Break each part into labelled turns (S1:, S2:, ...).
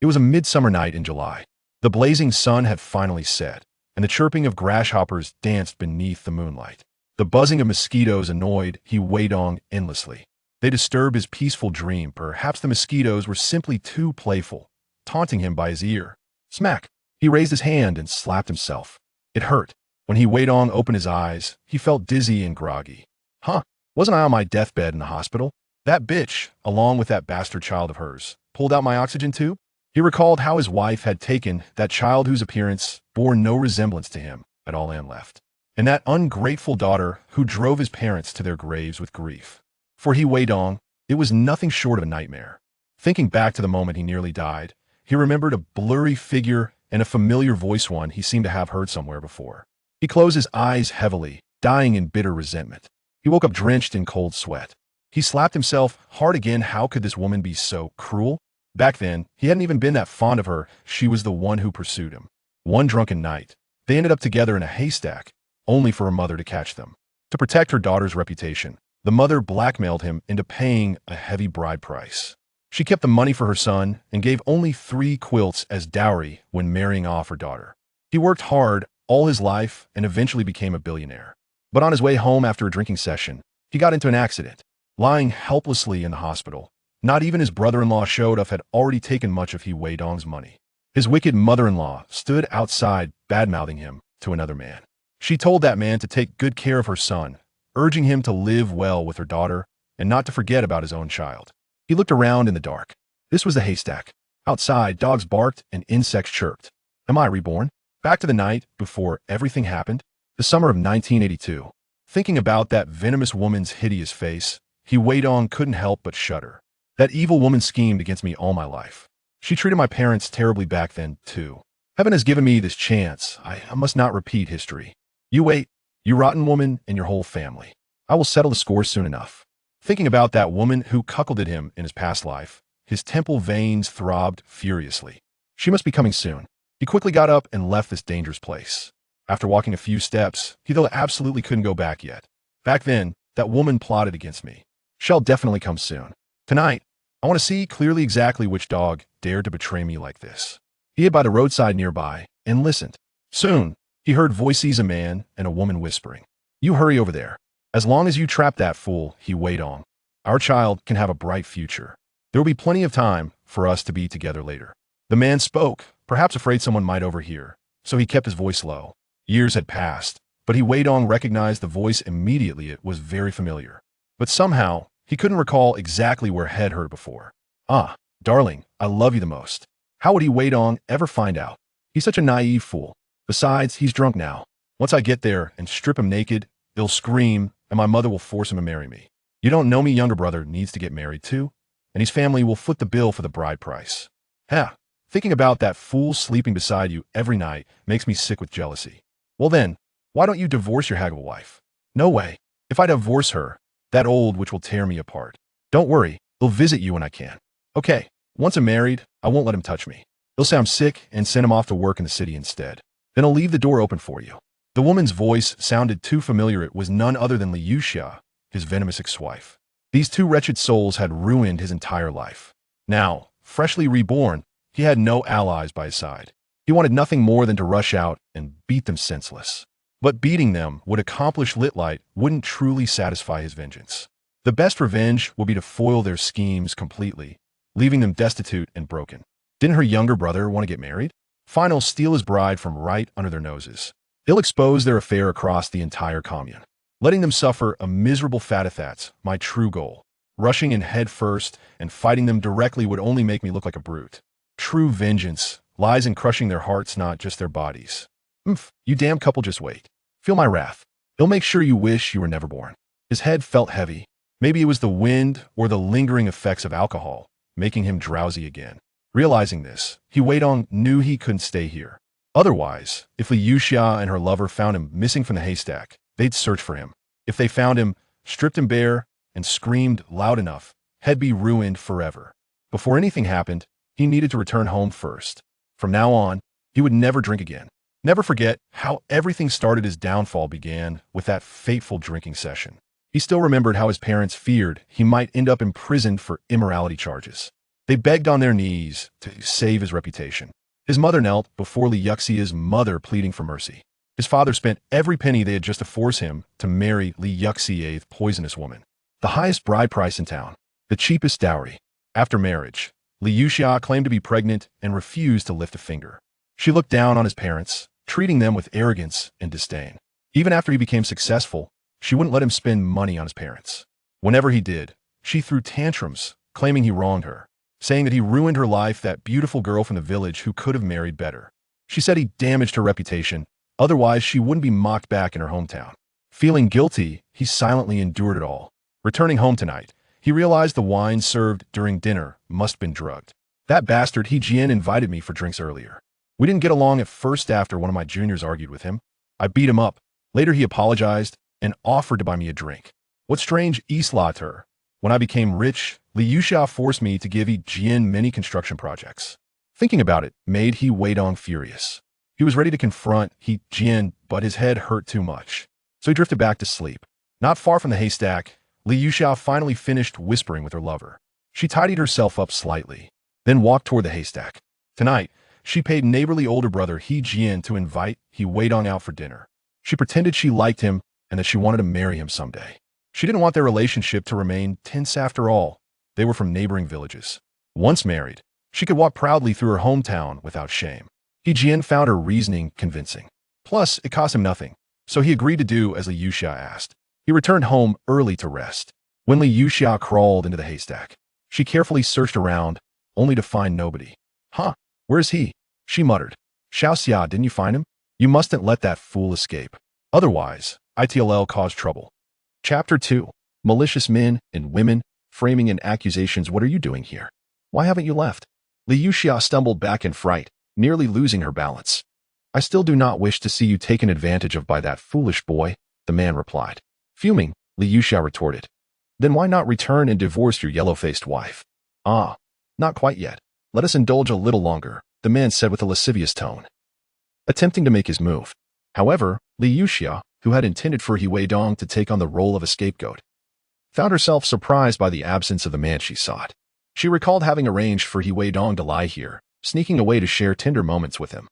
S1: It was a midsummer night in July. The blazing sun had finally set, and the chirping of grasshoppers danced beneath the moonlight. The buzzing of mosquitoes annoyed Weidong endlessly. They disturbed his peaceful dream. Perhaps the mosquitoes were simply too playful, taunting him by his ear. Smack! He raised his hand and slapped himself. It hurt. When Weidong opened his eyes, he felt dizzy and groggy. Huh? Wasn't I on my deathbed in the hospital? That bitch, along with that bastard child of hers, pulled out my oxygen tube? He recalled how his wife had taken that child whose appearance bore no resemblance to him at all and left. And that ungrateful daughter who drove his parents to their graves with grief. For Weidong, it was nothing short of a nightmare. Thinking back to the moment he nearly died, he remembered a blurry figure and a familiar voice, one he seemed to have heard somewhere before. He closed his eyes heavily, dying in bitter resentment. He woke up drenched in cold sweat. He slapped himself hard again. How could this woman be so cruel? Back then, he hadn't even been that fond of her. She was the one who pursued him. One drunken night, they ended up together in a haystack, only for her mother to catch them. To protect her daughter's reputation, the mother blackmailed him into paying a heavy bride price. She kept the money for her son and gave only 3 quilts as dowry when marrying off her daughter. He worked hard all his life and eventually became a billionaire. But on his way home after a drinking session, he got into an accident, lying helplessly in the hospital. Not even his brother-in-law showed up, had already taken much of Weidong's money. His wicked mother-in-law stood outside, bad-mouthing him to another man. She told that man to take good care of her son, urging him to live well with her daughter and not to forget about his own child. He looked around in the dark. This was the haystack. Outside, dogs barked and insects chirped. Am I reborn? Back to the night before everything happened, the summer of 1982. Thinking about that venomous woman's hideous face, Weidong couldn't help but shudder. That evil woman schemed against me all my life. She treated my parents terribly back then, too. Heaven has given me this chance. I must not repeat history. You wait, you rotten woman and your whole family. I will settle the score soon enough. Thinking about that woman who cuckolded him in his past life, his temple veins throbbed furiously. She must be coming soon. He quickly got up and left this dangerous place. After walking a few steps, he though absolutely couldn't go back yet. Back then, that woman plotted against me. She'll definitely come soon. Tonight, I want to see clearly exactly which dog dared to betray me like this. He hid by the roadside nearby and listened. Soon, he heard voices, a man and a woman whispering. You hurry over there. As long as you trap that fool, Weidong, our child can have a bright future. There will be plenty of time for us to be together later. The man spoke, perhaps afraid someone might overhear, so he kept his voice low. Years had passed, but Weidong recognized the voice immediately. It was very familiar. But somehow, he couldn't recall exactly where had heard before. Ah, darling, I love you the most. How would Weidong ever find out? He's such a naive fool. Besides, he's drunk now. Once I get there and strip him naked, he'll scream, and my mother will force him to marry me. You don't know me, younger brother needs to get married too, and his family will foot the bill for the bride price. Heh, thinking about that fool sleeping beside you every night makes me sick with jealousy. Well then, why don't you divorce your haggle wife? No way. If I divorce her, that old witch will tear me apart. Don't worry, he'll visit you when I can. Okay, once I'm married, I won't let him touch me. He'll say I'm sick and send him off to work in the city instead. Then I'll leave the door open for you. The woman's voice sounded too familiar. It was none other than Li Yuxia, his venomous ex-wife. These 2 wretched souls had ruined his entire life. Now, freshly reborn, he had no allies by his side. He wanted nothing more than to rush out and beat them senseless. But beating them would accomplish Litlight wouldn't truly satisfy his vengeance. The best revenge would be to foil their schemes completely, leaving them destitute and broken. Didn't her younger brother want to get married? Fine, he'll steal his bride from right under their noses. He'll expose their affair across the entire commune. Letting them suffer a miserable fate, that's my true goal. Rushing in head first and fighting them directly would only make me look like a brute. True vengeance lies in crushing their hearts, not just their bodies. You damn couple, just wait. Feel my wrath. He'll make sure you wish you were never born. His head felt heavy. Maybe it was the wind or the lingering effects of alcohol, making him drowsy again. Realizing this, Weidong knew he couldn't stay here. Otherwise, if Li Yuxia and her lover found him missing from the haystack, they'd search for him. If they found him, stripped him bare, and screamed loud enough, he'd be ruined forever. Before anything happened, he needed to return home first. From now on, he would never drink again. Never forget how everything started. His downfall began with that fateful drinking session. He still remembered how his parents feared he might end up imprisoned for immorality charges. They begged on their knees to save his reputation. His mother knelt before Li Yuxia's mother, pleading for mercy. His father spent every penny they had just to force him to marry Li Yuxia's poisonous woman. The highest bride price in town, the cheapest dowry. After marriage, Li Yuxia claimed to be pregnant and refused to lift a finger. She looked down on his parents, treating them with arrogance and disdain. Even after he became successful, she wouldn't let him spend money on his parents. Whenever he did, she threw tantrums, claiming he wronged her, saying that he ruined her life, that beautiful girl from the village who could have married better. She said he damaged her reputation, otherwise she wouldn't be mocked back in her hometown. Feeling guilty, he silently endured it all. Returning home tonight, he realized the wine served during dinner must have been drugged. That bastard He Jian invited me for drinks earlier. We didn't get along at first after one of my juniors argued with him. I beat him up. Later he apologized and offered to buy me a drink. What strange islater. When I became rich, Li Yuxia forced me to give He Jian many construction projects. Thinking about it made He Weidong furious. He was ready to confront He Jian, but his head hurt too much, so he drifted back to sleep. Not far from the haystack, Li Yuxia finally finished whispering with her lover. She tidied herself up slightly, then walked toward the haystack. Tonight, she paid neighborly older brother He Jian to invite He Weidong out for dinner. She pretended she liked him and that she wanted to marry him someday. She didn't want their relationship to remain tense after all. They were from neighboring villages. Once married, she could walk proudly through her hometown without shame. He Jian found her reasoning convincing. Plus, it cost him nothing, so he agreed to do as Li Yuxia asked. He returned home early to rest. When Li Yuxia crawled into the haystack, she carefully searched around, only to find nobody. Huh, where's he? She muttered. Xiaoxia, didn't you find him? You mustn't let that fool escape. Otherwise, ITLL caused trouble. Chapter 2. Malicious Men and Women, Framing and Accusations. What are you doing here? Why haven't you left? Li Yuxia stumbled back in fright, nearly losing her balance. I still do not wish to see you taken advantage of by that foolish boy, the man replied. Fuming, Li Yuxia retorted. Then why not return and divorce your yellow-faced wife? Ah, not quite yet. Let us indulge a little longer, the man said with a lascivious tone, attempting to make his move. However, Li Yuxia, who had intended for He Weidong to take on the role of a scapegoat, found herself surprised by the absence of the man she sought. She recalled having arranged for He Weidong to lie here, sneaking away to share tender moments with him,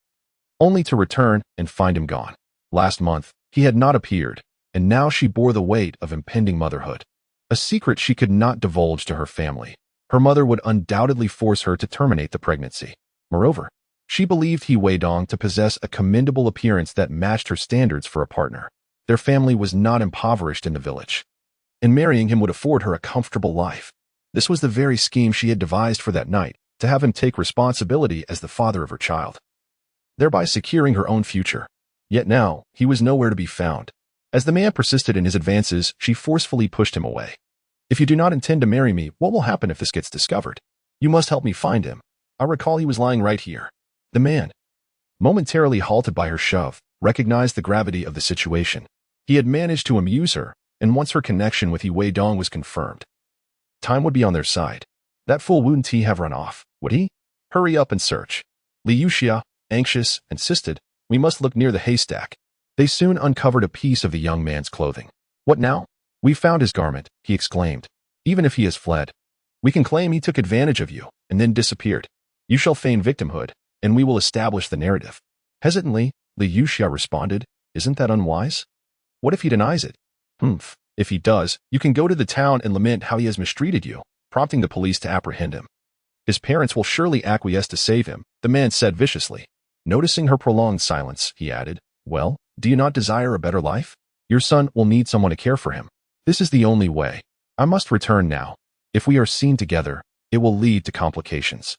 S1: only to return and find him gone. Last month, he had not appeared, and now she bore the weight of impending motherhood. A secret she could not divulge to her family. Her mother would undoubtedly force her to terminate the pregnancy. Moreover, she believed He Weidong to possess a commendable appearance that matched her standards for a partner. Their family was not impoverished in the village, and marrying him would afford her a comfortable life. This was the very scheme she had devised for that night, to have him take responsibility as the father of her child, thereby securing her own future. Yet now, he was nowhere to be found. As the man persisted in his advances, she forcefully pushed him away. If you do not intend to marry me, what will happen if this gets discovered? You must help me find him. I recall he was lying right here. The man, momentarily halted by her shove, recognized the gravity of the situation. He had managed to amuse her, and once her connection with He Weidong was confirmed, time would be on their side. That fool wouldn't he have run off, would he? Hurry up and search. Li Yuxia, anxious, insisted, we must look near the haystack. They soon uncovered a piece of the young man's clothing. What now? We found his garment, he exclaimed. Even if he has fled, we can claim he took advantage of you and then disappeared. You shall feign victimhood, and we will establish the narrative. Hesitantly, Li Yuxia responded, isn't that unwise? What if he denies it? If he does, you can go to the town and lament how he has mistreated you, prompting the police to apprehend him. His parents will surely acquiesce to save him, the man said viciously. Noticing her prolonged silence, he added, well, do you not desire a better life? Your son will need someone to care for him. This is the only way. I must return now. If we are seen together, it will lead to complications.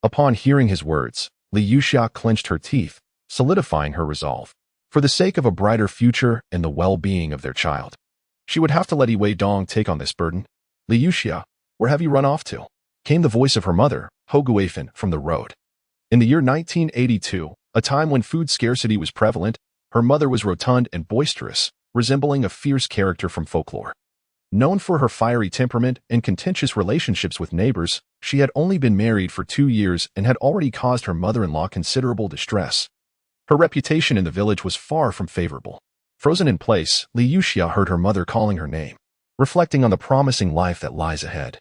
S1: Upon hearing his words, Li Yuxia clenched her teeth, solidifying her resolve. For the sake of a brighter future and the well-being of their child, she would have to let He Weidong take on this burden. Li Yuxia, where have you run off to? Came the voice of her mother, Ho Guifan, from the road. In the year 1982, a time when food scarcity was prevalent, her mother was rotund and boisterous, resembling a fierce character from folklore. Known for her fiery temperament and contentious relationships with neighbors, she had only been married for 2 years and had already caused her mother-in-law considerable distress. Her reputation in the village was far from favorable. Frozen in place, Li Yuxia heard her mother calling her name, reflecting on the promising life that lies ahead.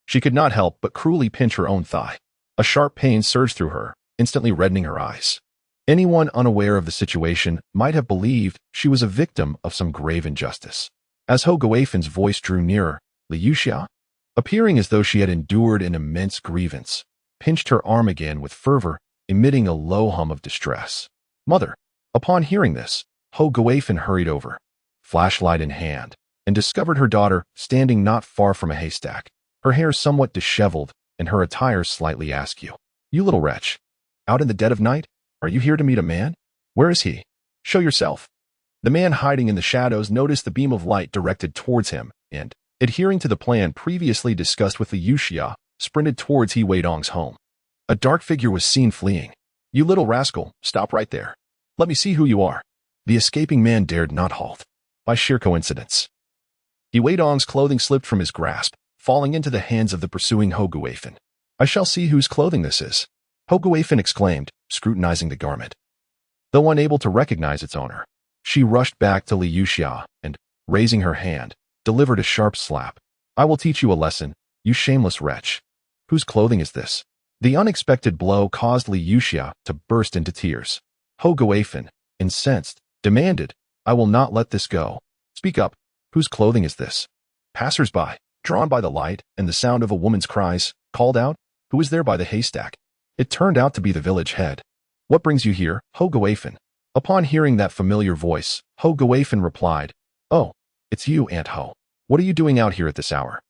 S1: She could not help but cruelly pinch her own thigh. A sharp pain surged through her, instantly reddening her eyes. Anyone unaware of the situation might have believed she was a victim of some grave injustice. As Ho Guifen's voice drew nearer, Li Yuxia, appearing as though she had endured an immense grievance, pinched her arm again with fervor, emitting a low hum of distress. Mother! Upon hearing this, Ho Guifen hurried over, flashlight in hand, and discovered her daughter standing not far from a haystack, her hair somewhat disheveled and her attire slightly askew. You little wretch! Out in the dead of night? Are you here to meet a man? Where is he? Show yourself. The man hiding in the shadows noticed the beam of light directed towards him and, adhering to the plan previously discussed with Li Yuxia, sprinted towards He Weidong's home. A dark figure was seen fleeing. You little rascal, stop right there. Let me see who you are. The escaping man dared not halt. By sheer coincidence, He Weidong's clothing slipped from his grasp, falling into the hands of the pursuing Ho Guifen. I shall see whose clothing this is, Ho Guifen exclaimed, scrutinizing the garment. Though unable to recognize its owner, she rushed back to Li Yuxia and, raising her hand, delivered a sharp slap. I will teach you a lesson, you shameless wretch. Whose clothing is this? The unexpected blow caused Li Yuxia to burst into tears. Ho Guifen, incensed, demanded, I will not let this go. Speak up. Whose clothing is this? Passers-by, drawn by the light and the sound of a woman's cries, called out, Who is there by the haystack? It turned out to be the village head. What brings you here, Ho Guifen? Upon hearing that familiar voice, Ho Guifen replied, Oh, it's you, Aunt Ho. What are you doing out here at this hour?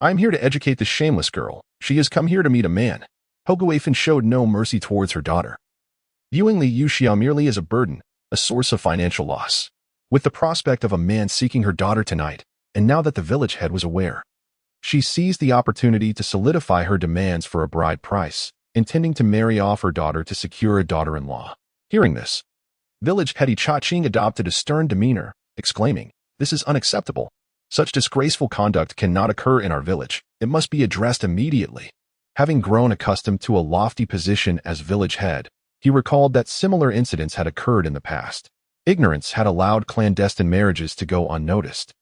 S1: I am here to educate this shameless girl. She has come here to meet a man. Ho Guifen showed no mercy towards her daughter, viewing Li Yuxia merely as a burden, a source of financial loss. With the prospect of a man seeking her daughter tonight, and now that the village head was aware, she seized the opportunity to solidify her demands for a bride price, intending to marry off her daughter to secure a daughter-in-law. Hearing this, village head Chaching adopted a stern demeanor, exclaiming, This is unacceptable. Such disgraceful conduct cannot occur in our village. It must be addressed immediately. Having grown accustomed to a lofty position as village head, he recalled that similar incidents had occurred in the past. Ignorance had allowed clandestine marriages to go unnoticed.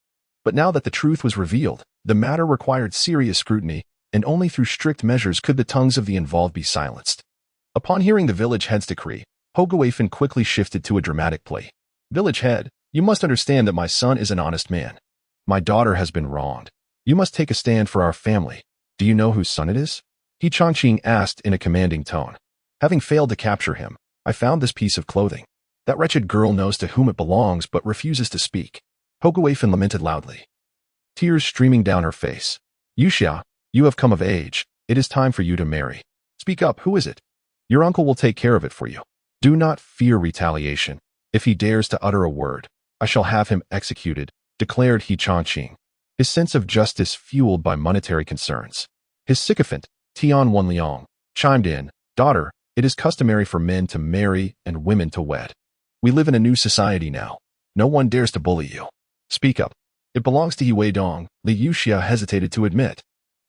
S1: But now that the truth was revealed, the matter required serious scrutiny, and only through strict measures could the tongues of the involved be silenced. Upon hearing the village head's decree, Ho Guifen quickly shifted to a dramatic plea. Village head, you must understand that my son is an honest man. My daughter has been wronged. You must take a stand for our family. Do you know whose son it is? He Chongqing asked in a commanding tone. Having failed to capture him, I found this piece of clothing. That wretched girl knows to whom it belongs but refuses to speak. Ho Guifen lamented loudly, tears streaming down her face. Yuxia, you have come of age. It is time for you to marry. Speak up, who is it? Your uncle will take care of it for you. Do not fear retaliation. If he dares to utter a word, I shall have him executed, declared He Chongqing, his sense of justice fueled by monetary concerns. His sycophant, Tian Wenliang, chimed in, Daughter, it is customary for men to marry and women to wed. We live in a new society now. No one dares to bully you. Speak up. It belongs to He Weidong, Li Yuxia hesitated to admit.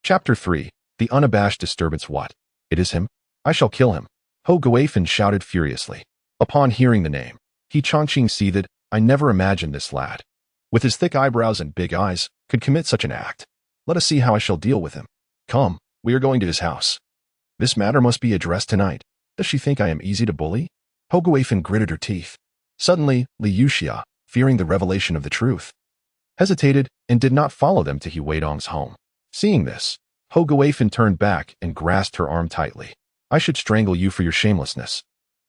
S1: Chapter 3, The Unabashed Disturbance. What? It is him? I shall kill him. Ho Guifen shouted furiously. Upon hearing the name, He Chongqing seethed, I never imagined this lad, with his thick eyebrows and big eyes, could commit such an act. Let us see how I shall deal with him. Come, we are going to his house. This matter must be addressed tonight. Does she think I am easy to bully? Ho Guifen gritted her teeth. Suddenly, Li Yuxia, fearing the revelation of the truth, hesitated and did not follow them to He Weidong's home. Seeing this, Ho Guifen turned back and grasped her arm tightly. I should strangle you for your shamelessness.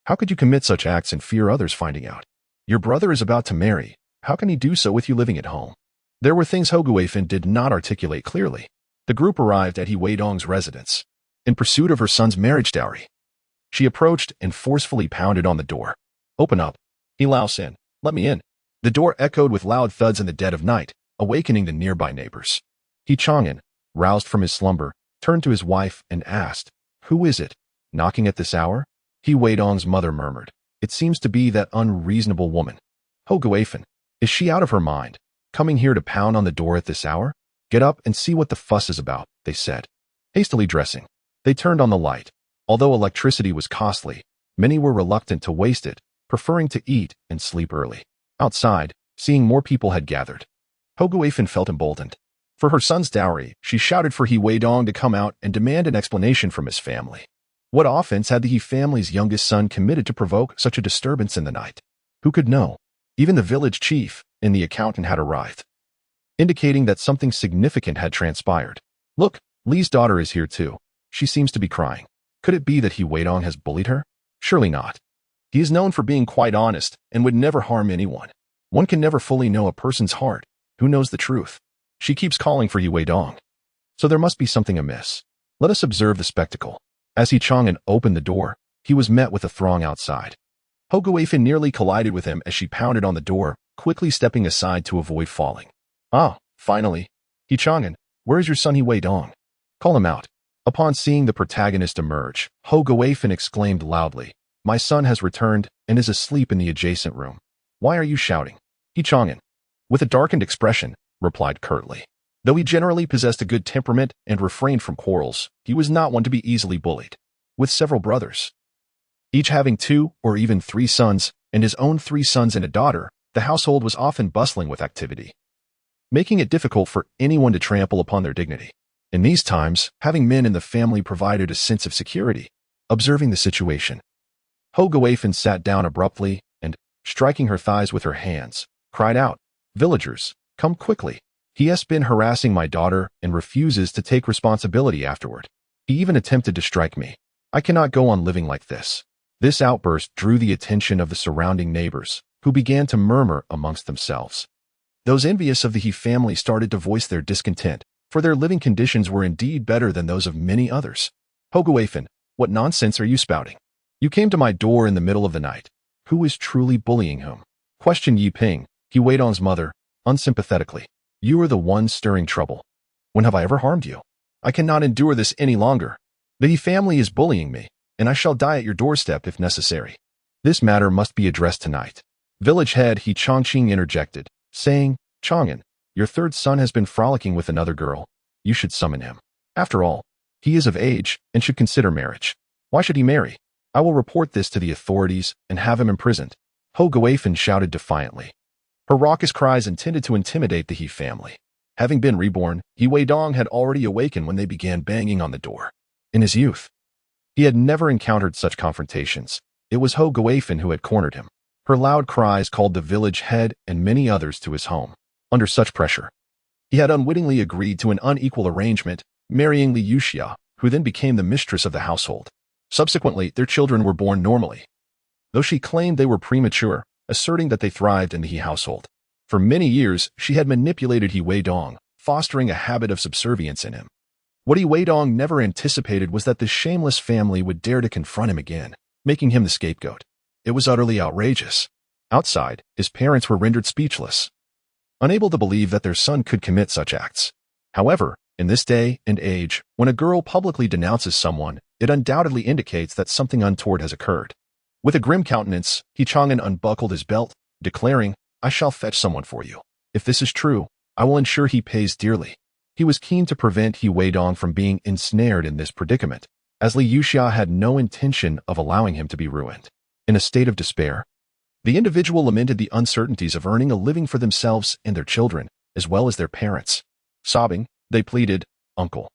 S1: How could you commit such acts and fear others finding out? Your brother is about to marry. How can he do so with you living at home? There were things Ho Guifen did not articulate clearly. The group arrived at He Weidong's residence, in pursuit of her son's marriage dowry. She approached and forcefully pounded on the door. Open up. He Lao Sin, let me in. The door echoed with loud thuds in the dead of night, awakening the nearby neighbors. He Chong'an, roused from his slumber, turned to his wife and asked, Who is it, knocking at this hour? He Weidong's mother murmured, It seems to be that unreasonable woman. Ho Guifen, is she out of her mind, coming here to pound on the door at this hour? Get up and see what the fuss is about, they said. Hastily dressing, they turned on the light. Although electricity was costly, many were reluctant to waste it, preferring to eat and sleep early. Outside, seeing more people had gathered, Ho Guifen felt emboldened. For her son's dowry, she shouted for He Weidong to come out and demand an explanation from his family. What offense had the He family's youngest son committed to provoke such a disturbance in the night? Who could know? Even the village chief and the accountant had arrived, indicating that something significant had transpired. Look, Li's daughter is here too. She seems to be crying. Could it be that He Weidong has bullied her? Surely not. He is known for being quite honest and would never harm anyone. One can never fully know a person's heart. Who knows the truth? She keeps calling for He Weidong. So there must be something amiss. Let us observe the spectacle. As He Chang'an opened the door, he was met with a throng outside. Ho Guifan nearly collided with him as she pounded on the door, quickly stepping aside to avoid falling. Ah, finally. He Chang'an, where is your son He Weidong? Call him out. Upon seeing the protagonist emerge, Ho Guifan exclaimed loudly, My son has returned and is asleep in the adjacent room. Why are you shouting? He Chang'an, with a darkened expression, replied curtly. Though he generally possessed a good temperament and refrained from quarrels, he was not one to be easily bullied. With several brothers, each having 2 or even 3 sons, and his own 3 sons and a daughter, the household was often bustling with activity, making it difficult for anyone to trample upon their dignity. In these times, having men in the family provided a sense of security. Observing the situation, Ho Guifan sat down abruptly and, striking her thighs with her hands, cried out, Villagers, come quickly. He has been harassing my daughter and refuses to take responsibility afterward. He even attempted to strike me. I cannot go on living like this. This outburst drew the attention of the surrounding neighbors, who began to murmur amongst themselves. Those envious of the He family started to voice their discontent, for their living conditions were indeed better than those of many others. Ho Guifan, what nonsense are you spouting? You came to my door in the middle of the night. Who is truly bullying whom? Questioned Yi Ping, He Weidong's mother, unsympathetically. You are the one stirring trouble. When have I ever harmed you? I cannot endure this any longer. The He family is bullying me, and I shall die at your doorstep if necessary. This matter must be addressed tonight. Village head He Changqing interjected, saying, Chang'an, your 3rd son has been frolicking with another girl. You should summon him. After all, he is of age and should consider marriage. Why should he marry? I will report this to the authorities and have him imprisoned. Ho Guifan shouted defiantly. Her raucous cries intended to intimidate the He family. Having been reborn, He Weidong had already awakened when they began banging on the door. In his youth, he had never encountered such confrontations. It was Ho Guifan who had cornered him. Her loud cries called the village head and many others to his home. Under such pressure, he had unwittingly agreed to an unequal arrangement, marrying Li Yuxia, who then became the mistress of the household. Subsequently, their children were born normally, though she claimed they were premature, asserting that they thrived in the He household. For many years, she had manipulated He Weidong, fostering a habit of subservience in him. What He Weidong never anticipated was that this shameless family would dare to confront him again, making him the scapegoat. It was utterly outrageous. Outside, his parents were rendered speechless, unable to believe that their son could commit such acts. However, in this day and age, when a girl publicly denounces someone, it undoubtedly indicates that something untoward has occurred. With a grim countenance, He Chang'an unbuckled his belt, declaring, I shall fetch someone for you. If this is true, I will ensure he pays dearly. He was keen to prevent He Weidong from being ensnared in this predicament, as Li Yuxia had no intention of allowing him to be ruined. In a state of despair, the individual lamented the uncertainties of earning a living for themselves and their children, as well as their parents. Sobbing, they pleaded, Uncle,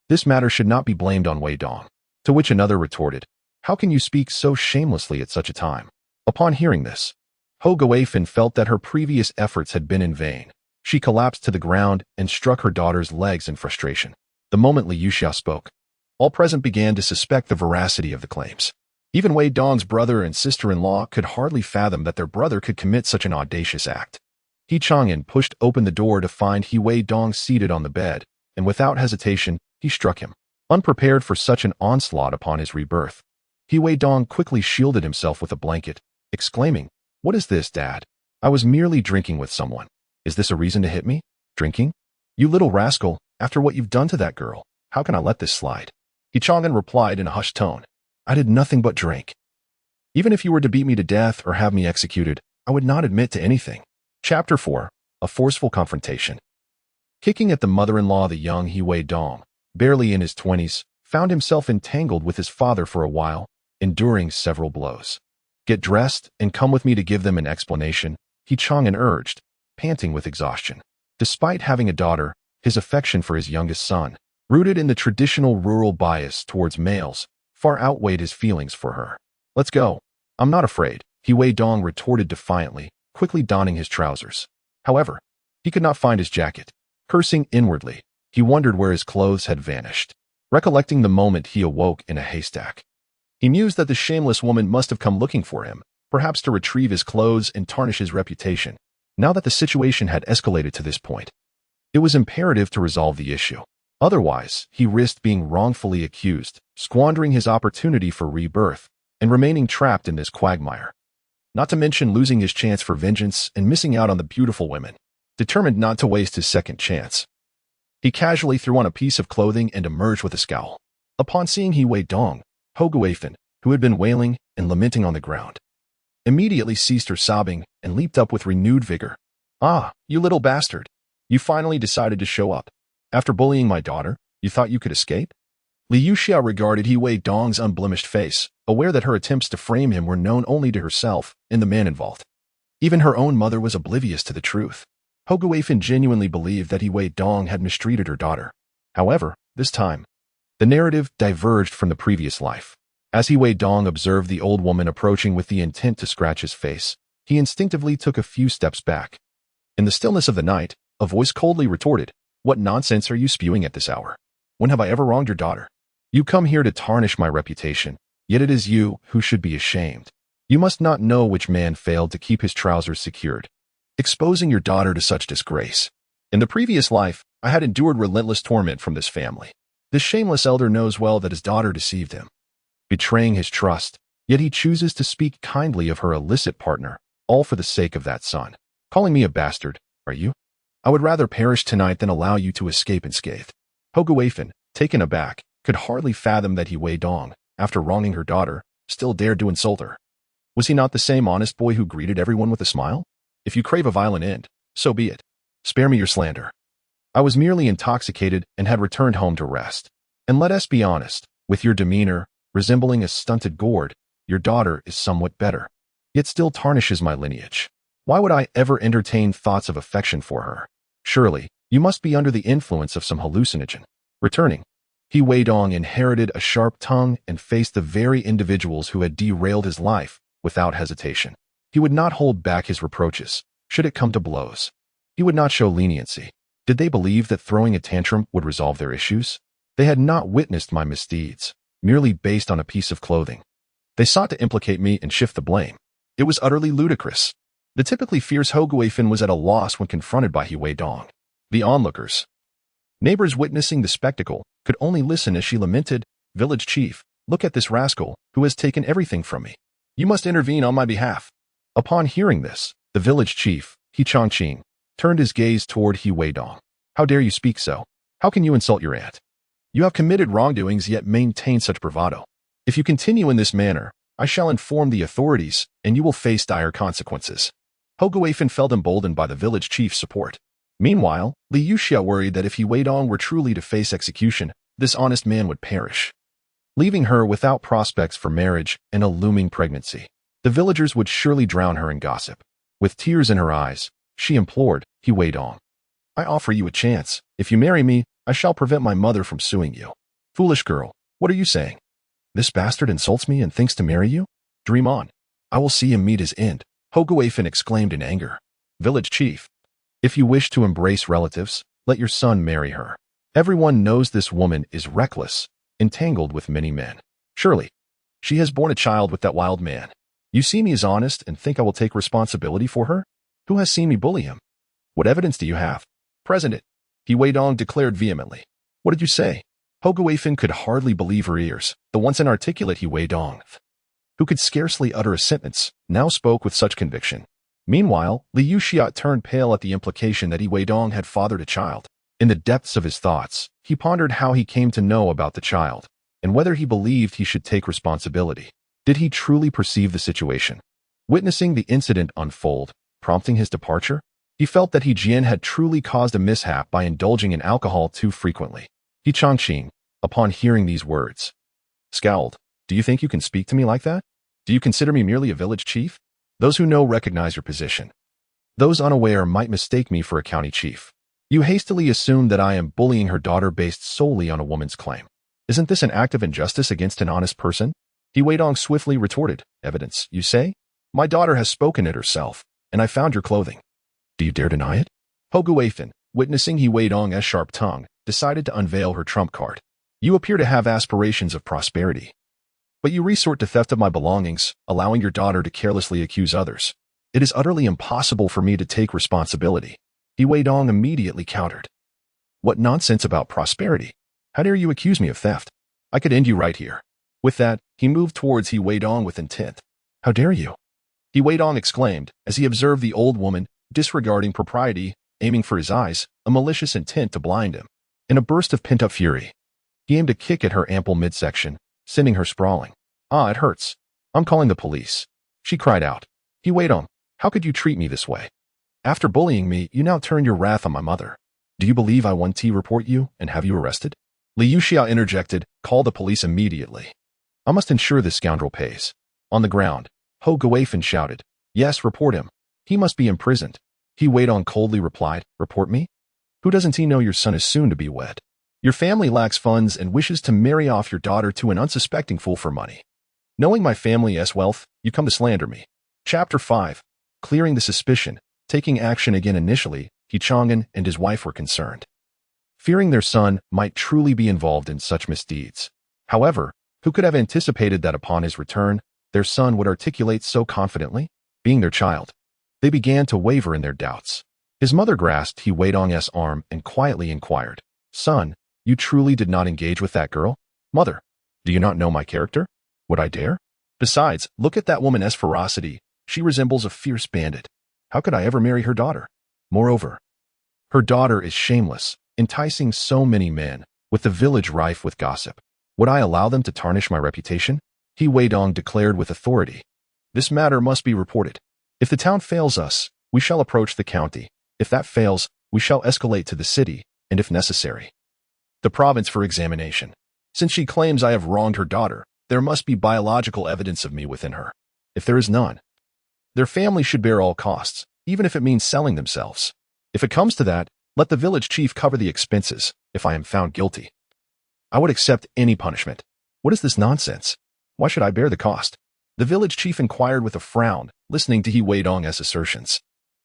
S1: this matter should not be blamed on Weidong. To which another retorted, How can you speak so shamelessly at such a time? Upon hearing this, Ho Guifan felt that her previous efforts had been in vain. She collapsed to the ground and struck her daughter's legs in frustration. The moment Li Yuxia spoke, all present began to suspect the veracity of the claims. Even Weidong's brother and sister-in-law could hardly fathom that their brother could commit such an audacious act. He Chang'an pushed open the door to find He Weidong seated on the bed, and without hesitation, he struck him. Unprepared for such an onslaught upon his rebirth, He Weidong quickly shielded himself with a blanket, exclaiming, What is this, Dad? I was merely drinking with someone. Is this a reason to hit me? Drinking? You little rascal, after what you've done to that girl, how can I let this slide? He Chang'an replied in a hushed tone, I did nothing but drink. Even if you were to beat me to death or have me executed, I would not admit to anything. Chapter 4. A Forceful Confrontation. Kicking at the mother-in-law, the young He Weidong, barely in his 20s, found himself entangled with his father for a while, enduring several blows. Get dressed and come with me to give them an explanation, He Chang'an urged, panting with exhaustion. Despite having a daughter, his affection for his youngest son, rooted in the traditional rural bias towards males, far outweighed his feelings for her. "Let's go. I'm not afraid," Weidong retorted defiantly, quickly donning his trousers. However, he could not find his jacket. Cursing inwardly, he wondered where his clothes had vanished. Recollecting the moment he awoke in a haystack, he mused that the shameless woman must have come looking for him, perhaps to retrieve his clothes and tarnish his reputation. Now that the situation had escalated to this point, it was imperative to resolve the issue. Otherwise, he risked being wrongfully accused, squandering his opportunity for rebirth, and remaining trapped in this quagmire. Not to mention losing his chance for vengeance and missing out on the beautiful women. Determined not to waste his second chance, he casually threw on a piece of clothing and emerged with a scowl. Upon seeing Weidong, Hoguafin, who had been wailing and lamenting on the ground, immediately ceased her sobbing and leaped up with renewed vigor. "Ah, you little bastard. You finally decided to show up. After bullying my daughter, you thought you could escape?" Li Yuxia regarded Weidong's unblemished face, aware that her attempts to frame him were known only to herself and the man involved. Even her own mother was oblivious to the truth. Hoguafin genuinely believed that Weidong had mistreated her daughter. However, this time, the narrative diverged from the previous life. As Weidong observed the old woman approaching with the intent to scratch his face, he instinctively took a few steps back. In the stillness of the night, a voice coldly retorted, "What nonsense are you spewing at this hour? When have I ever wronged your daughter? You come here to tarnish my reputation, yet it is you who should be ashamed. You must not know which man failed to keep his trousers secured, exposing your daughter to such disgrace. In the previous life, I had endured relentless torment from this family. This shameless elder knows well that his daughter deceived him, betraying his trust, yet he chooses to speak kindly of her illicit partner, all for the sake of that son. Calling me a bastard, are you? I would rather perish tonight than allow you to escape unscathed." Hoguafin, taken aback, could hardly fathom that Weidong, after wronging her daughter, still dared to insult her. Was he not the same honest boy who greeted everyone with a smile? "If you crave a violent end, so be it. Spare me your slander. I was merely intoxicated and had returned home to rest. And let us be honest, with your demeanor, resembling a stunted gourd, your daughter is somewhat better, yet still tarnishes my lineage. Why would I ever entertain thoughts of affection for her? Surely, you must be under the influence of some hallucinogen." Returning, Weidong inherited a sharp tongue and faced the very individuals who had derailed his life without hesitation. He would not hold back his reproaches, should it come to blows. He would not show leniency. Did they believe that throwing a tantrum would resolve their issues? They had not witnessed my misdeeds, merely based on a piece of clothing. They sought to implicate me and shift the blame. It was utterly ludicrous. The typically fierce Hoguafin was at a loss when confronted by Weidong. The onlookers, neighbors witnessing the spectacle, could only listen as she lamented, "Village chief, look at this rascal, who has taken everything from me. You must intervene on my behalf." Upon hearing this, the village chief, Changqing, turned his gaze toward Weidong. "How dare you speak so? How can you insult your aunt? You have committed wrongdoings yet maintain such bravado. If you continue in this manner, I shall inform the authorities, and you will face dire consequences." Hoguafin felt emboldened by the village chief's support. Meanwhile, Li Yuxia worried that if Weidong were truly to face execution, this honest man would perish, leaving her without prospects for marriage and a looming pregnancy. The villagers would surely drown her in gossip. With tears in her eyes, she implored Weidong, "I offer you a chance. If you marry me, I shall prevent my mother from suing you." "Foolish girl, what are you saying? This bastard insults me and thinks to marry you? Dream on. I will see him meet his end," Hoguafin exclaimed in anger. "Village chief, if you wish to embrace relatives, let your son marry her. Everyone knows this woman is reckless, entangled with many men. Surely, she has borne a child with that wild man. You see me as honest and think I will take responsibility for her? Who has seen me bully him? What evidence do you have?" "Present it," Weidong declared vehemently. "What did you say?" Hoguafin could hardly believe her ears. The once inarticulate Weidong, who could scarcely utter a sentence, now spoke with such conviction. Meanwhile, Li Yuxia turned pale at the implication that Weidong had fathered a child. In the depths of his thoughts, he pondered how he came to know about the child, and whether he believed he should take responsibility. Did he truly perceive the situation? Witnessing the incident unfold, prompting his departure, he felt that Jian had truly caused a mishap by indulging in alcohol too frequently. Changqing, upon hearing these words, scowled. "Do you think you can speak to me like that? Do you consider me merely a village chief? Those who know recognize your position. Those unaware might mistake me for a county chief. You hastily assume that I am bullying her daughter based solely on a woman's claim. Isn't this an act of injustice against an honest person? Li Weidong swiftly retorted. Evidence, you say? My daughter has spoken it herself, and I found your clothing. Do you dare deny it? Ho Guifan, witnessing Li Weidong's sharp tongue, decided to unveil her trump card. You appear to have aspirations of prosperity, but you resort to theft of my belongings, allowing your daughter to carelessly accuse others. It is utterly impossible for me to take responsibility. Li Weidong immediately countered. What nonsense about prosperity? How dare you accuse me of theft? I could end you right here. With that, he moved towards Li Weidong with intent. How dare you? Li Weidong exclaimed as he observed the old woman, disregarding propriety, aiming for his eyes, a malicious intent to blind him. In a burst of pent-up fury, he aimed a kick at her ample midsection, sending her sprawling. Ah, it hurts. I'm calling the police. She cried out. Li Weidong, how could you treat me this way? After bullying me, you now turn your wrath on my mother. Do you believe I want to report you and have you arrested? Li Yuxia interjected, call the police immediately. I must ensure this scoundrel pays. On the ground, Ho Guifan shouted. Yes, report him. He must be imprisoned. Li Weidong coldly replied, report me? Who doesn't he know your son is soon to be wed? Your family lacks funds and wishes to marry off your daughter to an unsuspecting fool for money. Knowing my family's wealth, you come to slander me. Chapter 5. Clearing the suspicion, taking action again initially, He Chang'an and his wife were concerned, fearing their son might truly be involved in such misdeeds. However, who could have anticipated that upon his return, their son would articulate so confidently? Being their child, they began to waver in their doubts. His mother grasped Li Weidong's arm and quietly inquired, Son, you truly did not engage with that girl? Mother, do you not know my character? Would I dare? Besides, look at that woman's ferocity. She resembles a fierce bandit. How could I ever marry her daughter? Moreover, her daughter is shameless, enticing so many men, with the village rife with gossip. Would I allow them to tarnish my reputation? Li Weidong declared with authority. This matter must be reported. If the town fails us, we shall approach the county. If that fails, we shall escalate to the city, and if necessary, the province for examination. Since she claims I have wronged her daughter, there must be biological evidence of me within her. If there is none, their family should bear all costs, even if it means selling themselves. If it comes to that, let the village chief cover the expenses, if I am found guilty. I would accept any punishment. What is this nonsense? Why should I bear the cost? The village chief inquired with a frown, listening to Li Weidong's assertions.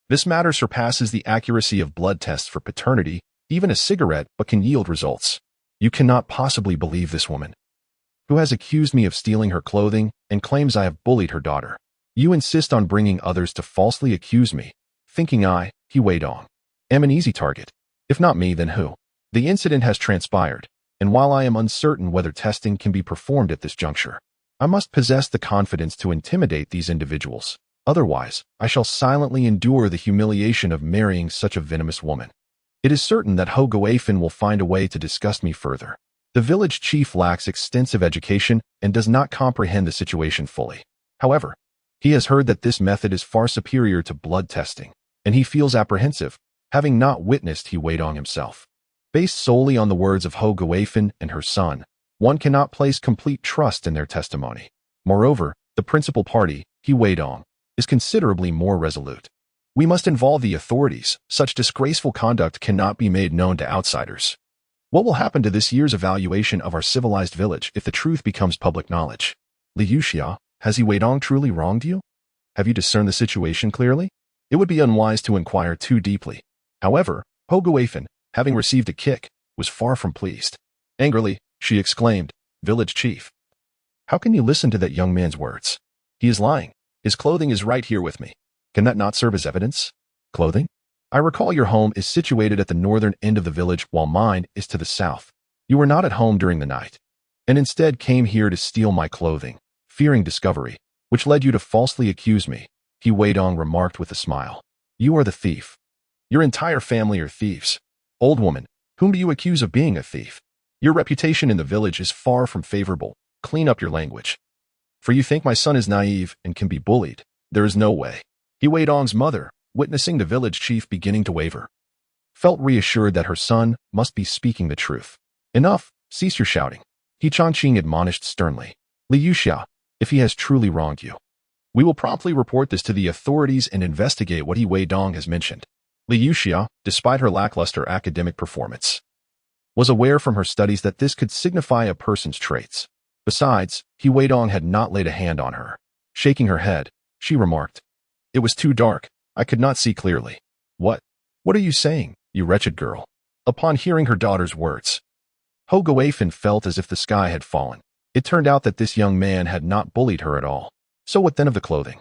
S1: This matter surpasses the accuracy of blood tests for paternity, even a cigarette, but can yield results. You cannot possibly believe this woman, who has accused me of stealing her clothing and claims I have bullied her daughter. You insist on bringing others to falsely accuse me, thinking I, Li Weidong, am an easy target. If not me, then who? The incident has transpired, and while I am uncertain whether testing can be performed at this juncture, I must possess the confidence to intimidate these individuals. Otherwise, I shall silently endure the humiliation of marrying such a venomous woman. It is certain that Ho Guifan will find a way to disgust me further. The village chief lacks extensive education and does not comprehend the situation fully. However, he has heard that this method is far superior to blood testing, and he feels apprehensive, having not witnessed Li Weidong himself. Based solely on the words of Ho Guifan and her son, one cannot place complete trust in their testimony. Moreover, the principal party, Li Weidong, is considerably more resolute. We must involve the authorities. Such disgraceful conduct cannot be made known to outsiders. What will happen to this year's evaluation of our civilized village if the truth becomes public knowledge? Li Yuxia, has Li Weidong truly wronged you? Have you discerned the situation clearly? It would be unwise to inquire too deeply. However, Ho Guifan, having received a kick, was far from pleased. Angrily, she exclaimed, Village chief, how can you listen to that young man's words? He is lying. His clothing is right here with me. Can that not serve as evidence? Clothing? I recall your home is situated at the northern end of the village while mine is to the south. You were not at home during the night, and instead came here to steal my clothing, fearing discovery, which led you to falsely accuse me, Li Weidong remarked with a smile. You are the thief. Your entire family are thieves. Old woman, whom do you accuse of being a thief? Your reputation in the village is far from favorable. Clean up your language. For you think my son is naive and can be bullied. There is no way. Li Weidong's mother, witnessing the village chief beginning to waver, felt reassured that her son must be speaking the truth. Enough, cease your shouting. Li Changqing admonished sternly. Li Yuxia, if he has truly wronged you, we will promptly report this to the authorities and investigate what Li Weidong has mentioned. Li Yuxia, despite her lackluster academic performance, was aware from her studies that this could signify a person's traits. Besides, Weidong had not laid a hand on her. Shaking her head, she remarked, "It was too dark. I could not see clearly." What? What are you saying, you wretched girl?" Upon hearing her daughter's words, Guifan felt as if the sky had fallen. It turned out that this young man had not bullied her at all. So what then of the clothing?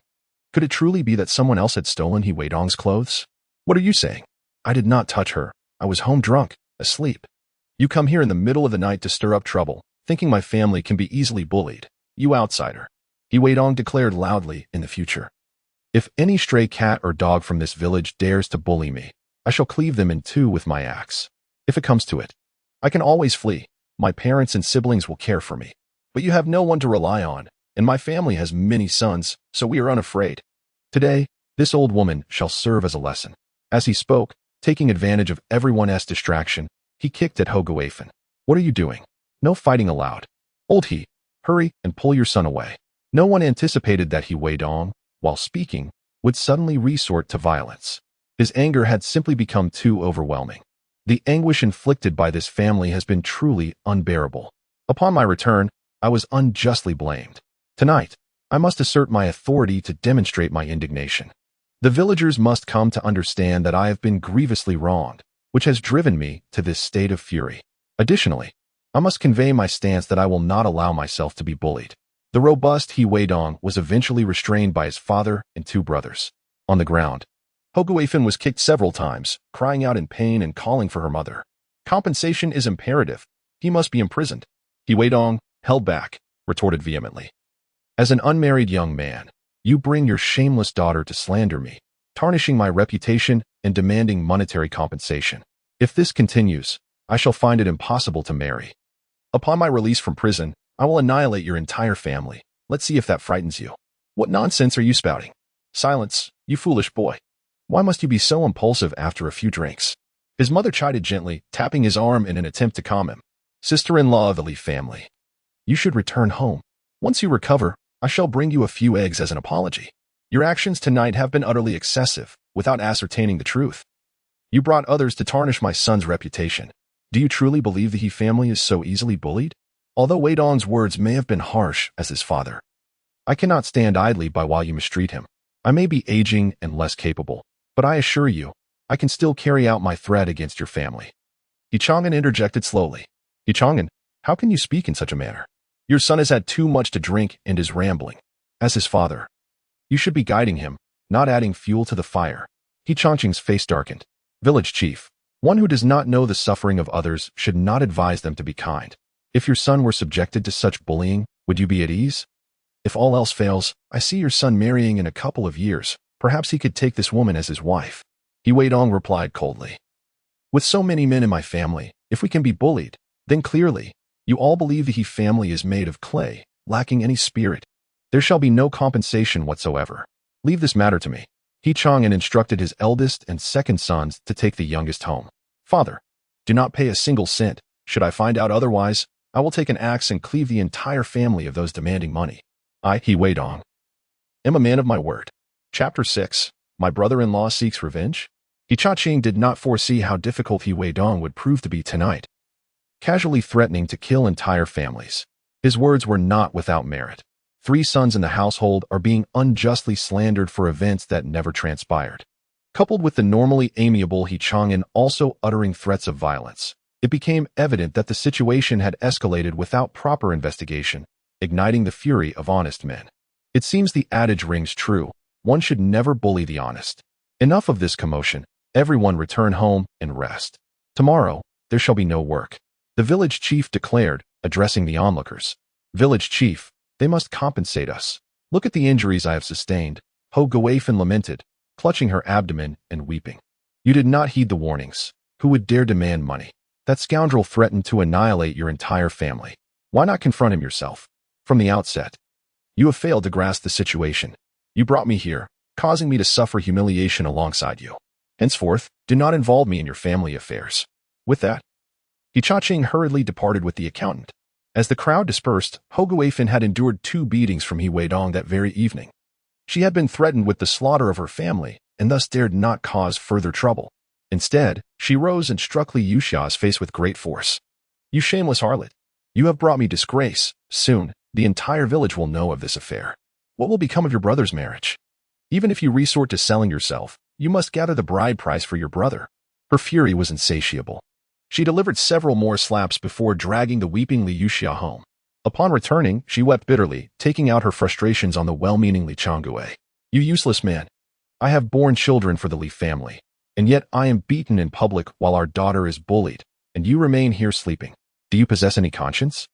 S1: Could it truly be that someone else had stolen Weidong's clothes? "What are you saying? I did not touch her. I was home drunk, asleep. You come here in the middle of the night to stir up trouble, thinking my family can be easily bullied. You outsider," Weidong declared loudly in the future. "If any stray cat or dog from this village dares to bully me, I shall cleave them in two with my axe. If it comes to it, I can always flee. My parents and siblings will care for me. But you have no one to rely on, and my family has many sons, so we are unafraid. Today, this old woman shall serve as a lesson." As he spoke, taking advantage of everyone's distraction, he kicked at Guifan. "What are you doing? No fighting allowed. Old he, hurry and pull your son away." No one anticipated that Weidong, while speaking, would suddenly resort to violence. His anger had simply become too overwhelming. The anguish inflicted by this family has been truly unbearable. Upon my return, I was unjustly blamed. Tonight, I must assert my authority to demonstrate my indignation. The villagers must come to understand that I have been grievously wronged, which has driven me to this state of fury. Additionally, I must convey my stance that I will not allow myself to be bullied. The robust Weidong was eventually restrained by his father and two brothers. On the ground, Guifan was kicked several times, crying out in pain and calling for her mother. "Compensation is imperative. He must be imprisoned." Weidong, held back, retorted vehemently. "As an unmarried young man, you bring your shameless daughter to slander me, tarnishing my reputation and demanding monetary compensation. If this continues, I shall find it impossible to marry. Upon my release from prison, I will annihilate your entire family. Let's see if that frightens you." "What nonsense are you spouting?" "Silence, you foolish boy. Why must you be so impulsive after a few drinks?" His mother chided gently, tapping his arm in an attempt to calm him. "Sister-in-law of the Li family, you should return home. Once you recover, I shall bring you a few eggs as an apology. Your actions tonight have been utterly excessive, without ascertaining the truth. You brought others to tarnish my son's reputation. Do you truly believe the He family is so easily bullied?" Although Weidong's words may have been harsh as his father, "I cannot stand idly by while you mistreat him. I may be aging and less capable, but I assure you, I can still carry out my threat against your family." Chang'an interjected slowly. "Chang'an, how can you speak in such a manner? Your son has had too much to drink and is rambling. As his father, you should be guiding him, not adding fuel to the fire." Chang'an's face darkened. "Village chief, one who does not know the suffering of others should not advise them to be kind. If your son were subjected to such bullying, would you be at ease? If all else fails, I see your son marrying in a couple of years. Perhaps he could take this woman as his wife." Weidong replied coldly. "With so many men in my family, if we can be bullied, then clearly, you all believe the He family is made of clay, lacking any spirit. There shall be no compensation whatsoever. Leave this matter to me." Chang'an instructed his eldest and second sons to take the youngest home. "Father, do not pay a single cent. Should I find out otherwise, I will take an axe and cleave the entire family of those demanding money. I, Weidong, am a man of my word." Chapter 6. My brother-in-law seeks revenge? Chang'an did not foresee how difficult Weidong would prove to be tonight, casually threatening to kill entire families. His words were not without merit. 3 sons in the household are being unjustly slandered for events that never transpired. Coupled with the normally amiable Chang'an also uttering threats of violence, it became evident that the situation had escalated without proper investigation, igniting the fury of honest men. It seems the adage rings true: one should never bully the honest. Enough of this commotion. Everyone return home and rest. Tomorrow, there shall be no work. The village chief declared, addressing the onlookers. "Village chief, they must compensate us. Look at the injuries I have sustained." Guifan lamented, clutching her abdomen and weeping. "You did not heed the warnings. Who would dare demand money? That scoundrel threatened to annihilate your entire family. Why not confront him yourself? From the outset, you have failed to grasp the situation. You brought me here, causing me to suffer humiliation alongside you. Henceforth, do not involve me in your family affairs." With that, Chang'an hurriedly departed with the accountant. As the crowd dispersed, Guifan had endured 2 beatings from Weidong that very evening. She had been threatened with the slaughter of her family, and thus dared not cause further trouble. Instead, she rose and struck Li Yuxia's face with great force. "You shameless harlot! You have brought me disgrace. Soon, the entire village will know of this affair. What will become of your brother's marriage? Even if you resort to selling yourself, you must gather the bride price for your brother." Her fury was insatiable. She delivered several more slaps before dragging the weeping Li Yuxia home. Upon returning, she wept bitterly, taking out her frustrations on the well-meaning Li Changgui. "You useless man! I have borne children for the Li family, and yet I am beaten in public while our daughter is bullied, and you remain here sleeping. Do you possess any conscience?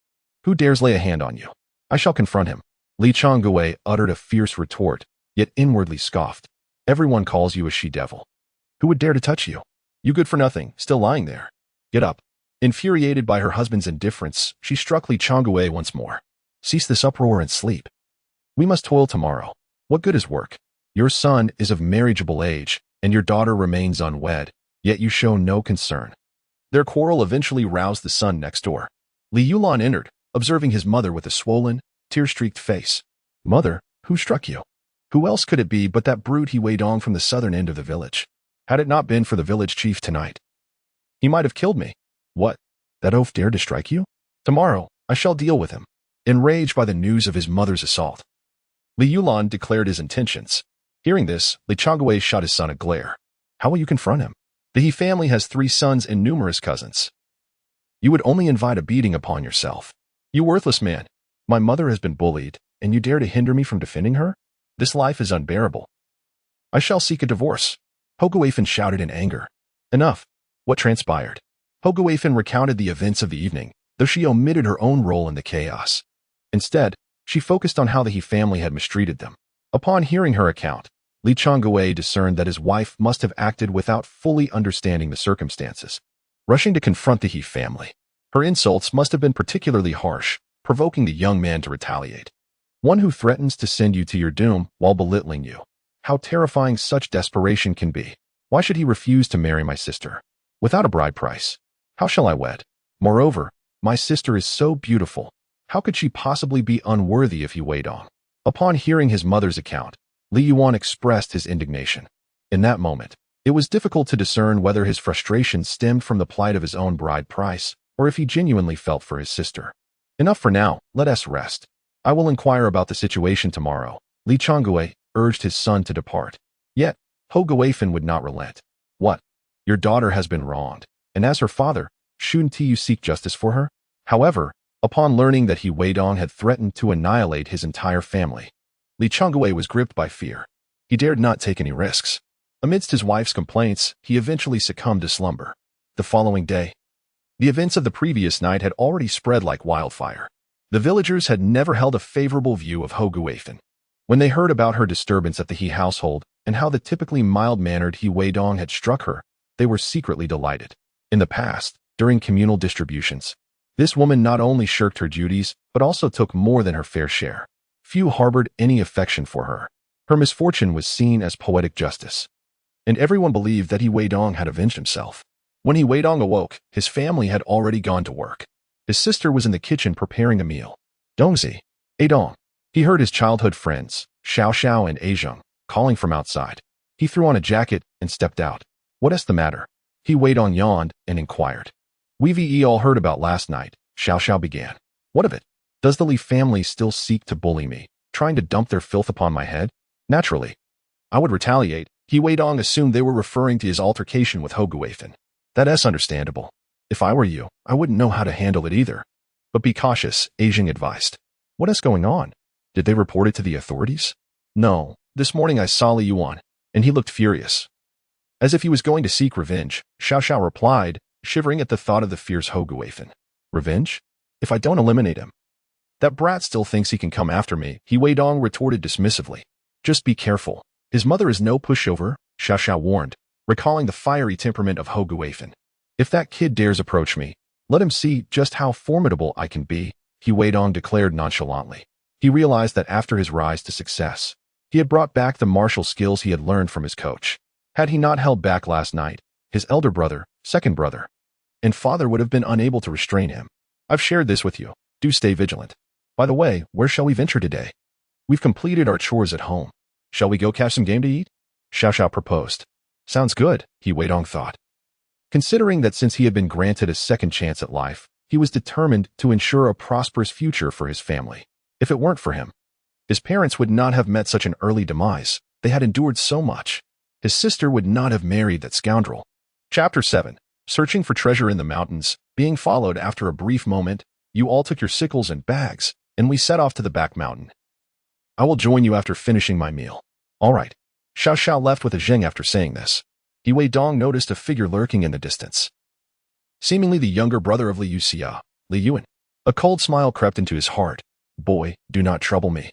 S1: Who dares lay a hand on you? I shall confront him." Li Changgui uttered a fierce retort, yet inwardly scoffed. "Everyone calls you a she-devil. Who would dare to touch you? You good for nothing, still lying there. Get up." Infuriated by her husband's indifference, she struck Li Changgui once more. "Cease this uproar and sleep. We must toil tomorrow. What good is work? Your son is of marriageable age, and your daughter remains unwed, yet you show no concern." Their quarrel eventually roused the son next door. Li Yulan entered, observing his mother with a swollen, tear-streaked face. "Mother, who struck you? Who else could it be but that brute he Weidong from the southern end of the village? Had it not been for the village chief tonight, he might have killed me." "What? That oaf dared to strike you? Tomorrow, I shall deal with him." Enraged by the news of his mother's assault, Li Yulan declared his intentions. Hearing this, Li Changgui shot his son a glare. "How will you confront him? The He family has 3 sons and numerous cousins. You would only invite a beating upon yourself. You worthless man! My mother has been bullied, and you dare to hinder me from defending her? This life is unbearable. I shall seek a divorce." Hoguafen shouted in anger. "Enough." What transpired? Hoguafen recounted the events of the evening, though she omitted her own role in the chaos. Instead, she focused on how the He family had mistreated them. Upon hearing her account, Li Changgui discerned that his wife must have acted without fully understanding the circumstances. Rushing to confront the He family, her insults must have been particularly harsh, provoking the young man to retaliate. "One who threatens to send you to your doom while belittling you. How terrifying such desperation can be. Why should he refuse to marry my sister? Without a bride price, how shall I wed? Moreover, my sister is so beautiful. How could she possibly be unworthy if he Weidong?" Upon hearing his mother's account, Li Yuan expressed his indignation. In that moment, it was difficult to discern whether his frustration stemmed from the plight of his own bride price, or if he genuinely felt for his sister. "Enough for now, let us rest. I will inquire about the situation tomorrow." Li Changgui urged his son to depart. Yet, Hoguafen would not relent. "What? Your daughter has been wronged, and as her father, shouldn't you seek justice for her?" However, upon learning that He Weidong had threatened to annihilate his entire family, Li Changgui was gripped by fear. He dared not take any risks. Amidst his wife's complaints, he eventually succumbed to slumber. The following day, the events of the previous night had already spread like wildfire. The villagers had never held a favorable view of Hoguafen. When they heard about her disturbance at the He household and how the typically mild-mannered He Weidong had struck her, they were secretly delighted. In the past, during communal distributions, this woman not only shirked her duties, but also took more than her fair share. Few harbored any affection for her. Her misfortune was seen as poetic justice, and everyone believed that He Weidong had avenged himself. When He Weidong awoke, his family had already gone to work. His sister was in the kitchen preparing a meal. "Dongzi, Adong." He heard his childhood friends, Xiao Xiao and Azheng, calling from outside. He threw on a jacket and stepped out. "What is the matter?" He Weidong yawned and inquired. "We've all heard about last night," Xiao Xiao began. "What of it? Does the Li family still seek to bully me, trying to dump their filth upon my head? Naturally, I would retaliate." He Weidong assumed they were referring to his altercation with Hoguafen. "That's understandable. If I were you, I wouldn't know how to handle it either. But be cautious," Azheng advised. "What is going on? Did they report it to the authorities?" "No, this morning I saw Li Yuan, and he looked furious, as if he was going to seek revenge," Xiao Xiao replied, shivering at the thought of the fierce Hoguafen. "Revenge? If I don't eliminate him? That brat still thinks he can come after me," He Weidong retorted dismissively. "Just be careful. His mother is no pushover," Xiao Xiao warned, recalling the fiery temperament of Hoguafen. "If that kid dares approach me, let him see just how formidable I can be," He Weidong declared nonchalantly. He realized that after his rise to success, he had brought back the martial skills he had learned from his coach. Had he not held back last night, his elder brother, second brother, and father would have been unable to restrain him. "I've shared this with you. Do stay vigilant. By the way, where shall we venture today? We've completed our chores at home. Shall we go catch some game to eat?" Xiao Xiao proposed. Sounds good, He Weidong thought. Considering that since he had been granted a second chance at life, he was determined to ensure a prosperous future for his family. If it weren't for him, his parents would not have met such an early demise. They had endured so much. His sister would not have married that scoundrel. Chapter 7. Searching for treasure in the mountains. Being followed after a brief moment, you all took your sickles and bags, and we set off to the back mountain. I will join you after finishing my meal. All right. Xiao Xiao left with a zheng after saying this. He Weidong noticed a figure lurking in the distance. Seemingly the younger brother of Li Yuxia, Li Yuan. A cold smile crept into his heart. Boy, do not trouble me,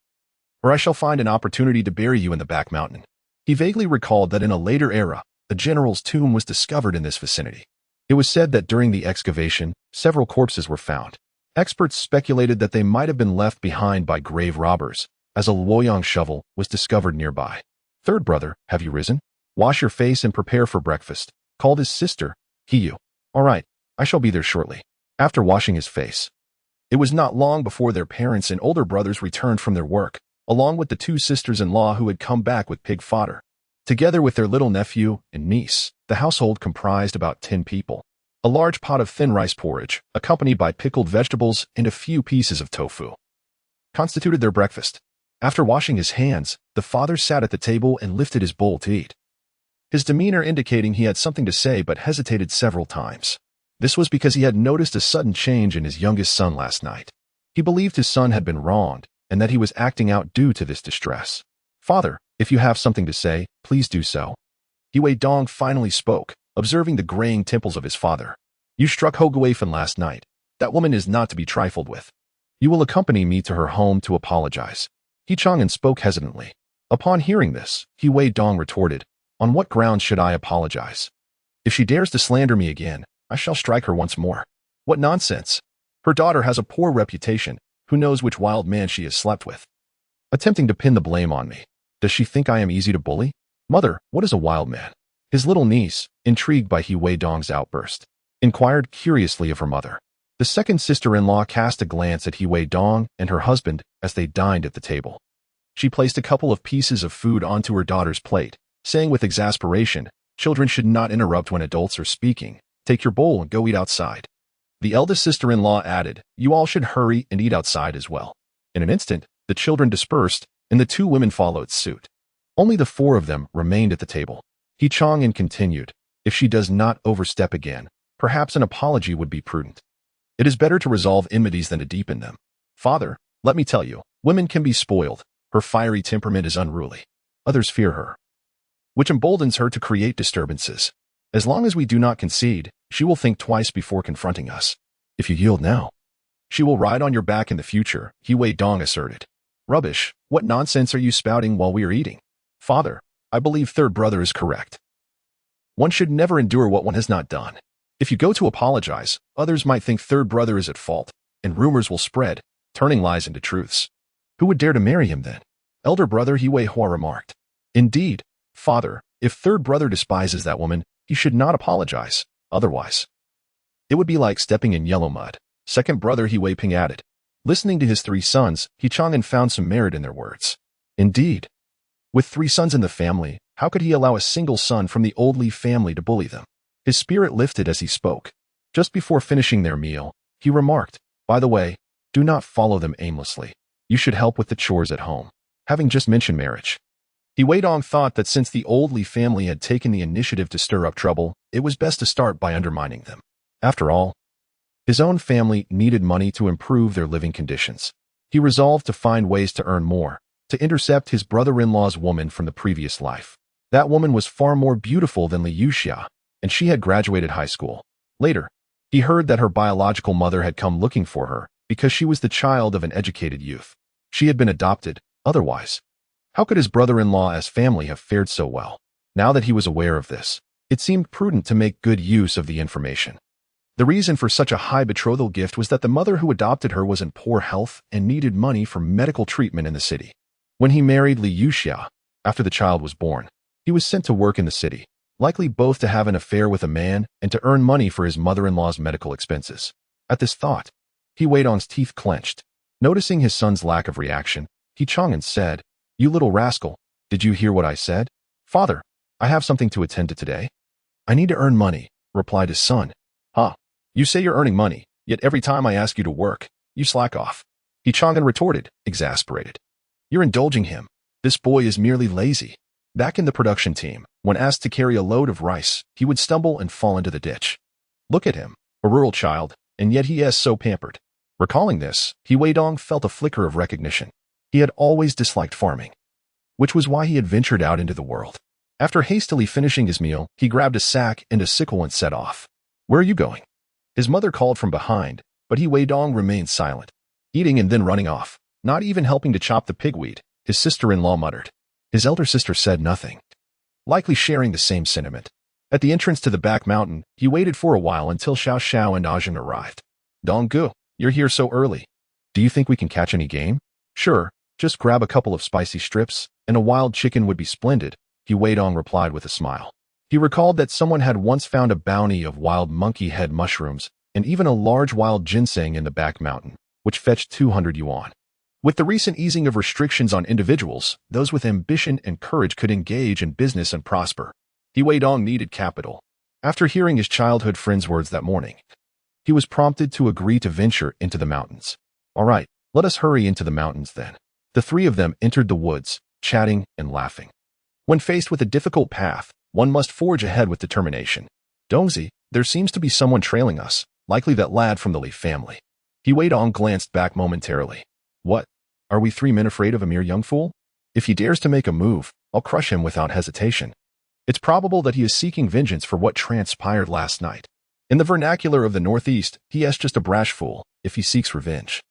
S1: or I shall find an opportunity to bury you in the back mountain. He vaguely recalled that in a later era, a general's tomb was discovered in this vicinity. It was said that during the excavation, several corpses were found. Experts speculated that they might have been left behind by grave robbers, as a Luoyang shovel was discovered nearby. Third brother, have you risen? Wash your face and prepare for breakfast, called his sister, Hiyu. All right, I shall be there shortly. After washing his face, it was not long before their parents and older brothers returned from their work, along with the two sisters-in-law who had come back with pig fodder. Together with their little nephew and niece, the household comprised about 10 people. A large pot of thin rice porridge, accompanied by pickled vegetables and a few pieces of tofu, constituted their breakfast. After washing his hands, the father sat at the table and lifted his bowl to eat, his demeanor indicating he had something to say but hesitated several times. This was because he had noticed a sudden change in his youngest son last night. He believed his son had been wronged, and that he was acting out due to this distress. Father, if you have something to say, please do so. He Weidong finally spoke, observing the graying temples of his father. You struck Hoguafen last night. That woman is not to be trifled with. You will accompany me to her home to apologize. He Chang'an spoke hesitantly. Upon hearing this, He Weidong retorted, on what grounds should I apologize? If she dares to slander me again, I shall strike her once more. What nonsense! Her daughter has a poor reputation. Who knows which wild man she has slept with? Attempting to pin the blame on me. Does she think I am easy to bully? Mother, what is a wild man? His little niece, intrigued by He Weidong's outburst, inquired curiously of her mother. The second sister-in-law cast a glance at He Weidong and her husband as they dined at the table. She placed a couple of pieces of food onto her daughter's plate, saying with exasperation, children should not interrupt when adults are speaking. Take your bowl and go eat outside. The eldest sister-in-law added, you all should hurry and eat outside as well. In an instant, the children dispersed, and the two women followed suit. Only the 4 of them remained at the table. He Chang'an continued, if she does not overstep again, perhaps an apology would be prudent. It is better to resolve enmities than to deepen them. Father, let me tell you, women can be spoiled. Her fiery temperament is unruly. Others fear her, which emboldens her to create disturbances. As long as we do not concede, she will think twice before confronting us. If you yield now, she will ride on your back in the future, He Weidong asserted. Rubbish, what nonsense are you spouting while we are eating? Father, I believe third brother is correct. One should never endure what one has not done. If you go to apologize, others might think third brother is at fault, and rumors will spread, turning lies into truths. Who would dare to marry him then? Elder brother He Weihua remarked. Indeed, father, if third brother despises that woman, he should not apologize. Otherwise, it would be like stepping in yellow mud. Second brother He Weiping added. Listening to his 3 sons, He Chang'an found some merit in their words. Indeed, with 3 sons in the family, how could he allow a single son from the old Li family to bully them? His spirit lifted as he spoke. Just before finishing their meal, he remarked, by the way, do not follow them aimlessly. You should help with the chores at home. Having just mentioned marriage, He Weidong thought that since the old Li family had taken the initiative to stir up trouble, it was best to start by undermining them. After all, his own family needed money to improve their living conditions. He resolved to find ways to earn more, to intercept his brother-in-law's woman from the previous life. That woman was far more beautiful than Li Yuxia, and she had graduated high school. Later, he heard that her biological mother had come looking for her because she was the child of an educated youth. She had been adopted, otherwise, how could his brother-in-law's family have fared so well? Now that he was aware of this, it seemed prudent to make good use of the information. The reason for such a high betrothal gift was that the mother who adopted her was in poor health and needed money for medical treatment in the city. When he married Li Yuxia, after the child was born, he was sent to work in the city, likely both to have an affair with a man and to earn money for his mother-in-law's medical expenses. At this thought, He Weidong's teeth clenched. Noticing his son's lack of reaction, He Chang'an said, you little rascal, did you hear what I said? "Father, I have something to attend to today." "I need to earn money," replied his son. "Huh? You say you're earning money, yet every time I ask you to work, you slack off." He Chang'an retorted, exasperated. "You're indulging him. This boy is merely lazy." Back in the production team, when asked to carry a load of rice, he would stumble and fall into the ditch. Look at him, a rural child, and yet he is so pampered. Recalling this, Weidong felt a flicker of recognition. He had always disliked farming, which was why he had ventured out into the world. After hastily finishing his meal, he grabbed a sack and a sickle and set off. "Where are you going?" His mother called from behind, but Weidong remained silent, eating and then running off, not even helping to chop the pigweed, his sister-in-law muttered. His elder sister said nothing, likely sharing the same sentiment. At the entrance to the back mountain, he waited for a while until Xiao Xiao and Ajin arrived. "Donggu, you're here so early. Do you think we can catch any game?" "Sure, just grab a couple of spicy strips, and a wild chicken would be splendid," Weidong replied with a smile. He recalled that someone had once found a bounty of wild monkey head mushrooms and even a large wild ginseng in the back mountain, which fetched 200 yuan. With the recent easing of restrictions on individuals, those with ambition and courage could engage in business and prosper. Weidong needed capital. After hearing his childhood friend's words that morning, he was prompted to agree to venture into the mountains. "All right, let us hurry into the mountains then." The three of them entered the woods, chatting and laughing. When faced with a difficult path, one must forge ahead with determination. "Dongzi, there seems to be someone trailing us, likely that lad from the Li family." Weidong glanced back momentarily. "What? Are we 3 men afraid of a mere young fool? If he dares to make a move, I'll crush him without hesitation. It's probable that he is seeking vengeance for what transpired last night. In the vernacular of the Northeast, he is just a brash fool if he seeks revenge.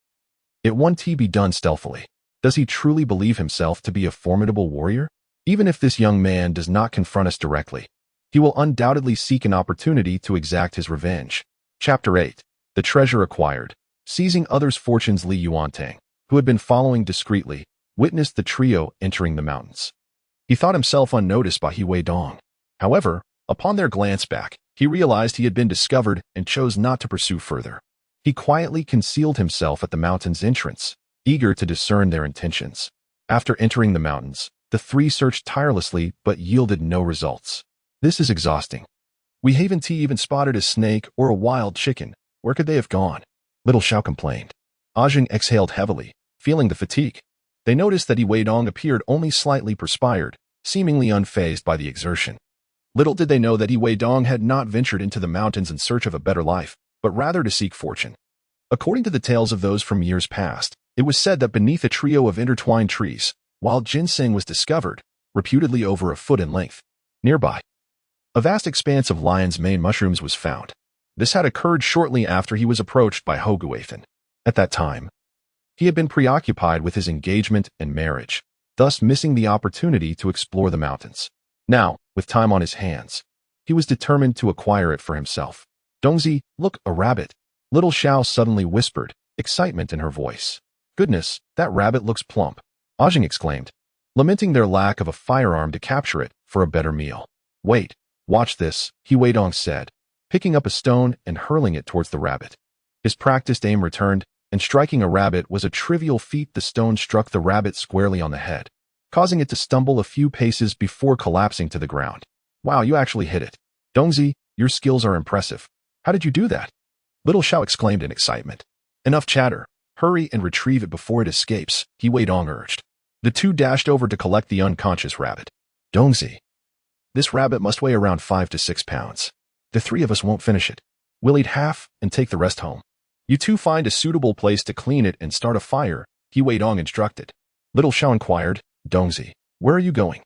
S1: It won't be done stealthily. Does he truly believe himself to be a formidable warrior? Even if this young man does not confront us directly, he will undoubtedly seek an opportunity to exact his revenge." Chapter 8. The Treasure Acquired. Seizing others' fortunes, Li Yuantang, who had been following discreetly, witnessed the trio entering the mountains. He thought himself unnoticed by Weidong. However, upon their glance back, he realized he had been discovered and chose not to pursue further. He quietly concealed himself at the mountain's entrance, eager to discern their intentions. After entering the mountains, the three searched tirelessly but yielded no results. "This is exhausting. We haven't even spotted a snake or a wild chicken. Where could they have gone?" Little Xiao complained. Ajin exhaled heavily, feeling the fatigue. They noticed that Weidong appeared only slightly perspired, seemingly unfazed by the exertion. Little did they know that Weidong had not ventured into the mountains in search of a better life, but rather to seek fortune. According to the tales of those from years past, it was said that beneath a trio of intertwined trees, wild ginseng was discovered, reputedly over a foot in length. Nearby, a vast expanse of lion's mane mushrooms was found. This had occurred shortly after he was approached by Hoguathan. At that time, he had been preoccupied with his engagement and marriage, thus missing the opportunity to explore the mountains. Now, with time on his hands, he was determined to acquire it for himself. "Dongzi, look, a rabbit," Little Xiao suddenly whispered, excitement in her voice. "Goodness, that rabbit looks plump," Ajing exclaimed, lamenting their lack of a firearm to capture it for a better meal. "Wait, watch this," Weidong said, picking up a stone and hurling it towards the rabbit. His practiced aim returned, and striking a rabbit was a trivial feat. The stone struck the rabbit squarely on the head, causing it to stumble a few paces before collapsing to the ground. "Wow, you actually hit it. Dongzi, your skills are impressive. How did you do that?" Little Xiao exclaimed in excitement. "Enough chatter. Hurry and retrieve it before it escapes," Weidong urged. The two dashed over to collect the unconscious rabbit. "Dongzi, this rabbit must weigh around 5 to 6 pounds. The three of us won't finish it. We'll eat half and take the rest home. You two find a suitable place to clean it and start a fire," Weidong instructed. Little Xiao inquired, "Dongzi, where are you going?"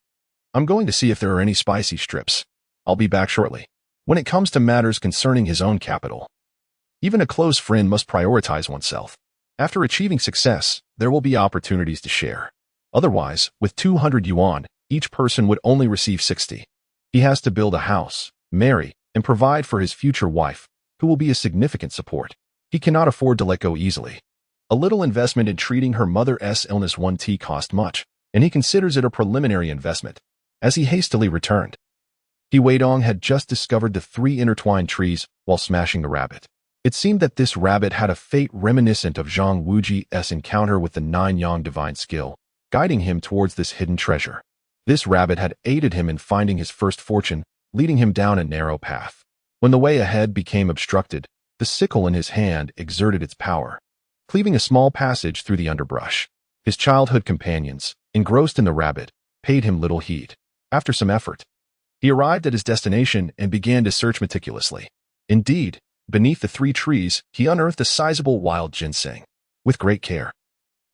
S1: "I'm going to see if there are any spicy strips. I'll be back shortly." When it comes to matters concerning his own capital, even a close friend must prioritize oneself. After achieving success, there will be opportunities to share. Otherwise, with 200 yuan, each person would only receive 60. He has to build a house, marry, and provide for his future wife, who will be a significant support. He cannot afford to let go easily. A little investment in treating her mother's illness won't cost much, and he considers it a preliminary investment. As he hastily returned, Weidong had just discovered the 3 intertwined trees while smashing the rabbit. It seemed that this rabbit had a fate reminiscent of Zhang Wuji's encounter with the 9 Yang divine skill, guiding him towards this hidden treasure. This rabbit had aided him in finding his first fortune, leading him down a narrow path. When the way ahead became obstructed, the sickle in his hand exerted its power, cleaving a small passage through the underbrush. His childhood companions, engrossed in the rabbit, paid him little heed. After some effort, he arrived at his destination and began to search meticulously. Indeed, beneath the 3 trees, he unearthed a sizable wild ginseng. With great care,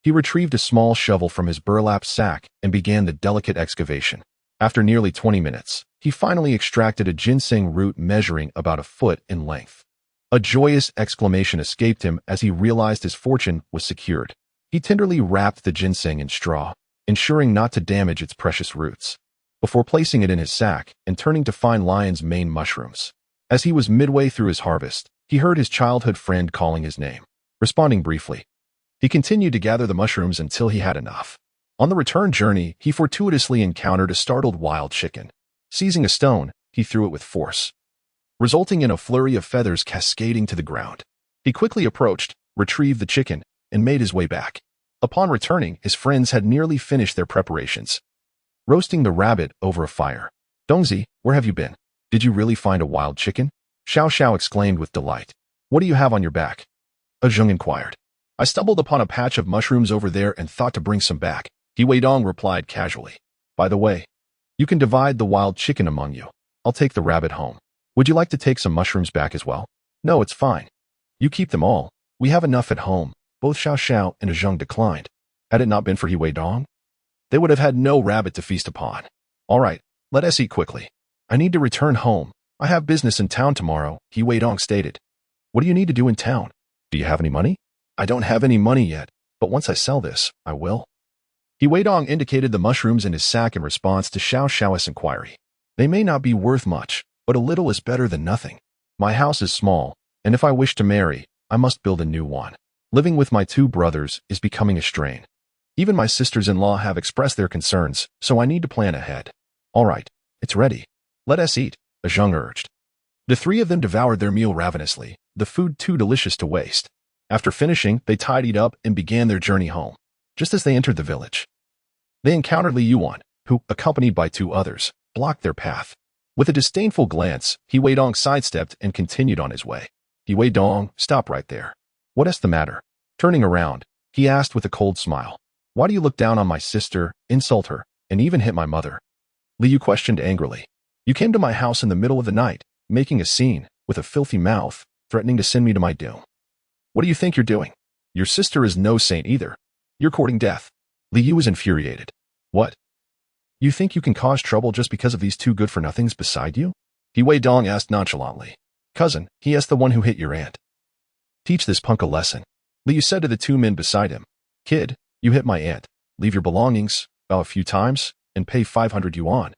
S1: he retrieved a small shovel from his burlap sack and began the delicate excavation. After nearly 20 minutes, he finally extracted a ginseng root measuring about a foot in length. A joyous exclamation escaped him as he realized his fortune was secured. He tenderly wrapped the ginseng in straw, ensuring not to damage its precious roots, before placing it in his sack and turning to find lion's mane mushrooms. As he was midway through his harvest, he heard his childhood friend calling his name. Responding briefly, he continued to gather the mushrooms until he had enough. On the return journey, he fortuitously encountered a startled wild chicken. Seizing a stone, he threw it with force, resulting in a flurry of feathers cascading to the ground. He quickly approached, retrieved the chicken, and made his way back. Upon returning, his friends had nearly finished their preparations, roasting the rabbit over a fire. Dongzi, where have you been? Did you really find a wild chicken? Xiao Xiao exclaimed with delight. What do you have on your back? Zheng inquired. I stumbled upon a patch of mushrooms over there and thought to bring some back. Weidong replied casually. By the way, you can divide the wild chicken among you. I'll take the rabbit home. Would you like to take some mushrooms back as well? No, it's fine. You keep them all. We have enough at home. Both Xiao Xiao and Zheng declined. Had it not been for Weidong, they would have had no rabbit to feast upon. All right, let us eat quickly. I need to return home. I have business in town tomorrow, Weidong stated. What do you need to do in town? Do you have any money? I don't have any money yet, but once I sell this, I will. Weidong indicated the mushrooms in his sack in response to Xiao Xiao's inquiry. They may not be worth much, but a little is better than nothing. My house is small, and if I wish to marry, I must build a new one. Living with my 2 brothers is becoming a strain. Even my sisters-in-law have expressed their concerns, so I need to plan ahead. All right, it's ready. Let us eat, Zheng urged. The 3 of them devoured their meal ravenously, the food too delicious to waste. After finishing, they tidied up and began their journey home. Just as they entered the village, they encountered Li Yuxia, who, accompanied by 2 others, blocked their path. With a disdainful glance, Weidong sidestepped and continued on his way. Weidong, stop right there. What is the matter? Turning around, he asked with a cold smile. Why do you look down on my sister, insult her, and even hit my mother? Li Yu questioned angrily. You came to my house in the middle of the night, making a scene, with a filthy mouth, threatening to send me to my doom. What do you think you're doing? Your sister is no saint either. You're courting death. Li Yu was infuriated. What? You think you can cause trouble just because of these 2 good-for-nothings beside you? Weidong asked nonchalantly. Cousin, he is the one who hit your aunt. Teach this punk a lesson. Li Yu said to the 2 men beside him. Kid, you hit my aunt. Leave your belongings, bow a few times, and pay 500 yuan.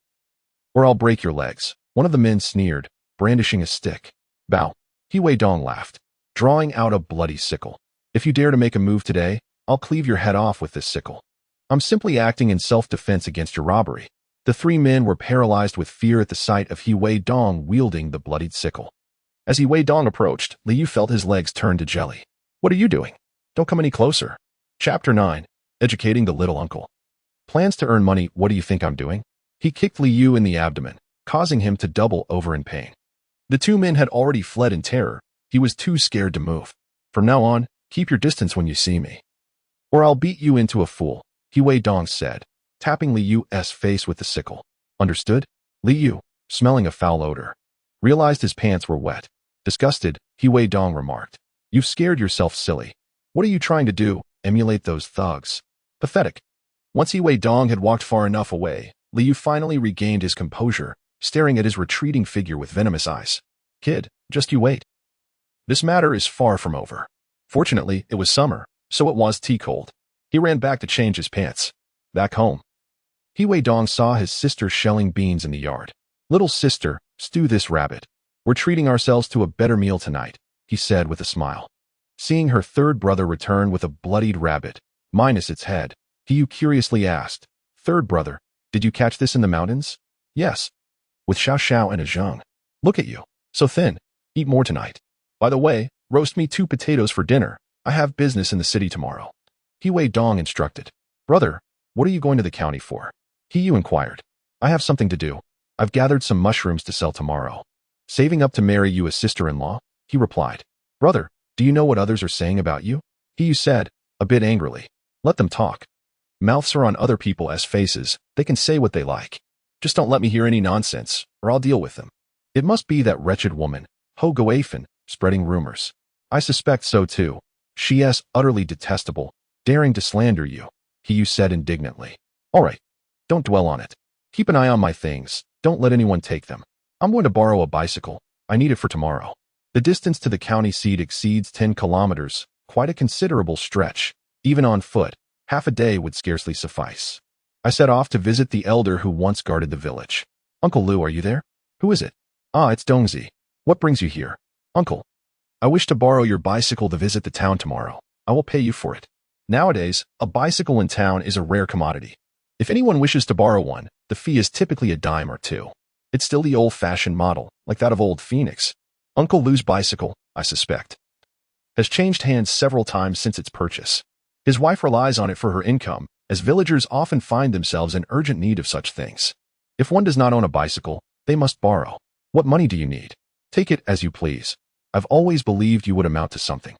S1: Or I'll break your legs. One of the men sneered, brandishing a stick. Bow. Weidong laughed, drawing out a bloody sickle. If you dare to make a move today, I'll cleave your head off with this sickle. I'm simply acting in self-defense against your robbery. The 3 men were paralyzed with fear at the sight of Weidong wielding the bloodied sickle. As Weidong approached, Li Yu felt his legs turn to jelly. What are you doing? Don't come any closer. Chapter 9. Educating the Little Uncle. Plans to earn money, what do you think I'm doing? He kicked Li Yu in the abdomen, causing him to double over in pain. The 2 men had already fled in terror. He was too scared to move. From now on, keep your distance when you see me, or I'll beat you into a fool, Weidong said, tapping Li Yu's face with the sickle. Understood? Li Yu, smelling a foul odor, realized his pants were wet. Disgusted, Weidong remarked. You've scared yourself silly. What are you trying to do? Emulate those thugs? Pathetic. Once Weidong had walked far enough away, Li Yu finally regained his composure, staring at his retreating figure with venomous eyes. Kid, just you wait. This matter is far from over. Fortunately, it was summer, so it was tea cold. He ran back to change his pants. Back home, Weidong saw his sister shelling beans in the yard. Little sister, stew this rabbit. We're treating ourselves to a better meal tonight, he said with a smile. Seeing her 3rd brother return with a bloodied rabbit, minus its head, He curiously asked, 3rd brother, did you catch this in the mountains? Yes. With Xiao Xiao and a Zheng. Look at you. So thin. Eat more tonight. By the way, roast me 2 potatoes for dinner. I have business in the city tomorrow. Weidong instructed. Brother, what are you going to the county for? He inquired. I have something to do. I've gathered some mushrooms to sell tomorrow. Saving up to marry you as sister-in-law? He replied. Brother, do you know what others are saying about you? He said, a bit angrily. Let them talk. Mouths are on other people as faces. They can say what they like. Just don't let me hear any nonsense, or I'll deal with them. It must be that wretched woman, Ho Goafen, spreading rumors. I suspect so too. She is utterly detestable, daring to slander you, he said indignantly. All right. Don't dwell on it. Keep an eye on my things. Don't let anyone take them. I'm going to borrow a bicycle. I need it for tomorrow. The distance to the county seat exceeds 10 kilometers, quite a considerable stretch. Even on foot, half a day would scarcely suffice. I set off to visit the elder who once guarded the village. Uncle Lu, are you there? Who is it? Ah, it's Dongzi. What brings you here? Uncle. I wish to borrow your bicycle to visit the town tomorrow. I will pay you for it. Nowadays, a bicycle in town is a rare commodity. If anyone wishes to borrow one, the fee is typically a dime or two. It's still the old-fashioned model, like that of old Phoenix. Uncle Lu's bicycle, I suspect, has changed hands several times since its purchase. His wife relies on it for her income, as villagers often find themselves in urgent need of such things. If one does not own a bicycle, they must borrow. What money do you need? Take it as you please. I've always believed you would amount to something.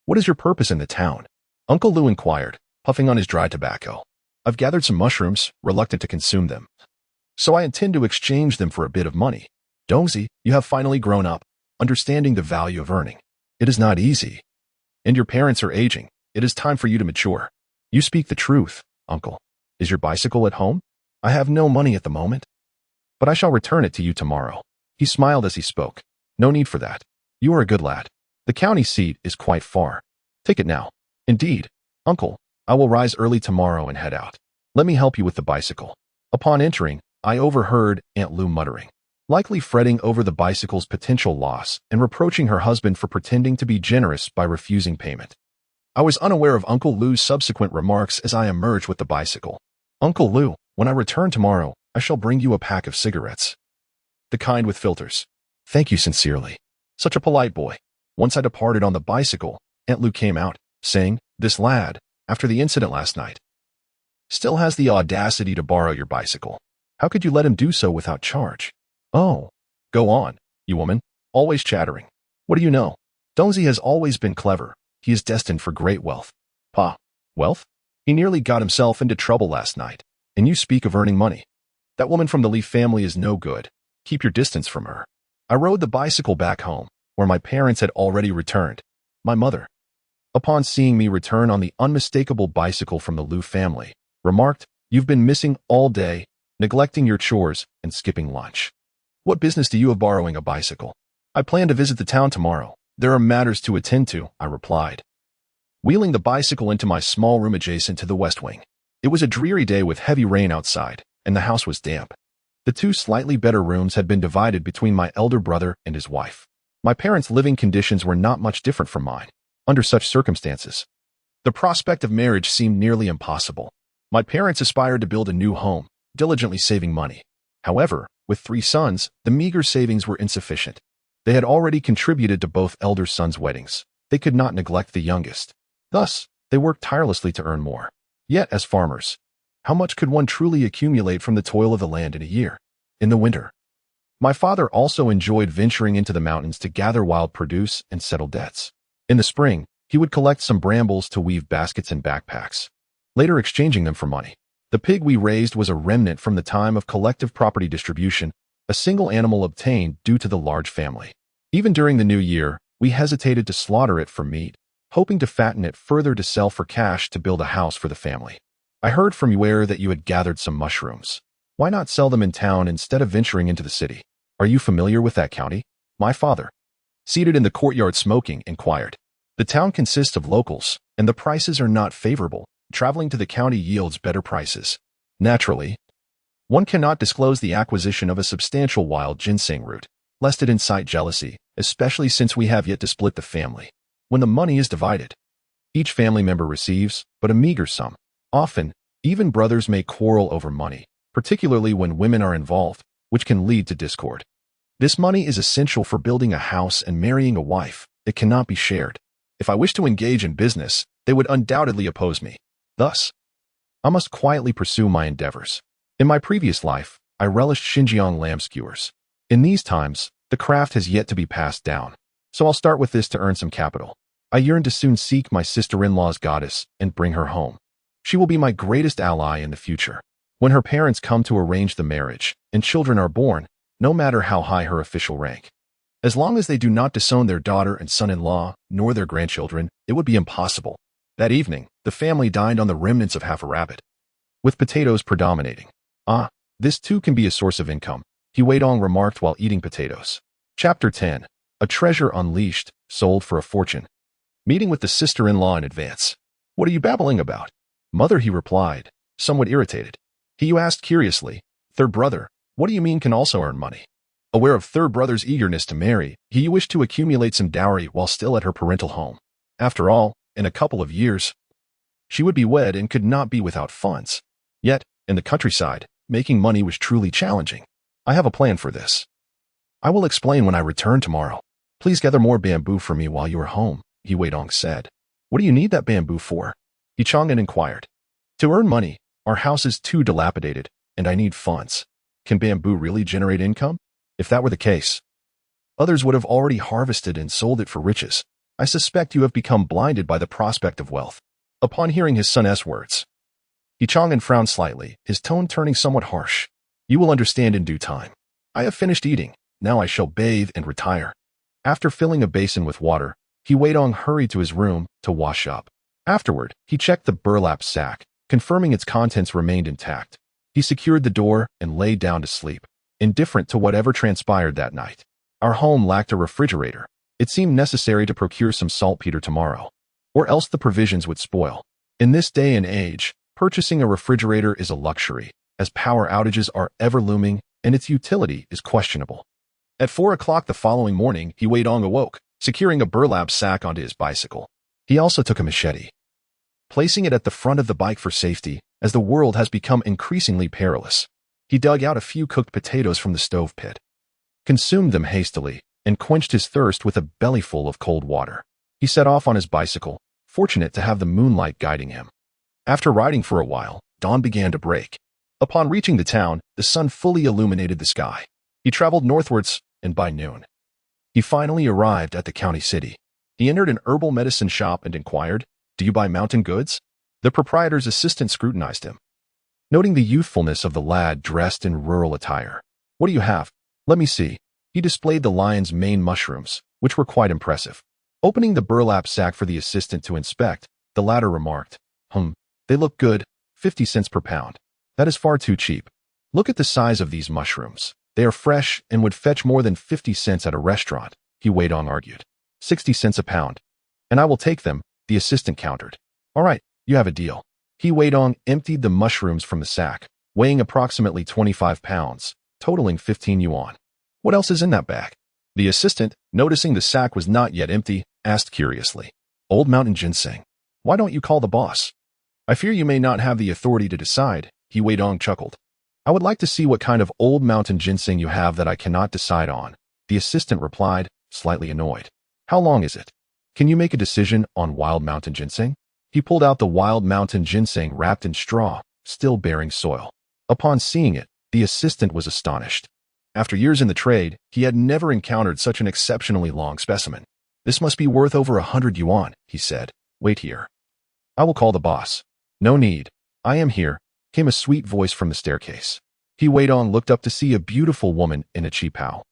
S1: What is your purpose in the town? Uncle Lu inquired, puffing on his dry tobacco. I've gathered some mushrooms, reluctant to consume them. So I intend to exchange them for a bit of money. Dongzi, you have finally grown up, understanding the value of earning. It is not easy. And your parents are aging. It is time for you to mature. You speak the truth, uncle. Is your bicycle at home? I have no money at the moment, but I shall return it to you tomorrow. He smiled as he spoke. No need for that. You are a good lad. The county seat is quite far. Take it now. Indeed, uncle, I will rise early tomorrow and head out. Let me help you with the bicycle. Upon entering, I overheard Aunt Lu muttering, likely fretting over the bicycle's potential loss and reproaching her husband for pretending to be generous by refusing payment. I was unaware of Uncle Lu's subsequent remarks as I emerged with the bicycle. Uncle Lu, when I return tomorrow, I shall bring you a pack of cigarettes. The kind with filters. Thank you sincerely. Such a polite boy. Once I departed on the bicycle, Aunt Lu came out, saying, This lad, after the incident last night, still has the audacity to borrow your bicycle. How could you let him do so without charge? Oh, go on, you woman, always chattering. What do you know? Dongzi has always been clever. He is destined for great wealth. Pa, wealth? He nearly got himself into trouble last night, and you speak of earning money. That woman from the Li family is no good. Keep your distance from her. I rode the bicycle back home, where my parents had already returned. My mother, upon seeing me return on the unmistakable bicycle from the Lu family, remarked, You've been missing all day, neglecting your chores and skipping lunch. What business do you have borrowing a bicycle? I plan to visit the town tomorrow. There are matters to attend to, I replied, wheeling the bicycle into my small room adjacent to the west wing. It was a dreary day with heavy rain outside, and the house was damp. The two slightly better rooms had been divided between my elder brother and his wife. My parents' living conditions were not much different from mine. Under such circumstances, the prospect of marriage seemed nearly impossible. My parents aspired to build a new home, diligently saving money. However, with 3 sons, the meager savings were insufficient. They had already contributed to both elder sons' weddings. They could not neglect the youngest. Thus, they worked tirelessly to earn more. Yet, as farmers, how much could one truly accumulate from the toil of the land in a year? In the winter, my father also enjoyed venturing into the mountains to gather wild produce and settle debts. In the spring, he would collect some brambles to weave baskets and backpacks, later exchanging them for money. The pig we raised was a remnant from the time of collective property distribution, a single animal obtained due to the large family. Even during the new year, we hesitated to slaughter it for meat, hoping to fatten it further to sell for cash to build a house for the family. I heard from you that you had gathered some mushrooms. Why not sell them in town instead of venturing into the city? Are you familiar with that county? My father, seated in the courtyard smoking, inquired. The town consists of locals, and the prices are not favorable. Traveling to the county yields better prices. Naturally, one cannot disclose the acquisition of a substantial wild ginseng root, lest it incite jealousy, especially since we have yet to split the family. When the money is divided, each family member receives but a meager sum. Often, even brothers may quarrel over money, particularly when women are involved, which can lead to discord. This money is essential for building a house and marrying a wife. It cannot be shared. If I wish to engage in business, they would undoubtedly oppose me. Thus, I must quietly pursue my endeavors. In my previous life, I relished Xinjiang lamb skewers. In these times, the craft has yet to be passed down, so I'll start with this to earn some capital. I yearn to soon seek my sister-in-law's goddess and bring her home. She will be my greatest ally in the future. When her parents come to arrange the marriage and children are born, no matter how high her official rank, as long as they do not disown their daughter and son-in-law, nor their grandchildren, it would be impossible. That evening, the family dined on the remnants of half a rabbit, with potatoes predominating. Ah, this too can be a source of income, Weidong remarked while eating potatoes. Chapter 10. A treasure unleashed, sold for a fortune. Meeting with the sister-in-law in advance. What are you babbling about? Mother, he replied, somewhat irritated. You asked curiously, third brother, what do you mean can also earn money? Aware of third brother's eagerness to marry, he wished to accumulate some dowry while still at her parental home. After all, in a couple of years, she would be wed and could not be without funds. Yet, in the countryside, making money was truly challenging. I have a plan for this. I will explain when I return tomorrow. Please gather more bamboo for me while you are home, Weidong said. What do you need that bamboo for? Chang'an inquired. To earn money. Our house is too dilapidated, and I need funds. Can bamboo really generate income? If that were the case, others would have already harvested and sold it for riches. I suspect you have become blinded by the prospect of wealth. Upon hearing his son's words, Chang'an frowned slightly, his tone turning somewhat harsh. You will understand in due time. I have finished eating. Now I shall bathe and retire. After filling a basin with water, Weidong hurried to his room to wash up. Afterward, he checked the burlap sack, confirming its contents remained intact. He secured the door and lay down to sleep, indifferent to whatever transpired that night. Our home lacked a refrigerator. It seemed necessary to procure some saltpeter tomorrow, or else the provisions would spoil. In this day and age, purchasing a refrigerator is a luxury, as power outages are ever looming and its utility is questionable. At 4 o'clock the following morning, Weidong awoke, securing a burlap sack onto his bicycle. He also took a machete, placing it at the front of the bike for safety, as the world has become increasingly perilous. He dug out a few cooked potatoes from the stove pit, consumed them hastily, and quenched his thirst with a bellyful of cold water. He set off on his bicycle, fortunate to have the moonlight guiding him. After riding for a while, dawn began to break. Upon reaching the town, the sun fully illuminated the sky. He traveled northwards, and by noon, he finally arrived at the county city. He entered an herbal medicine shop and inquired, "Do you buy mountain goods?" The proprietor's assistant scrutinized him, noting the youthfulness of the lad dressed in rural attire. "What do you have? Let me see." He displayed the lion's mane mushrooms, which were quite impressive. Opening the burlap sack for the assistant to inspect, the latter remarked, They look good, 50 cents per pound. That is far too cheap. Look at the size of these mushrooms. They are fresh and would fetch more than 50 cents at a restaurant," Weidong argued. 60 cents a pound. And I will take them, the assistant countered. All right, you have a deal. Weidong emptied the mushrooms from the sack, weighing approximately 25 pounds, totaling 15 yuan. What else is in that bag? The assistant, noticing the sack was not yet empty, asked curiously. Old mountain ginseng. Why don't you call the boss? I fear you may not have the authority to decide, Weidong chuckled. I would like to see what kind of old mountain ginseng you have that I cannot decide on, the assistant replied, slightly annoyed. How long is it? Can you make a decision on wild mountain ginseng? He pulled out the wild mountain ginseng wrapped in straw, still bearing soil. Upon seeing it, the assistant was astonished. After years in the trade, he had never encountered such an exceptionally long specimen. This must be worth over 100 yuan, he said. Wait here. I will call the boss. No need. I am here, came a sweet voice from the staircase. Weidong looked up to see a beautiful woman in a qipao,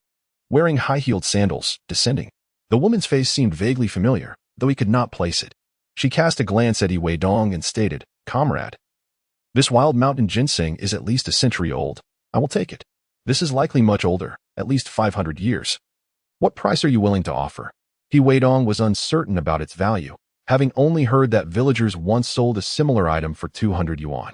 S1: wearing high-heeled sandals, descending. The woman's face seemed vaguely familiar, though he could not place it. She cast a glance at Weidong and stated, Comrade, this wild mountain ginseng is at least a century old. I will take it. This is likely much older, at least 500 years. What price are you willing to offer? Weidong was uncertain about its value, having only heard that villagers once sold a similar item for 200 yuan.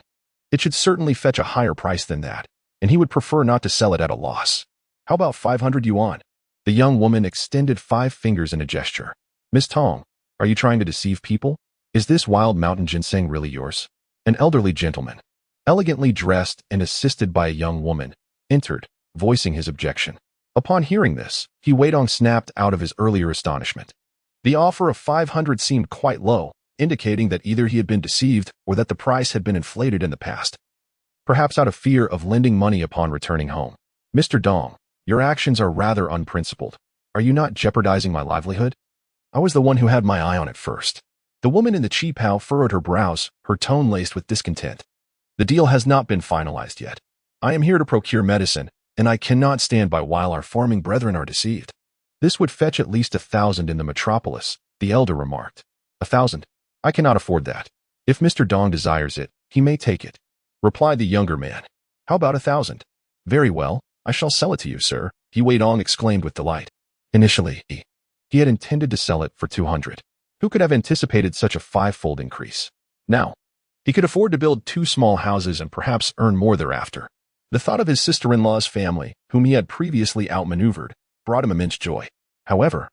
S1: It should certainly fetch a higher price than that, and he would prefer not to sell it at a loss. How about 500 yuan? The young woman extended 5 fingers in a gesture. Miss Tong, are you trying to deceive people? Is this wild mountain ginseng really yours? An elderly gentleman, elegantly dressed and assisted by a young woman, entered, voicing his objection. Upon hearing this, Weidong snapped out of his earlier astonishment. The offer of 500 seemed quite low, indicating that either he had been deceived or that the price had been inflated in the past. perhaps out of fear of lending money upon returning home. Mr. Dong, your actions are rather unprincipled. Are you not jeopardizing my livelihood? I was the one who had my eye on it first. The woman in the cheap how furrowed her brows, her tone laced with discontent. The deal has not been finalized yet. I am here to procure medicine, and I cannot stand by while our farming brethren are deceived. This would fetch at least 1,000 in the metropolis, the elder remarked. 1,000? I cannot afford that. If Mr. Dong desires it, he may take it, replied the younger man. How about 1,000? Very well, I shall sell it to you, sir, Weidong exclaimed with delight. Initially, he had intended to sell it for 200. Who could have anticipated such a five-fold increase? Now, he could afford to build 2 small houses and perhaps earn more thereafter. The thought of his sister-in-law's family, whom he had previously outmaneuvered, brought him immense joy. However,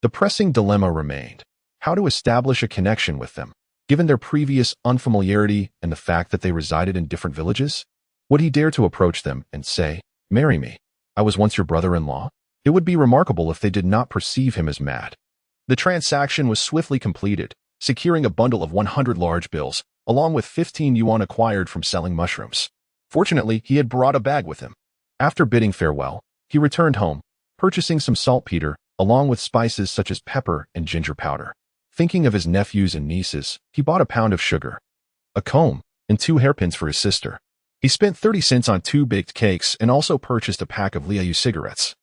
S1: the pressing dilemma remained: how to establish a connection with them, given their previous unfamiliarity and the fact that they resided in different villages? Would he dare to approach them and say, "Marry me, I was once your brother-in-law"? It would be remarkable if they did not perceive him as mad. The transaction was swiftly completed, securing a bundle of 100 large bills, along with 15 yuan acquired from selling mushrooms. Fortunately, he had brought a bag with him. After bidding farewell, he returned home, purchasing some saltpeter, along with spices such as pepper and ginger powder. Thinking of his nephews and nieces, he bought a pound of sugar, a comb, and 2 hairpins for his sister. He spent 30 cents on 2 baked cakes and also purchased a pack of Li Yuxia cigarettes,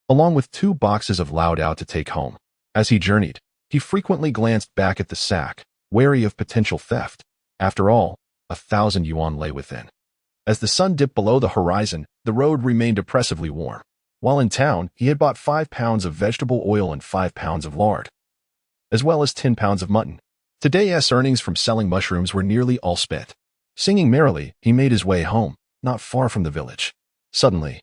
S1: along with 2 boxes of loud out to take home. As he journeyed, he frequently glanced back at the sack, wary of potential theft. After all, 1,000 yuan lay within. As the sun dipped below the horizon, the road remained oppressively warm. While in town, he had bought 5 pounds of vegetable oil and 5 pounds of lard, as well as 10 pounds of mutton. Today's earnings from selling mushrooms were nearly all spent. Singing merrily, he made his way home, not far from the village. Suddenly,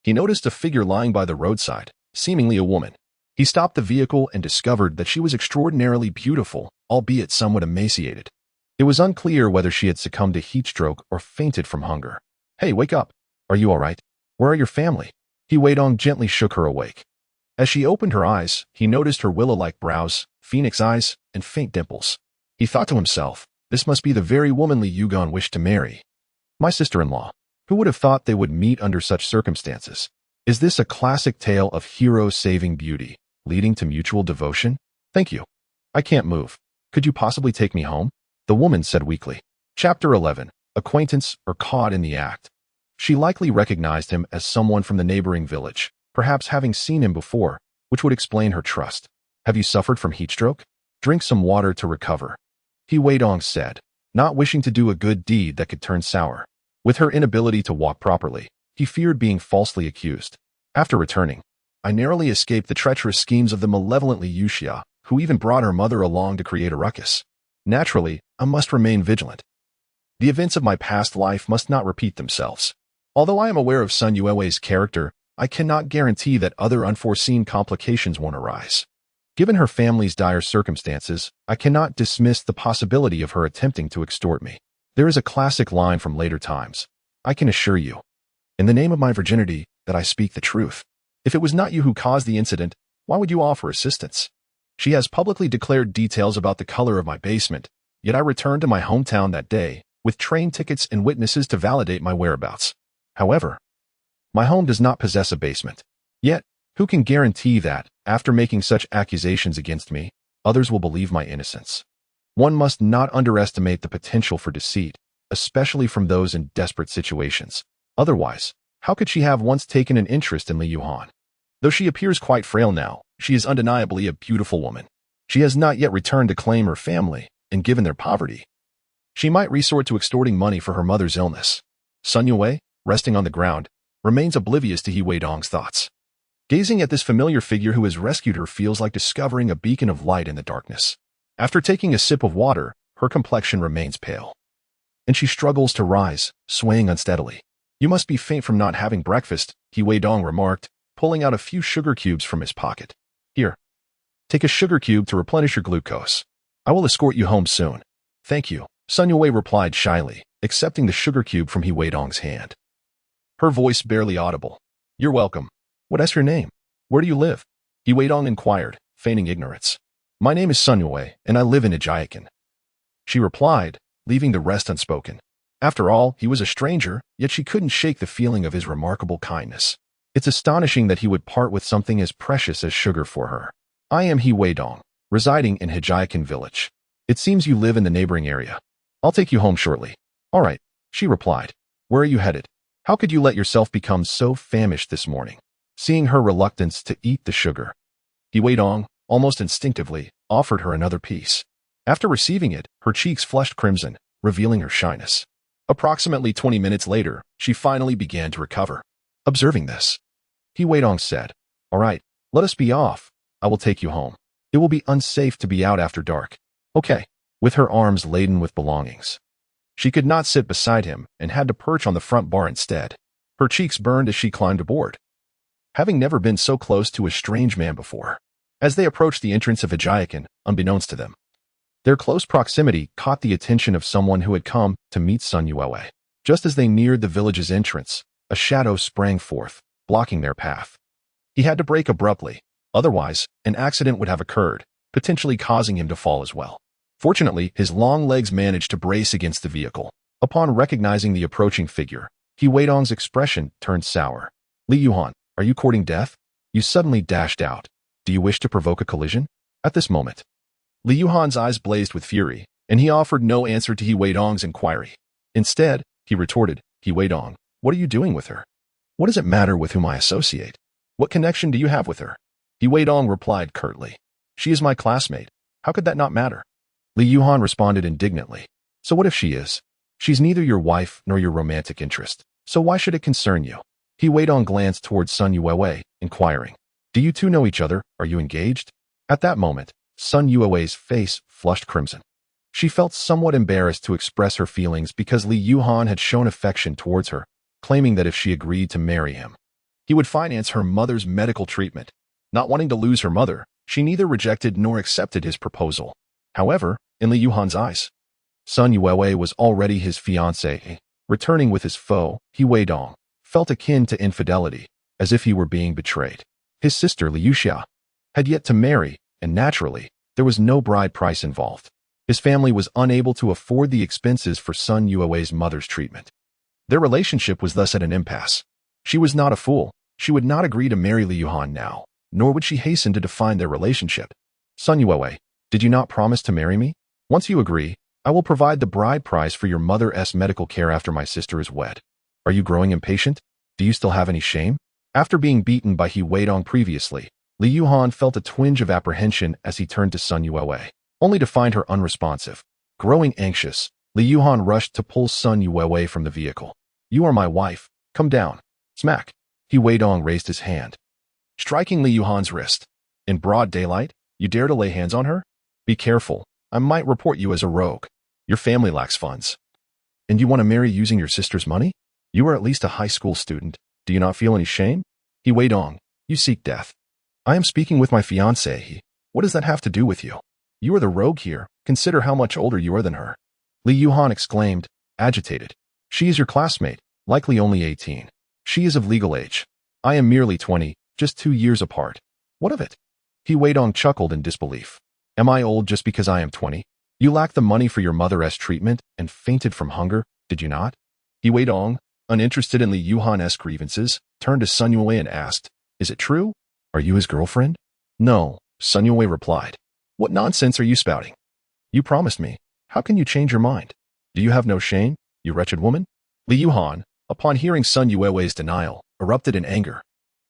S1: he noticed a figure lying by the roadside, seemingly a woman. He stopped the vehicle and discovered that she was extraordinarily beautiful, albeit somewhat emaciated. It was unclear whether she had succumbed to heat stroke or fainted from hunger. "Hey, wake up! Are you all right? Where are your family?" Weidong gently shook her awake. As she opened her eyes, he noticed her willow-like brows, phoenix eyes, and faint dimples. He thought to himself, this must be the very woman Li Yuxia wished to marry. My sister-in-law. Who would have thought they would meet under such circumstances? Is this a classic tale of hero saving beauty, leading to mutual devotion? Thank you. I can't move. Could you possibly take me home? The woman said weakly. Chapter 11. Acquaintance or caught in the act. She likely recognized him as someone from the neighboring village, perhaps having seen him before, which would explain her trust. Have you suffered from heat stroke? Drink some water to recover. Weidong said, not wishing to do a good deed that could turn sour. With her inability to walk properly, he feared being falsely accused. After returning, I narrowly escaped the treacherous schemes of the malevolent Li Yuxia, who even brought her mother along to create a ruckus. Naturally, I must remain vigilant. The events of my past life must not repeat themselves. Although I am aware of Sun Yue's character, I cannot guarantee that other unforeseen complications won't arise. Given her family's dire circumstances, I cannot dismiss the possibility of her attempting to extort me. There is a classic line from later times. I can assure you, in the name of my virginity, that I speak the truth. If it was not you who caused the incident, why would you offer assistance? She has publicly declared details about the color of my basement, yet I returned to my hometown that day, with train tickets and witnesses to validate my whereabouts. However, my home does not possess a basement. Yet, who can guarantee that, after making such accusations against me, others will believe my innocence? One must not underestimate the potential for deceit, especially from those in desperate situations. Otherwise, how could she have once taken an interest in Li Yuxia? Though she appears quite frail now, she is undeniably a beautiful woman. She has not yet returned to claim her family, and given their poverty, she might resort to extorting money for her mother's illness. Sun Yue, resting on the ground, remains oblivious to Weidong's thoughts. Gazing at this familiar figure who has rescued her feels like discovering a beacon of light in the darkness. After taking a sip of water, her complexion remains pale, and she struggles to rise, swaying unsteadily. You must be faint from not having breakfast, Weidong remarked, pulling out a few sugar cubes from his pocket. Here, take a sugar cube to replenish your glucose. I will escort you home soon. Thank you, Sun Yue replied shyly, accepting the sugar cube from Weidong's hand. Her voice barely audible. You're welcome. What's your name? Where do you live? Weidong inquired, feigning ignorance. My name is Sun Yue, and I live in Ajiakan. She replied, leaving the rest unspoken. After all, he was a stranger, yet she couldn't shake the feeling of his remarkable kindness. It's astonishing that he would part with something as precious as sugar for her. I am He Weidong, residing in Hijiakan village. It seems you live in the neighboring area. I'll take you home shortly. All right, she replied. Where are you headed? How could you let yourself become so famished this morning? Seeing her reluctance to eat the sugar, He Weidong, almost instinctively, offered her another piece. After receiving it, her cheeks flushed crimson, revealing her shyness. Approximately 20 minutes later, she finally began to recover. Observing this, He Weidong said, All right, let us be off. I will take you home. It will be unsafe to be out after dark. Okay. With her arms laden with belongings. She could not sit beside him and had to perch on the front bar instead. Her cheeks burned as she climbed aboard, having never been so close to a strange man before. As they approached the entrance of Hijiakan, unbeknownst to them, their close proximity caught the attention of someone who had come to meet Sun Yue. Just as they neared the village's entrance, a shadow sprang forth, blocking their path. He had to brake abruptly, otherwise, an accident would have occurred, potentially causing him to fall as well. Fortunately, his long legs managed to brace against the vehicle. Upon recognizing the approaching figure, He Weidong's expression turned sour. Li Yuhan, are you courting death? You suddenly dashed out. Do you wish to provoke a collision? At this moment, Li Yuhan's eyes blazed with fury, and he offered no answer to He Weidong's inquiry. Instead, he retorted, He Weidong, what are you doing with her? What does it matter with whom I associate? What connection do you have with her? He Weidong replied curtly. She is my classmate. How could that not matter? Li Yuhan responded indignantly. So what if she is? She's neither your wife nor your romantic interest. So why should it concern you? He Weidong glanced towards Sun Yue, inquiring. Do you two know each other? Are you engaged? At that moment, Sun Yue's face flushed crimson. She felt somewhat embarrassed to express her feelings because Li Yuhan had shown affection towards her, claiming that if she agreed to marry him, he would finance her mother's medical treatment. Not wanting to lose her mother, she neither rejected nor accepted his proposal. However, in Li Yuhan's eyes, Sun Yue was already his fiancée. Returning with his foe, He Weidong felt akin to infidelity, as if he were being betrayed. His sister, Li Yuxia, had yet to marry, and naturally, there was no bride price involved. His family was unable to afford the expenses for Sun Yue's mother's treatment. Their relationship was thus at an impasse. She was not a fool. She would not agree to marry Li Yuhan now, nor would she hasten to define their relationship. Sun Yue, did you not promise to marry me? Once you agree, I will provide the bride price for your mother's medical care after my sister is wed. Are you growing impatient? Do you still have any shame? After being beaten by He Weidong previously, Li Yuhan felt a twinge of apprehension as he turned to Sun Yue, only to find her unresponsive. Growing anxious, Li Yuhan rushed to pull Sun Yue from the vehicle. You are my wife. Come down. Smack. He Weidong raised his hand, striking Li Yuhan's wrist. In broad daylight, you dare to lay hands on her? Be careful. I might report you as a rogue. Your family lacks funds. And you want to marry using your sister's money? You are at least a high school student. Do you not feel any shame? He Weidong, you seek death. I am speaking with my fiancée. What does that have to do with you? You are the rogue here. Consider how much older you are than her. Li Yuhan exclaimed, agitated. She is your classmate, likely only 18. She is of legal age. I am merely 20, just 2 years apart. What of it? He Weidong chuckled in disbelief. Am I old just because I am 20? You lacked the money for your mother's treatment and fainted from hunger, did you not? He Weidong, uninterested in Li Yuhan's grievances, turned to Sun Yue and asked, Is it true? Are you his girlfriend? No, Sun Yue replied. What nonsense are you spouting? You promised me. How can you change your mind? Do you have no shame, you wretched woman? Li Yuhan, upon hearing Sun Yue's denial, erupted in anger.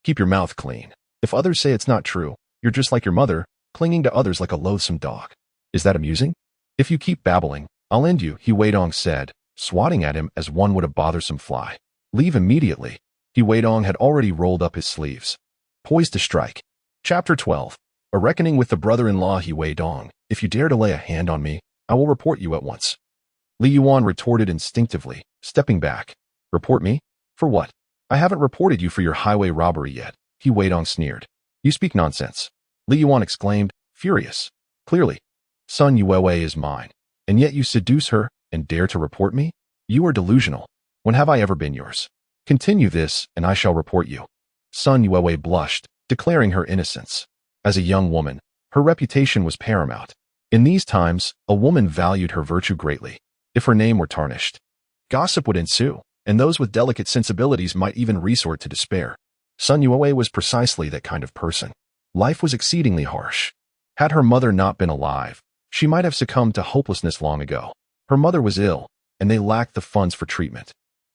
S1: Keep your mouth clean. If others say it's not true, you're just like your mother, clinging to others like a loathsome dog. Is that amusing? If you keep babbling, I'll end you, He Weidong said, swatting at him as one would a bothersome fly. Leave immediately. He Weidong had already rolled up his sleeves, poised to strike. Chapter 12. A reckoning with the brother-in-law He Weidong. If you dare to lay a hand on me, I will report you at once. Li Yuan retorted instinctively, stepping back. Report me? For what? I haven't reported you for your highway robbery yet, He Weidong sneered. You speak nonsense. Li Yuan exclaimed, furious. Clearly, Sun Yue is mine, and yet you seduce her and dare to report me? You are delusional. When have I ever been yours? Continue this, and I shall report you. Sun Yue blushed, declaring her innocence. As a young woman, her reputation was paramount. In these times, a woman valued her virtue greatly. If her name were tarnished, Gossip would ensue, and those with delicate sensibilities might even resort to despair. Sun Yue was precisely that kind of person. Life was exceedingly harsh. Had her mother not been alive, she might have succumbed to hopelessness long ago. Her mother was ill, and they lacked the funds for treatment.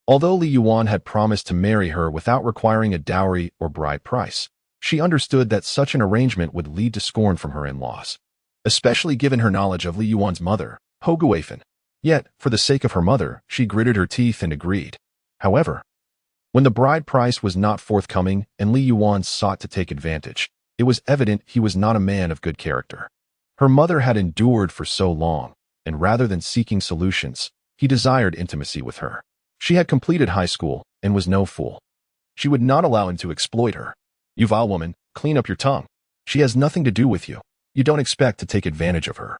S1: Although Li Yuan had promised to marry her without requiring a dowry or bride price, she understood that such an arrangement would lead to scorn from her in-laws, especially given her knowledge of Li Yuan's mother, Ho Guifan. Yet, for the sake of her mother, she gritted her teeth and agreed. However, when the bride price was not forthcoming and Li Yuan sought to take advantage, it was evident he was not a man of good character. Her mother had endured for so long, and rather than seeking solutions, he desired intimacy with her. She had completed high school and was no fool. She would not allow him to exploit her. "You vile woman, clean up your tongue. She has nothing to do with you. You don't expect to take advantage of her,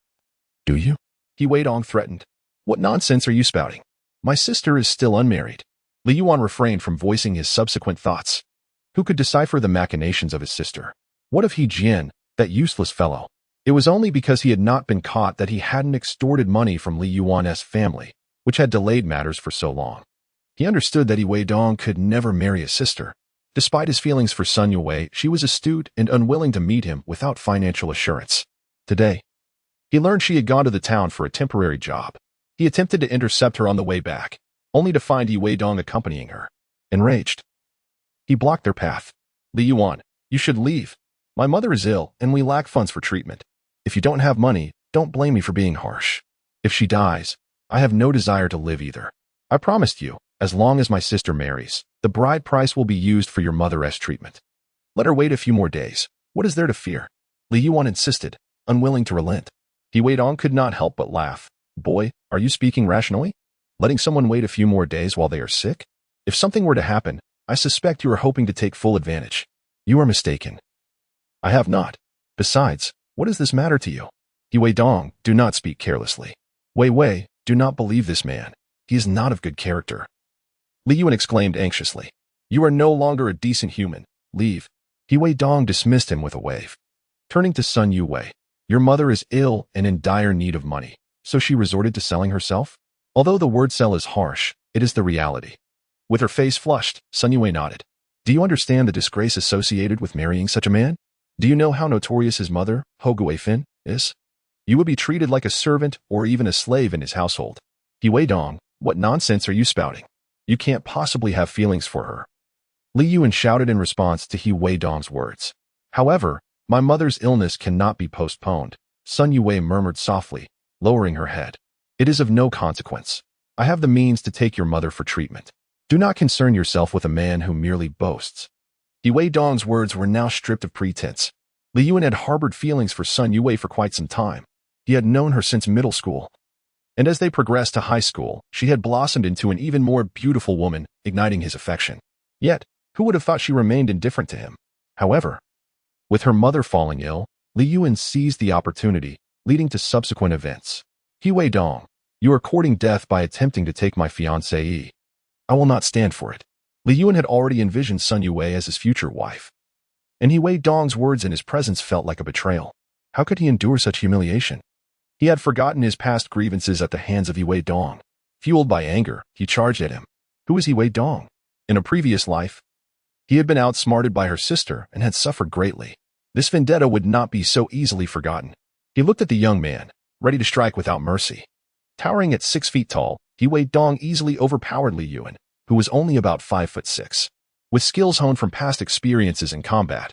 S1: do you?" He Weidong threatened. "What nonsense are you spouting? My sister is still unmarried." Li Yuan refrained from voicing his subsequent thoughts. Who could decipher the machinations of his sister? What of He Jian, that useless fellow? It was only because he had not been caught that he hadn't extorted money from Li Yuan's family, which had delayed matters for so long. He understood that He Weidong could never marry a sister. Despite his feelings for Sun Yue, she was astute and unwilling to meet him without financial assurance. Today, he learned she had gone to the town for a temporary job. He attempted to intercept her on the way back, only to find He Weidong accompanying her. Enraged, he blocked their path. "Li Yuan, you should leave. My mother is ill, and we lack funds for treatment. If you don't have money, don't blame me for being harsh. If she dies, I have no desire to live either. I promised you, as long as my sister marries, the bride price will be used for your mother's treatment. Let her wait a few more days. What is there to fear?" Li Yuan insisted, unwilling to relent. He Weidong could not help but laugh. "Boy, are you speaking rationally? Letting someone wait a few more days while they are sick? If something were to happen, I suspect you are hoping to take full advantage. You are mistaken. I have not. Besides, what does this matter to you? He Weidong, do not speak carelessly. Wei Wei, do not believe this man. He is not of good character." Li Yuan exclaimed anxiously. "You are no longer a decent human. Leave." He Weidong dismissed him with a wave. Turning to Sun Yue, "Your mother is ill and in dire need of money, so she resorted to selling herself? Although the word sell is harsh, it is the reality." With her face flushed, Sun Yue nodded. "Do you understand the disgrace associated with marrying such a man? Do you know how notorious his mother, Ho Guifan, is? You would be treated like a servant or even a slave in his household. He Weidong, what nonsense are you spouting? You can't possibly have feelings for her." Li Yuan shouted in response to He Weidong's words. "However, my mother's illness cannot be postponed," Sun Yue murmured softly, lowering her head. "It is of no consequence. I have the means to take your mother for treatment. Do not concern yourself with a man who merely boasts." He Weidong's words were now stripped of pretense. Li Yuan had harbored feelings for Sun Yue for quite some time. He had known her since middle school. And as they progressed to high school, she had blossomed into an even more beautiful woman, igniting his affection. Yet, who would have thought she remained indifferent to him? However, with her mother falling ill, Li Yuan seized the opportunity, leading to subsequent events. "He Weidong, you are courting death by attempting to take my fiancée. I will not stand for it." Li Yuan had already envisioned Sun Yue as his future wife. And He Weidong's words in his presence felt like a betrayal. How could he endure such humiliation? He had forgotten his past grievances at the hands of He Weidong. Fueled by anger, he charged at him. Who is He Weidong? In a previous life, he had been outsmarted by her sister and had suffered greatly. This vendetta would not be so easily forgotten. He looked at the young man, ready to strike without mercy. Towering at 6 feet tall, He Weidong easily overpowered Li Yuan, who was only about 5'6". With skills honed from past experiences in combat,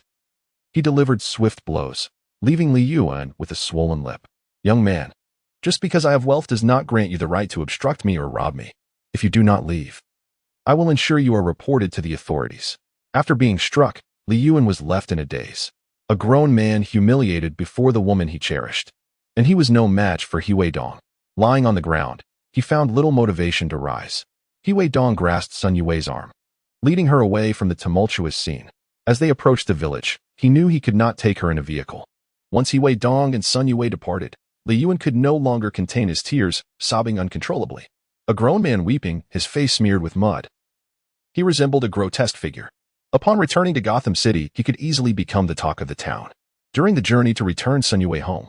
S1: he delivered swift blows, leaving Li Yuan with a swollen lip. "Young man, just because I have wealth does not grant you the right to obstruct me or rob me. If you do not leave, I will ensure you are reported to the authorities." After being struck, Li Yuan was left in a daze. A grown man humiliated before the woman he cherished. And he was no match for He Weidong. Lying on the ground, he found little motivation to rise. He Weidong grasped Sun Yue's arm, leading her away from the tumultuous scene. As they approached the village, he knew he could not take her in a vehicle. Once He Weidong and Sun Yue departed, Li Yuan could no longer contain his tears, sobbing uncontrollably. A grown man weeping, his face smeared with mud. He resembled a grotesque figure. Upon returning to Gotham City, he could easily become the talk of the town. During the journey to return Sun Yue home,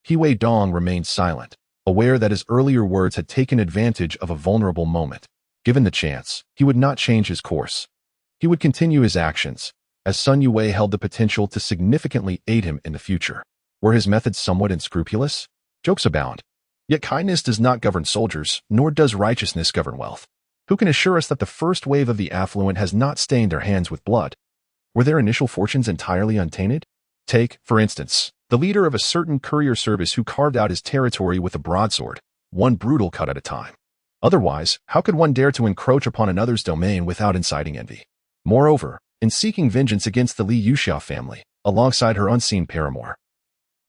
S1: He Weidong remained silent, aware that his earlier words had taken advantage of a vulnerable moment. Given the chance, he would not change his course. He would continue his actions, as Sun Yue held the potential to significantly aid him in the future. Were his methods somewhat unscrupulous? Jokes abound. Yet kindness does not govern soldiers, nor does righteousness govern wealth. Who can assure us that the first wave of the affluent has not stained their hands with blood? Were their initial fortunes entirely untainted? Take, for instance, the leader of a certain courier service who carved out his territory with a broadsword, one brutal cut at a time. Otherwise, how could one dare to encroach upon another's domain without inciting envy? Moreover, in seeking vengeance against the Li Yuxia family, alongside her unseen paramour,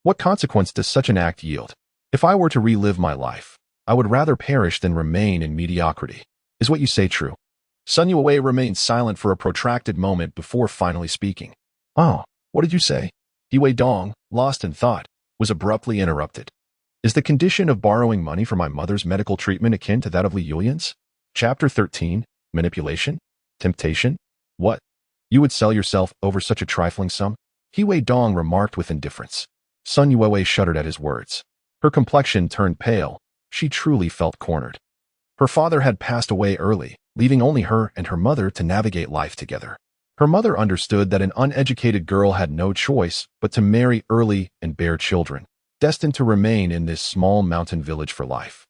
S1: what consequence does such an act yield? If I were to relive my life, I would rather perish than remain in mediocrity. Is what you say true? Sun Yue remained silent for a protracted moment before finally speaking. Oh, what did you say? Weidong, lost in thought, was abruptly interrupted. Is the condition of borrowing money for my mother's medical treatment akin to that of Li Yulian's? Chapter 13, Manipulation? Temptation? What? You would sell yourself over such a trifling sum? Weidong remarked with indifference. Sun Yue shuddered at his words. Her complexion turned pale. She truly felt cornered. Her father had passed away early, leaving only her and her mother to navigate life together. Her mother understood that an uneducated girl had no choice but to marry early and bear children, destined to remain in this small mountain village for life.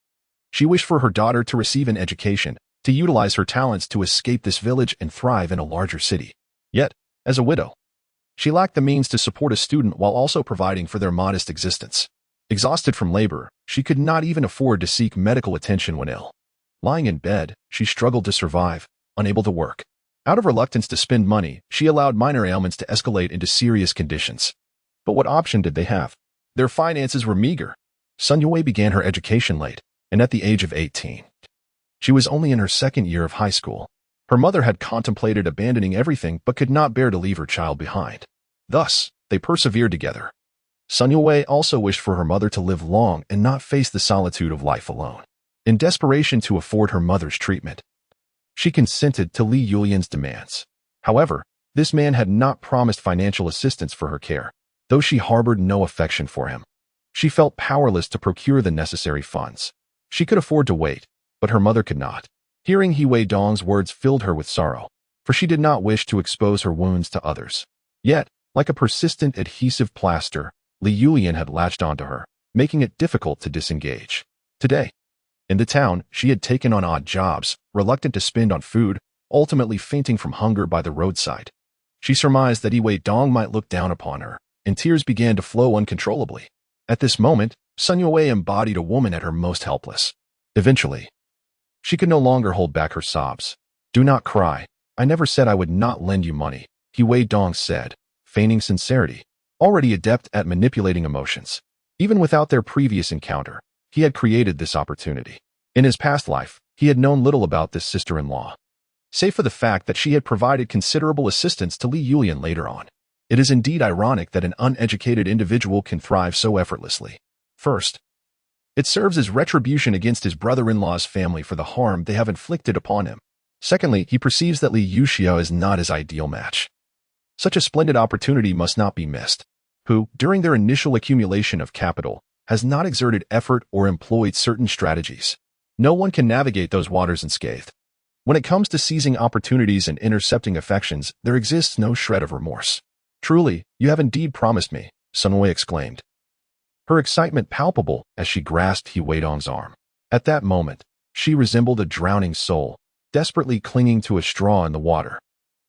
S1: She wished for her daughter to receive an education, to utilize her talents to escape this village and thrive in a larger city. Yet, as a widow, she lacked the means to support a student while also providing for their modest existence. Exhausted from labor, she could not even afford to seek medical attention when ill. Lying in bed, she struggled to survive, unable to work. Out of reluctance to spend money, she allowed minor ailments to escalate into serious conditions. But what option did they have? Their finances were meager. Sun Yue began her education late, and at the age of 18. She was only in her second year of high school. Her mother had contemplated abandoning everything but could not bear to leave her child behind. Thus, they persevered together. Sun Yue also wished for her mother to live long and not face the solitude of life alone. In desperation to afford her mother's treatment, she consented to Li Yulian's demands. However, this man had not promised financial assistance for her care, though she harbored no affection for him. She felt powerless to procure the necessary funds. She could afford to wait, but her mother could not. Hearing Weidong's words filled her with sorrow, for she did not wish to expose her wounds to others. Yet, like a persistent adhesive plaster, Li Yulian had latched onto her, making it difficult to disengage. Today, in the town, she had taken on odd jobs, reluctant to spend on food, ultimately fainting from hunger by the roadside. She surmised that Weidong might look down upon her, and tears began to flow uncontrollably. At this moment, Sun Yue embodied a woman at her most helpless. Eventually, she could no longer hold back her sobs. Do not cry. I never said I would not lend you money, Weidong said, feigning sincerity. Already adept at manipulating emotions. Even without their previous encounter, he had created this opportunity. In his past life, he had known little about this sister-in-law, save for the fact that she had provided considerable assistance to Li Yulian later on. It is indeed ironic that an uneducated individual can thrive so effortlessly. First, it serves as retribution against his brother-in-law's family for the harm they have inflicted upon him. Secondly, he perceives that Li Yuxia is not his ideal match. Such a splendid opportunity must not be missed. Who, during their initial accumulation of capital, has not exerted effort or employed certain strategies. No one can navigate those waters unscathed. When it comes to seizing opportunities and intercepting affections, there exists no shred of remorse. Truly, you have indeed promised me, Sun Yue exclaimed, her excitement palpable as she grasped Weidong's arm. At that moment, she resembled a drowning soul, desperately clinging to a straw in the water.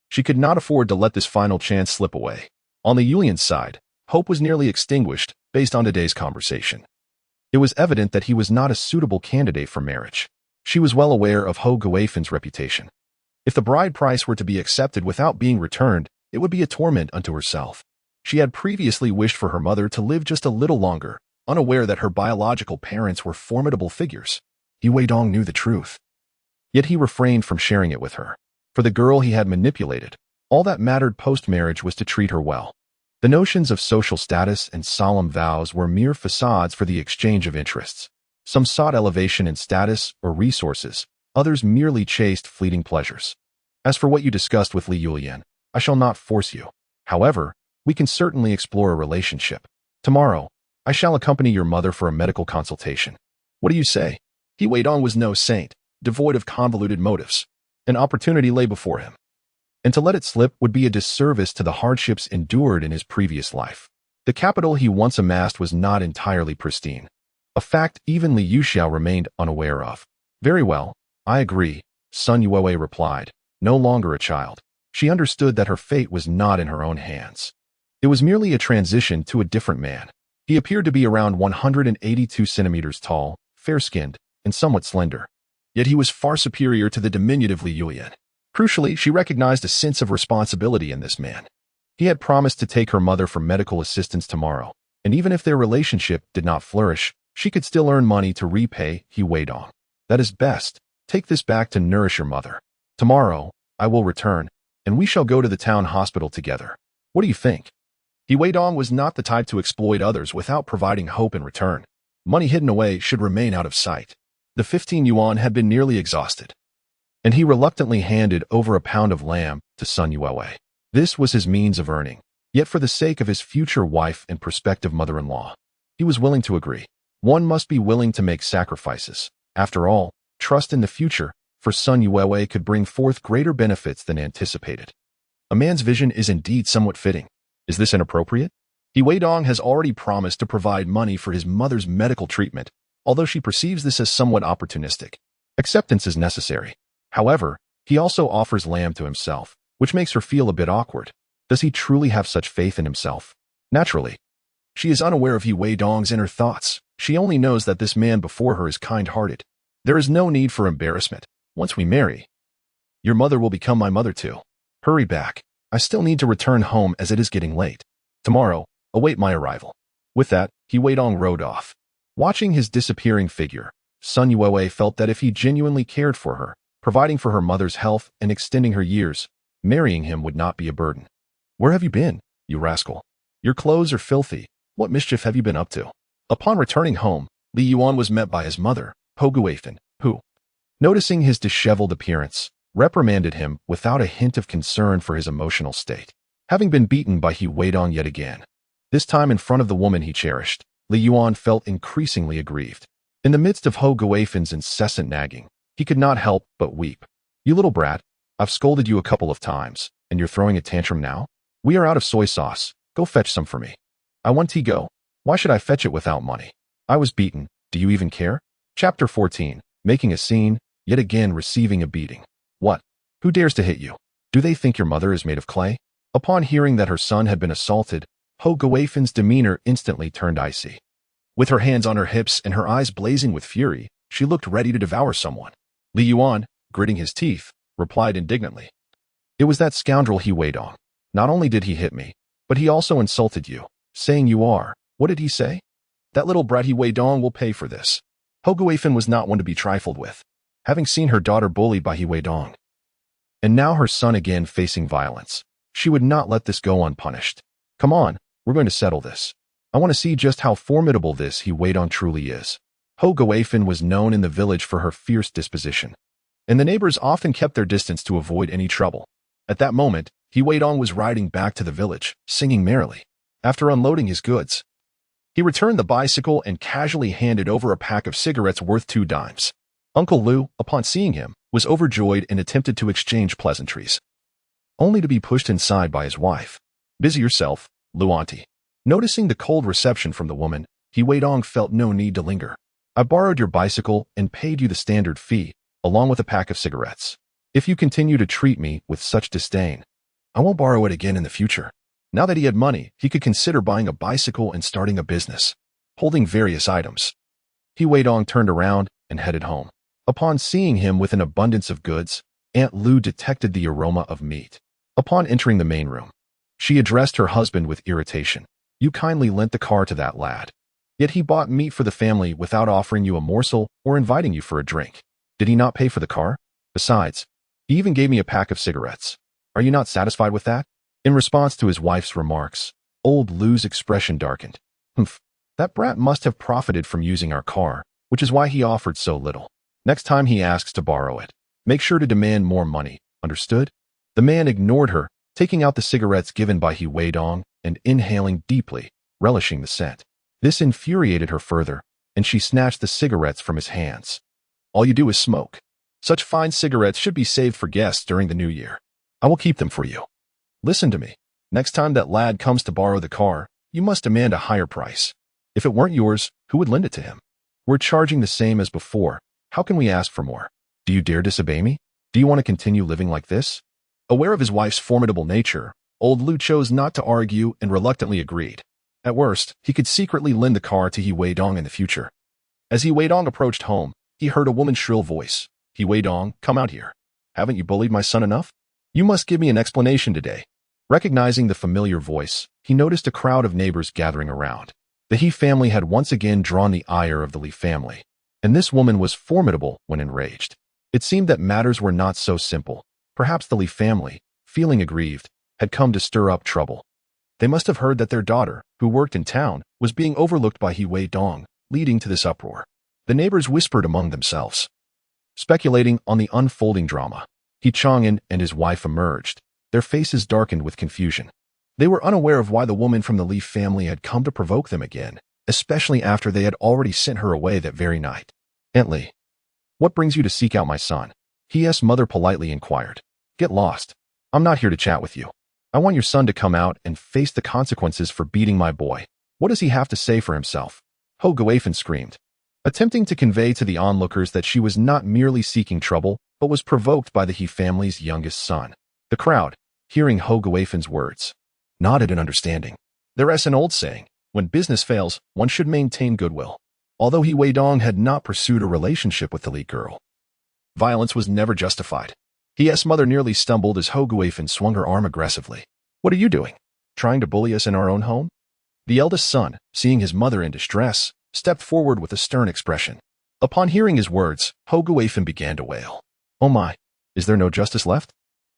S1: She could not afford to let this final chance slip away. On the Yulian side, hope was nearly extinguished based on today's conversation. It was evident that he was not a suitable candidate for marriage. She was well aware of Ho Guifen's reputation. If the bride price were to be accepted without being returned, it would be a torment unto herself. She had previously wished for her mother to live just a little longer, unaware that her biological parents were formidable figures. Weidong knew the truth. Yet he refrained from sharing it with her. For the girl he had manipulated, all that mattered post-marriage was to treat her well. The notions of social status and solemn vows were mere facades for the exchange of interests. Some sought elevation in status or resources, others merely chased fleeting pleasures. As for what you discussed with Li Yulian, I shall not force you. However, we can certainly explore a relationship. Tomorrow, I shall accompany your mother for a medical consultation. What do you say? He Weidong was no saint, devoid of convoluted motives. An opportunity lay before him, and to let it slip would be a disservice to the hardships endured in his previous life. The capital he once amassed was not entirely pristine, a fact even Li Yuxia remained unaware of. Very well, I agree, Sun Yuewei replied, no longer a child. She understood that her fate was not in her own hands. It was merely a transition to a different man. He appeared to be around 182 centimeters tall, fair-skinned, and somewhat slender. Yet he was far superior to the diminutive Li Yuxia. Crucially, she recognized a sense of responsibility in this man. He had promised to take her mother for medical assistance tomorrow, and even if their relationship did not flourish, she could still earn money to repay He Weidong. That is best. Take this back to nourish your mother. Tomorrow, I will return, and we shall go to the town hospital together. What do you think? He Weidong was not the type to exploit others without providing hope in return. Money hidden away should remain out of sight. The 15 yuan had been nearly exhausted, and he reluctantly handed over a pound of lamb to Sun Yuewei. This was his means of earning, yet for the sake of his future wife and prospective mother-in-law, he was willing to agree. One must be willing to make sacrifices. After all, trust in the future for Sun Yuewei could bring forth greater benefits than anticipated. A man's vision is indeed somewhat fitting. Is this inappropriate? He Weidong has already promised to provide money for his mother's medical treatment, although she perceives this as somewhat opportunistic. Acceptance is necessary. However, he also offers lamb to himself, which makes her feel a bit awkward. Does he truly have such faith in himself? Naturally. She is unaware of He Weidong's inner thoughts. She only knows that this man before her is kind-hearted. There is no need for embarrassment. Once we marry, your mother will become my mother too. Hurry back. I still need to return home as it is getting late. Tomorrow, await my arrival. With that, He Weidong rode off. Watching his disappearing figure, Sun Yuewei felt that if he genuinely cared for her, providing for her mother's health and extending her years, marrying him would not be a burden. Where have you been, you rascal? Your clothes are filthy. What mischief have you been up to? Upon returning home, Li Yuan was met by his mother, Girlfrien, who, noticing his disheveled appearance, reprimanded him without a hint of concern for his emotional state. Having been beaten by He Weidong yet again, this time in front of the woman he cherished, Li Yuan felt increasingly aggrieved. In the midst of Girlfrien's incessant nagging, he could not help but weep. You little brat, I've scolded you a couple of times, and you're throwing a tantrum now? We are out of soy sauce. Go fetch some for me. I want tea go. Why should I fetch it without money? I was beaten. Do you even care? Chapter 14. Making a scene, yet again receiving a beating. What? Who dares to hit you? Do they think your mother is made of clay? Upon hearing that her son had been assaulted, Girlfrien's demeanor instantly turned icy. With her hands on her hips and her eyes blazing with fury, she looked ready to devour someone. Li Yuan, gritting his teeth, replied indignantly. It was that scoundrel He Weidong. Not only did he hit me, but he also insulted you, saying you are. What did he say? That little brat He Weidong will pay for this. Girlfrien was not one to be trifled with, having seen her daughter bullied by He Weidong, and now her son again facing violence. She would not let this go unpunished. Come on, we're going to settle this. I want to see just how formidable this He Weidong truly is. Girlfrien was known in the village for her fierce disposition, and the neighbors often kept their distance to avoid any trouble. At that moment, He Weidong was riding back to the village, singing merrily. After unloading his goods, he returned the bicycle and casually handed over a pack of cigarettes worth 2 dimes. Uncle Lu, upon seeing him, was overjoyed and attempted to exchange pleasantries, only to be pushed inside by his wife. Busy yourself, Lu auntie. Noticing the cold reception from the woman, He Weidong felt no need to linger. I borrowed your bicycle and paid you the standard fee, along with a pack of cigarettes. If you continue to treat me with such disdain, I won't borrow it again in the future. Now that he had money, he could consider buying a bicycle and starting a business, holding various items. He Weidong turned around and headed home. Upon seeing him with an abundance of goods, Aunt Lu detected the aroma of meat. Upon entering the main room, she addressed her husband with irritation. You kindly lent the car to that lad. Yet he bought meat for the family without offering you a morsel or inviting you for a drink. Did he not pay for the car? Besides, he even gave me a pack of cigarettes. Are you not satisfied with that? In response to his wife's remarks, old Lu's expression darkened. Humph, that brat must have profited from using our car, which is why he offered so little. Next time he asks to borrow it, make sure to demand more money, understood? The man ignored her, taking out the cigarettes given by He Weidong and inhaling deeply, relishing the scent. This infuriated her further, and she snatched the cigarettes from his hands. All you do is smoke. Such fine cigarettes should be saved for guests during the new year. I will keep them for you. Listen to me. Next time that lad comes to borrow the car, you must demand a higher price. If it weren't yours, who would lend it to him? We're charging the same as before. How can we ask for more? Do you dare disobey me? Do you want to continue living like this? Aware of his wife's formidable nature, old Lu chose not to argue and reluctantly agreed. At worst, he could secretly lend the car to Weidong in the future. As Weidong approached home, he heard a woman's shrill voice. Weidong, come out here. Haven't you bullied my son enough? You must give me an explanation today. Recognizing the familiar voice, he noticed a crowd of neighbors gathering around. The He family had once again drawn the ire of the Li family, and this woman was formidable when enraged. It seemed that matters were not so simple. Perhaps the Li family, feeling aggrieved, had come to stir up trouble. They must have heard that their daughter, who worked in town, was being overlooked by Weidong, leading to this uproar. The neighbors whispered among themselves, speculating on the unfolding drama. He Chang'an and his wife emerged, their faces darkened with confusion. They were unaware of why the woman from the Li family had come to provoke them again, especially after they had already sent her away that very night. Aunt Li, what brings you to seek out my son? His mother politely inquired. Get lost. I'm not here to chat with you. I want your son to come out and face the consequences for beating my boy. What does he have to say for himself? Ho Guifan screamed, attempting to convey to the onlookers that she was not merely seeking trouble, but was provoked by the He family's youngest son. The crowd, hearing Ho Guifan's words, nodded in understanding. There's an old saying, when business fails, one should maintain goodwill. Although Weidong had not pursued a relationship with the Li girl, violence was never justified. His mother nearly stumbled as Ho Guifan swung her arm aggressively. What are you doing? Trying to bully us in our own home? The eldest son, seeing his mother in distress, stepped forward with a stern expression. Upon hearing his words, Ho Guifan began to wail. Oh my, is there no justice left?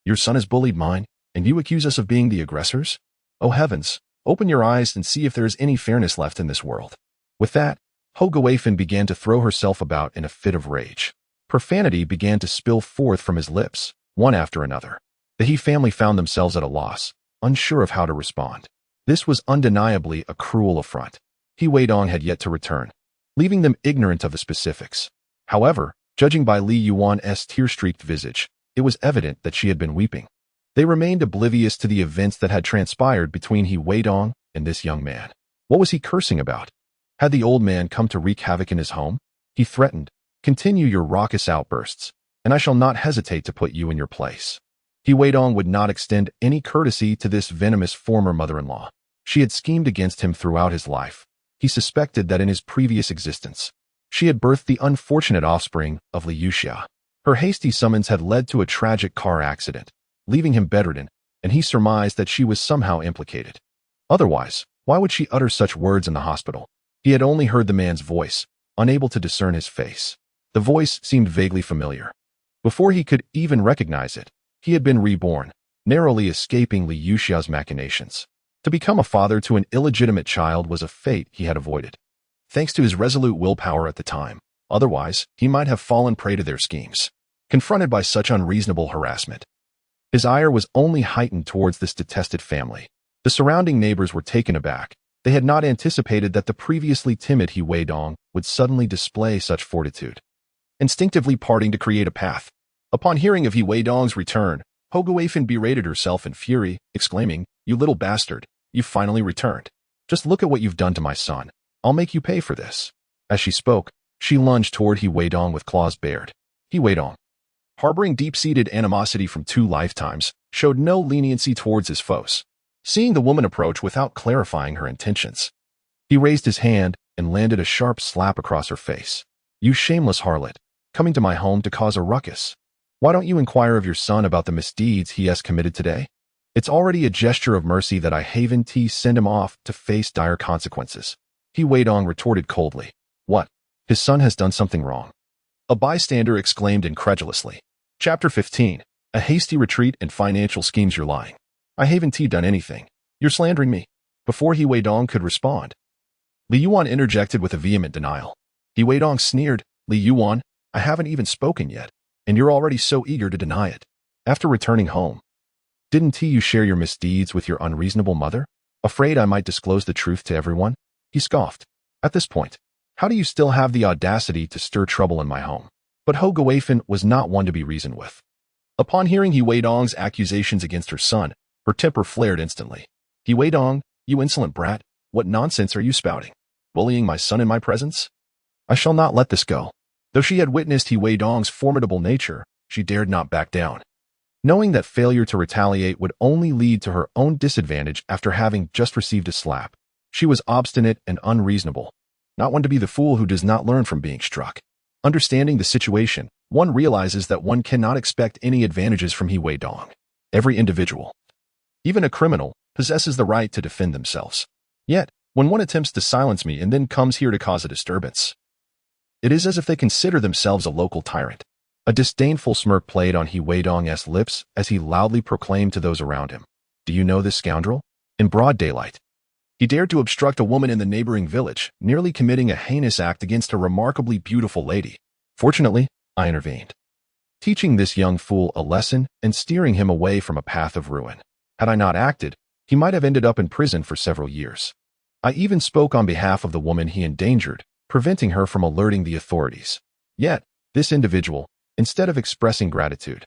S1: Your son has bullied mine, and you accuse us of being the aggressors? Oh heavens, open your eyes and see if there is any fairness left in this world. With that, Ho Guifan began to throw herself about in a fit of rage. Profanity began to spill forth from his lips, one after another. The He family found themselves at a loss, unsure of how to respond. This was undeniably a cruel affront. Weidong had yet to return, leaving them ignorant of the specifics. However, judging by Li Yuan's tear-streaked visage, it was evident that she had been weeping. They remained oblivious to the events that had transpired between Weidong and this young man. What was he cursing about? Had the old man come to wreak havoc in his home? He threatened, continue your raucous outbursts, and I shall not hesitate to put you in your place. Weidong would not extend any courtesy to this venomous former mother-in-law. She had schemed against him throughout his life. He suspected that in his previous existence, she had birthed the unfortunate offspring of Li Yuxia. Her hasty summons had led to a tragic car accident, leaving him bedridden, and he surmised that she was somehow implicated. Otherwise, why would she utter such words in the hospital? He had only heard the man's voice, unable to discern his face. The voice seemed vaguely familiar. Before he could even recognize it, he had been reborn, narrowly escaping Li Yuxia's machinations. To become a father to an illegitimate child was a fate he had avoided, thanks to his resolute willpower at the time. Otherwise, he might have fallen prey to their schemes. Confronted by such unreasonable harassment, his ire was only heightened towards this detested family. The surrounding neighbors were taken aback. They had not anticipated that the previously timid Weidong would suddenly display such fortitude, instinctively parting to create a path. Upon hearing of Weidong's return, Ho Guifan berated herself in fury, exclaiming, "You little bastard, you finally returned. Just look at what you've done to my son. I'll make you pay for this." As she spoke, she lunged toward Weidong with claws bared. Weidong, harboring deep-seated animosity from 2 lifetimes, showed no leniency towards his foes. Seeing the woman approach without clarifying her intentions, he raised his hand and landed a sharp slap across her face. "You shameless harlot, coming to my home to cause a ruckus. Why don't you inquire of your son about the misdeeds he has committed today? It's already a gesture of mercy that I send him off to face dire consequences." Weidong retorted coldly. "What? His son has done something wrong?" A bystander exclaimed incredulously. Chapter 15. A hasty retreat and financial schemes. You're lying. I haven't done anything. You're slandering me. Before Weidong could respond, Li Yuan interjected with a vehement denial. Weidong sneered, "Li Yuan, I haven't even spoken yet, and you're already so eager to deny it. After returning home, didn't you share your misdeeds with your unreasonable mother? Afraid I might disclose the truth to everyone?" He scoffed. At this point, How do you still have the audacity to stir trouble in my home? But Ho Guifan was not one to be reasoned with. Upon hearing He Weidong's accusations against her son, her temper flared instantly. He Weidong, you insolent brat, what nonsense are you spouting? Bullying my son in my presence? I shall not let this go. Though she had witnessed He Weidong's formidable nature, she dared not back down. Knowing that failure to retaliate would only lead to her own disadvantage after having just received a slap, she was obstinate and unreasonable, not one to be the fool who does not learn from being struck. Understanding the situation, one realizes that one cannot expect any advantages from He Weidong. Every individual, even a criminal, possesses the right to defend themselves. Yet, when one attempts to silence me and then comes here to cause a disturbance, it is as if they consider themselves a local tyrant. A disdainful smirk played on He Weidong's lips as he loudly proclaimed to those around him, "Do you know this scoundrel?" In broad daylight, he dared to obstruct a woman in the neighboring village, nearly committing a heinous act against a remarkably beautiful lady. Fortunately, I intervened, teaching this young fool a lesson and steering him away from a path of ruin. Had I not acted, he might have ended up in prison for several years. I even spoke on behalf of the woman he endangered, preventing her from alerting the authorities. Yet, this individual, instead of expressing gratitude,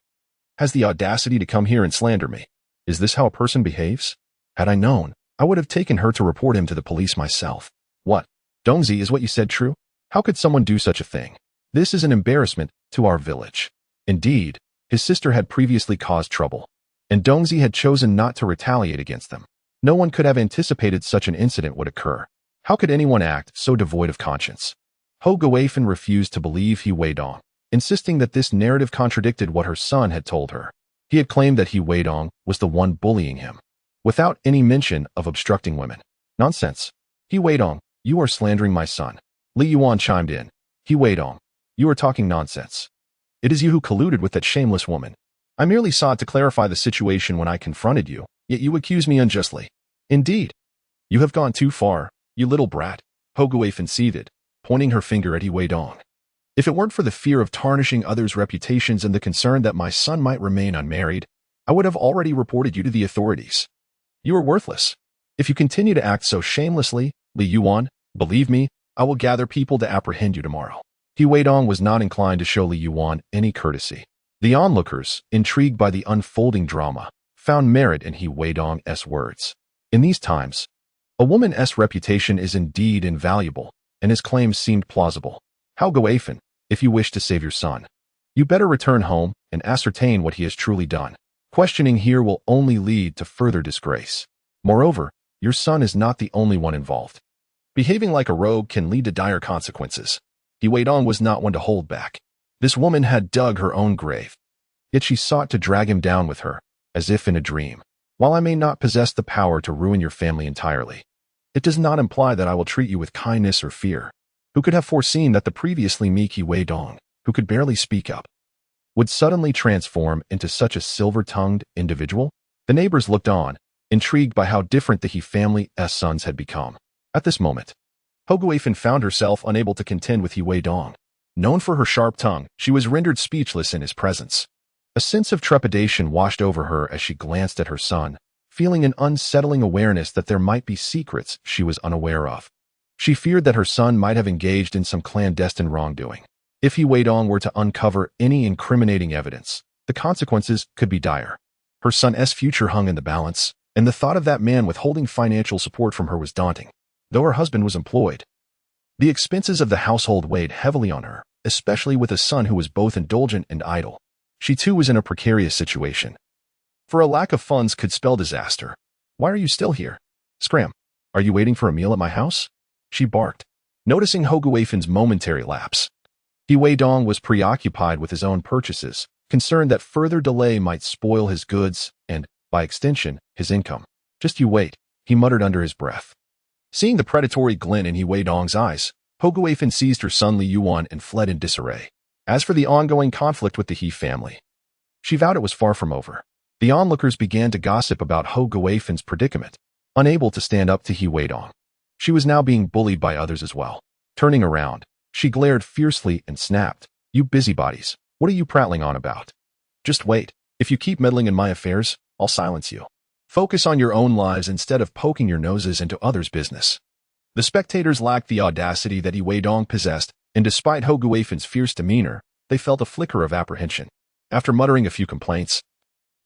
S1: has the audacity to come here and slander me. Is this how a person behaves? Had I known, I would have taken her to report him to the police myself. What? Dongzi, is what you said true? How could someone do such a thing? This is an embarrassment to our village. Indeed, his sister had previously caused trouble, and Dongzi had chosen not to retaliate against them. No one could have anticipated such an incident would occur. How could anyone act so devoid of conscience? Ho Guifan refused to believe He Weidong, insisting that this narrative contradicted what her son had told her. He had claimed that He Weidong was the one bullying him, without any mention of obstructing women. Nonsense. He Weidong, you are slandering my son. Li Yuan chimed in. He Weidong, you are talking nonsense. It is you who colluded with that shameless woman. I merely sought to clarify the situation when I confronted you, yet you accuse me unjustly. Indeed, you have gone too far, you little brat, Ho Guifan seethed, pointing her finger at He Weidong. If it weren't for the fear of tarnishing others' reputations and the concern that my son might remain unmarried, I would have already reported you to the authorities. You are worthless. If you continue to act so shamelessly, Li Yuan, believe me, I will gather people to apprehend you tomorrow. He Weidong was not inclined to show Li Yuan any courtesy. The onlookers, intrigued by the unfolding drama, found merit in He Weidong's words. In these times, a woman's reputation is indeed invaluable, and his claims seemed plausible. Ho Guifan, if you wish to save your son, you better return home and ascertain what he has truly done. Questioning here will only lead to further disgrace. Moreover, your son is not the only one involved. Behaving like a rogue can lead to dire consequences. He Weidong was not one to hold back. This woman had dug her own grave, yet she sought to drag him down with her, as if in a dream. While I may not possess the power to ruin your family entirely, it does not imply that I will treat you with kindness or fear. Who could have foreseen that the previously meek He Weidong, who could barely speak up, would suddenly transform into such a silver-tongued individual? The neighbors looked on, intrigued by how different the He family's sons had become. At this moment, Ho Guifan found herself unable to contend with He Weidong. Known for her sharp tongue, she was rendered speechless in his presence. A sense of trepidation washed over her as she glanced at her son, feeling an unsettling awareness that there might be secrets she was unaware of. She feared that her son might have engaged in some clandestine wrongdoing. If He Weidong were to uncover any incriminating evidence, the consequences could be dire. Her son's future hung in the balance, and the thought of that man withholding financial support from her was daunting. Though her husband was employed, the expenses of the household weighed heavily on her, especially with a son who was both indulgent and idle. She too was in a precarious situation, for a lack of funds could spell disaster. Why are you still here? Scram. Are you waiting for a meal at my house? She barked, noticing Ho Guifan's momentary lapse. He Weidong was preoccupied with his own purchases, concerned that further delay might spoil his goods and, by extension, his income. Just you wait, he muttered under his breath. Seeing the predatory glint in He Weidong's eyes, Ho Guifan seized her son Li Yuan and fled in disarray. As for the ongoing conflict with the He family, she vowed it was far from over. The onlookers began to gossip about Ho Guifan's predicament, unable to stand up to He Weidong. She was now being bullied by others as well. Turning around, she glared fiercely and snapped, "You busybodies, what are you prattling on about? Just wait. If you keep meddling in my affairs, I'll silence you. Focus on your own lives instead of poking your noses into others' business." The spectators lacked the audacity that Li Weidong possessed, and despite Ho Guifen's fierce demeanor, they felt a flicker of apprehension. After muttering a few complaints,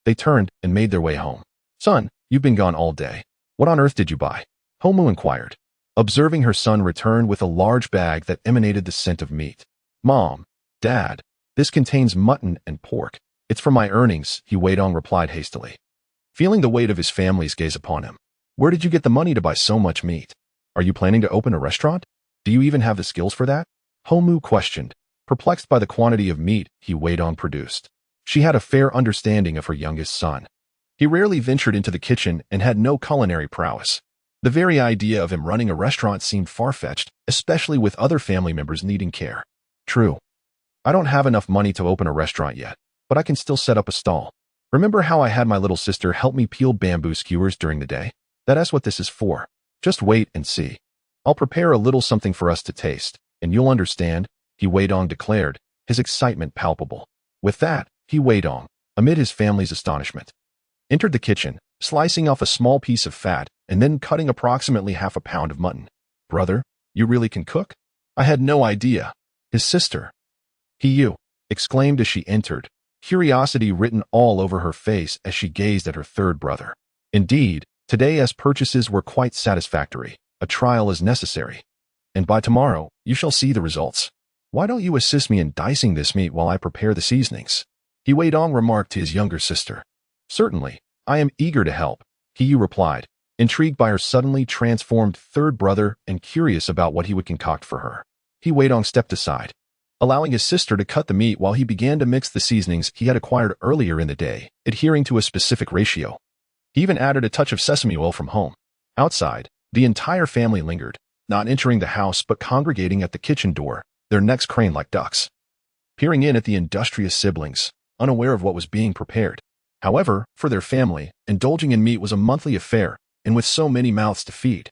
S1: they turned and made their way home. "Son, you've been gone all day. What on earth did you buy?" Homu inquired, observing her son return with a large bag that emanated the scent of meat. "Mom, Dad, this contains mutton and pork. It's from my earnings," Li Weidong replied hastily, feeling the weight of his family's gaze upon him. "Where did you get the money to buy so much meat? Are you planning to open a restaurant? Do you even have the skills for that?" Homu questioned, perplexed by the quantity of meat Li Weidong produced. She had a fair understanding of her youngest son. He rarely ventured into the kitchen and had no culinary prowess. The very idea of him running a restaurant seemed far-fetched, especially with other family members needing care. "True. I don't have enough money to open a restaurant yet, but I can still set up a stall. Remember how I had my little sister help me peel bamboo skewers during the day? That's what this is for. Just wait and see. I'll prepare a little something for us to taste, and you'll understand," Li Weidong declared, his excitement palpable. With that, Li Weidong, amid his family's astonishment, entered the kitchen, slicing off a small piece of fat and then cutting approximately half a pound of mutton. "Brother, you really can cook? I had no idea." His sister, Hiyu, exclaimed as she entered, curiosity written all over her face as she gazed at her third brother. Indeed, today's purchases were quite satisfactory. A trial is necessary, and by tomorrow you shall see the results. Why don't you assist me in dicing this meat while I prepare the seasonings?" Li Weidong remarked to his younger sister. "Certainly, I am eager to help," Hiyu replied, intrigued by her suddenly transformed third brother and curious about what he would concoct for her. Li Weidong stepped aside, allowing his sister to cut the meat while he began to mix the seasonings he had acquired earlier in the day, adhering to a specific ratio. He even added a touch of sesame oil from home. Outside, the entire family lingered, not entering the house but congregating at the kitchen door, their necks craned like ducks, peering in at the industrious siblings, unaware of what was being prepared. However, for their family, indulging in meat was a monthly affair, and with so many mouths to feed,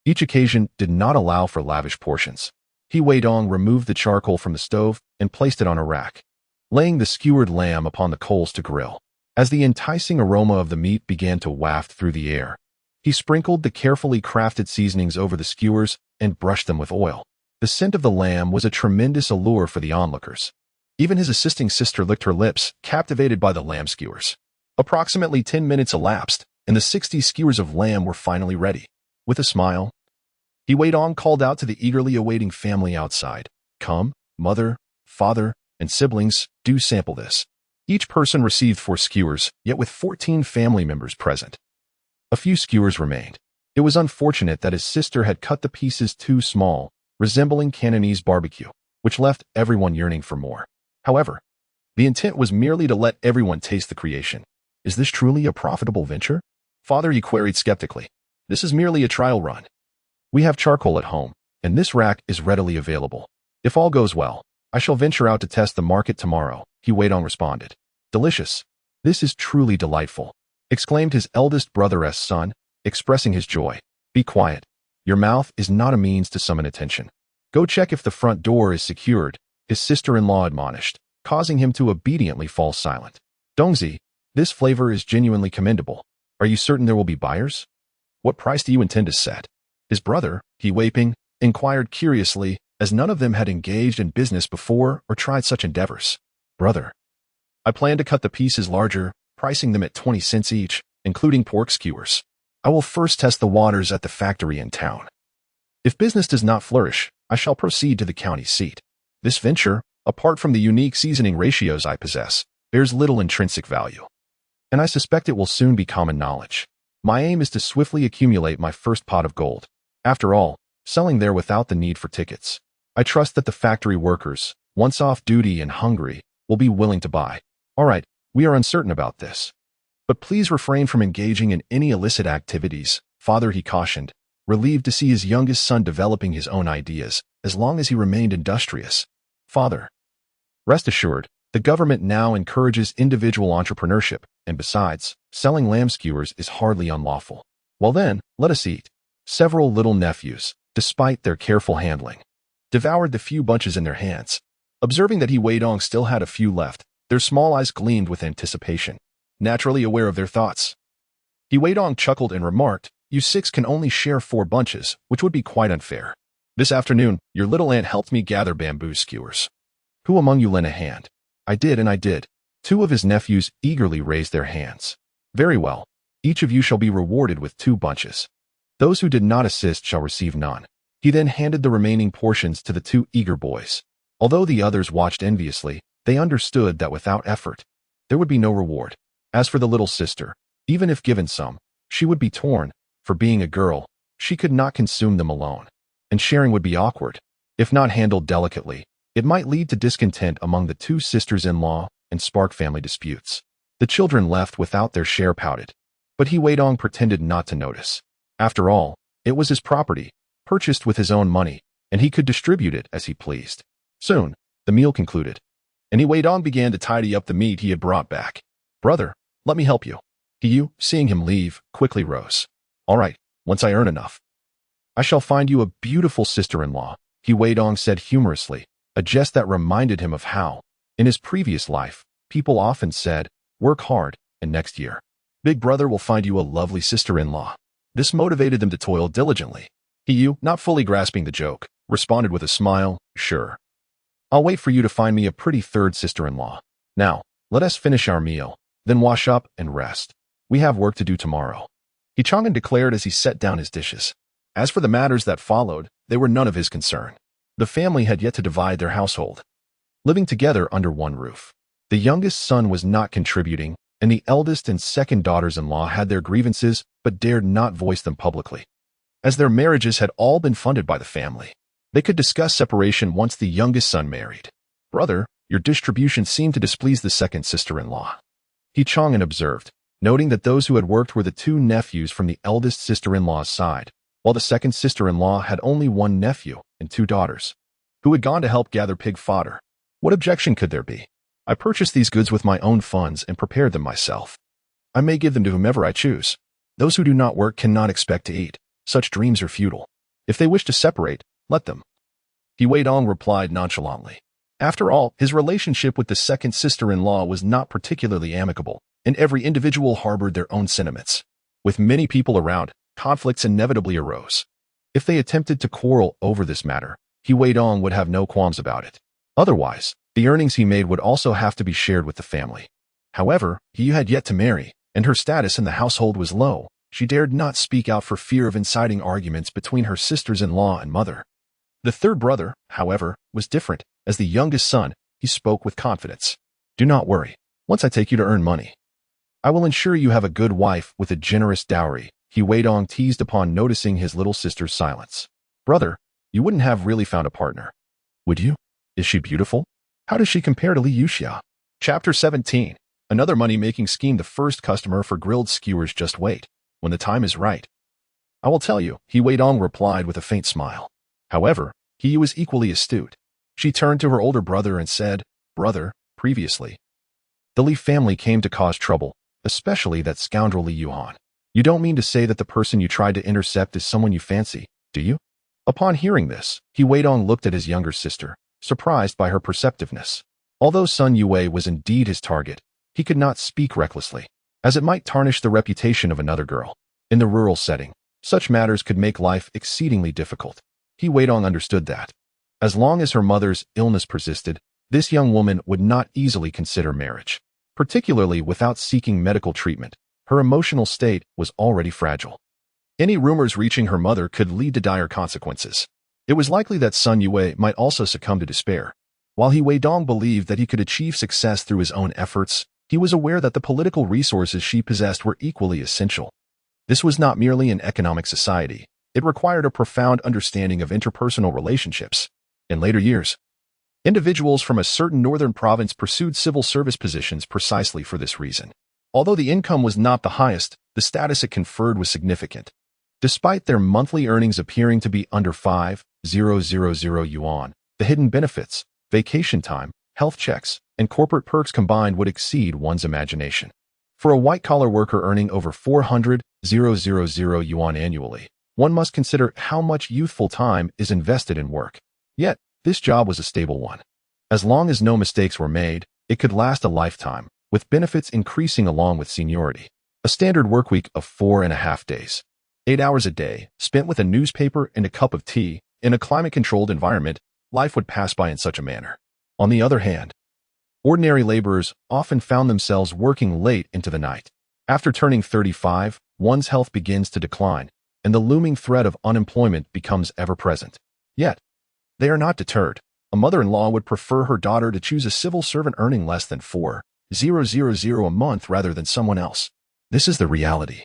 S1: each occasion did not allow for lavish portions. Li Weidong removed the charcoal from the stove and placed it on a rack, laying the skewered lamb upon the coals to grill. As the enticing aroma of the meat began to waft through the air, he sprinkled the carefully crafted seasonings over the skewers and brushed them with oil. The scent of the lamb was a tremendous allure for the onlookers. Even his assisting sister licked her lips, captivated by the lamb skewers. Approximately 10 minutes elapsed, and the 60 skewers of lamb were finally ready. With a smile, Li Weidong called out to the eagerly awaiting family outside. "Come, mother, father, and siblings, do sample this." Each person received 4 skewers, yet with 14 family members present. A few skewers remained. It was unfortunate that his sister had cut the pieces too small, resembling Cantonese barbecue, which left everyone yearning for more. However, the intent was merely to let everyone taste the creation. "Is this truly a profitable venture?" Father Yi queried skeptically. "This is merely a trial run. We have charcoal at home, and this rack is readily available. If all goes well, I shall venture out to test the market tomorrow," Li Weidong responded. "Delicious. This is truly delightful," exclaimed his eldest brother's son, expressing his joy. "Be quiet. Your mouth is not a means to summon attention. Go check if the front door is secured," his sister-in-law admonished, causing him to obediently fall silent. "Dongzi, this flavor is genuinely commendable. Are you certain there will be buyers? What price do you intend to set?" His brother, Li Weiping, inquired curiously, as none of them had engaged in business before or tried such endeavors. "Brother, I plan to cut the pieces larger, pricing them at 20 cents each, including pork skewers. I will first test the waters at the factory in town. If business does not flourish, I shall proceed to the county seat. This venture, apart from the unique seasoning ratios I possess, bears little intrinsic value, and I suspect it will soon be common knowledge. My aim is to swiftly accumulate my first pot of gold. After all, selling there without the need for tickets. I trust that the factory workers, once off duty and hungry, will be willing to buy. All right, we are uncertain about this, but please refrain from engaging in any illicit activities," Father He cautioned, relieved to see his youngest son developing his own ideas, as long as he remained industrious. "Father, rest assured, the government now encourages individual entrepreneurship, and besides, selling lamb skewers is hardly unlawful. Well then, let us eat." Several little nephews, despite their careful handling, devoured the few bunches in their hands. Observing that Li Weidong still had a few left, their small eyes gleamed with anticipation, naturally aware of their thoughts. Li Weidong chuckled and remarked, You six can only share 4 bunches, which would be quite unfair. This afternoon, your little aunt helped me gather bamboo skewers. Who among you lent a hand? I did, and I did. 2 of his nephews eagerly raised their hands. Very well. Each of you shall be rewarded with 2 bunches. Those who did not assist shall receive none. He then handed the remaining portions to the 2 eager boys. Although the others watched enviously, they understood that without effort, there would be no reward. As for the little sister, even if given some, she would be torn. For being a girl, she could not consume them alone. And sharing would be awkward. If not handled delicately, it might lead to discontent among the 2 sisters-in-law and spark family disputes. The children left without their share pouted. But Weidong pretended not to notice. After all, it was his property, purchased with his own money, and he could distribute it as he pleased. Soon, the meal concluded, and Weidong began to tidy up the meat he had brought back. Brother, let me help you. Yu, seeing him leave, quickly rose. All right, once I earn enough. I shall find you a beautiful sister-in-law, Weidong said humorously, a jest that reminded him of how, in his previous life, people often said, work hard, and next year, Big Brother will find you a lovely sister-in-law. This motivated them to toil diligently. Yu, not fully grasping the joke, responded with a smile, sure. I'll wait for you to find me a pretty 3rd sister-in-law. Now, let us finish our meal, then wash up and rest. We have work to do tomorrow. Chang'an declared as he set down his dishes. As for the matters that followed, they were none of his concern. The family had yet to divide their household, living together under one roof. The youngest son was not contributing, and the eldest and 2nd daughters-in-law had their grievances but dared not voice them publicly. As their marriages had all been funded by the family, they could discuss separation once the youngest son married. Brother, your distribution seemed to displease the 2nd sister-in-law. Chang'an observed, noting that those who had worked were the 2 nephews from the eldest sister-in-law's side, while the 2nd sister-in-law had only 1 nephew and 2 daughters, who had gone to help gather pig fodder. What objection could there be? I purchased these goods with my own funds and prepared them myself. I may give them to whomever I choose. Those who do not work cannot expect to eat. Such dreams are futile. If they wish to separate, let them. Weidong replied nonchalantly. After all, his relationship with the 2nd sister-in-law was not particularly amicable, and every individual harbored their own sentiments. With many people around, conflicts inevitably arose. If they attempted to quarrel over this matter, Weidong would have no qualms about it. Otherwise, the earnings he made would also have to be shared with the family. However, he had yet to marry, and her status in the household was low. She dared not speak out for fear of inciting arguments between her sisters-in-law and mother. The 3rd brother, however, was different. As the youngest son, he spoke with confidence. Do not worry. Once I take you to earn money, I will ensure you have a good wife with a generous dowry. Weidong teased upon noticing his little sister's silence. Brother, you wouldn't have really found a partner, would you? Is she beautiful? How does she compare to Li Yuxia? Chapter 17. Another money-making scheme. The first customer for grilled skewers. Just wait. When the time is right, I will tell you, Weidong replied with a faint smile. However, he was equally astute. She turned to her older brother and said, Brother, previously, the Li family came to cause trouble, especially that scoundrel Li Yuan. You don't mean to say that the person you tried to intercept is someone you fancy, do you? Upon hearing this, Weidong looked at his younger sister, surprised by her perceptiveness. Although Sun Yue was indeed his target, he could not speak recklessly, as it might tarnish the reputation of another girl. In the rural setting, such matters could make life exceedingly difficult. Weidong understood that. As long as her mother's illness persisted, this young woman would not easily consider marriage. Particularly without seeking medical treatment, her emotional state was already fragile. Any rumors reaching her mother could lead to dire consequences. It was likely that Sun Yue might also succumb to despair. While Weidong believed that he could achieve success through his own efforts, he was aware that the political resources she possessed were equally essential. This was not merely an economic society. It required a profound understanding of interpersonal relationships. In later years, individuals from a certain northern province pursued civil service positions precisely for this reason. Although the income was not the highest, the status it conferred was significant. Despite their monthly earnings appearing to be under 5,000 yuan, the hidden benefits, vacation time, health checks, and corporate perks combined would exceed one's imagination. For a white-collar worker earning over 400,000 yuan annually, one must consider how much youthful time is invested in work. Yet, this job was a stable one. As long as no mistakes were made, it could last a lifetime, with benefits increasing along with seniority. A standard workweek of 4.5 days. 8 hours a day, spent with a newspaper and a cup of tea, in a climate-controlled environment, life would pass by in such a manner. On the other hand, ordinary laborers often found themselves working late into the night. After turning 35, one's health begins to decline, and the looming threat of unemployment becomes ever-present. Yet, they are not deterred. A mother-in-law would prefer her daughter to choose a civil servant earning less than $4,000 a month rather than someone else. This is the reality.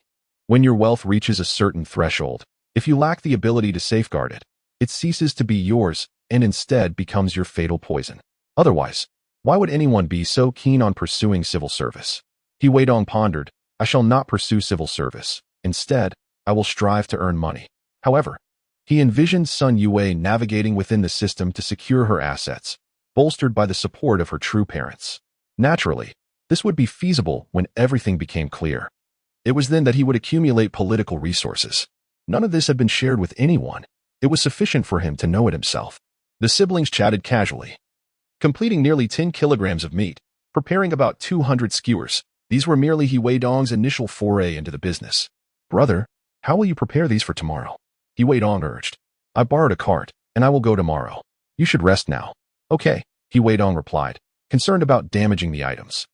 S1: When your wealth reaches a certain threshold, if you lack the ability to safeguard it, it ceases to be yours and instead becomes your fatal poison. Otherwise, why would anyone be so keen on pursuing civil service? Weidong pondered, I shall not pursue civil service. Instead, I will strive to earn money. However, he envisioned Sun Yue navigating within the system to secure her assets, bolstered by the support of her true parents. Naturally, this would be feasible when everything became clear. It was then that he would accumulate political resources. None of this had been shared with anyone. It was sufficient for him to know it himself. The siblings chatted casually, completing nearly 10 kilograms of meat, preparing about 200 skewers. These were merely Weidong's initial foray into the business. Brother, how will you prepare these for tomorrow? Weidong urged. I borrowed a cart, and I will go tomorrow. You should rest now. Okay, Weidong replied, concerned about damaging the items.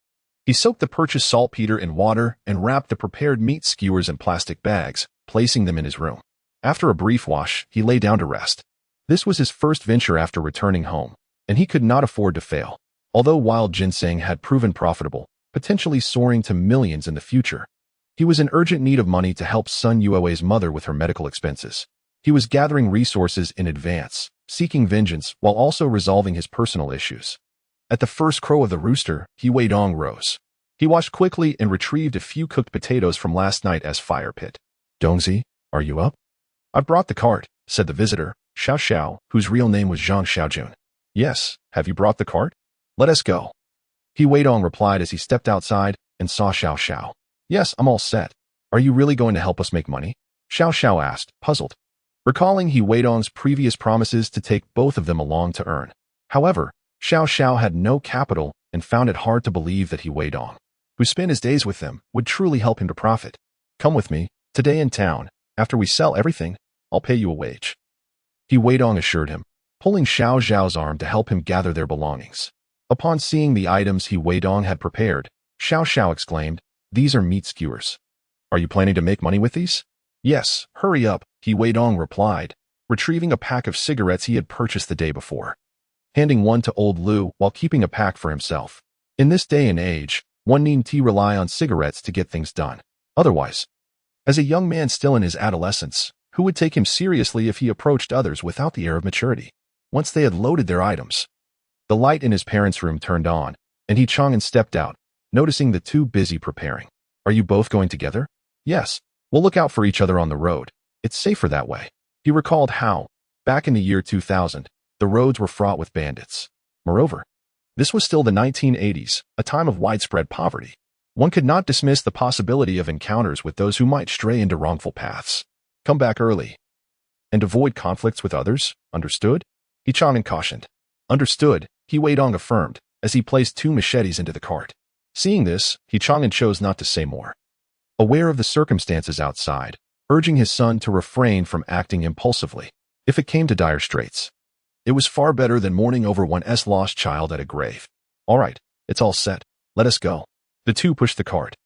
S1: He soaked the purchased saltpeter in water and wrapped the prepared meat skewers in plastic bags, placing them in his room. After a brief wash, he lay down to rest. This was his first venture after returning home, and he could not afford to fail. Although wild ginseng had proven profitable, potentially soaring to millions in the future, he was in urgent need of money to help Sun Yue's mother with her medical expenses. He was gathering resources in advance, seeking vengeance while also resolving his personal issues. At the first crow of the rooster, Weidong rose. He washed quickly and retrieved a few cooked potatoes from last night as fire pit. Dongzi, are you up? I've brought the cart, said the visitor, Xiao Xiao, whose real name was Zhang Xiaojun. Yes, have you brought the cart? Let us go. Weidong replied as he stepped outside and saw Xiao Xiao. Yes, I'm all set. Are you really going to help us make money? Xiao Xiao asked, puzzled, recalling Weidong's previous promises to take both of them along to earn. However, Xiao Xiao had no capital and found it hard to believe that Weidong, who spent his days with them, would truly help him to profit. Come with me, today in town. After we sell everything, I'll pay you a wage. Weidong assured him, pulling Xiao Xiao's arm to help him gather their belongings. Upon seeing the items Weidong had prepared, Xiao Xiao exclaimed, these are meat skewers. Are you planning to make money with these? Yes, hurry up, Weidong replied, retrieving a pack of cigarettes he had purchased the day before, handing one to old Lu while keeping a pack for himself. In this day and age, one need to rely on cigarettes to get things done. Otherwise, as a young man still in his adolescence, who would take him seriously if he approached others without the air of maturity? Once they had loaded their items, the light in his parents' room turned on, and he Chang'an stepped out, noticing the two busy preparing. Are you both going together? Yes, we'll look out for each other on the road. It's safer that way. He recalled how, back in the year 2000, the roads were fraught with bandits. Moreover, this was still the 1980s, a time of widespread poverty. One could not dismiss the possibility of encounters with those who might stray into wrongful paths. Come back early. And avoid conflicts with others, understood? Chang'an cautioned. Understood, Weidong affirmed, as he placed 2 machetes into the cart. Seeing this, Chang'an chose not to say more. Aware of the circumstances outside, urging his son to refrain from acting impulsively, if it came to dire straits. It was far better than mourning over one's lost child at a grave. All right, it's all set. Let us go. The two pushed the cart.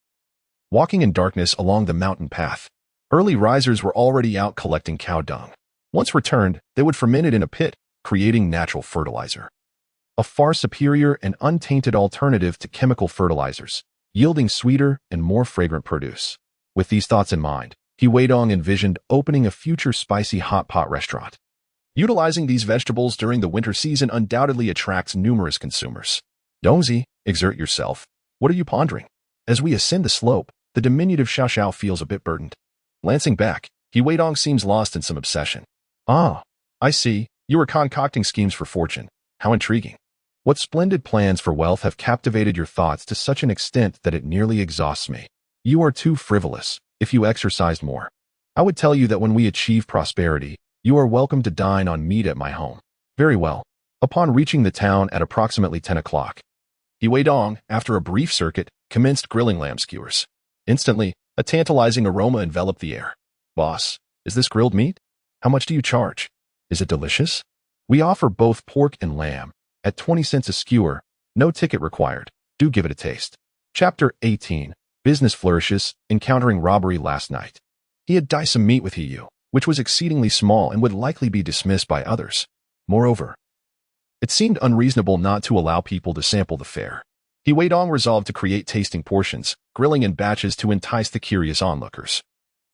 S1: Walking in darkness along the mountain path, early risers were already out collecting cow dung. Once returned, they would ferment it in a pit, creating natural fertilizer. A far superior and untainted alternative to chemical fertilizers, yielding sweeter and more fragrant produce. With these thoughts in mind, Weidong envisioned opening a future spicy hot pot restaurant. Utilizing these vegetables during the winter season undoubtedly attracts numerous consumers. Dongzi, exert yourself. What are you pondering? As we ascend the slope, the diminutive Xiao Xiao feels a bit burdened. Glancing back, Weidong seems lost in some obsession. Ah, I see. You are concocting schemes for fortune. How intriguing. What splendid plans for wealth have captivated your thoughts to such an extent that it nearly exhausts me. You are too frivolous. If you exercised more, I would tell you that when we achieve prosperity, you are welcome to dine on meat at my home. Very well. Upon reaching the town at approximately 10 o'clock, Weidong, after a brief circuit, commenced grilling lamb skewers. Instantly, a tantalizing aroma enveloped the air. Boss, is this grilled meat? How much do you charge? Is it delicious? We offer both pork and lamb at 20 cents a skewer. No ticket required. Do give it a taste. Chapter 18. Business flourishes, encountering robbery last night. He had diced some meat with Yu, which was exceedingly small and would likely be dismissed by others. Moreover, it seemed unreasonable not to allow people to sample the fare. Weidong resolved to create tasting portions, grilling in batches to entice the curious onlookers.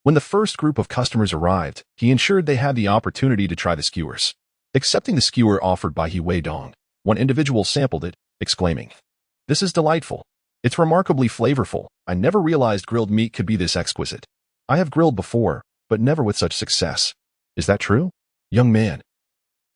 S1: When the first group of customers arrived, he ensured they had the opportunity to try the skewers. Accepting the skewer offered by Weidong, one individual sampled it, exclaiming, "This is delightful. It's remarkably flavorful. I never realized grilled meat could be this exquisite. I have grilled before, but never with such success. Is that true? Young man,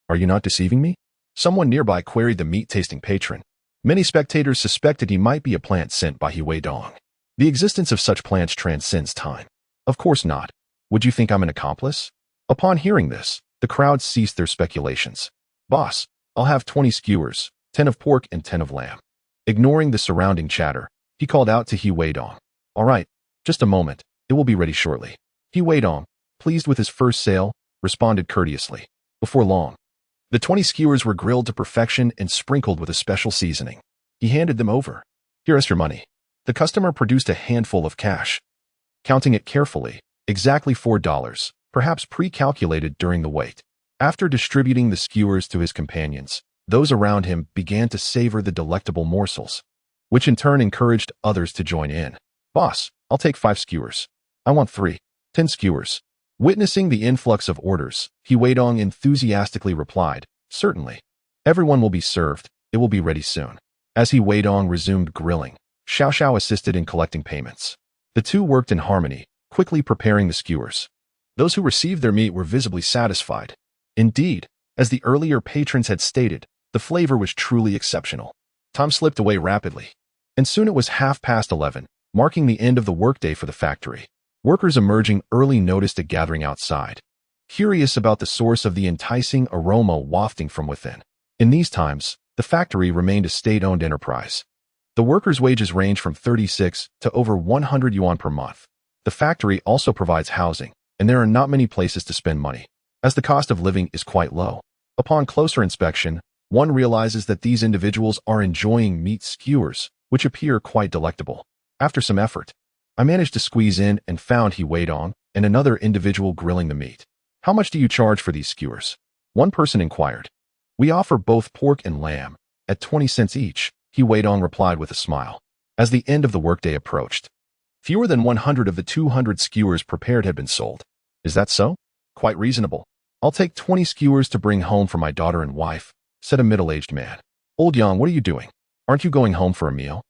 S1: are you not deceiving me?" Someone nearby queried the meat-tasting patron. Many spectators suspected he might be a plant sent by Weidong. The existence of such plants transcends time. Of course not. Would you think I'm an accomplice? Upon hearing this, the crowd ceased their speculations. Boss, I'll have 20 skewers, 10 of pork and 10 of lamb. Ignoring the surrounding chatter, he called out to Weidong. All right, just a moment. It will be ready shortly. Weidong, pleased with his first sale, responded courteously. Before long, the 20 skewers were grilled to perfection and sprinkled with a special seasoning. He handed them over. Here is your money. The customer produced a handful of cash. Counting it carefully, exactly $4, perhaps pre-calculated during the wait. After distributing the skewers to his companions, those around him began to savor the delectable morsels, which in turn encouraged others to join in. Boss, I'll take 5 skewers. I want 3. 10 skewers. Witnessing the influx of orders, Weidong enthusiastically replied, certainly. Everyone will be served. It will be ready soon. As Weidong resumed grilling, Xiao Xiao assisted in collecting payments. The two worked in harmony, quickly preparing the skewers. Those who received their meat were visibly satisfied. Indeed, as the earlier patrons had stated, the flavor was truly exceptional. Time slipped away rapidly, and soon it was 11:30, marking the end of the workday for the factory. Workers emerging early noticed a gathering outside, curious about the source of the enticing aroma wafting from within. In these times, the factory remained a state-owned enterprise. The workers' wages range from 36 to over 100 yuan per month. The factory also provides housing, and there are not many places to spend money, as the cost of living is quite low. Upon closer inspection, one realizes that these individuals are enjoying meat skewers, which appear quite delectable. After some effort, I managed to squeeze in and found Weidong and another individual grilling the meat. How much do you charge for these skewers? One person inquired. We offer both pork and lamb at 20 cents each, Weidong replied with a smile. As the end of the workday approached, fewer than 100 of the 200 skewers prepared had been sold. Is that so? Quite reasonable. I'll take 20 skewers to bring home for my daughter and wife, said a middle-aged man. Old Yang, what are you doing? Aren't you going home for a meal?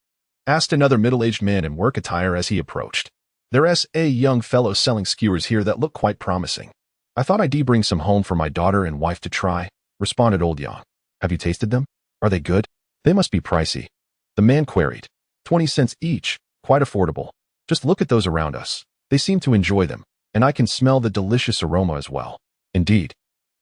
S1: Asked another middle-aged man in work attire as he approached. There's a young fellow selling skewers here that look quite promising. I thought I'd bring some home for my daughter and wife to try, responded Old Yang. Have you tasted them? Are they good? They must be pricey. The man queried. 20 cents each, quite affordable. Just look at those around us. They seem to enjoy them, and I can smell the delicious aroma as well. Indeed,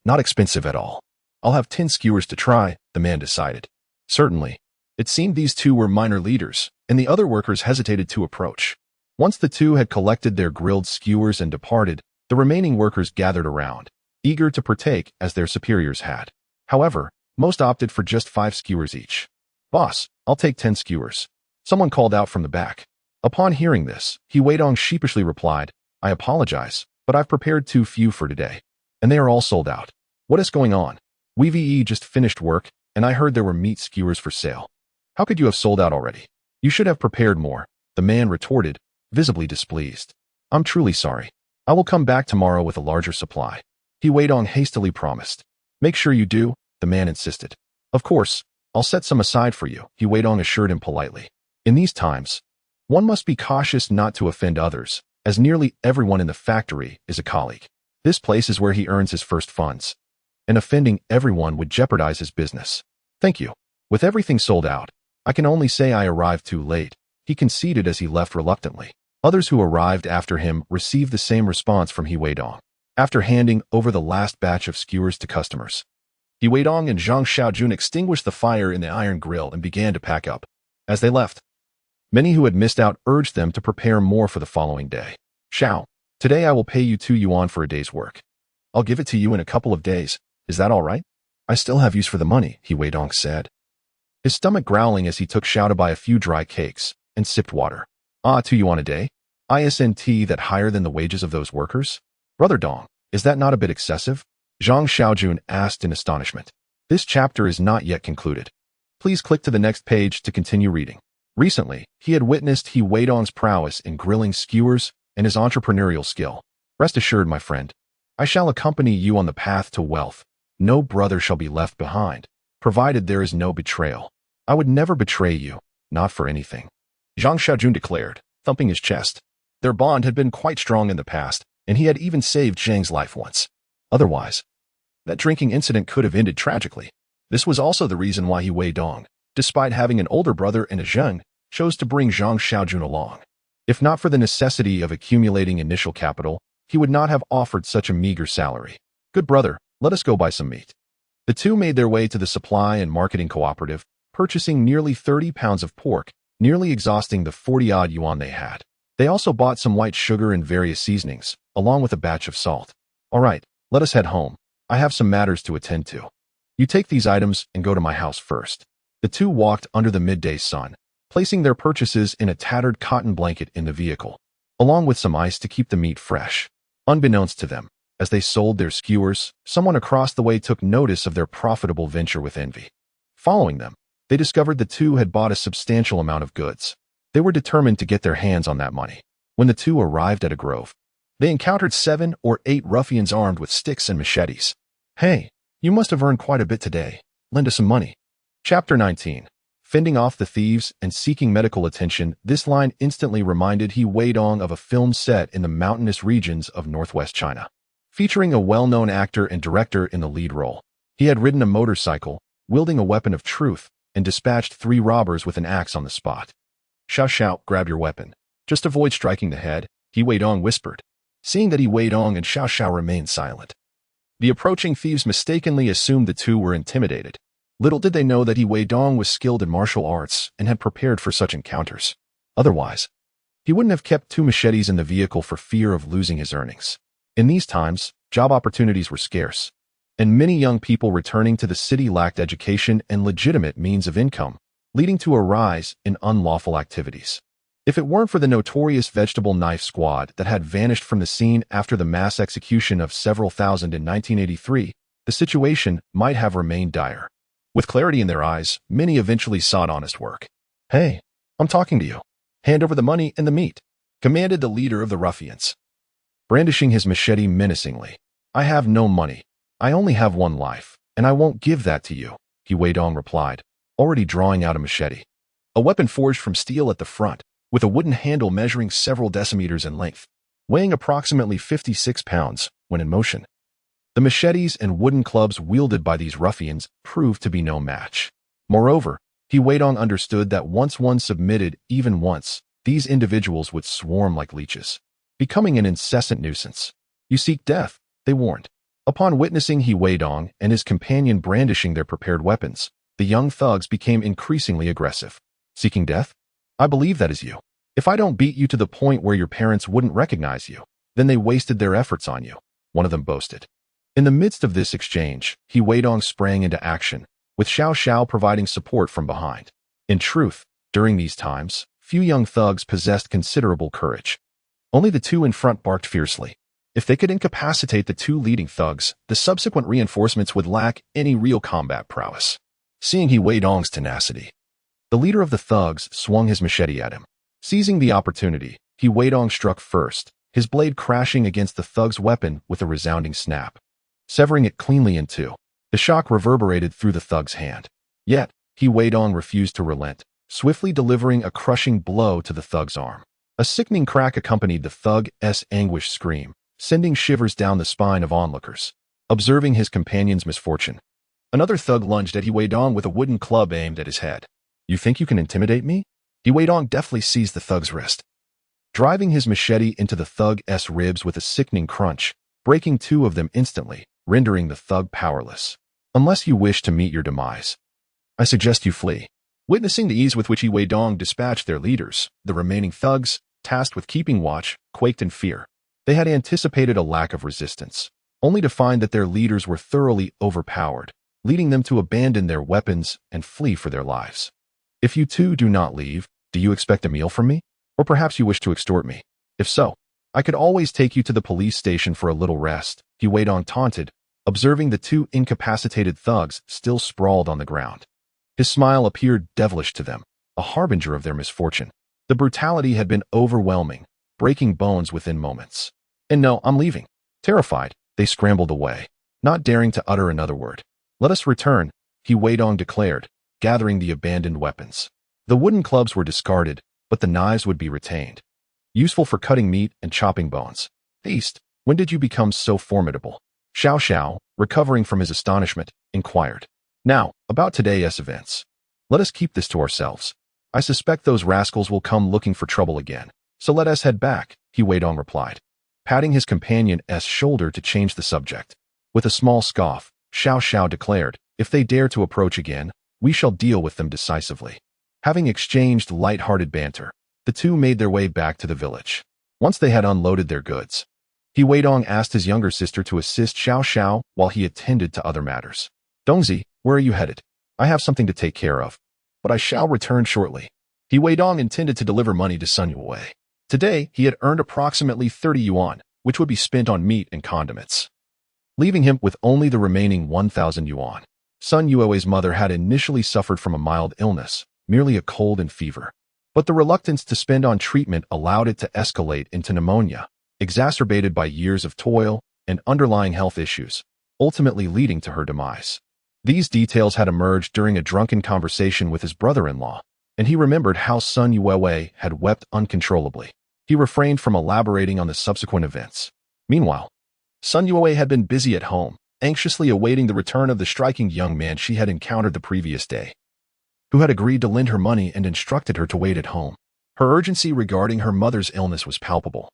S1: not expensive at all. I'll have 10 skewers to try, the man decided. Certainly. It seemed these two were minor leaders, and the other workers hesitated to approach. Once the two had collected their grilled skewers and departed, the remaining workers gathered around, eager to partake as their superiors had. However, most opted for just 5 skewers each. Boss, I'll take 10 skewers. Someone called out from the back. Upon hearing this, Weidong sheepishly replied, I apologize, but I've prepared too few for today, and they are all sold out. What is going on? We just finished work, and I heard there were meat skewers for sale. How could you have sold out already? You should have prepared more, the man retorted, visibly displeased. I'm truly sorry. I will come back tomorrow with a larger supply. Weidong hastily promised. Make sure you do, the man insisted. Of course, I'll set some aside for you, Weidong assured him politely. In these times, one must be cautious not to offend others, as nearly everyone in the factory is a colleague. This place is where he earns his first funds, and offending everyone would jeopardize his business. Thank you. With everything sold out, I can only say I arrived too late, he conceded as he left reluctantly. Others who arrived after him received the same response from Weidong. After handing over the last batch of skewers to customers, Weidong and Zhang Xiaojun extinguished the fire in the iron grill and began to pack up. As they left, many who had missed out urged them to prepare more for the following day. Xiao, Today I will pay you 2 yuan for a day's work. I'll give it to you in a couple of days. Is that all right? I still have use for the money, Weidong said, his stomach growling as he took Xiao to buy a few dry cakes and sipped water. 2 yuan a day? Isn't that higher than the wages of those workers? Brother Dong, is that not a bit excessive? Zhang Xiaojun asked in astonishment. This chapter is not yet concluded. Please click to the next page to continue reading. Recently, he had witnessed Weidong's prowess in grilling skewers and his entrepreneurial skill. Rest assured, my friend, I shall accompany you on the path to wealth. No brother shall be left behind, provided there is no betrayal. I would never betray you, not for anything. Zhang Xiaojun declared, thumping his chest. Their bond had been quite strong in the past, and he had even saved Zhang's life once. Otherwise, that drinking incident could have ended tragically. This was also the reason why Weidong, despite having an older brother and a Zheng, chose to bring Zhang Xiaojun along. If not for the necessity of accumulating initial capital, he would not have offered such a meager salary. Good brother, let us go buy some meat. The two made their way to the supply and marketing cooperative, purchasing nearly 30 pounds of pork, nearly exhausting the 40-odd yuan they had. They also bought some white sugar and various seasonings, along with a batch of salt. All right, let us head home. I have some matters to attend to. You take these items and go to my house first. The two walked under the midday sun, placing their purchases in a tattered cotton blanket in the vehicle, along with some ice to keep the meat fresh. Unbeknownst to them, as they sold their skewers, someone across the way took notice of their profitable venture with envy. Following them, they discovered the two had bought a substantial amount of goods. They were determined to get their hands on that money. When the two arrived at a grove, they encountered 7 or 8 ruffians armed with sticks and machetes. Hey, you must have earned quite a bit today. Lend us some money. Chapter 19. Fending off the thieves and seeking medical attention. This line instantly reminded Weidong of a film set in the mountainous regions of northwest China, featuring a well-known actor and director in the lead role. He had ridden a motorcycle, wielding a weapon of truth, and dispatched 3 robbers with an axe on the spot. Xiao, grab your weapon. Just avoid striking the head, Weidong whispered, seeing that Weidong and Xiao remained silent. The approaching thieves mistakenly assumed the two were intimidated. Little did they know that Weidong was skilled in martial arts and had prepared for such encounters. Otherwise, he wouldn't have kept 2 machetes in the vehicle for fear of losing his earnings. In these times, job opportunities were scarce, and many young people returning to the city lacked education and legitimate means of income, leading to a rise in unlawful activities. If it weren't for the notorious vegetable knife squad that had vanished from the scene after the mass execution of several thousand in 1983, the situation might have remained dire. With clarity in their eyes, many eventually sought honest work. Hey, I'm talking to you. Hand over the money and the meat, commanded the leader of the ruffians, brandishing his machete menacingly. I have no money. I only have 1 life, and I won't give that to you, Weidong replied, already drawing out a machete. A weapon forged from steel at the front, with a wooden handle measuring several decimeters in length, weighing approximately 56 pounds when in motion. The machetes and wooden clubs wielded by these ruffians proved to be no match. Moreover, Weidong understood that once one submitted even once, these individuals would swarm like leeches, becoming an incessant nuisance. You seek death, they warned. Upon witnessing Weidong and his companion brandishing their prepared weapons, the young thugs became increasingly aggressive. Seeking death? I believe that is you. If I don't beat you to the point where your parents wouldn't recognize you, then they wasted their efforts on you, one of them boasted. In the midst of this exchange, Weidong sprang into action, with Xiao providing support from behind. In truth, during these times, few young thugs possessed considerable courage. Only the two in front barked fiercely. If they could incapacitate the 2 leading thugs, the subsequent reinforcements would lack any real combat prowess. Seeing Weidong's tenacity, the leader of the thugs swung his machete at him. Seizing the opportunity, Weidong struck first, his blade crashing against the thug's weapon with a resounding snap, severing it cleanly in 2. The shock reverberated through the thug's hand. Yet, Weidong refused to relent, swiftly delivering a crushing blow to the thug's arm. A sickening crack accompanied the thug's anguished scream, sending shivers down the spine of onlookers. Observing his companion's misfortune, another thug lunged at Weidong with a wooden club aimed at his head. You think you can intimidate me? Weidong deftly seized the thug's wrist, driving his machete into the thug's ribs with a sickening crunch, breaking 2 of them instantly, rendering the thug powerless. Unless you wish to meet your demise, I suggest you flee. Witnessing the ease with which Weidong dispatched their leaders, the remaining thugs, tasked with keeping watch, quaked in fear. They had anticipated a lack of resistance, only to find that their leaders were thoroughly overpowered, leading them to abandon their weapons and flee for their lives. If you two do not leave, do you expect a meal from me? Or perhaps you wish to extort me? If so, I could always take you to the police station for a little rest, Weidong taunted, observing the two incapacitated thugs still sprawled on the ground. His smile appeared devilish to them, a harbinger of their misfortune. The brutality had been overwhelming, breaking bones within moments. And no, I'm leaving. Terrified, they scrambled away, not daring to utter another word. Let us return, Weidong declared, gathering the abandoned weapons. The wooden clubs were discarded, but the knives would be retained, useful for cutting meat and chopping bones. Beast, when did you become so formidable? Xiao Xiao, recovering from his astonishment, inquired. Now, about today's events. Let us keep this to ourselves. I suspect those rascals will come looking for trouble again, so let us head back, Weidong replied, patting his companion's shoulder to change the subject. With a small scoff, Xiao Xiao declared, if they dare to approach again, we shall deal with them decisively. Having exchanged light-hearted banter, the two made their way back to the village. Once they had unloaded their goods, Weidong asked his younger sister to assist Xiao Xiao while he attended to other matters. Dongzi, where are you headed? I have something to take care of, but I shall return shortly. Weidong intended to deliver money to Sun Yue. Today, he had earned approximately 30 yuan, which would be spent on meat and condiments, leaving him with only the remaining 1,000 yuan. Sun Yue's mother had initially suffered from a mild illness, merely a cold and fever. But the reluctance to spend on treatment allowed it to escalate into pneumonia, exacerbated by years of toil and underlying health issues, ultimately leading to her demise. These details had emerged during a drunken conversation with his brother-in-law, and he remembered how Sun Yue had wept uncontrollably. He refrained from elaborating on the subsequent events. Meanwhile, Sun Yue had been busy at home, anxiously awaiting the return of the striking young man she had encountered the previous day, who had agreed to lend her money and instructed her to wait at home. Her urgency regarding her mother's illness was palpable,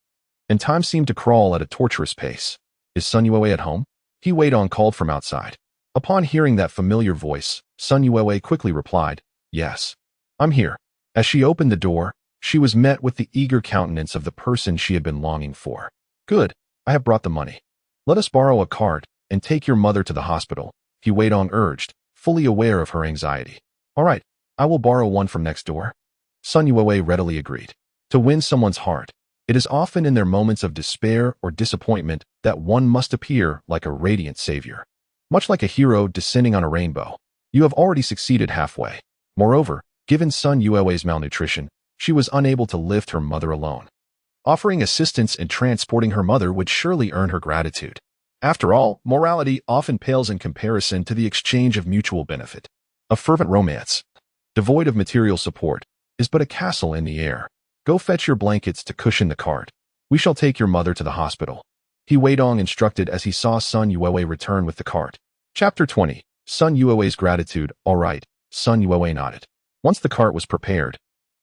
S1: and time seemed to crawl at a torturous pace. Is Sun Yue at home? Weidong called from outside. Upon hearing that familiar voice, Sun Yue quickly replied, yes, I'm here. As she opened the door, she was met with the eager countenance of the person she had been longing for. Good, I have brought the money. Let us borrow a cart and take your mother to the hospital, Weidong urged, fully aware of her anxiety. All right, I will borrow one from next door. Sun Yue readily agreed. To win someone's heart, it is often in their moments of despair or disappointment that one must appear like a radiant savior. Much like a hero descending on a rainbow, you have already succeeded halfway. Moreover, given Sun Yue's malnutrition, she was unable to lift her mother alone. Offering assistance in transporting her mother would surely earn her gratitude. After all, morality often pales in comparison to the exchange of mutual benefit. A fervent romance, devoid of material support, is but a castle in the air. Go fetch your blankets to cushion the cart. We shall take your mother to the hospital, Weidong instructed as he saw Sun Yue return with the cart. Chapter 20. Sun Yue's gratitude. All right, Sun Yue nodded. Once the cart was prepared,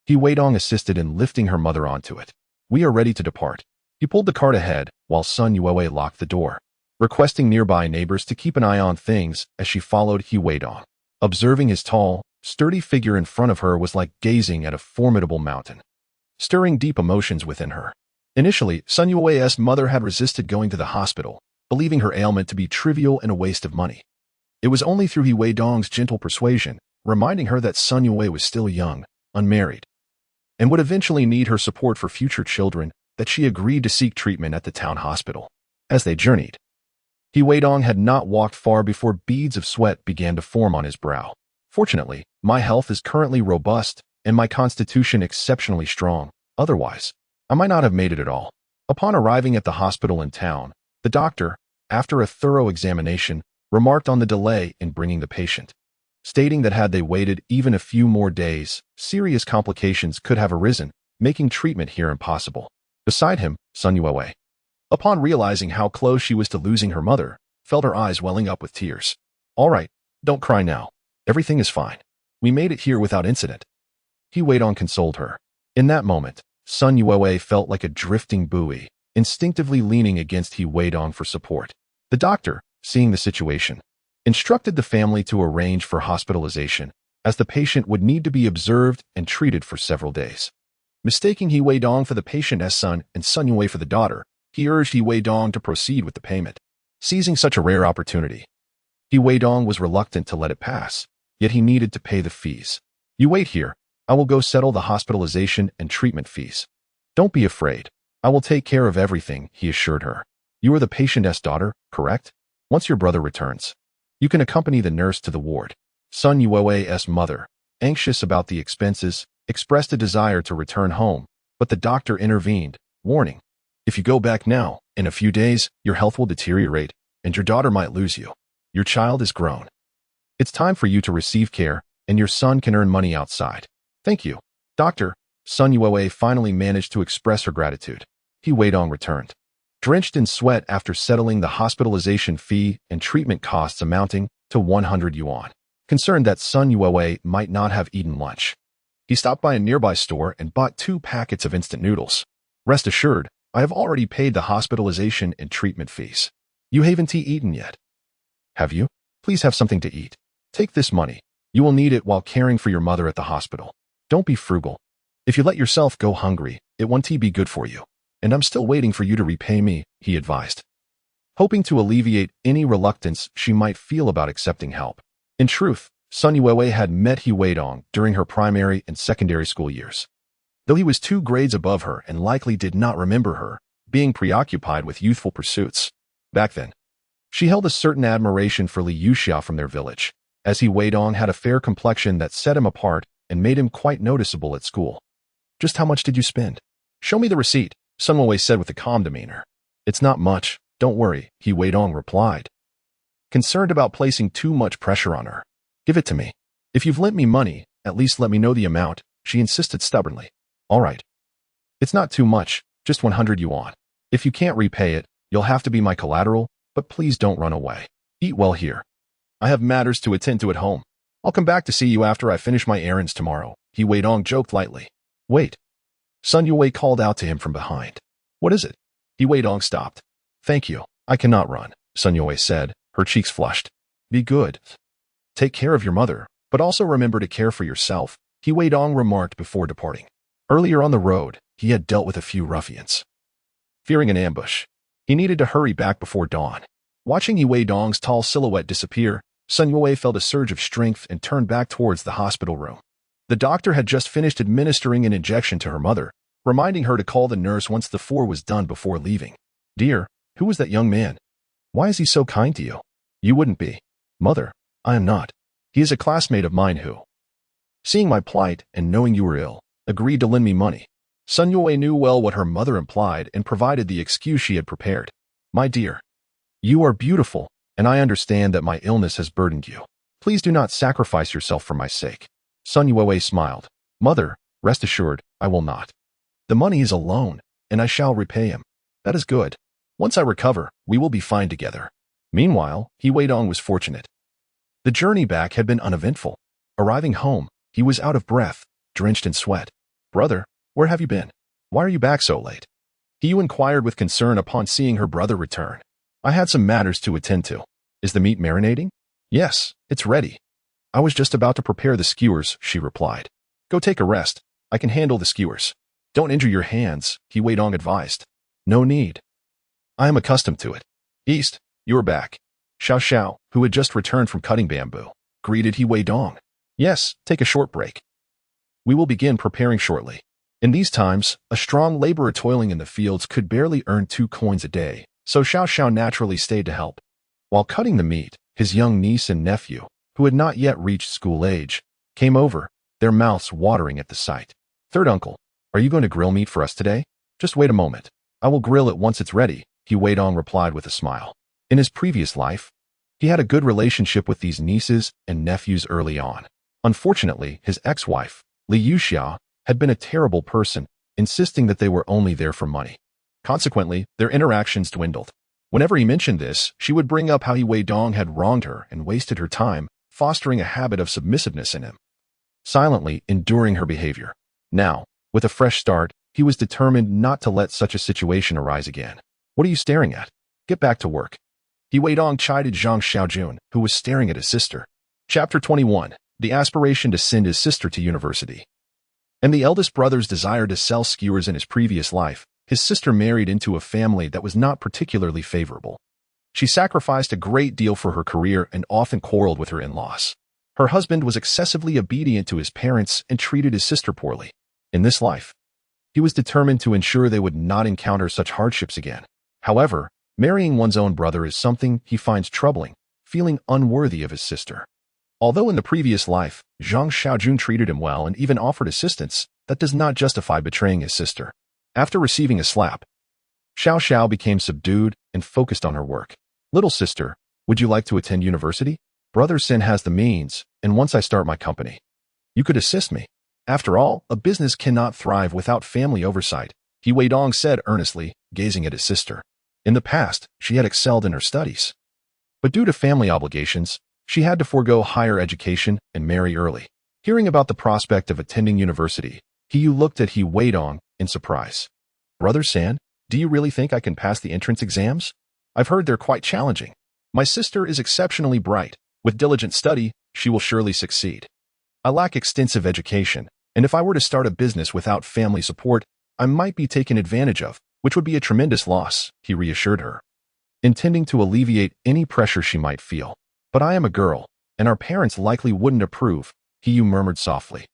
S1: Weidong assisted in lifting her mother onto it. We are ready to depart. He pulled the cart ahead, while Sun Yue locked the door, requesting nearby neighbors to keep an eye on things as she followed Weidong. Observing his tall, sturdy figure in front of her was like gazing at a formidable mountain, stirring deep emotions within her. Initially, Sun Yue's mother had resisted going to the hospital, believing her ailment to be trivial and a waste of money. It was only through Weidong's gentle persuasion, reminding her that Sun Yue was still young, unmarried, and would eventually need her support for future children, that she agreed to seek treatment at the town hospital. As they journeyed, Weidong had not walked far before beads of sweat began to form on his brow. Fortunately, my health is currently robust and my constitution exceptionally strong. Otherwise, I might not have made it at all. Upon arriving at the hospital in town, the doctor, after a thorough examination, remarked on the delay in bringing the patient, stating that had they waited even a few more days, serious complications could have arisen, making treatment here impossible. Beside him, Sun Yue, upon realizing how close she was to losing her mother, felt her eyes welling up with tears. All right, don't cry now. Everything is fine. We made it here without incident. Weidong consoled her. In that moment, Sun Yue felt like a drifting buoy, instinctively leaning against Weidong for support. The doctor, seeing the situation, instructed the family to arrange for hospitalization, as the patient would need to be observed and treated for several days. Mistaking Weidong for the patient's son and Sun Yue for the daughter, He urged Li Weidong to proceed with the payment. Seizing such a rare opportunity, Li Weidong was reluctant to let it pass, yet he needed to pay the fees. You wait here. I will go settle the hospitalization and treatment fees. Don't be afraid. I will take care of everything, he assured her. You are the patient's daughter, correct? Once your brother returns, you can accompany the nurse to the ward. Sun Yue's mother, anxious about the expenses, expressed a desire to return home, but the doctor intervened, warning, if you go back now, in a few days, your health will deteriorate, and your daughter might lose you. Your child is grown. It's time for you to receive care, and your son can earn money outside. Thank you, doctor. Sun Yue finally managed to express her gratitude. Li Weidong returned, drenched in sweat after settling the hospitalization fee and treatment costs amounting to 100 yuan. Concerned that Sun Yue might not have eaten lunch, he stopped by a nearby store and bought 2 packets of instant noodles. Rest assured, I have already paid the hospitalization and treatment fees. You haven't eaten yet. Have you? Please have something to eat. Take this money. You will need it while caring for your mother at the hospital. Don't be frugal. If you let yourself go hungry, it won't be good for you. And I'm still waiting for you to repay me, he advised, hoping to alleviate any reluctance she might feel about accepting help. In truth, Sun Yue had met Li Weidong during her primary and secondary school years. Though he was 2 grades above her and likely did not remember her, being preoccupied with youthful pursuits. Back then, she held a certain admiration for Li Yuxia from their village, as Li Weidong had a fair complexion that set him apart and made him quite noticeable at school. Just how much did you spend? Show me the receipt, Sun Yue said with a calm demeanor. It's not much, don't worry, Li Weidong replied, concerned about placing too much pressure on her. Give it to me. If you've lent me money, at least let me know the amount, she insisted stubbornly. All right. It's not too much, just 100 yuan. If you can't repay it, you'll have to be my collateral, but please don't run away. Eat well here. I have matters to attend to at home. I'll come back to see you after I finish my errands tomorrow, Li Weidong joked lightly. Wait. Sun Yue called out to him from behind. What is it? Li Weidong stopped. Thank you. I cannot run, Sun Yue said, her cheeks flushed. Be good. Take care of your mother, but also remember to care for yourself, Li Weidong remarked before departing. Earlier on the road, he had dealt with a few ruffians. Fearing an ambush, he needed to hurry back before dawn. Watching Li Weidong's tall silhouette disappear, Sun Yue felt a surge of strength and turned back towards the hospital room. The doctor had just finished administering an injection to her mother, reminding her to call the nurse once the 4 was done before leaving. Dear, who was that young man? Why is he so kind to you? You wouldn't be. Mother, I am not. He is a classmate of mine who, seeing my plight and knowing you were ill, agreed to lend me money. Sun Yue knew well what her mother implied and provided the excuse she had prepared. My dear, you are beautiful, and I understand that my illness has burdened you. Please do not sacrifice yourself for my sake. Sun Yue smiled. Mother, rest assured, I will not. The money is a loan, and I shall repay him. That is good. Once I recover, we will be fine together. Meanwhile, Li Weidong was fortunate. The journey back had been uneventful. Arriving home, he was out of breath, drenched in sweat. Brother, where have you been? Why are you back so late? He inquired with concern upon seeing her brother return. I had some matters to attend to. Is the meat marinating? Yes, it's ready. I was just about to prepare the skewers, she replied. Go take a rest. I can handle the skewers. Don't injure your hands, Li Weidong advised. No need. I am accustomed to it. East, you are back. Xiao Xiao, who had just returned from cutting bamboo, greeted Li Weidong. Yes, take a short break. We will begin preparing shortly. In these times, a strong laborer toiling in the fields could barely earn 2 coins a day, so Xiao Xiao naturally stayed to help. While cutting the meat, his young niece and nephew, who had not yet reached school age, came over, their mouths watering at the sight. Third uncle, are you going to grill meat for us today? Just wait a moment. I will grill it once it's ready, Li Weidong replied with a smile. In his previous life, he had a good relationship with these nieces and nephews early on. Unfortunately, his ex-wife, Li Yuxia, had been a terrible person, insisting that they were only there for money. Consequently, their interactions dwindled. Whenever he mentioned this, she would bring up how Li Weidong had wronged her and wasted her time, fostering a habit of submissiveness in him, silently enduring her behavior. Now, with a fresh start, he was determined not to let such a situation arise again. What are you staring at? Get back to work. Li Weidong chided Zhang Xiaojun, who was staring at his sister. Chapter 21. The aspiration to send his sister to university. And the eldest brother's desire to sell skewers in his previous life, his sister married into a family that was not particularly favorable. She sacrificed a great deal for her career and often quarreled with her in-laws. Her husband was excessively obedient to his parents and treated his sister poorly. In this life, he was determined to ensure they would not encounter such hardships again. However, marrying one's own brother is something he finds troubling, feeling unworthy of his sister. Although in the previous life, Zhang Xiaojun treated him well and even offered assistance, that does not justify betraying his sister. After receiving a slap, Xiao Xiao became subdued and focused on her work. Little sister, would you like to attend university? Brother Sin has the means, and once I start my company, you could assist me. After all, a business cannot thrive without family oversight, Weidong said earnestly, gazing at his sister. In the past, she had excelled in her studies. But due to family obligations, she had to forego higher education and marry early. Hearing about the prospect of attending university, He looked at Weidong in surprise. Brother San, do you really think I can pass the entrance exams? I've heard they're quite challenging. My sister is exceptionally bright. With diligent study, she will surely succeed. I lack extensive education, and if I were to start a business without family support, I might be taken advantage of, which would be a tremendous loss, he reassured her, intending to alleviate any pressure she might feel. But I am a girl, and our parents likely wouldn't approve, He murmured softly.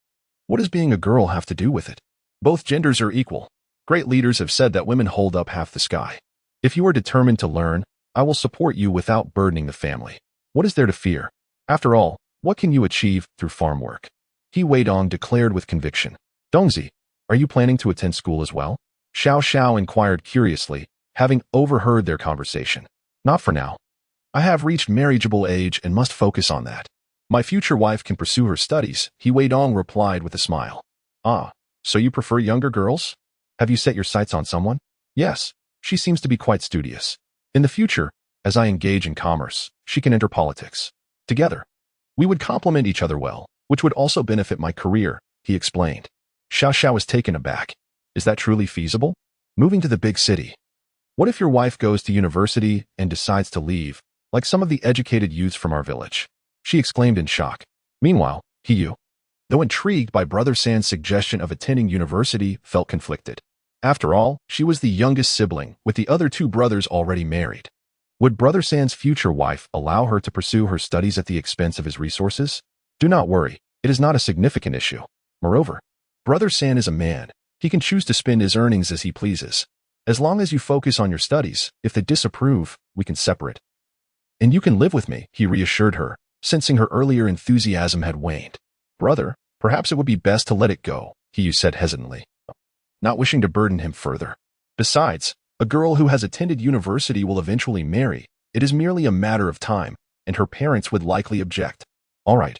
S1: What does being a girl have to do with it? Both genders are equal. Great leaders have said that women hold up half the sky. If you are determined to learn, I will support you without burdening the family. What is there to fear? After all, what can you achieve through farm work? Weidong declared with conviction. Dongzi, are you planning to attend school as well? Xiao Xiao inquired curiously, having overheard their conversation. Not for now. I have reached marriageable age and must focus on that. My future wife can pursue her studies, Weidong replied with a smile. Ah, so you prefer younger girls? Have you set your sights on someone? Yes, she seems to be quite studious. In the future, as I engage in commerce, she can enter politics. Together, we would complement each other well, which would also benefit my career, he explained. Xiao Xiao was taken aback. Is that truly feasible? Moving to the big city. What if your wife goes to university and decides to leave, like some of the educated youths from our village? She exclaimed in shock. Meanwhile, Hiyu, though intrigued by Brother San's suggestion of attending university, felt conflicted. After all, she was the youngest sibling, with the other two brothers already married. Would Brother San's future wife allow her to pursue her studies at the expense of his resources? Do not worry, it is not a significant issue. Moreover, Brother San is a man. He can choose to spend his earnings as he pleases. As long as you focus on your studies, if they disapprove, we can separate. And you can live with me, he reassured her, sensing her earlier enthusiasm had waned. Brother, perhaps it would be best to let it go, he said hesitantly, not wishing to burden him further. Besides, a girl who has attended university will eventually marry. It is merely a matter of time, and her parents would likely object. All right.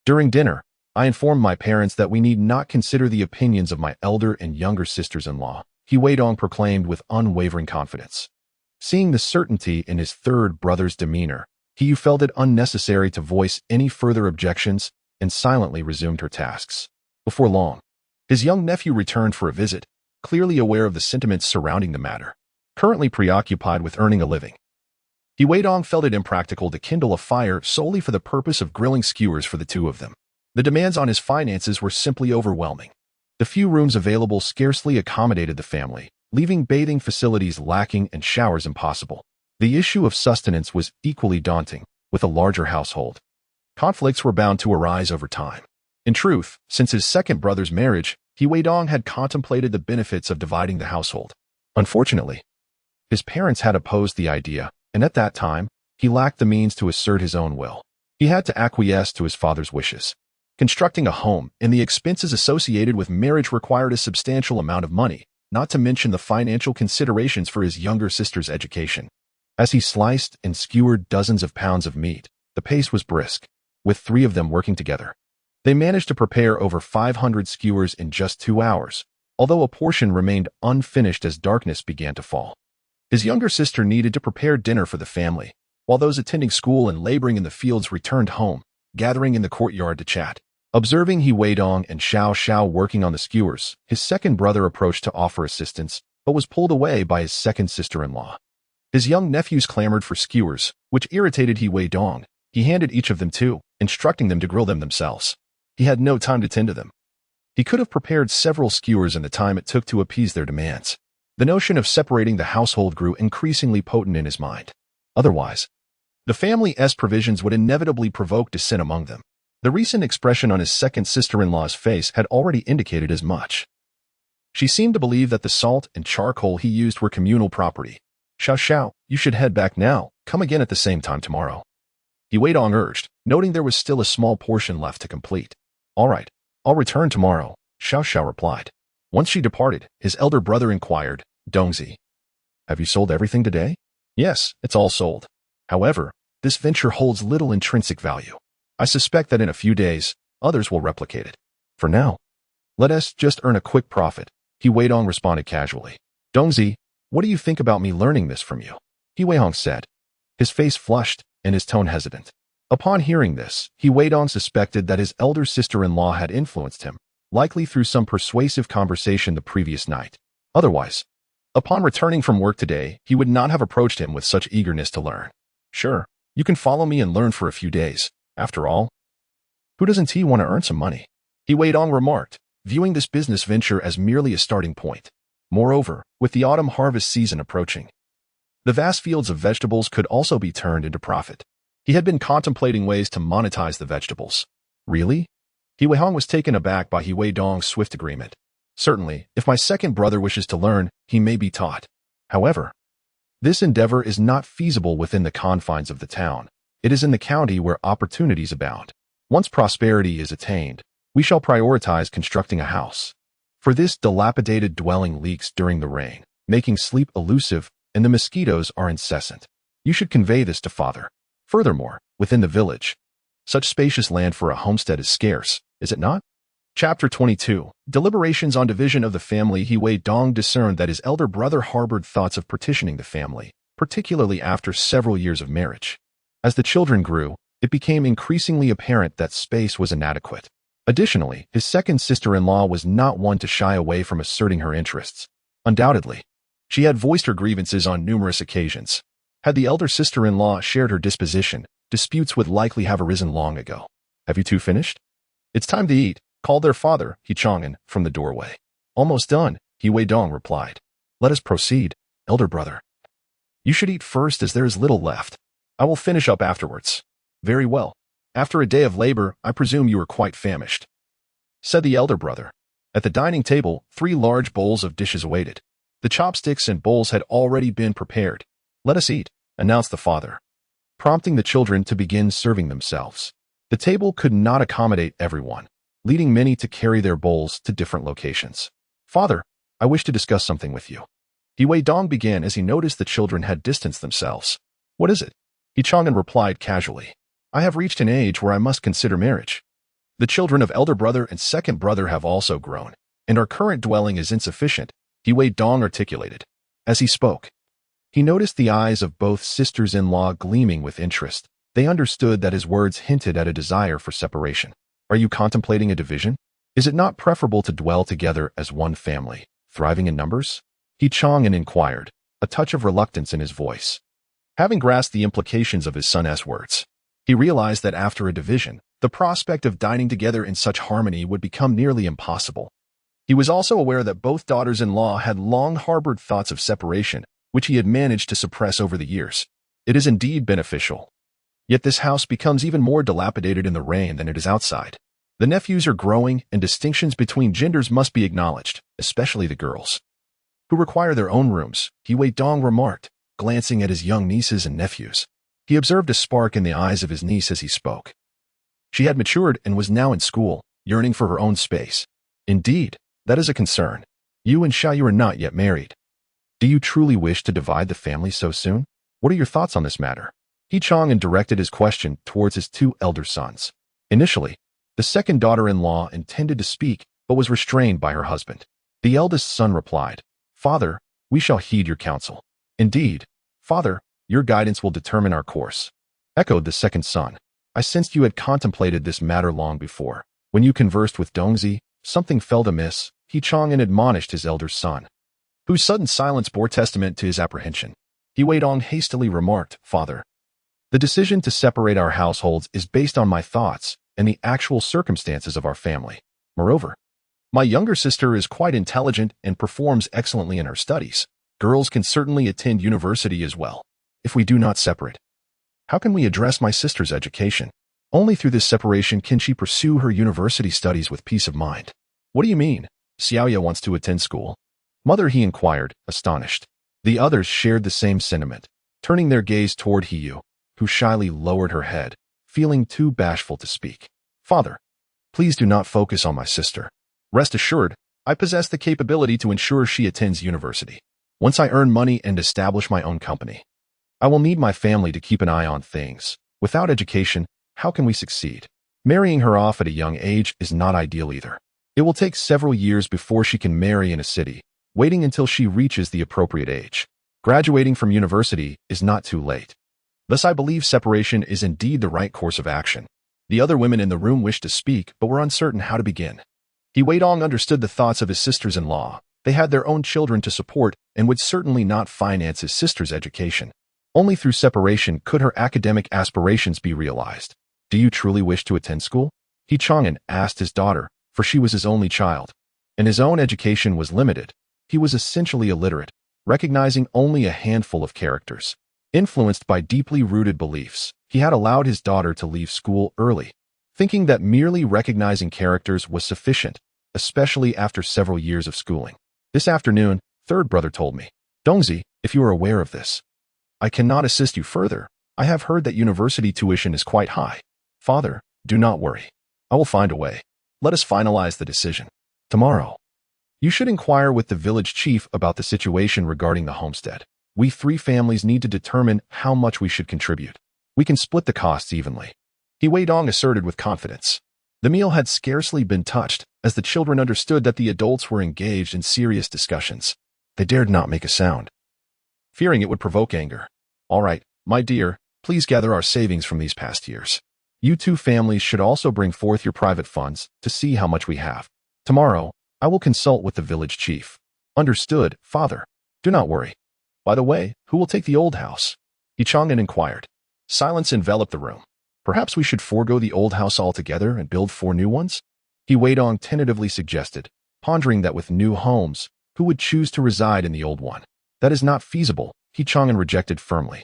S1: During dinner, I informed my parents that we need not consider the opinions of my elder and younger sisters-in-law, Weidong proclaimed with unwavering confidence. Seeing the certainty in his third brother's demeanor, He felt it unnecessary to voice any further objections and silently resumed her tasks. Before long, his young nephew returned for a visit, clearly aware of the sentiments surrounding the matter. Currently preoccupied with earning a living, Weidong felt it impractical to kindle a fire solely for the purpose of grilling skewers for the two of them. The demands on his finances were simply overwhelming. The few rooms available scarcely accommodated the family, leaving bathing facilities lacking and showers impossible. The issue of sustenance was equally daunting, with a larger household. Conflicts were bound to arise over time. In truth, since his second brother's marriage, Weidong had contemplated the benefits of dividing the household. Unfortunately, his parents had opposed the idea, and at that time, he lacked the means to assert his own will. He had to acquiesce to his father's wishes. Constructing a home and the expenses associated with marriage required a substantial amount of money, not to mention the financial considerations for his younger sister's education. As he sliced and skewered dozens of pounds of meat, the pace was brisk, with three of them working together. They managed to prepare over 500 skewers in just 2 hours, although a portion remained unfinished as darkness began to fall. His younger sister needed to prepare dinner for the family, while those attending school and laboring in the fields returned home, gathering in the courtyard to chat. Observing Weidong and Xiao Xiao working on the skewers, his second brother approached to offer assistance, but was pulled away by his second sister-in-law. His young nephews clamored for skewers, which irritated Weidong. He handed each of them two, instructing them to grill them themselves. He had no time to tend to them. He could have prepared several skewers in the time it took to appease their demands. The notion of separating the household grew increasingly potent in his mind. Otherwise, the family's provisions would inevitably provoke dissent among them. The recent expression on his second sister-in-law's face had already indicated as much. She seemed to believe that the salt and charcoal he used were communal property. Xiao, you should head back now. Come again at the same time tomorrow. Weidong urged, noting there was still a small portion left to complete. All right, I'll return tomorrow, Xiao replied. Once she departed, his elder brother inquired, Dongzi, have you sold everything today? Yes, it's all sold. However, this venture holds little intrinsic value. I suspect that in a few days, others will replicate it. For now, let us just earn a quick profit, Weidong responded casually. Dongzi, what do you think about me learning this from you? Weidong said, his face flushed and his tone hesitant. Upon hearing this, Weidong suspected that his elder sister-in-law had influenced him, likely through some persuasive conversation the previous night. Otherwise, upon returning from work today, he would not have approached him with such eagerness to learn. Sure, you can follow me and learn for a few days. After all, who doesn't want to earn some money? Weidong remarked, viewing this business venture as merely a starting point. Moreover, with the autumn harvest season approaching, the vast fields of vegetables could also be turned into profit. He had been contemplating ways to monetize the vegetables. Really? Weidong was taken aback by Weidong's swift agreement. Certainly, if my second brother wishes to learn, he may be taught. However, this endeavor is not feasible within the confines of the town. It is in the county where opportunities abound. Once prosperity is attained, we shall prioritize constructing a house. For this dilapidated dwelling leaks during the rain, making sleep elusive, and the mosquitoes are incessant. You should convey this to father. Furthermore, within the village, such spacious land for a homestead is scarce, is it not? Chapter 22. Deliberations on division of the family. Weidong discerned that his elder brother harbored thoughts of partitioning the family, particularly after several years of marriage. As the children grew, it became increasingly apparent that space was inadequate. Additionally, his second sister-in-law was not one to shy away from asserting her interests. Undoubtedly, she had voiced her grievances on numerous occasions. Had the elder sister-in-law shared her disposition, disputes would likely have arisen long ago. Have you two finished? It's time to eat, called their father, Chang'an, from the doorway. Almost done, Weidong replied. Let us proceed, elder brother. You should eat first as there is little left. I will finish up afterwards. Very well. After a day of labor, I presume you are quite famished, said the elder brother. At the dining table, 3 large bowls of dishes awaited. The chopsticks and bowls had already been prepared. Let us eat, announced the father, prompting the children to begin serving themselves. The table could not accommodate everyone, leading many to carry their bowls to different locations. Father, I wish to discuss something with you. Weidong began as he noticed the children had distanced themselves. What is it? Chang'an replied casually. I have reached an age where I must consider marriage. The children of elder brother and second brother have also grown, and our current dwelling is insufficient, Weidong articulated. As he spoke, he noticed the eyes of both sisters-in-law gleaming with interest. They understood that his words hinted at a desire for separation. Are you contemplating a division? Is it not preferable to dwell together as one family, thriving in numbers? Chang'an inquired, a touch of reluctance in his voice. Having grasped the implications of his son's words, he realized that after a division, the prospect of dining together in such harmony would become nearly impossible. He was also aware that both daughters-in-law had long harbored thoughts of separation, which he had managed to suppress over the years. It is indeed beneficial. Yet this house becomes even more dilapidated in the rain than it is outside. The nephews are growing, and distinctions between genders must be acknowledged, especially the girls, who require their own rooms, Weidong remarked, glancing at his young nieces and nephews. He observed a spark in the eyes of his niece as he spoke. She had matured and was now in school, yearning for her own space. Indeed, that is a concern. You and Xiao are not yet married. Do you truly wish to divide the family so soon? What are your thoughts on this matter? Chang'an directed his question towards his 2 elder sons. Initially, the second daughter-in-law intended to speak, but was restrained by her husband. The eldest son replied, Father, we shall heed your counsel. Indeed, Father, your guidance will determine our course, echoed the second son. I sensed you had contemplated this matter long before. When you conversed with Dongzi, something felt amiss, Chang'an admonished his elder son, whose sudden silence bore testament to his apprehension. Weidong hastily remarked, Father, the decision to separate our households is based on my thoughts and the actual circumstances of our family. Moreover, My younger sister is quite intelligent and performs excellently in her studies. Girls can certainly attend university as well, if we do not separate. How can we address my sister's education? Only through this separation can she pursue her university studies with peace of mind. What do you mean? Xiaoya wants to attend school. Mother, he inquired, astonished. The others shared the same sentiment, turning their gaze toward Hiyu, who shyly lowered her head, feeling too bashful to speak. Father, please do not focus on my sister. Rest assured, I possess the capability to ensure she attends university. Once I earn money and establish my own company, I will need my family to keep an eye on things. Without education, how can we succeed? Marrying her off at a young age is not ideal either. It will take several years before she can marry in a city, waiting until she reaches the appropriate age. Graduating from university is not too late. Thus, I believe separation is indeed the right course of action. The other women in the room wished to speak, but were uncertain how to begin. Weidong understood the thoughts of his sisters-in-law. They had their own children to support and would certainly not finance his sister's education. Only through separation could her academic aspirations be realized. Do you truly wish to attend school? He Chang'an asked his daughter, for she was his only child, and his own education was limited. He was essentially illiterate, recognizing only a handful of characters. Influenced by deeply rooted beliefs, he had allowed his daughter to leave school early, thinking that merely recognizing characters was sufficient, especially after several years of schooling. This afternoon, third brother told me, Dongzi, if you are aware of this, I cannot assist you further. I have heard that university tuition is quite high. Father, do not worry. I will find a way. Let us finalize the decision tomorrow. You should inquire with the village chief about the situation regarding the homestead. We three families need to determine how much we should contribute. We can split the costs evenly. Weidong asserted with confidence. The meal had scarcely been touched, as the children understood that the adults were engaged in serious discussions. They dared not make a sound, fearing it would provoke anger. All right, my dear, please gather our savings from these past years. You two families should also bring forth your private funds to see how much we have. Tomorrow, I will consult with the village chief. Understood, father. Do not worry. By the way, who will take the old house? Chang'an inquired. Silence enveloped the room. Perhaps we should forego the old house altogether and build 4 new ones? Weidong tentatively suggested, pondering that with new homes, who would choose to reside in the old one? That is not feasible, Chang'an rejected firmly.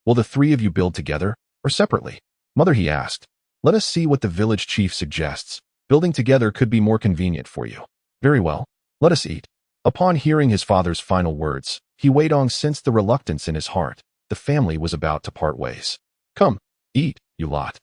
S1: Will the 3 of you build together, or separately? Mother, he asked. Let us see what the village chief suggests. Building together could be more convenient for you. Very well. Let us eat. Upon hearing his father's final words, Weidong sensed the reluctance in his heart. The family was about to part ways. Come, eat, you lot.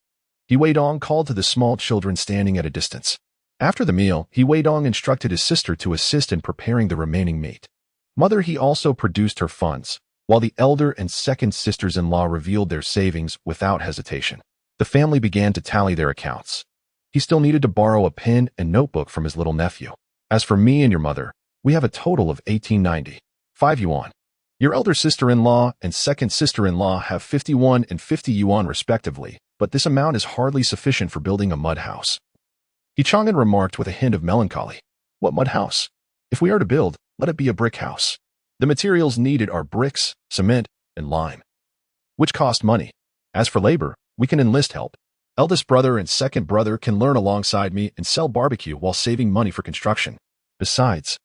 S1: Weidong called to the small children standing at a distance. After the meal, Weidong instructed his sister to assist in preparing the remaining meat. Mother, he also produced her funds, while the elder and second sisters-in-law revealed their savings without hesitation. The family began to tally their accounts. He still needed to borrow a pen and notebook from his little nephew. As for me and your mother, we have a total of 1890. 5 yuan. Your elder sister-in-law and second sister-in-law have 51 and 50 yuan respectively, but this amount is hardly sufficient for building a mud house. Chang'an remarked with a hint of melancholy. What mud house? If we are to build, let it be a brick house. The materials needed are bricks, cement, and lime, which cost money. As for labor, we can enlist help. Eldest brother and second brother can learn alongside me and sell barbecue while saving money for construction. Besides,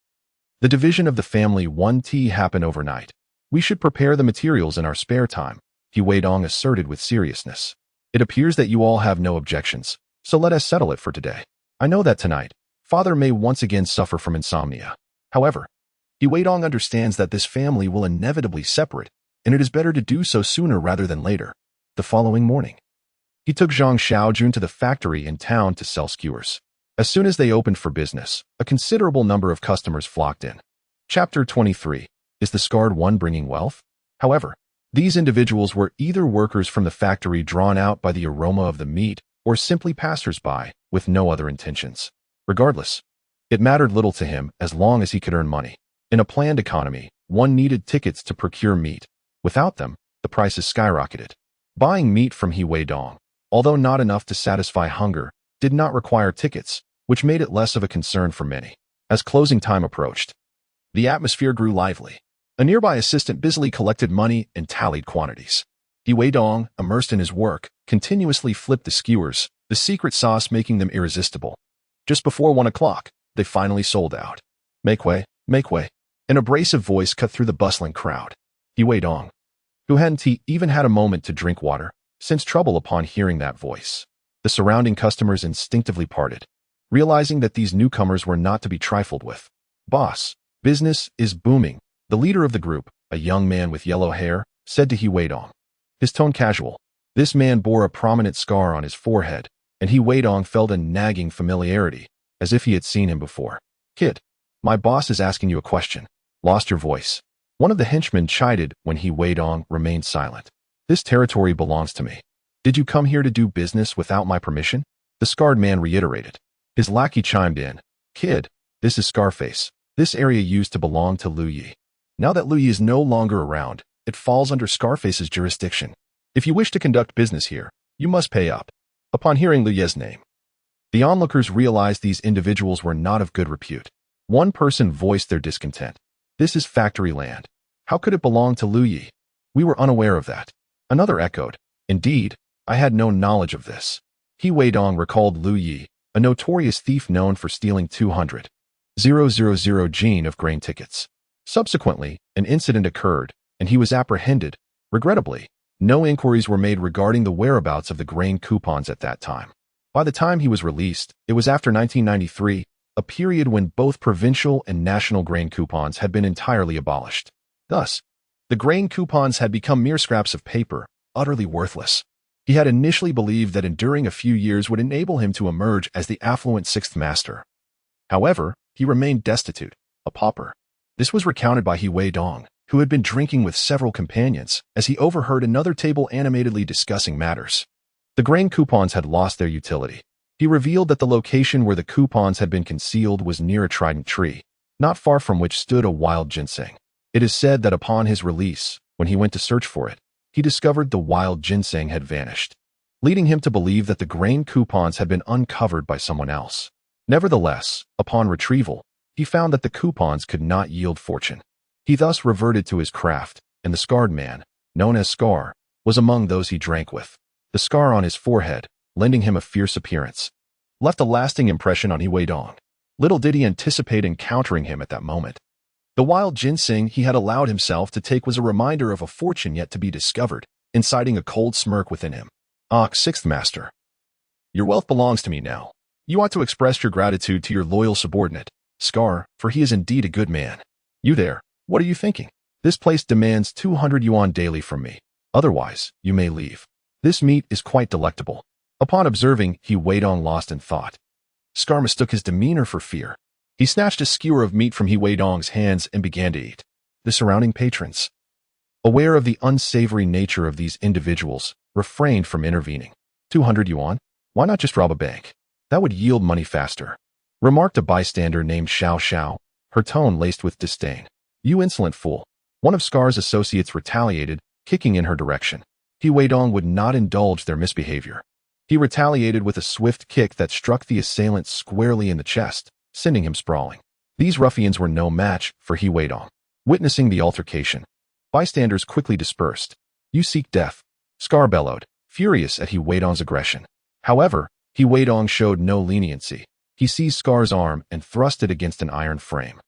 S1: the division of the family 1T happened overnight. We should prepare the materials in our spare time, Weidong asserted with seriousness. It appears that you all have no objections, so let us settle it for today. I know that tonight, father may once again suffer from insomnia. However, Weidong understands that this family will inevitably separate, and it is better to do so sooner rather than later. The following morning, he took Zhang Xiaojun to the factory in town to sell skewers. As soon as they opened for business, a considerable number of customers flocked in. Chapter 23. Is the scarred one bringing wealth? However, these individuals were either workers from the factory drawn out by the aroma of the meat, or simply passers-by with no other intentions. Regardless, it mattered little to him as long as he could earn money. In a planned economy, one needed tickets to procure meat. Without them, the prices skyrocketed. Buying meat from Weidong, although not enough to satisfy hunger, did not require tickets, which made it less of a concern for many. As closing time approached, the atmosphere grew lively. A nearby assistant busily collected money and tallied quantities. Weidong, immersed in his work, continuously flipped the skewers, the secret sauce making them irresistible. Just before 1 o'clock, They finally sold out. Make way, make way. An abrasive voice cut through the bustling crowd. Weidong, who hadn't even had a moment to drink water, sensed trouble upon hearing that voice. The surrounding customers instinctively parted, realizing that these newcomers were not to be trifled with. Boss, business is booming. The leader of the group, a young man with yellow hair, said to Weidong. His tone casual. This man bore a prominent scar on his forehead, and Weidong felt a nagging familiarity, as if he had seen him before. Kid, my boss is asking you a question. Lost your voice. One of the henchmen chided when Weidong remained silent. This territory belongs to me. Did you come here to do business without my permission? The scarred man reiterated. His lackey chimed in. Kid, this is Scarface. This area used to belong to Li Yuxia. Now that Li Yuxia is no longer around, it falls under Scarface's jurisdiction. If you wish to conduct business here, you must pay up. Upon hearing Li Yuxia's name, the onlookers realized these individuals were not of good repute. One person voiced their discontent. This is factory land. How could it belong to Li Yuxia? We were unaware of that. Another echoed. Indeed, I had no knowledge of this. Weidong recalled Li Yuxia, a notorious thief known for stealing 200,000 gene of grain tickets. Subsequently, an incident occurred, and he was apprehended. Regrettably, no inquiries were made regarding the whereabouts of the grain coupons at that time. By the time he was released, it was after 1993, a period when both provincial and national grain coupons had been entirely abolished. Thus, the grain coupons had become mere scraps of paper, utterly worthless. He had initially believed that enduring a few years would enable him to emerge as the affluent sixth master. However, he remained destitute, a pauper. This was recounted by Weidong, who had been drinking with several companions, as he overheard another table animatedly discussing matters. The grain coupons had lost their utility. He revealed that the location where the coupons had been concealed was near a trident tree, not far from which stood a wild ginseng. It is said that upon his release, when he went to search for it, he discovered the wild ginseng had vanished, leading him to believe that the grain coupons had been uncovered by someone else. Nevertheless, upon retrieval, he found that the coupons could not yield fortune. He thus reverted to his craft, and the scarred man, known as Scar, was among those he drank with. The scar on his forehead, lending him a fierce appearance, left a lasting impression on Weidong. Little did he anticipate encountering him at that moment. The wild ginseng he had allowed himself to take was a reminder of a fortune yet to be discovered, inciting a cold smirk within him. Ah, sixth master. Your wealth belongs to me now. You ought to express your gratitude to your loyal subordinate, Scar, for he is indeed a good man. You there, what are you thinking? This place demands 200 yuan daily from me. Otherwise, you may leave. This meat is quite delectable. Upon observing, Weidong lost in thought. Scar mistook his demeanor for fear. He snatched a skewer of meat from Weidong's hands and began to eat. The surrounding patrons, aware of the unsavory nature of these individuals, refrained from intervening. 200 yuan? Why not just rob a bank? That would yield money faster, remarked a bystander named Xiao Xiao, her tone laced with disdain. You insolent fool. One of Scar's associates retaliated, kicking in her direction. Weidong would not indulge their misbehavior. He retaliated with a swift kick that struck the assailant squarely in the chest, sending him sprawling. These ruffians were no match for Weidong. Witnessing the altercation, bystanders quickly dispersed. You seek death, Scar bellowed, furious at Weidong's aggression. However, Weidong showed no leniency. He seized Scar's arm and thrust it against an iron frame,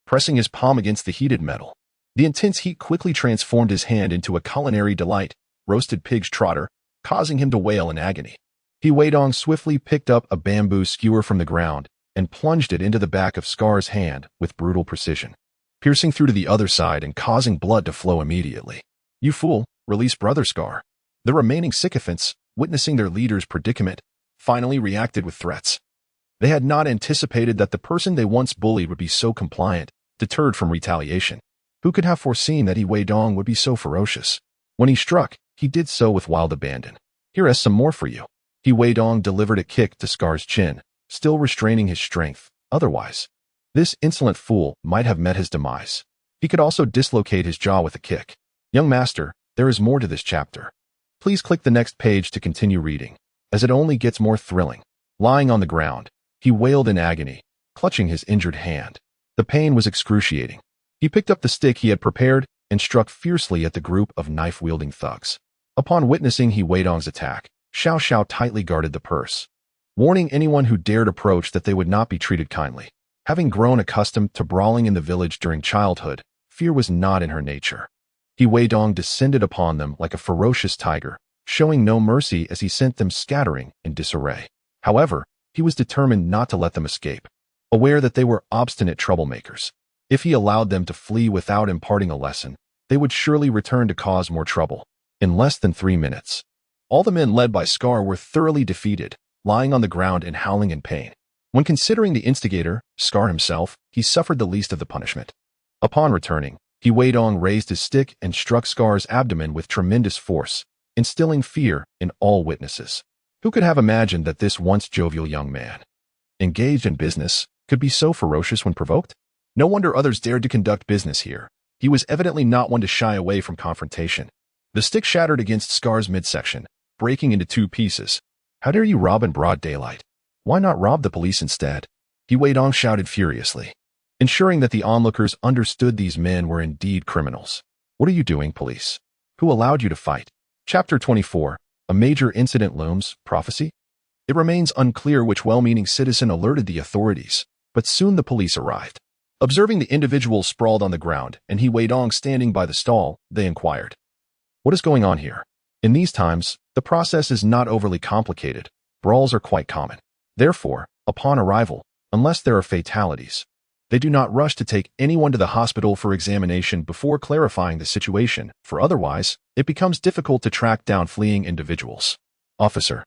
S1: pressing his palm against the heated metal. The intense heat quickly transformed his hand into a culinary delight, roasted pig's trotter, causing him to wail in agony. Weidong swiftly picked up a bamboo skewer from the ground and plunged it into the back of Scar's hand with brutal precision, piercing through to the other side and causing blood to flow immediately. You fool, release brother Scar. The remaining sycophants, witnessing their leader's predicament, finally reacted with threats. They had not anticipated that the person they once bullied would be so compliant, deterred from retaliation. Who could have foreseen that Weidong would be so ferocious? When he struck, he did so with wild abandon. Here is some more for you. Weidong delivered a kick to Scar's chin, still restraining his strength. Otherwise, this insolent fool might have met his demise. He could also dislocate his jaw with a kick. Young master, there is more to this chapter. Please click the next page to continue reading, as it only gets more thrilling. Lying on the ground, he wailed in agony, clutching his injured hand. The pain was excruciating. He picked up the stick he had prepared and struck fiercely at the group of knife-wielding thugs. Upon witnessing Weidong's attack, Xiao Xiao tightly guarded the purse, warning anyone who dared approach that they would not be treated kindly. Having grown accustomed to brawling in the village during childhood, fear was not in her nature. Weidong descended upon them like a ferocious tiger, showing no mercy as he sent them scattering in disarray. However, he was determined not to let them escape, aware that they were obstinate troublemakers. If he allowed them to flee without imparting a lesson, they would surely return to cause more trouble. In less than 3 minutes, all the men led by Scar were thoroughly defeated, lying on the ground and howling in pain. When considering the instigator, Scar himself, he suffered the least of the punishment. Upon returning, Weidong raised his stick and struck Scar's abdomen with tremendous force, instilling fear in all witnesses. Who could have imagined that this once jovial young man, engaged in business, could be so ferocious when provoked? No wonder others dared to conduct business here. He was evidently not one to shy away from confrontation. The stick shattered against Scar's midsection, breaking into 2 pieces. How dare you rob in broad daylight? Why not rob the police instead? Weidong shouted furiously, ensuring that the onlookers understood these men were indeed criminals. What are you doing, police? Who allowed you to fight? Chapter 24. A major incident looms, prophecy? It remains unclear which well-meaning citizen alerted the authorities, but soon the police arrived. Observing the individual sprawled on the ground and Weidong standing by the stall, they inquired, "What is going on here?" In these times, the process is not overly complicated. Brawls are quite common. Therefore, upon arrival, unless there are fatalities, they do not rush to take anyone to the hospital for examination before clarifying the situation, for otherwise, it becomes difficult to track down fleeing individuals. Officer,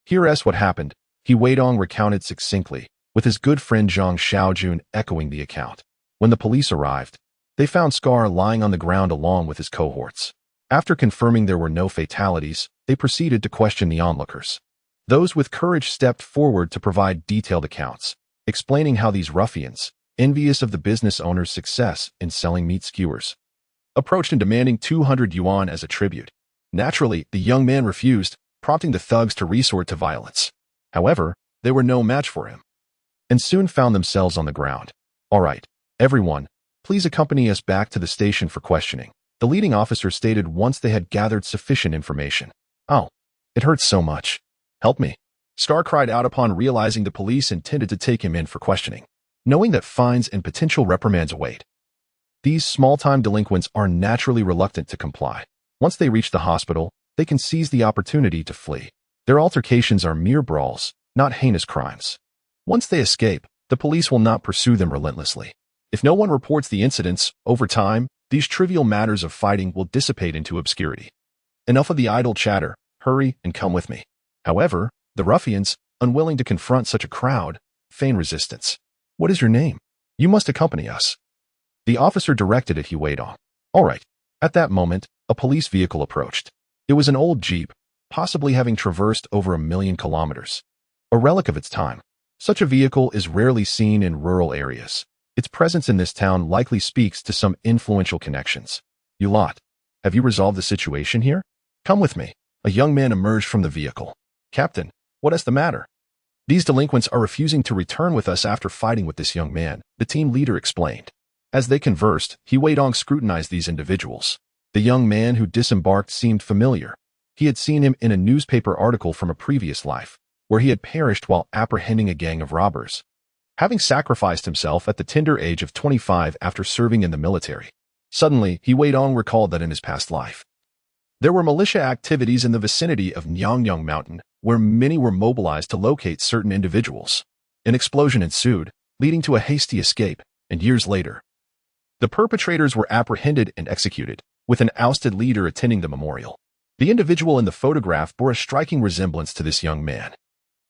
S1: here's what happened, Weidong recounted succinctly, with his good friend Zhang Xiaojun echoing the account. When the police arrived, they found Scar lying on the ground along with his cohorts. After confirming there were no fatalities, they proceeded to question the onlookers. Those with courage stepped forward to provide detailed accounts, explaining how these ruffians, envious of the business owner's success in selling meat skewers, approached him demanding 200 yuan as a tribute. Naturally, the young man refused, prompting the thugs to resort to violence. However, they were no match for him, and soon found themselves on the ground. "All right, everyone, please accompany us back to the station for questioning," the leading officer stated once they had gathered sufficient information. "Oh, it hurts so much. Help me," Scar cried out upon realizing the police intended to take him in for questioning. Knowing that fines and potential reprimands await, these small-time delinquents are naturally reluctant to comply. Once they reach the hospital, they can seize the opportunity to flee. Their altercations are mere brawls, not heinous crimes. Once they escape, the police will not pursue them relentlessly. If no one reports the incidents, over time, these trivial matters of fighting will dissipate into obscurity. Enough of the idle chatter, hurry and come with me. However, the ruffians, unwilling to confront such a crowd, feign resistance. "What is your name? You must accompany us," the officer directed at Weidong. "All right." At that moment, a police vehicle approached. It was an old jeep, possibly having traversed over 1,000,000 kilometers. A relic of its time. Such a vehicle is rarely seen in rural areas. Its presence in this town likely speaks to some influential connections. "You lot, have you resolved the situation here? Come with me." A young man emerged from the vehicle. "Captain, what is the matter?" "These delinquents are refusing to return with us after fighting with this young man," the team leader explained. As they conversed, Weidong scrutinized these individuals. The young man who disembarked seemed familiar. He had seen him in a newspaper article from a previous life, where he had perished while apprehending a gang of robbers, having sacrificed himself at the tender age of 25 after serving in the military. Suddenly, Weidong recalled that in his past life, there were militia activities in the vicinity of Nyangyang Mountain, where many were mobilized to locate certain individuals. An explosion ensued, leading to a hasty escape, and years later, the perpetrators were apprehended and executed, with an ousted leader attending the memorial. The individual in the photograph bore a striking resemblance to this young man.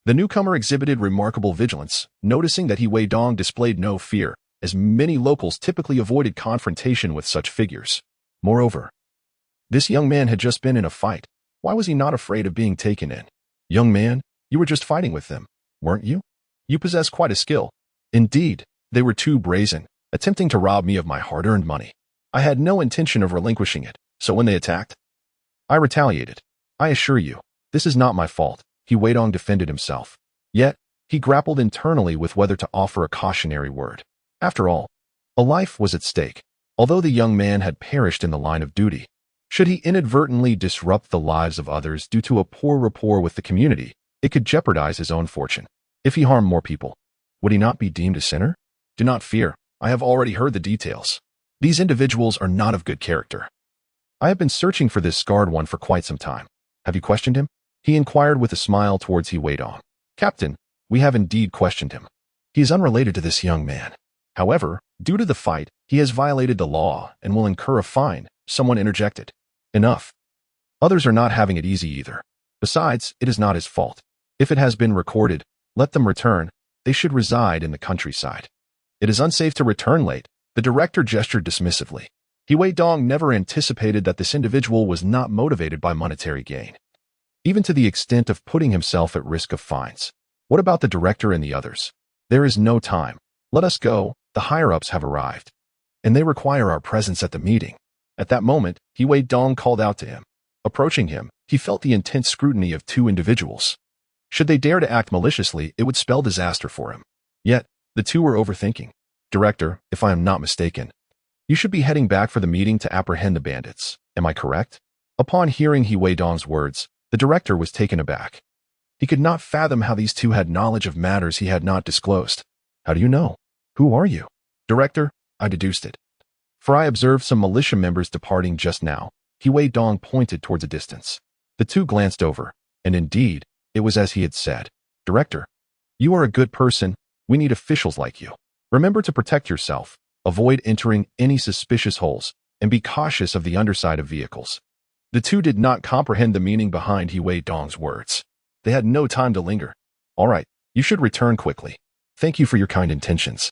S1: The newcomer exhibited remarkable vigilance, noticing that Weidong displayed no fear, as many locals typically avoided confrontation with such figures. Moreover, this young man had just been in a fight. Why was he not afraid of being taken in? "Young man, you were just fighting with them, weren't you? You possess quite a skill." "Indeed, they were too brazen, attempting to rob me of my hard-earned money. I had no intention of relinquishing it, so when they attacked, I retaliated. I assure you, this is not my fault," Weidong defended himself. Yet, he grappled internally with whether to offer a cautionary word. After all, a life was at stake. Although the young man had perished in the line of duty, should he inadvertently disrupt the lives of others due to a poor rapport with the community, it could jeopardize his own fortune. If he harmed more people, would he not be deemed a sinner? Do not fear. I have already heard the details. These individuals are not of good character. I have been searching for this scarred one for quite some time. Have you questioned him? He inquired with a smile towards Li Weidong. Captain, we have indeed questioned him. He is unrelated to this young man. However, due to the fight, he has violated the law and will incur a fine, someone interjected. Enough. Others are not having it easy either. Besides, it is not his fault. If it has been recorded, let them return. They should reside in the countryside. It is unsafe to return late. The director gestured dismissively. Li Weidong never anticipated that this individual was not motivated by monetary gain, even to the extent of putting himself at risk of fines. What about the director and the others? There is no time. Let us go. The higher-ups have arrived, and they require our presence at the meeting. At that moment, Li Weidong called out to him. Approaching him, he felt the intense scrutiny of two individuals. Should they dare to act maliciously, it would spell disaster for him. Yet, the two were overthinking. Director, if I am not mistaken, you should be heading back for the meeting to apprehend the bandits. Am I correct? Upon hearing Li Weidong's words, the director was taken aback. He could not fathom how these two had knowledge of matters he had not disclosed. How do you know? Who are you? Director, I deduced it. For I observed some militia members departing just now. Li Weidong pointed towards a distance. The two glanced over, and indeed, it was as he had said. Director, you are a good person. We need officials like you. Remember to protect yourself, avoid entering any suspicious holes, and be cautious of the underside of vehicles. The two did not comprehend the meaning behind Li Weidong's words. They had no time to linger. All right, you should return quickly. Thank you for your kind intentions.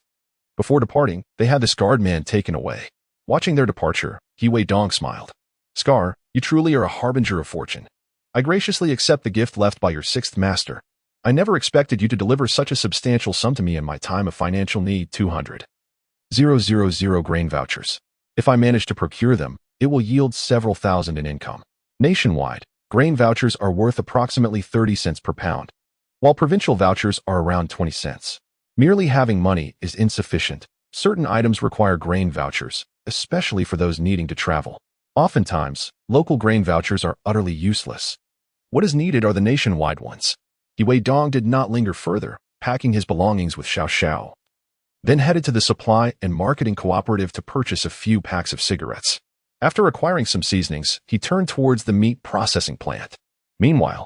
S1: Before departing, they had the scarred man taken away. Watching their departure, Li Weidong smiled. Scar, you truly are a harbinger of fortune. I graciously accept the gift left by your sixth master. I never expected you to deliver such a substantial sum to me in my time of financial need. 200,000 grain vouchers. If I manage to procure them, it will yield several thousand in income. Nationwide, grain vouchers are worth approximately 30 cents per pound, while provincial vouchers are around 20 cents. Merely having money is insufficient. Certain items require grain vouchers, especially for those needing to travel. Oftentimes, local grain vouchers are utterly useless. What is needed are the nationwide ones. Li Weidong did not linger further, packing his belongings with Xiao Xiao, then headed to the supply and marketing cooperative to purchase a few packs of cigarettes. After acquiring some seasonings, he turned towards the meat processing plant. Meanwhile,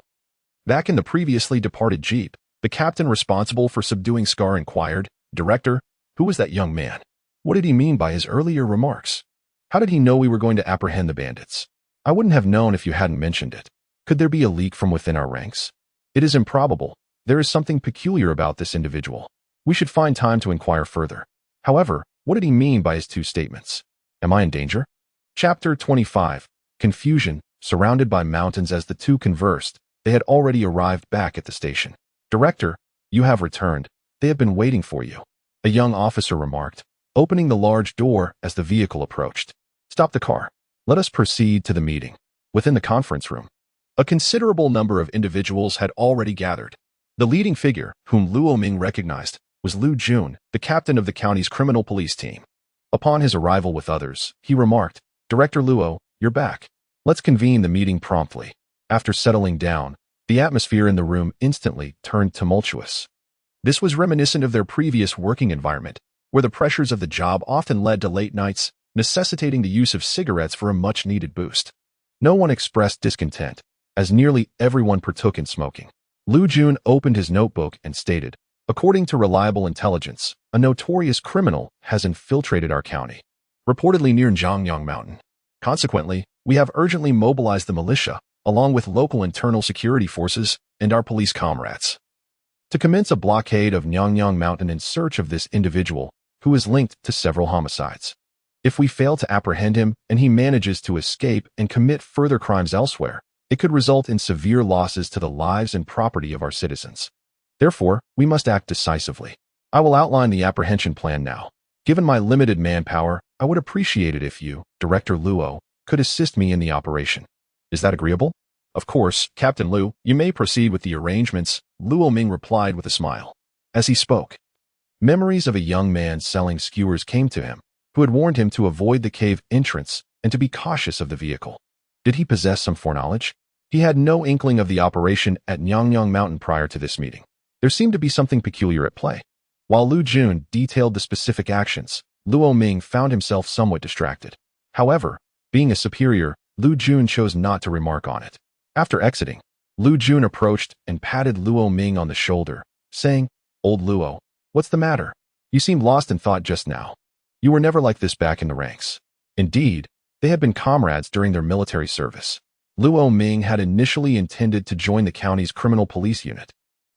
S1: back in the previously departed jeep, the captain responsible for subduing Scar inquired, Director, who was that young man? What did he mean by his earlier remarks? How did he know we were going to apprehend the bandits? I wouldn't have known if you hadn't mentioned it. Could there be a leak from within our ranks? It is improbable. There is something peculiar about this individual. We should find time to inquire further. However, what did he mean by his two statements? Am I in danger? Chapter 25. Confusion. Surrounded by mountains as the two conversed, they had already arrived back at the station. Director, you have returned. They have been waiting for you, a young officer remarked, opening the large door as the vehicle approached. Stop the car. Let us proceed to the meeting. Within the conference room, a considerable number of individuals had already gathered. The leading figure, whom Luo Ming recognized, was Lu Jun, the captain of the county's criminal police team. Upon his arrival with others, he remarked, Director Luo, you're back. Let's convene the meeting promptly. After settling down, the atmosphere in the room instantly turned tumultuous. This was reminiscent of their previous working environment, where the pressures of the job often led to late nights, necessitating the use of cigarettes for a much-needed boost. No one expressed discontent, as nearly everyone partook in smoking. Lu Jun opened his notebook and stated, according to reliable intelligence, a notorious criminal has infiltrated our county, reportedly near Zhangyang Mountain. Consequently, we have urgently mobilized the militia, along with local internal security forces and our police comrades, to commence a blockade of Zhangyang Mountain in search of this individual, who is linked to several homicides. If we fail to apprehend him and he manages to escape and commit further crimes elsewhere, it could result in severe losses to the lives and property of our citizens. Therefore, we must act decisively. I will outline the apprehension plan now. Given my limited manpower, I would appreciate it if you, Director Luo, could assist me in the operation. Is that agreeable? Of course, Captain Lu, you may proceed with the arrangements, Luo Ming replied with a smile. As he spoke, memories of a young man selling skewers came to him, who had warned him to avoid the cave entrance and to be cautious of the vehicle. Did he possess some foreknowledge? He had no inkling of the operation at Zhangyang Mountain prior to this meeting. There seemed to be something peculiar at play. While Lu Jun detailed the specific actions, Luo Ming found himself somewhat distracted. However, being a superior, Lu Jun chose not to remark on it. After exiting, Lu Jun approached and patted Luo Ming on the shoulder, saying, "Old Luo, what's the matter? You seemed lost in thought just now. You were never like this back in the ranks." Indeed, they had been comrades during their military service. Luo Ming had initially intended to join the county's criminal police unit,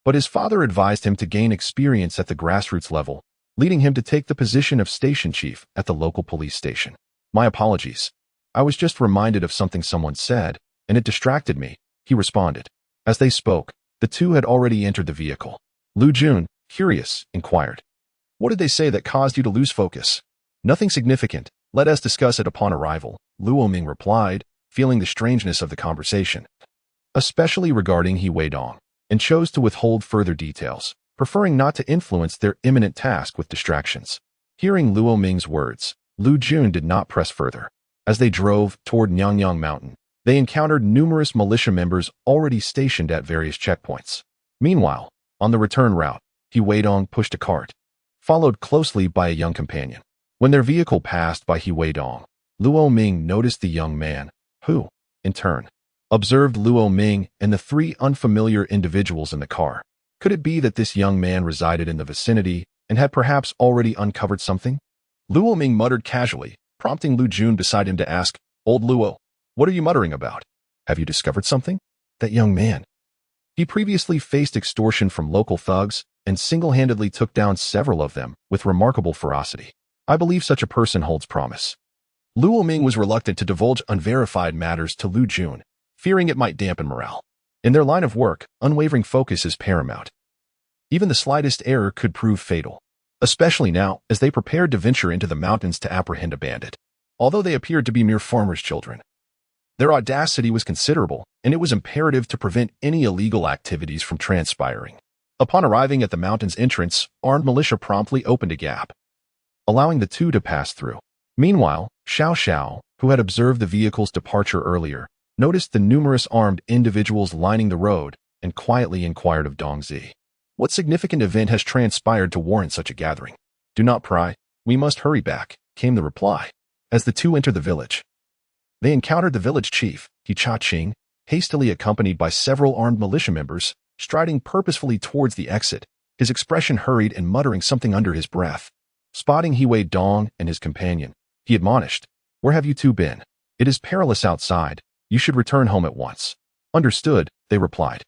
S1: but his father advised him to gain experience at the grassroots level, leading him to take the position of station chief at the local police station. "My apologies. I was just reminded of something someone said, and it distracted me," he responded. As they spoke, the two had already entered the vehicle. Lu Jun, curious, inquired, "What did they say that caused you to lose focus?" "Nothing significant. Let us discuss it upon arrival," Luo Ming replied, feeling the strangeness of the conversation, especially regarding Weidong, and chose to withhold further details, preferring not to influence their imminent task with distractions. Hearing Luo Ming's words, Lu Jun did not press further. As they drove toward Nyangyang Mountain, they encountered numerous militia members already stationed at various checkpoints. Meanwhile, on the return route, Weidong pushed a cart, followed closely by a young companion. When their vehicle passed by Weidong, Luo Ming noticed the young man, who, in turn, observed Luo Ming and the three unfamiliar individuals in the car. Could it be that this young man resided in the vicinity and had perhaps already uncovered something? Luo Ming muttered casually, prompting Lu Jun beside him to ask, "Old Luo, what are you muttering about? Have you discovered something?" That young man. He previously faced extortion from local thugs and single-handedly took down several of them with remarkable ferocity. "I believe such a person holds promise." Luo Ming was reluctant to divulge unverified matters to Lu Jun, fearing it might dampen morale. In their line of work, unwavering focus is paramount. Even the slightest error could prove fatal, especially now as they prepared to venture into the mountains to apprehend a bandit. Although they appeared to be mere farmers' children, their audacity was considerable, and it was imperative to prevent any illegal activities from transpiring. Upon arriving at the mountain's entrance, armed militia promptly opened a gap, allowing the two to pass through. Meanwhile, Xiao Xiao, who had observed the vehicle's departure earlier, noticed the numerous armed individuals lining the road and quietly inquired of Dongzi, "What significant event has transpired to warrant such a gathering?" "Do not pry. We must hurry back," came the reply. As the two entered the village, they encountered the village chief, He Cha-ching, hastily accompanied by several armed militia members, striding purposefully towards the exit, his expression hurried and muttering something under his breath. Spotting Weidong and his companion, he admonished, "Where have you two been? It is perilous outside. You should return home at once." "Understood," they replied.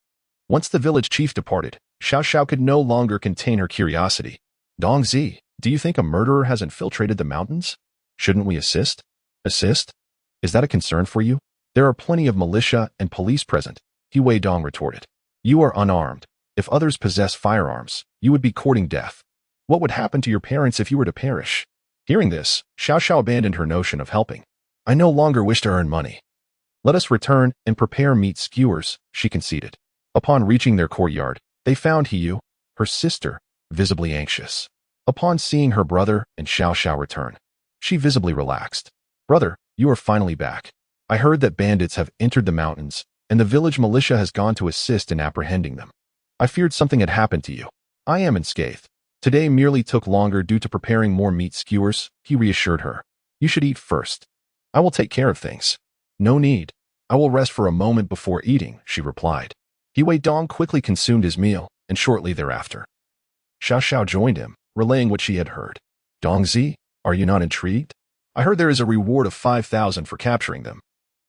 S1: Once the village chief departed, Xiao Xiao could no longer contain her curiosity. "Dongzi, do you think a murderer has infiltrated the mountains? Shouldn't we assist?" "Assist? Is that a concern for you? There are plenty of militia and police present," Weidong retorted. "You are unarmed. If others possess firearms, you would be courting death. What would happen to your parents if you were to perish?" Hearing this, Xiao Xiao abandoned her notion of helping. "I no longer wish to earn money. Let us return and prepare meat skewers," she conceded. Upon reaching their courtyard, they found Hiyu, her sister, visibly anxious. Upon seeing her brother and Xiao Xiao return, she visibly relaxed. "Brother, you are finally back. I heard that bandits have entered the mountains, and the village militia has gone to assist in apprehending them. I feared something had happened to you. I am unscathed. Today merely took longer due to preparing more meat skewers," he reassured her. "You should eat first. I will take care of things." "No need. I will rest for a moment before eating," she replied. Weidong quickly consumed his meal, and shortly thereafter, Xiao Xiao joined him, relaying what she had heard. "Dongzi, are you not intrigued? I heard there is a reward of 5,000 for capturing them.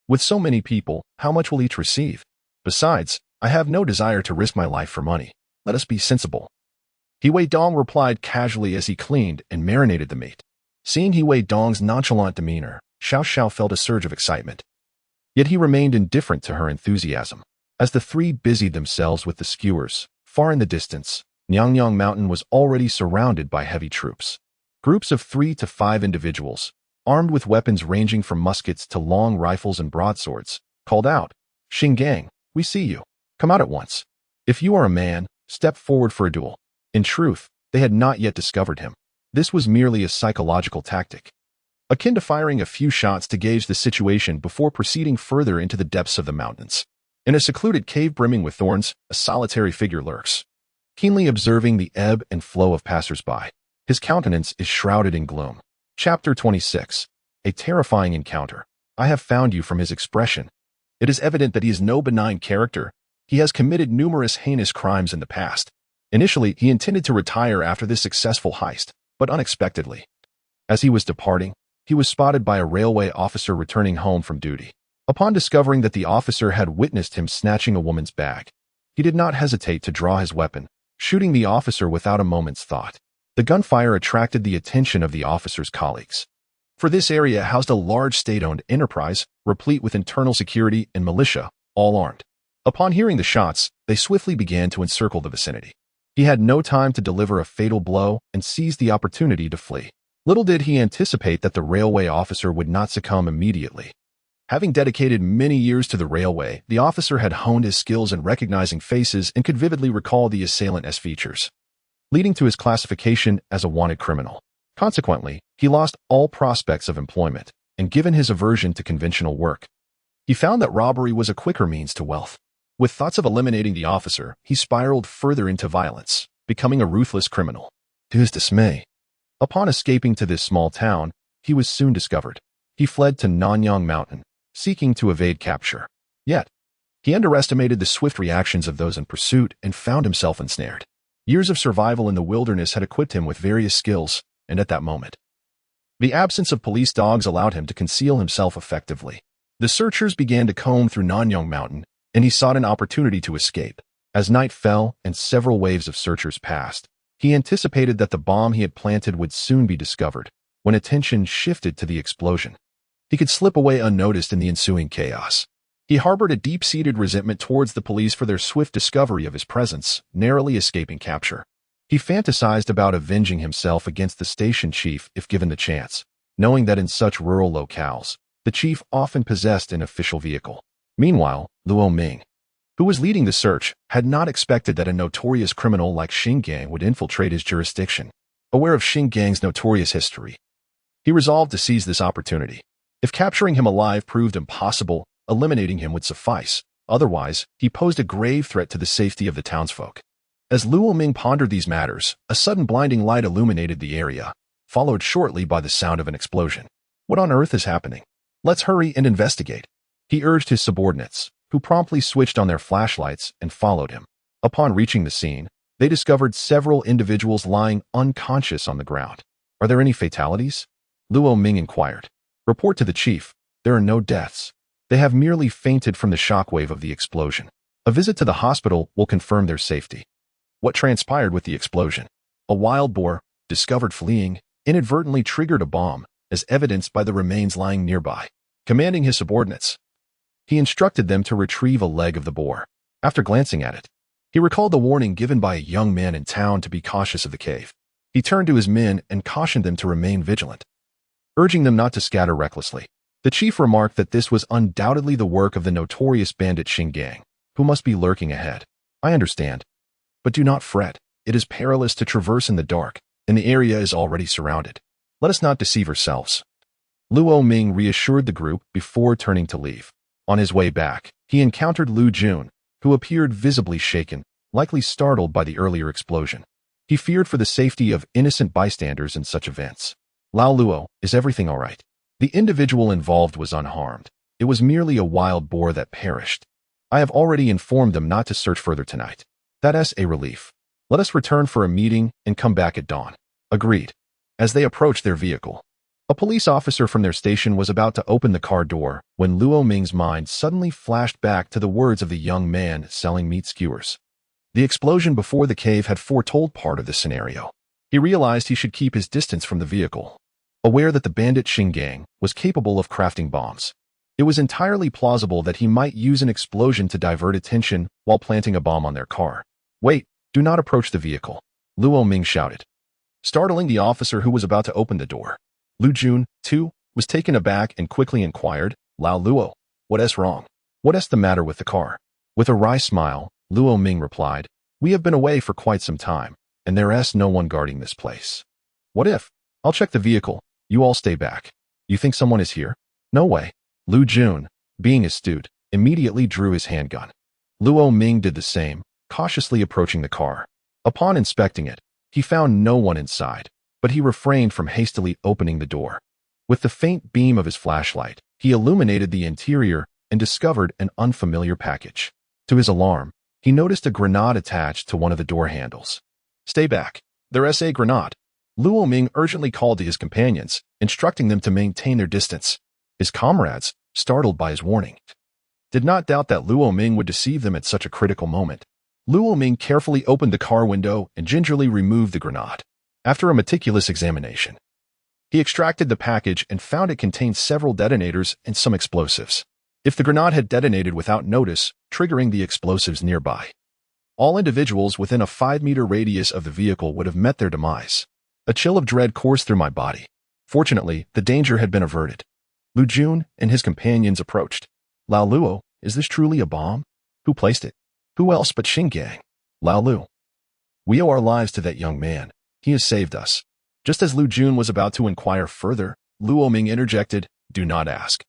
S1: With so many people, how much will each receive? Besides, I have no desire to risk my life for money. Let us be sensible." Weidong replied casually as he cleaned and marinated the meat. Seeing Weidong's nonchalant demeanor, Xiao Xiao felt a surge of excitement. Yet he remained indifferent to her enthusiasm. As the three busied themselves with the skewers, far in the distance, Nyangyang Mountain was already surrounded by heavy troops. Groups of 3 to 5 individuals, armed with weapons ranging from muskets to long rifles and broadswords, called out, "Xingang, we see you. Come out at once. If you are a man, step forward for a duel." In truth, they had not yet discovered him. This was merely a psychological tactic, akin to firing a few shots to gauge the situation before proceeding further into the depths of the mountains. In a secluded cave brimming with thorns, a solitary figure lurks. keenly observing the ebb and flow of passers-by. His countenance is shrouded in gloom. Chapter 26. A terrifying encounter. I have found you from his expression. It is evident that he is no benign character. He has committed numerous heinous crimes in the past. Initially, he intended to retire after this successful heist, but unexpectedly. As he was departing, he was spotted by a railway officer returning home from duty. Upon discovering that the officer had witnessed him snatching a woman's bag, he did not hesitate to draw his weapon, shooting the officer without a moment's thought. The gunfire attracted the attention of the officer's colleagues. For this area housed a large state-owned enterprise, replete with internal security and militia, all armed. Upon hearing the shots, they swiftly began to encircle the vicinity. He had no time to deliver a fatal blow and seized the opportunity to flee. Little did he anticipate that the railway officer would not succumb immediately. Having dedicated many years to the railway, the officer had honed his skills in recognizing faces and could vividly recall the assailant's features, leading to his classification as a wanted criminal. Consequently, he lost all prospects of employment, and given his aversion to conventional work, he found that robbery was a quicker means to wealth. With thoughts of eliminating the officer, he spiraled further into violence, becoming a ruthless criminal. To his dismay, upon escaping to this small town, he was soon discovered. He fled to Nanyang Mountain, seeking to evade capture. Yet, he underestimated the swift reactions of those in pursuit and found himself ensnared. Years of survival in the wilderness had equipped him with various skills, and at that moment, the absence of police dogs allowed him to conceal himself effectively. The searchers began to comb through Nanyang Mountain, and he sought an opportunity to escape. As night fell and several waves of searchers passed, he anticipated that the bomb he had planted would soon be discovered, when attention shifted to the explosion. He could slip away unnoticed in the ensuing chaos. He harbored a deep-seated resentment towards the police for their swift discovery of his presence, narrowly escaping capture. He fantasized about avenging himself against the station chief if given the chance, knowing that in such rural locales, the chief often possessed an official vehicle. Meanwhile, Luo Ming, who was leading the search, had not expected that a notorious criminal like Xing Gang would infiltrate his jurisdiction. Aware of Xing Gang's notorious history, he resolved to seize this opportunity. If capturing him alive proved impossible, eliminating him would suffice. Otherwise, he posed a grave threat to the safety of the townsfolk. As Luo Ming pondered these matters, a sudden blinding light illuminated the area, followed shortly by the sound of an explosion. What on earth is happening? Let's hurry and investigate. He urged his subordinates, who promptly switched on their flashlights and followed him. Upon reaching the scene, they discovered several individuals lying unconscious on the ground. Are there any fatalities? Luo Ming inquired. Report to the chief. There are no deaths. They have merely fainted from the shockwave of the explosion. A visit to the hospital will confirm their safety. What transpired with the explosion? A wild boar, discovered fleeing, inadvertently triggered a bomb, as evidenced by the remains lying nearby. Commanding his subordinates, he instructed them to retrieve a leg of the boar. After glancing at it, he recalled the warning given by a young man in town to be cautious of the cave. He turned to his men and cautioned them to remain vigilant, urging them not to scatter recklessly. The chief remarked that this was undoubtedly the work of the notorious bandit Xing Gang, who must be lurking ahead. I understand. But do not fret. It is perilous to traverse in the dark, and the area is already surrounded. Let us not deceive ourselves. Luo Ming reassured the group before turning to leave. On his way back, he encountered Lu Jun, who appeared visibly shaken, likely startled by the earlier explosion. He feared for the safety of innocent bystanders in such events. Lao Luo, is everything all right? The individual involved was unharmed. It was merely a wild boar that perished. I have already informed them not to search further tonight. That's a relief. Let us return for a meeting and come back at dawn. Agreed. As they approached their vehicle, a police officer from their station was about to open the car door when Luo Ming's mind suddenly flashed back to the words of the young man selling meat skewers. The explosion before the cave had foretold part of this scenario. He realized he should keep his distance from the vehicle, aware that the bandit Xing Gang was capable of crafting bombs. It was entirely plausible that he might use an explosion to divert attention while planting a bomb on their car. Wait, do not approach the vehicle, Luo Ming shouted, startling the officer who was about to open the door. Lu Jun, too, was taken aback and quickly inquired, Lao Luo, what is wrong? What is the matter with the car? With a wry smile, Luo Ming replied, we have been away for quite some time, and there is no one guarding this place. What if? I'll check the vehicle. You all stay back. You think someone is here? No way. Lu Jun, being astute, immediately drew his handgun. Luo Ming did the same, cautiously approaching the car. Upon inspecting it, he found no one inside, but he refrained from hastily opening the door. With the faint beam of his flashlight, he illuminated the interior and discovered an unfamiliar package. To his alarm, he noticed a grenade attached to one of the door handles. "Stay back. There's a grenade." Luo Ming urgently called to his companions, instructing them to maintain their distance. His comrades, startled by his warning, did not doubt that Luo Ming would deceive them at such a critical moment. Luo Ming carefully opened the car window and gingerly removed the grenade. After a meticulous examination, he extracted the package and found it contained several detonators and some explosives. If the grenade had detonated without notice, triggering the explosives nearby, all individuals within a 5-meter radius of the vehicle would have met their demise. A chill of dread coursed through my body. Fortunately, the danger had been averted. Lu Jun and his companions approached. "Lao Luo, is this truly a bomb? Who placed it? Who else but Xingang?" "Lao Lu. We owe our lives to that young man. He has saved us." Just as Lu Jun was about to inquire further, Luo Ming interjected, "Do not ask.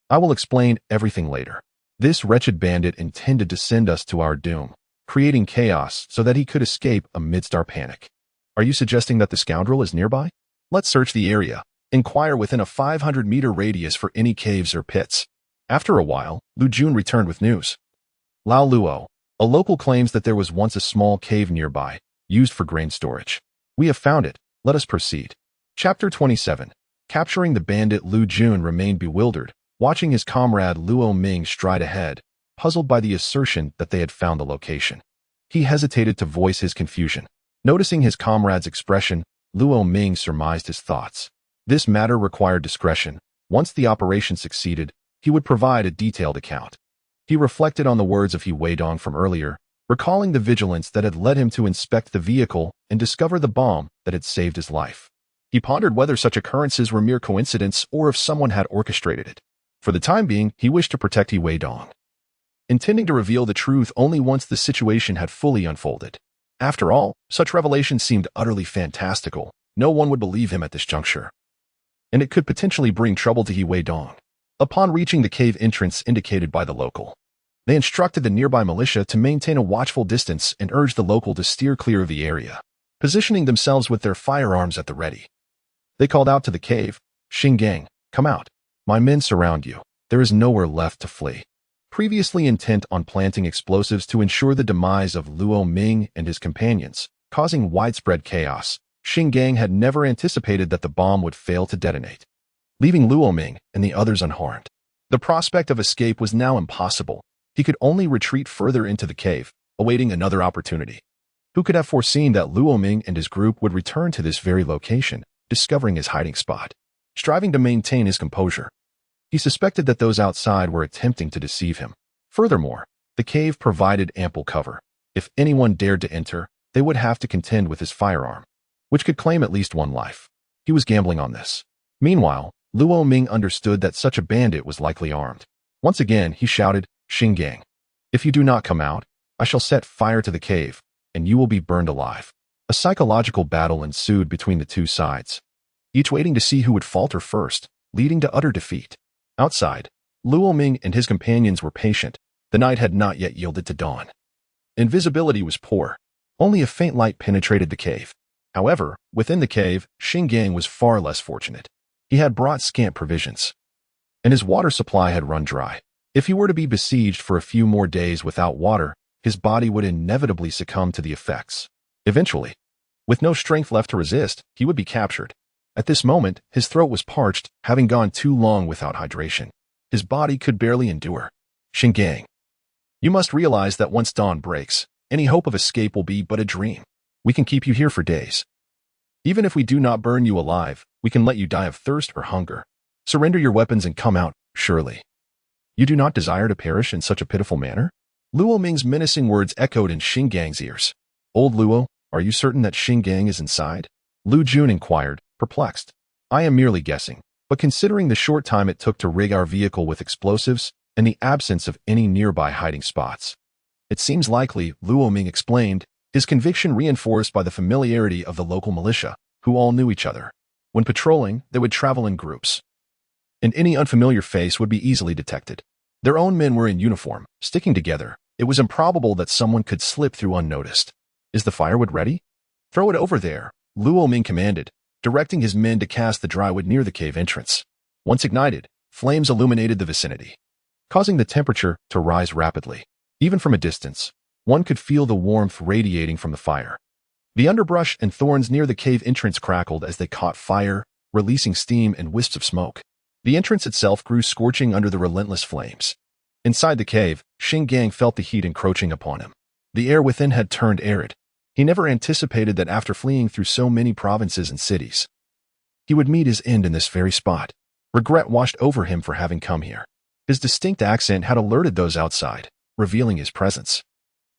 S1: I will explain everything later. This wretched bandit intended to send us to our doom, creating chaos so that he could escape amidst our panic." "Are you suggesting that the scoundrel is nearby? Let's search the area. Inquire within a 500-meter radius for any caves or pits." After a while, Lu Jun returned with news. "Lao Luo, a local claims that there was once a small cave nearby, used for grain storage. We have found it. Let us proceed." Chapter 27. Capturing the bandit. Lu Jun remained bewildered, watching his comrade Luo Ming stride ahead, puzzled by the assertion that they had found the location. He hesitated to voice his confusion. Noticing his comrade's expression, Luo Ming surmised his thoughts. This matter required discretion. Once the operation succeeded, he would provide a detailed account. He reflected on the words of Weidong from earlier, recalling the vigilance that had led him to inspect the vehicle and discover the bomb that had saved his life. He pondered whether such occurrences were mere coincidence or if someone had orchestrated it. For the time being, he wished to protect Weidong, intending to reveal the truth only once the situation had fully unfolded. After all, such revelations seemed utterly fantastical. No one would believe him at this juncture, and it could potentially bring trouble to Weidong. Upon reaching the cave entrance indicated by the local, they instructed the nearby militia to maintain a watchful distance and urged the local to steer clear of the area, positioning themselves with their firearms at the ready. They called out to the cave, "Xingang, come out. My men surround you. There is nowhere left to flee." Previously intent on planting explosives to ensure the demise of Luo Ming and his companions, causing widespread chaos, Xingang had never anticipated that the bomb would fail to detonate, leaving Luo Ming and the others unharmed. The prospect of escape was now impossible. He could only retreat further into the cave, awaiting another opportunity. Who could have foreseen that Luo Ming and his group would return to this very location, discovering his hiding spot? Striving to maintain his composure, he suspected that those outside were attempting to deceive him. Furthermore, the cave provided ample cover. If anyone dared to enter, they would have to contend with his firearm, which could claim at least one life. He was gambling on this. Meanwhile, Luo Ming understood that such a bandit was likely armed. Once again, he shouted, "Xingang, if you do not come out, I shall set fire to the cave, and you will be burned alive." A psychological battle ensued between the two sides, each waiting to see who would falter first, leading to utter defeat. Outside, Luo Ming and his companions were patient. The night had not yet yielded to dawn. Invisibility was poor. Only a faint light penetrated the cave. However, within the cave, Xingang was far less fortunate. He had brought scant provisions, and his water supply had run dry. If he were to be besieged for a few more days without water, his body would inevitably succumb to the effects. Eventually, with no strength left to resist, he would be captured. At this moment, his throat was parched, having gone too long without hydration. His body could barely endure. "Xingang, you must realize that once dawn breaks, any hope of escape will be but a dream. We can keep you here for days. Even if we do not burn you alive, we can let you die of thirst or hunger. Surrender your weapons and come out, surely. You do not desire to perish in such a pitiful manner?" Luo Ming's menacing words echoed in Xinggang's ears. "Old Luo, are you certain that Xingang is inside?" Lu Jun inquired, perplexed. "I am merely guessing, but considering the short time it took to rig our vehicle with explosives and the absence of any nearby hiding spots, it seems likely," Luo Ming explained, his conviction reinforced by the familiarity of the local militia, who all knew each other. When patrolling, they would travel in groups, and any unfamiliar face would be easily detected. Their own men were in uniform, sticking together. It was improbable that someone could slip through unnoticed. Is the firewood ready? Throw it over there, Luo Ming commanded, directing his men to cast the dry wood near the cave entrance. Once ignited, flames illuminated the vicinity, causing the temperature to rise rapidly. Even from a distance, one could feel the warmth radiating from the fire. The underbrush and thorns near the cave entrance crackled as they caught fire, releasing steam and wisps of smoke. The entrance itself grew scorching under the relentless flames. Inside the cave, Xingang felt the heat encroaching upon him. The air within had turned arid. He never anticipated that after fleeing through so many provinces and cities, he would meet his end in this very spot. Regret washed over him for having come here. His distinct accent had alerted those outside, revealing his presence.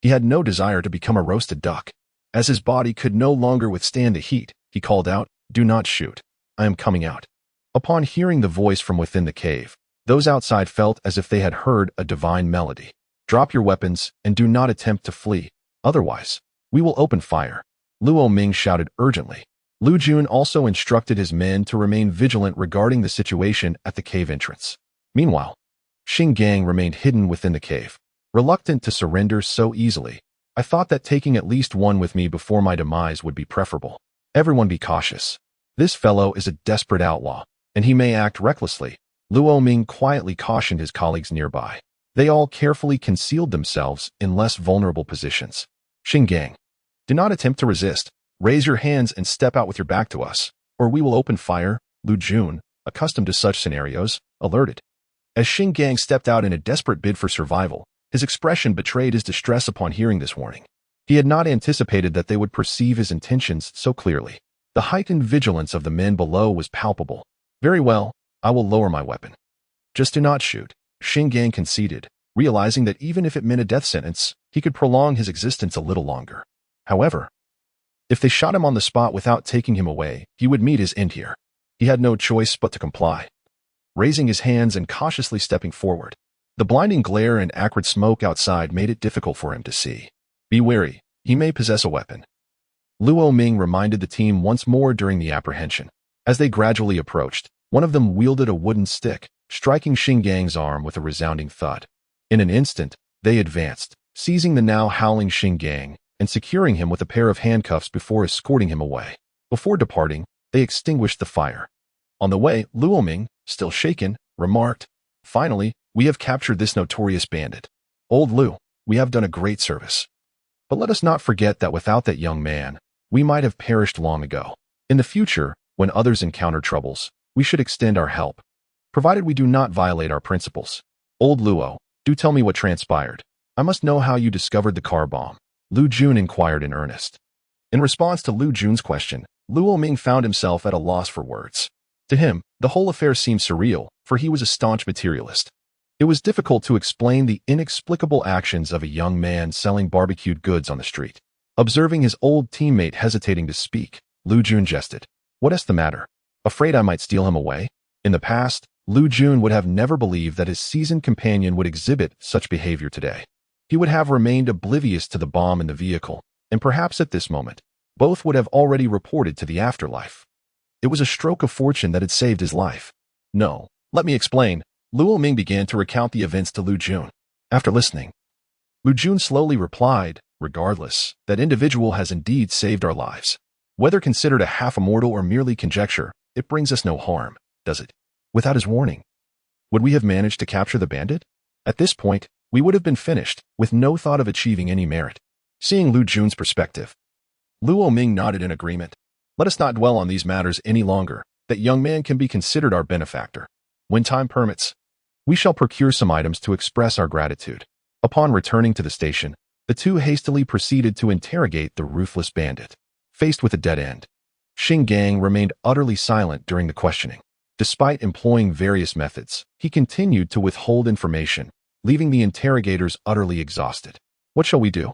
S1: He had no desire to become a roasted duck. As his body could no longer withstand the heat, he called out, "Do not shoot. I am coming out." Upon hearing the voice from within the cave, those outside felt as if they had heard a divine melody. "Drop your weapons and do not attempt to flee. Otherwise, we will open fire," Luo Ming shouted urgently. Lu Jun also instructed his men to remain vigilant regarding the situation at the cave entrance. Meanwhile, Xingang remained hidden within the cave, reluctant to surrender so easily. "I thought that taking at least one with me before my demise would be preferable. Everyone be cautious. This fellow is a desperate outlaw, and he may act recklessly," Luo Ming quietly cautioned his colleagues nearby. They all carefully concealed themselves in less vulnerable positions. "Xingang, do not attempt to resist. Raise your hands and step out with your back to us, or we will open fire," Lu Jun, accustomed to such scenarios, alerted. As Xingang stepped out in a desperate bid for survival, his expression betrayed his distress upon hearing this warning. He had not anticipated that they would perceive his intentions so clearly. The heightened vigilance of the men below was palpable. "Very well, I will lower my weapon. Just do not shoot," Xingang conceded, realizing that even if it meant a death sentence, he could prolong his existence a little longer. However, if they shot him on the spot without taking him away, he would meet his end here. He had no choice but to comply. Raising his hands and cautiously stepping forward, the blinding glare and acrid smoke outside made it difficult for him to see. "Be wary, he may possess a weapon," Luo Ming reminded the team once more during the apprehension. As they gradually approached, one of them wielded a wooden stick, striking Xinggang's arm with a resounding thud. In an instant, they advanced, seizing the now howling Xingang and securing him with a pair of handcuffs before escorting him away. Before departing, they extinguished the fire. On the way, Luo Ming, still shaken, remarked, "Finally, we have captured this notorious bandit. Old Lu, we have done a great service. But let us not forget that without that young man, we might have perished long ago. In the future, when others encounter troubles, we should extend our help, provided we do not violate our principles. Old Luo, do tell me what transpired. I must know how you discovered the car bomb," Lu Jun inquired in earnest. In response to Lu Jun's question, Luo Ming found himself at a loss for words. To him, the whole affair seemed surreal, for he was a staunch materialist. It was difficult to explain the inexplicable actions of a young man selling barbecued goods on the street. Observing his old teammate hesitating to speak, Lu Jun jested. "What is the matter? Afraid I might steal him away?" In the past, Lu Jun would have never believed that his seasoned companion would exhibit such behavior today. He would have remained oblivious to the bomb in the vehicle, and perhaps at this moment, both would have already reported to the afterlife. It was a stroke of fortune that had saved his life. "No, let me explain." Luo Ming began to recount the events to Lu Jun. After listening, Lu Jun slowly replied, "Regardless, that individual has indeed saved our lives. Whether considered a half-immortal or merely conjecture, it brings us no harm, does it? Without his warning, would we have managed to capture the bandit? At this point, we would have been finished, with no thought of achieving any merit." Seeing Lu Jun's perspective, Luo Ming nodded in agreement. "Let us not dwell on these matters any longer. That young man can be considered our benefactor. When time permits, we shall procure some items to express our gratitude." Upon returning to the station, the two hastily proceeded to interrogate the ruthless bandit. Faced with a dead end, Xingang remained utterly silent during the questioning. Despite employing various methods, he continued to withhold information, leaving the interrogators utterly exhausted. "What shall we do?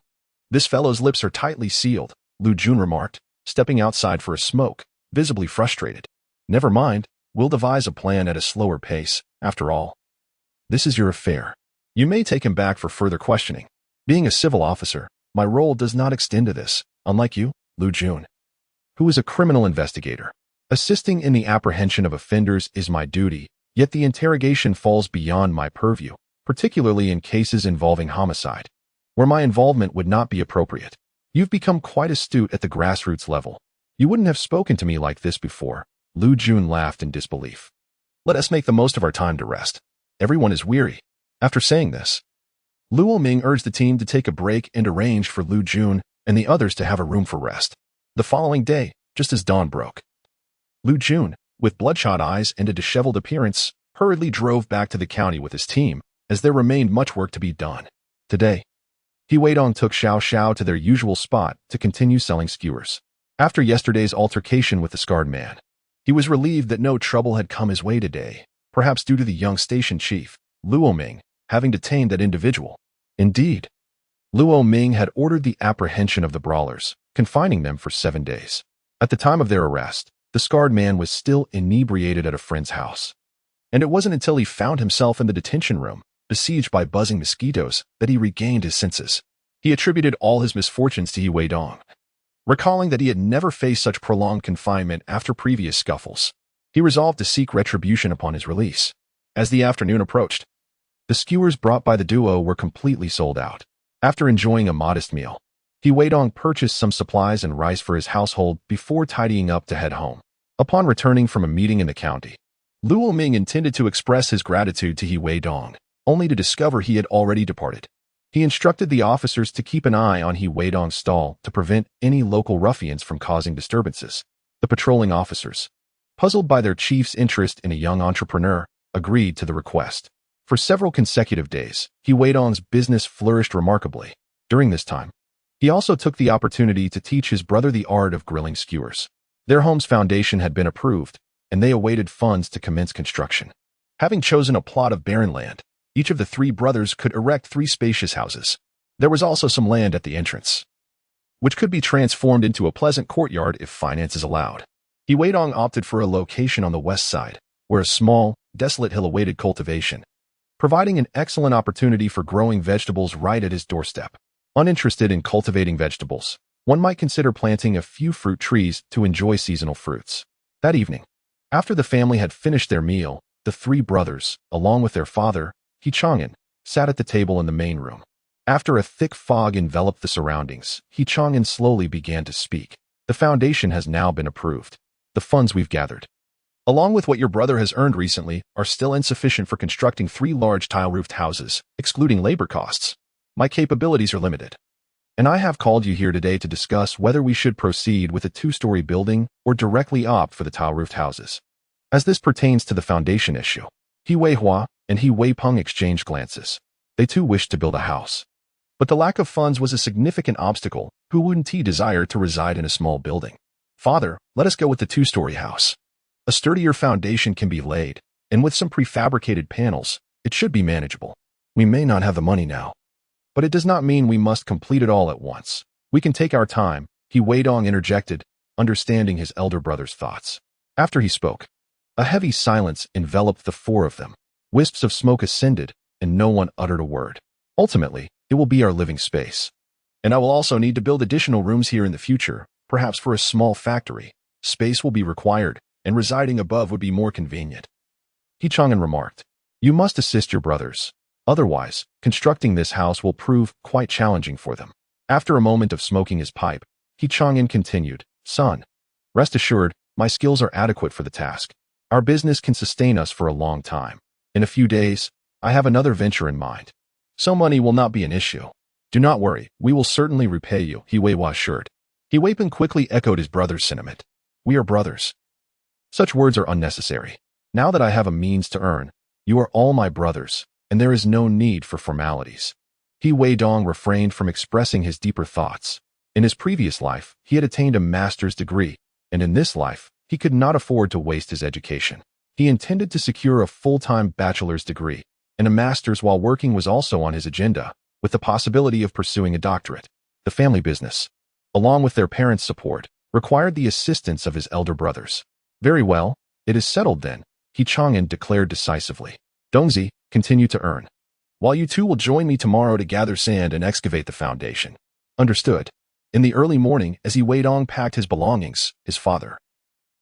S1: This fellow's lips are tightly sealed," Lu Jun remarked, stepping outside for a smoke, visibly frustrated. "Never mind, we'll devise a plan at a slower pace. After all, this is your affair. You may take him back for further questioning. Being a civil officer, my role does not extend to this, unlike you, Lu Jun, who is a criminal investigator. Assisting in the apprehension of offenders is my duty, yet the interrogation falls beyond my purview, particularly in cases involving homicide, where my involvement would not be appropriate. You've become quite astute at the grassroots level. You wouldn't have spoken to me like this before. Lu Jun laughed in disbelief. Let us make the most of our time to rest. Everyone is weary. After saying this, Luo Ming urged the team to take a break and arranged for Lu Jun and the others to have a room for rest. The following day, just as dawn broke, Lu Jun, with bloodshot eyes and a disheveled appearance, hurriedly drove back to the county with his team, as there remained much work to be done. Today, Weidong took Xiao Xiao to their usual spot to continue selling skewers. After yesterday's altercation with the scarred man, he was relieved that no trouble had come his way today, perhaps due to the young station chief, Luo Ming, having detained that individual. Indeed, Luo Ming had ordered the apprehension of the brawlers, confining them for 7 days. At the time of their arrest, the scarred man was still inebriated at a friend's house. And it wasn't until he found himself in the detention room, besieged by buzzing mosquitoes, that he regained his senses. He attributed all his misfortunes to Weidong. Recalling that he had never faced such prolonged confinement after previous scuffles, he resolved to seek retribution upon his release. As the afternoon approached, the skewers brought by the duo were completely sold out. After enjoying a modest meal, Weidong purchased some supplies and rice for his household before tidying up to head home. Upon returning from a meeting in the county, Luo Ming intended to express his gratitude to Weidong, only to discover he had already departed. He instructed the officers to keep an eye on Weidong's stall to prevent any local ruffians from causing disturbances. The patrolling officers, puzzled by their chief's interest in a young entrepreneur, agreed to the request. For several consecutive days, Weidong's business flourished remarkably. During this time, he also took the opportunity to teach his brother the art of grilling skewers. Their home's foundation had been approved, and they awaited funds to commence construction. Having chosen a plot of barren land, each of the 3 brothers could erect 3 spacious houses. There was also some land at the entrance, which could be transformed into a pleasant courtyard if finances allowed. Weidong opted for a location on the west side, where a small, desolate hill awaited cultivation, providing an excellent opportunity for growing vegetables right at his doorstep. Uninterested in cultivating vegetables, one might consider planting a few fruit trees to enjoy seasonal fruits. That evening, after the family had finished their meal, the 3 brothers, along with their father, Chang'an, sat at the table in the main room. After a thick fog enveloped the surroundings, Chang'an slowly began to speak. The foundation has now been approved. The funds we've gathered, along with what your brother has earned recently, are still insufficient for constructing 3 large tile-roofed houses, excluding labor costs. My capabilities are limited, and I have called you here today to discuss whether we should proceed with a 2-story building or directly opt for the tile-roofed houses. As this pertains to the foundation issue, He Weihua and He Weipeng exchanged glances. They too wished to build a house, but the lack of funds was a significant obstacle. Who wouldn't desire to reside in a small building? Father, let us go with the 2-story house. A sturdier foundation can be laid, and with some prefabricated panels, it should be manageable. We may not have the money now, but it does not mean we must complete it all at once. We can take our time, Weidong interjected, understanding his elder brother's thoughts. After he spoke, a heavy silence enveloped the 4 of them. Wisps of smoke ascended, and no one uttered a word. Ultimately, it will be our living space. And I will also need to build additional rooms here in the future, perhaps for a small factory. Space will be required, and residing above would be more convenient. Chang'an remarked, You must assist your brothers. Otherwise, constructing this house will prove quite challenging for them. After a moment of smoking his pipe, Chang'an continued, Son, rest assured, my skills are adequate for the task. Our business can sustain us for a long time. In a few days, I have another venture in mind. So money will not be an issue. Do not worry, we will certainly repay you, He Weihua assured. He Weipeng quickly echoed his brother's sentiment. We are brothers. Such words are unnecessary. Now that I have a means to earn, you are all my brothers, and there is no need for formalities. Weidong refrained from expressing his deeper thoughts. In his previous life, he had attained a master's degree, and in this life, he could not afford to waste his education. He intended to secure a full-time bachelor's degree, and a master's while working was also on his agenda, with the possibility of pursuing a doctorate. The family business, along with their parents' support, required the assistance of his elder brothers. Very well, it is settled then, Chang'an declared decisively. Dongzi, continue to earn, while you 2 will join me tomorrow to gather sand and excavate the foundation. Understood. In the early morning, as Weidong packed his belongings, his father,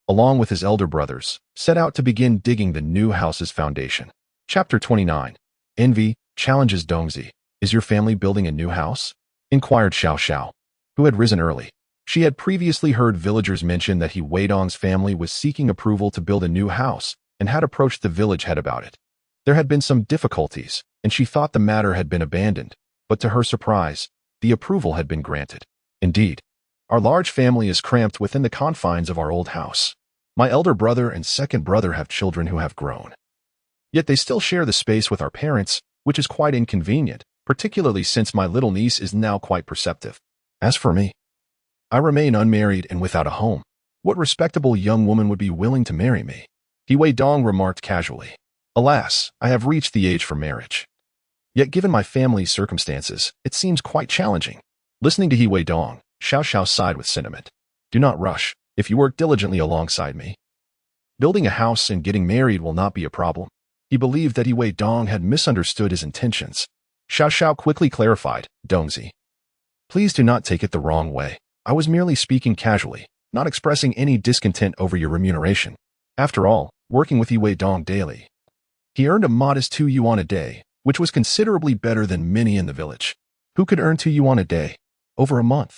S1: along with his elder brothers, set out to begin digging the new house's foundation. Chapter 29. Envy challenges Dongzi. Is your family building a new house? Inquired Xiao Xiao. who had risen early. She had previously heard villagers mention that Weidong's family was seeking approval to build a new house and had approached the village head about it. There had been some difficulties, and she thought the matter had been abandoned, but to her surprise, the approval had been granted. Indeed, our large family is cramped within the confines of our old house. My elder brother and second brother have children who have grown. Yet they still share the space with our parents, which is quite inconvenient, particularly since my little niece is now quite perceptive. As for me, I remain unmarried and without a home. What respectable young woman would be willing to marry me? Weidong remarked casually. Alas, I have reached the age for marriage. Yet given my family's circumstances, it seems quite challenging. Listening to Weidong, Xiao sighed with sentiment. Do not rush, if you work diligently alongside me. Building a house and getting married will not be a problem. He believed that Weidong had misunderstood his intentions. Xiao quickly clarified, Dongzi. Please do not take it the wrong way. I was merely speaking casually, not expressing any discontent over your remuneration. After all, working with Weidong daily, he earned a modest 2 yuan a day, which was considerably better than many in the village. Who could earn 2 yuan a day? Over a month.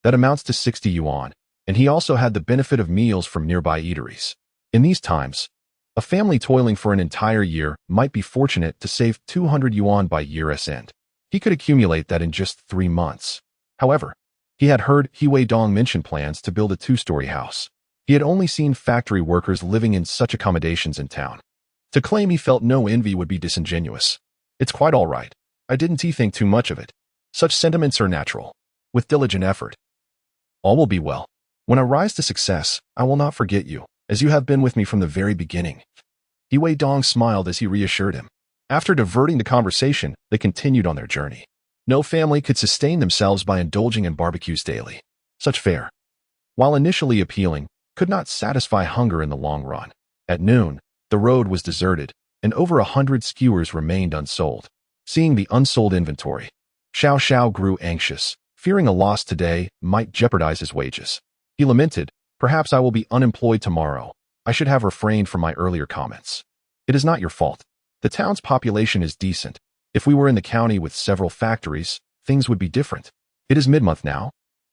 S1: That amounts to 60 yuan, and he also had the benefit of meals from nearby eateries. In these times, a family toiling for an entire year might be fortunate to save 200 yuan by year's end. He could accumulate that in just 3 months. However, he had heard Weidong mention plans to build a 2-story house. He had only seen factory workers living in such accommodations in town. To claim he felt no envy would be disingenuous. It's quite all right. I didn't think too much of it. Such sentiments are natural. With diligent effort, all will be well. When I rise to success, I will not forget you, as you have been with me from the very beginning. Weidong smiled as he reassured him. After diverting the conversation, they continued on their journey. No family could sustain themselves by indulging in barbecues daily. Such fare, while initially appealing, could not satisfy hunger in the long run. At noon, the road was deserted, and over 100 skewers remained unsold. Seeing the unsold inventory, Xiao grew anxious, fearing a loss today might jeopardize his wages. He lamented, perhaps I will be unemployed tomorrow. I should have refrained from my earlier comments. It is not your fault. The town's population is decent. If we were in the county with several factories, things would be different. It is mid-month now,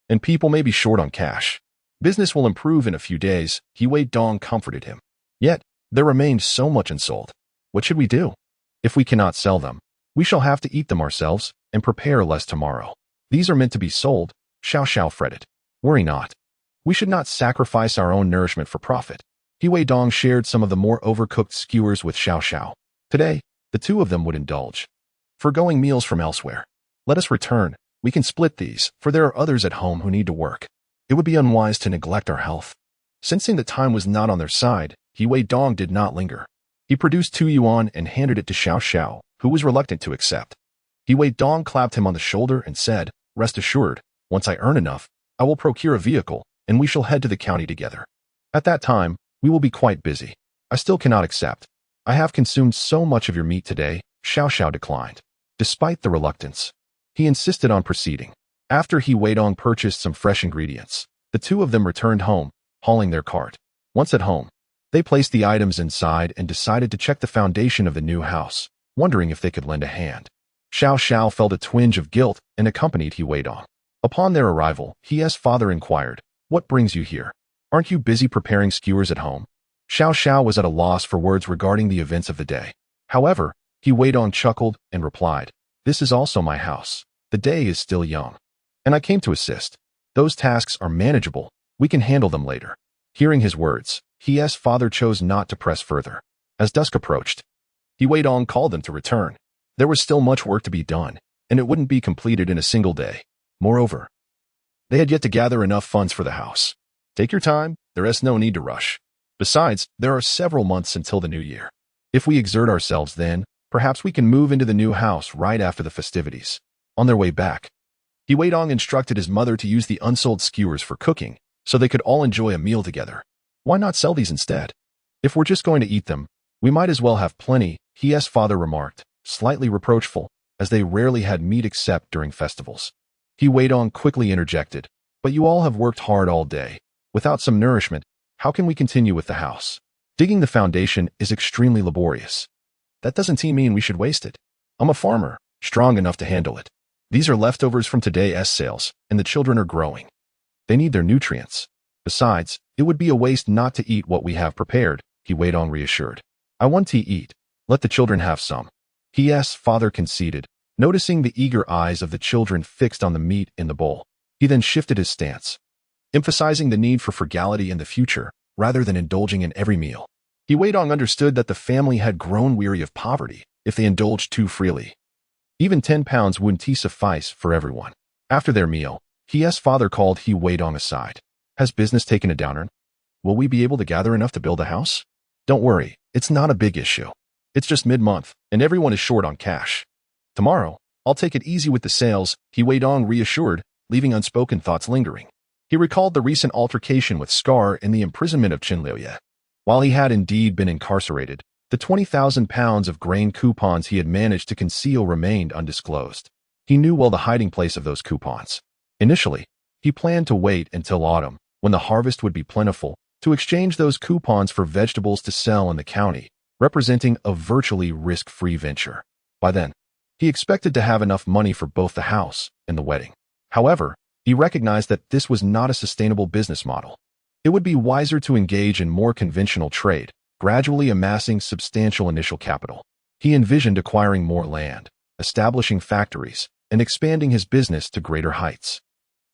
S1: and people may be short on cash. Business will improve in a few days, Weidong comforted him. Yet, there remained so much unsold. What should we do? If we cannot sell them, we shall have to eat them ourselves and prepare less tomorrow. These are meant to be sold, Xiao fretted. Worry not. We should not sacrifice our own nourishment for profit. Weidong shared some of the more overcooked skewers with Xiao. Today, the two of them would indulge, forgoing meals from elsewhere. Let us return. We can split these, for there are others at home who need to work. It would be unwise to neglect our health. Sensing that time was not on their side, Weidong did not linger. He produced 2 yuan and handed it to Xiao, who was reluctant to accept. Weidong clapped him on the shoulder and said, Rest assured, once I earn enough, I will procure a vehicle, and we shall head to the county together. At that time, we will be quite busy. I still cannot accept. I have consumed so much of your meat today, Xiao declined. Despite the reluctance, he insisted on proceeding. After Weidong purchased some fresh ingredients, the two of them returned home, hauling their cart. Once at home, they placed the items inside and decided to check the foundation of the new house, wondering if they could lend a hand. Xiao felt a twinge of guilt and accompanied Weidong. Upon their arrival, his father inquired, What brings you here? Aren't you busy preparing skewers at home? Xiao was at a loss for words regarding the events of the day. However, Weidong chuckled and replied, This is also my house. The day is still young, and I came to assist. Those tasks are manageable. We can handle them later. Hearing his words, his father chose not to press further. As dusk approached, Weidong called them to return. There was still much work to be done, and it wouldn't be completed in a single day. Moreover, they had yet to gather enough funds for the house. Take your time, there is no need to rush. Besides, there are several months until the new year. If we exert ourselves then, perhaps we can move into the new house right after the festivities. On their way back, Weidong instructed his mother to use the unsold skewers for cooking, so they could all enjoy a meal together. Why not sell these instead? If we're just going to eat them, we might as well have plenty, his father remarked, slightly reproachful, as they rarely had meat except during festivals. Weidong quickly interjected, But you all have worked hard all day. Without some nourishment, how can we continue with the house? Digging the foundation is extremely laborious. That doesn't mean we should waste it. I'm a farmer, strong enough to handle it. These are leftovers from today's sales, and the children are growing. They need their nutrients. Besides, it would be a waste not to eat what we have prepared, Weidong reassured. I want to eat. Let the children have some. His father conceded, noticing the eager eyes of the children fixed on the meat in the bowl. He then shifted his stance, emphasizing the need for frugality in the future, rather than indulging in every meal. Weidong understood that the family had grown weary of poverty if they indulged too freely. Even 10 pounds wouldn't suffice for everyone. After their meal, his father called Weidong aside. Has business taken a downturn? Will we be able to gather enough to build a house? Don't worry, it's not a big issue. It's just mid-month, and everyone is short on cash. Tomorrow, I'll take it easy with the sales, Weidong reassured, leaving unspoken thoughts lingering. He recalled the recent altercation with Scar and the imprisonment of Li Yuxia. While he had indeed been incarcerated, the 20,000 pounds of grain coupons he had managed to conceal remained undisclosed. He knew well the hiding place of those coupons. Initially, he planned to wait until autumn, when the harvest would be plentiful, to exchange those coupons for vegetables to sell in the county, representing a virtually risk-free venture. By then, he expected to have enough money for both the house and the wedding. However, he recognized that this was not a sustainable business model. It would be wiser to engage in more conventional trade, gradually amassing substantial initial capital. He envisioned acquiring more land, establishing factories, and expanding his business to greater heights.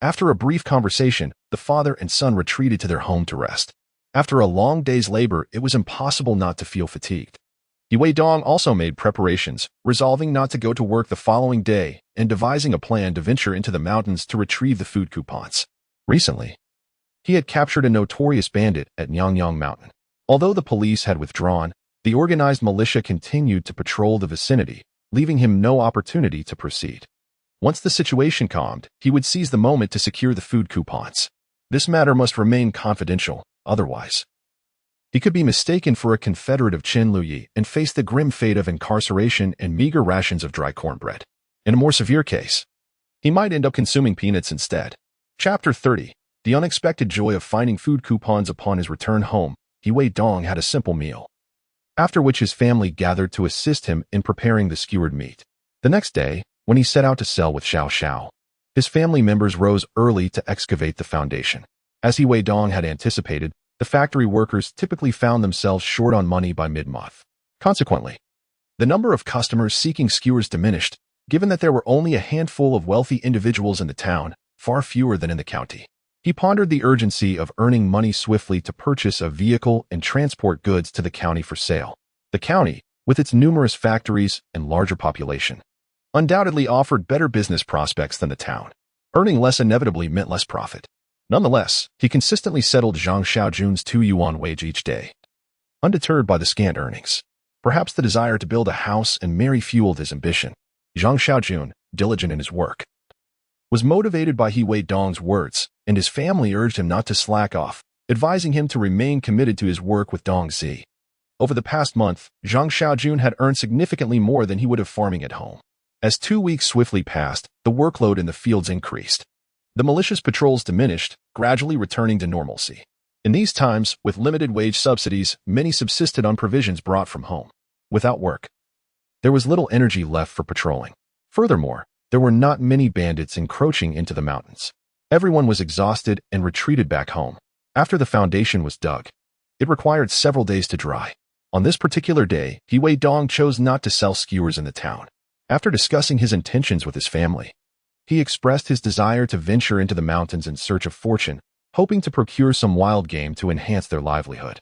S1: After a brief conversation, the father and son retreated to their home to rest. After a long day's labor, it was impossible not to feel fatigued. Weidong also made preparations, resolving not to go to work the following day and devising a plan to venture into the mountains to retrieve the food coupons. Recently, he had captured a notorious bandit at Nyangnyang Mountain. Although the police had withdrawn, the organized militia continued to patrol the vicinity, leaving him no opportunity to proceed. Once the situation calmed, he would seize the moment to secure the food coupons. This matter must remain confidential, otherwise he could be mistaken for a confederate of Li Yuxia and face the grim fate of incarceration and meager rations of dry cornbread. In a more severe case, he might end up consuming peanuts instead. Chapter 30. The unexpected joy of finding food coupons upon his return home, Weidong had a simple meal, after which his family gathered to assist him in preparing the skewered meat. The next day, when he set out to sell with Xiao Xiao, his family members rose early to excavate the foundation. As Weidong had anticipated, the factory workers typically found themselves short on money by mid-month. Consequently, the number of customers seeking skewers diminished, given that there were only a handful of wealthy individuals in the town, far fewer than in the county. He pondered the urgency of earning money swiftly to purchase a vehicle and transport goods to the county for sale. The county, with its numerous factories and larger population, undoubtedly offered better business prospects than the town. Earning less inevitably meant less profit. Nonetheless, he consistently settled Zhang Xiaojun's 2 yuan wage each day. Undeterred by the scant earnings, perhaps the desire to build a house and marry fueled his ambition. Zhang Xiaojun, diligent in his work, was motivated by Weidong's words, and his family urged him not to slack off, advising him to remain committed to his work with Dongzi. Over the past month, Zhang Xiaojun had earned significantly more than he would have farming at home. As 2 weeks swiftly passed, the workload in the fields increased. The malicious patrols diminished, gradually returning to normalcy. In these times, with limited wage subsidies, many subsisted on provisions brought from home. Without work, there was little energy left for patrolling. Furthermore, there were not many bandits encroaching into the mountains. Everyone was exhausted and retreated back home. After the foundation was dug, it required several days to dry. On this particular day, Weidong chose not to sell skewers in the town. After discussing his intentions with his family, he expressed his desire to venture into the mountains in search of fortune, hoping to procure some wild game to enhance their livelihood.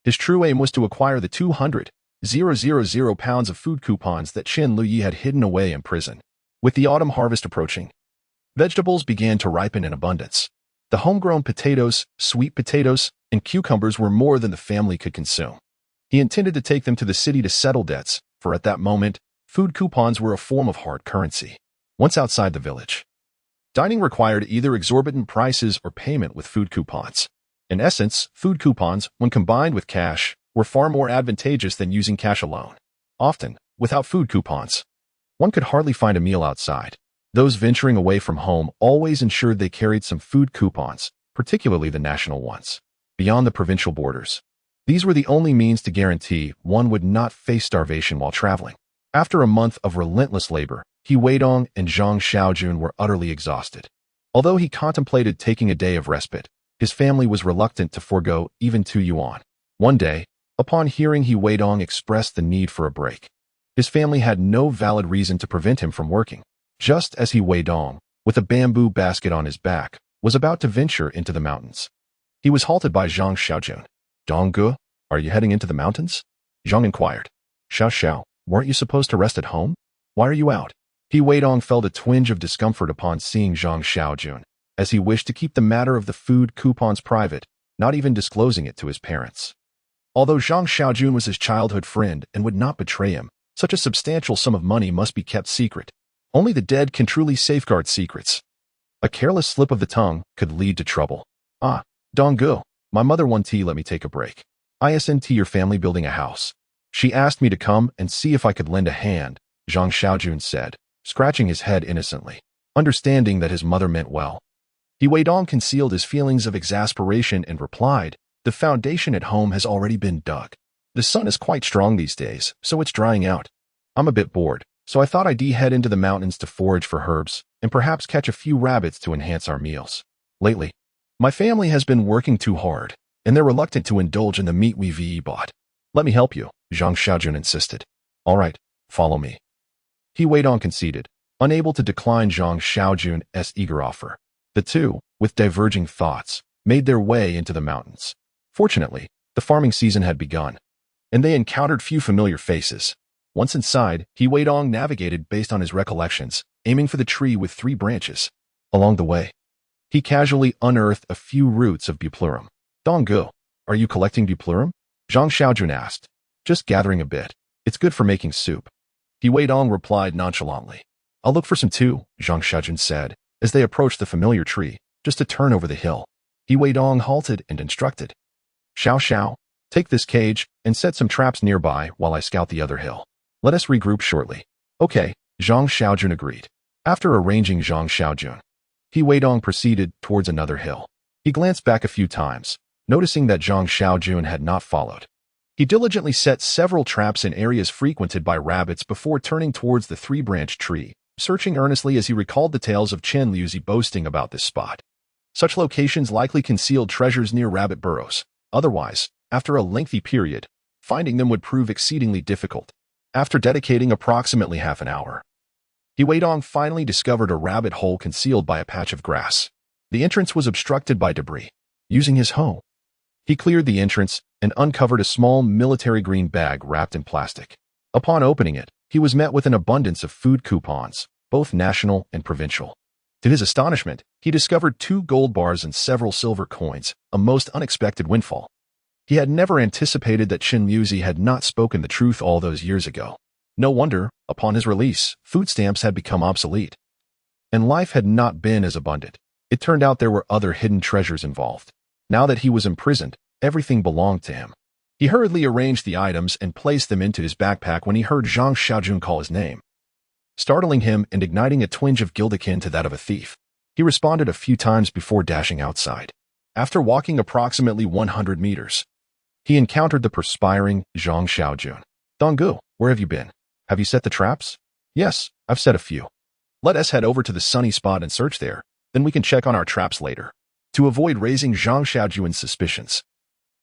S1: His true aim was to acquire the 200,000 pounds of food coupons that Li Yuxia had hidden away in prison. With the autumn harvest approaching, vegetables began to ripen in abundance. The homegrown potatoes, sweet potatoes, and cucumbers were more than the family could consume. He intended to take them to the city to settle debts, for at that moment, food coupons were a form of hard currency. Once outside the village, dining required either exorbitant prices or payment with food coupons. In essence, food coupons, when combined with cash, were far more advantageous than using cash alone. Often, without food coupons, one could hardly find a meal outside. Those venturing away from home always ensured they carried some food coupons, particularly the national ones. Beyond the provincial borders, these were the only means to guarantee one would not face starvation while traveling. After a month of relentless labor, Weidong and Zhang Xiaojun were utterly exhausted. Although he contemplated taking a day of respite, his family was reluctant to forego even 2 yuan. One day, upon hearing Weidong express the need for a break, his family had no valid reason to prevent him from working. Just as Weidong, with a bamboo basket on his back, was about to venture into the mountains, he was halted by Zhang Xiaojun. "Dongge, are you heading into the mountains?" Zhang inquired. "Xiao, weren't you supposed to rest at home? Why are you out?" Weidong felt a twinge of discomfort upon seeing Zhang Xiaojun, as he wished to keep the matter of the food coupons private, not even disclosing it to his parents. Although Zhang Xiaojun was his childhood friend and would not betray him, such a substantial sum of money must be kept secret. Only the dead can truly safeguard secrets. A careless slip of the tongue could lead to trouble. "Ah, Dongge, my mother wanted to let me take a break. I sent your family building a house. She asked me to come and see if I could lend a hand," Zhang Xiaojun said, scratching his head innocently, understanding that his mother meant well. Weidong concealed his feelings of exasperation and replied, "The foundation at home has already been dug. The sun is quite strong these days, so it's drying out. I'm a bit bored, so I thought I'd head into the mountains to forage for herbs and perhaps catch a few rabbits to enhance our meals. Lately, my family has been working too hard, and they're reluctant to indulge in the meat we've bought. Let me help you," Zhang Xiaojun insisted. "All right, follow me." Weidong conceded, unable to decline Zhang Xiaojun's eager offer. The two, with diverging thoughts, made their way into the mountains. Fortunately, the farming season had begun, and they encountered few familiar faces. Once inside, Weidong navigated based on his recollections, aiming for the tree with 3 branches. Along the way, he casually unearthed a few roots of buplurum. "Dongge, are you collecting buplurum?" Zhang Xiaojun asked. "Just gathering a bit. It's good for making soup." Weidong replied nonchalantly. "I'll look for some too," Zhang Xiaojun said, as they approached the familiar tree, just a turn over the hill. Weidong halted and instructed. Xiao, take this cage and set some traps nearby while I scout the other hill. Let us regroup shortly." "Okay," Zhang Xiaojun agreed. After arranging Zhang Xiaojun, Weidong proceeded towards another hill. He glanced back a few times, noticing that Zhang Xiaojun had not followed. He diligently set several traps in areas frequented by rabbits before turning towards the 3-branch tree, searching earnestly as he recalled the tales of Chen Liuzi boasting about this spot. Such locations likely concealed treasures near rabbit burrows. Otherwise, after a lengthy period, finding them would prove exceedingly difficult. After dedicating approximately half an hour, Weidong finally discovered a rabbit hole concealed by a patch of grass. The entrance was obstructed by debris. Using his hoe, he cleared the entrance and uncovered a small military green bag wrapped in plastic. Upon opening it, he was met with an abundance of food coupons, both national and provincial. To his astonishment, he discovered 2 gold bars and several silver coins, a most unexpected windfall. He had never anticipated that Chen Liuzi had not spoken the truth all those years ago. No wonder, upon his release, food stamps had become obsolete. And life had not been as abundant. It turned out there were other hidden treasures involved. Now that he was imprisoned, everything belonged to him. He hurriedly arranged the items and placed them into his backpack when he heard Zhang Xiaojun call his name, startling him and igniting a twinge of guilt akin to that of a thief. He responded a few times before dashing outside. After walking approximately 100 meters, he encountered the perspiring Zhang Xiaojun. "Dongge, where have you been? Have you set the traps?" "Yes, I've set a few." "Let us head over to the sunny spot and search there. Then we can check on our traps later." To avoid raising Zhang Xiaojun's suspicions,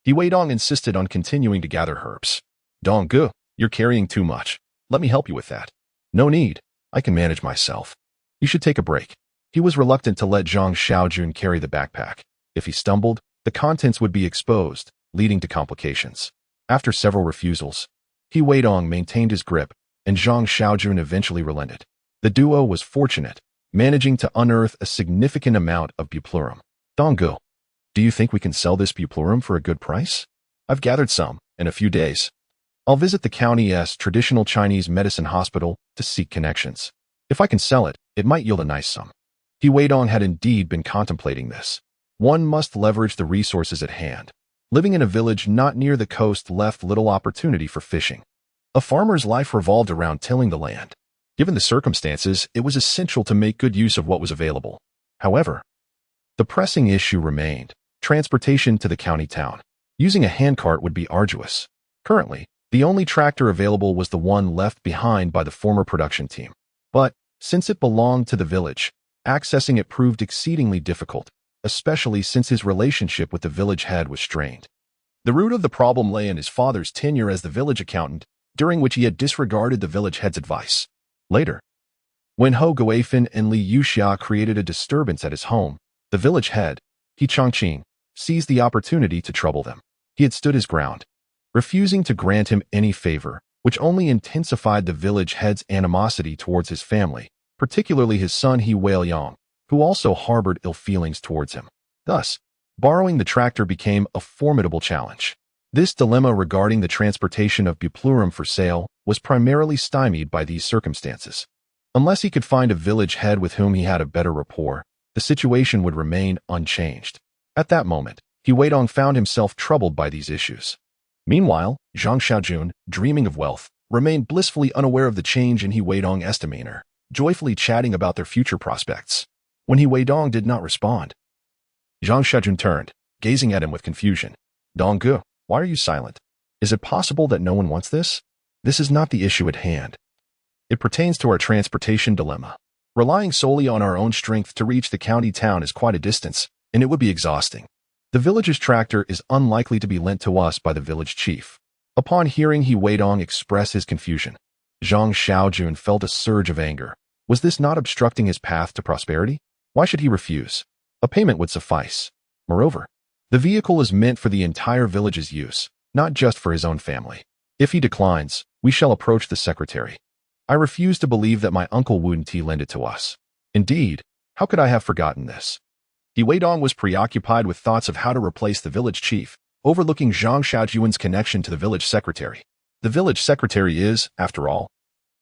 S1: Weidong insisted on continuing to gather herbs. "Dongge, you're carrying too much. Let me help you with that." "No need. I can manage myself. You should take a break." He was reluctant to let Zhang Xiaojun carry the backpack. If he stumbled, the contents would be exposed, leading to complications. After several refusals, Weidong maintained his grip, and Zhang Xiaojun eventually relented. The duo was fortunate, managing to unearth a significant amount of buplurum. "Dongge, do you think we can sell this buplurum for a good price? I've gathered some in a few days. I'll visit the county's traditional Chinese medicine hospital to seek connections. If I can sell it, it might yield a nice sum." Weidong had indeed been contemplating this. One must leverage the resources at hand. Living in a village not near the coast left little opportunity for fishing. A farmer's life revolved around tilling the land. Given the circumstances, it was essential to make good use of what was available. However, the pressing issue remained: transportation to the county town. Using a handcart would be arduous. Currently, The only tractor available was the one left behind by the former production team. But, since it belonged to the village, accessing it proved exceedingly difficult, especially since his relationship with the village head was strained. The root of the problem lay in his father's tenure as the village accountant, during which he had disregarded the village head's advice. Later, when Ho Guifin and Li Yuxia created a disturbance at his home, the village head, He Changqing, seized the opportunity to trouble them. He had stood his ground, refusing to grant him any favor, which only intensified the village head's animosity towards his family, particularly his son He Weidong, who also harbored ill feelings towards him. Thus, borrowing the tractor became a formidable challenge. This dilemma regarding the transportation of Buplurum for sale was primarily stymied by these circumstances. Unless he could find a village head with whom he had a better rapport, the situation would remain unchanged. At that moment, He Weidong found himself troubled by these issues. Meanwhile, Zhang Xiaojun, dreaming of wealth, remained blissfully unaware of the change in He Weidong's estimator, joyfully chatting about their future prospects. When He Weidong did not respond, Zhang Xiaojun turned, gazing at him with confusion. Donggu, why are you silent? Is it possible that no one wants this? This is not the issue at hand. It pertains to our transportation dilemma. Relying solely on our own strength to reach the county town is quite a distance, and it would be exhausting. The village's tractor is unlikely to be lent to us by the village chief. Upon hearing He Weidong express his confusion, Zhang Xiaojun felt a surge of anger. Was this not obstructing his path to prosperity? Why should he refuse? A payment would suffice. Moreover, the vehicle is meant for the entire village's use, not just for his own family. If he declines, we shall approach the secretary. I refuse to believe that my uncle wouldn't lend it to us. Indeed, how could I have forgotten this? He Weidong was preoccupied with thoughts of how to replace the village chief, overlooking Zhang Xiaojun's connection to the village secretary. The village secretary is, after all,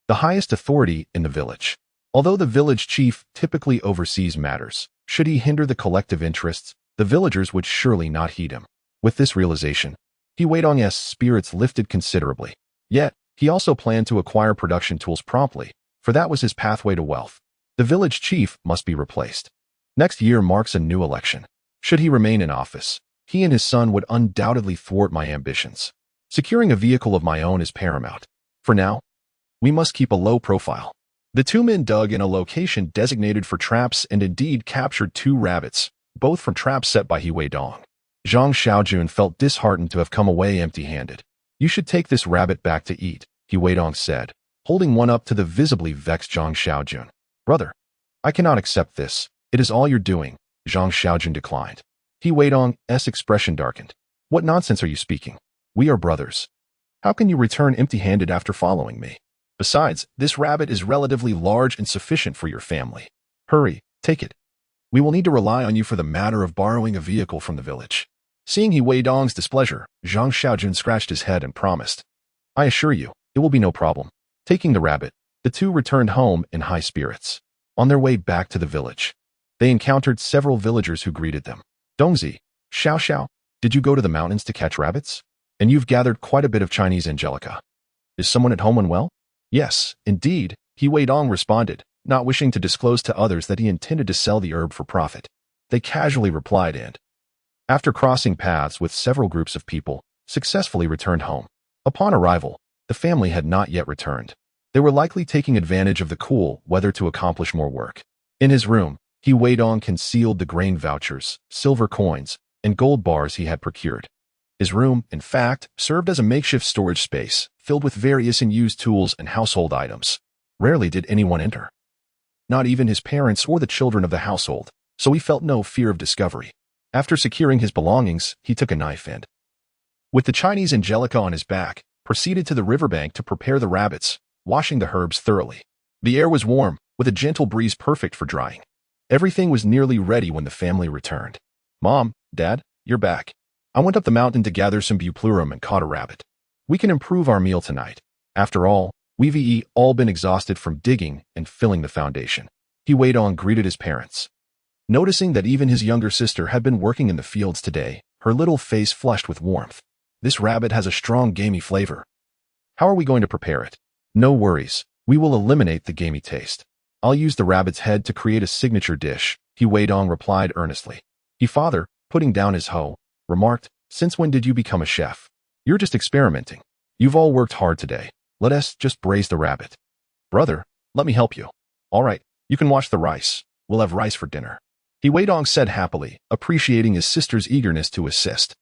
S1: the highest authority in the village. Although the village chief typically oversees matters, should he hinder the collective interests, the villagers would surely not heed him. With this realization, He Weidong's spirits lifted considerably. Yet, he also planned to acquire production tools promptly, for that was his pathway to wealth. The village chief must be replaced. Next year marks a new election. Should he remain in office, he and his son would undoubtedly thwart my ambitions. Securing a vehicle of my own is paramount. For now, we must keep a low profile. The two men dug in a location designated for traps and indeed captured 2 rabbits, both from traps set by He Weidong. Zhang Xiaojun felt disheartened to have come away empty-handed. You should take this rabbit back to eat, He Weidong said, holding one up to the visibly vexed Zhang Xiaojun. Brother, I cannot accept this. It is all you're doing, Zhang Xiaojun declined. He Weidong's expression darkened. What nonsense are you speaking? We are brothers. How can you return empty-handed after following me? Besides, this rabbit is relatively large and sufficient for your family. Hurry, take it. We will need to rely on you for the matter of borrowing a vehicle from the village. Seeing He Weidong's displeasure, Zhang Xiaojun scratched his head and promised. I assure you, it will be no problem. Taking the rabbit, the two returned home in high spirits. On their way back to the village, they encountered several villagers who greeted them. Dongzi, Xiao, did you go to the mountains to catch rabbits? And you've gathered quite a bit of Chinese Angelica. Is someone at home unwell? Yes, indeed, He Weidong responded, not wishing to disclose to others that he intended to sell the herb for profit. They casually replied and, after crossing paths with several groups of people, successfully returned home. Upon arrival, the family had not yet returned. They were likely taking advantage of the cool weather to accomplish more work. In his room, He Weidong concealed the grain vouchers, silver coins, and gold bars he had procured. His room, in fact, served as a makeshift storage space, filled with various unused tools and household items. Rarely did anyone enter. Not even his parents or the children of the household, so he felt no fear of discovery. After securing his belongings, he took a knife and, with the Chinese Angelica on his back, proceeded to the riverbank to prepare the rabbits, washing the herbs thoroughly. The air was warm, with a gentle breeze perfect for drying. Everything was nearly ready when the family returned. Mom, Dad, you're back. I went up the mountain to gather some buplurum and caught a rabbit. We can improve our meal tonight. After all, we've all been exhausted from digging and filling the foundation. He Weidong greeted his parents. Noticing that even his younger sister had been working in the fields today, her little face flushed with warmth. This rabbit has a strong gamey flavor. How are we going to prepare it? No worries, we will eliminate the gamey taste. I'll use the rabbit's head to create a signature dish, He Weidong replied earnestly. His father, putting down his hoe, remarked, since when did you become a chef? You're just experimenting. You've all worked hard today. Let us just braise the rabbit. Brother, let me help you. All right, you can wash the rice. We'll have rice for dinner. Weidong said happily, appreciating his sister's eagerness to assist.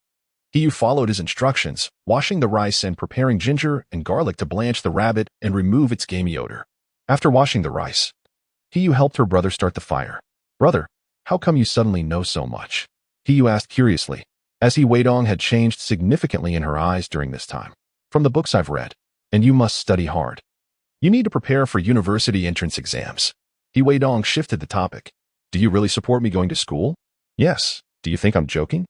S1: He followed his instructions, washing the rice and preparing ginger and garlic to blanch the rabbit and remove its gamey odor. After washing the rice, He helped her brother start the fire. Brother, how come you suddenly know so much? He asked curiously, as Weidong had changed significantly in her eyes during this time. From the books I've read, and you must study hard. You need to prepare for university entrance exams. Weidong shifted the topic. Do you really support me going to school? Yes. Do you think I'm joking?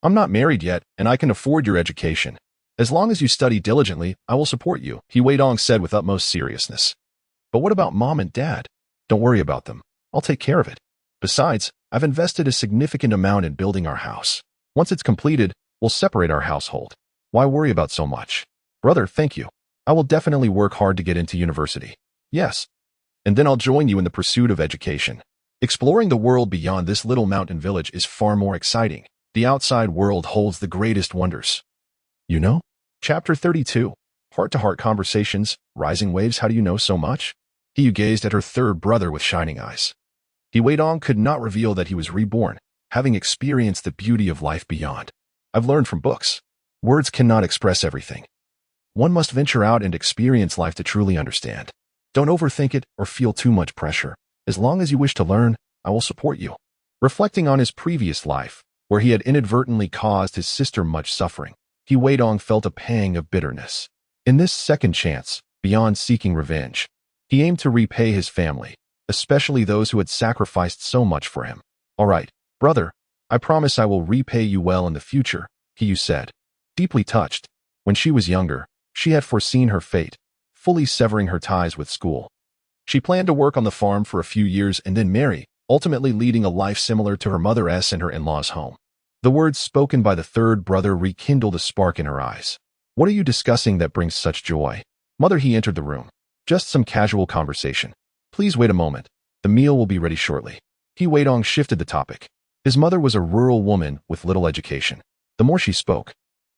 S1: I'm not married yet, and I can afford your education. As long as you study diligently, I will support you, Weidong said with utmost seriousness. But what about mom and dad? Don't worry about them. I'll take care of it. Besides, I've invested a significant amount in building our house. Once it's completed, we'll separate our household. Why worry about so much? Brother, thank you. I will definitely work hard to get into university. Yes. And then I'll join you in the pursuit of education. Exploring the world beyond this little mountain village is far more exciting. The outside world holds the greatest wonders. You know? Chapter 32. Heart-to-heart conversations, rising waves. How do you know so much? He gazed at her third brother with shining eyes. Weidong could not reveal that he was reborn, having experienced the beauty of life beyond. I've learned from books. Words cannot express everything. One must venture out and experience life to truly understand. Don't overthink it or feel too much pressure. As long as you wish to learn, I will support you. Reflecting on his previous life, where he had inadvertently caused his sister much suffering, Weidong felt a pang of bitterness. In this second chance, beyond seeking revenge, he aimed to repay his family, especially those who had sacrificed so much for him. All right, brother, I promise I will repay you well in the future, he said. Deeply touched, when she was younger, she had foreseen her fate, fully severing her ties with school. She planned to work on the farm for a few years and then marry, ultimately leading a life similar to her mother's and her in-laws' home. The words spoken by the third brother rekindled a spark in her eyes. What are you discussing that brings such joy? Mother, he entered the room. Just some casual conversation. Please wait a moment. The meal will be ready shortly. Weidong shifted the topic. His mother was a rural woman with little education. The more she spoke,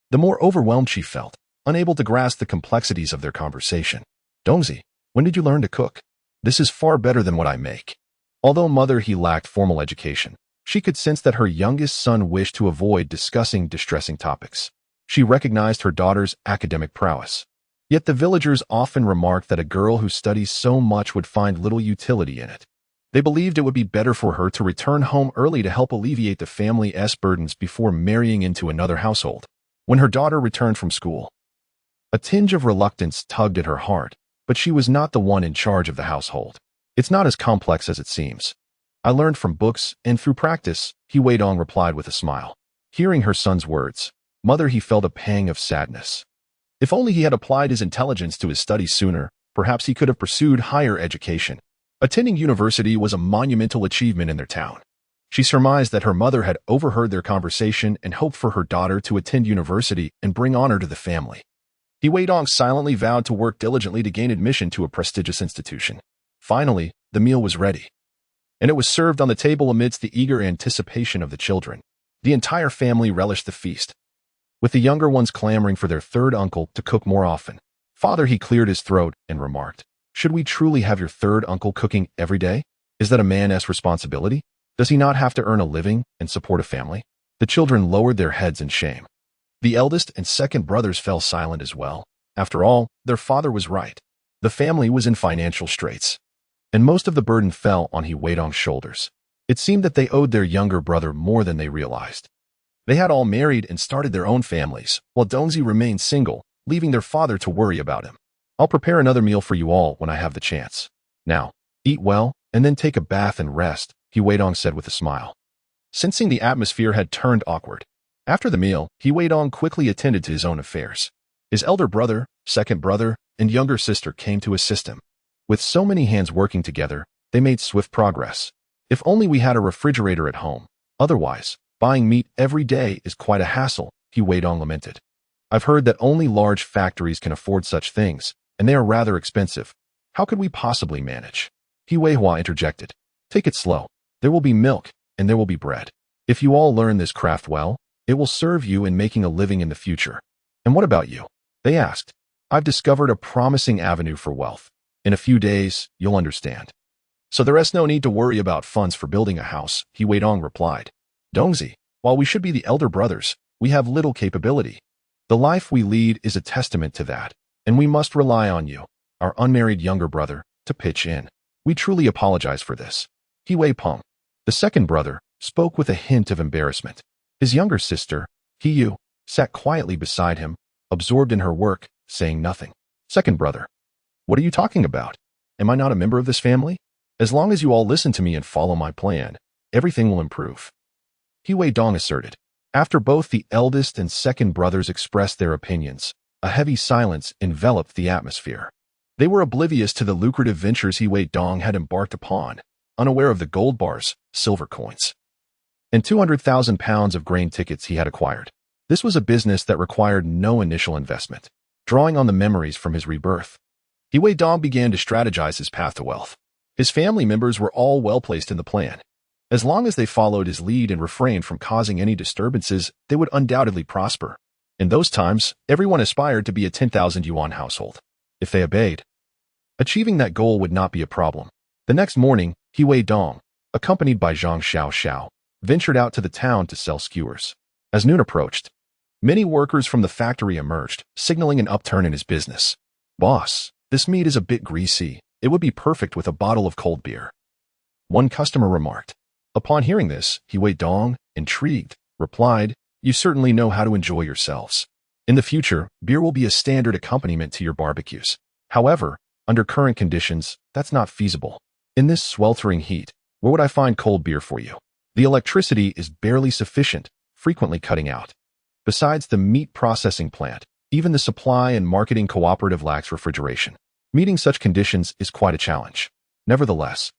S1: the more overwhelmed she felt, unable to grasp the complexities of their conversation. Dongzi, when did you learn to cook? This is far better than what I make. Although mother he lacked formal education, she could sense that her youngest son wished to avoid discussing distressing topics. She recognized her daughter's academic prowess. Yet the villagers often remarked that a girl who studies so much would find little utility in it. They believed it would be better for her to return home early to help alleviate the family's burdens before marrying into another household. When her daughter returned from school, a tinge of reluctance tugged at her heart, but she was not the one in charge of the household. It's not as complex as it seems. I learned from books and through practice, Weidong replied with a smile. Hearing her son's words, mother he felt a pang of sadness. If only he had applied his intelligence to his studies sooner, perhaps he could have pursued higher education. Attending university was a monumental achievement in their town. She surmised that her mother had overheard their conversation and hoped for her daughter to attend university and bring honor to the family. Weidong silently vowed to work diligently to gain admission to a prestigious institution. Finally, the meal was ready, and it was served on the table amidst the eager anticipation of the children. The entire family relished the feast, with the younger ones clamoring for their third uncle to cook more often. Father he cleared his throat and remarked, should we truly have your third uncle cooking every day? Is that a man's responsibility? Does he not have to earn a living and support a family? The children lowered their heads in shame. The eldest and second brothers fell silent as well. After all, their father was right. The family was in financial straits, and most of the burden fell on Weidong's shoulders. It seemed that they owed their younger brother more than they realized. They had all married and started their own families, while Dongzi remained single, leaving their father to worry about him. I'll prepare another meal for you all when I have the chance. Now, eat well, and then take a bath and rest, Weidong said with a smile. Sensing the atmosphere had turned awkward, after the meal, Weidong quickly attended to his own affairs. His elder brother, second brother, and younger sister came to assist him. With so many hands working together, they made swift progress. If only we had a refrigerator at home. Otherwise, buying meat every day is quite a hassle, Weidong lamented. I've heard that only large factories can afford such things, and they are rather expensive. How could we possibly manage? Weihua interjected. Take it slow. There will be milk, and there will be bread. If you all learn this craft well, it will serve you in making a living in the future. And what about you? They asked. I've discovered a promising avenue for wealth. In a few days, you'll understand. So there's no need to worry about funds for building a house, Weidong replied. Dongzi, while we should be the elder brothers, we have little capability. The life we lead is a testament to that, and we must rely on you, our unmarried younger brother, to pitch in. We truly apologize for this. Wei Peng, the second brother, spoke with a hint of embarrassment. His younger sister, Yu, sat quietly beside him, absorbed in her work, saying nothing. Second brother, what are you talking about? Am I not a member of this family? As long as you all listen to me and follow my plan, everything will improve. Weidong asserted. After both the eldest and second brothers expressed their opinions, a heavy silence enveloped the atmosphere. They were oblivious to the lucrative ventures Weidong had embarked upon, unaware of the gold bars, silver coins, and 200,000 pounds of grain tickets he had acquired. This was a business that required no initial investment. Drawing on the memories from his rebirth, Weidong began to strategize his path to wealth. His family members were all well placed in the plan. As long as they followed his lead and refrained from causing any disturbances, they would undoubtedly prosper. In those times, everyone aspired to be a 10,000 yuan household. If they obeyed, achieving that goal would not be a problem. The next morning, Weidong, accompanied by Zhang Xiao, ventured out to the town to sell skewers. As noon approached, many workers from the factory emerged, signaling an upturn in his business. Boss, this meat is a bit greasy. It would be perfect with a bottle of cold beer, one customer remarked. Upon hearing this, Weidong, intrigued, replied, You certainly know how to enjoy yourselves. In the future, beer will be a standard accompaniment to your barbecues. However, under current conditions, that's not feasible. In this sweltering heat, where would I find cold beer for you? The electricity is barely sufficient, frequently cutting out. Besides the meat processing plant, even the supply and marketing cooperative lacks refrigeration. Meeting such conditions is quite a challenge. Nevertheless,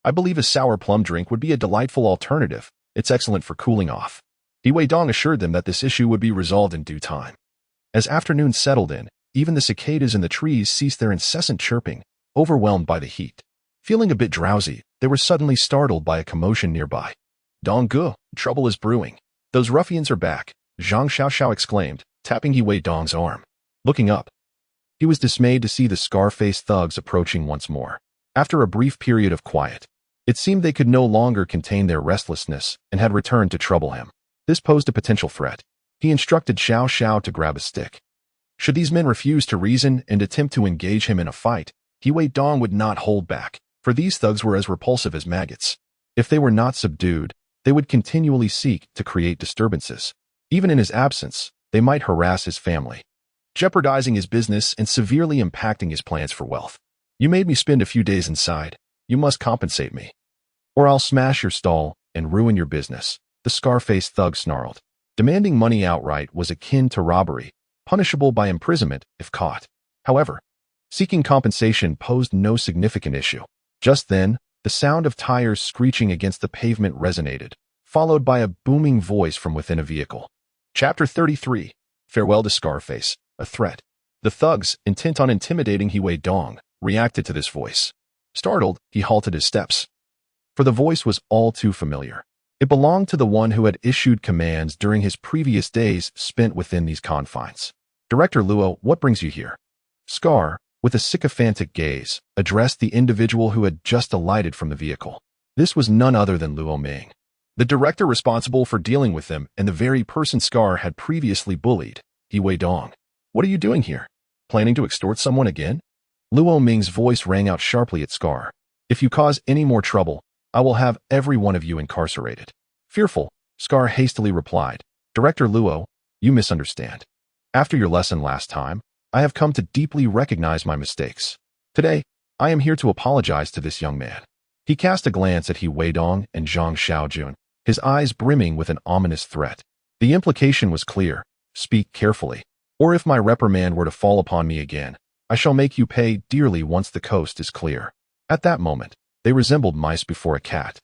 S1: I believe a sour plum drink would be a delightful alternative. It's excellent for cooling off. Weidong assured them that this issue would be resolved in due time. As afternoon settled in, even the cicadas in the trees ceased their incessant chirping, overwhelmed by the heat. Feeling a bit drowsy, they were suddenly startled by a commotion nearby. Donggu, trouble is brewing. Those ruffians are back, Zhang Xiao exclaimed, tapping Weidong's arm. Looking up, he was dismayed to see the scar-faced thugs approaching once more. After a brief period of quiet, it seemed they could no longer contain their restlessness and had returned to trouble him. This posed a potential threat. He instructed Xiao to grab a stick. Should these men refuse to reason and attempt to engage him in a fight, Weidong would not hold back, for these thugs were as repulsive as maggots. If they were not subdued, they would continually seek to create disturbances. Even in his absence, they might harass his family, jeopardizing his business and severely impacting his plans for wealth. You made me spend a few days inside. You must compensate me, or I'll smash your stall and ruin your business, the scar-faced thug snarled. Demanding money outright was akin to robbery, punishable by imprisonment if caught. However, seeking compensation posed no significant issue. Just then, the sound of tires screeching against the pavement resonated, followed by a booming voice from within a vehicle. Chapter 33. Farewell to Scarface, a threat. The thugs, intent on intimidating Weidong, reacted to this voice. Startled, he halted his steps. For the voice was all too familiar. It belonged to the one who had issued commands during his previous days spent within these confines. Director Luo, what brings you here? Scar, with a sycophantic gaze, addressed the individual who had just alighted from the vehicle. This was none other than Luo Ming, the director responsible for dealing with them and the very person Scar had previously bullied, Weidong. What are you doing here? Planning to extort someone again? Luo Ming's voice rang out sharply at Scar. If you cause any more trouble, I will have every one of you incarcerated. Fearful, Scar hastily replied. Director Luo, you misunderstand. After your lesson last time, I have come to deeply recognize my mistakes. Today, I am here to apologize to this young man. He cast a glance at Weidong and Zhang Xiaojun, his eyes brimming with an ominous threat. The implication was clear. Speak carefully, or if my reprimand were to fall upon me again, I shall make you pay dearly once the coast is clear. At that moment, they resembled mice before a cat.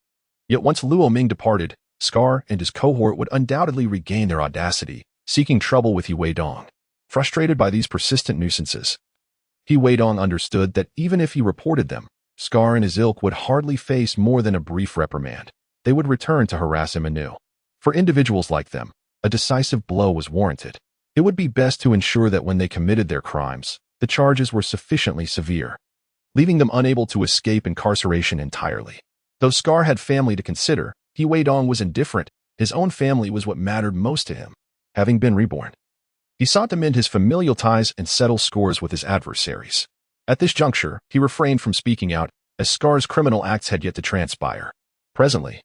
S1: Yet once Luo Ming departed, Scar and his cohort would undoubtedly regain their audacity, seeking trouble with Weidong. Frustrated by these persistent nuisances, Weidong understood that even if he reported them, Scar and his ilk would hardly face more than a brief reprimand. They would return to harass him anew. For individuals like them, a decisive blow was warranted. It would be best to ensure that when they committed their crimes, the charges were sufficiently severe, leaving them unable to escape incarceration entirely. Though Scar had family to consider, Weidong was indifferent. His own family was what mattered most to him. Having been reborn, he sought to mend his familial ties and settle scores with his adversaries. At this juncture, he refrained from speaking out, as Scar's criminal acts had yet to transpire. Presently,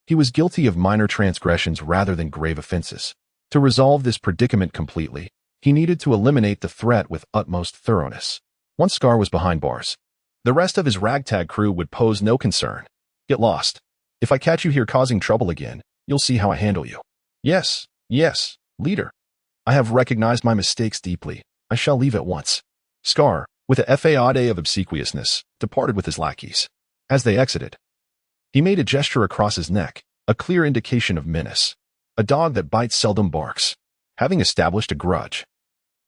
S1: he was guilty of minor transgressions rather than grave offenses. To resolve this predicament completely, he needed to eliminate the threat with utmost thoroughness. Once Scar was behind bars, the rest of his ragtag crew would pose no concern. Get lost. If I catch you here causing trouble again, you'll see how I handle you. Yes, leader. I have recognized my mistakes deeply. I shall leave at once. Scar, with a faade of obsequiousness, departed with his lackeys. As they exited, he made a gesture across his neck, a clear indication of menace. A dog that bites seldom barks. Having established a grudge,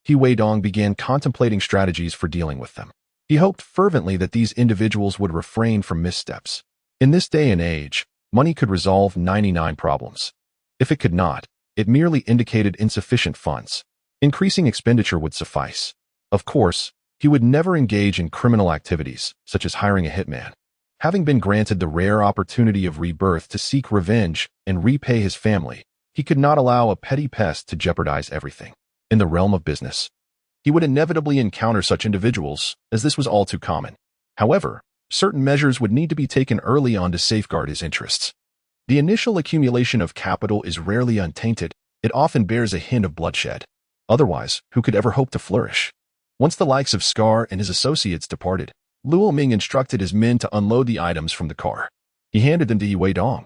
S1: Weidong began contemplating strategies for dealing with them. He hoped fervently that these individuals would refrain from missteps. In this day and age, money could resolve 99 problems. If it could not, it merely indicated insufficient funds. Increasing expenditure would suffice. Of course, he would never engage in criminal activities, such as hiring a hitman. Having been granted the rare opportunity of rebirth to seek revenge and repay his family, he could not allow a petty pest to jeopardize everything. In the realm of business, he would inevitably encounter such individuals, as this was all too common. However, certain measures would need to be taken early on to safeguard his interests. The initial accumulation of capital is rarely untainted. It often bears a hint of bloodshed. Otherwise, who could ever hope to flourish? Once the likes of Scar and his associates departed, Luo Ming instructed his men to unload the items from the car. He handed them to Weidong,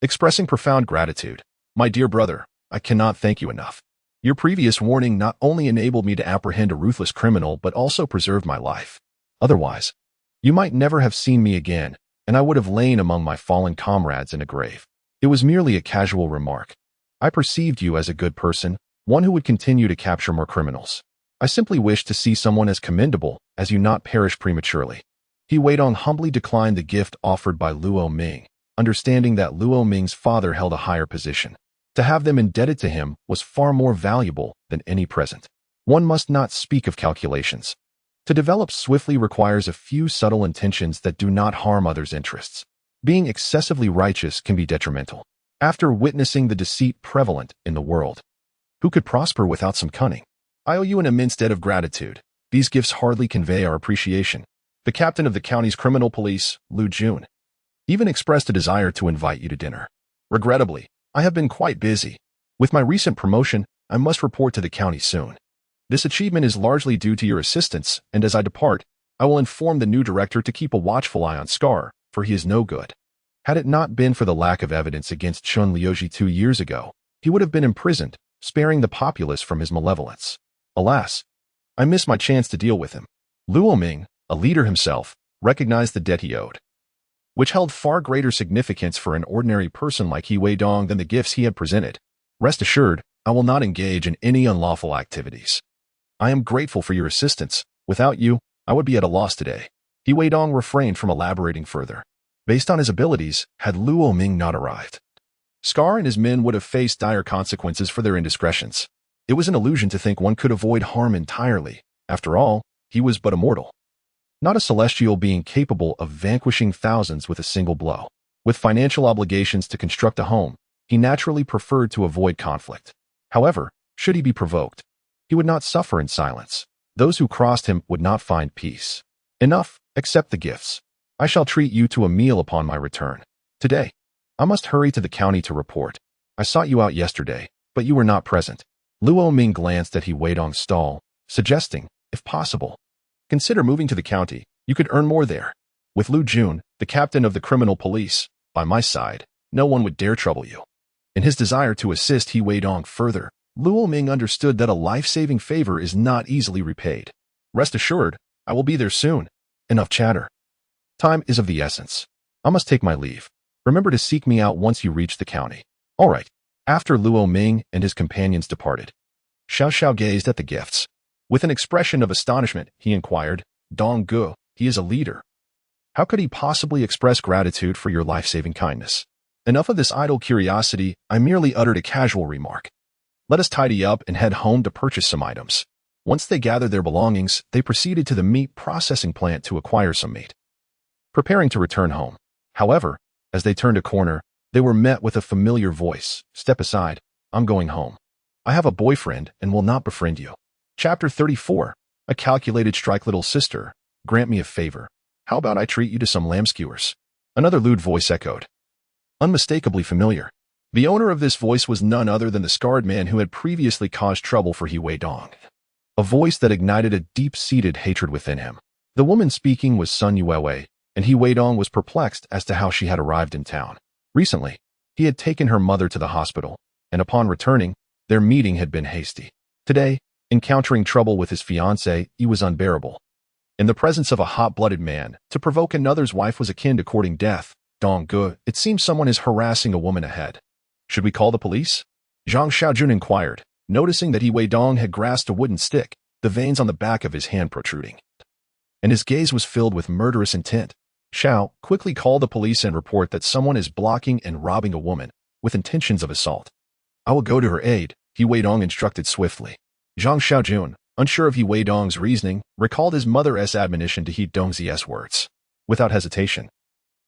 S1: expressing profound gratitude. My dear brother, I cannot thank you enough. Your previous warning not only enabled me to apprehend a ruthless criminal but also preserved my life. Otherwise, you might never have seen me again, and I would have lain among my fallen comrades in a grave. It was merely a casual remark. I perceived you as a good person, one who would continue to capture more criminals. I simply wished to see someone as commendable as you not perish prematurely. Weidong humbly declined the gift offered by Luo Ming, understanding that Luo Ming's father held a higher position. To have them indebted to him was far more valuable than any present. One must not speak of calculations. To develop swiftly requires a few subtle intentions that do not harm others' interests. Being excessively righteous can be detrimental. After witnessing the deceit prevalent in the world, who could prosper without some cunning? I owe you an immense debt of gratitude. These gifts hardly convey our appreciation. The captain of the county's criminal police, Lu Jun, even expressed a desire to invite you to dinner. Regrettably, I have been quite busy. With my recent promotion, I must report to the county soon. This achievement is largely due to your assistance, and as I depart, I will inform the new director to keep a watchful eye on Scar, for he is no good. Had it not been for the lack of evidence against Chun Liuji 2 years ago, he would have been imprisoned, sparing the populace from his malevolence. Alas, I missed my chance to deal with him. Luo Ming, a leader himself, recognized the debt he owed, which held far greater significance for an ordinary person like Weidong than the gifts he had presented. Rest assured, I will not engage in any unlawful activities. I am grateful for your assistance. Without you, I would be at a loss today. Weidong refrained from elaborating further. Based on his abilities, had Luo Ming not arrived, Scar and his men would have faced dire consequences for their indiscretions. It was an illusion to think one could avoid harm entirely. After all, he was but a mortal, not a celestial being capable of vanquishing thousands with a single blow. With financial obligations to construct a home, he naturally preferred to avoid conflict. However, should he be provoked, he would not suffer in silence. Those who crossed him would not find peace. Enough, accept the gifts. I shall treat you to a meal upon my return. Today, I must hurry to the county to report. I sought you out yesterday, but you were not present. Luo Ming glanced at Weidong's stall, suggesting, if possible, consider moving to the county. You could earn more there. With Lu Jun, the captain of the criminal police, by my side, no one would dare trouble you. In his desire to assist Weidong further, Luo Ming understood that a life-saving favor is not easily repaid. Rest assured, I will be there soon. Enough chatter. Time is of the essence. I must take my leave. Remember to seek me out once you reach the county. All right. After Luo Ming and his companions departed, Xiao Xiao gazed at the gifts. With an expression of astonishment, he inquired, Dong Gu, he is a leader. How could he possibly express gratitude for your life-saving kindness? Enough of this idle curiosity, I merely uttered a casual remark. Let us tidy up and head home to purchase some items. Once they gathered their belongings, they proceeded to the meat processing plant to acquire some meat, preparing to return home. However, as they turned a corner, they were met with a familiar voice. Step aside, I'm going home. I have a boyfriend and will not befriend you. Chapter 34. A calculated strike. Little sister, grant me a favor. How about I treat you to some lamb skewers? Another lewd voice echoed. Unmistakably familiar. The owner of this voice was none other than the scarred man who had previously caused trouble for Weidong. A voice that ignited a deep-seated hatred within him. The woman speaking was Sun Yuewei, and Weidong was perplexed as to how she had arrived in town. Recently, he had taken her mother to the hospital, and upon returning, their meeting had been hasty. Today, encountering trouble with his fiancée, he was unbearable. In the presence of a hot-blooded man, to provoke another's wife was akin to courting death. Dong-gu, it seems someone is harassing a woman ahead. Should we call the police? Zhang Xiaojun inquired, noticing that Weidong had grasped a wooden stick, the veins on the back of his hand protruding. And his gaze was filled with murderous intent. Xiao, quickly call the police and report that someone is blocking and robbing a woman, with intentions of assault. I will go to her aid, Weidong instructed swiftly. Zhang Xiaojun, unsure of Weidong's reasoning, recalled his mother's admonition to Dongzi's words. Without hesitation,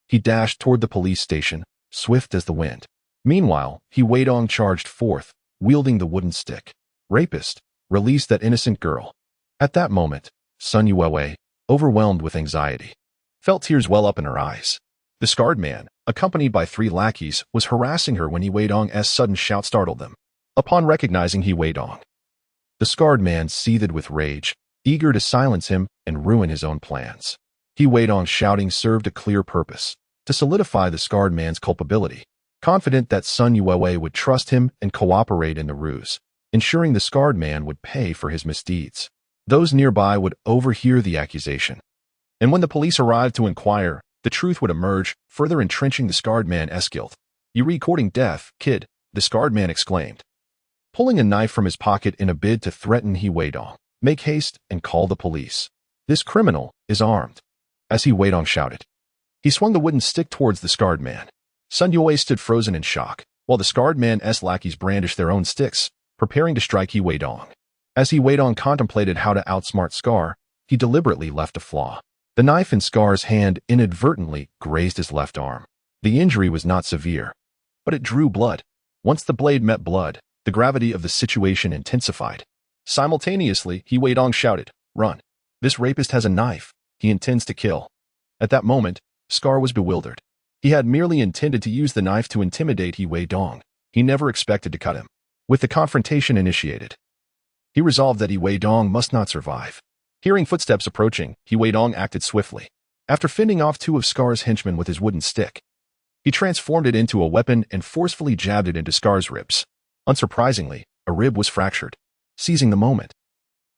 S1: he dashed toward the police station, swift as the wind. Meanwhile, Weidong charged forth, wielding the wooden stick. Rapist, release that innocent girl. At that moment, Sun Yuewei, overwhelmed with anxiety, felt tears well up in her eyes. The scarred man, accompanied by 3 lackeys, was harassing her when Weidong's sudden shout startled them. Upon recognizing Weidong, the scarred man seethed with rage, eager to silence him and ruin his own plans. Weidong's shouting served a clear purpose, to solidify the scarred man's culpability. Confident that Sun Yuewei would trust him and cooperate in the ruse, ensuring the scarred man would pay for his misdeeds. Those nearby would overhear the accusation. And when the police arrived to inquire, the truth would emerge, further entrenching the scarred man's guilt. You recording death, kid, the scarred man exclaimed, pulling a knife from his pocket in a bid to threaten Weidong. Make haste and call the police. This criminal is armed. As Weidong shouted, he swung the wooden stick towards the scarred man. Sun Yuewei stood frozen in shock, while the scarred man's lackeys brandished their own sticks, preparing to strike Weidong. As Weidong contemplated how to outsmart Scar, he deliberately left a flaw. The knife in Scar's hand inadvertently grazed his left arm. The injury was not severe, but it drew blood. Once the blade met blood, the gravity of the situation intensified. Simultaneously, Weidong shouted, "Run! This rapist has a knife. He intends to kill." At that moment, Scar was bewildered. He had merely intended to use the knife to intimidate Weidong. He never expected to cut him. With the confrontation initiated, he resolved that Weidong must not survive. Hearing footsteps approaching, Weidong acted swiftly. After fending off 2 of Scar's henchmen with his wooden stick, he transformed it into a weapon and forcefully jabbed it into Scar's ribs. Unsurprisingly, a rib was fractured. Seizing the moment,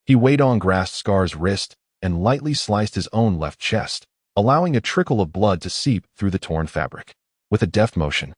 S1: Weidong grasped Scar's wrist and lightly sliced his own left chest, allowing a trickle of blood to seep through the torn fabric. With a deft motion,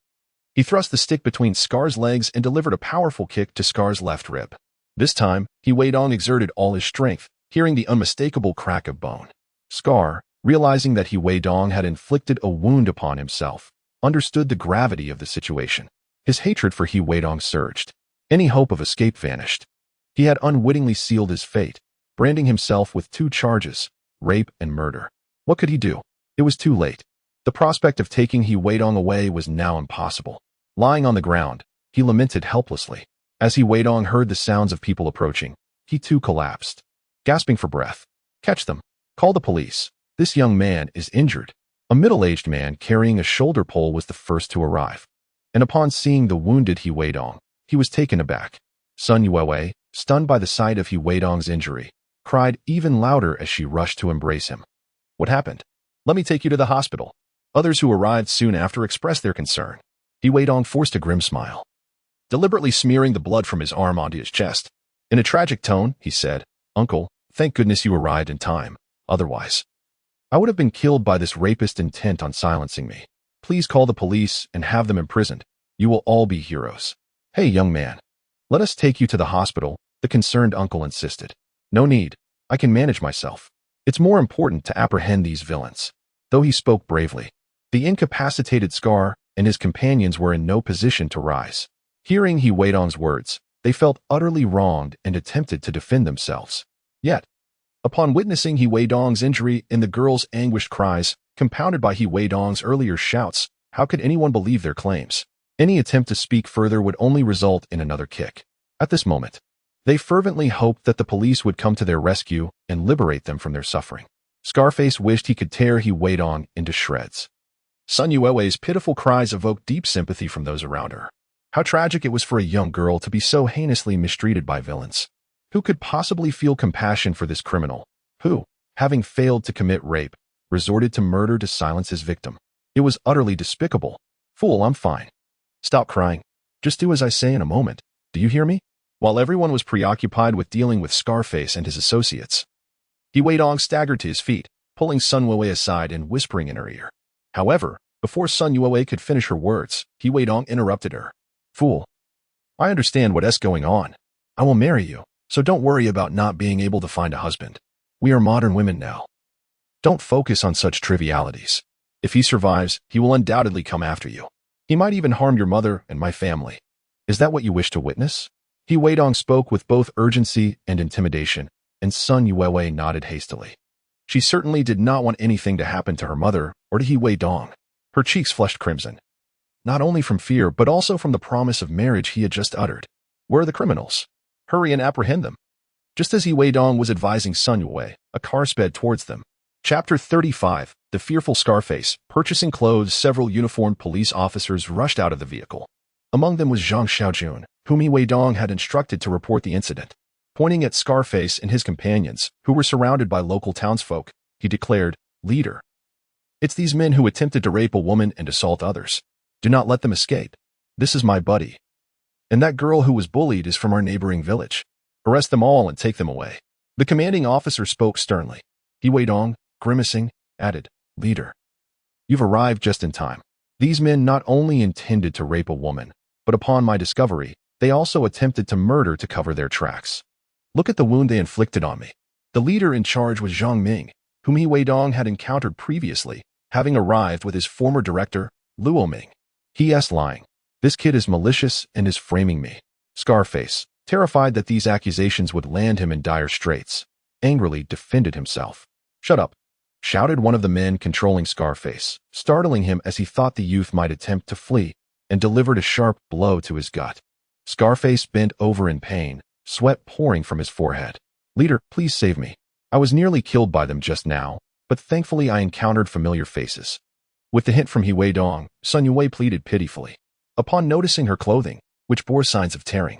S1: he thrust the stick between Scar's legs and delivered a powerful kick to Scar's left rib. This time, Weidong exerted all his strength, hearing the unmistakable crack of bone. Scar, realizing that Weidong had inflicted a wound upon himself, understood the gravity of the situation. His hatred for Weidong surged. Any hope of escape vanished. He had unwittingly sealed his fate, branding himself with 2 charges, rape and murder. What could he do? It was too late. The prospect of taking Weidong away was now impossible. Lying on the ground, he lamented helplessly. As Weidong heard the sounds of people approaching, he too collapsed. Gasping for breath, "Catch them! Call the police! This young man is injured." A middle-aged man carrying a shoulder pole was the first to arrive. And upon seeing the wounded Weidong, he was taken aback. Sun Yuewei, stunned by the sight of Weidong's injury, cried even louder as she rushed to embrace him. "What happened? Let me take you to the hospital." Others who arrived soon after expressed their concern. Weidong forced a grim smile, deliberately smearing the blood from his arm onto his chest. In a tragic tone, he said, "Uncle, thank goodness you arrived in time. Otherwise, I would have been killed by this rapist intent on silencing me. Please call the police and have them imprisoned. You will all be heroes." "Hey, young man, let us take you to the hospital," the concerned uncle insisted. "No need. I can manage myself. It's more important to apprehend these villains." Though he spoke bravely, the incapacitated Scar and his companions were in no position to rise. Hearing Weidong's words, they felt utterly wronged and attempted to defend themselves. Yet, upon witnessing He Weidong's injury and the girl's anguished cries, compounded by He Weidong's earlier shouts, how could anyone believe their claims? Any attempt to speak further would only result in another kick. At this moment, they fervently hoped that the police would come to their rescue and liberate them from their suffering. Scarface wished he could tear He Weidong into shreds. Sun Yue's pitiful cries evoked deep sympathy from those around her. How tragic it was for a young girl to be so heinously mistreated by villains. Who could possibly feel compassion for this criminal, who, having failed to commit rape, resorted to murder to silence his victim? It was utterly despicable. Fool, I'm fine. Stop crying. Just do as I say in a moment. Do you hear me? While everyone was preoccupied with dealing with Scarface and his associates, He Weidong staggered to his feet, pulling Sun Yue aside and whispering in her ear. However, before Sun Yue could finish her words, He Weidong interrupted her. Fool. I understand what's going on. I will marry you, so don't worry about not being able to find a husband. We are modern women now. Don't focus on such trivialities. If he survives, he will undoubtedly come after you. He might even harm your mother and my family. Is that what you wish to witness? He Weidong spoke with both urgency and intimidation, and Sun Yue nodded hastily. She certainly did not want anything to happen to her mother or to He Weidong. Her cheeks flushed crimson, not only from fear but also from the promise of marriage he had just uttered. Where are the criminals? Hurry and apprehend them. Just as He Weidong was advising Sun Yue, a car sped towards them. Chapter 35, The Fearful Scarface. Purchasing clothes, several uniformed police officers rushed out of the vehicle. Among them was Zhang Xiaojun, whom He Weidong had instructed to report the incident. Pointing at Scarface and his companions, who were surrounded by local townsfolk, he declared, Leader, it's these men who attempted to rape a woman and assault others. Do not let them escape. This is my buddy. And that girl who was bullied is from our neighboring village. Arrest them all and take them away. The commanding officer spoke sternly. He Weidong, grimacing, added, Leader, you've arrived just in time. These men not only intended to rape a woman, but upon my discovery, they also attempted to murder to cover their tracks. Look at the wound they inflicted on me. The leader in charge was Zhang Ming, whom He Weidong had encountered previously, having arrived with his former director, Luo Ming. He.S. lying. This kid is malicious and is framing me. Scarface, terrified that these accusations would land him in dire straits, angrily defended himself. Shut up, shouted one of the men controlling Scarface, startling him as he thought the youth might attempt to flee, and delivered a sharp blow to his gut. Scarface bent over in pain, sweat pouring from his forehead. Leader, please save me. I was nearly killed by them just now, but thankfully I encountered familiar faces. With the hint from He Weidong, Sun Yue pleaded pitifully. Upon noticing her clothing, which bore signs of tearing,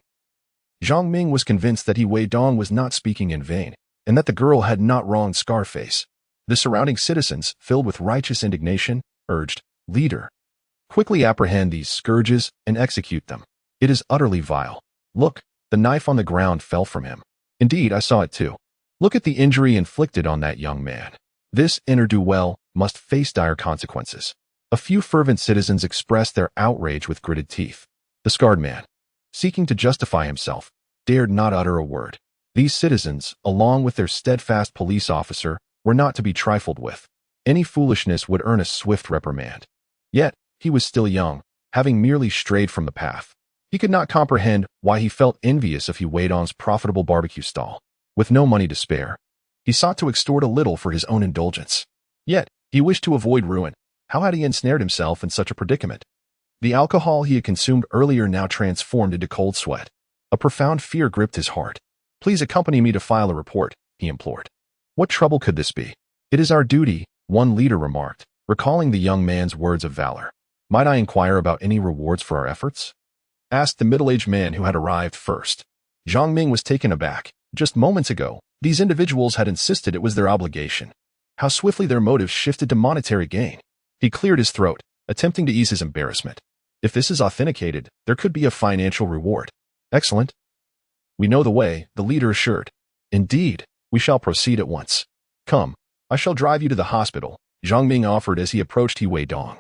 S1: Zhang Ming was convinced that He Weidong was not speaking in vain, and that the girl had not wronged Scarface. The surrounding citizens, filled with righteous indignation, urged, Leader, quickly apprehend these scourges and execute them. It is utterly vile. Look, the knife on the ground fell from him. Indeed, I saw it too. Look at the injury inflicted on that young man. This ne'er-do-well must face dire consequences. A few fervent citizens expressed their outrage with gritted teeth. The scarred man, seeking to justify himself, dared not utter a word. These citizens, along with their steadfast police officer, were not to be trifled with. Any foolishness would earn a swift reprimand. Yet, he was still young, having merely strayed from the path. He could not comprehend why he felt envious of He Weidong's profitable barbecue stall. With no money to spare, he sought to extort a little for his own indulgence. Yet, he wished to avoid ruin. How had he ensnared himself in such a predicament? The alcohol he had consumed earlier now transformed into cold sweat. A profound fear gripped his heart. Please accompany me to file a report, he implored. What trouble could this be? It is our duty, one leader remarked, recalling the young man's words of valor. Might I inquire about any rewards for our efforts? Asked the middle-aged man who had arrived first. Zhang Ming was taken aback. Just moments ago, these individuals had insisted it was their obligation. How swiftly their motives shifted to monetary gain. He cleared his throat, attempting to ease his embarrassment. If this is authenticated, there could be a financial reward. Excellent. We know the way, the leader assured. Indeed, we shall proceed at once. Come, I shall drive you to the hospital, Zhang Ming offered as he approached He Weidong.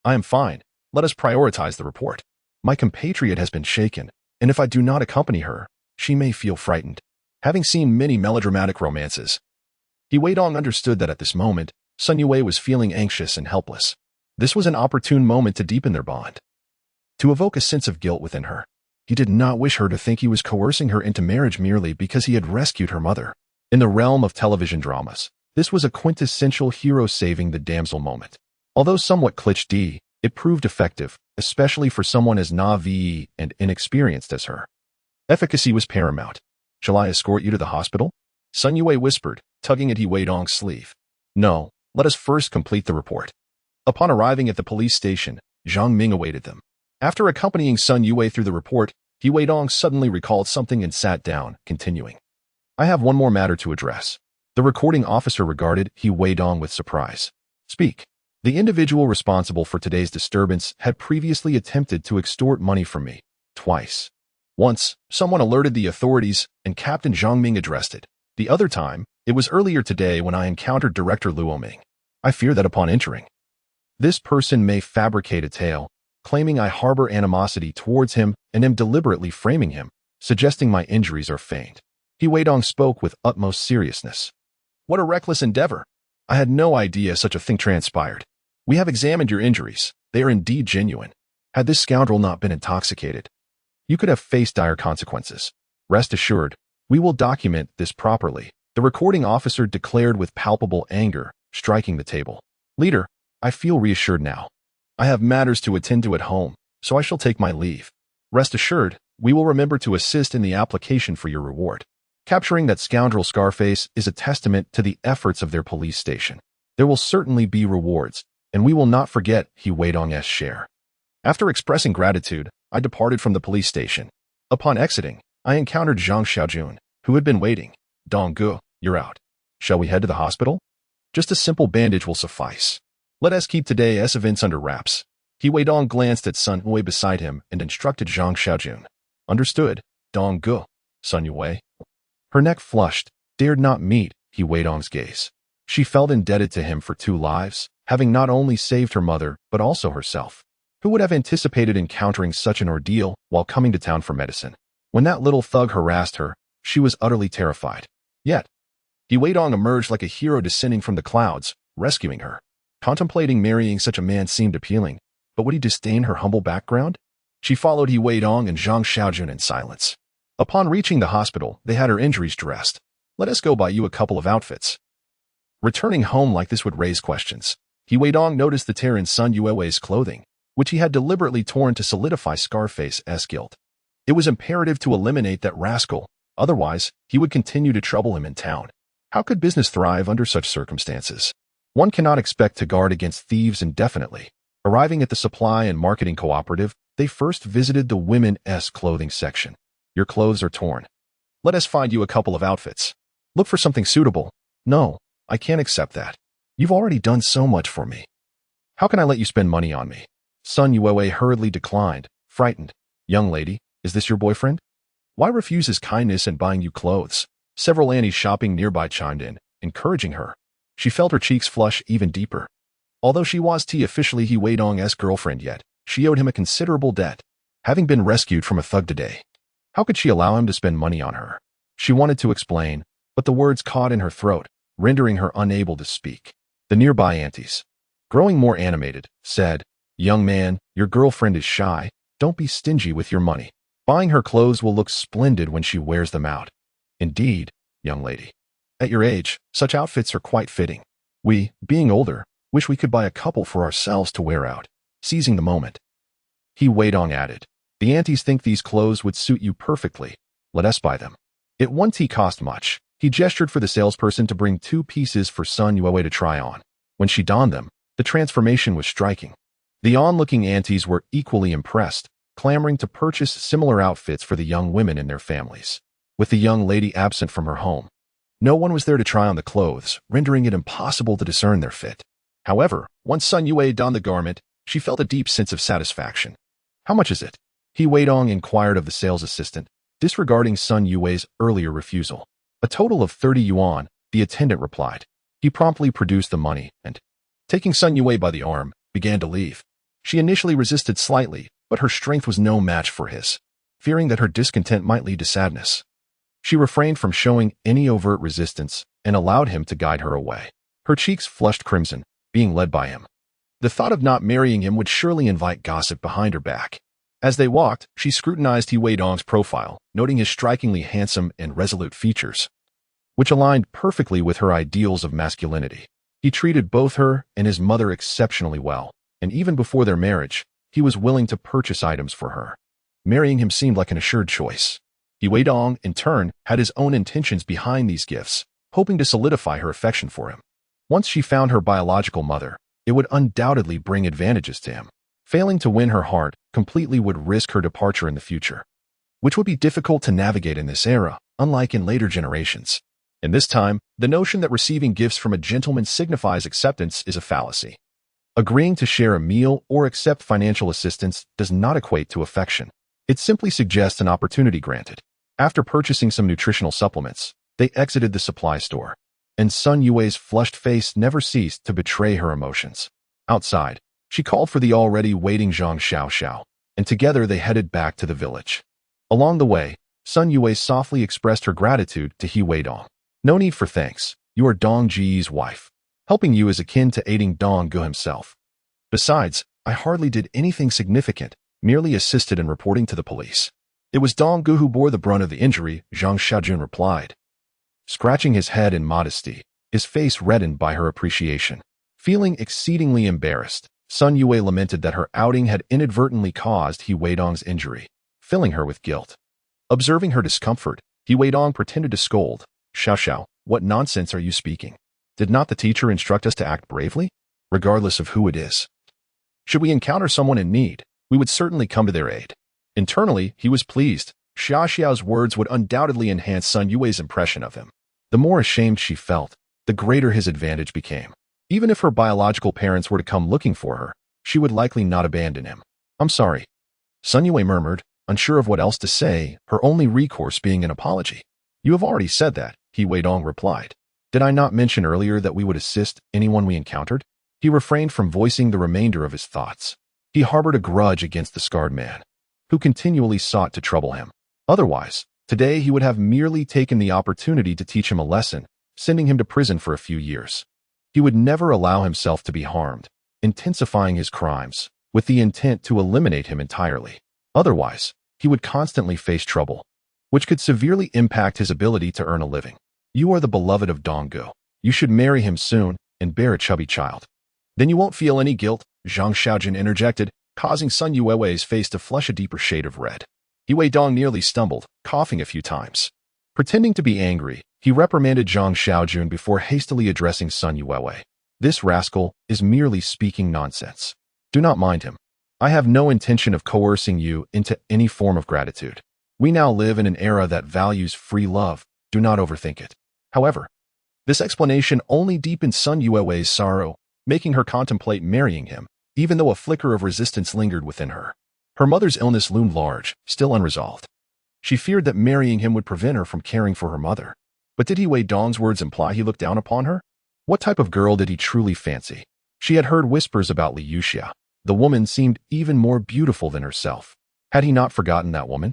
S1: I am fine. Let us prioritize the report. My compatriot has been shaken, and if I do not accompany her, she may feel frightened. Having seen many melodramatic romances, He Weidong understood that at this moment, Sun Yue was feeling anxious and helpless. This was an opportune moment to deepen their bond, to evoke a sense of guilt within her. He did not wish her to think he was coercing her into marriage merely because he had rescued her mother. In the realm of television dramas, this was a quintessential hero saving the damsel moment. Although somewhat cliché, it proved effective, especially for someone as naive and inexperienced as her. Efficacy was paramount. "Shall I escort you to the hospital?" Sun Yue whispered, tugging at Weidong's sleeve. "No, let us first complete the report." Upon arriving at the police station, Zhang Ming awaited them. After accompanying Sun Yue through the report, Weidong suddenly recalled something and sat down, continuing. "I have one more matter to address." The recording officer regarded Weidong with surprise. "Speak." The individual responsible for today's disturbance had previously attempted to extort money from me, twice. Once, someone alerted the authorities, and Captain Zhang Ming addressed it. The other time, it was earlier today when I encountered Director Luo Ming. I fear that upon entering, this person may fabricate a tale, claiming I harbor animosity towards him and am deliberately framing him, suggesting my injuries are feigned. Weidong spoke with utmost seriousness. "What a reckless endeavor! I had no idea such a thing transpired. We have examined your injuries. They are indeed genuine. Had this scoundrel not been intoxicated, you could have faced dire consequences. Rest assured, we will document this properly," the recording officer declared with palpable anger, striking the table. "Leader, I feel reassured now. I have matters to attend to at home, so I shall take my leave. Rest assured, we will remember to assist in the application for your reward." Capturing that scoundrel Scarface is a testament to the efforts of their police station. There will certainly be rewards, and we will not forget Weidong's share. After expressing gratitude, I departed from the police station. Upon exiting, I encountered Zhang Xiaojun, who had been waiting. "Donggu, you're out. Shall we head to the hospital?" "Just a simple bandage will suffice. Let us keep today's events under wraps." Weidong glanced at Sun Yue beside him and instructed Zhang Xiaojun. "Understood, Donggu." Sun Yue. Her neck flushed, dared not meet Weidong's gaze. She felt indebted to him for 2 lives, having not only saved her mother, but also herself. Who would have anticipated encountering such an ordeal while coming to town for medicine? When that little thug harassed her, she was utterly terrified. Yet, Weidong emerged like a hero descending from the clouds, rescuing her. Contemplating marrying such a man seemed appealing, but would he disdain her humble background? She followed Weidong and Zhang Xiaojun in silence. Upon reaching the hospital, they had her injuries dressed. "Let us go buy you a couple of outfits." Returning home like this would raise questions. Weidong noticed the tear in Sun Yue's clothing, which he had deliberately torn to solidify Scarface's guilt. It was imperative to eliminate that rascal, otherwise he would continue to trouble him in town. How could business thrive under such circumstances? One cannot expect to guard against thieves indefinitely. Arriving at the supply and marketing cooperative, they first visited the women's clothing section. "Your clothes are torn. Let us find you a couple of outfits. Look for something suitable." "No, I can't accept that. You've already done so much for me. How can I let you spend money on me?" Sun Yue hurriedly declined, frightened. "Young lady, is this your boyfriend? Why refuse his kindness and buying you clothes?" Several aunties shopping nearby chimed in, encouraging her. She felt her cheeks flush even deeper. Although she was officially Weidong's girlfriend yet, she owed him a considerable debt, having been rescued from a thug today. How could she allow him to spend money on her? She wanted to explain, but the words caught in her throat, rendering her unable to speak. The nearby aunties, growing more animated, said, "Young man, your girlfriend is shy. Don't be stingy with your money. Buying her clothes will look splendid when she wears them out." "Indeed, young lady. At your age, such outfits are quite fitting. We, being older, wish we could buy a couple for ourselves to wear out." Seizing the moment, Weidong added, "The aunties think these clothes would suit you perfectly. Let us buy them." It won't cost much. He gestured for the salesperson to bring 2 pieces for Sun Yue to try on. When she donned them, the transformation was striking. The onlooking aunties were equally impressed, clamoring to purchase similar outfits for the young women in their families. With the young lady absent from her home, no one was there to try on the clothes, rendering it impossible to discern their fit. However, once Sun Yue donned the garment, she felt a deep sense of satisfaction. "How much is it?" Weidong inquired of the sales assistant, disregarding Sun Yue's earlier refusal. "A total of 30 yuan, the attendant replied. He promptly produced the money and, taking Sun Yue by the arm, began to leave. She initially resisted slightly, but her strength was no match for his. Fearing that her discontent might lead to sadness, she refrained from showing any overt resistance and allowed him to guide her away. Her cheeks flushed crimson, being led by him. The thought of not marrying him would surely invite gossip behind her back. As they walked, she scrutinized Weidong's profile, noting his strikingly handsome and resolute features. which aligned perfectly with her ideals of masculinity. He treated both her and his mother exceptionally well, and even before their marriage, he was willing to purchase items for her. Marrying him seemed like an assured choice. Weidong, in turn, had his own intentions behind these gifts, hoping to solidify her affection for him. Once she found her biological mother, it would undoubtedly bring advantages to him. Failing to win her heart completely would risk her departure in the future, which would be difficult to navigate in this era, unlike in later generations. In this time, the notion that receiving gifts from a gentleman signifies acceptance is a fallacy. Agreeing to share a meal or accept financial assistance does not equate to affection. It simply suggests an opportunity granted. After purchasing some nutritional supplements, they exited the supply store, and Sun Yue's flushed face never ceased to betray her emotions. Outside, she called for the already waiting Zhang Xiao, and together they headed back to the village. Along the way, Sun Yue softly expressed her gratitude to Weidong. No need for thanks. You are Dong Ji's wife. Helping you is akin to aiding Dong Gu himself. Besides, I hardly did anything significant, merely assisted in reporting to the police. It was Dong Gu who bore the brunt of the injury, Zhang Xiaojun replied. Scratching his head in modesty, his face reddened by her appreciation. Feeling exceedingly embarrassed, Sun Yue lamented that her outing had inadvertently caused Weidong's injury, filling her with guilt. Observing her discomfort, Weidong pretended to scold. Xiao, what nonsense are you speaking? Did not the teacher instruct us to act bravely, regardless of who it is? Should we encounter someone in need, we would certainly come to their aid. Internally, he was pleased. Xiao's words would undoubtedly enhance Sun Yue's impression of him. The more ashamed she felt, the greater his advantage became. Even if her biological parents were to come looking for her, she would likely not abandon him. I'm sorry. Sun Yue murmured, unsure of what else to say, her only recourse being an apology. You have already said that, Weidong replied. Did I not mention earlier that we would assist anyone we encountered? He refrained from voicing the remainder of his thoughts. He harbored a grudge against the scarred man, who continually sought to trouble him. Otherwise, today he would have merely taken the opportunity to teach him a lesson, sending him to prison for a few years. He would never allow himself to be harmed, intensifying his crimes, with the intent to eliminate him entirely. Otherwise, he would constantly face trouble, which could severely impact his ability to earn a living. You are the beloved of Dong Gu. You should marry him soon and bear a chubby child. Then you won't feel any guilt, Zhang Xiaojun interjected, causing Sun Yue's face to flush a deeper shade of red. Weidong nearly stumbled, coughing a few times. Pretending to be angry, he reprimanded Zhang Xiaojun before hastily addressing Sun Yue. This rascal is merely speaking nonsense. Do not mind him. I have no intention of coercing you into any form of gratitude. We now live in an era that values free love. Do not overthink it. However, this explanation only deepened Sun Yue's sorrow, making her contemplate marrying him, even though a flicker of resistance lingered within her. Her mother's illness loomed large, still unresolved. She feared that marrying him would prevent her from caring for her mother. But did Weidong's words imply he looked down upon her? What type of girl did he truly fancy? She had heard whispers about Li Yuxia. The woman seemed even more beautiful than herself. Had he not forgotten that woman?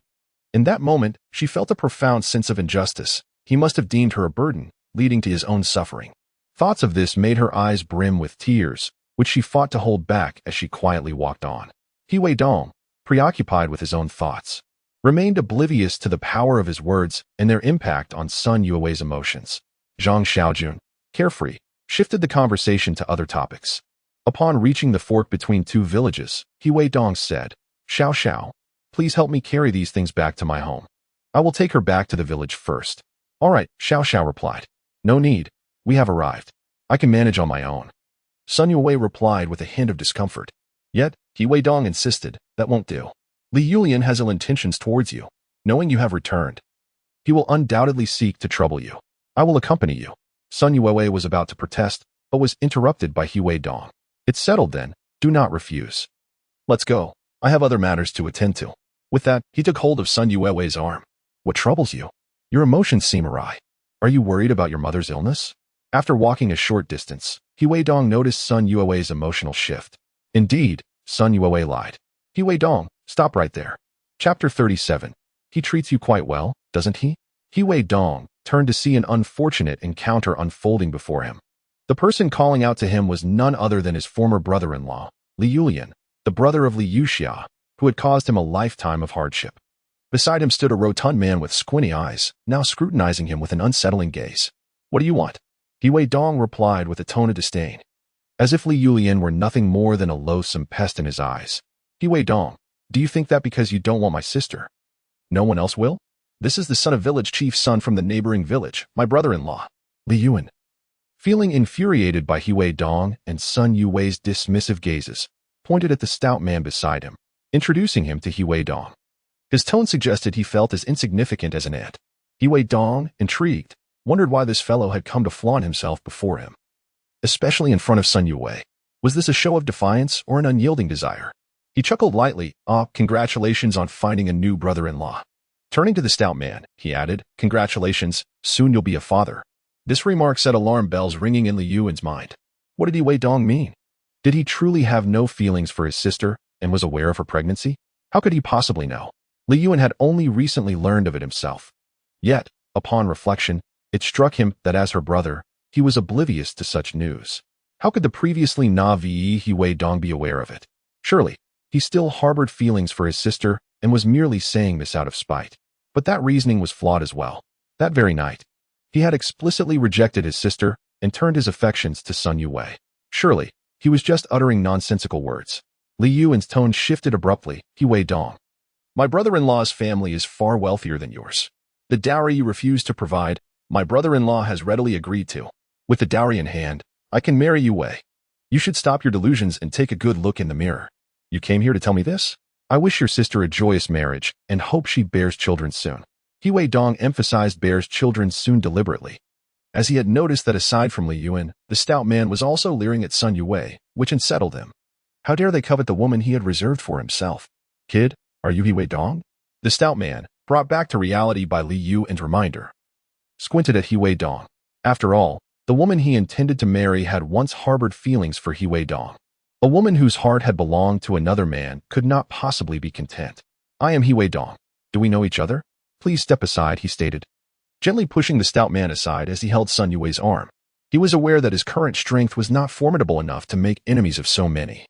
S1: In that moment, she felt a profound sense of injustice. He must have deemed her a burden, leading to his own suffering. Thoughts of this made her eyes brim with tears, which she fought to hold back as she quietly walked on. Weidong, preoccupied with his own thoughts, remained oblivious to the power of his words and their impact on Sun Yue's emotions. Zhang Xiaojun, carefree, shifted the conversation to other topics. Upon reaching the fork between two villages, Weidong said, Xiao, please help me carry these things back to my home. I will take her back to the village first. All right, Xiao replied. No need. We have arrived. I can manage on my own. Sun Yue replied with a hint of discomfort. Yet, Weidong insisted, that won't do. Li Yuxia has ill intentions towards you. Knowing you have returned, he will undoubtedly seek to trouble you. I will accompany you. Sun Yue was about to protest, but was interrupted by Weidong. It's settled then. Do not refuse. Let's go. I have other matters to attend to. With that, he took hold of Sun Yue's arm. What troubles you? Your emotions seem awry. Are you worried about your mother's illness? After walking a short distance, Weidong noticed Sun Yue's emotional shift. Indeed, Sun Yue lied. Weidong, stop right there. Chapter 37. He treats you quite well, doesn't he? Weidong turned to see an unfortunate encounter unfolding before him. The person calling out to him was none other than his former brother-in-law, Li Yuxia, the brother of Li Yuxia, who had caused him a lifetime of hardship. Beside him stood a rotund man with squinty eyes, now scrutinizing him with an unsettling gaze. What do you want? He Weidong replied with a tone of disdain, as if Li Yuxian were nothing more than a loathsome pest in his eyes. He Weidong, do you think that because you don't want my sister, no one else will? This is the son of village chief's son from the neighboring village, my brother-in-law. Li Yuan, feeling infuriated by He Weidong and Sun Yuwei's dismissive gazes, pointed at the stout man beside him, introducing him to He Weidong. His tone suggested he felt as insignificant as an ant. He Weidong, intrigued, wondered why this fellow had come to flaunt himself before him, especially in front of Sun Yuwei. Was this a show of defiance or an unyielding desire? He chuckled lightly. Congratulations on finding a new brother-in-law. Turning to the stout man, he added, congratulations, soon you'll be a father. This remark set alarm bells ringing in Li Yuan's mind. What did He Weidong mean? Did he truly have no feelings for his sister and was aware of her pregnancy? How could he possibly know? Li Yuan had only recently learned of it himself. Yet, upon reflection, it struck him that as her brother, he was oblivious to such news. How could the previously naive He Weidong be aware of it? Surely, he still harbored feelings for his sister and was merely saying this out of spite. But that reasoning was flawed as well. That very night, he had explicitly rejected his sister and turned his affections to Sun Yuwei. Surely, he was just uttering nonsensical words. Li Yuan's tone shifted abruptly. He Weidong, my brother-in-law's family is far wealthier than yours. The dowry you refuse to provide, my brother-in-law has readily agreed to. With the dowry in hand, I can marry you Wei. You should stop your delusions and take a good look in the mirror. You came here to tell me this? I wish your sister a joyous marriage and hope she bears children soon. He Weidong emphasized bears children soon deliberately, as he had noticed that aside from Li Yuan, the stout man was also leering at Sun Yuwei, which unsettled him. How dare they covet the woman he had reserved for himself? Kid, are you He Weidong? The stout man, brought back to reality by Li Yuan's reminder, squinted at He Weidong. After all, the woman he intended to marry had once harbored feelings for He Weidong. A woman whose heart had belonged to another man could not possibly be content. I am He Weidong. Do we know each other? Please step aside, he stated, gently pushing the stout man aside as he held Sun Yuwei's arm. He was aware that his current strength was not formidable enough to make enemies of so many.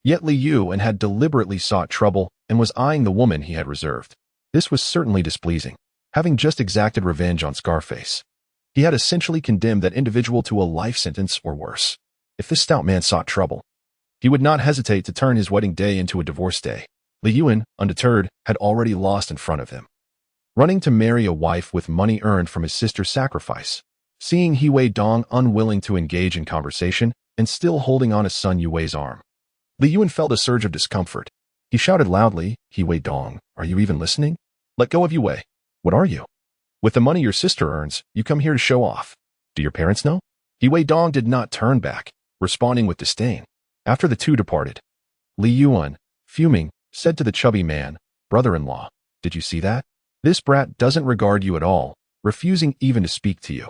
S1: Yet Li Yuan had deliberately sought trouble and was eyeing the woman he had reserved. This was certainly displeasing. Having just exacted revenge on Scarface, he had essentially condemned that individual to a life sentence or worse. If this stout man sought trouble, he would not hesitate to turn his wedding day into a divorce day. Li Yuan, undeterred, had already lost in front of him, running to marry a wife with money earned from his sister's sacrifice. Seeing He Weidong unwilling to engage in conversation and still holding on to Sun Yuwei's arm, Li Yuan felt a surge of discomfort. He shouted loudly, He Weidong, are you even listening? Let go of Yuwei. What are you? With the money your sister earns, you come here to show off. Do your parents know? He Weidong did not turn back, responding with disdain. After the two departed, Li Yuan, fuming, said to the chubby man, brother-in-law, did you see that? This brat doesn't regard you at all, refusing even to speak to you.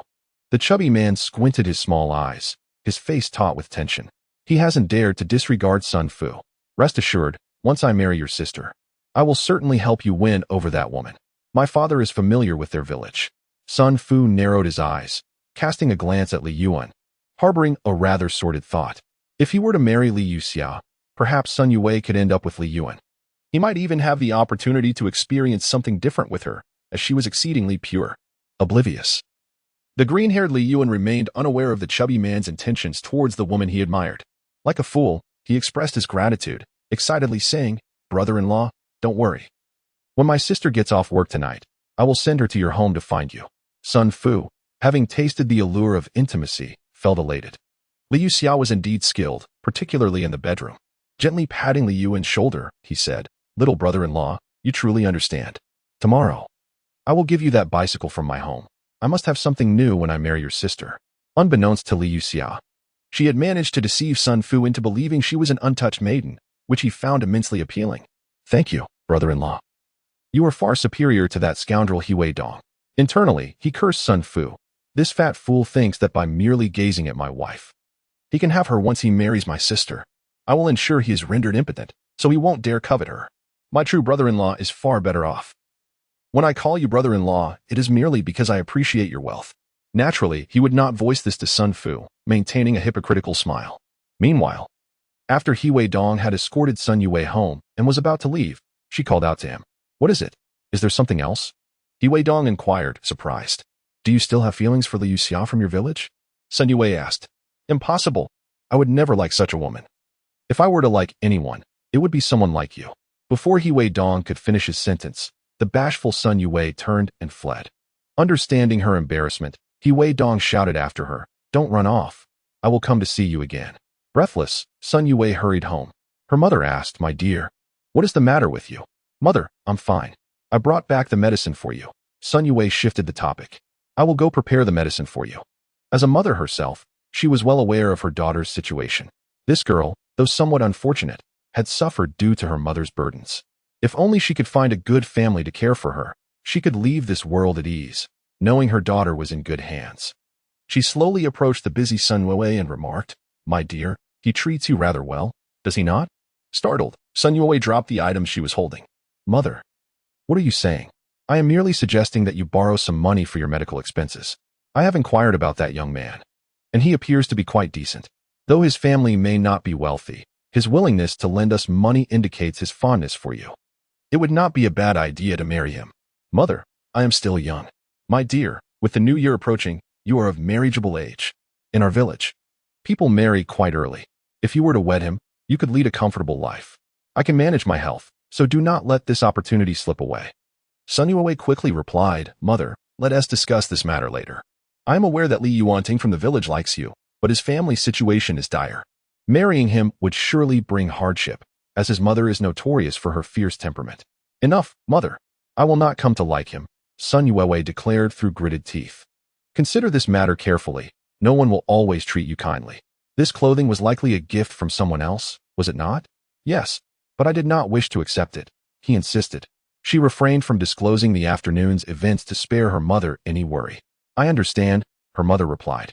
S1: The chubby man squinted his small eyes, his face taut with tension. He hasn't dared to disregard Sun Fu. Rest assured, once I marry your sister, I will certainly help you win over that woman. My father is familiar with their village. Sun Fu narrowed his eyes, casting a glance at Li Yuan, harboring a rather sordid thought. If he were to marry Li Yuxia, perhaps Sun Yuwei could end up with Li Yuan. He might even have the opportunity to experience something different with her, as she was exceedingly pure. Oblivious. The green-haired Li Yuan remained unaware of the chubby man's intentions towards the woman he admired. Like a fool, he expressed his gratitude, excitedly saying, brother-in-law, don't worry. When my sister gets off work tonight, I will send her to your home to find you. Sun Fu, having tasted the allure of intimacy, felt elated. Li Yuxia was indeed skilled, particularly in the bedroom. Gently patting Li Yuan's shoulder, he said, little brother-in-law, you truly understand. Tomorrow, I will give you that bicycle from my home. I must have something new when I marry your sister. Unbeknownst to Li Yuxia, she had managed to deceive Sun Fu into believing she was an untouched maiden, which he found immensely appealing. Thank you, brother-in-law. You are far superior to that scoundrel He Weidong. Internally, he cursed Sun Fu. This fat fool thinks that by merely gazing at my wife, he can have her once he marries my sister. I will ensure he is rendered impotent, so he won't dare covet her. My true brother-in-law is far better off. When I call you brother-in-law, it is merely because I appreciate your wealth. Naturally, he would not voice this to Sun Fu, maintaining a hypocritical smile. Meanwhile, after He Weidong had escorted Sun Yuwei home and was about to leave, she called out to him. What is it? Is there something else? He Weidong inquired, surprised. Do you still have feelings for Li Yuxia from your village? Sun Yue asked. Impossible. I would never like such a woman. If I were to like anyone, it would be someone like you. Before Weidong could finish his sentence, the bashful Sun Yue turned and fled. Understanding her embarrassment, Weidong shouted after her, "Don't run off. I will come to see you again." Breathless, Sun Yue hurried home. Her mother asked, "My dear, what is the matter with you?" "Mother, I'm fine. I brought back the medicine for you." Sun Yue shifted the topic. "I will go prepare the medicine for you." As a mother herself, she was well aware of her daughter's situation. This girl, though somewhat unfortunate, had suffered due to her mother's burdens. If only she could find a good family to care for her, she could leave this world at ease, knowing her daughter was in good hands. She slowly approached the busy Sun Yue and remarked, "My dear, he treats you rather well, does he not?" Startled, Sun Yue dropped the items she was holding. "Mother, what are you saying? I am merely suggesting that you borrow some money for your medical expenses. I have inquired about that young man, and he appears to be quite decent. Though his family may not be wealthy, his willingness to lend us money indicates his fondness for you. It would not be a bad idea to marry him." "Mother, I am still young. My dear, with the new year approaching, you are of marriageable age. In our village, people marry quite early. If you were to wed him, you could lead a comfortable life. I can manage my health, so do not let this opportunity slip away." Sun Yue quickly replied, "Mother, let us discuss this matter later. I am aware that Li Yuanting from the village likes you, but his family situation is dire. Marrying him would surely bring hardship, as his mother is notorious for her fierce temperament." "Enough, mother. I will not come to like him," Sun Yue declared through gritted teeth. "Consider this matter carefully. No one will always treat you kindly. This clothing was likely a gift from someone else, was it not?" "Yes, but I did not wish to accept it," he insisted. She refrained from disclosing the afternoon's events to spare her mother any worry. "I understand," her mother replied,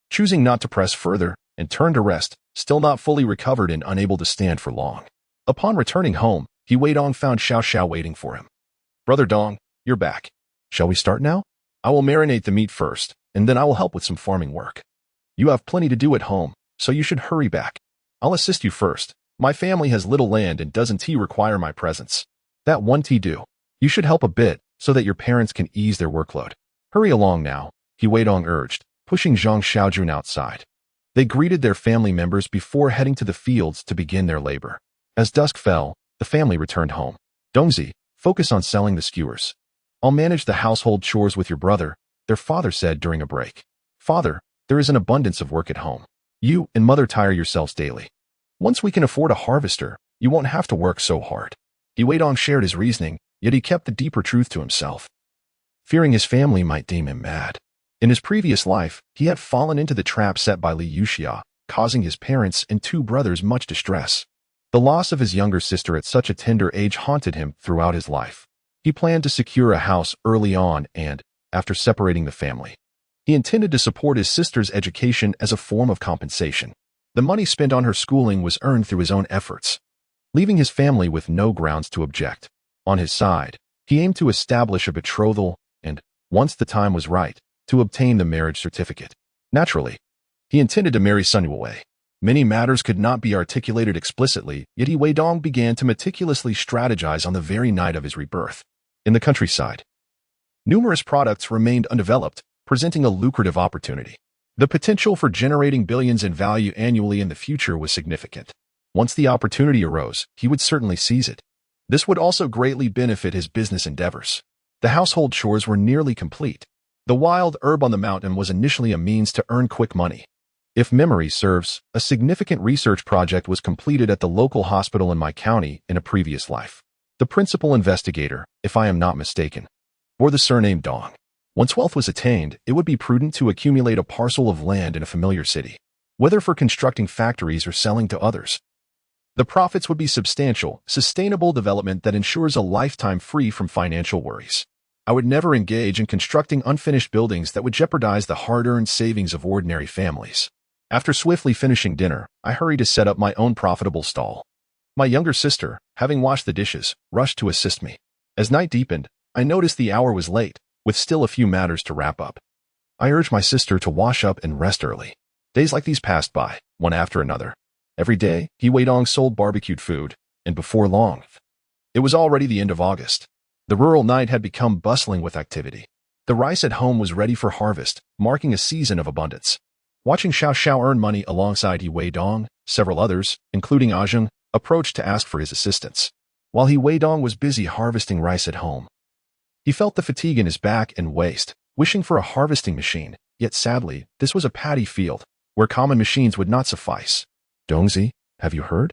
S1: choosing not to press further, and turned to rest, still not fully recovered and unable to stand for long. Upon returning home, Weidong found Xiao Xiao waiting for him. "Brother Dong, you're back. Shall we start now? I will marinate the meat first, and then I will help with some farming work. You have plenty to do at home, so you should hurry back. I'll assist you first. My family has little land and doesn't require my presence. That won't do. You should help a bit, so that your parents can ease their workload. Hurry along now," Weidong urged, pushing Zhang Xiaojun outside. They greeted their family members before heading to the fields to begin their labor. As dusk fell, the family returned home. "Dongzi, focus on selling the skewers. I'll manage the household chores with your brother," their father said during a break. "Father, there is an abundance of work at home. You and mother tire yourselves daily. Once we can afford a harvester, you won't have to work so hard." Weidong shared his reasoning, yet he kept the deeper truth to himself, fearing his family might deem him mad. In his previous life, he had fallen into the trap set by Li Yuxia, causing his parents and two brothers much distress. The loss of his younger sister at such a tender age haunted him throughout his life. He planned to secure a house early on and, after separating the family, he intended to support his sister's education as a form of compensation. The money spent on her schooling was earned through his own efforts, leaving his family with no grounds to object. On his side, he aimed to establish a betrothal and, once the time was right, to obtain the marriage certificate. Naturally, he intended to marry Sun Yue. Many matters could not be articulated explicitly, yet Weidong began to meticulously strategize on the very night of his rebirth. In the countryside, numerous products remained undeveloped, presenting a lucrative opportunity. The potential for generating billions in value annually in the future was significant. Once the opportunity arose, he would certainly seize it. This would also greatly benefit his business endeavors. The household chores were nearly complete. The wild herb on the mountain was initially a means to earn quick money. If memory serves, a significant research project was completed at the local hospital in my county in a previous life. The principal investigator, if I am not mistaken, bore the surname Dong. Once wealth was attained, it would be prudent to accumulate a parcel of land in a familiar city, whether for constructing factories or selling to others. The profits would be substantial, sustainable development that ensures a lifetime free from financial worries. I would never engage in constructing unfinished buildings that would jeopardize the hard-earned savings of ordinary families. After swiftly finishing dinner, I hurried to set up my own profitable stall. My younger sister, having washed the dishes, rushed to assist me. As night deepened, I noticed the hour was late, with still a few matters to wrap up. I urged my sister to wash up and rest early. Days like these passed by, one after another. Every day, Weidong sold barbecued food, and before long, it was already the end of August. The rural night had become bustling with activity. The rice at home was ready for harvest, marking a season of abundance. Watching Xiao Xiao earn money alongside Weidong, several others, including Ajeng, approached to ask for his assistance. While Weidong was busy harvesting rice at home, he felt the fatigue in his back and waist, wishing for a harvesting machine, yet sadly, this was a paddy field, where common machines would not suffice. Dongzi, have you heard?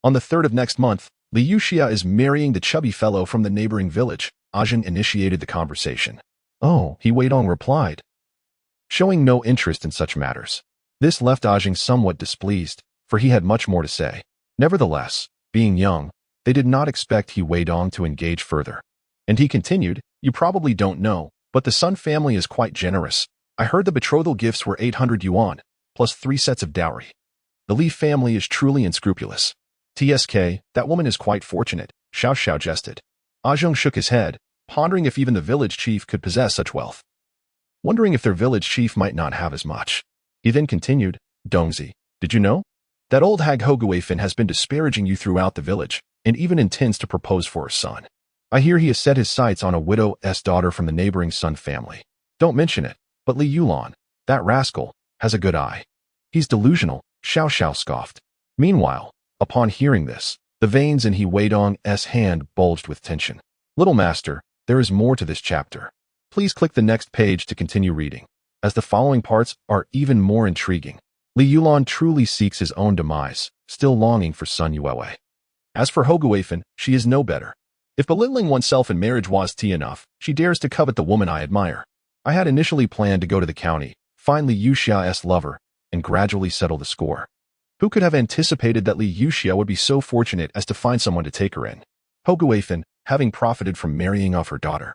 S1: On the 3rd of next month, Li Yuxia is marrying the chubby fellow from the neighboring village. Ajeng initiated the conversation. Oh, Weidong replied, showing no interest in such matters. This left Ajeng somewhat displeased, for he had much more to say. Nevertheless, being young, they did not expect Weidong to engage further. And he continued, you probably don't know, but the Sun family is quite generous. I heard the betrothal gifts were 800 yuan, plus 3 sets of dowry. The Li family is truly unscrupulous. TSK, that woman is quite fortunate, Xiao Xiao jested. Ajeng shook his head, pondering if even the village chief could possess such wealth. Wondering if their village chief might not have as much. He then continued, Dongzi, did you know? That old hag Hoguifin has been disparaging you throughout the village, and even intends to propose for her son. I hear he has set his sights on a widow's daughter from the neighboring Sun family. Don't mention it, but Li Yulan, that rascal, has a good eye. He's delusional, Xiao Xiao scoffed. Meanwhile, upon hearing this, the veins in Weidong's hand bulged with tension. Little master, there is more to this chapter. Please click the next page to continue reading, as the following parts are even more intriguing. Li Yulan truly seeks his own demise, still longing for Sun Yuewei. As for Hoguifin, she is no better. If belittling oneself in marriage was tea enough, she dares to covet the woman I admire. I had initially planned to go to the county, find Li Yuxia's lover, and gradually settle the score. Who could have anticipated that Li Yuxia would be so fortunate as to find someone to take her in? Hoguifin, having profited from marrying off her daughter,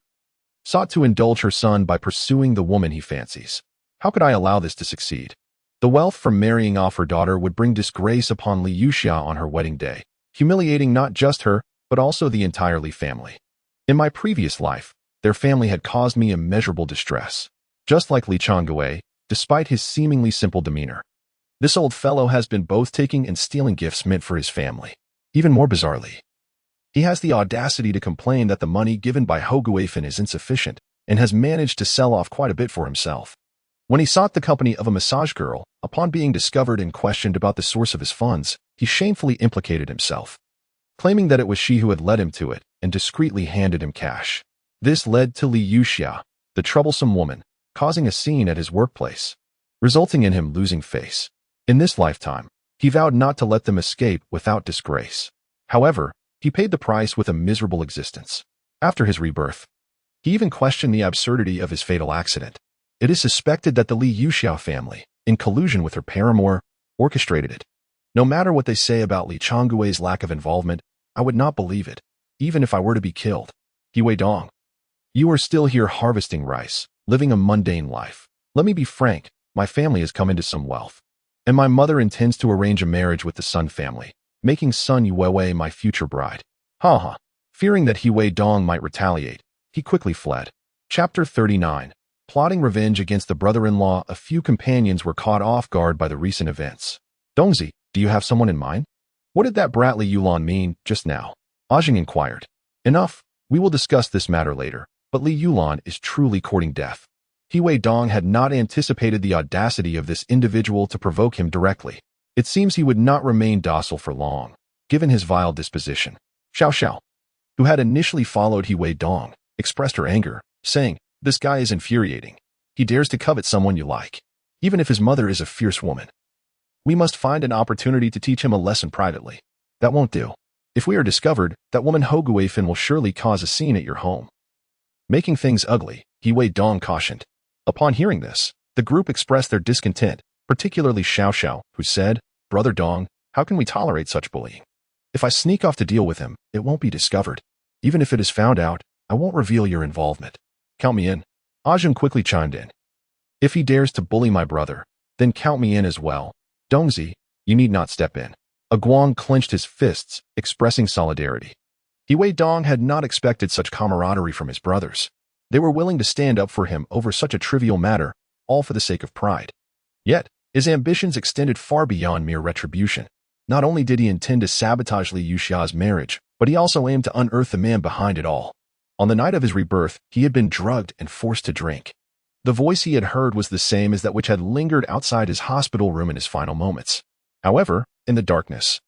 S1: sought to indulge her son by pursuing the woman he fancies. How could I allow this to succeed? The wealth from marrying off her daughter would bring disgrace upon Li Yuxia on her wedding day, humiliating not just her, but also the entire Li family. In my previous life, their family had caused me immeasurable distress, just like Li Changwei, despite his seemingly simple demeanor. This old fellow has been both taking and stealing gifts meant for his family. Even more bizarrely, he has the audacity to complain that the money given by Hoguifin is insufficient and has managed to sell off quite a bit for himself. When he sought the company of a massage girl, upon being discovered and questioned about the source of his funds, he shamefully implicated himself, claiming that it was she who had led him to it and discreetly handed him cash. This led to Li Yuxia, the troublesome woman, causing a scene at his workplace, resulting in him losing face. In this lifetime, he vowed not to let them escape without disgrace. However, he paid the price with a miserable existence. After his rebirth, he even questioned the absurdity of his fatal accident. It is suspected that the Li Yuxia family, in collusion with her paramour, orchestrated it. No matter what they say about Li Changwei's lack of involvement, I would not believe it, even if I were to be killed. Weidong, you are still here harvesting rice, living a mundane life. Let me be frank, my family has come into some wealth, and my mother intends to arrange a marriage with the Sun family, making Sun Yuewei my future bride. Fearing that Weidong might retaliate, he quickly fled. Chapter 39. Plotting revenge against the brother-in-law. A few companions were caught off guard by the recent events. Dongzi, do you have someone in mind? What did that brat Li Yulan mean just now? Ajeng inquired. Enough, we will discuss this matter later, but Li Yulan is truly courting death. Weidong had not anticipated the audacity of this individual to provoke him directly. It seems he would not remain docile for long, given his vile disposition. Xiao Xiao, who had initially followed Weidong, expressed her anger, saying, this guy is infuriating. He dares to covet someone you like, even if his mother is a fierce woman. We must find an opportunity to teach him a lesson privately. That won't do. If we are discovered, that woman Hoguifin will surely cause a scene at your home, making things ugly, Weidong cautioned. Upon hearing this, the group expressed their discontent, particularly Xiao Xiao, who said, Brother Dong, how can we tolerate such bullying? If I sneak off to deal with him, it won't be discovered. Even if it is found out, I won't reveal your involvement. Count me in. Ajeng quickly chimed in. If he dares to bully my brother, then count me in as well. Dongzi, you need not step in. Guang clenched his fists, expressing solidarity. Weidong had not expected such camaraderie from his brothers. They were willing to stand up for him over such a trivial matter, all for the sake of pride. Yet, his ambitions extended far beyond mere retribution. Not only did he intend to sabotage Li Yuxia's marriage, but he also aimed to unearth the man behind it all. On the night of his rebirth, he had been drugged and forced to drink. The voice he had heard was the same as that which had lingered outside his hospital room in his final moments. However, in the darkness,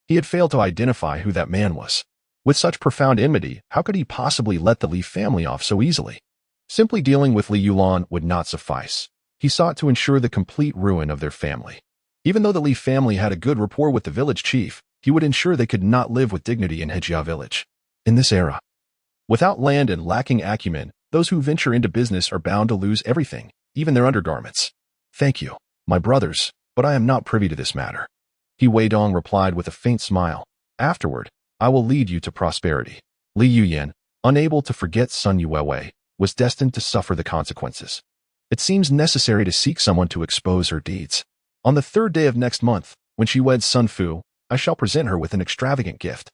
S1: he had failed to identify who that man was. With such profound enmity, how could he possibly let the Li family off so easily? Simply dealing with Li Yulan would not suffice. He sought to ensure the complete ruin of their family. Even though the Li family had a good rapport with the village chief, he would ensure they could not live with dignity in Hejia village. In this era, without land and lacking acumen, those who venture into business are bound to lose everything, even their undergarments. Thank you, my brothers, but I am not privy to this matter. Weidong replied with a faint smile. Afterward, I will lead you to prosperity. Li Yuxian, unable to forget Sun Yuewei, was destined to suffer the consequences. It seems necessary to seek someone to expose her deeds. On the 3rd day of next month, when she weds Sun Fu, I shall present her with an extravagant gift.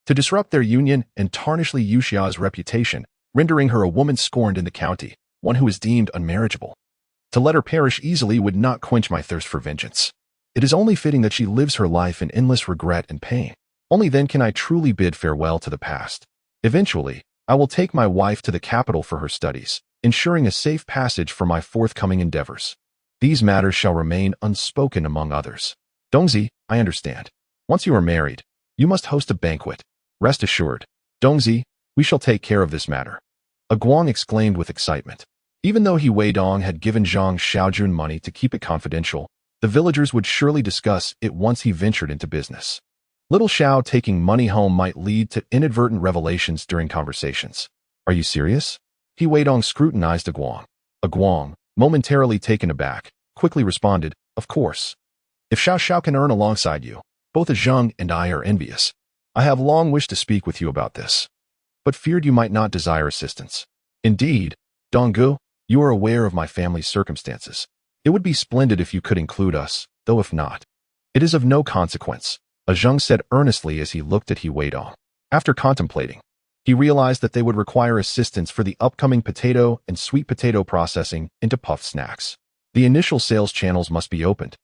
S1: To disrupt their union and tarnish Li Yuxia's reputation, rendering her a woman scorned in the county, one who is deemed unmarriageable. To let her perish easily would not quench my thirst for vengeance. It is only fitting that she lives her life in endless regret and pain. Only then can I truly bid farewell to the past. Eventually, I will take my wife to the capital for her studies, ensuring a safe passage for my forthcoming endeavors. These matters shall remain unspoken among others. Dongzi, I understand. Once you are married, you must host a banquet. Rest assured, Dongzi, we shall take care of this matter. A Guang exclaimed with excitement. Even though Weidong had given Zhang Xiaojun money to keep it confidential, the villagers would surely discuss it once he ventured into business. Little Xiao taking money home might lead to inadvertent revelations during conversations. Are you serious? Weidong scrutinized a Guang. A Guang, momentarily taken aback, quickly responded, of course. If Xiao Xiao can earn alongside you, both Zhang and I are envious. I have long wished to speak with you about this, but feared you might not desire assistance. Indeed, Donggu, you are aware of my family's circumstances. It would be splendid if you could include us, though if not, it is of no consequence, Zhang said earnestly as he looked at Weidong. After contemplating, he realized that they would require assistance for the upcoming potato and sweet potato processing into puffed snacks. The initial sales channels must be opened,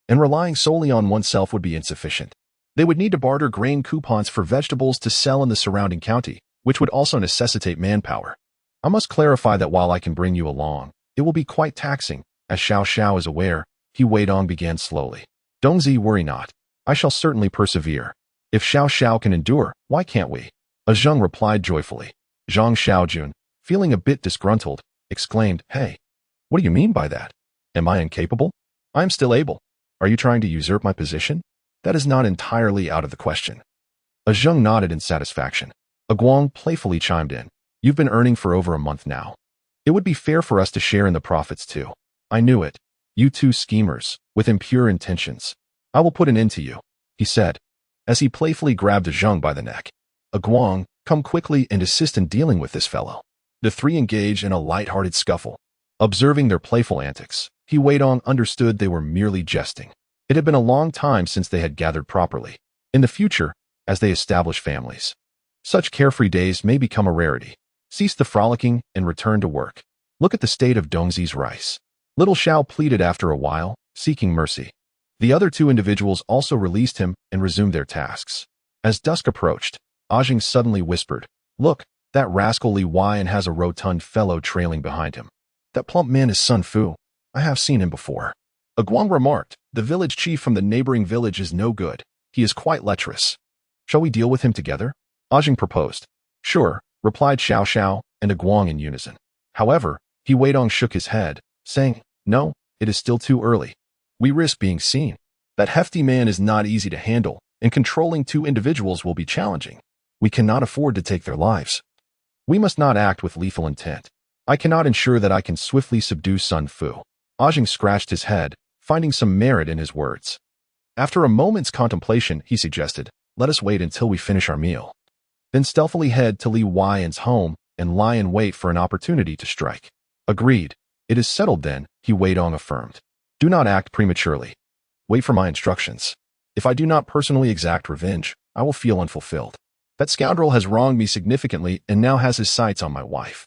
S1: and relying solely on oneself would be insufficient. They would need to barter grain coupons for vegetables to sell in the surrounding county, which would also necessitate manpower. I must clarify that while I can bring you along, it will be quite taxing. As Xiao Xiao is aware, Weidong began slowly. Dongzi, worry not. I shall certainly persevere. If Xiao Xiao can endure, why can't we? Zhang replied joyfully. Zhang Xiaojun, feeling a bit disgruntled, exclaimed, Hey, what do you mean by that? Am I incapable? I am still able. Are you trying to usurp my position? That is not entirely out of the question. Zhang nodded in satisfaction. Guang playfully chimed in. You've been earning for over a month now. It would be fair for us to share in the profits too. I knew it. You two schemers, with impure intentions. I will put an end to you, he said, as he playfully grabbed Zhang by the neck. Guang, come quickly and assist in dealing with this fellow. The three engaged in a light-hearted scuffle. Observing their playful antics, Weidong understood they were merely jesting. It had been a long time since they had gathered properly. In the future, as they establish families, such carefree days may become a rarity. Cease the frolicking and return to work. Look at the state of Dongzi's rice. Little Xiao pleaded after a while, seeking mercy. The other two individuals also released him and resumed their tasks. As dusk approached, Ajing suddenly whispered, Look, that rascal Li Yuxian has a rotund fellow trailing behind him. That plump man is Sun Fu. I have seen him before. Guang remarked, The village chief from the neighboring village is no good. He is quite lecherous. Shall we deal with him together? Ajing proposed. Sure, replied Xiao Xiao and Guang in unison. However, Weidong shook his head, saying, No, it is still too early. We risk being seen. That hefty man is not easy to handle, and controlling two individuals will be challenging. We cannot afford to take their lives. We must not act with lethal intent. I cannot ensure that I can swiftly subdue Sun Fu. Ajing scratched his head, finding some merit in his words. After a moment's contemplation, he suggested, Let us wait until we finish our meal. Then stealthily head to Li Yuxian's home and lie in wait for an opportunity to strike. Agreed. It is settled then, Weidong affirmed. Do not act prematurely. Wait for my instructions. If I do not personally exact revenge, I will feel unfulfilled. That scoundrel has wronged me significantly and now has his sights on my wife.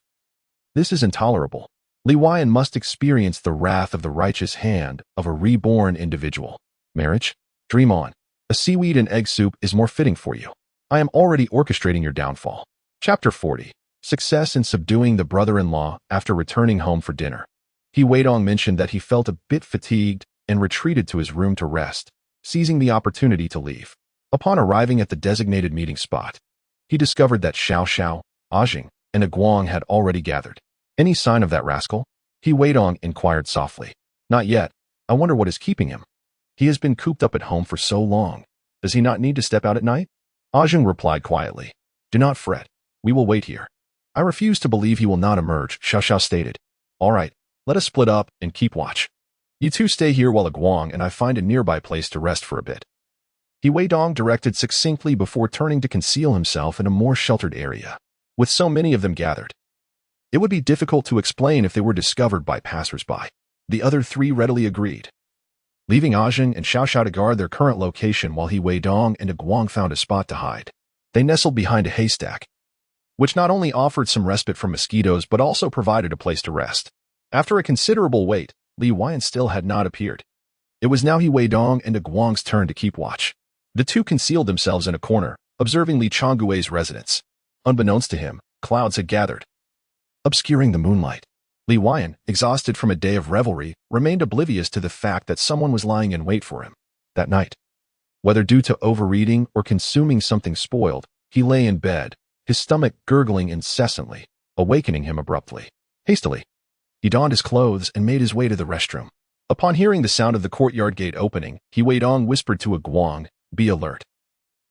S1: This is intolerable. Li Yuxian must experience the wrath of the righteous hand of a reborn individual. Marriage? Dream on. A seaweed and egg soup is more fitting for you. I am already orchestrating your downfall. Chapter 40. success in subduing the brother-in-law after returning home for dinner. Weidong mentioned that he felt a bit fatigued and retreated to his room to rest, seizing the opportunity to leave. Upon arriving at the designated meeting spot, he discovered that Xiao Xiao, Ajing, and Guang had already gathered. Any sign of that rascal? Weidong inquired softly. Not yet. I wonder what is keeping him. He has been cooped up at home for so long. Does he not need to step out at night? Ajing replied quietly. Do not fret. We will wait here. I refuse to believe he will not emerge, Xiao Xiao stated. All right, let us split up and keep watch. You two stay here while Guang and I find a nearby place to rest for a bit. Weidong directed succinctly before turning to conceal himself in a more sheltered area. With so many of them gathered, it would be difficult to explain if they were discovered by passers-by. The other three readily agreed. Leaving Ajing and Xiao Xiao to guard their current location while Weidong and Guang found a spot to hide. They nestled behind a haystack, which not only offered some respite from mosquitoes but also provided a place to rest. After a considerable wait, Li Yuxia still had not appeared. It was now Weidong and Guang's turn to keep watch. The two concealed themselves in a corner, observing Li Changgui's residence. Unbeknownst to him, clouds had gathered, obscuring the moonlight. Li Yuxia, exhausted from a day of revelry, remained oblivious to the fact that someone was lying in wait for him. That night, whether due to overeating or consuming something spoiled, he lay in bed, his stomach gurgling incessantly, awakening him abruptly. Hastily, he donned his clothes and made his way to the restroom. Upon hearing the sound of the courtyard gate opening, Weidong whispered to Guang, "Be alert.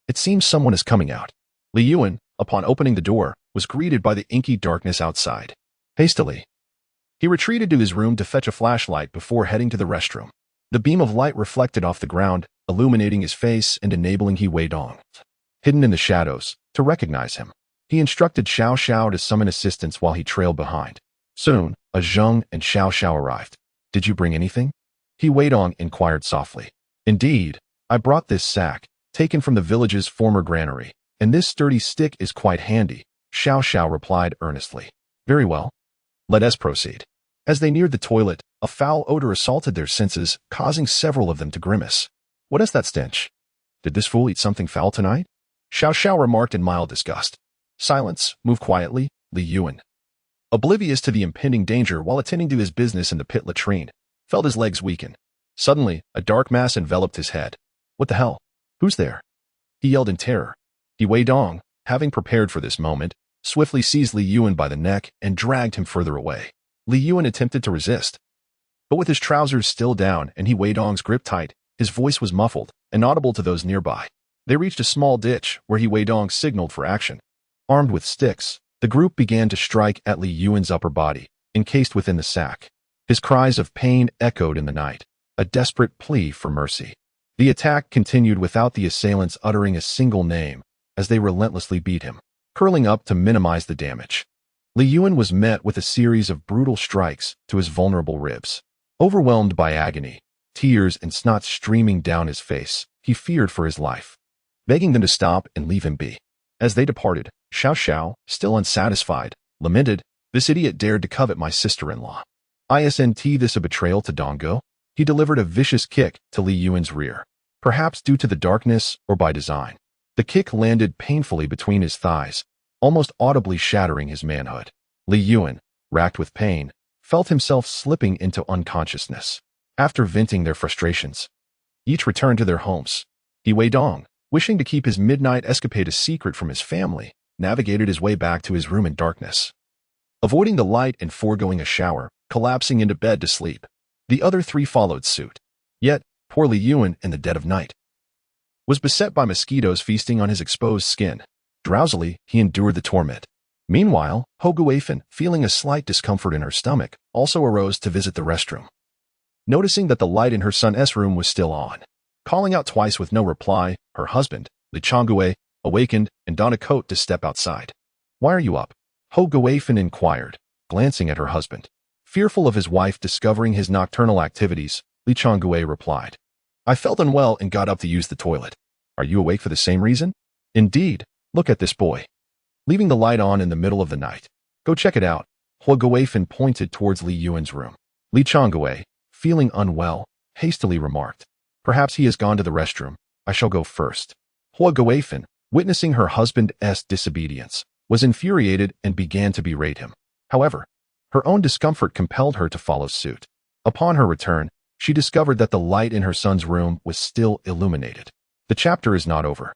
S1: It seems someone is coming out." Li Yuxia, upon opening the door, was greeted by the inky darkness outside. Hastily, he retreated to his room to fetch a flashlight before heading to the restroom. The beam of light reflected off the ground, illuminating his face and enabling Weidong, hidden in the shadows, to recognize him. He instructed Xiao Xiao to summon assistance while he trailed behind. Soon, Zheng and Xiao Xiao arrived. "Did you bring anything?" Weidong inquired softly. "Indeed, I brought this sack, taken from the village's former granary, and this sturdy stick is quite handy," Xiao Xiao replied earnestly. "Very well. Let us proceed." As they neared the toilet, a foul odor assaulted their senses, causing several of them to grimace. "What is that stench? Did this fool eat something foul tonight?" Xiao Xiao remarked in mild disgust. "Silence, move quietly," Li Yuxia, oblivious to the impending danger while attending to his business in the pit latrine, felt his legs weaken. Suddenly, a dark mass enveloped his head. "What the hell? Who's there?" he yelled in terror. Weidong, having prepared for this moment, swiftly seized Li Yuxia by the neck and dragged him further away. Li Yuxia attempted to resist, but with his trousers still down and Weidong's grip tight, his voice was muffled, inaudible to those nearby. They reached a small ditch where Weidong signaled for action. Armed with sticks, the group began to strike at Li Yuxia's upper body, encased within the sack. His cries of pain echoed in the night, a desperate plea for mercy. The attack continued without the assailants uttering a single name, as they relentlessly beat him, curling up to minimize the damage. Li Yuxia was met with a series of brutal strikes to his vulnerable ribs. Overwhelmed by agony, tears and snot streaming down his face, he feared for his life, begging them to stop and leave him be. As they departed, Xiao Xiao, still unsatisfied, lamented, "This idiot dared to covet my sister-in-law. Isn't this a betrayal to Donggo?" He delivered a vicious kick to Li Yuxia's rear, perhaps due to the darkness or by design. The kick landed painfully between his thighs, almost audibly shattering his manhood. Li Yuxia, racked with pain, felt himself slipping into unconsciousness. After venting their frustrations, each returned to their homes. Weidong, wishing to keep his midnight escapade a secret from his family, navigated his way back to his room in darkness, avoiding the light and foregoing a shower, collapsing into bed to sleep. The other three followed suit. Yet, poor Li Yuxia, in the dead of night, was beset by mosquitoes feasting on his exposed skin. Drowsily, he endured the torment. Meanwhile, Guifan, feeling a slight discomfort in her stomach, also arose to visit the restroom. Noticing that the light in her son's room was still on, calling out twice with no reply, her husband, Li Changgui, awakened and donned a coat to step outside. "Why are you up?" Guifan inquired, glancing at her husband. Fearful of his wife discovering his nocturnal activities, Li Changgui replied, "I felt unwell and got up to use the toilet." "Are you awake for the same reason?" "Indeed. Look at this boy. Leaving the light on in the middle of the night. Go check it out." Guifan pointed towards Li Yuxin's room. Li Changgui, feeling unwell, hastily remarked, "Perhaps he has gone to the restroom. I shall go first." Guifan, witnessing her husband's disobedience, was infuriated and began to berate him. However, her own discomfort compelled her to follow suit. Upon her return, she discovered that the light in her son's room was still illuminated. The chapter is not over.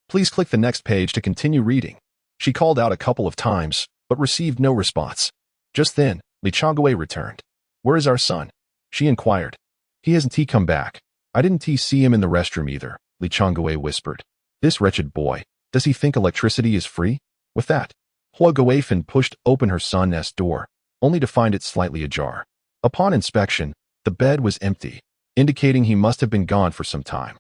S1: Please click the next page to continue reading. She called out a couple of times, but received no response. Just then, Li Yuxia returned. "Where is our son?" she inquired. "He hasn't come back. I didn't see him in the restroom either," Li Yuxia whispered. "This wretched boy, does he think electricity is free?" With that, Girlfrien pushed open her son's door, only to find it slightly ajar. Upon inspection, the bed was empty, indicating he must have been gone for some time.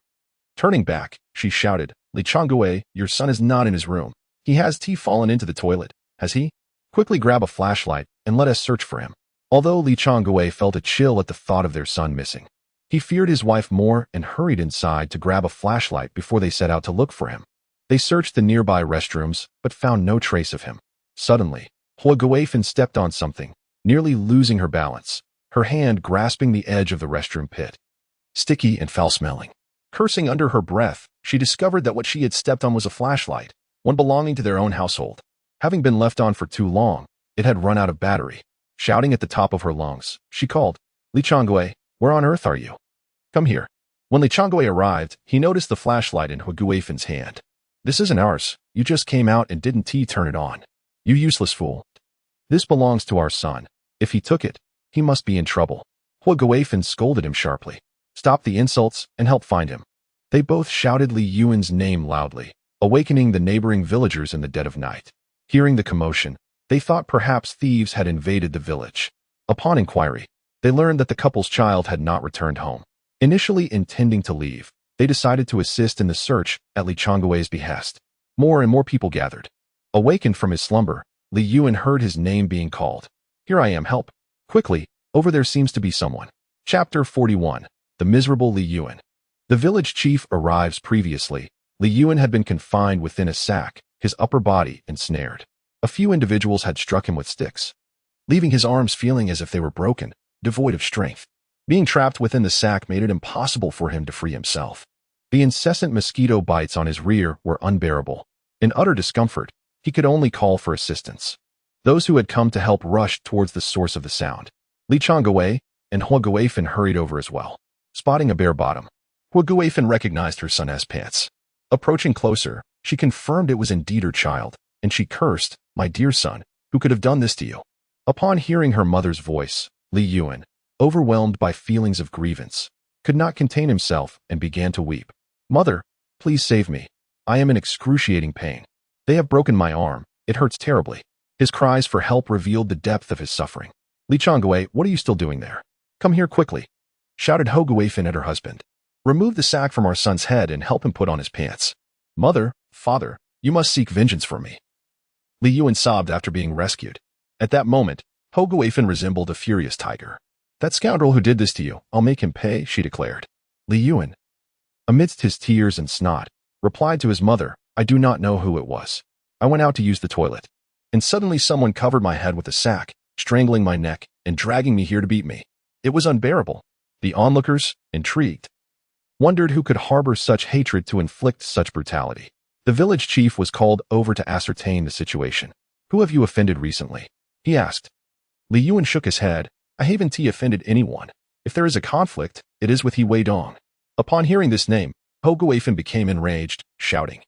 S1: Turning back, she shouted, "Li Yuxia, your son is not in his room. He has fallen into the toilet, has he? Quickly grab a flashlight and let us search for him." Although Li Yuxia felt a chill at the thought of their son missing, he feared his wife more and hurried inside to grab a flashlight before they set out to look for him. They searched the nearby restrooms, but found no trace of him. Suddenly, Girlfrien stepped on something, nearly losing her balance, her hand grasping the edge of the restroom pit. Sticky and foul-smelling. Cursing under her breath, she discovered that what she had stepped on was a flashlight, one belonging to their own household. Having been left on for too long, it had run out of battery. Shouting at the top of her lungs, she called, "Li Yuxia, where on earth are you? Come here." When Li Yuxia arrived, he noticed the flashlight in Girlfrien's hand. "This isn't ours. You just came out and didn't turn it on. You useless fool. This belongs to our son. If he took it, he must be in trouble." Girlfrien scolded him sharply. "Stop the insults and help find him." They both shouted Li Yuan's name loudly, awakening the neighboring villagers in the dead of night. Hearing the commotion, they thought perhaps thieves had invaded the village. Upon inquiry, they learned that the couple's child had not returned home. Initially intending to leave, they decided to assist in the search at Li Yuxia's behest. More and more people gathered. Awakened from his slumber, Li Yuan heard his name being called. "Here I am, help. Quickly, over there seems to be someone." Chapter 41. The Miserable Li Yuan. The village chief arrives previously. Li Yuan had been confined within a sack, his upper body ensnared. A few individuals had struck him with sticks, leaving his arms feeling as if they were broken, devoid of strength. Being trapped within the sack made it impossible for him to free himself. The incessant mosquito bites on his rear were unbearable. In utter discomfort, he could only call for assistance. Those who had come to help rushed towards the source of the sound. Li Yuxia and Girlfrien hurried over as well. Spotting a bare bottom, Girlfrien recognized her son's pants. Approaching closer, she confirmed it was indeed her child, and she cursed, "My dear son, who could have done this to you?" Upon hearing her mother's voice, Li Yuan, overwhelmed by feelings of grievance, could not contain himself and began to weep. "Mother, please save me. I am in excruciating pain. They have broken my arm. It hurts terribly." His cries for help revealed the depth of his suffering. "Li Yuxia, what are you still doing there? Come here quickly," shouted Girlfrien at her husband. "Remove the sack from our son's head and help him put on his pants." "Mother, father, you must seek vengeance for me." Li Yuan sobbed after being rescued. At that moment, Girlfrien resembled a furious tiger. "That scoundrel who did this to you, I'll make him pay," she declared. Li Yuan, amidst his tears and snot, replied to his mother, "I do not know who it was. I went out to use the toilet, and suddenly someone covered my head with a sack, strangling my neck and dragging me here to beat me. It was unbearable." The onlookers, intrigued, wondered who could harbor such hatred to inflict such brutality. The village chief was called over to ascertain the situation. "Who have you offended recently?" he asked. Li Yuan shook his head. "I haven't offended anyone. If there is a conflict, it is with Weidong." Upon hearing this name, Girlfrien became enraged, shouting,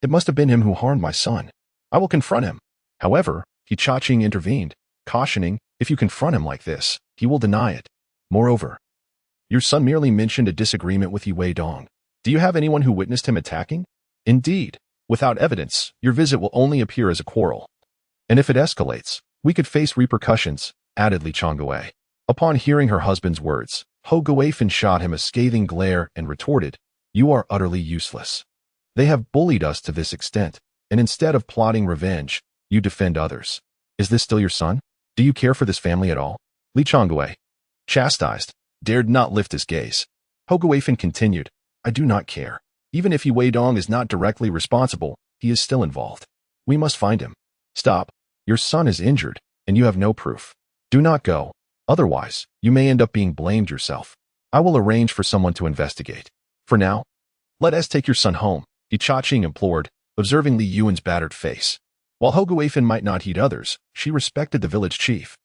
S1: "It must have been him who harmed my son. I will confront him." However, Yuxia intervened, cautioning, "If you confront him like this, he will deny it. Moreover, your son merely mentioned a disagreement with Weidong. Do you have anyone who witnessed him attacking? Indeed, without evidence, your visit will only appear as a quarrel. And if it escalates, we could face repercussions," added Li Yuxia. Upon hearing her husband's words, Girlfrien shot him a scathing glare and retorted, "You are utterly useless. They have bullied us to this extent, and instead of plotting revenge, you defend others. Is this still your son? Do you care for this family at all?" Li Yuxia, chastised, dared not lift his gaze. Girlfrien continued, "I do not care. Even if Weidong is not directly responsible, he is still involved. We must find him." "Stop. Your son is injured, and you have no proof. Do not go. Otherwise, you may end up being blamed yourself. I will arrange for someone to investigate. For now, let us take your son home," Yuxia implored, observing Li Yuan's battered face. While Hoguafin might not heed others, she respected the village chief,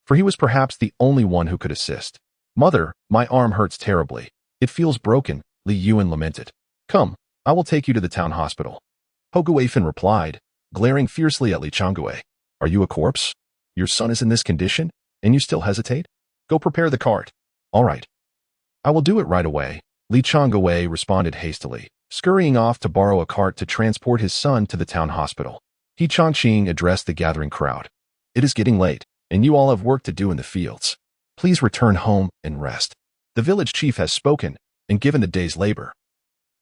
S1: for he was perhaps the only one who could assist. "Mother, my arm hurts terribly. It feels broken," Li Yuan lamented. "Come, I will take you to the town hospital." Hoguafin replied, glaring fiercely at Li Changgui. "Are you a corpse? Your son is in this condition, and you still hesitate? Go prepare the cart." "All right. I will do it right away," Li Changgui responded hastily, scurrying off to borrow a cart to transport his son to the town hospital. He Chongqing addressed the gathering crowd. "It is getting late, and you all have work to do in the fields. Please return home and rest. The village chief has spoken and given the day's labor."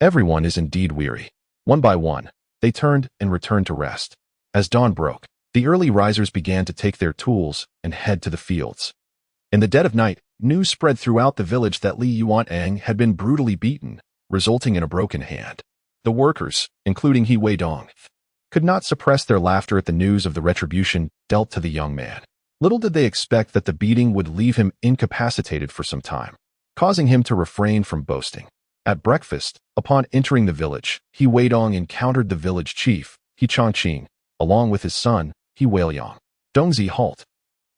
S1: Everyone is indeed weary. One by one, they turned and returned to rest. As dawn broke, the early risers began to take their tools and head to the fields. In the dead of night, news spread throughout the village that Li Yuan had been brutally beaten, resulting in a broken hand. The workers, including Weidong, could not suppress their laughter at the news of the retribution dealt to the young man. Little did they expect that the beating would leave him incapacitated for some time, causing him to refrain from boasting. At breakfast, upon entering the village, Weidong encountered the village chief, Chongqing, along with his son, Weiliang. "Dongzi, halt.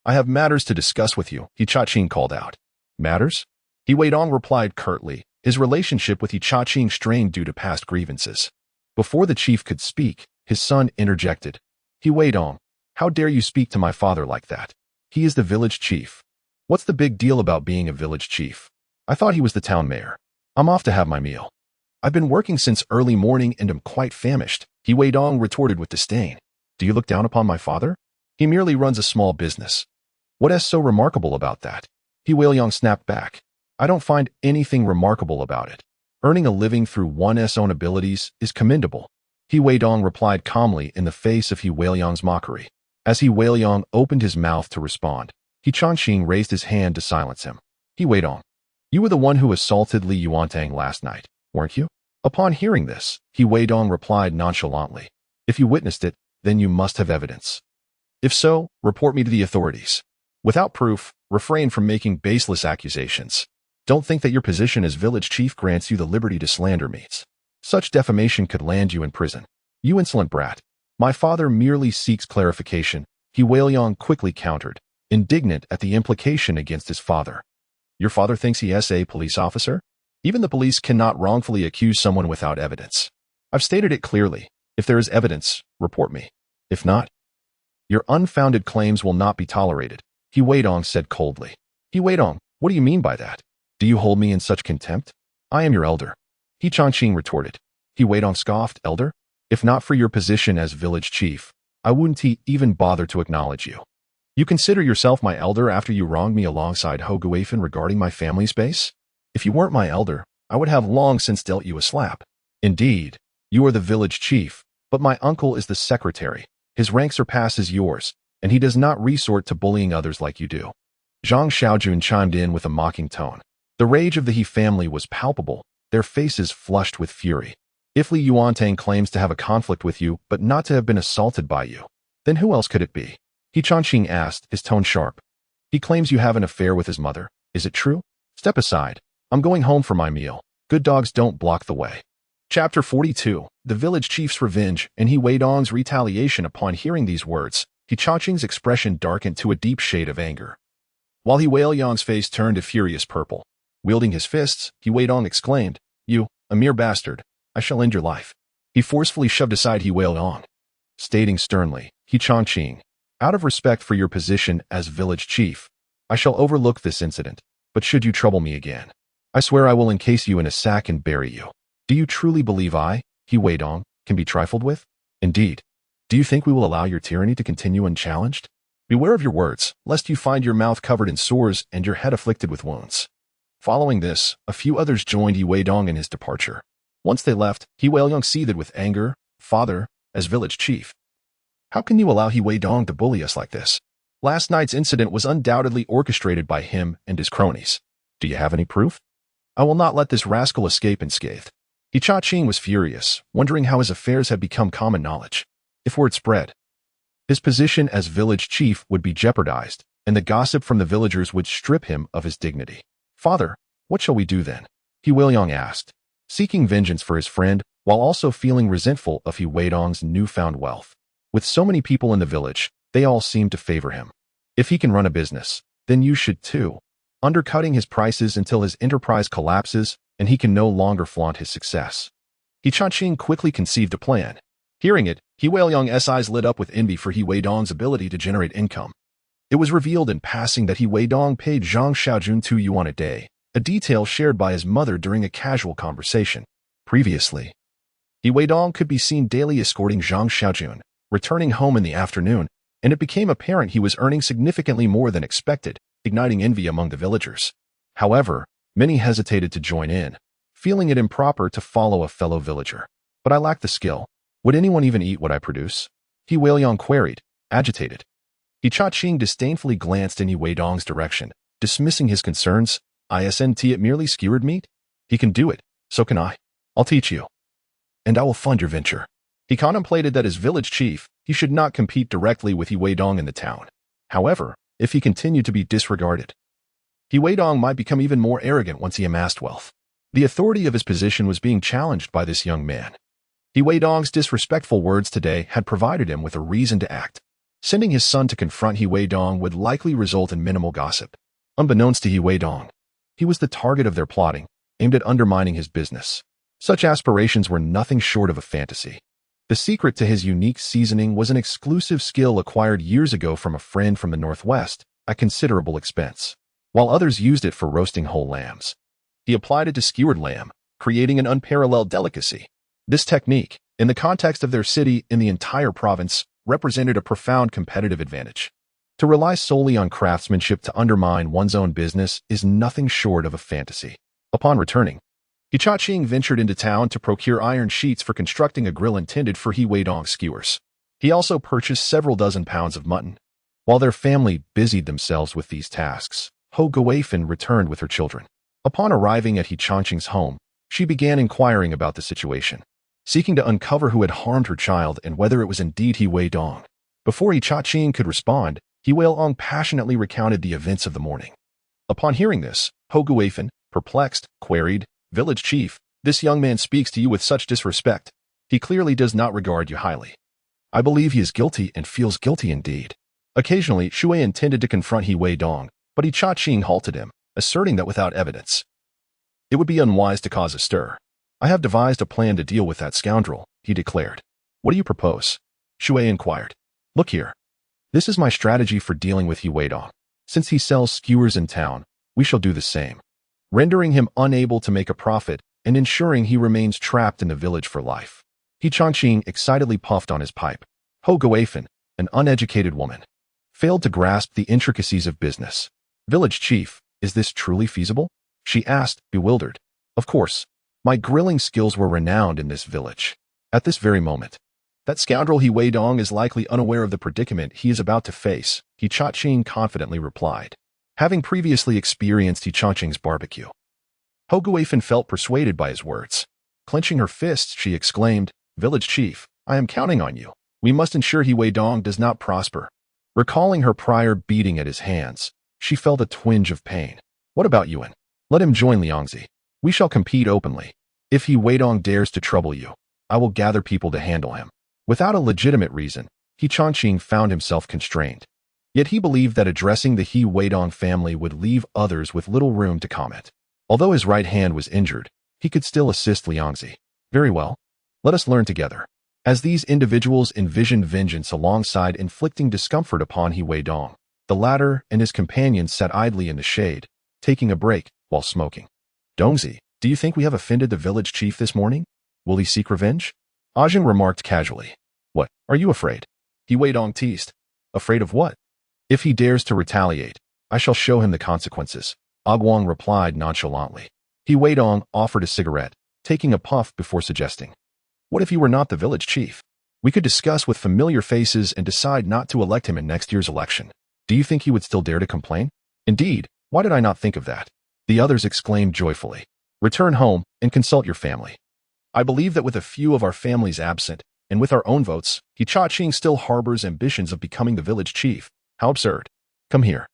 S1: I have matters to discuss with you," Chongqing called out. "Matters?" Weidong replied curtly, his relationship with Chongqing strained due to past grievances. Before the chief could speak, his son interjected. "Weidong, how dare you speak to my father like that? He is the village chief. What's the big deal about being a village chief? I thought he was the town mayor. I'm off to have my meal. I've been working since early morning and am quite famished," Weidong retorted with disdain. "Do you look down upon my father? He merely runs a small business. What is so remarkable about that?" Weiliang snapped back. "I don't find anything remarkable about it. Earning a living through one's own abilities is commendable." Weidong replied calmly in the face of Weiliang's mockery. As Weiliang opened his mouth to respond, Chongqing raised his hand to silence him. "Weidong, you were the one who assaulted Li Yuan last night, weren't you?" Upon hearing this, Weidong replied nonchalantly. "If you witnessed it, then you must have evidence. If so, report me to the authorities. Without proof, refrain from making baseless accusations. Don't think that your position as village chief grants you the liberty to slander me. Such defamation could land you in prison. You insolent brat. My father merely seeks clarification," Weiliang quickly countered, indignant at the implication against his father. "Your father thinks he is a police officer? Even the police cannot wrongfully accuse someone without evidence. I've stated it clearly. If there is evidence, report me. If not, your unfounded claims will not be tolerated," Weidong said coldly. "Weidong, what do you mean by that? Do you hold me in such contempt? I am your elder," Chongqing retorted. Weidong scoffed. "Elder? If not for your position as village chief, I wouldn't even bother to acknowledge you. You consider yourself my elder after you wronged me alongside Hoguafin regarding my family's base? If you weren't my elder, I would have long since dealt you a slap. Indeed, you are the village chief, but my uncle is the secretary. His rank surpasses yours, and he does not resort to bullying others like you do." Zhang Xiaojun chimed in with a mocking tone. The rage of the He family was palpable, their faces flushed with fury. "If Li Yuan claims to have a conflict with you but not to have been assaulted by you, then who else could it be?" Chongqing asked, his tone sharp. "He claims you have an affair with his mother. Is it true? Step aside. I'm going home for my meal. Good dogs don't block the way." Chapter 42. The Village Chief's Revenge and Weidong's retaliation. Upon hearing these words, Chongqing's expression darkened to a deep shade of anger, while Weiliang's face turned a furious purple. Wielding his fists, Weidong exclaimed, "You, a mere bastard, I shall end your life." He forcefully shoved aside Weiliang, stating sternly, Chongqing, "Out of respect for your position as village chief, I shall overlook this incident, but should you trouble me again, I swear I will encase you in a sack and bury you." "Do you truly believe I, Weidong, can be trifled with? Indeed. Do you think we will allow your tyranny to continue unchallenged? Beware of your words, lest you find your mouth covered in sores and your head afflicted with wounds." Following this, a few others joined Weidong in his departure. Once they left, Weiliang seethed with anger. "Father, as village chief, how can you allow Weidong to bully us like this? Last night's incident was undoubtedly orchestrated by him and his cronies. Do you have any proof? I will not let this rascal escape unscathed." Chongqing was furious, wondering how his affairs had become common knowledge. If word spread, his position as village chief would be jeopardized, and the gossip from the villagers would strip him of his dignity. "Father, what shall we do then?" Weiliang asked, seeking vengeance for his friend while also feeling resentful of Weidong's newfound wealth. With so many people in the village, they all seem to favor him. If he can run a business, then you should too, undercutting his prices until his enterprise collapses and he can no longer flaunt his success. He Changqing quickly conceived a plan. Hearing it, He Weidong's eyes lit up with envy for He Weidong's ability to generate income. It was revealed in passing that He Weidong paid Zhang Xiaojun 2 yuan a day, a detail shared by his mother during a casual conversation. Previously, He Weidong could be seen daily escorting Zhang Xiaojun, returning home in the afternoon, and it became apparent he was earning significantly more than expected, igniting envy among the villagers. However, many hesitated to join in, feeling it improper to follow a fellow villager. But I lack the skill. Would anyone even eat what I produce? He Weidong queried, agitated. He Changqing disdainfully glanced in He Weidong's direction, dismissing his concerns. Isn't it merely skewered meat? He can do it, so can I. I'll teach you. And I will fund your venture. He contemplated that as village chief, he should not compete directly with He Weidong in the town. However, if he continued to be disregarded, He Weidong might become even more arrogant once he amassed wealth. The authority of his position was being challenged by this young man. He Weidong's disrespectful words today had provided him with a reason to act. Sending his son to confront He Weidong would likely result in minimal gossip. Unbeknownst to He Weidong, he was the target of their plotting, aimed at undermining his business. Such aspirations were nothing short of a fantasy. The secret to his unique seasoning was an exclusive skill acquired years ago from a friend from the Northwest, at considerable expense. While others used it for roasting whole lambs, he applied it to skewered lamb, creating an unparalleled delicacy. This technique, in the context of their city in the entire province, represented a profound competitive advantage. To rely solely on craftsmanship to undermine one's own business is nothing short of a fantasy. Upon returning, He Changqing ventured into town to procure iron sheets for constructing a grill intended for He Weidong skewers. He also purchased several dozen pounds of mutton. While their family busied themselves with these tasks, Ho Guifan returned with her children. Upon arriving at He Changqing's home, she began inquiring about the situation, seeking to uncover who had harmed her child and whether it was indeed He Weidong. Before He Changqing could respond, He Weidong passionately recounted the events of the morning. Upon hearing this, Ho Guifan, perplexed, queried, "Village chief, this young man speaks to you with such disrespect. He clearly does not regard you highly." "I believe he is guilty and feels guilty indeed." Occasionally, Shui intended to confront He Weidong, but He Changqing halted him, asserting that without evidence, it would be unwise to cause a stir. "I have devised a plan to deal with that scoundrel," he declared. "What do you propose?" Shui inquired. "Look here. This is my strategy for dealing with He Weidong. Since he sells skewers in town, we shall do the same, rendering him unable to make a profit and ensuring he remains trapped in the village for life." He Changqing excitedly puffed on his pipe. Ho Guifan, an uneducated woman, failed to grasp the intricacies of business. "Village chief, is this truly feasible?" she asked, bewildered. "Of course. My grilling skills were renowned in this village. At this very moment, that scoundrel He Weidong is likely unaware of the predicament he is about to face," He Changqing confidently replied, having previously experienced He Changqing's barbecue. Ho Guifan felt persuaded by his words. Clenching her fists, she exclaimed, "Village chief, I am counting on you. We must ensure He Weidong does not prosper." Recalling her prior beating at his hands, she felt a twinge of pain. "What about Yuan? Let him join Liangzi. We shall compete openly. If He Weidong dares to trouble you, I will gather people to handle him." Without a legitimate reason, He Changqing found himself constrained. Yet he believed that addressing the He Weidong family would leave others with little room to comment. Although his right hand was injured, he could still assist Liangzi. "Very well. Let us learn together." As these individuals envisioned vengeance alongside inflicting discomfort upon He Weidong, the latter and his companions sat idly in the shade, taking a break while smoking. "Dongzi, do you think we have offended the village chief this morning? Will he seek revenge?" Ajing remarked casually. "What, are you afraid?" He Weidong teased. "Afraid of what?" "If he dares to retaliate, I shall show him the consequences," Agwang replied nonchalantly. He Weidong offered a cigarette, taking a puff before suggesting, "What if he were not the village chief? We could discuss with familiar faces and decide not to elect him in next year's election. Do you think he would still dare to complain?" "Indeed, why did I not think of that?" The others exclaimed joyfully. "Return home and consult your family. I believe that with a few of our families absent, and with our own votes, He Changqing still harbors ambitions of becoming the village chief. How absurd. Come here.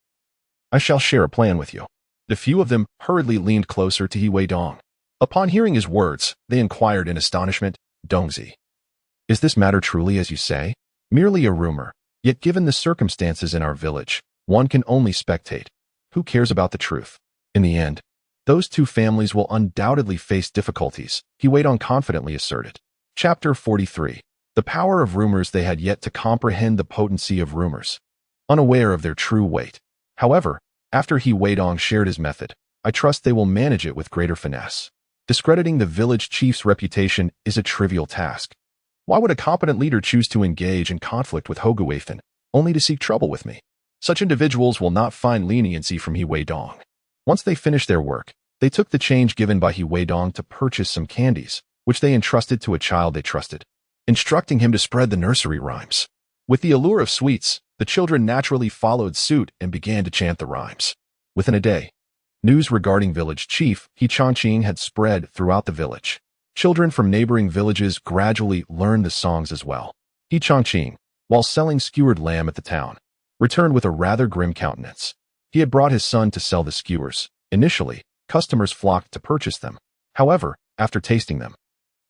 S1: I shall share a plan with you." The few of them hurriedly leaned closer to He Weidong. Upon hearing his words, they inquired in astonishment, "Dongzi, is this matter truly as you say?" Merely a rumor, yet given the circumstances in our village, one can only spectate. Who cares about the truth? In the end, those two families will undoubtedly face difficulties, he Weidong confidently asserted. Chapter 43. The power of rumors. They had yet to comprehend the potency of rumors, unaware of their true weight. However, after he Weidong shared his method, I trust they will manage it with greater finesse. Discrediting the village chief's reputation is a trivial task. Why would a competent leader choose to engage in conflict with Hoguafen, only to seek trouble with me? Such individuals will not find leniency from He Weidong. Once they finished their work, they took the change given by He Weidong to purchase some candies, which they entrusted to a child they trusted, instructing him to spread the nursery rhymes. With the allure of sweets, the children naturally followed suit and began to chant the rhymes. Within a day, news regarding village chief He Changqing had spread throughout the village. Children from neighboring villages gradually learned the songs as well. He Changqing, while selling skewered lamb at the town, returned with a rather grim countenance. He had brought his son to sell the skewers. Initially, customers flocked to purchase them. However, after tasting them,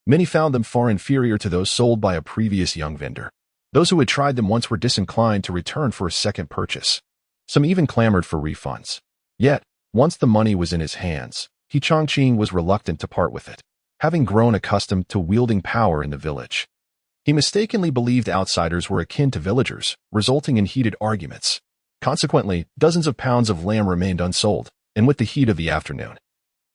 S1: many found them far inferior to those sold by a previous young vendor. Those who had tried them once were disinclined to return for a second purchase. Some even clamored for refunds. Yet, once the money was in his hands, He Changqing was reluctant to part with it. Having grown accustomed to wielding power in the village, he mistakenly believed outsiders were akin to villagers, resulting in heated arguments. Consequently, dozens of pounds of lamb remained unsold, and with the heat of the afternoon,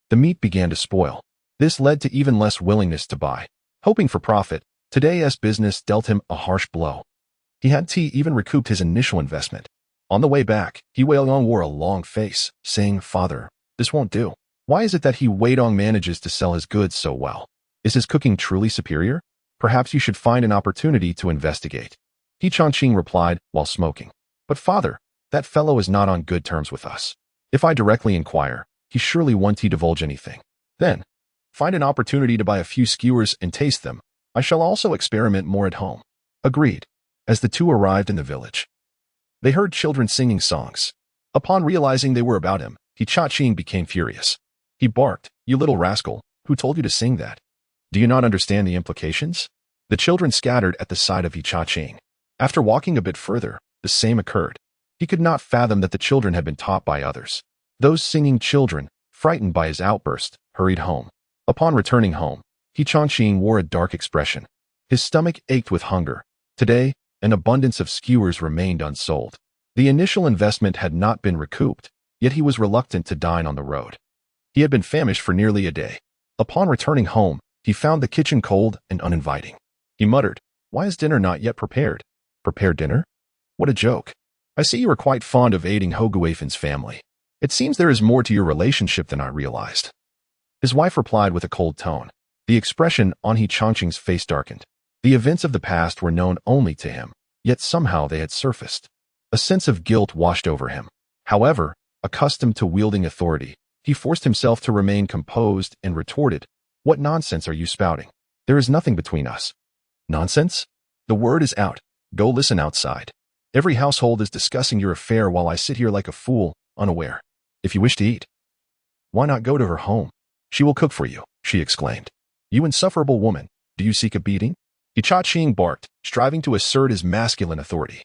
S1: the meat began to spoil. This led to even less willingness to buy. Hoping for profit, today's business dealt him a harsh blow. He hadn't even recouped his initial investment. On the way back, He Weidong wore a long face, saying, "Father, this won't do. Why is it that He Weidong manages to sell his goods so well? Is his cooking truly superior? Perhaps you should find an opportunity to investigate." He Changqing replied while smoking. "But father, that fellow is not on good terms with us. If I directly inquire, he surely won't divulge anything. Then, find an opportunity to buy a few skewers and taste them. I shall also experiment more at home." Agreed. As the two arrived in the village, they heard children singing songs. Upon realizing they were about him, He Changqing became furious. He barked, "You little rascal, who told you to sing that? Do you not understand the implications?" The children scattered at the sight of He Changqing. After walking a bit further, the same occurred. He could not fathom that the children had been taught by others. Those singing children, frightened by his outburst, hurried home. Upon returning home, He Changqing wore a dark expression. His stomach ached with hunger. Today, an abundance of skewers remained unsold. The initial investment had not been recouped, yet he was reluctant to dine on the road. He had been famished for nearly a day. Upon returning home, he found the kitchen cold and uninviting. He muttered, "Why is dinner not yet prepared?" "Prepare dinner? What a joke. I see you are quite fond of aiding Hoguafen's family. It seems there is more to your relationship than I realized." His wife replied with a cold tone. The expression on He Changqing's face darkened. The events of the past were known only to him, yet somehow they had surfaced. A sense of guilt washed over him. However, accustomed to wielding authority, he forced himself to remain composed and retorted, "What nonsense are you spouting? There is nothing between us." "Nonsense? The word is out. Go listen outside. Every household is discussing your affair while I sit here like a fool, unaware. If you wish to eat, why not go to her home? She will cook for you," she exclaimed. "You insufferable woman, do you seek a beating?" He Changqing barked, striving to assert his masculine authority.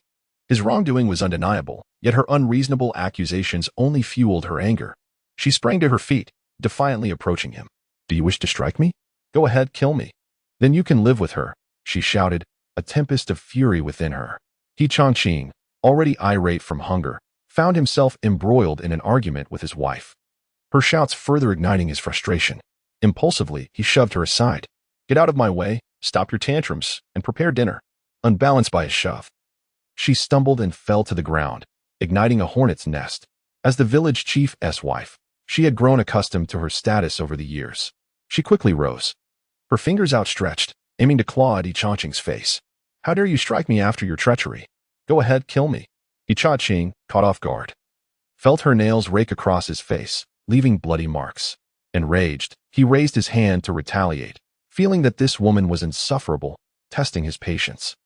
S1: His wrongdoing was undeniable, yet her unreasonable accusations only fueled her anger. She sprang to her feet, defiantly approaching him. "Do you wish to strike me? Go ahead, kill me. Then you can live with her," she shouted, a tempest of fury within her. He Changqing, already irate from hunger, found himself embroiled in an argument with his wife. Her shouts further igniting his frustration. Impulsively, he shoved her aside. "Get out of my way, stop your tantrums, and prepare dinner." Unbalanced by his shove, she stumbled and fell to the ground, igniting a hornet's nest. As the village chief's wife, she had grown accustomed to her status over the years. She quickly rose, her fingers outstretched, aiming to claw at He Changqing's face. "How dare you strike me after your treachery? Go ahead, kill me." He Changqing, caught off guard, felt her nails rake across his face, leaving bloody marks. Enraged, he raised his hand to retaliate, feeling that this woman was insufferable, testing his patience.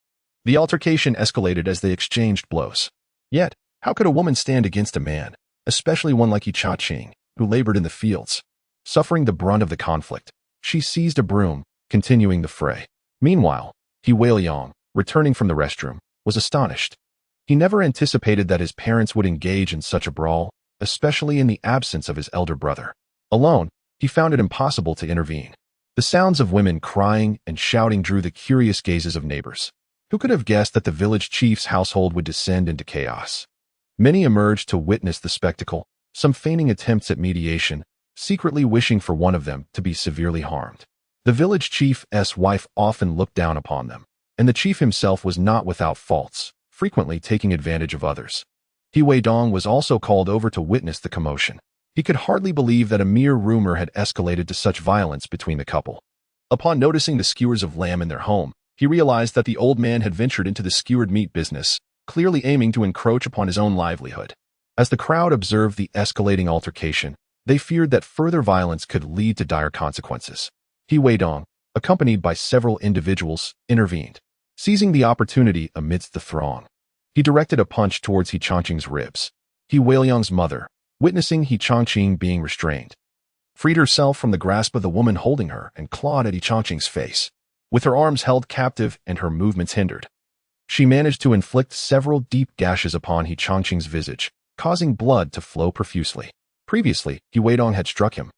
S1: The altercation escalated as they exchanged blows. Yet, how could a woman stand against a man, especially one like He Changqing, who labored in the fields? Suffering the brunt of the conflict, she seized a broom, continuing the fray. Meanwhile, He Weidong, returning from the restroom, was astonished. He never anticipated that his parents would engage in such a brawl, especially in the absence of his elder brother. Alone, he found it impossible to intervene. The sounds of women crying and shouting drew the curious gazes of neighbors. Who could have guessed that the village chief's household would descend into chaos? Many emerged to witness the spectacle, some feigning attempts at mediation, secretly wishing for one of them to be severely harmed. The village chief's wife often looked down upon them, and the chief himself was not without faults, frequently taking advantage of others. Weidong was also called over to witness the commotion. He could hardly believe that a mere rumor had escalated to such violence between the couple. Upon noticing the skewers of lamb in their home, he realized that the old man had ventured into the skewered meat business, clearly aiming to encroach upon his own livelihood. As the crowd observed the escalating altercation, they feared that further violence could lead to dire consequences. Weidong, accompanied by several individuals, intervened. Seizing the opportunity amidst the throng, he directed a punch towards He Changqing's ribs. Weilong's mother, witnessing He Changqing being restrained, freed herself from the grasp of the woman holding her and clawed at He Changqing's face. With her arms held captive and her movements hindered, she managed to inflict several deep gashes upon He Changqing's visage, causing blood to flow profusely. Previously, Weidong had struck him,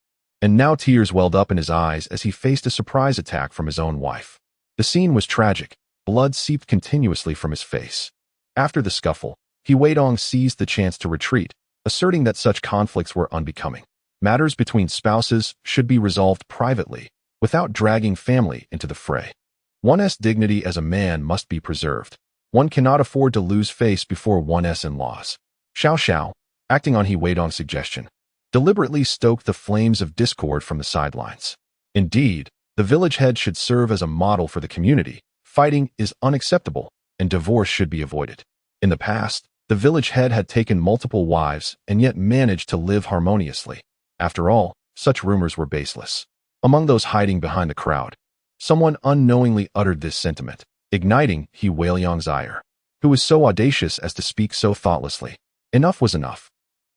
S1: and now tears welled up in his eyes as he faced a surprise attack from his own wife. The scene was tragic. Blood seeped continuously from his face. After the scuffle, Weidong seized the chance to retreat, asserting that such conflicts were unbecoming. Matters between spouses should be resolved privately, without dragging family into the fray. One's dignity as a man must be preserved. One cannot afford to lose face before one's in-laws. Xiao, acting on Weidong's suggestion, deliberately stoked the flames of discord from the sidelines. Indeed, the village head should serve as a model for the community. Fighting is unacceptable, and divorce should be avoided. In the past, the village head had taken multiple wives and yet managed to live harmoniously. After all, such rumors were baseless. Among those hiding behind the crowd, someone unknowingly uttered this sentiment, igniting Weilong's ire. Who was so audacious as to speak so thoughtlessly? Enough was enough.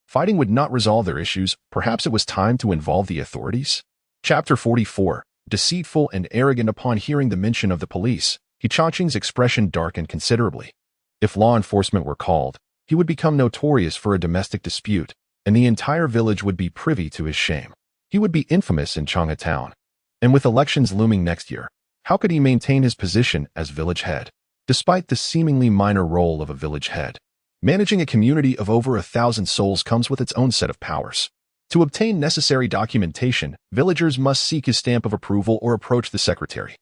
S1: Fighting would not resolve their issues. Perhaps it was time to involve the authorities? Chapter 44. Deceitful and arrogant. Upon hearing the mention of the police, He Changqing's expression darkened considerably. If law enforcement were called, he would become notorious for a domestic dispute, and the entire village would be privy to his shame. He would be infamous in Chang'e town. And with elections looming next year, how could he maintain his position as village head? Despite the seemingly minor role of a village head, managing a community of over 1,000 souls comes with its own set of powers. To obtain necessary documentation, villagers must seek his stamp of approval or approach the secretary.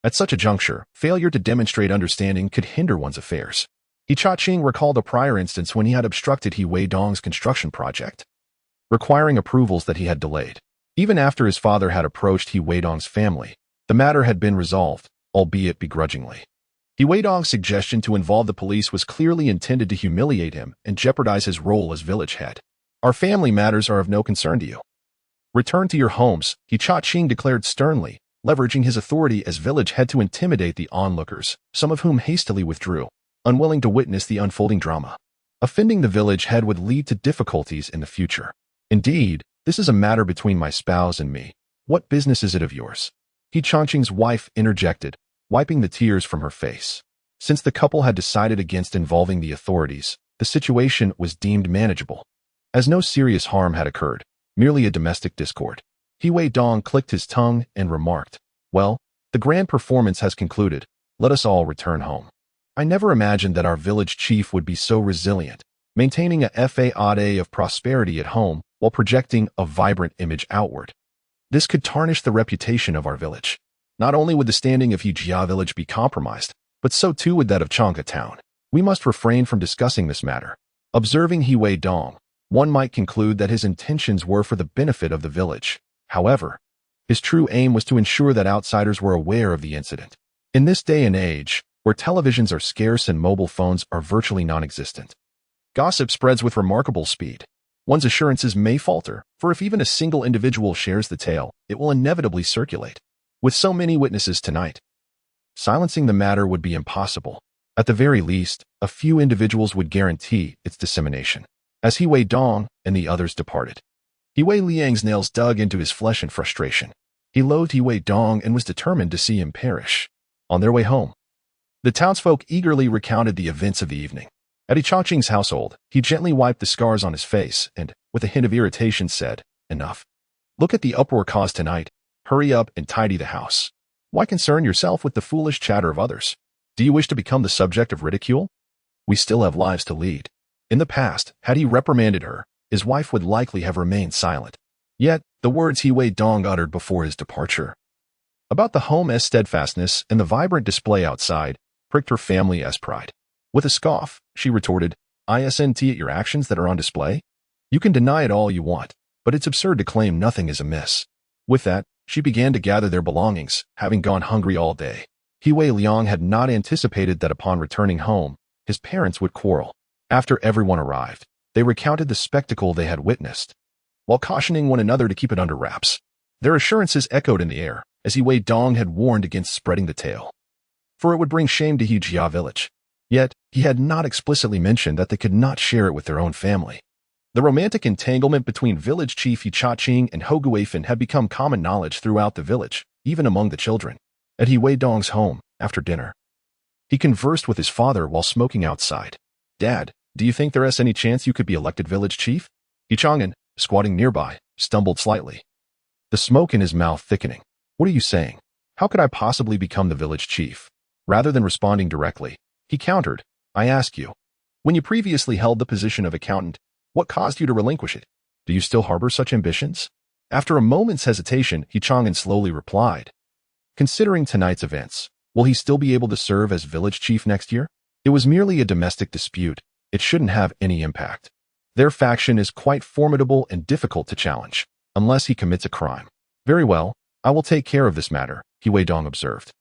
S1: At such a juncture, failure to demonstrate understanding could hinder one's affairs. He Changqing recalled a prior instance when he had obstructed Weidong's construction project, requiring approvals that he had delayed. Even after his father had approached Weidong's family, the matter had been resolved, albeit begrudgingly. Weidong's suggestion to involve the police was clearly intended to humiliate him and jeopardize his role as village head. Our family matters are of no concern to you. Return to your homes, He Changqing declared sternly, leveraging his authority as village head to intimidate the onlookers, some of whom hastily withdrew, unwilling to witness the unfolding drama. Offending the village head would lead to difficulties in the future. Indeed, this is a matter between my spouse and me. What business is it of yours? He Changqing's wife interjected, wiping the tears from her face. Since the couple had decided against involving the authorities, the situation was deemed manageable. As no serious harm had occurred, merely a domestic discord. Weidong clicked his tongue and remarked, "Well, the grand performance has concluded. Let us all return home." I never imagined that our village chief would be so resilient, maintaining a facade of prosperity at home while projecting a vibrant image outward. This could tarnish the reputation of our village. Not only would the standing of Yijia village be compromised, but so too would that of Chang'e town. We must refrain from discussing this matter. Observing Weidong, one might conclude that his intentions were for the benefit of the village. However, his true aim was to ensure that outsiders were aware of the incident. In this day and age, where televisions are scarce and mobile phones are virtually non-existent, gossip spreads with remarkable speed. One's assurances may falter, for if even a single individual shares the tale, it will inevitably circulate. With so many witnesses tonight, silencing the matter would be impossible. At the very least, a few individuals would guarantee its dissemination. As Weidong and the others departed, Wei Liang's nails dug into his flesh in frustration. He loathed Weidong and was determined to see him perish. On their way home, The townsfolk eagerly recounted the events of the evening. At Chongqing's household, he gently wiped the scars on his face and, with a hint of irritation, said, "Enough. Look at the uproar caused tonight. Hurry up and tidy the house. Why concern yourself with the foolish chatter of others? Do you wish to become the subject of ridicule? We still have lives to lead." In the past, had he reprimanded her, his wife would likely have remained silent. Yet, the words Weidong uttered before his departure about the home's steadfastness and the vibrant display outside pricked her family's pride. With a scoff, she retorted, "Isn't it your actions that are on display? You can deny it all you want, but it's absurd to claim nothing is amiss." With that, she began to gather their belongings, having gone hungry all day. Wei Liang had not anticipated that upon returning home, his parents would quarrel. After everyone arrived, they recounted the spectacle they had witnessed, while cautioning one another to keep it under wraps. Their assurances echoed in the air, as Weidong had warned against spreading the tale, for it would bring shame to Li Yuxia village. Yet, he had not explicitly mentioned that they could not share it with their own family. The romantic entanglement between village chief Chongqing and Guifin had become common knowledge throughout the village, even among the children. At Weidong's home, after dinner, he conversed with his father while smoking outside. "Dad, do you think there is any chance you could be elected village chief?" Chongqing, squatting nearby, stumbled slightly, the smoke in his mouth thickening. "What are you saying? How could I possibly become the village chief?" Rather than responding directly, he countered, "I ask you, when you previously held the position of accountant, what caused you to relinquish it? Do you still harbor such ambitions?" After a moment's hesitation, Chongqing slowly replied, "Considering tonight's events, will he still be able to serve as village chief next year? It was merely a domestic dispute. It shouldn't have any impact. Their faction is quite formidable and difficult to challenge, unless he commits a crime." "Very well, I will take care of this matter," Weidong observed,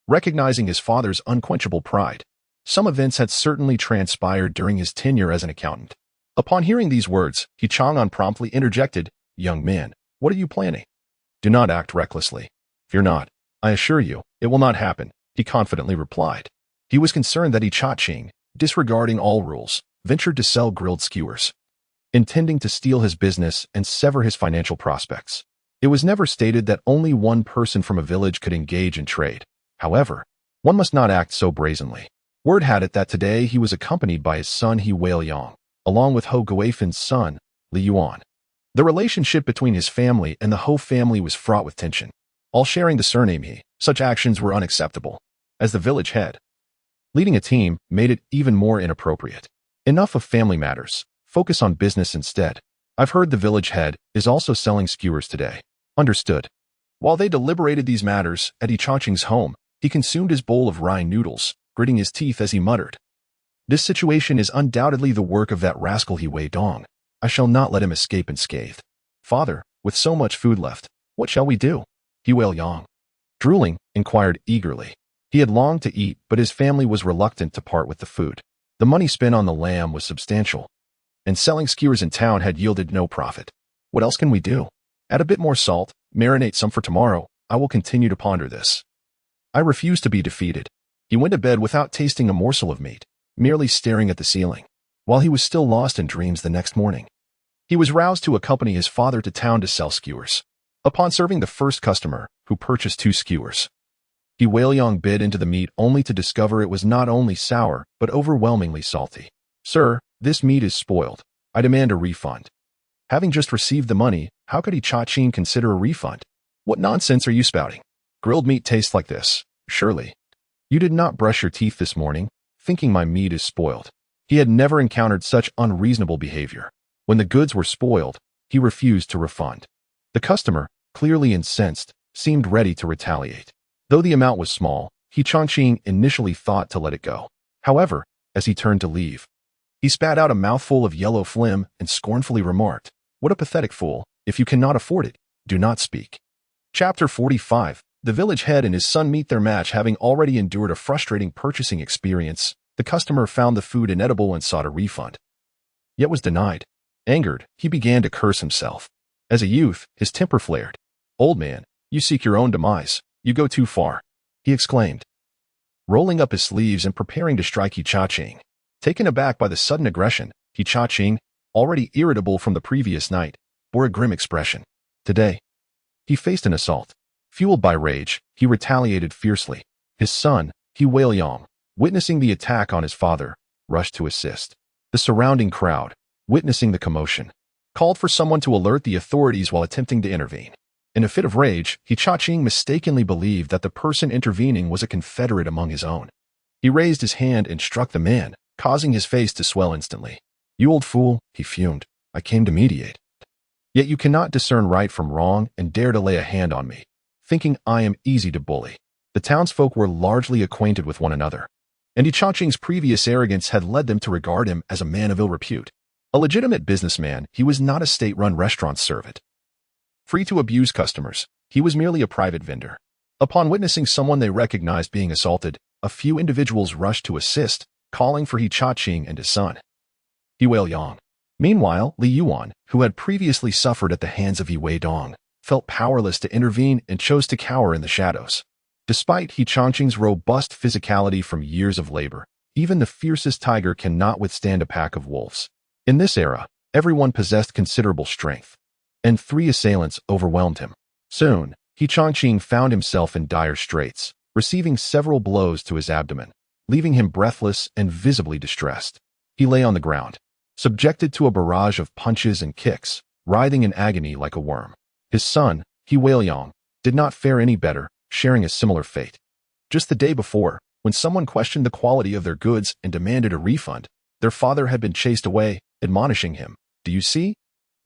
S1: recognizing his father's unquenchable pride. Some events had certainly transpired during his tenure as an accountant. Upon hearing these words, Chongqing promptly interjected, "Young man, what are you planning? Do not act recklessly." "Fear not. I assure you, it will not happen," he confidently replied. He was concerned that Chongqing, disregarding all rules, ventured to sell grilled skewers, intending to steal his business and sever his financial prospects. It was never stated that only one person from a village could engage in trade. However, one must not act so brazenly. Word had it that today he was accompanied by his son Wei Liang, along with Guifin's son, Li Yuan. The relationship between his family and the Ho family was fraught with tension. All sharing the surname He, such actions were unacceptable. As the village head, leading a team made it even more inappropriate. Enough of family matters. Focus on business instead. I've heard the village head is also selling skewers today. Understood. While they deliberated these matters at Chongqing's home, he consumed his bowl of rye noodles, gritting his teeth as he muttered, "This situation is undoubtedly the work of that rascal Weidong. I shall not let him escape unscathed." "Father, with so much food left, what shall we do?" Wei Liang, drooling, inquired eagerly. He had longed to eat, but his family was reluctant to part with the food. The money spent on the lamb was substantial, and selling skewers in town had yielded no profit. "What else can we do? Add a bit more salt, marinate some for tomorrow. I will continue to ponder this. I refuse to be defeated." He went to bed without tasting a morsel of meat, merely staring at the ceiling. While he was still lost in dreams the next morning, he was roused to accompany his father to town to sell skewers. Upon serving the first customer, who purchased 2 skewers, Wei Liang bit into the meat only to discover it was not only sour, but overwhelmingly salty. "Sir, this meat is spoiled. I demand a refund." Having just received the money, how could Chongqing consider a refund? "What nonsense are you spouting? Grilled meat tastes like this, surely. You did not brush your teeth this morning, thinking my meat is spoiled." He had never encountered such unreasonable behavior. When the goods were spoiled, he refused to refund. The customer, clearly incensed, seemed ready to retaliate. Though the amount was small, Chongqing initially thought to let it go. However, as he turned to leave, he spat out a mouthful of yellow phlegm and scornfully remarked, "What a pathetic fool. If you cannot afford it, do not speak." Chapter 45. The village head and his son meet their match. Having already endured a frustrating purchasing experience, the customer found the food inedible and sought a refund, yet was denied. Angered, he began to curse himself. As a youth, his temper flared. "Old man, you seek your own demise. You go too far," he exclaimed, rolling up his sleeves and preparing to strike Chongqing. Taken aback by the sudden aggression, Chongqing, already irritable from the previous night, bore a grim expression. Today, he faced an assault. Fueled by rage, he retaliated fiercely. His son, Wei Liang, witnessing the attack on his father, rushed to assist. The surrounding crowd, witnessing the commotion, called for someone to alert the authorities while attempting to intervene. In a fit of rage, Hechaching mistakenly believed that the person intervening was a confederate among his own. He raised his hand and struck the man, causing his face to swell instantly. "You old fool," he fumed. "I came to mediate. Yet you cannot discern right from wrong and dare to lay a hand on me, thinking I am easy to bully." The townsfolk were largely acquainted with one another, and Hechaching's previous arrogance had led them to regard him as a man of ill repute. A legitimate businessman, he was not a state-run restaurant servant, free to abuse customers. He was merely a private vendor. Upon witnessing someone they recognized being assaulted, a few individuals rushed to assist, calling for Hechaching and his son, Weidong. Meanwhile, Li Yuan, who had previously suffered at the hands of Weidong, felt powerless to intervene and chose to cower in the shadows. Despite Hechaching's robust physicality from years of labor, even the fiercest tiger cannot withstand a pack of wolves. In this era, everyone possessed considerable strength, and 3 assailants overwhelmed him. Soon, Hechaching found himself in dire straits, receiving several blows to his abdomen, leaving him breathless and visibly distressed. He lay on the ground, subjected to a barrage of punches and kicks, writhing in agony like a worm. His son, Weidong, did not fare any better, sharing a similar fate. Just the day before, when someone questioned the quality of their goods and demanded a refund, their father had been chased away, admonishing him, "Do you see?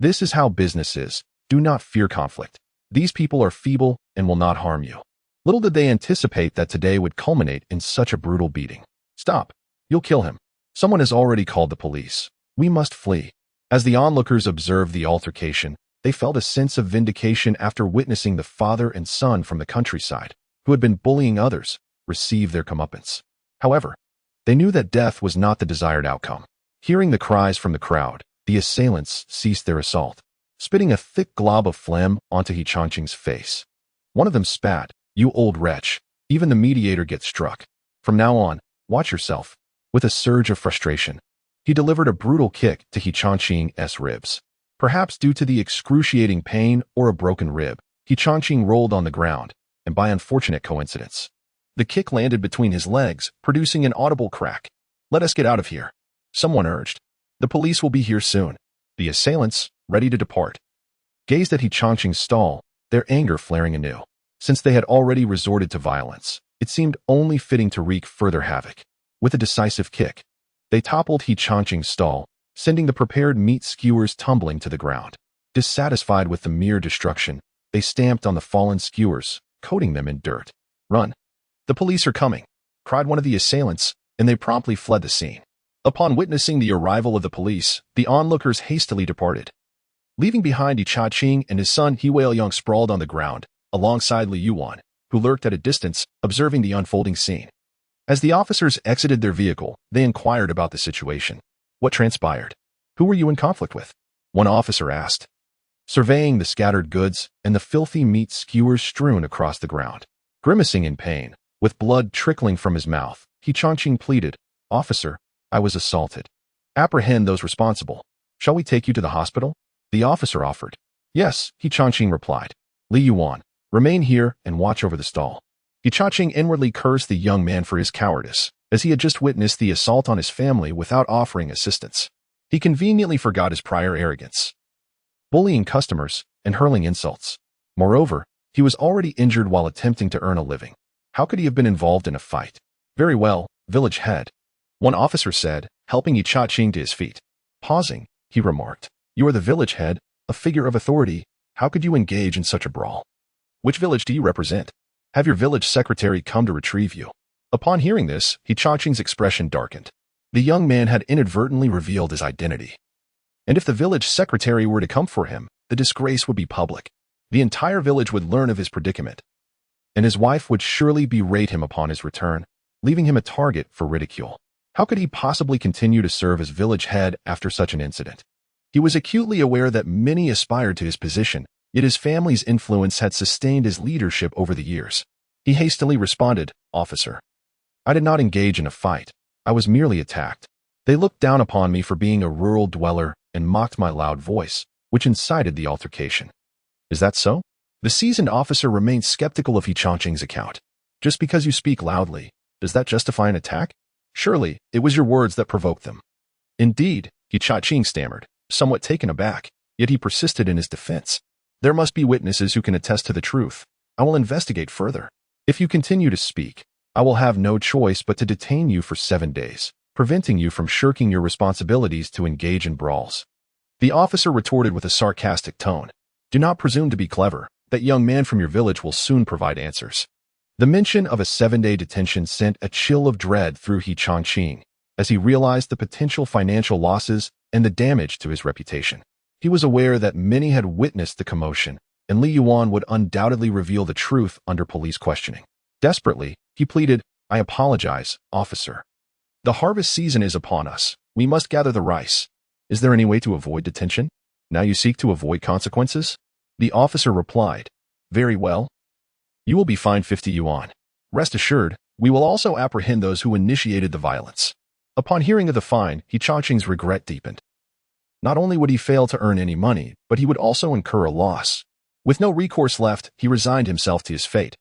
S1: This is how business is. Do not fear conflict. These people are feeble and will not harm you." Little did they anticipate that today would culminate in such a brutal beating. "Stop. You'll kill him. Someone has already called the police. We must flee." As the onlookers observed the altercation, they felt a sense of vindication after witnessing the father and son from the countryside, who had been bullying others, receive their comeuppance. However, they knew that death was not the desired outcome. Hearing the cries from the crowd, the assailants ceased their assault, spitting a thick glob of phlegm onto Hechaching's face. One of them spat, "You old wretch, even the mediator gets struck. From now on, watch yourself." With a surge of frustration, he delivered a brutal kick to Hechaching's ribs. Perhaps due to the excruciating pain or a broken rib, Hechaching rolled on the ground, and by unfortunate coincidence, the kick landed between his legs, producing an audible crack. "Let us get out of here," someone urged. "The police will be here soon." The assailants, ready to depart, gazed at Hechaching's stall, their anger flaring anew. Since they had already resorted to violence, it seemed only fitting to wreak further havoc. With a decisive kick, they toppled Hechaching's stall, sending the prepared meat skewers tumbling to the ground. Dissatisfied with the mere destruction, they stamped on the fallen skewers, coating them in dirt. "Run! The police are coming!" cried one of the assailants, and they promptly fled the scene. Upon witnessing the arrival of the police, the onlookers hastily departed, leaving behind Hechaching and his son Weidong sprawled on the ground, alongside Li Yuan, who lurked at a distance, observing the unfolding scene. As the officers exited their vehicle, they inquired about the situation. "What transpired? Who were you in conflict with?" one officer asked, surveying the scattered goods and the filthy meat skewers strewn across the ground. Grimacing in pain, with blood trickling from his mouth, Hechaching pleaded, "Officer, I was assaulted. Apprehend those responsible. Shall we take you to the hospital?" The officer offered. "Yes," Hechaching replied. "Li Yuan, remain here and watch over the stall." Hechaching inwardly cursed the young man for his cowardice, as he had just witnessed the assault on his family without offering assistance. He conveniently forgot his prior arrogance, bullying customers and hurling insults. Moreover, he was already injured while attempting to earn a living. How could he have been involved in a fight? "Very well, village head," one officer said, helping Hechaching to his feet. Pausing, he remarked, "You are the village head, a figure of authority. How could you engage in such a brawl? Which village do you represent? Have your village secretary come to retrieve you." Upon hearing this, Hechaching's expression darkened. The young man had inadvertently revealed his identity. And if the village secretary were to come for him, the disgrace would be public. The entire village would learn of his predicament, and his wife would surely berate him upon his return, leaving him a target for ridicule. How could he possibly continue to serve as village head after such an incident? He was acutely aware that many aspired to his position, yet his family's influence had sustained his leadership over the years. He hastily responded, "Officer, I did not engage in a fight. I was merely attacked. They looked down upon me for being a rural dweller and mocked my loud voice, which incited the altercation." "Is that so?" The seasoned officer remained skeptical of Hechaching's account. "Just because you speak loudly, does that justify an attack?" Surely, it was your words that provoked them. Indeed, Yichaching stammered, somewhat taken aback, yet he persisted in his defense. There must be witnesses who can attest to the truth. I will investigate further. If you continue to speak, I will have no choice but to detain you for 7 days, preventing you from shirking your responsibilities to engage in brawls. The officer retorted with a sarcastic tone. Do not presume to be clever. That young man from your village will soon provide answers. The mention of a 7-day detention sent a chill of dread through He Changqing as he realized the potential financial losses and the damage to his reputation. He was aware that many had witnessed the commotion, and Li Yuan would undoubtedly reveal the truth under police questioning. Desperately, he pleaded, I apologize, officer. The harvest season is upon us. We must gather the rice. Is there any way to avoid detention? Now you seek to avoid consequences? The officer replied, Very well. You will be fined 50 yuan. Rest assured, we will also apprehend those who initiated the violence. Upon hearing of the fine, He Changqing's regret deepened. Not only would he fail to earn any money, but he would also incur a loss. With no recourse left, he resigned himself to his fate.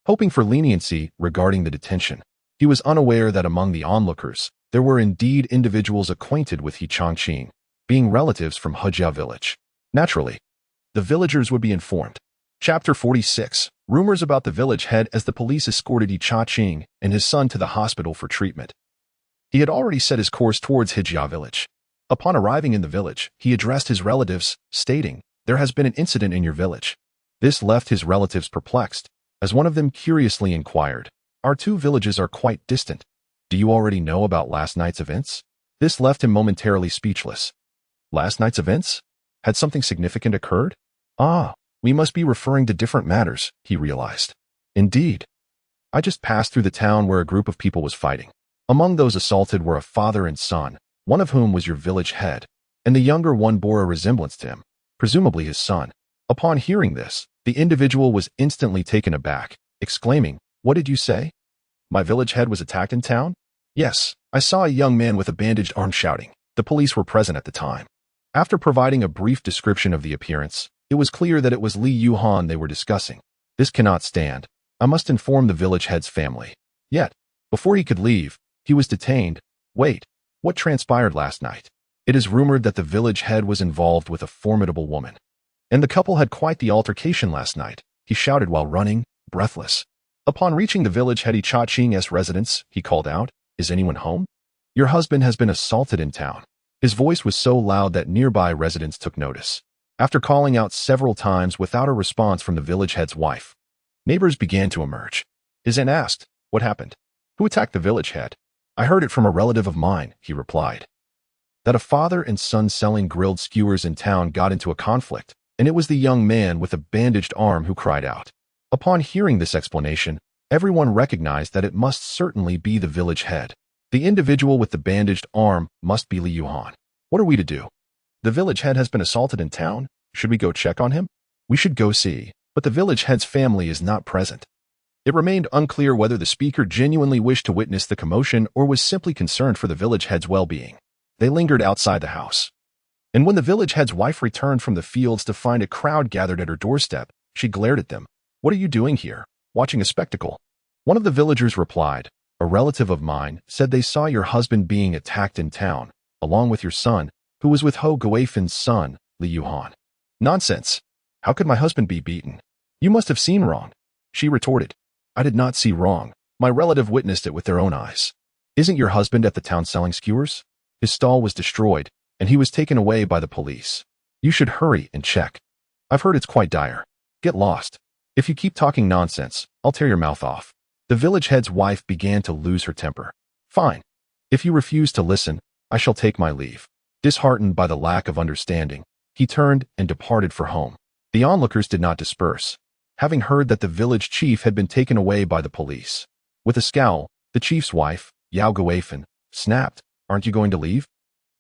S1: Hoping for leniency regarding the detention, he was unaware that among the onlookers, there were indeed individuals acquainted with He Changqing, being relatives from Hejia village. Naturally, the villagers would be informed. Chapter 46. Rumors about the village head as the police escorted Yi Changqing and his son to the hospital for treatment. He had already set his course towards Hejia village. Upon arriving in the village, he addressed his relatives, stating, There has been an incident in your village. This left his relatives perplexed, as one of them curiously inquired, Our 2 villages are quite distant. Do you already know about last night's events? This left him momentarily speechless. Last night's events? Had something significant occurred? Ah, we must be referring to different matters, he realized. Indeed. I just passed through the town where a group of people was fighting. Among those assaulted were a father and son, one of whom was your village head, and the younger one bore a resemblance to him, presumably his son. Upon hearing this, the individual was instantly taken aback, exclaiming, What did you say? My village head was attacked in town? Yes, I saw a young man with a bandaged arm shouting. The police were present at the time. After providing a brief description of the appearance, it was clear that it was Li Yuan they were discussing. This cannot stand. I must inform the village head's family. Yet, before he could leave, he was detained. Wait, what transpired last night? It is rumored that the village head was involved with a formidable woman. And the couple had quite the altercation last night, he shouted while running, breathless. Upon reaching the village head Yi Changqing's residence, he called out, Is anyone home? Your husband has been assaulted in town. His voice was so loud that nearby residents took notice. After calling out several times without a response from the village head's wife, neighbors began to emerge. His aunt asked, What happened? Who attacked the village head? I heard it from a relative of mine, he replied. That a father and son selling grilled skewers in town got into a conflict, and it was the young man with a bandaged arm who cried out. Upon hearing this explanation, everyone recognized that it must certainly be the village head. The individual with the bandaged arm must be Li Yuan. What are we to do? The village head has been assaulted in town. Should we go check on him? We should go see, but the village head's family is not present. It remained unclear whether the speaker genuinely wished to witness the commotion or was simply concerned for the village head's well-being. They lingered outside the house. And when the village head's wife returned from the fields to find a crowd gathered at her doorstep, she glared at them. What are you doing here? Watching a spectacle? One of the villagers replied, A relative of mine said they saw your husband being attacked in town, along with your son, who was with Ho Guifen's son, Li Yuan. Nonsense. How could my husband be beaten? You must have seen wrong. She retorted. I did not see wrong. My relative witnessed it with their own eyes. Isn't your husband at the town selling skewers? His stall was destroyed, and he was taken away by the police. You should hurry and check. I've heard it's quite dire. Get lost. If you keep talking nonsense, I'll tear your mouth off. The village head's wife began to lose her temper. Fine. If you refuse to listen, I shall take my leave. Disheartened by the lack of understanding, he turned and departed for home. The onlookers did not disperse, having heard that the village chief had been taken away by the police. With a scowl, the chief's wife, Yao Guifen, snapped, Aren't you going to leave?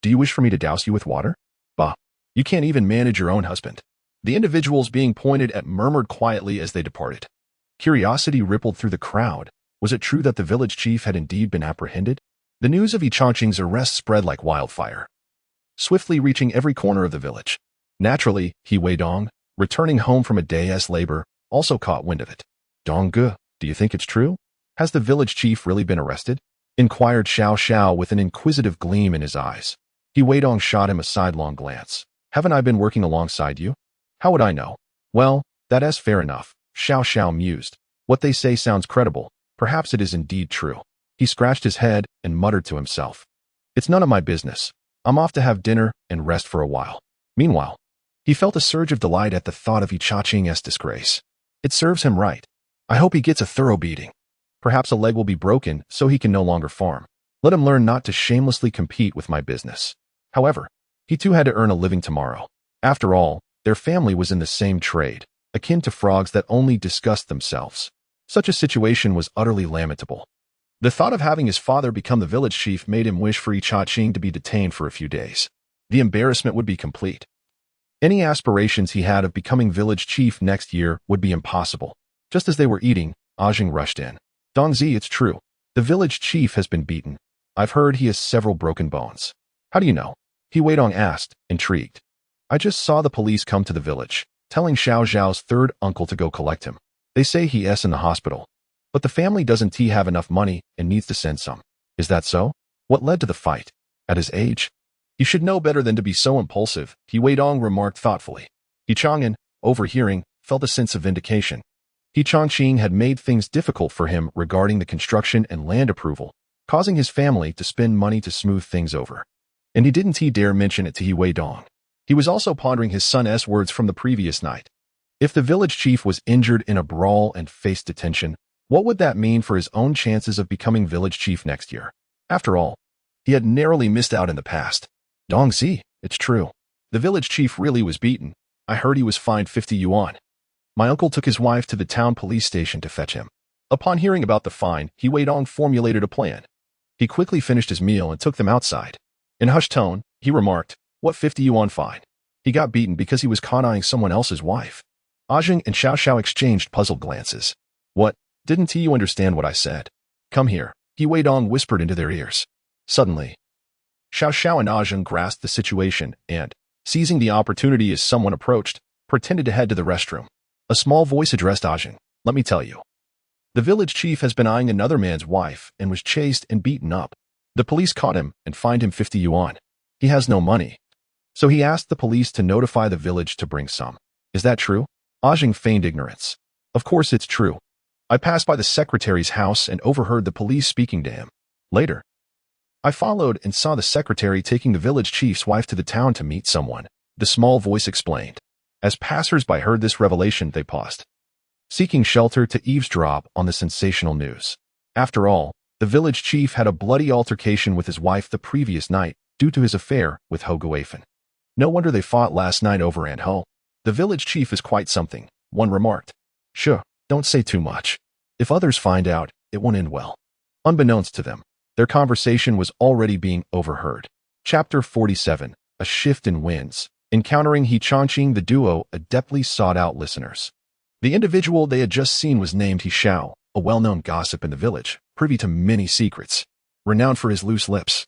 S1: Do you wish for me to douse you with water? Bah, you can't even manage your own husband. The individuals being pointed at murmured quietly as they departed. Curiosity rippled through the crowd. Was it true that the village chief had indeed been apprehended? The news of Yi Changqing's arrest spread like wildfire, swiftly reaching every corner of the village. Naturally, He Weidong, returning home from a day's labor, also caught wind of it. Dongge, do you think it's true? Has the village chief really been arrested? inquired Xiao Xiao with an inquisitive gleam in his eyes. Weidong shot him a sidelong glance. Haven't I been working alongside you? How would I know? Well, that's fair enough, Xiao Xiao mused. What they say sounds credible. Perhaps it is indeed true. He scratched his head and muttered to himself. It's none of my business. I'm off to have dinner and rest for a while. Meanwhile, he felt a surge of delight at the thought of Yichaqing's disgrace. It serves him right. I hope he gets a thorough beating. Perhaps a leg will be broken so he can no longer farm. Let him learn not to shamelessly compete with my business. However, he too had to earn a living tomorrow. After all, their family was in the same trade, akin to frogs that only disgust themselves. Such a situation was utterly lamentable. The thought of having his father become the village chief made him wish for Yichaqing to be detained for a few days. The embarrassment would be complete. Any aspirations he had of becoming village chief next year would be impossible. Just as they were eating, Ajing rushed in. Dongzi, it's true. The village chief has been beaten. I've heard he has several broken bones. How do you know? Weidong asked, intrigued. I just saw the police come to the village, telling Xiao Zhao's third uncle to go collect him. They say he is in the hospital. But the family doesn't have enough money and needs to send some. Is that so? What led to the fight? At his age? He should know better than to be so impulsive, Weidong remarked thoughtfully. Yichaqing, overhearing, felt a sense of vindication. Yichaqing had made things difficult for him regarding the construction and land approval, causing his family to spend money to smooth things over. And he didn't dare mention it to Weidong. He was also pondering his son's words from the previous night. If the village chief was injured in a brawl and faced detention, what would that mean for his own chances of becoming village chief next year? After all, he had narrowly missed out in the past. Dongzi, it's true. The village chief really was beaten. I heard he was fined 50 yuan. My uncle took his wife to the town police station to fetch him. Upon hearing about the fine, Weidong formulated a plan. He quickly finished his meal and took them outside. In a hushed tone, he remarked, what 50 yuan fine? He got beaten because he was conning someone else's wife. Ajing and Xiao Xiao exchanged puzzled glances. What? Didn't you understand what I said? Come here, Weidong whispered into their ears. Suddenly, Xiao Xiao and Ajing grasped the situation and, seizing the opportunity as someone approached, pretended to head to the restroom. A small voice addressed Ajing. Let me tell you. The village chief has been eyeing another man's wife and was chased and beaten up. The police caught him and fined him 50 yuan. He has no money. So he asked the police to notify the village to bring some. Is that true? Ajing feigned ignorance. Of course it's true. I passed by the secretary's house and overheard the police speaking to him. Later, I followed and saw the secretary taking the village chief's wife to the town to meet someone, the small voice explained. As passers-by heard this revelation, they paused, seeking shelter to eavesdrop on the sensational news. After all, the village chief had a bloody altercation with his wife the previous night due to his affair with Ho Guifan. No wonder they fought last night over An Ho. The village chief is quite something, one remarked. Sure, don't say too much. If others find out, it won't end well. Unbeknownst to them, their conversation was already being overheard. Chapter 47, A Shift in Winds. Encountering Yichaqing, the duo adeptly sought out listeners. The individual they had just seen was named He Xiao, a well-known gossip in the village, privy to many secrets, renowned for his loose lips.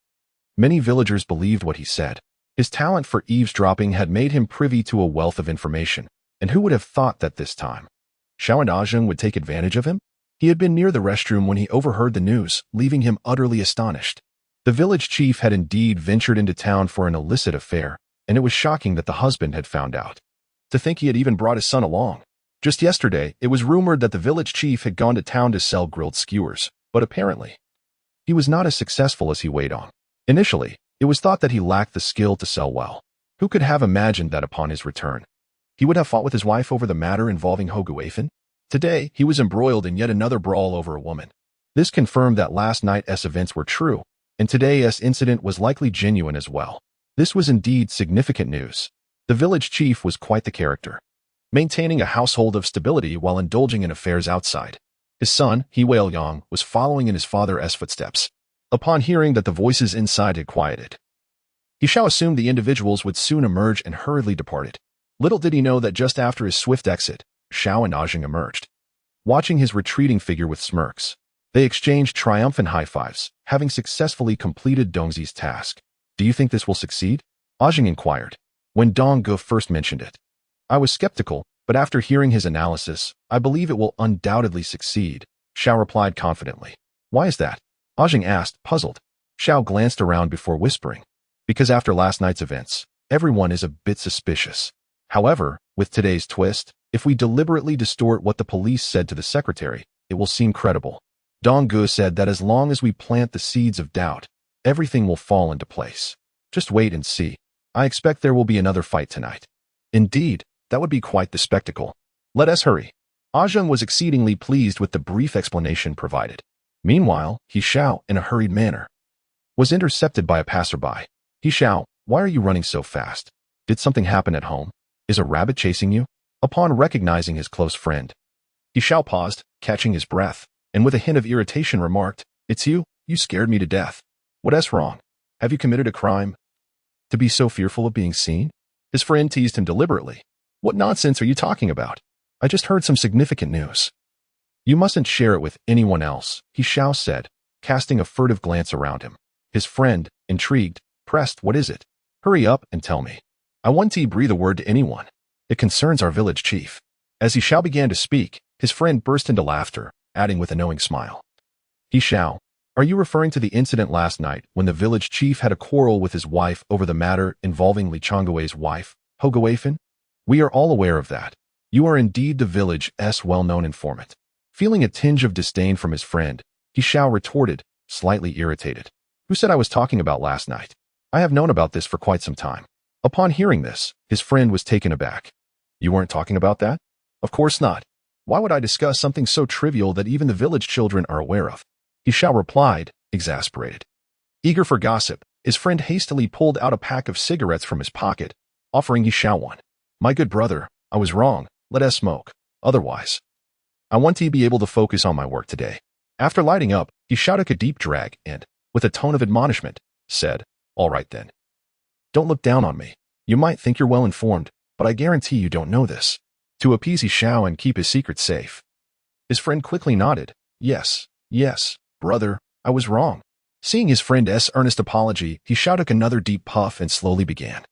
S1: Many villagers believed what he said. His talent for eavesdropping had made him privy to a wealth of information, and who would have thought that this time Xiao and Ajing would take advantage of him? He had been near the restroom when he overheard the news, leaving him utterly astonished. The village chief had indeed ventured into town for an illicit affair, and it was shocking that the husband had found out. To think he had even brought his son along. Just yesterday, it was rumored that the village chief had gone to town to sell grilled skewers, but apparently, he was not as successful as he Weidong. Initially, it was thought that he lacked the skill to sell well. Who could have imagined that upon his return, he would have fought with his wife over the matter involving Ho Guifan? Today, he was embroiled in yet another brawl over a woman. This confirmed that last night's events were true, and today's incident was likely genuine as well. This was indeed significant news. The village chief was quite the character, maintaining a household of stability while indulging in affairs outside. His son, Weidong, was following in his father's footsteps. Upon hearing that the voices inside had quieted, He Xiao assumed the individuals would soon emerge and hurriedly departed. Little did he know that just after his swift exit, Xiao and Ajing emerged. Watching his retreating figure with smirks, they exchanged triumphant high-fives, having successfully completed Dongzi's task. Do you think this will succeed? Ajing inquired, when Dong Ge first mentioned it. I was skeptical, but after hearing his analysis, I believe it will undoubtedly succeed, Xiao replied confidently. Why is that? Ajing asked, puzzled. Xiao glanced around before whispering. Because after last night's events, everyone is a bit suspicious. However, with today's twist, if we deliberately distort what the police said to the secretary, it will seem credible. Dong Gu said that as long as we plant the seeds of doubt, everything will fall into place. Just wait and see. I expect there will be another fight tonight. Indeed, that would be quite the spectacle. Let us hurry. Ajing was exceedingly pleased with the brief explanation provided. Meanwhile, He Xiao, in a hurried manner, was intercepted by a passerby. He Xiao, why are you running so fast? Did something happen at home? Is a rabbit chasing you? Upon recognizing his close friend, He Xiao paused, catching his breath, and with a hint of irritation remarked, It's you? You scared me to death. What's wrong? Have you committed a crime? To be so fearful of being seen? His friend teased him deliberately. What nonsense are you talking about? I just heard some significant news. You mustn't share it with anyone else, He Xiao said, casting a furtive glance around him. His friend, intrigued, pressed, What is it? Hurry up and tell me. I want to breathe a word to anyone. It concerns our village chief. As He Xiao began to speak, his friend burst into laughter, adding with a knowing smile. He Xiao, are you referring to the incident last night when the village chief had a quarrel with his wife over the matter involving Li Chonggui's wife, Ho Guifan? We are all aware of that. You are indeed the village's well-known informant. Feeling a tinge of disdain from his friend, He Xiao retorted, slightly irritated. Who said I was talking about last night? I have known about this for quite some time. Upon hearing this, his friend was taken aback. You weren't talking about that? Of course not. Why would I discuss something so trivial that even the village children are aware of? He Xiao replied, exasperated. Eager for gossip, his friend hastily pulled out a pack of cigarettes from his pocket, offering He Xiao one. My good brother, I was wrong. Let us smoke. Otherwise, I want to be able to focus on my work today. After lighting up, He Xiao took a deep drag and, with a tone of admonishment, said, All right then. Don't look down on me. You might think you're well informed, but I guarantee you don't know this. To appease He Xiao and keep his secret safe. His friend quickly nodded. Yes, brother, I was wrong. Seeing his friend's earnest apology, He Xiao took another deep puff and slowly began.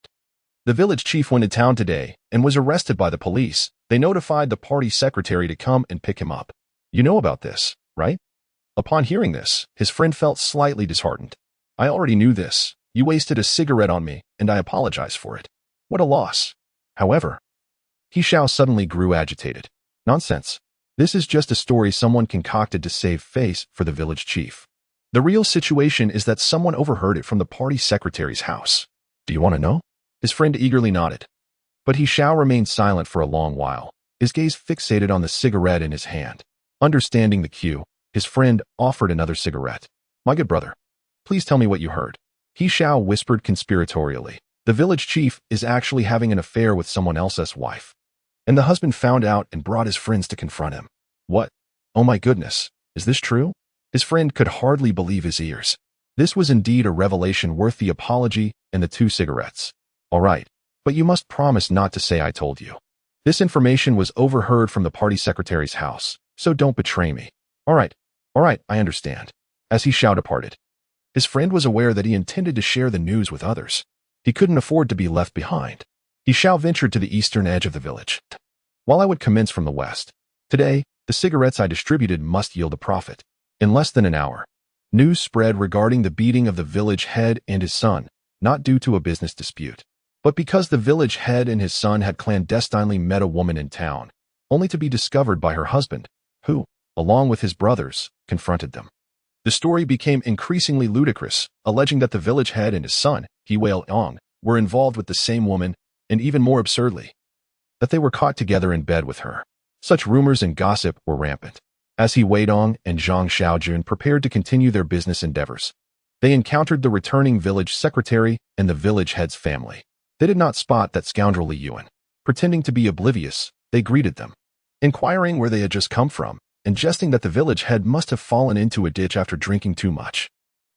S1: The village chief went to town today and was arrested by the police. They notified the party secretary to come and pick him up. You know about this, right? Upon hearing this, his friend felt slightly disheartened. I already knew this. You wasted a cigarette on me, and I apologize for it. What a loss. However, He Xiao suddenly grew agitated. Nonsense. This is just a story someone concocted to save face for the village chief. The real situation is that someone overheard it from the party secretary's house. Do you want to know? His friend eagerly nodded. But He Xiao remained silent for a long while, his gaze fixated on the cigarette in his hand. Understanding the cue, his friend offered another cigarette. My good brother, please tell me what you heard. He Xiao whispered conspiratorially. The village chief is actually having an affair with someone else's wife. And the husband found out and brought his friends to confront him. What? Oh my goodness, is this true? His friend could hardly believe his ears. This was indeed a revelation worth the apology and the 2 cigarettes. All right, but you must promise not to say I told you. This information was overheard from the party secretary's house, so don't betray me. All right, I understand. As He Xiao departed, his friend was aware that he intended to share the news with others. He couldn't afford to be left behind. He Xiao ventured to the eastern edge of the village. While I would commence from the west, today, the cigarettes I distributed must yield a profit. In less than an hour, news spread regarding the beating of the village head and his son, not due to a business dispute, but because the village head and his son had clandestinely met a woman in town, only to be discovered by her husband, who, along with his brothers, confronted them. The story became increasingly ludicrous, alleging that the village head and his son, He Weidong, were involved with the same woman, and even more absurdly, that they were caught together in bed with her. Such rumors and gossip were rampant. As He Weidong and Zhang Xiaojun prepared to continue their business endeavors, they encountered the returning village secretary and the village head's family. They did not spot that scoundrel Li Yuan. Pretending to be oblivious, they greeted them, inquiring where they had just come from, and jesting that the village head must have fallen into a ditch after drinking too much.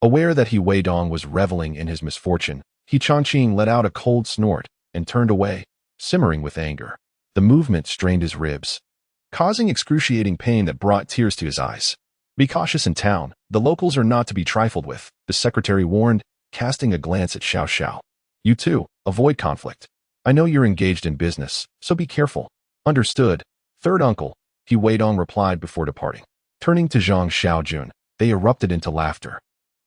S1: Aware that He Weidong was reveling in his misfortune, He Changqing let out a cold snort and turned away, simmering with anger. The movement strained his ribs, causing excruciating pain that brought tears to his eyes. Be cautious in town. The locals are not to be trifled with, the secretary warned, casting a glance at Xiao Xiao. You too, avoid conflict. I know you're engaged in business, so be careful. Understood. Third uncle, He Weidong replied before departing. Turning to Zhang Xiaojun, They erupted into laughter.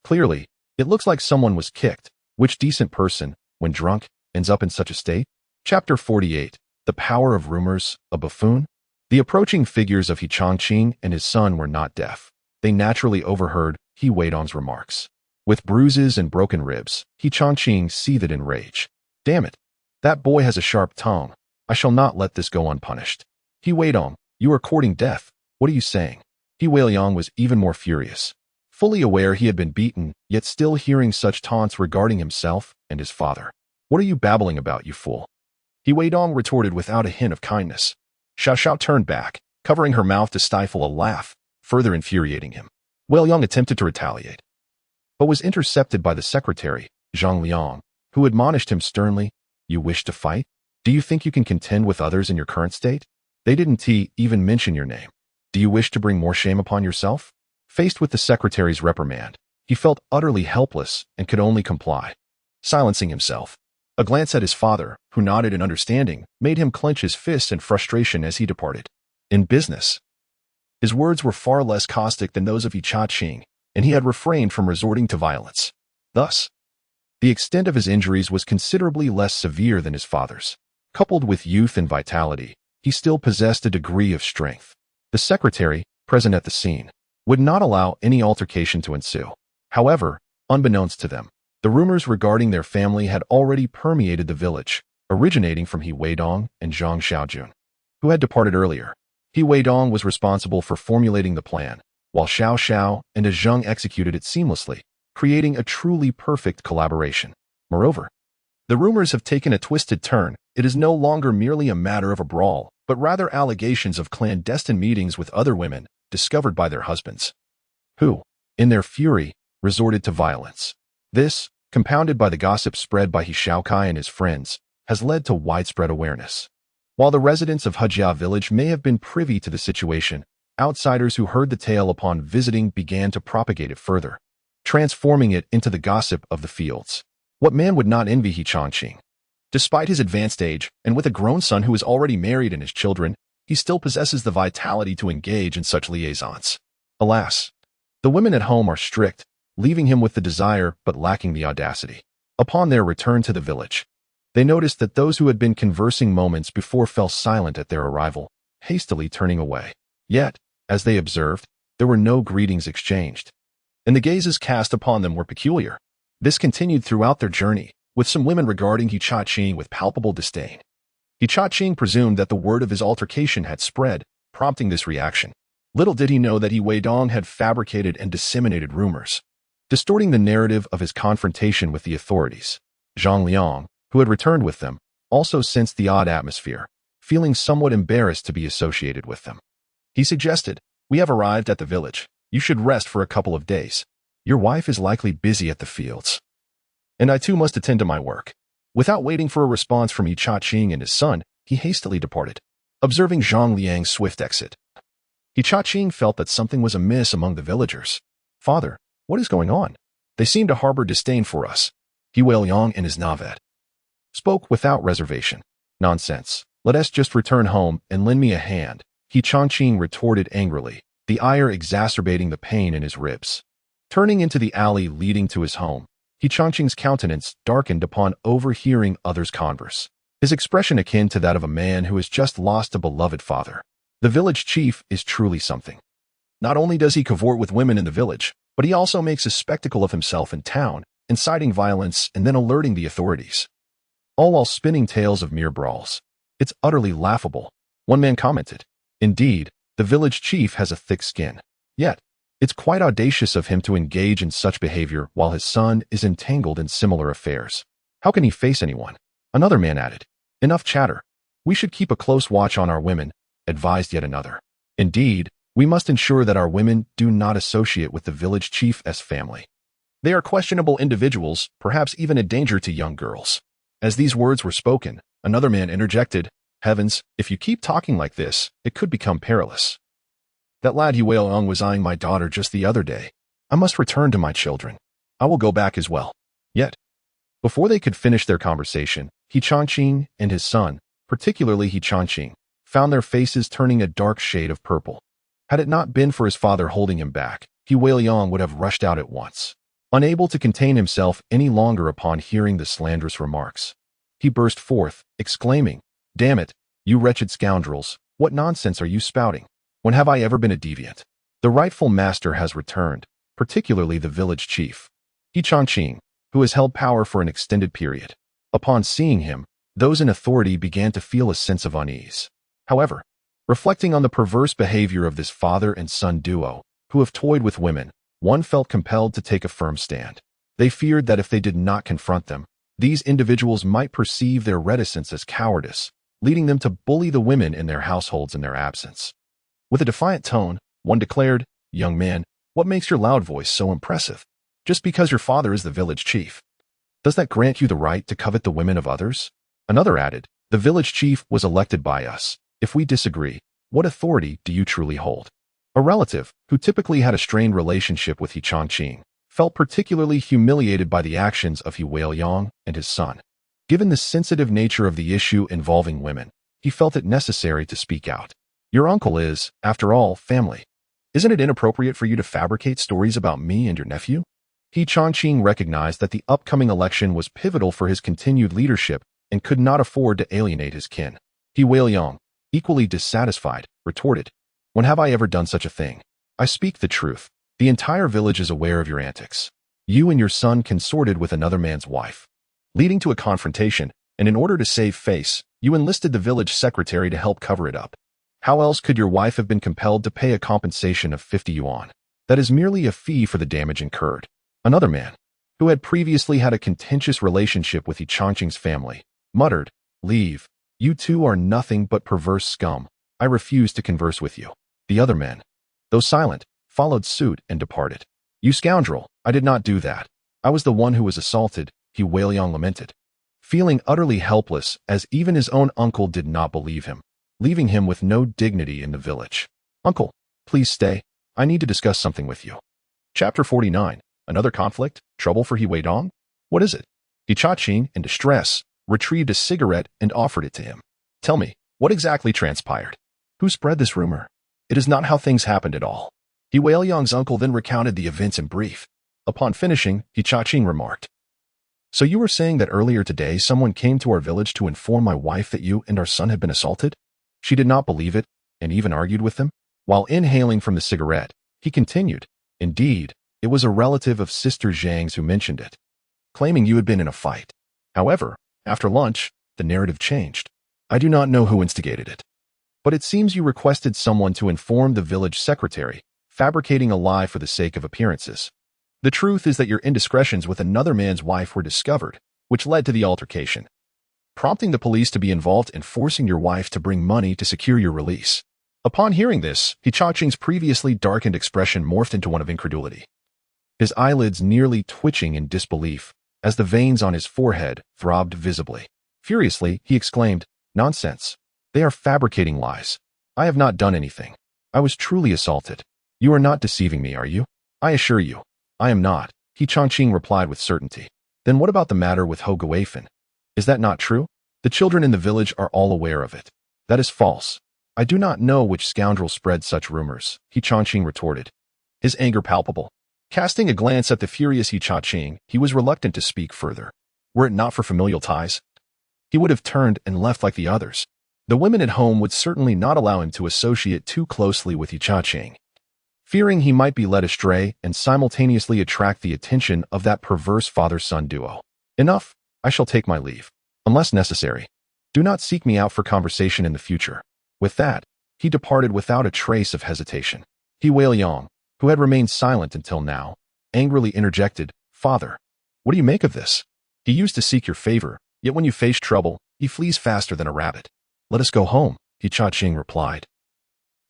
S1: Clearly, it looks like someone was kicked. Which decent person, when drunk, ends up in such a state? Chapter 48. The Power of Rumors, a Buffoon? The approaching figures of He Changqing and his son were not deaf. They naturally overheard He Weidong's remarks. With bruises and broken ribs, He Changqing seethed in rage. Damn it! That boy has a sharp tongue. I shall not let this go unpunished. He Weidong, you are courting death. What are you saying? He Weiliang was even more furious. Fully aware he had been beaten, yet still hearing such taunts regarding himself and his father. What are you babbling about, you fool? He Weidong retorted without a hint of kindness. Xiao Xiao turned back, covering her mouth to stifle a laugh, further infuriating him. Weiliang attempted to retaliate, but was intercepted by the secretary, Zhang Liang, who admonished him sternly, You wish to fight? Do you think you can contend with others in your current state? They didn't even mention your name. Do you wish to bring more shame upon yourself? Faced with the secretary's reprimand, he felt utterly helpless and could only comply. Silencing himself, a glance at his father, who nodded in understanding, made him clench his fists in frustration as he departed. In business, his words were far less caustic than those of He Changqing, and he had refrained from resorting to violence. Thus, the extent of his injuries was considerably less severe than his father's. Coupled with youth and vitality, he still possessed a degree of strength. The secretary, present at the scene, would not allow any altercation to ensue. However, unbeknownst to them, the rumors regarding their family had already permeated the village, originating from He Weidong and Zhang Xiaojun, who had departed earlier. He Weidong was responsible for formulating the plan, while Xiao Xiao and Zhang executed it seamlessly, creating a truly perfect collaboration. Moreover, the rumors have taken a twisted turn. It is no longer merely a matter of a brawl, but rather allegations of clandestine meetings with other women, discovered by their husbands, who, in their fury, resorted to violence. This, compounded by the gossip spread by He Shaokai and his friends, has led to widespread awareness. While the residents of Hejia village may have been privy to the situation, outsiders who heard the tale upon visiting began to propagate it further, transforming it into the gossip of the fields. What man would not envy He Changqing? Despite his advanced age, and with a grown son who is already married and his children, he still possesses the vitality to engage in such liaisons. Alas, the women at home are strict, leaving him with the desire but lacking the audacity. Upon their return to the village, they noticed that those who had been conversing moments before fell silent at their arrival, hastily turning away. Yet, as they observed, there were no greetings exchanged, and the gazes cast upon them were peculiar. This continued throughout their journey, with some women regarding He Changqing with palpable disdain. He Changqing presumed that the word of his altercation had spread, prompting this reaction. Little did he know that He Weidong had fabricated and disseminated rumors, distorting the narrative of his confrontation with the authorities. Zhang Liang, who had returned with them, also sensed the odd atmosphere, feeling somewhat embarrassed to be associated with them. He suggested, We have arrived at the village. You should rest for a couple of days. Your wife is likely busy at the fields, and I too must attend to my work. Without waiting for a response from He Changqing and his son, he hastily departed. Observing Zhang Liang's swift exit, He Changqing felt that something was amiss among the villagers. Father, what is going on? They seem to harbor disdain for us. He Weiliang and his Navet spoke without reservation. Nonsense. Let us just return home and lend me a hand, He Changqing retorted angrily, the ire exacerbating the pain in his ribs. Turning into the alley leading to his home, He Changqing's countenance darkened upon overhearing others converse, his expression akin to that of a man who has just lost a beloved father. The village chief is truly something. Not only does he cavort with women in the village, but he also makes a spectacle of himself in town, inciting violence and then alerting the authorities, all while spinning tales of mere brawls. It's utterly laughable, one man commented. Indeed, the village chief has a thick skin. Yet, it's quite audacious of him to engage in such behavior while his son is entangled in similar affairs. How can he face anyone? Another man added. Enough chatter. We should keep a close watch on our women, advised yet another. Indeed, we must ensure that our women do not associate with the village chief's family. They are questionable individuals, perhaps even a danger to young girls. As these words were spoken, another man interjected, Heavens, if you keep talking like this, it could become perilous. That lad He Weiliang was eyeing my daughter just the other day. I must return to my children. I will go back as well. Yet, before they could finish their conversation, He Changqing and his son, particularly He Changqing, found their faces turning a dark shade of purple. Had it not been for his father holding him back, He Weiliang would have rushed out at once. Unable to contain himself any longer upon hearing the slanderous remarks, he burst forth, exclaiming, "Damn it, you wretched scoundrels, what nonsense are you spouting? When have I ever been a deviant? The rightful master has returned, particularly the village chief, He Changqing, who has held power for an extended period." Upon seeing him, those in authority began to feel a sense of unease. However, reflecting on the perverse behavior of this father and son duo, who have toyed with women, one felt compelled to take a firm stand. They feared that if they did not confront them, these individuals might perceive their reticence as cowardice, leading them to bully the women in their households in their absence. With a defiant tone, one declared, "Young man, what makes your loud voice so impressive? Just because your father is the village chief, does that grant you the right to covet the women of others?" Another added, "The village chief was elected by us. If we disagree, what authority do you truly hold?" A relative, who typically had a strained relationship with He Changqing, felt particularly humiliated by the actions of He Weiliang and his son. Given the sensitive nature of the issue involving women, he felt it necessary to speak out. "Your uncle is, after all, family. Isn't it inappropriate for you to fabricate stories about me and your nephew?" He Changqing recognized that the upcoming election was pivotal for his continued leadership and could not afford to alienate his kin. He Weiliang, equally dissatisfied, retorted, "When have I ever done such a thing? I speak the truth. The entire village is aware of your antics. You and your son consorted with another man's wife, leading to a confrontation, and in order to save face, you enlisted the village secretary to help cover it up. How else could your wife have been compelled to pay a compensation of 50 yuan? That is merely a fee for the damage incurred." Another man, who had previously had a contentious relationship with He Changqing's family, muttered, "Leave. You two are nothing but perverse scum. I refuse to converse with you." The other men, though silent, followed suit and departed. "You scoundrel, I did not do that. I was the one who was assaulted," He Weiliang lamented, feeling utterly helpless as even his own uncle did not believe him, leaving him with no dignity in the village. "Uncle, please stay. I need to discuss something with you." Chapter 49. Another conflict? Trouble for He Weidong? What is it? He Changqing, in distress, retrieved a cigarette and offered it to him. "Tell me, what exactly transpired? Who spread this rumor? It is not how things happened at all." He Weiliang's uncle then recounted the events in brief. Upon finishing, He Changqing remarked, "So you were saying that earlier today someone came to our village to inform my wife that you and our son had been assaulted? She did not believe it, and even argued with them?" While inhaling from the cigarette, he continued, "Indeed, it was a relative of Sister Zhang's who mentioned it, claiming you had been in a fight. However, after lunch, the narrative changed. I do not know who instigated it, but it seems you requested someone to inform the village secretary, fabricating a lie for the sake of appearances. The truth is that your indiscretions with another man's wife were discovered, which led to the altercation, prompting the police to be involved in forcing your wife to bring money to secure your release." Upon hearing this, He Changqing's previously darkened expression morphed into one of incredulity, his eyelids nearly twitching in disbelief as the veins on his forehead throbbed visibly. Furiously, he exclaimed, "Nonsense. They are fabricating lies. I have not done anything. I was truly assaulted. You are not deceiving me, are you?" "I assure you, I am not," He Changqing replied with certainty. "Then what about the matter with Ho Guifan? Is that not true? The children in the village are all aware of it." "That is false. I do not know which scoundrel spread such rumors," He Changqing retorted, his anger palpable. Casting a glance at the furious He Changqing, he was reluctant to speak further. Were it not for familial ties, he would have turned and left like the others. The women at home would certainly not allow him to associate too closely with He Changqing, fearing he might be led astray and simultaneously attract the attention of that perverse father-son duo. "Enough, I shall take my leave. Unless necessary, do not seek me out for conversation in the future." With that, he departed without a trace of hesitation. He Weiliang, who had remained silent until now, angrily interjected, "Father, what do you make of this? He used to seek your favor, yet when you face trouble, he flees faster than a rabbit." "Let us go home," He Changqing replied,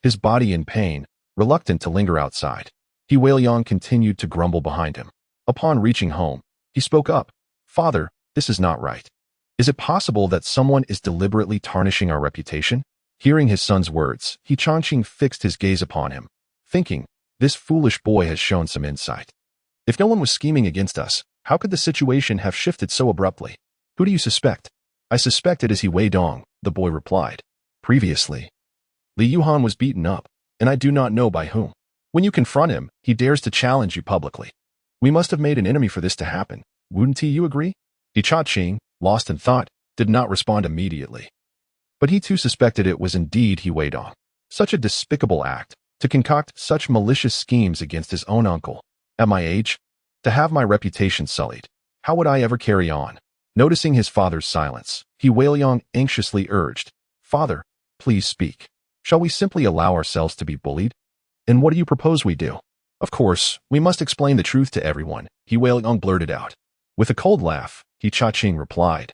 S1: his body in pain, reluctant to linger outside. He Weiliang continued to grumble behind him. Upon reaching home, he spoke up, "Father, this is not right. Is it possible that someone is deliberately tarnishing our reputation?" Hearing his son's words, He Changqing fixed his gaze upon him, thinking, "This foolish boy has shown some insight. If no one was scheming against us, how could the situation have shifted so abruptly?" "Who do you suspect?" "I suspect it is He Weidong," the boy replied. "Previously, Li Yuhan was beaten up, and I do not know by whom. When you confront him, he dares to challenge you publicly. We must have made an enemy for this to happen. Wouldn't you agree? Qing, lost in thought, did not respond immediately. But he too suspected it was indeed He Weidong. Such a despicable act, to concoct such malicious schemes against his own uncle. At my age, to have my reputation sullied. How would I ever carry on? Noticing his father's silence, He Weidong anxiously urged, "Father, please speak. Shall we simply allow ourselves to be bullied? And what do you propose we do?" "Of course, we must explain the truth to everyone," He Weidong blurted out. With a cold laugh, Qing replied,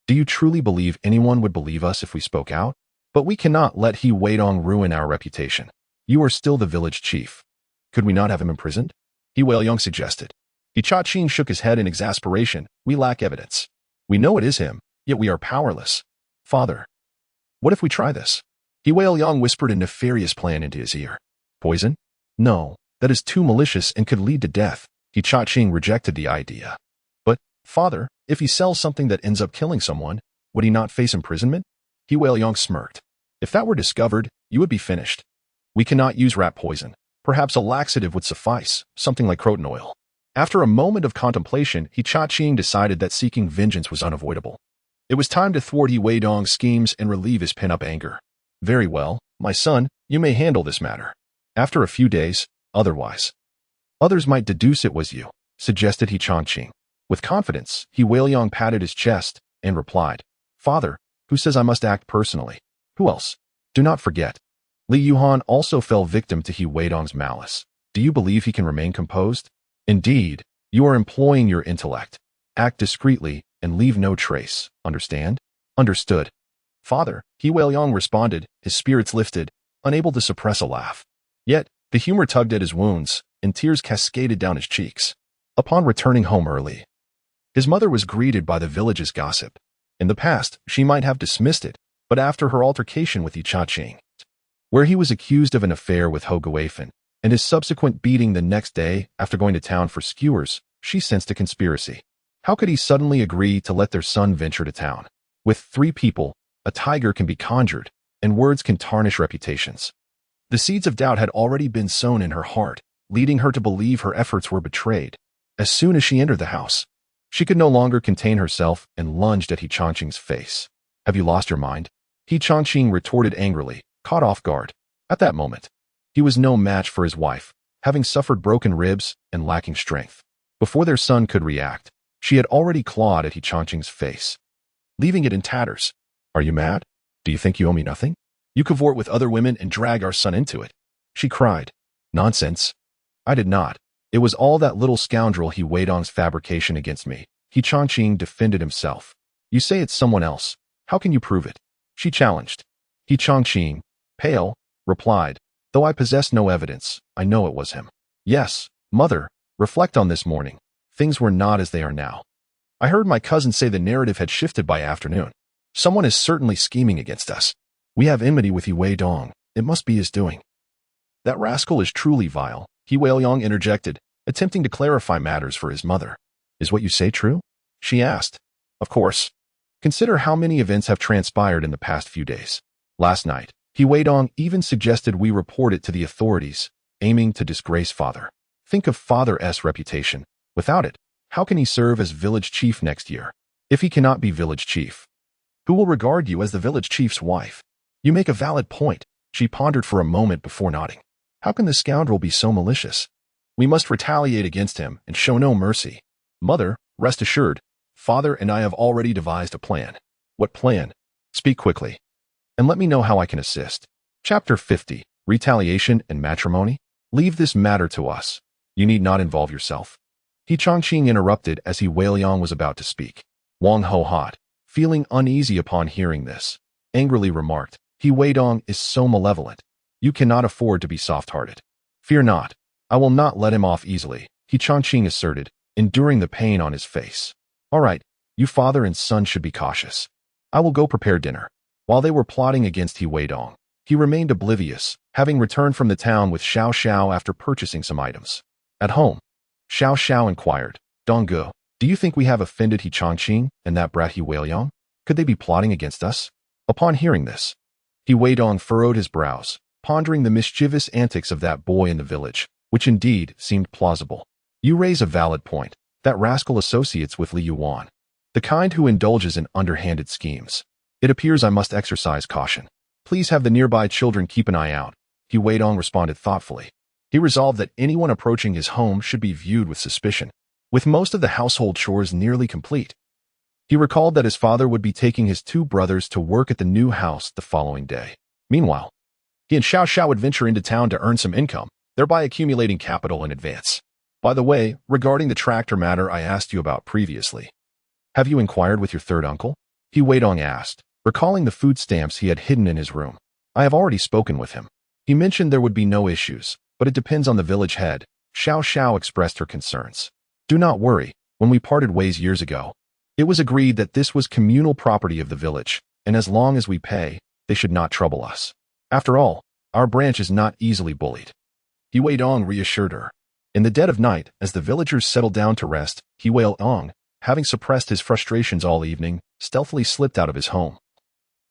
S1: "Do you truly believe anyone would believe us if we spoke out? But we cannot let He Weidong ruin our reputation. You are still the village chief. Could we not have him imprisoned?" He Weidong suggested. Qing shook his head in exasperation. "We lack evidence. We know it is him, yet we are powerless. Father, what if we try this?" He Weidong whispered a nefarious plan into his ear. "Poison? No, that is too malicious and could lead to death." Qing rejected the idea. "But, father, if he sells something that ends up killing someone, would he not face imprisonment?" He Weidong smirked. "If that were discovered, you would be finished. We cannot use rat poison. Perhaps a laxative would suffice, something like croton oil." After a moment of contemplation, Qing decided that seeking vengeance was unavoidable. It was time to thwart He Weidong's schemes and relieve his pent-up anger. "Very well, my son, you may handle this matter. After a few days, otherwise. Others might deduce it was you," suggested Qing. With confidence, He Weidong patted his chest and replied, "Father, who says I must act personally? Who else? Do not forget. Li Yuxia also fell victim to He Weidong's malice. Do you believe he can remain composed? Indeed, you are employing your intellect. Act discreetly and leave no trace. Understand?" "Understood." "Father," He Weidong responded, his spirits lifted, unable to suppress a laugh. Yet, the humor tugged at his wounds, and tears cascaded down his cheeks. Upon returning home early, his mother was greeted by the village's gossip. In the past, she might have dismissed it, but after her altercation with Qing, where he was accused of an affair with Ho Guifan, and his subsequent beating the next day after going to town for skewers, she sensed a conspiracy. How could he suddenly agree to let their son venture to town? With 3 people, a tiger can be conjured, and words can tarnish reputations. The seeds of doubt had already been sown in her heart, leading her to believe her efforts were betrayed. As soon as she entered the house, she could no longer contain herself and lunged at Qing's face. "Have you lost your mind?" Qing retorted angrily, caught off guard. At that moment, he was no match for his wife, having suffered broken ribs and lacking strength. Before their son could react, she had already clawed at Qing's face, leaving it in tatters. "Are you mad? Do you think you owe me nothing? You cavort with other women and drag our son into it," she cried. "Nonsense. I did not. It was all that little scoundrel He Weidong's fabrication against me." Qing defended himself. "You say it's someone else. How can you prove it?" she challenged. Qing, pale, replied, "Though I possess no evidence, I know it was him." "Yes, mother, reflect on this morning. Things were not as they are now. I heard my cousin say the narrative had shifted by afternoon. Someone is certainly scheming against us. We have enmity with He Weidong. It must be his doing." "That rascal is truly vile," He Weidong interjected, attempting to clarify matters for his mother. "Is what you say true?" she asked. "Of course. Consider how many events have transpired in the past few days. Last night, He Weidong even suggested we report it to the authorities, aiming to disgrace father. Think of father's reputation. Without it, how can he serve as village chief next year? If he cannot be village chief, who will regard you as the village chief's wife?" "You make a valid point," she pondered for a moment before nodding. "How can the scoundrel be so malicious? We must retaliate against him and show no mercy. Mother, rest assured, father and I have already devised a plan." "What plan? Speak quickly, and let me know how I can assist." Chapter 50, Retaliation and Matrimony. "Leave this matter to us. You need not involve yourself." Qing interrupted as He Weidong was about to speak. Wang Ho, feeling uneasy upon hearing this, angrily remarked, "He Weidong is so malevolent. You cannot afford to be soft-hearted." "Fear not. I will not let him off easily," Qing asserted, enduring the pain on his face. "All right, you father and son should be cautious. I will go prepare dinner." While they were plotting against He Weidong, he remained oblivious, having returned from the town with Xiao Xiao after purchasing some items. At home, Xiao Xiao inquired, "Donggu, do you think we have offended Qing and that brat He Weidong? Could they be plotting against us?" Upon hearing this, He Weidong furrowed his brows, pondering the mischievous antics of that boy in the village, which indeed seemed plausible. You raise a valid point. That rascal associates with Li Yuan, the kind who indulges in underhanded schemes. It appears I must exercise caution. Please have the nearby children keep an eye out. Weidong responded thoughtfully. He resolved that anyone approaching his home should be viewed with suspicion. With most of the household chores nearly complete, he recalled that his father would be taking his two brothers to work at the new house the following day. Meanwhile, he and Xiao Xiao would venture into town to earn some income, thereby accumulating capital in advance. By the way, regarding the tractor matter I asked you about previously, have you inquired with your third uncle? Weidong asked, recalling the food stamps he had hidden in his room. I have already spoken with him. He mentioned there would be no issues, but it depends on the village head. Xiao Xiao expressed her concerns. Do not worry. When we parted ways years ago, it was agreed that this was communal property of the village, and as long as we pay, they should not trouble us. After all, our branch is not easily bullied. Weidong reassured her. In the dead of night, as the villagers settled down to rest, Weidong, having suppressed his frustrations all evening, stealthily slipped out of his home.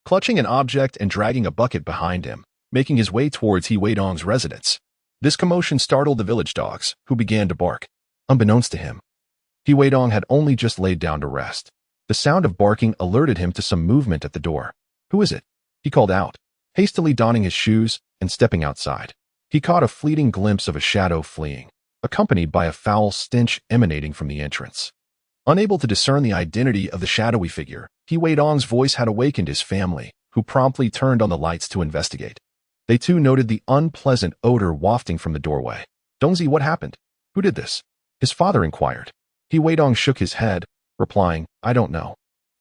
S1: Clutching an object and dragging a bucket behind him, making his way towards Weidong's residence. This commotion startled the village dogs, who began to bark. Unbeknownst to him, Weidong had only just laid down to rest. The sound of barking alerted him to some movement at the door. Who is it? He called out, hastily donning his shoes and stepping outside. He caught a fleeting glimpse of a shadow fleeing, accompanied by a foul stench emanating from the entrance. Unable to discern the identity of the shadowy figure, Weidong's voice had awakened his family, who promptly turned on the lights to investigate. They too noted the unpleasant odor wafting from the doorway. Dongzi, what happened? Who did this? His father inquired. Weidong shook his head, replying, I don't know.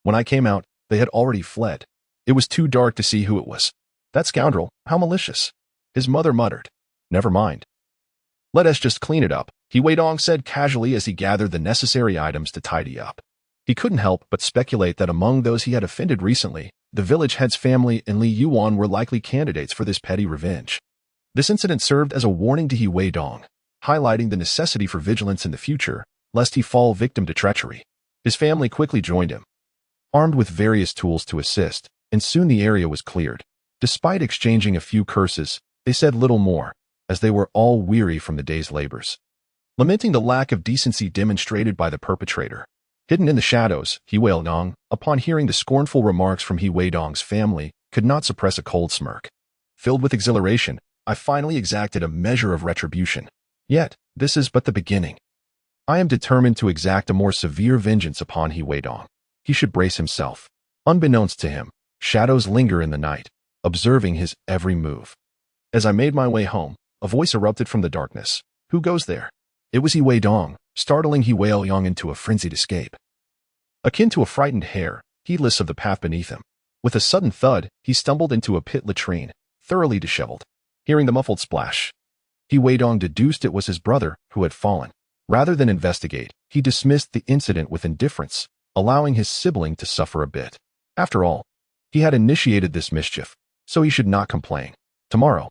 S1: When I came out, they had already fled. It was too dark to see who it was. That scoundrel, how malicious. His mother muttered. Never mind. Let us just clean it up, Weidong said casually as he gathered the necessary items to tidy up. He couldn't help but speculate that among those he had offended recently, the village head's family and Li Yuan were likely candidates for this petty revenge. This incident served as a warning to Weidong, highlighting the necessity for vigilance in the future, lest he fall victim to treachery. His family quickly joined him, armed with various tools to assist, and soon the area was cleared. Despite exchanging a few curses, they said little more, as they were all weary from the day's labors. Lamenting the lack of decency demonstrated by the perpetrator, hidden in the shadows, Weidong, upon hearing the scornful remarks from Weidong's family, could not suppress a cold smirk. Filled with exhilaration, I finally exacted a measure of retribution. Yet, this is but the beginning. I am determined to exact a more severe vengeance upon Weidong. He should brace himself. Unbeknownst to him, shadows linger in the night, observing his every move. As I made my way home, a voice erupted from the darkness. Who goes there? It was Weidong, startling Weidong into a frenzied escape. Akin to a frightened hare, heedless of the path beneath him. With a sudden thud, he stumbled into a pit latrine, thoroughly disheveled. Hearing the muffled splash, Weidong deduced it was his brother who had fallen. Rather than investigate, he dismissed the incident with indifference, allowing his sibling to suffer a bit. After all, he had initiated this mischief, so he should not complain. Tomorrow,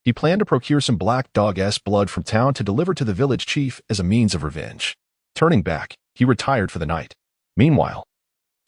S1: he planned to procure some black dog-s blood from town to deliver to the village chief as a means of revenge. Turning back, he retired for the night. Meanwhile,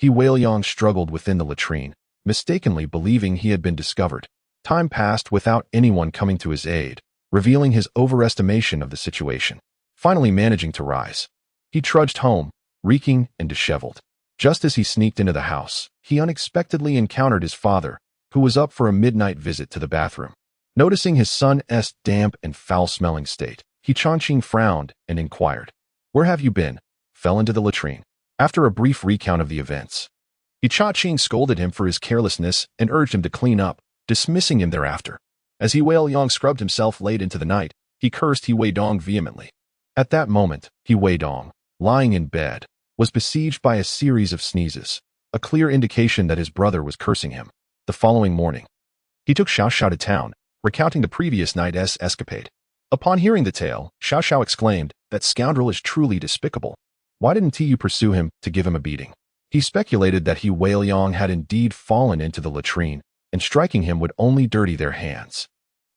S1: Weidong struggled within the latrine, mistakenly believing he had been discovered. Time passed without anyone coming to his aid, revealing his overestimation of the situation. Finally managing to rise, he trudged home, reeking and disheveled. Just as he sneaked into the house, he unexpectedly encountered his father, who was up for a midnight visit to the bathroom. Noticing his son's damp and foul-smelling state, Chongqing frowned and inquired, Where have you been? Fell into the latrine. After a brief recount of the events, Chongqing scolded him for his carelessness and urged him to clean up, dismissing him thereafter. As Weidong scrubbed himself late into the night, he cursed Weidong vehemently. At that moment, Weidong, lying in bed, was besieged by a series of sneezes, a clear indication that his brother was cursing him. The following morning, he took Xiao Xiao to town, recounting the previous night's escapade. Upon hearing the tale, Xiao Xiao exclaimed, That scoundrel is truly despicable. Why didn't you pursue him to give him a beating? He speculated that Weidong had indeed fallen into the latrine, and striking him would only dirty their hands.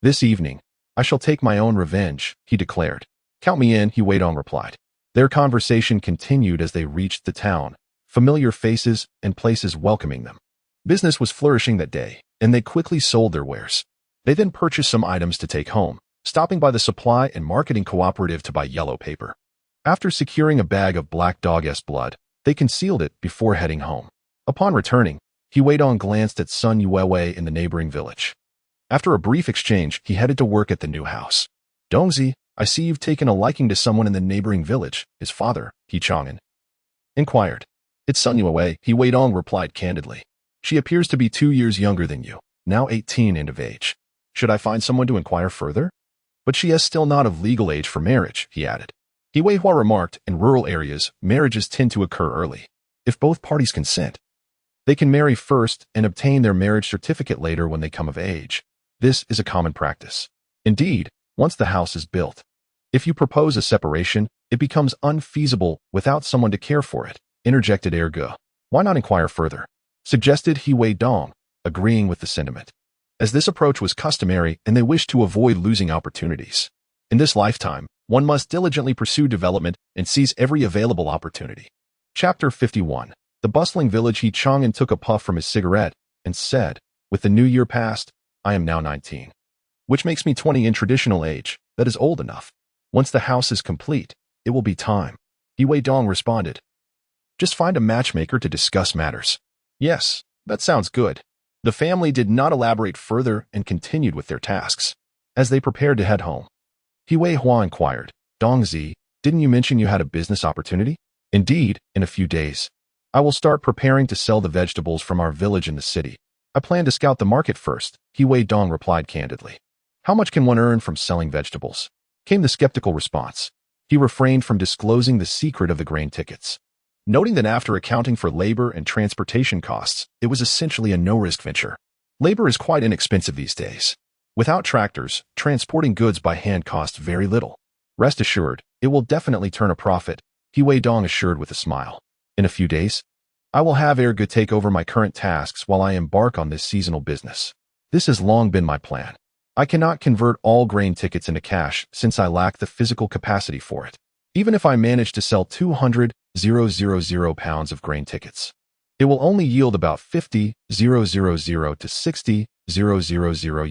S1: This evening, I shall take my own revenge, he declared. Count me in, Weidong replied. Their conversation continued as they reached the town, familiar faces and places welcoming them. Business was flourishing that day, and they quickly sold their wares. They then purchased some items to take home, stopping by the supply and marketing cooperative to buy yellow paper. After securing a bag of black dog's blood, they concealed it before heading home. Upon returning, Weidong glanced at Sun Yuewei in the neighboring village. After a brief exchange, he headed to work at the new house. Dongzi, I see you've taken a liking to someone in the neighboring village. His father, He Chang'an, inquired. It's Sun Yuewei, Weidong replied candidly. She appears to be 2 years younger than you, now 18 and of age. Should I find someone to inquire further? But she is still not of legal age for marriage, he added. Weihua remarked, in rural areas, marriages tend to occur early. If both parties consent, they can marry first and obtain their marriage certificate later when they come of age. This is a common practice. Indeed, once the house is built, if you propose a separation, it becomes unfeasible without someone to care for it, interjected Erge. Why not inquire further? Suggested Weidong, agreeing with the sentiment. As this approach was customary and they wished to avoid losing opportunities. In this lifetime, one must diligently pursue development and seize every available opportunity. Chapter 51. The bustling village. He Chang'an took a puff from his cigarette and said, with the new year past, I am now 19. Which makes me 20 in traditional age. That is old enough. Once the house is complete, it will be time. Weidong responded. Just find a matchmaker to discuss matters. Yes, that sounds good. The family did not elaborate further and continued with their tasks. As they prepared to head home, Weihua inquired, Dongzi, didn't you mention you had a business opportunity? Indeed, in a few days. I will start preparing to sell the vegetables from our village in the city. I plan to scout the market first, Weidong replied candidly. How much can one earn from selling vegetables? Came the skeptical response. He refrained from disclosing the secret of the grain tickets, noting that after accounting for labor and transportation costs, it was essentially a no-risk venture. Labor is quite inexpensive these days. Without tractors, transporting goods by hand costs very little. Rest assured, it will definitely turn a profit, Weidong assured with a smile. In a few days, I will have Erge take over my current tasks while I embark on this seasonal business. This has long been my plan. I cannot convert all grain tickets into cash since I lack the physical capacity for it. Even if I manage to sell 200,000 pounds of grain tickets, it will only yield about 50,000 to 60,000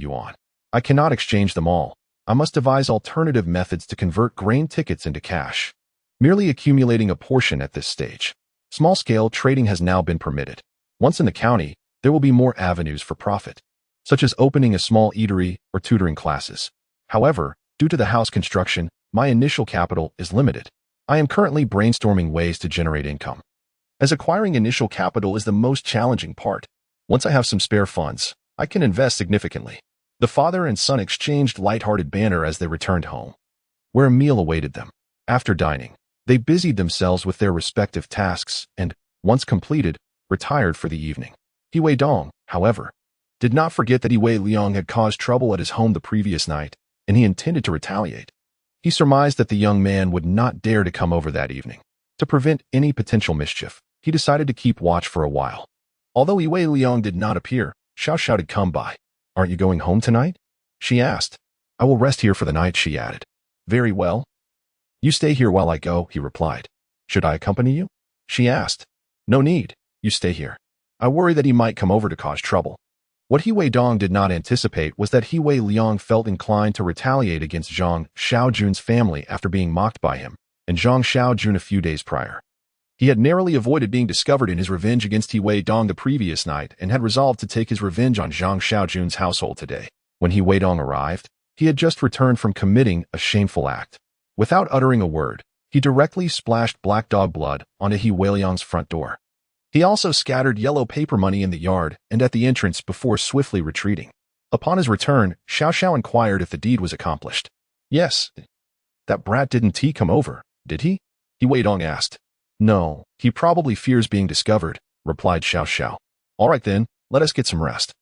S1: yuan. I cannot exchange them all. I must devise alternative methods to convert grain tickets into cash. Merely accumulating a portion at this stage. Small-scale trading has now been permitted. Once in the county, there will be more avenues for profit, such as opening a small eatery or tutoring classes. However, due to the house construction, my initial capital is limited. I am currently brainstorming ways to generate income, as acquiring initial capital is the most challenging part. Once I have some spare funds, I can invest significantly. The father and son exchanged light-hearted banter as they returned home, where a meal awaited them. After dining, they busied themselves with their respective tasks and, once completed, retired for the evening. Weidong, however, did not forget that Wei Liang had caused trouble at his home the previous night, and he intended to retaliate. He surmised that the young man would not dare to come over that evening. To prevent any potential mischief, he decided to keep watch for a while. Although Wei Liang did not appear, Xiao Xiao had come by. Aren't you going home tonight? She asked. I will rest here for the night, she added. Very well. You stay here while I go, he replied. Should I accompany you? She asked. No need, you stay here. I worry that he might come over to cause trouble. What Weidong did not anticipate was that Wei Liang felt inclined to retaliate against Zhang Xiaojun's family after being mocked by him and Zhang Xiaojun a few days prior. He had narrowly avoided being discovered in his revenge against Weidong the previous night and had resolved to take his revenge on Zhang Xiaojun's household today. When Weidong arrived, he had just returned from committing a shameful act. Without uttering a word, he directly splashed black dog blood onto Wei Liang's front door. He also scattered yellow paper money in the yard and at the entrance before swiftly retreating. Upon his return, Xiao Xiao inquired if the deed was accomplished. Yes. That brat didn't he come over, did he? Weidong asked. No, he probably fears being discovered, replied Xiao Xiao. All right then, let us get some rest.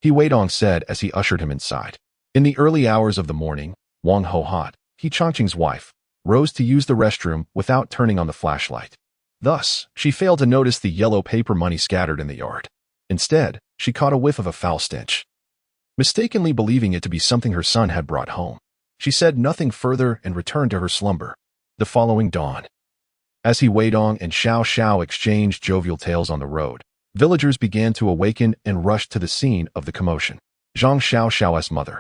S1: Weidong said as he ushered him inside. In the early hours of the morning, Wang Hohat, He Changqing's wife, rose to use the restroom without turning on the flashlight. Thus, she failed to notice the yellow paper money scattered in the yard. Instead, she caught a whiff of a foul stench. Mistakenly believing it to be something her son had brought home, she said nothing further and returned to her slumber. The following dawn, as Weidong and Xiao Xiao exchanged jovial tales on the road, villagers began to awaken and rushed to the scene of the commotion. Zhang Xiao's mother,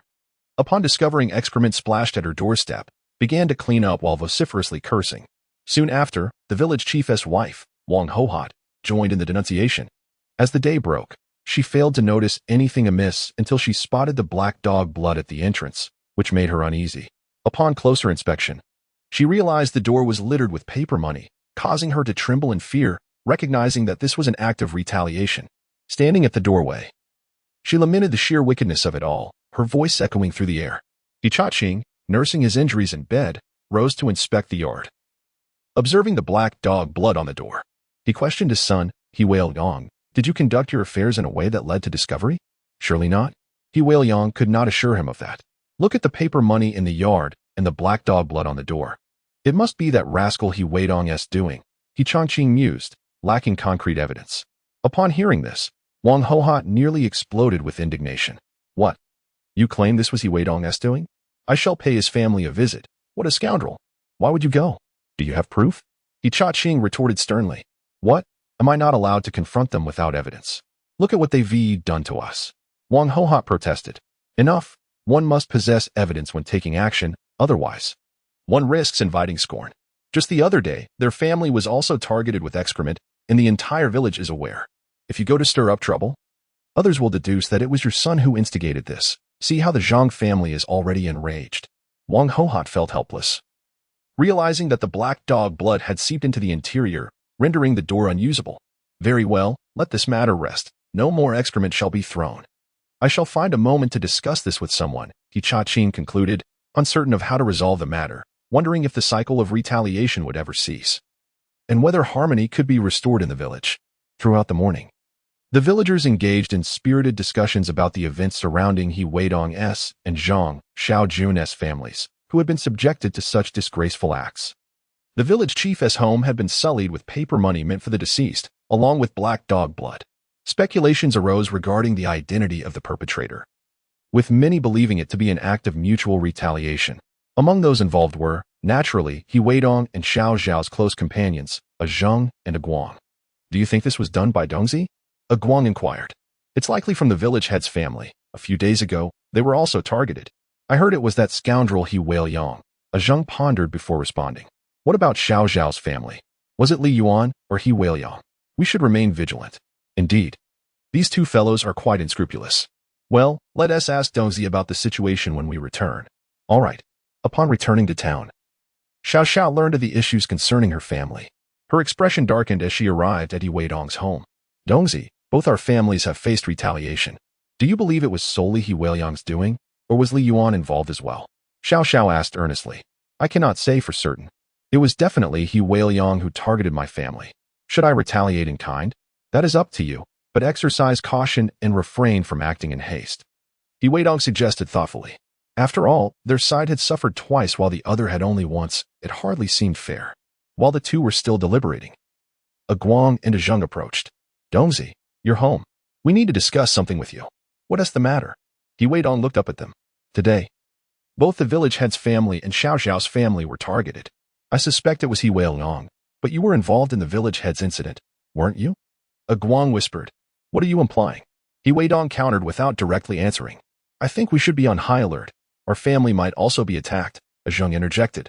S1: upon discovering excrement splashed at her doorstep, began to clean up while vociferously cursing. Soon after, the village chief's wife, Wang Hohot, joined in the denunciation. As the day broke, she failed to notice anything amiss until she spotted the black dog blood at the entrance, which made her uneasy. Upon closer inspection, she realized the door was littered with paper money, causing her to tremble in fear, recognizing that this was an act of retaliation. Standing at the doorway, she lamented the sheer wickedness of it all, her voice echoing through the air. Qing, nursing his injuries in bed, rose to inspect the yard. Observing the black dog blood on the door, he questioned his son, Weidong. Did you conduct your affairs in a way that led to discovery? Surely not. Weidong could not assure him of that. Look at the paper money in the yard and the black dog blood on the door. It must be that rascal Weidong's doing, Qing mused, lacking concrete evidence. Upon hearing this, Wang Hohot nearly exploded with indignation. What? You claim this was Weidong's doing? I shall pay his family a visit. What a scoundrel. Why would you go? Do you have proof? Qing retorted sternly. What? Am I not allowed to confront them without evidence? Look at what they've done to us. Wang Hohot protested. Enough. One must possess evidence when taking action, otherwise one risks inviting scorn. Just the other day, their family was also targeted with excrement, and the entire village is aware. If you go to stir up trouble, others will deduce that it was your son who instigated this. See how the Zhang family is already enraged. Wang Hohot felt helpless, realizing that the black dog blood had seeped into the interior, rendering the door unusable. Very well, let this matter rest. No more excrement shall be thrown. I shall find a moment to discuss this with someone, Qing concluded, uncertain of how to resolve the matter, wondering if the cycle of retaliation would ever cease, and whether harmony could be restored in the village. Throughout the morning, the villagers engaged in spirited discussions about the events surrounding Weidong's and Zhang Xiaojun's families, who had been subjected to such disgraceful acts. The village chief's home had been sullied with paper money meant for the deceased, along with black dog blood. Speculations arose regarding the identity of the perpetrator, with many believing it to be an act of mutual retaliation. Among those involved were, naturally, Weidong and Xiao Zhao's close companions, a Zheng and a Guang. Do you think this was done by Dongzi? A Guang inquired. It's likely from the village head's family. A few days ago, they were also targeted. I heard it was that scoundrel Weidong. A Zheng pondered before responding. What about Xiao Zhao's family? Was it Li Yuan or Weidong? We should remain vigilant. Indeed, these two fellows are quite unscrupulous. Well, let us ask Dongzi about the situation when we return. All right. Upon returning to town, Xiao learned of the issues concerning her family. Her expression darkened as she arrived at Weidong's home. Dongzi, both our families have faced retaliation. Do you believe it was solely Weidong's doing, or was Li Yuan involved as well? Xiao asked earnestly. I cannot say for certain. It was definitely Weidong who targeted my family. Should I retaliate in kind? That is up to you, but exercise caution and refrain from acting in haste. Weidong suggested thoughtfully. After all, their side had suffered twice while the other had only once. It hardly seemed fair. While the two were still deliberating, a Guang and a Zheng approached. Dongzi, you're home. We need to discuss something with you. What is the matter? Weidong looked up at them. Today, both the village head's family and Xiao Zhao's family were targeted. I suspect it was Weidong, but you were involved in the village head's incident, weren't you? A Guang whispered. What are you implying? Weidong countered without directly answering. I think we should be on high alert. Our family might also be attacked, a Zheng interjected.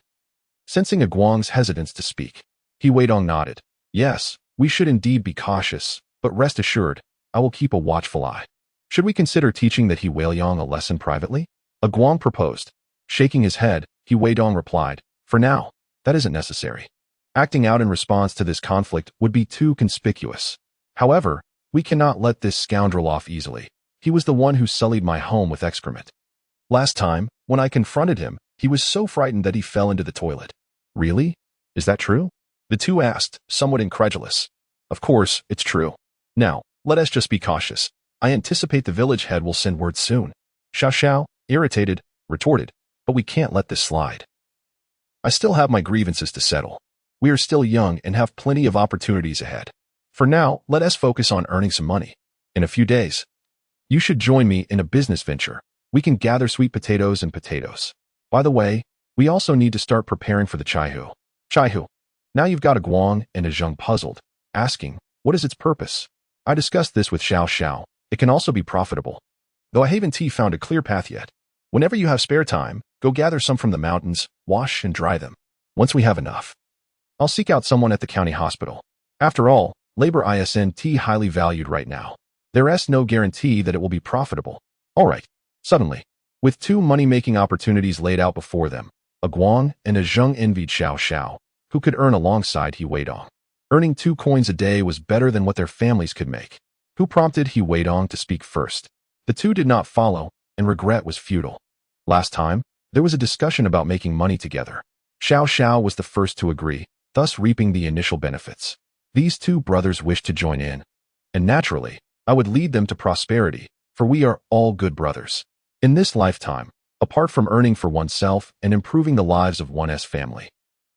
S1: Sensing a Guang's hesitance to speak, Weidong nodded. Yes, we should indeed be cautious, but rest assured, I will keep a watchful eye. Should we consider teaching that Weidong a lesson privately? A Guang proposed. Shaking his head, Weidong replied, for now, that isn't necessary. Acting out in response to this conflict would be too conspicuous. However, we cannot let this scoundrel off easily. He was the one who sullied my home with excrement. Last time, when I confronted him, he was so frightened that he fell into the toilet. Really? Is that true? The two asked, somewhat incredulous. Of course, it's true. Now, let us just be cautious. I anticipate the village head will send word soon. Xiao, irritated, retorted, but we can't let this slide. I still have my grievances to settle. We are still young and have plenty of opportunities ahead. For now, let us focus on earning some money. In a few days, you should join me in a business venture. We can gather sweet potatoes and potatoes. By the way, we also need to start preparing for the Chaihu. Chaihu. Now you've got a Guang and a Zheng puzzled, asking, what is its purpose? I discussed this with Xiao. It can also be profitable. though I haven't found a clear path yet. Whenever you have spare time, go gather some from the mountains, wash and dry them. Once we have enough, I'll seek out someone at the county hospital. After all, labor isn't highly valued right now. There's no guarantee that it will be profitable. All right. Suddenly, with two money-making opportunities laid out before them, a Guang and a Zheng envied Xiao Xiao, who could earn alongside Weidong. Earning 2 coins a day was better than what their families could make. Who prompted Weidong to speak first? The two did not follow, and regret was futile. Last time, there was a discussion about making money together. Xiao Xiao was the first to agree, thus reaping the initial benefits. These two brothers wished to join in. And naturally, I would lead them to prosperity, for we are all good brothers. In this lifetime, apart from earning for oneself and improving the lives of one's family.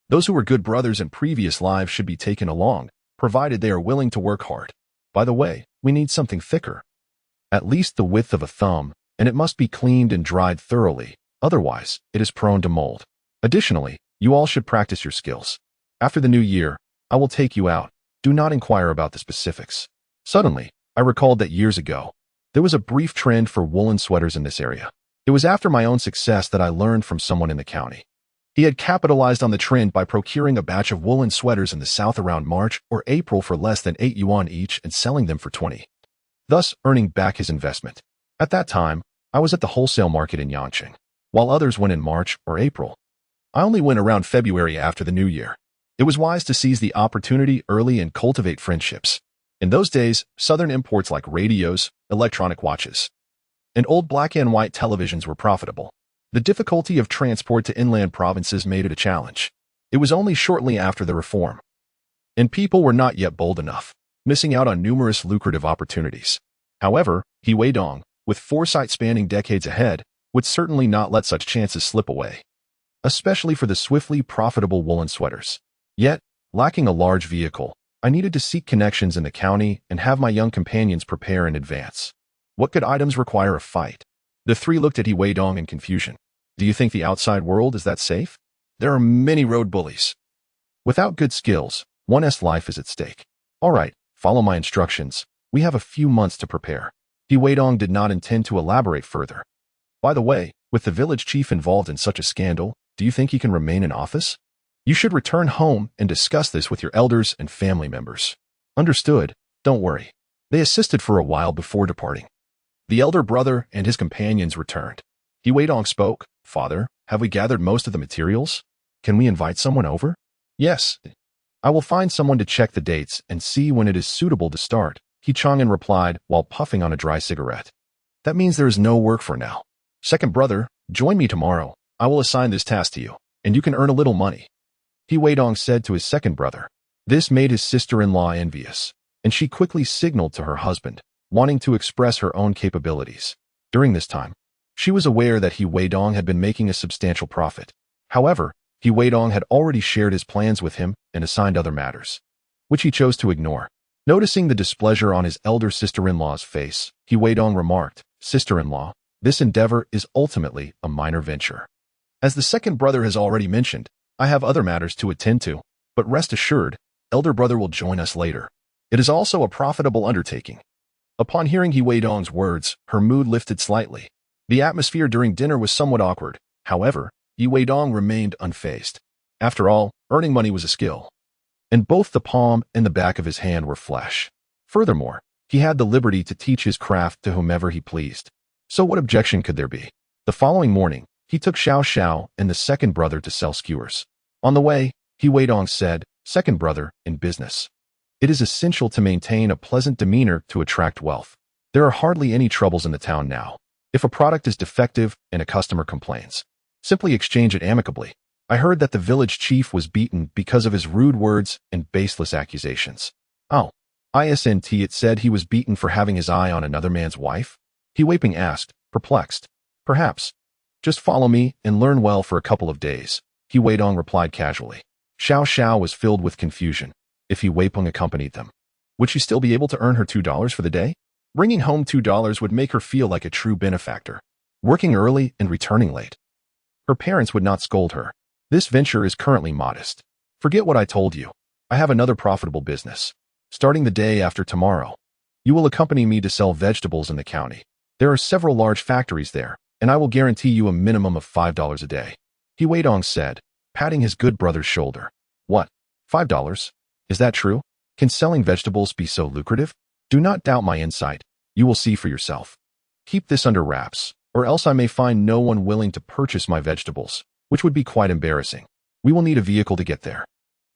S1: Those who were good brothers in previous lives should be taken along, provided they are willing to work hard. By the way, we need something thicker. At least the width of a thumb, and it must be cleaned and dried thoroughly, otherwise, it is prone to mold. Additionally, you all should practice your skills. After the new year, I will take you out. Do not inquire about the specifics. Suddenly, I recalled that years ago, there was a brief trend for woolen sweaters in this area. It was after my own success that I learned from someone in the county. He had capitalized on the trend by procuring a batch of woolen sweaters in the south around March or April for less than 8 yuan each and selling them for 20, thus earning back his investment. At that time, I was at the wholesale market in Yanqing, while others went in March or April. I only went around February after the new year. It was wise to seize the opportunity early and cultivate friendships. In those days, southern imports like radios, electronic watches, and old black and white televisions were profitable. The difficulty of transport to inland provinces made it a challenge. It was only shortly after the reform, and people were not yet bold enough, missing out on numerous lucrative opportunities. However, Weidong, with foresight spanning decades ahead, would certainly not let such chances slip away, especially for the swiftly profitable woolen sweaters. Yet, lacking a large vehicle, I needed to seek connections in the county and have my young companions prepare in advance. What could items require a fight? The three looked at Weidong in confusion. Do you think the outside world is that safe? There are many road bullies. Without good skills, one's life is at stake. All right, follow my instructions. We have a few months to prepare. Weidong did not intend to elaborate further. By the way, with the village chief involved in such a scandal, do you think he can remain in office? You should return home and discuss this with your elders and family members. Understood, don't worry. They assisted for a while before departing. The elder brother and his companions returned. Weidong spoke. Father, have we gathered most of the materials? Can we invite someone over? Yes. I will find someone to check the dates and see when it is suitable to start, Chang'an replied while puffing on a dry cigarette. That means there is no work for now. Second brother, join me tomorrow. I will assign this task to you, and you can earn a little money. Weidong said to his second brother. This made his sister-in-law envious, and she quickly signaled to her husband, wanting to express her own capabilities. During this time, she was aware that Weidong had been making a substantial profit. However, Weidong had already shared his plans with him and assigned other matters, which he chose to ignore. Noticing the displeasure on his elder sister-in-law's face, Weidong remarked, Sister-in-law, this endeavor is ultimately a minor venture. As the second brother has already mentioned, I have other matters to attend to, but rest assured, elder brother will join us later. It is also a profitable undertaking. Upon hearing Weidong's words, her mood lifted slightly. The atmosphere during dinner was somewhat awkward. However, Weidong remained unfazed. After all, earning money was a skill, and both the palm and the back of his hand were flesh. Furthermore, he had the liberty to teach his craft to whomever he pleased. So what objection could there be? The following morning, he took Xiao Xiao and the second brother to sell skewers. On the way, Weidong said, Second brother, in business, it is essential to maintain a pleasant demeanor to attract wealth. There are hardly any troubles in the town now. If a product is defective and a customer complains, simply exchange it amicably. I heard that the village chief was beaten because of his rude words and baseless accusations. Oh, it said he was beaten for having his eye on another man's wife? Weiping asked, perplexed. Perhaps. Just follow me and learn well for a couple of days, Weidong replied casually. Xiao Xiao was filled with confusion. If Weipeng accompanied them, would she still be able to earn her $2 for the day? Bringing home $2 would make her feel like a true benefactor. Working early and returning late, her parents would not scold her. This venture is currently modest. Forget what I told you. I have another profitable business. Starting the day after tomorrow, you will accompany me to sell vegetables in the county. There are several large factories there, and I will guarantee you a minimum of $5 a day. Weidong said, patting his good brother's shoulder. What? $5? Is that true? Can selling vegetables be so lucrative? Do not doubt my insight. You will see for yourself. Keep this under wraps, or else I may find no one willing to purchase my vegetables, which would be quite embarrassing. We will need a vehicle to get there.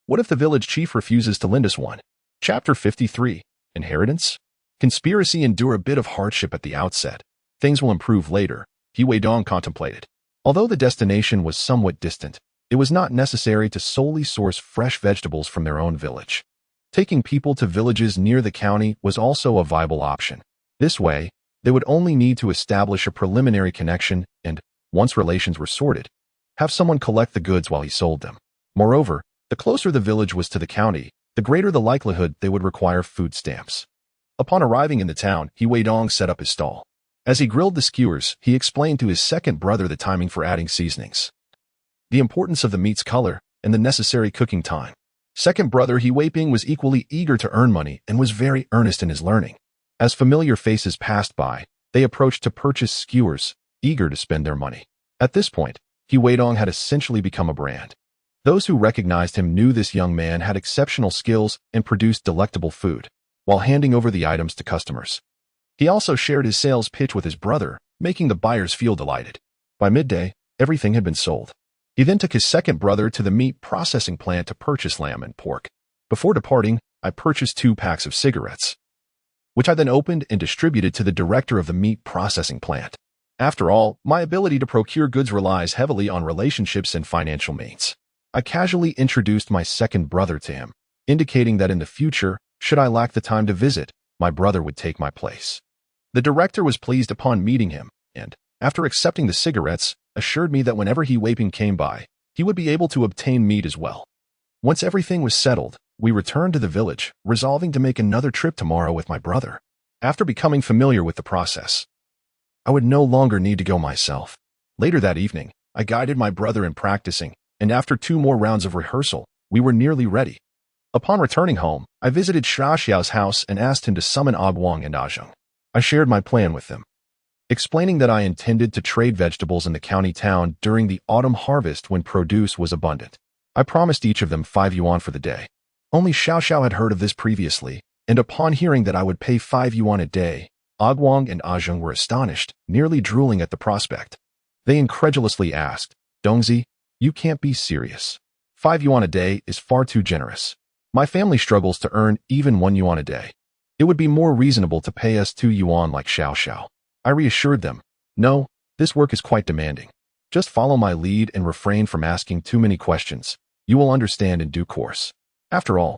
S1: What if the village chief refuses to lend us one? Chapter 53. Inheritance? Conspiracy endure a bit of hardship at the outset. Things will improve later, Weidong contemplated. Although the destination was somewhat distant, it was not necessary to solely source fresh vegetables from their own village. Taking people to villages near the county was also a viable option. This way, they would only need to establish a preliminary connection and, once relations were sorted, have someone collect the goods while he sold them. Moreover, the closer the village was to the county, the greater the likelihood they would require food stamps. Upon arriving in the town, Weidong set up his stall. As he grilled the skewers, he explained to his second brother the timing for adding seasonings, the importance of the meat's color, and the necessary cooking time. Second brother Weiping was equally eager to earn money and was very earnest in his learning. As familiar faces passed by, they approached to purchase skewers, eager to spend their money. At this point, Weidong had essentially become a brand. Those who recognized him knew this young man had exceptional skills and produced delectable food, while handing over the items to customers. He also shared his sales pitch with his brother, making the buyers feel delighted. By midday, everything had been sold. He then took his second brother to the meat processing plant to purchase lamb and pork. Before departing, I purchased 2 packs of cigarettes, which I then opened and distributed to the director of the meat processing plant. After all, my ability to procure goods relies heavily on relationships and financial means. I casually introduced my second brother to him, indicating that in the future, should I lack the time to visit, my brother would take my place. The director was pleased upon meeting him, and, after accepting the cigarettes, assured me that whenever Weiping came by, he would be able to obtain meat as well. Once everything was settled, we returned to the village, resolving to make another trip tomorrow with my brother. After becoming familiar with the process, I would no longer need to go myself. Later that evening, I guided my brother in practicing, and after 2 more rounds of rehearsal, we were nearly ready. Upon returning home, I visited Xiaoxiao's house and asked him to summon Agwang and Ajeng. I shared my plan with them, explaining that I intended to trade vegetables in the county town during the autumn harvest when produce was abundant. I promised each of them 5 yuan for the day. Only Xiaoxiao had heard of this previously, and upon hearing that I would pay 5 yuan a day, Agwang and Ajeng were astonished, nearly drooling at the prospect. They incredulously asked, Dongzi, you can't be serious. 5 yuan a day is far too generous. My family struggles to earn even 1 yuan a day. It would be more reasonable to pay us 2 yuan like Xiaoxiao. I reassured them, no, this work is quite demanding. Just follow my lead and refrain from asking too many questions. You will understand in due course. After all,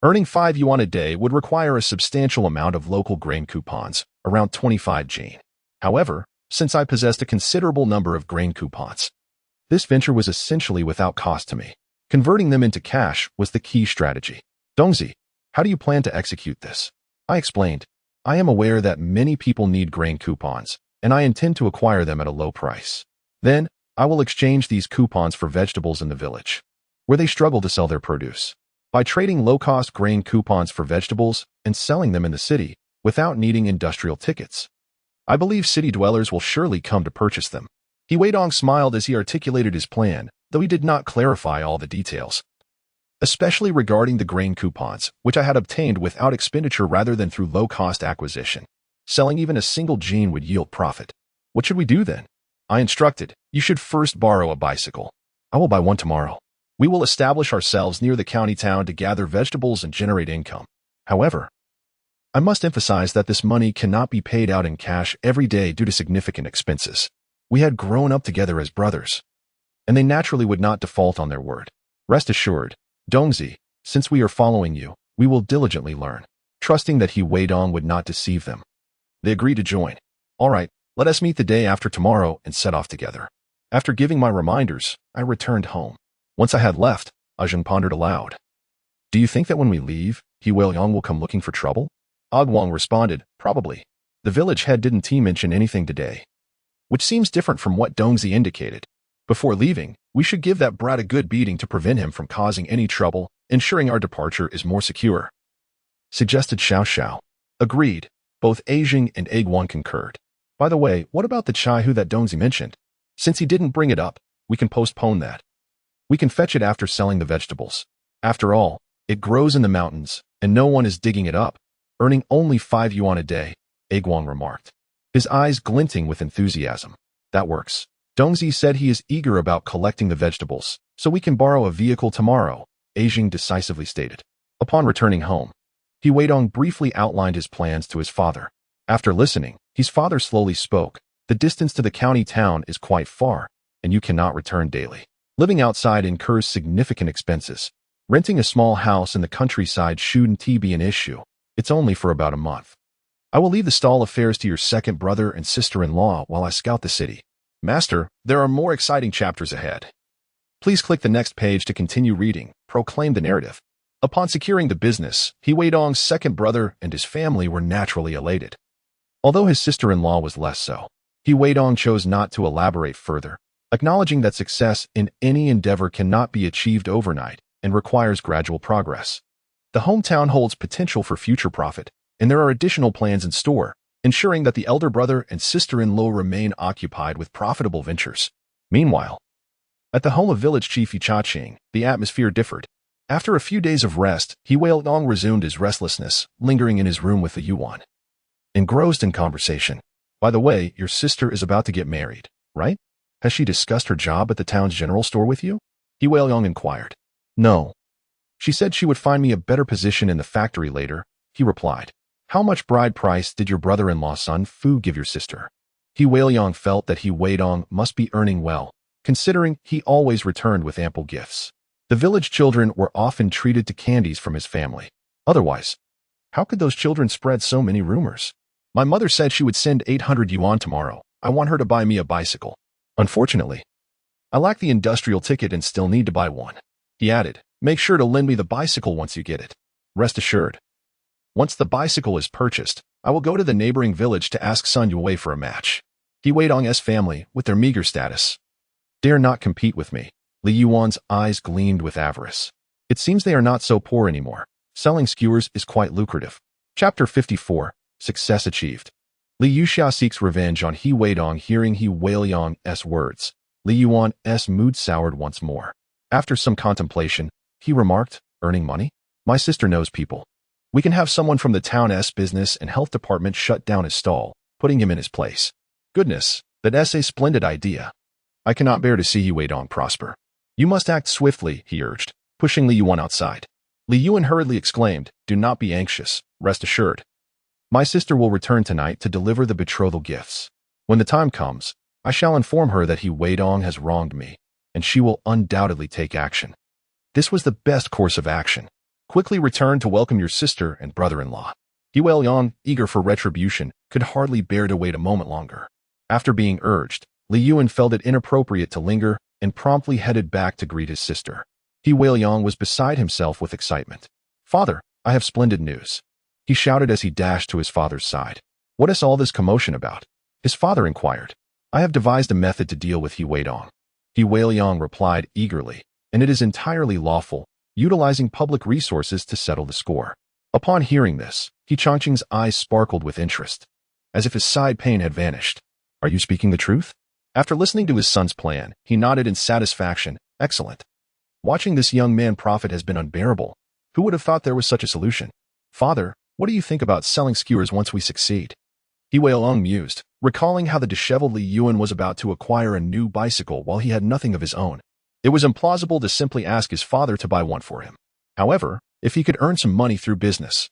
S1: earning 5 yuan a day would require a substantial amount of local grain coupons, around 25 jin. However, since I possessed a considerable number of grain coupons, this venture was essentially without cost to me. Converting them into cash was the key strategy. Dongzi, how do you plan to execute this? I explained, I am aware that many people need grain coupons, and I intend to acquire them at a low price. Then, I will exchange these coupons for vegetables in the village, where they struggle to sell their produce. By trading low-cost grain coupons for vegetables and selling them in the city without needing industrial tickets, I believe city dwellers will surely come to purchase them. Weidong smiled as he articulated his plan, though he did not clarify all the details, especially regarding the grain coupons, which I had obtained without expenditure rather than through low-cost acquisition. Selling even a single jin would yield profit. What should we do then? I instructed, you should first borrow a bicycle. I will buy one tomorrow. We will establish ourselves near the county town to gather vegetables and generate income. However, I must emphasize that this money cannot be paid out in cash every day due to significant expenses. We had grown up together as brothers, and they naturally would not default on their word. Rest assured, Dongzi, since we are following you, we will diligently learn, trusting that Weidong would not deceive them. They agreed to join. All right, let us meet the day after tomorrow and set off together. After giving my reminders, I returned home. Once I had left, Ajeng pondered aloud. Do you think that when we leave, Weidong will come looking for trouble? Agwang responded, probably. The village head didn't mention anything today, which seems different from what Dongzi indicated. Before leaving, we should give that brat a good beating to prevent him from causing any trouble, ensuring our departure is more secure, suggested Xiaoxiao. Agreed. Both Ajeng and Agwang concurred. By the way, what about the chai hu that Dongzi mentioned? Since he didn't bring it up, we can postpone that. We can fetch it after selling the vegetables. After all, it grows in the mountains, and no one is digging it up, earning only 5 yuan a day, Guang remarked, his eyes glinting with enthusiasm. That works. Dongzi said he is eager about collecting the vegetables, so we can borrow a vehicle tomorrow, Ajing decisively stated. Upon returning home, Weidong briefly outlined his plans to his father. After listening, his father slowly spoke. The distance to the county town is quite far, and you cannot return daily. Living outside incurs significant expenses. Renting a small house in the countryside shouldn't be an issue. It's only for about a month. I will leave the stall affairs to your second brother and sister-in-law while I scout the city. Master, there are more exciting chapters ahead. Please click the next page to continue reading, proclaimed the narrative. Upon securing the business, Weidong's second brother and his family were naturally elated. Although his sister-in-law was less so, Weidong chose not to elaborate further, acknowledging that success in any endeavor cannot be achieved overnight and requires gradual progress. The hometown holds potential for future profit, and there are additional plans in store, ensuring that the elder brother and sister-in-law remain occupied with profitable ventures. Meanwhile, at the home of village chief Yichaching, the atmosphere differed. After a few days of rest, Weidong resumed his restlessness, lingering in his room with the Yuan. Engrossed in conversation. By the way, your sister is about to get married, right? Has she discussed her job at the town's general store with you? Weidong inquired. No. She said she would find me a better position in the factory later, he replied. How much bride price did your brother-in-law Sun Fu give your sister? Weidong felt that Weidong must be earning well, considering he always returned with ample gifts. The village children were often treated to candies from his family. Otherwise, how could those children spread so many rumors? My mother said she would send 800 yuan tomorrow. I want her to buy me a bicycle. Unfortunately, I lack the industrial ticket and still need to buy one. He added, make sure to lend me the bicycle once you get it. Rest assured. Once the bicycle is purchased, I will go to the neighboring village to ask Sun Yue for a match. Weidong's family, with their meager status, dare not compete with me. Li Yuan's eyes gleamed with avarice. It seems they are not so poor anymore. Selling skewers is quite lucrative. Chapter 54. Success achieved. Li Yuxia seeks revenge on Weidong. Hearing Weidong's words, Li Yuan's mood soured once more. After some contemplation, he remarked, earning money? My sister knows people. We can have someone from the town's business and health department shut down his stall, putting him in his place. Goodness, that's a splendid idea. I cannot bear to see Weidong prosper. You must act swiftly, he urged, pushing Li Yuan outside. Li Yuan hurriedly exclaimed, do not be anxious, rest assured. My sister will return tonight to deliver the betrothal gifts. When the time comes, I shall inform her that Weidong has wronged me, and she will undoubtedly take action. This was the best course of action. Quickly return to welcome your sister and brother-in-law. Weidong, eager for retribution, could hardly bear to wait a moment longer. After being urged, Li Yuan felt it inappropriate to linger and promptly headed back to greet his sister. Weidong was beside himself with excitement. Father, I have splendid news. He shouted as he dashed to his father's side. What is all this commotion about? His father inquired. I have devised a method to deal with Weidong. Weidong replied eagerly, and it is entirely lawful, utilizing public resources to settle the score. Upon hearing this, Chongqing's eyes sparkled with interest, as if his side pain had vanished. Are you speaking the truth? After listening to his son's plan, he nodded in satisfaction. Excellent. Watching this young man profit has been unbearable. Who would have thought there was such a solution? Father, what do you think about selling skewers once we succeed? Weidong mused, recalling how the disheveled Li Yuan was about to acquire a new bicycle while he had nothing of his own. It was implausible to simply ask his father to buy one for him. However, if he could earn some money through business,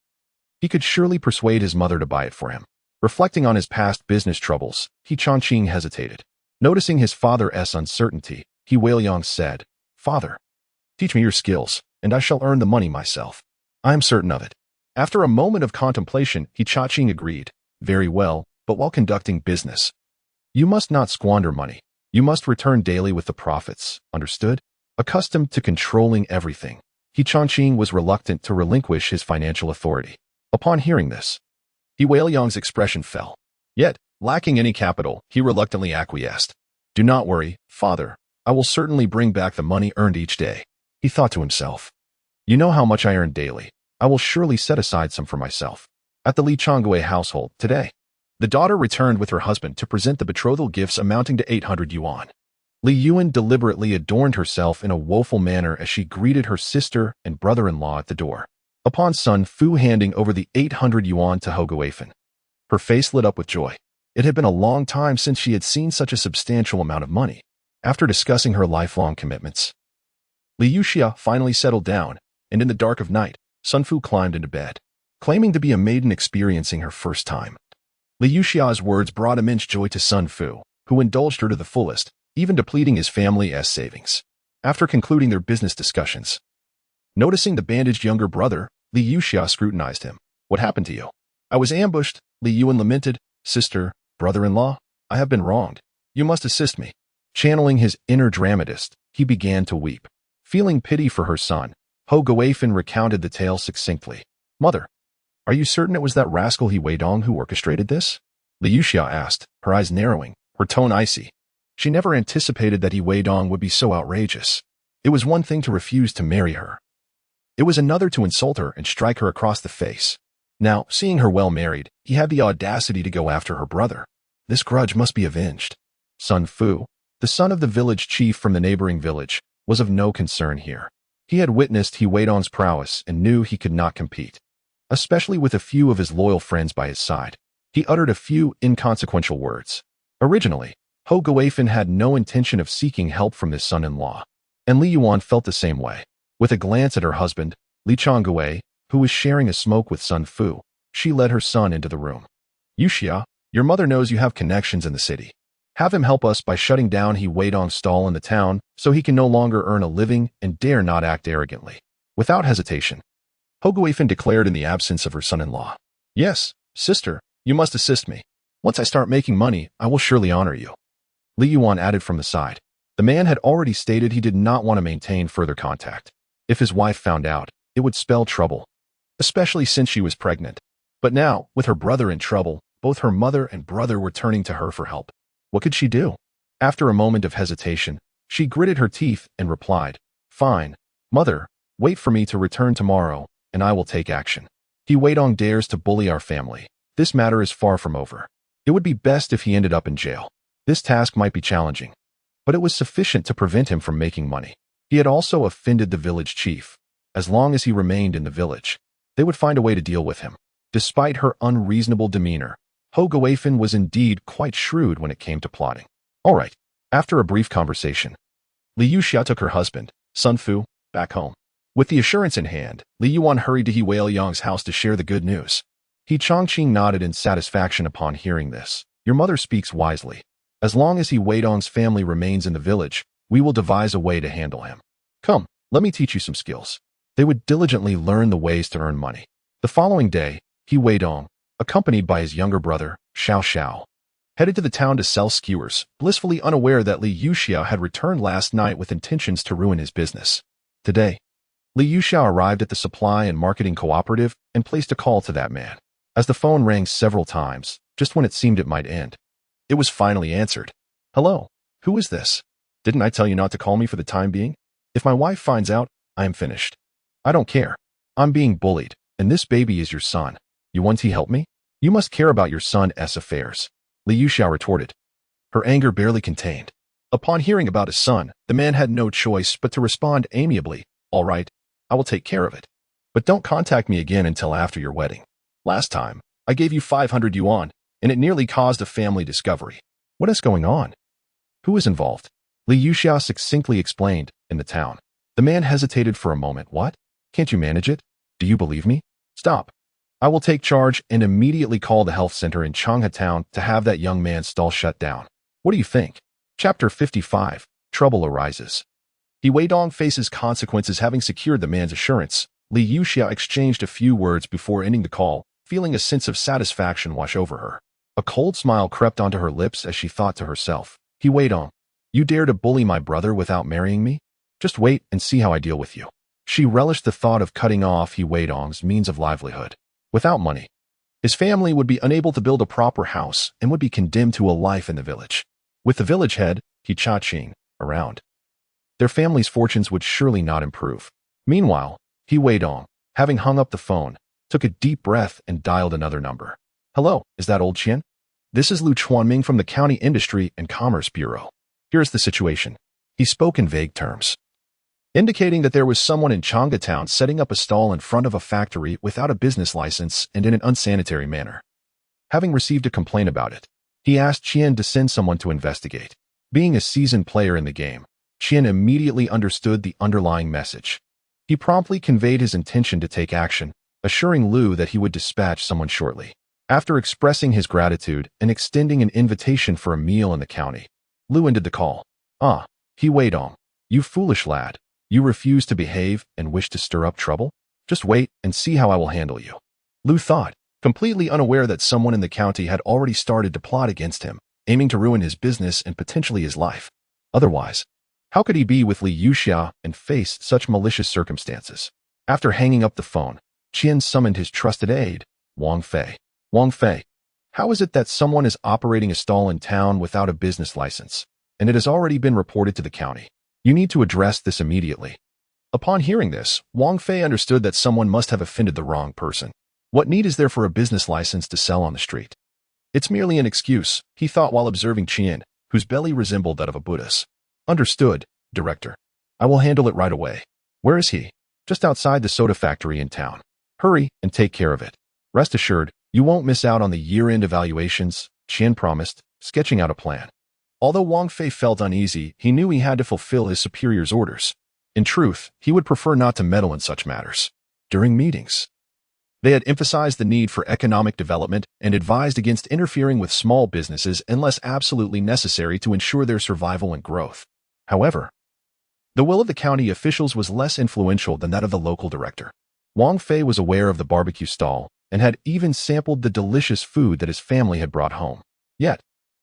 S1: he could surely persuade his mother to buy it for him. Reflecting on his past business troubles, Chongqing hesitated. Noticing his father's uncertainty, Weidong said, Father, teach me your skills, and I shall earn the money myself. I am certain of it. After a moment of contemplation, Chongqing agreed. Very well, but while conducting business, you must not squander money. You must return daily with the profits, understood? Accustomed to controlling everything, Chongqing was reluctant to relinquish his financial authority. Upon hearing this, Weidong's expression fell. Yet, lacking any capital, he reluctantly acquiesced. Do not worry, father. I will certainly bring back the money earned each day. He thought to himself. You know how much I earn daily. I will surely set aside some for myself. At the Li Chongwei household, today, The daughter returned with her husband to present the betrothal gifts amounting to 800 yuan. Li Yuan deliberately adorned herself in a woeful manner as she greeted her sister and brother-in-law at the door. Upon Sun Fu handing over the 800 yuan to Ho Guifan, her face lit up with joy. It had been a long time since she had seen such a substantial amount of money. After discussing her lifelong commitments, Li Yuxia finally settled down, and in the dark of night, Sun Fu climbed into bed. Claiming to be a maiden experiencing her first time, Li Yuxia's words brought immense joy to Sun Fu, who indulged her to the fullest, even depleting his family's savings. After concluding their business discussions, noticing the bandaged younger brother, Li Yuxia scrutinized him. "What happened to you?" "I was ambushed," Li Yuan lamented. "Sister, brother-in-law, I have been wronged. You must assist me." Channeling his inner dramatist, he began to weep. Feeling pity for her son, Ho Guifan recounted the tale succinctly. "Mother, are you certain it was that rascal He Weidong who orchestrated this?" Li Yuxia asked, her eyes narrowing, her tone icy. She never anticipated that He Weidong would be so outrageous. It was one thing to refuse to marry her. It was another to insult her and strike her across the face. Now, seeing her well married, he had the audacity to go after her brother. This grudge must be avenged. Sun Fu, the son of the village chief from the neighboring village, was of no concern here. He had witnessed He Weidong's prowess and knew he could not compete, especially with a few of his loyal friends by his side. He uttered a few inconsequential words. Originally, Ho Guifan had no intention of seeking help from his son-in-law, and Li Yuan felt the same way. With a glance at her husband, Li Changwei, who was sharing a smoke with Sun Fu, she led her son into the room. "Yuxia, your mother knows you have connections in the city. Have him help us by shutting down He Weidong's stall in the town so he can no longer earn a living and dare not act arrogantly." Without hesitation, Ho Guifan declared in the absence of her son-in-law. "Yes, sister, you must assist me. Once I start making money, I will surely honor you." Li Yuan added from the side. The man had already stated he did not want to maintain further contact. If his wife found out, it would spell trouble, especially since she was pregnant. But now, with her brother in trouble, both her mother and brother were turning to her for help. What could she do? After a moment of hesitation, she gritted her teeth and replied, "Fine, mother, wait for me to return tomorrow, and I will take action. He Weidong dares to bully our family. This matter is far from over. It would be best if he ended up in jail. This task might be challenging, but it was sufficient to prevent him from making money. He had also offended the village chief. As long as he remained in the village, they would find a way to deal with him." Despite her unreasonable demeanor, Ho Guifan was indeed quite shrewd when it came to plotting. All right. After a brief conversation, Li Yuxia took her husband, Sun Fu, back home. With the assurance in hand, Li Yuan hurried to He Weidong's house to share the good news. He Chongqing nodded in satisfaction upon hearing this. "Your mother speaks wisely. As long as He Weidong's family remains in the village, we will devise a way to handle him. Come, let me teach you some skills." They would diligently learn the ways to earn money. The following day, He Weidong, accompanied by his younger brother, Xiao Xiao, headed to the town to sell skewers, blissfully unaware that Li Yuxia had returned last night with intentions to ruin his business. Today, Li Yuxia arrived at the supply and marketing cooperative and placed a call to that man. As the phone rang several times, just when it seemed it might end, it was finally answered. "Hello, who is this? Didn't I tell you not to call me for the time being? If my wife finds out, I am finished. I don't care. I'm being bullied, and this baby is your son. You want to help me? You must care about your son's affairs." Li Yuxia retorted, her anger barely contained. Upon hearing about his son, the man had no choice but to respond amiably. "All right, I will take care of it. But don't contact me again until after your wedding. Last time, I gave you 500 yuan, and it nearly caused a family discovery. What is going on? Who is involved?" Li Yuxia succinctly explained, "In the town." The man hesitated for a moment. "What? Can't you manage it? Do you believe me? Stop. I will take charge and immediately call the health center in Changha Town to have that young man's stall shut down. What do you think?" Chapter 55. Trouble arises. He Weidong faces consequences having secured the man's assurance. Li Yuxia exchanged a few words before ending the call, feeling a sense of satisfaction wash over her. A cold smile crept onto her lips as she thought to herself, "He Weidong, you dare to bully my brother without marrying me? Just wait and see how I deal with you." She relished the thought of cutting off He Weidong's means of livelihood. Without money, his family would be unable to build a proper house and would be condemned to a life in the village. With the village head, He Cha-ching, around, their family's fortunes would surely not improve. Meanwhile, He Weidong, having hung up the phone, took a deep breath and dialed another number. "Hello, is that old Qian?" This is Lu Chuanming from the County Industry and Commerce Bureau. Here's the situation. He spoke in vague terms, indicating that there was someone in Changatown setting up a stall in front of a factory without a business license and in an unsanitary manner. Having received a complaint about it, he asked Qian to send someone to investigate. Being a seasoned player in the game, Qian immediately understood the underlying message. He promptly conveyed his intention to take action, assuring Lu that he would dispatch someone shortly. After expressing his gratitude and extending an invitation for a meal in the county, Lu ended the call. Weidong, you foolish lad. You refuse to behave and wish to stir up trouble? Just wait and see how I will handle you. Lu thought, completely unaware that someone in the county had already started to plot against him, aiming to ruin his business and potentially his life. Otherwise, how could he be with Li Yuxia and face such malicious circumstances? After hanging up the phone, Qian summoned his trusted aide, Wang Fei. Wang Fei, how is it that someone is operating a stall in town without a business license, and it has already been reported to the county? You need to address this immediately. Upon hearing this, Wang Fei understood that someone must have offended the wrong person. What need is there for a business license to sell on the street? It's merely an excuse, he thought while observing Qian, whose belly resembled that of a Buddha's. Understood, Director. I will handle it right away. Where is he? Just outside the soda factory in town. Hurry and take care of it. Rest assured, you won't miss out on the year-end evaluations, Qian promised, sketching out a plan. Although Wang Fei felt uneasy, he knew he had to fulfill his superior's orders. In truth, he would prefer not to meddle in such matters. During meetings, they had emphasized the need for economic development and advised against interfering with small businesses unless absolutely necessary to ensure their survival and growth. However, the will of the county officials was less influential than that of the local director. Wang Fei was aware of the barbecue stall and had even sampled the delicious food that his family had brought home. Yet,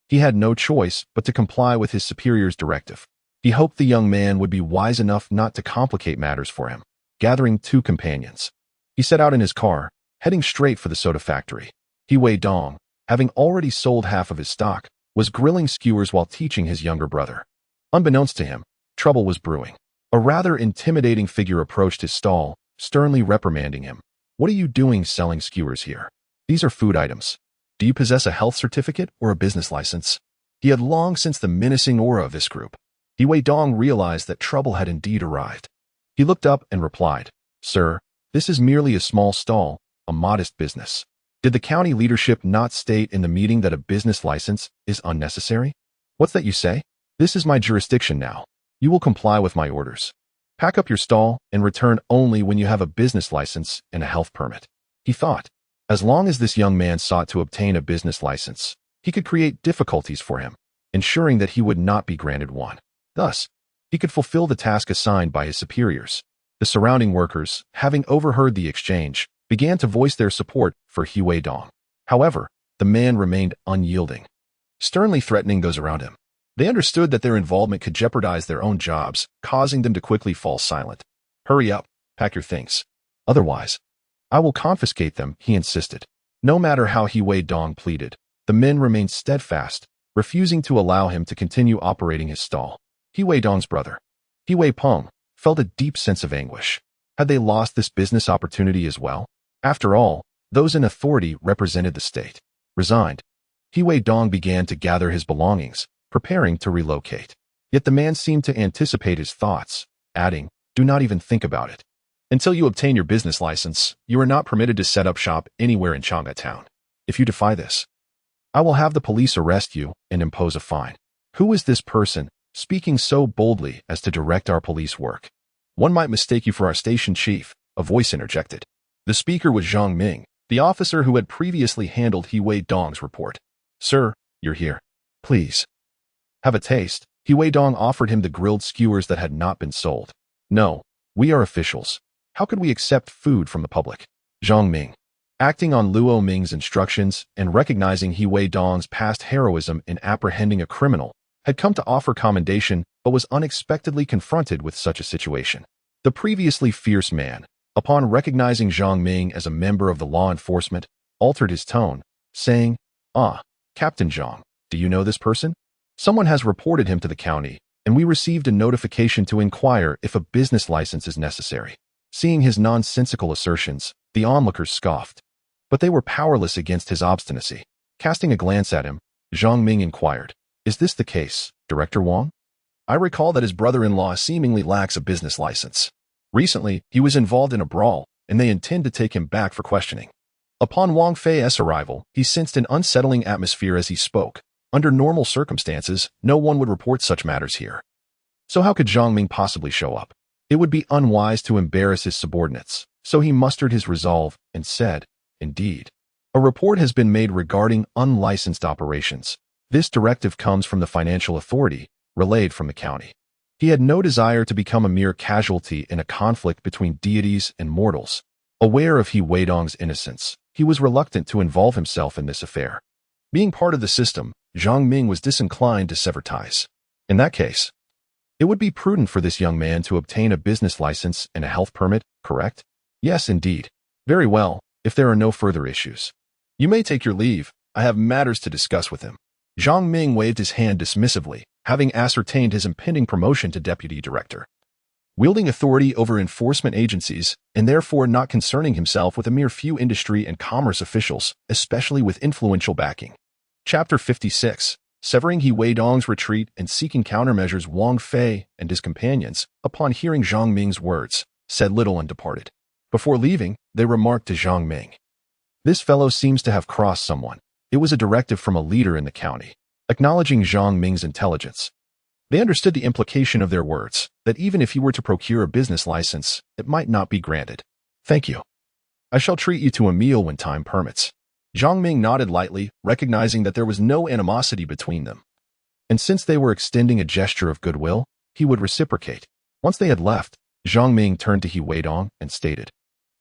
S1: he had no choice but to comply with his superior's directive. He hoped the young man would be wise enough not to complicate matters for him. Gathering 2 companions, he set out in his car, heading straight for the soda factory. Weidong, having already sold half of his stock, was grilling skewers while teaching his younger brother. Unbeknownst to him, trouble was brewing. A rather intimidating figure approached his stall, sternly reprimanding him. What are you doing selling skewers here? These are food items. Do you possess a health certificate or a business license? He had long sensed the menacing aura of this group. Weidong realized that trouble had indeed arrived. He looked up and replied, Sir, this is merely a small stall, a modest business. Did the county leadership not state in the meeting that a business license is unnecessary? What's that you say? This is my jurisdiction now. You will comply with my orders. Pack up your stall and return only when you have a business license and a health permit. He thought. As long as this young man sought to obtain a business license, he could create difficulties for him, ensuring that he would not be granted one. Thus, he could fulfill the task assigned by his superiors. The surrounding workers, having overheard the exchange, began to voice their support for Weidong. However, the man remained unyielding, sternly threatening those around him. They understood that their involvement could jeopardize their own jobs, causing them to quickly fall silent. Hurry up, pack your things. Otherwise, I will confiscate them, he insisted. No matter how Weidong pleaded, the men remained steadfast, refusing to allow him to continue operating his stall. Weidong's brother, Weipeng, felt a deep sense of anguish. Had they lost this business opportunity as well? After all, those in authority represented the state. Resigned, Weidong began to gather his belongings, preparing to relocate. Yet the man seemed to anticipate his thoughts, adding, Do not even think about it. Until you obtain your business license, you are not permitted to set up shop anywhere in Changatown. If you defy this, I will have the police arrest you and impose a fine. Who is this person, speaking so boldly as to direct our police work? One might mistake you for our station chief, a voice interjected. The speaker was Zhang Ming, the officer who had previously handled Weidong's report. Sir, you're here. Please. Have a taste. Weidong offered him the grilled skewers that had not been sold. No, we are officials. How could we accept food from the public? Zhang Ming, acting on Luo Ming's instructions and recognizing Weidong's past heroism in apprehending a criminal, had come to offer commendation but was unexpectedly confronted with such a situation. The previously fierce man, upon recognizing Zhang Ming as a member of the law enforcement, altered his tone, saying, Captain Zhang, do you know this person? Someone has reported him to the county, and we received a notification to inquire if a business license is necessary. Seeing his nonsensical assertions, the onlookers scoffed. But they were powerless against his obstinacy. Casting a glance at him, Zhang Ming inquired, "Is this the case, Director Wang?" "I recall that his brother-in-law seemingly lacks a business license. Recently, he was involved in a brawl, and they intend to take him back for questioning." Upon Wang Fei's arrival, he sensed an unsettling atmosphere as he spoke. Under normal circumstances, no one would report such matters here. So how could Zhang Ming possibly show up? It would be unwise to embarrass his subordinates, so he mustered his resolve and said, "Indeed. A report has been made regarding unlicensed operations. This directive comes from the financial authority, relayed from the county." He had no desire to become a mere casualty in a conflict between deities and mortals. Aware of Weidong's innocence, he was reluctant to involve himself in this affair. Being part of the system, Zhang Ming was disinclined to sever ties. In that case, it would be prudent for this young man to obtain a business license and a health permit, correct? Yes, indeed. Very well, if there are no further issues. You may take your leave. I have matters to discuss with him. Zhang Ming waved his hand dismissively, having ascertained his impending promotion to deputy director. Wielding authority over enforcement agencies, and therefore not concerning himself with a mere few industry and commerce officials, especially with influential backing. Chapter 56. Severing Weidong's retreat and seeking countermeasures. Wang Fei and his companions, upon hearing Zhang Ming's words, said little and departed. Before leaving, they remarked to Zhang Ming, "This fellow seems to have crossed someone." It was a directive from a leader in the county. Acknowledging Zhang Ming's intelligence, they understood the implication of their words, that even if he were to procure a business license, it might not be granted. "Thank you. I shall treat you to a meal when time permits." Zhang Ming nodded lightly, recognizing that there was no animosity between them. And since they were extending a gesture of goodwill, he would reciprocate. Once they had left, Zhang Ming turned to Weidong and stated,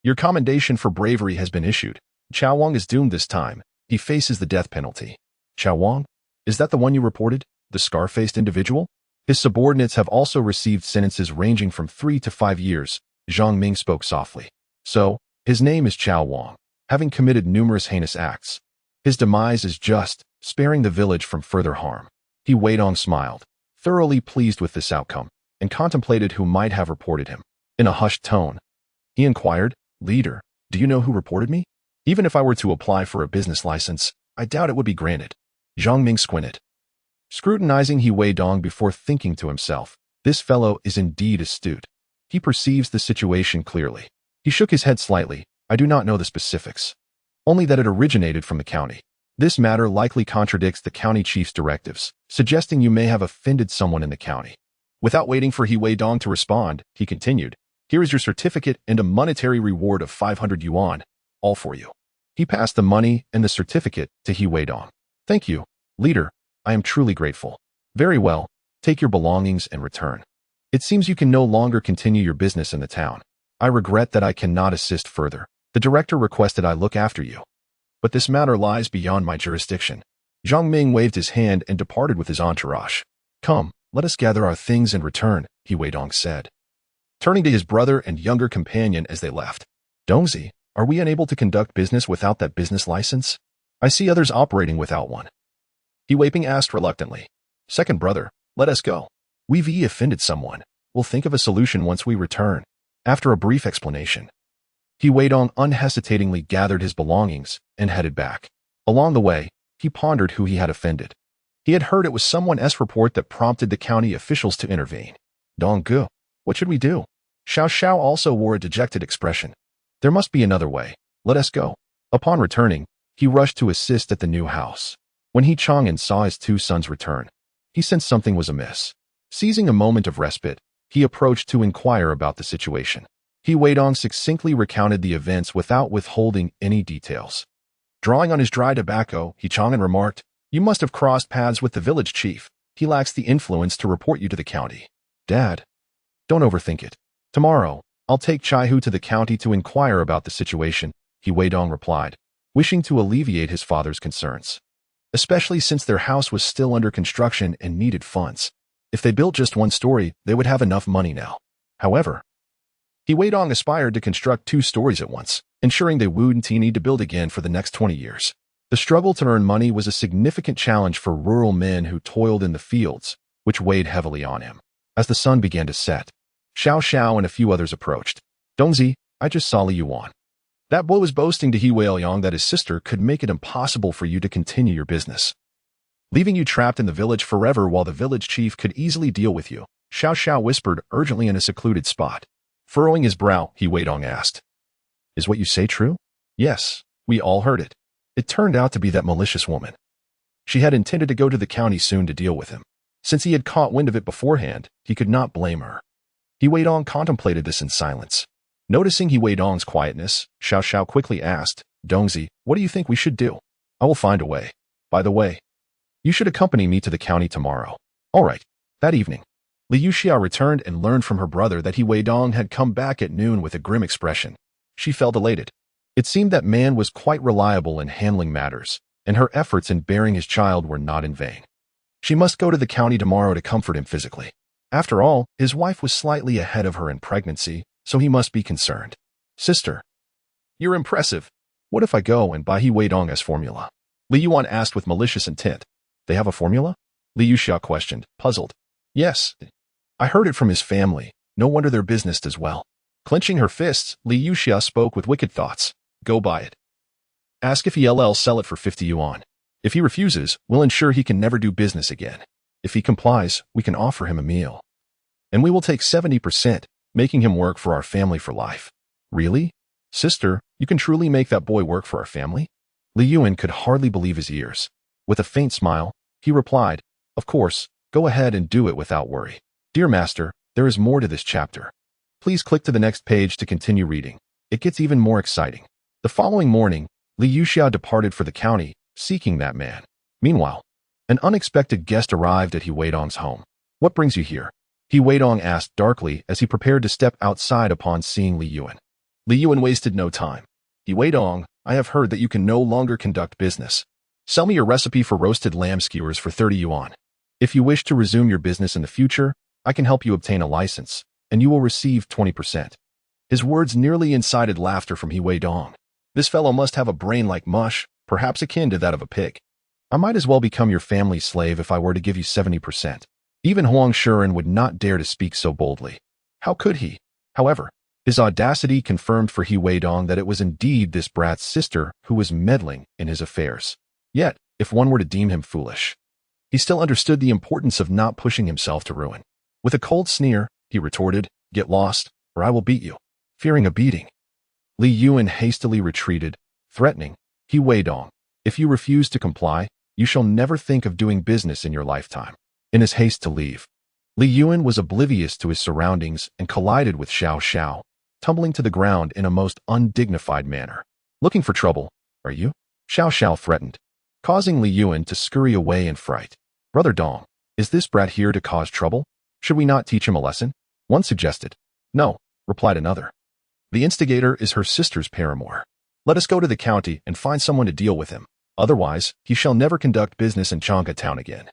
S1: "Your commendation for bravery has been issued. Chao Wang is doomed this time. He faces the death penalty." "Chao Wang? Is that the one you reported? The scar-faced individual?" "His subordinates have also received sentences ranging from 3 to 5 years. Zhang Ming spoke softly. "So, his name is Chao Wang, having committed numerous heinous acts. His demise is just, sparing the village from further harm." Weidong smiled, thoroughly pleased with this outcome, and contemplated who might have reported him. In a hushed tone, he inquired, "Leader, do you know who reported me? Even if I were to apply for a business license, I doubt it would be granted." Zhang Ming squinted, scrutinizing Weidong before thinking to himself, "This fellow is indeed astute. He perceives the situation clearly." He shook his head slightly. "I do not know the specifics, only that it originated from the county. This matter likely contradicts the county chief's directives, suggesting you may have offended someone in the county." Without waiting for Weidong to respond, he continued, "Here is your certificate and a monetary reward of 500 yuan, all for you." He passed the money and the certificate to Weidong. "Thank you, leader. I am truly grateful." "Very well, take your belongings and return. It seems you can no longer continue your business in the town. I regret that I cannot assist further. The director requested I look after you, but this matter lies beyond my jurisdiction." Zhang Ming waved his hand and departed with his entourage. "Come, let us gather our things and return," Weidong said, turning to his brother and younger companion as they left. "Dongzi, are we unable to conduct business without that business license? I see others operating without one." Weiping asked reluctantly. "Second brother, let us go. We've offended someone. We'll think of a solution once we return." After a brief explanation, Weidong unhesitatingly gathered his belongings and headed back. Along the way, he pondered who he had offended. He had heard it was someone's report that prompted the county officials to intervene. "Donggu, what should we do?" Xiao Xiao also wore a dejected expression. "There must be another way. Let us go." Upon returning, he rushed to assist at the new house. When Chang'an saw his two sons return, he sensed something was amiss. Seizing a moment of respite, he approached to inquire about the situation. Weidong succinctly recounted the events without withholding any details. Drawing on his dry tobacco, Chang'an remarked, "You must have crossed paths with the village chief. He lacks the influence to report you to the county." "Dad, don't overthink it. Tomorrow, I'll take Chaihu to the county to inquire about the situation," Weidong replied, wishing to alleviate his father's concerns, especially since their house was still under construction and needed funds. If they built just one story, they would have enough money now. However, Weidong aspired to construct 2 stories at once, ensuring they wouldn't need to build again for the next 20 years. The struggle to earn money was a significant challenge for rural men who toiled in the fields, which weighed heavily on him. As the sun began to set, Xiao Xiao and a few others approached. "Dongzi, I just saw Li Yuan. That boy was boasting to He Weidong that his sister could make it impossible for you to continue your business, leaving you trapped in the village forever while the village chief could easily deal with you, Xiao Xiao whispered urgently in a secluded spot. Furrowing his brow, He Weidong asked, "Is what you say true?" "Yes, we all heard it. It turned out to be that malicious woman. She had intended to go to the county soon to deal with him. Since he had caught wind of it beforehand, he could not blame her." He Weidong contemplated this in silence. Noticing He Weidong's quietness, Xiao Xiao quickly asked, "Dongzi, what do you think we should do?" "I will find a way. By the way, you should accompany me to the county tomorrow." "All right." That evening, Li Yuxia returned and learned from her brother that He Weidong had come back at noon with a grim expression. She felt elated. It seemed that man was quite reliable in handling matters, and her efforts in bearing his child were not in vain. She must go to the county tomorrow to comfort him physically. After all, his wife was slightly ahead of her in pregnancy, so he must be concerned. "Sister, you're impressive. What if I go and buy He Weidong as formula?" Li Yuan asked with malicious intent. "They have a formula?" Li Yuxia questioned, puzzled. "Yes. I heard it from his family. No wonder their business does well." Clenching her fists, Li Yuxia spoke with wicked thoughts. "Go buy it. Ask if he'll sell it for 50 yuan. If he refuses, we'll ensure he can never do business again. If he complies, we can offer him a meal. And we will take 70%, making him work for our family for life." "Really? Sister, you can truly make that boy work for our family?" Li Yuan could hardly believe his ears. With a faint smile, he replied, "Of course, go ahead and do it without worry. Dear master, there is more to this chapter. Please click to the next page to continue reading. It gets even more exciting." The following morning, Li Yuxia departed for the county, seeking that man. Meanwhile, an unexpected guest arrived at He Weidong's home. "What brings you here?" He Weidong asked darkly as he prepared to step outside upon seeing Li Yuan. Li Yuan wasted no time. "He Weidong, I have heard that you can no longer conduct business. Sell me your recipe for roasted lamb skewers for 30 yuan. If you wish to resume your business in the future, I can help you obtain a license, and you will receive 20%. His words nearly incited laughter from He Weidong. This fellow must have a brain like mush, perhaps akin to that of a pig. "I might as well become your family slave if I were to give you 70%. Even Huang Shuren would not dare to speak so boldly. How could he? However, his audacity confirmed for He Weidong that it was indeed this brat's sister who was meddling in his affairs. Yet, if one were to deem him foolish, he still understood the importance of not pushing himself to ruin. With a cold sneer, he retorted, "Get lost, or I will beat you." Fearing a beating, Li Yuan hastily retreated, threatening, "He Weidong, if you refuse to comply, you shall never think of doing business in your lifetime." In his haste to leave, Li Yuan was oblivious to his surroundings and collided with Xiao Xiao, tumbling to the ground in a most undignified manner. "Looking for trouble, are you?" Xiao Xiao threatened, causing Li Yuan to scurry away in fright. "Brother Dong, is this brat here to cause trouble? Should we not teach him a lesson?" one suggested. "No," replied another. "The instigator is her sister's paramour. Let us go to the county and find someone to deal with him. Otherwise, he shall never conduct business in Chang'e town again.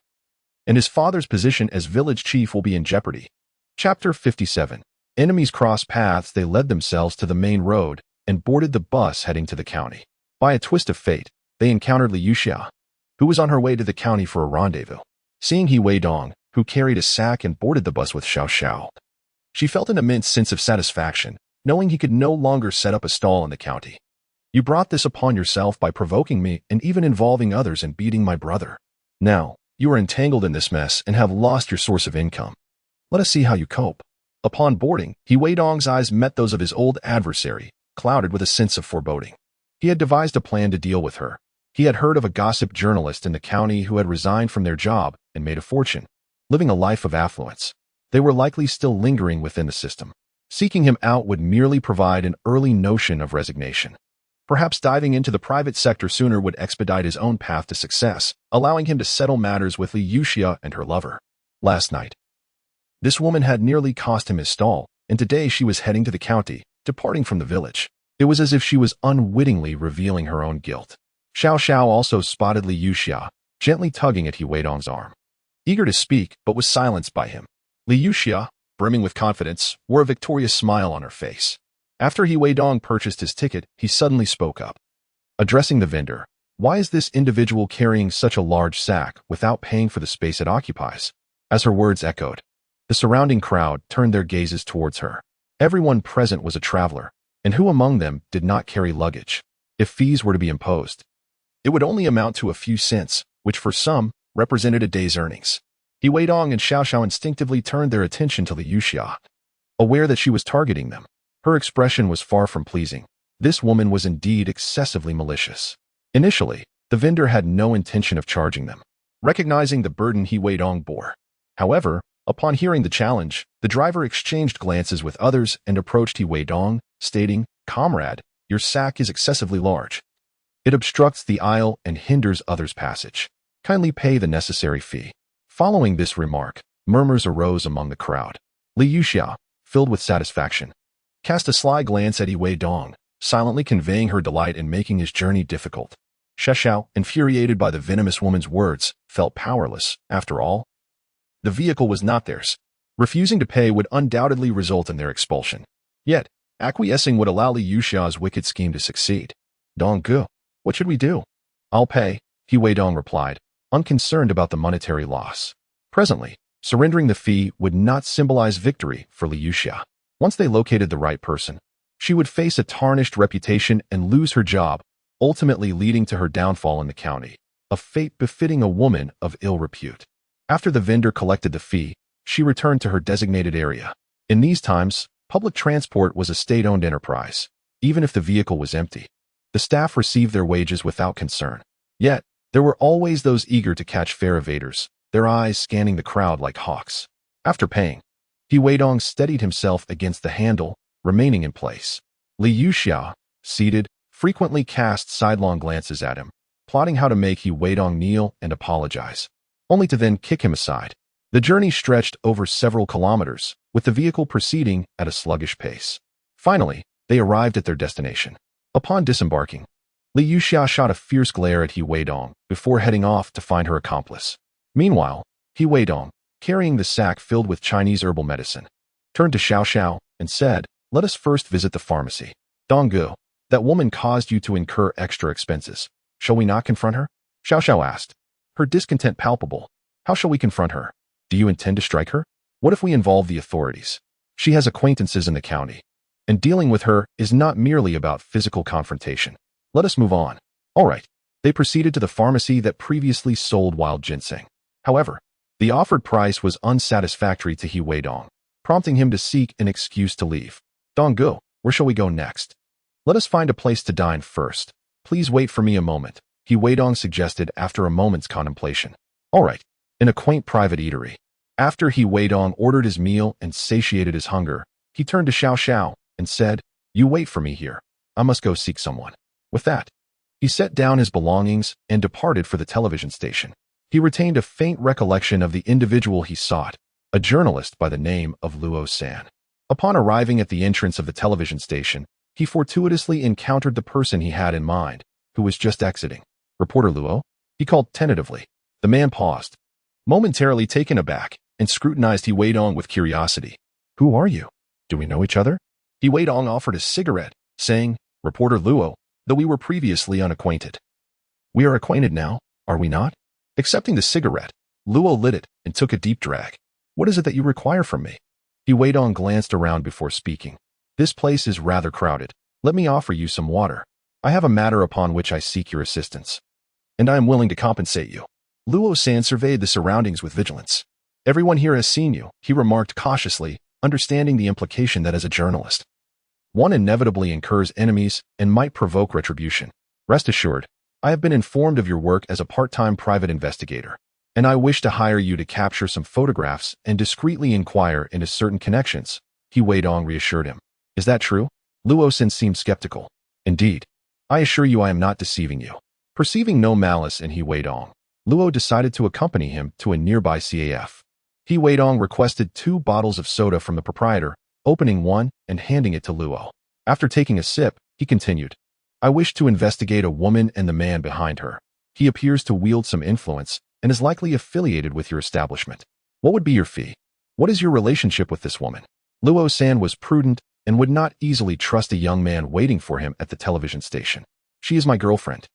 S1: And his father's position as village chief will be in jeopardy." Chapter 57. Enemies crossed paths. They led themselves to the main road and boarded the bus heading to the county. By a twist of fate, they encountered Li Yuxia, who was on her way to the county for a rendezvous. Seeing He Weidong, who carried a sack and boarded the bus with Xiao Xiao, she felt an immense sense of satisfaction, knowing he could no longer set up a stall in the county. "You brought this upon yourself by provoking me and even involving others in beating my brother. Now, you are entangled in this mess and have lost your source of income. Let us see how you cope." Upon boarding, He Weidong's eyes met those of his old adversary, clouded with a sense of foreboding. He had devised a plan to deal with her. He had heard of a gossip journalist in the county who had resigned from their job and made a fortune, living a life of affluence. They were likely still lingering within the system. Seeking him out would merely provide an early notion of resignation. Perhaps diving into the private sector sooner would expedite his own path to success, allowing him to settle matters with Li Yuxia and her lover. Last night, this woman had nearly cost him his stall, and today she was heading to the county, departing from the village. It was as if she was unwittingly revealing her own guilt. Xiao Xiao also spotted Li Yuxia, gently tugging at He Weidong's arm. Eager to speak, but was silenced by him. Li Yuxia, brimming with confidence, wore a victorious smile on her face. After He Weidong purchased his ticket, he suddenly spoke up. Addressing the vendor, "Why is this individual carrying such a large sack without paying for the space it occupies?" As her words echoed, the surrounding crowd turned their gazes towards her. Everyone present was a traveler, And who among them did not carry luggage? If fees were to be imposed, it would only amount to a few cents, which for some represented a day's earnings. Weidong and Xiao Xiao instinctively turned their attention to Li Yuxia, aware that she was targeting them. Her expression was far from pleasing. This woman was indeed excessively malicious. Initially, the vendor had no intention of charging them, recognizing the burden Weidong bore. However, upon hearing the challenge, the driver exchanged glances with others and approached Weidong, stating, "Comrade, your sack is excessively large. It obstructs the aisle and hinders others' passage. Kindly pay the necessary fee." Following this remark, murmurs arose among the crowd. Li Yuxia, filled with satisfaction, cast a sly glance at Weidong, silently conveying her delight in making his journey difficult. Xiao Xiao, infuriated by the venomous woman's words, felt powerless. After all, the vehicle was not theirs. Refusing to pay would undoubtedly result in their expulsion. Yet, acquiescing would allow Li Yuxia's wicked scheme to succeed. "Donggu, what should we do?" "I'll pay," Weidong replied, unconcerned about the monetary loss. Presently, surrendering the fee would not symbolize victory for Li Yuxia. Once they located the right person, she would face a tarnished reputation and lose her job, ultimately leading to her downfall in the county, a fate befitting a woman of ill repute. After the vendor collected the fee, she returned to her designated area. In these times, public transport was a state-owned enterprise, even if the vehicle was empty. The staff received their wages without concern. Yet, there were always those eager to catch fare evaders, their eyes scanning the crowd like hawks. After paying, Weidong steadied himself against the handle, remaining in place. Li Yuxia, seated, frequently cast sidelong glances at him, plotting how to make Weidong kneel and apologize, only to then kick him aside. The journey stretched over several kilometers, with the vehicle proceeding at a sluggish pace. Finally, they arrived at their destination. Upon disembarking, Li Yuxia shot a fierce glare at Weidong before heading off to find her accomplice. Meanwhile, Weidong, carrying the sack filled with Chinese herbal medicine, turned to Xiao Xiao and said, "Let us first visit the pharmacy. Donggu, that woman caused you to incur extra expenses. Shall we not confront her?" Xiao Xiao asked, her discontent palpable. "How shall we confront her? Do you intend to strike her? What if we involve the authorities? She has acquaintances in the county, and dealing with her is not merely about physical confrontation. Let us move on." All right. They proceeded to the pharmacy that previously sold wild ginseng. However, the offered price was unsatisfactory to Weidong, prompting him to seek an excuse to leave. "Donggu, where shall we go next?" "Let us find a place to dine first. Please wait for me a moment," Weidong suggested after a moment's contemplation. All right. In a quaint private eatery. After Weidong ordered his meal and satiated his hunger, he turned to Xiao Xiao and said, "You wait for me here. I must go seek someone." With that, he set down his belongings and departed for the television station. He retained a faint recollection of the individual he sought, a journalist by the name of Luo-san. Upon arriving at the entrance of the television station, he fortuitously encountered the person he had in mind, who was just exiting. "Reporter Luo?" he called tentatively. The man paused, momentarily taken aback, and scrutinized Weidong with curiosity. "Who are you? Do we know each other?" Weidong offered a cigarette, saying, "Reporter Luo, though we were previously unacquainted." "We are acquainted now, are we not?" Accepting the cigarette, Luo lit it and took a deep drag. "What is it that you require from me?" Weidong glanced around before speaking. "This place is rather crowded. Let me offer you some water. I have a matter upon which I seek your assistance, and I am willing to compensate you." Luo-san surveyed the surroundings with vigilance. "Everyone here has seen you," he remarked cautiously, understanding the implication that as a journalist, one inevitably incurs enemies and might provoke retribution. "Rest assured, I have been informed of your work as a part-time private investigator, and I wish to hire you to capture some photographs and discreetly inquire into certain connections," Weidong reassured him. "Is that true?" Luo-san seemed skeptical. "Indeed. I assure you I am not deceiving you." Perceiving no malice in Weidong, Luo decided to accompany him to a nearby CAF. Weidong requested 2 bottles of soda from the proprietor, opening one and handing it to Luo. After taking a sip, he continued, "I wish to investigate a woman and the man behind her. He appears to wield some influence and is likely affiliated with your establishment. What would be your fee? What is your relationship with this woman?" Luo-san was prudent and would not easily trust a young man waiting for him at the television station. "She is my girlfriend.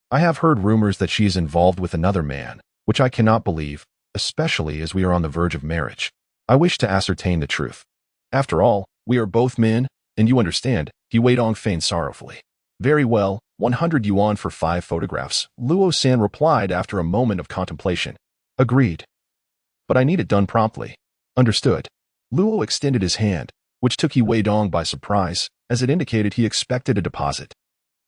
S1: I have heard rumors that she is involved with another man, which I cannot believe, especially as we are on the verge of marriage. I wish to ascertain the truth. After all, we are both men, and you understand, He Weidong feigned sorrowfully. Very well, 100 yuan for 5 photographs, Luo-san replied after a moment of contemplation. Agreed. But I need it done promptly. Understood. Luo extended his hand, which took He Weidong by surprise, as it indicated he expected a deposit.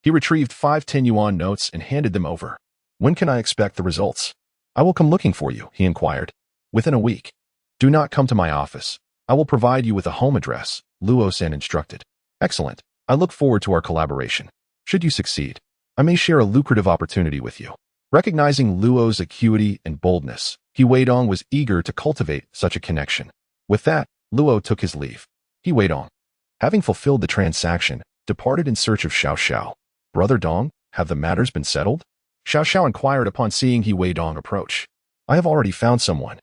S1: He retrieved 5 10-yuan notes and handed them over. When can I expect the results? I will come looking for you, he inquired. Within a week. Do not come to my office. I will provide you with a home address, Luo-san instructed. Excellent. I look forward to our collaboration. Should you succeed, I may share a lucrative opportunity with you. Recognizing Luo's acuity and boldness, He Weidong was eager to cultivate such a connection. With that, Luo took his leave. He Weidong, having fulfilled the transaction, departed in search of Xiao Xiao. Brother Dong, have the matters been settled? Xiao Xiao inquired upon seeing He Weidong approach. I have already found someone.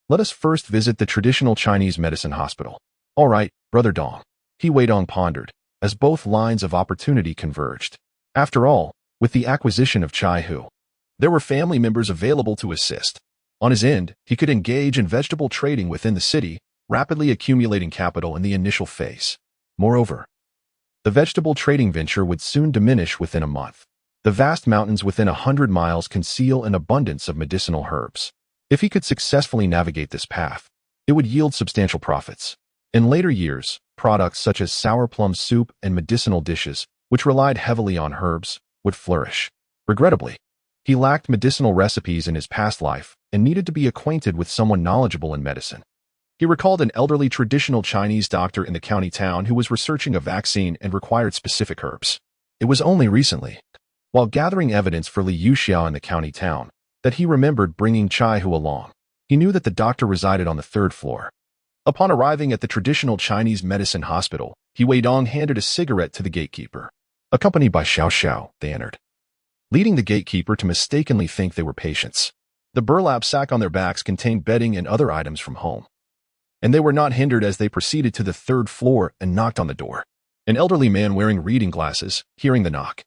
S1: Let us first visit the traditional Chinese medicine hospital. All right, Brother Dong. He Weidong pondered, as both lines of opportunity converged. After all, with the acquisition of Chai Hu, there were family members available to assist. On his end, he could engage in vegetable trading within the city, rapidly accumulating capital in the initial phase. Moreover, the vegetable trading venture would soon diminish within a month. The vast mountains within 100 miles conceal an abundance of medicinal herbs. If he could successfully navigate this path, it would yield substantial profits. In later years, products such as sour plum soup and medicinal dishes, which relied heavily on herbs, would flourish. Regrettably, he lacked medicinal recipes in his past life and needed to be acquainted with someone knowledgeable in medicine. He recalled an elderly traditional Chinese doctor in the county town who was researching a vaccine and required specific herbs. It was only recently, while gathering evidence for Li Yuxia in the county town, that he remembered bringing Chai Hu along. He knew that the doctor resided on the 3rd floor. Upon arriving at the traditional Chinese medicine hospital, He Weidong handed a cigarette to the gatekeeper. Accompanied by Xiao Xiao, they entered, leading the gatekeeper to mistakenly think they were patients. The burlap sack on their backs contained bedding and other items from home, and they were not hindered as they proceeded to the 3rd floor and knocked on the door. An elderly man wearing reading glasses, hearing the knock,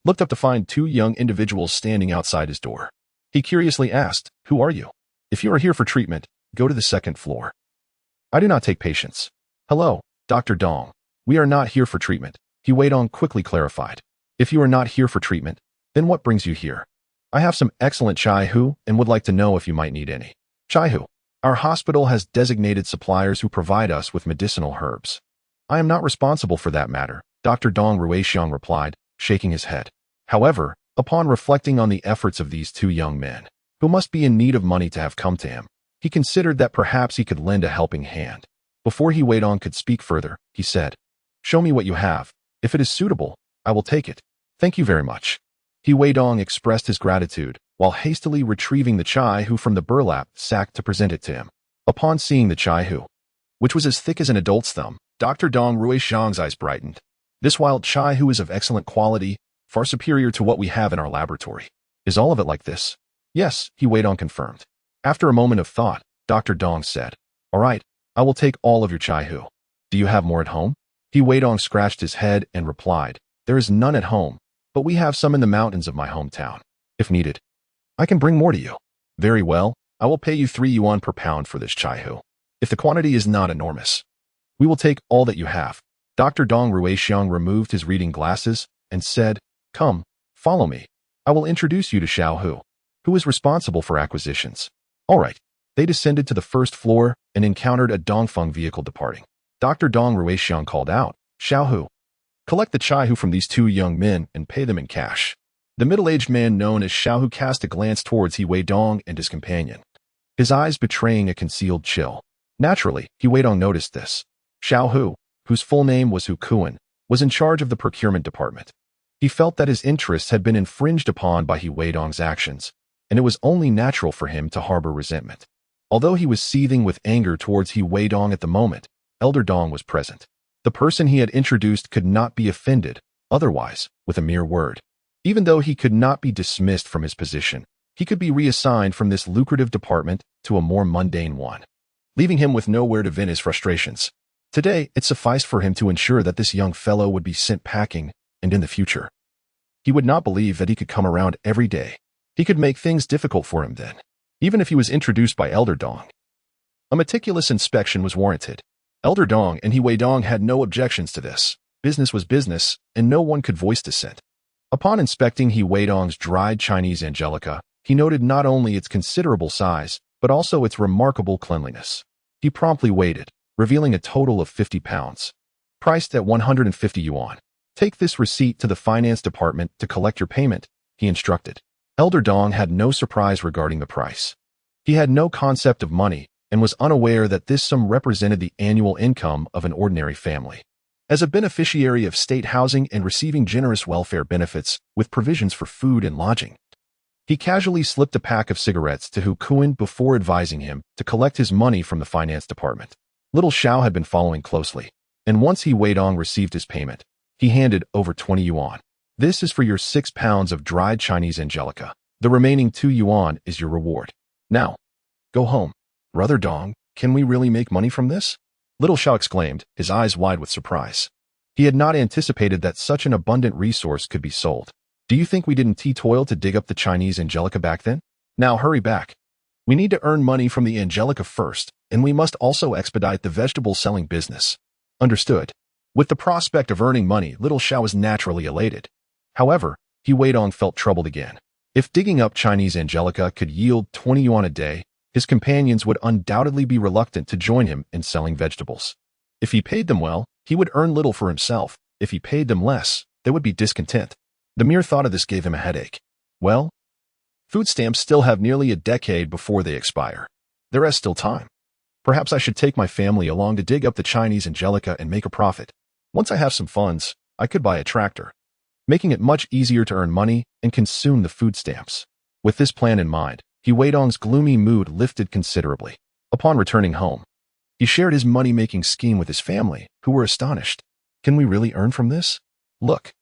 S1: looked up to find 2 young individuals standing outside his door. He curiously asked, "Who are you? If you are here for treatment, go to the 2nd floor. I do not take patients." "Hello, Dr. Dong. We are not here for treatment," He Weidong quickly clarified. "If you are not here for treatment, then what brings you here?" "I have some excellent Chai Hu and would like to know if you might need any." "Chai Hu. Our hospital has designated suppliers who provide us with medicinal herbs." "I am not responsible for that matter," Dr. Dong Ruixiang replied, shaking his head. However, upon reflecting on the efforts of these 2 young men, who must be in need of money to have come to him, he considered that perhaps he could lend a helping hand. Before He Weidong could speak further, he said, "Show me what you have. If it is suitable, I will take it." "Thank you very much." He Weidong expressed his gratitude, while hastily retrieving the Chai Hu from the burlap sack to present it to him. Upon seeing the Chai Hu, which was as thick as an adult's thumb, Dr. Dong Ruixiang's eyes brightened. "This wild Chai Hu is of excellent quality, far superior to what we have in our laboratory." "Is all of it like this?" "Yes," He Weidong confirmed. After a moment of thought, Dr. Dong said, "All right, I will take all of your Chai Hu. Do you have more at home?" He Weidong scratched his head and replied, "There is none at home, but we have some in the mountains of my hometown. If needed, I can bring more to you." "Very well, I will pay you 3 yuan per pound for this Chai Hu. If the quantity is not enormous, we will take all that you have." Dr. Dong Ruixiang removed his reading glasses and said, "Come, follow me. I will introduce you to Xiao Hu, who is responsible for acquisitions." All right. They descended to the 1st floor and encountered a Dongfeng vehicle departing. Dr. Dong Ruixiang called out, "Xiao Hu, collect the Chai Hu from these 2 young men and pay them in cash." The middle-aged man known as Xiao Hu cast a glance towards He Weidong and his companion, his eyes betraying a concealed chill. Naturally, He Weidong noticed this. Xiao Hu, whose full name was Hu Kuan, was in charge of the procurement department. He felt that his interests had been infringed upon by He Weidong's actions, and it was only natural for him to harbor resentment. Although he was seething with anger towards He Weidong at the moment, Elder Dong was present. The person he had introduced could not be offended, otherwise, with a mere word. Even though he could not be dismissed from his position, he could be reassigned from this lucrative department to a more mundane one, leaving him with nowhere to vent his frustrations. Today, it sufficed for him to ensure that this young fellow would be sent packing, and in the future, he would not believe that he could come around every day. He could make things difficult for him then, even if he was introduced by Elder Dong. A meticulous inspection was warranted. Elder Dong and He Weidong had no objections to this. Business was business, and no one could voice dissent. Upon inspecting Weidong's dried Chinese angelica, he noted not only its considerable size, but also its remarkable cleanliness. He promptly weighed it, revealing a total of 50 pounds. Priced at 150 yuan. Take this receipt to the finance department to collect your payment, he instructed. Elder Dong had no surprise regarding the price. He had no concept of money and was unaware that this sum represented the annual income of an ordinary family. As a beneficiary of state housing and receiving generous welfare benefits with provisions for food and lodging, he casually slipped a pack of cigarettes to Hu Kuan before advising him to collect his money from the finance department. Little Xiao had been following closely, and once Weidong received his payment, he handed over 20 yuan. This is for your 6 pounds of dried Chinese angelica. The remaining 2 yuan is your reward. Now, go home. Brother Dong, can we really make money from this? Little Xiao exclaimed, his eyes wide with surprise. He had not anticipated that such an abundant resource could be sold. Do you think we didn't toil to dig up the Chinese angelica back then? Now hurry back. We need to earn money from the angelica first, and we must also expedite the vegetable selling business. Understood. With the prospect of earning money, Little Xiao was naturally elated. However, Weidong felt troubled again. If digging up Chinese angelica could yield 20 yuan a day, his companions would undoubtedly be reluctant to join him in selling vegetables. If he paid them well, he would earn little for himself. If he paid them less, they would be discontent. The mere thought of this gave him a headache. Well, food stamps still have nearly a decade before they expire. There is still time. Perhaps I should take my family along to dig up the Chinese angelica and make a profit. Once I have some funds, I could buy a tractor, making it much easier to earn money and consume the food stamps. With this plan in mind, Weidong's gloomy mood lifted considerably. Upon returning home, he shared his money-making scheme with his family, who were astonished. Can we really earn from this? Look.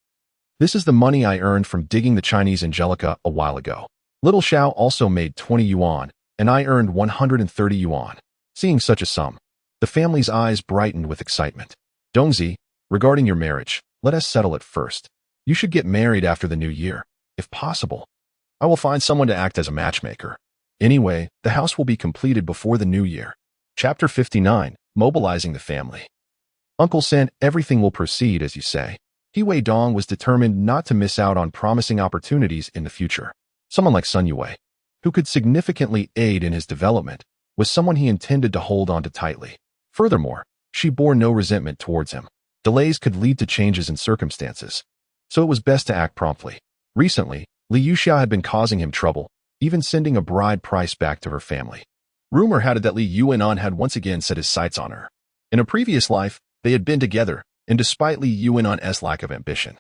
S1: This is the money I earned from digging the Chinese angelica a while ago. Little Xiao also made 20 yuan, and I earned 130 yuan. Seeing such a sum, the family's eyes brightened with excitement. Dongzi, regarding your marriage, let us settle it first. You should get married after the new year, if possible. I will find someone to act as a matchmaker. Anyway, the house will be completed before the new year. Chapter 59, Mobilizing the Family. Uncle Sen, everything will proceed as you say. Weidong was determined not to miss out on promising opportunities in the future. Someone like Sun Yue, who could significantly aid in his development, was someone he intended to hold on to tightly. Furthermore, she bore no resentment towards him. Delays could lead to changes in circumstances, so it was best to act promptly. Recently, Li Yuxia had been causing him trouble, even sending a bride price back to her family. Rumor had it that Li Yuan had once again set his sights on her. In a previous life, they had been together, and despite Li Yuan's lack of ambition,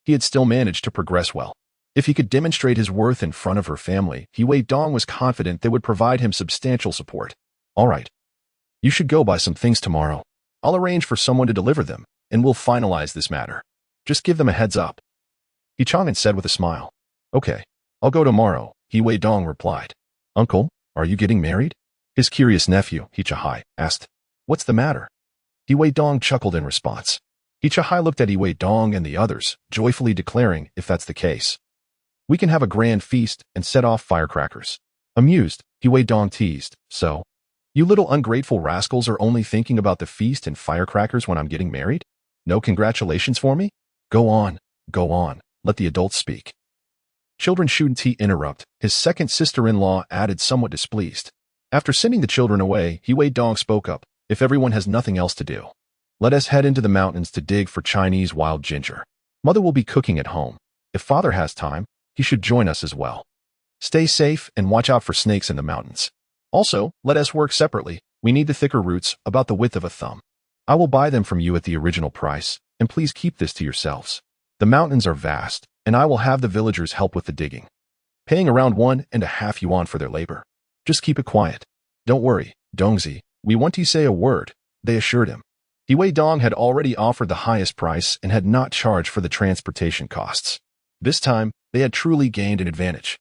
S1: he had still managed to progress well. If he could demonstrate his worth in front of her family, Weidong was confident they would provide him substantial support. All right. You should go buy some things tomorrow. I'll arrange for someone to deliver them, and we'll finalize this matter. Just give them a heads up. He Chang'an said with a smile. Okay, I'll go tomorrow, Weidong replied. Uncle, are you getting married? His curious nephew, Chahai, asked. What's the matter? Weidong chuckled in response. Chahai looked at Weidong and the others, joyfully declaring, if that's the case, we can have a grand feast and set off firecrackers. Amused, Weidong teased, so, you little ungrateful rascals are only thinking about the feast and firecrackers when I'm getting married? No congratulations for me? Go on, let the adults speak. Children shouldn't interrupt, his second sister-in-law added somewhat displeased. After sending the children away, Weidong spoke up, if everyone has nothing else to do, let us head into the mountains to dig for Chinese wild ginger. Mother will be cooking at home. If father has time, he should join us as well. Stay safe and watch out for snakes in the mountains. Also, let us work separately. We need the thicker roots, about the width of a thumb. I will buy them from you at the original price, and please keep this to yourselves. The mountains are vast, and I will have the villagers help with the digging, paying around 1.5 yuan for their labor. Just keep it quiet. Don't worry, Dongzi, we want to say a word, they assured him. Weidong had already offered the highest price and had not charged for the transportation costs. This time, they had truly gained an advantage.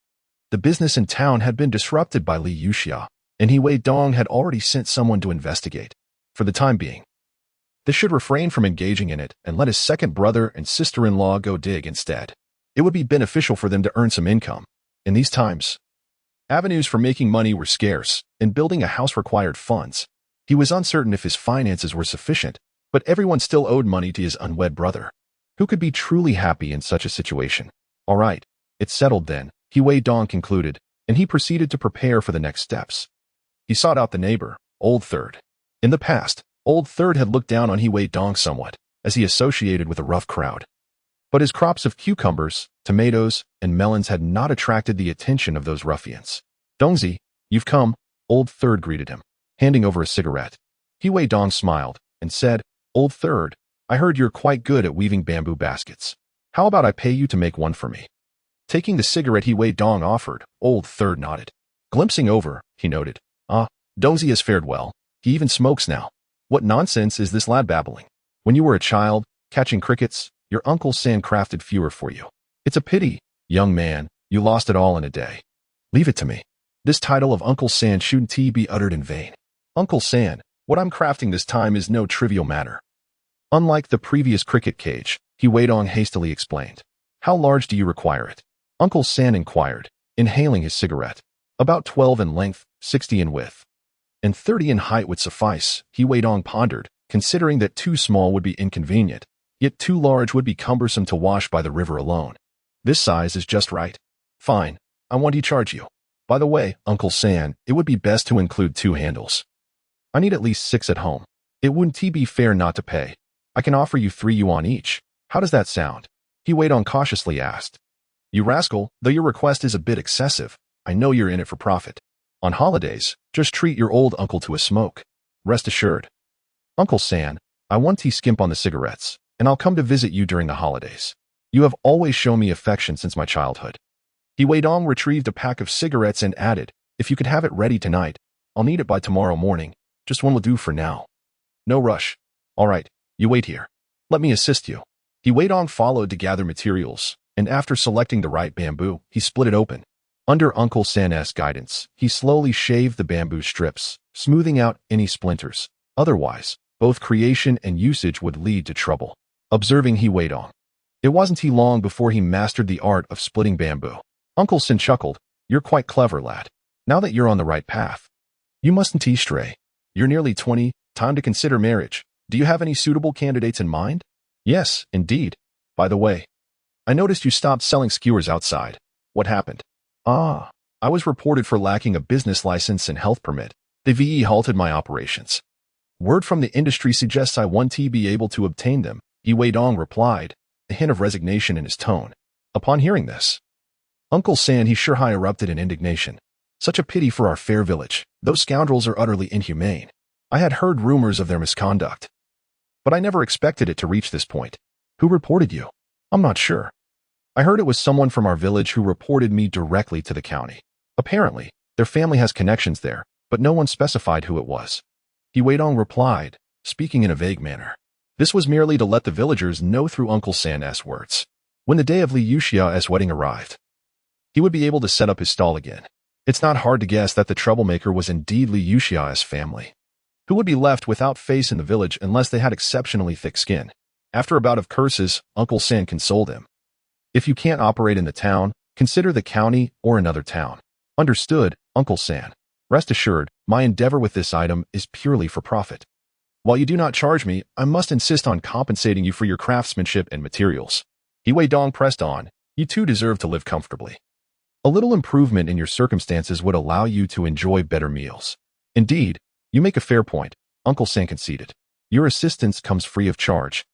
S1: The business in town had been disrupted by Li Yuxia, and Weidong had already sent someone to investigate. For the time being, they should refrain from engaging in it and let his second brother and sister-in-law go dig instead. It would be beneficial for them to earn some income. In these times, avenues for making money were scarce, and building a house required funds. He was uncertain if his finances were sufficient, But everyone still owed money to his unwed brother. Who could be truly happy in such a situation? All right, it's settled then, Weidong concluded, and he proceeded to prepare for the next steps. He sought out the neighbor, Old Third. In the past, Old Third had looked down on Weidong somewhat, as he associated with a rough crowd. But his crops of cucumbers, tomatoes, and melons had not attracted the attention of those ruffians. "Dongzi, you've come," Old Third greeted him, handing over a cigarette. Weidong smiled and said, "Old Third, I heard you're quite good at weaving bamboo baskets. How about I pay you to make one for me?" Taking the cigarette Weidong offered, Old Third nodded. Glimpsing over, he noted, Dongzi has fared well. He even smokes now. What nonsense is this lad babbling? When you were a child, catching crickets, your Uncle San crafted fewer for you. It's a pity, young man, you lost it all in a day. Leave it to me. This title of Uncle San shouldn't be uttered in vain. Uncle San, what I'm crafting this time is no trivial matter. Unlike the previous cricket cage, Weidong hastily explained. How large do you require it? Uncle San inquired, inhaling his cigarette. About 12 in length, 60 in width. And 30 in height would suffice, Weidong pondered, considering that too small would be inconvenient, yet too large would be cumbersome to wash by the river alone. This size is just right. Fine, I want to charge you. By the way, Uncle San, it would be best to include 2 handles. I need at least 6 at home. It wouldn't be fair not to pay. I can offer you 3 yuan each. How does that sound? Weidong cautiously asked. You rascal, though your request is a bit excessive, I know you're in it for profit. On holidays, just treat your old uncle to a smoke. Rest assured. Uncle San, I want to skimp on the cigarettes, and I'll come to visit you during the holidays. You have always shown me affection since my childhood. Weidong retrieved a pack of cigarettes and added, if you could have it ready tonight, I'll need it by tomorrow morning. Just one will do for now. No rush. All right, you wait here. Let me assist you. Weidong followed to gather materials, and after selecting the right bamboo, he split it open. Under Uncle San's guidance, he slowly shaved the bamboo strips, smoothing out any splinters. Otherwise, both creation and usage would lead to trouble. Observing Weidong. It wasn't long before he mastered the art of splitting bamboo. Uncle San chuckled, you're quite clever, lad. Now that you're on the right path. You mustn't stray. You're nearly 20, time to consider marriage. Do you have any suitable candidates in mind? Yes, indeed. By the way, I noticed you stopped selling skewers outside. What happened? I was reported for lacking a business license and health permit. The VE halted my operations. Word from the industry suggests I won't be able to obtain them, Weidong replied, a hint of resignation in his tone. Upon hearing this, Uncle San sure erupted in indignation. Such a pity for our fair village. Those scoundrels are utterly inhumane. I had heard rumors of their misconduct, but I never expected it to reach this point. Who reported you? I'm not sure. I heard it was someone from our village who reported me directly to the county. Apparently, their family has connections there, but no one specified who it was. Weidong replied, speaking in a vague manner. This was merely to let the villagers know through Uncle San's words. When the day of Li Yuxia's wedding arrived, he would be able to set up his stall again. It's not hard to guess that the troublemaker was indeed Li Yuxia's family, who would be left without face in the village unless they had exceptionally thick skin. After a bout of curses, Uncle San consoled him. If you can't operate in the town, consider the county or another town. Understood, Uncle San. Rest assured, my endeavor with this item is purely for profit. While you do not charge me, I must insist on compensating you for your craftsmanship and materials. Weidong pressed on, you too deserve to live comfortably. A little improvement in your circumstances would allow you to enjoy better meals. Indeed, you make a fair point, Uncle San conceded. Your assistance comes free of charge.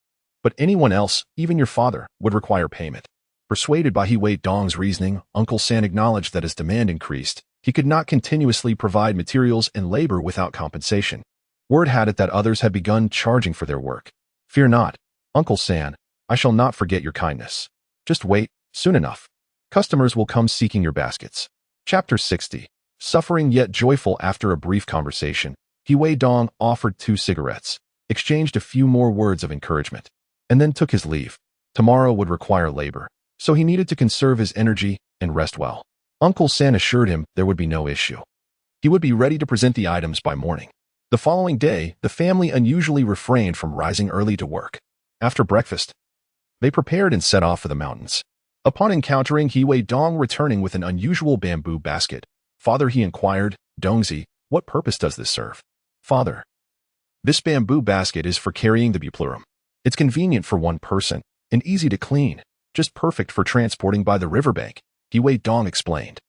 S1: But anyone else, even your father, would require payment. Persuaded by Weidong's reasoning, Uncle San acknowledged that as demand increased, he could not continuously provide materials and labor without compensation. Word had it that others had begun charging for their work. Fear not, Uncle San, I shall not forget your kindness. Just wait, soon enough. Customers will come seeking your baskets. Chapter 60. Suffering yet joyful. After a brief conversation, Weidong offered 2 cigarettes, exchanged a few more words of encouragement, and then took his leave. Tomorrow would require labor, so he needed to conserve his energy and rest well. Uncle San assured him there would be no issue. He would be ready to present the items by morning. The following day, the family unusually refrained from rising early to work. After breakfast, they prepared and set off for the mountains. Upon encountering Weidong returning with an unusual bamboo basket, "Father," he inquired, "Dongzi, what purpose does this serve?" "Father, This bamboo basket is for carrying the buplurum. It's convenient for one person and easy to clean, just perfect for transporting by the riverbank, Weidong explained.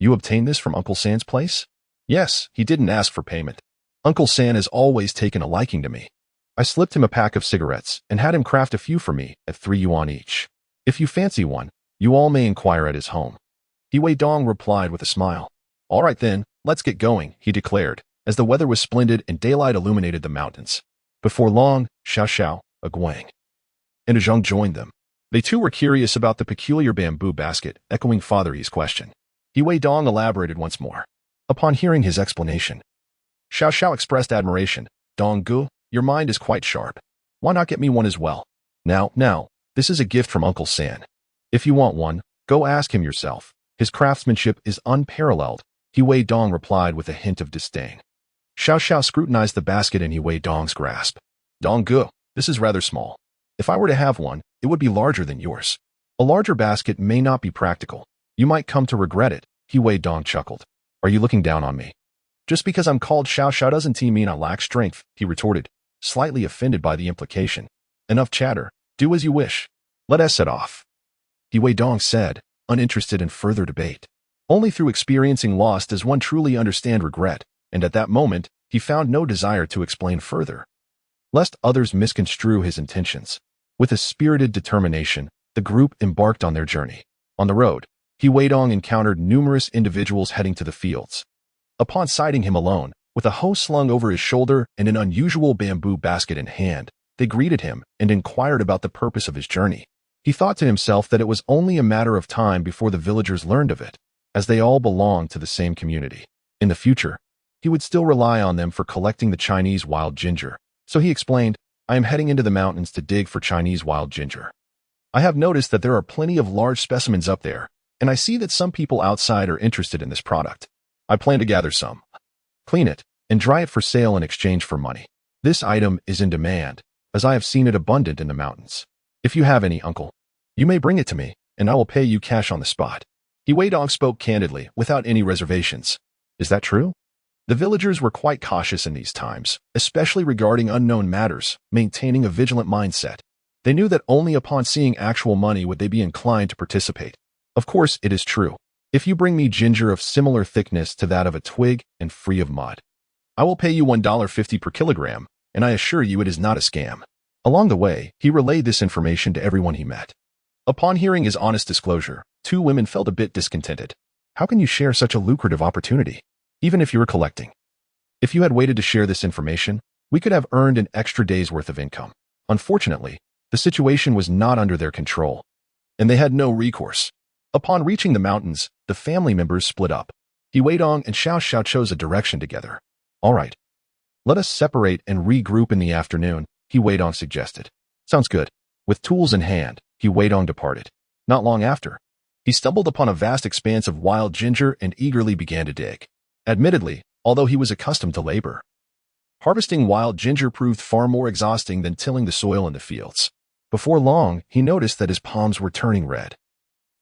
S1: You obtained this from Uncle San's place? Yes, he didn't ask for payment. Uncle San has always taken a liking to me. I slipped him a pack of cigarettes and had him craft a few for me at 3 yuan each. If you fancy one, you all may inquire at his home. Weidong replied with a smile. All right then, let's get going, he declared, as the weather was splendid and daylight illuminated the mountains. Before long, Xiao Xiao, a Guang, and a Zhang joined them. They too were curious about the peculiar bamboo basket, echoing Father Yi's question. Weidong elaborated once more. Upon hearing his explanation, Xiao Xiao expressed admiration. Dong Gu, your mind is quite sharp. Why not get me one as well? Now, this is a gift from Uncle San. If you want one, go ask him yourself. His craftsmanship is unparalleled, Weidong replied with a hint of disdain. Xiao Xiao scrutinized the basket in Weidong's grasp. Dong Gu, this is rather small. If I were to have one, it would be larger than yours. A larger basket may not be practical. You might come to regret it, Weidong chuckled. Are you looking down on me? Just because I'm called Xiao Xiao doesn't mean I lack strength, he retorted, slightly offended by the implication. Enough chatter. Do as you wish. Let us set off. Weidong said, uninterested in further debate. Only through experiencing loss does one truly understand regret, and at that moment, he found no desire to explain further, lest others misconstrue his intentions. With a spirited determination, the group embarked on their journey. On the road, Weidong encountered numerous individuals heading to the fields. Upon sighting him alone, with a hoe slung over his shoulder and an unusual bamboo basket in hand, they greeted him and inquired about the purpose of his journey. He thought to himself that it was only a matter of time before the villagers learned of it, as they all belonged to the same community. In the future, he would still rely on them for collecting the Chinese wild ginger. So he explained, I am heading into the mountains to dig for Chinese wild ginger. I have noticed that there are plenty of large specimens up there, and I see that some people outside are interested in this product. I plan to gather some, clean it, and dry it for sale in exchange for money. This item is in demand, as I have seen it abundant in the mountains. If you have any, uncle, you may bring it to me, and I will pay you cash on the spot. Weidong spoke candidly, without any reservations. Is that true? The villagers were quite cautious in these times, especially regarding unknown matters, maintaining a vigilant mindset. They knew that only upon seeing actual money would they be inclined to participate. Of course, it is true. If you bring me ginger of similar thickness to that of a twig and free of mud, I will pay you $1.50 per kilogram, and I assure you it is not a scam. Along the way, he relayed this information to everyone he met. Upon hearing his honest disclosure, 2 women felt a bit discontented. How can you share such a lucrative opportunity, even if you were collecting? If you had waited to share this information, we could have earned an extra day's worth of income. Unfortunately, the situation was not under their control, and they had no recourse. Upon reaching the mountains, the family members split up. Weidong and Xiao Xiao chose a direction together. All right, let us separate and regroup in the afternoon, Weidong suggested. Sounds good. With tools in hand, Weidong departed. Not long after, he stumbled upon a vast expanse of wild ginger and eagerly began to dig. Admittedly, although he was accustomed to labor, harvesting wild ginger proved far more exhausting than tilling the soil in the fields. Before long, he noticed that his palms were turning red,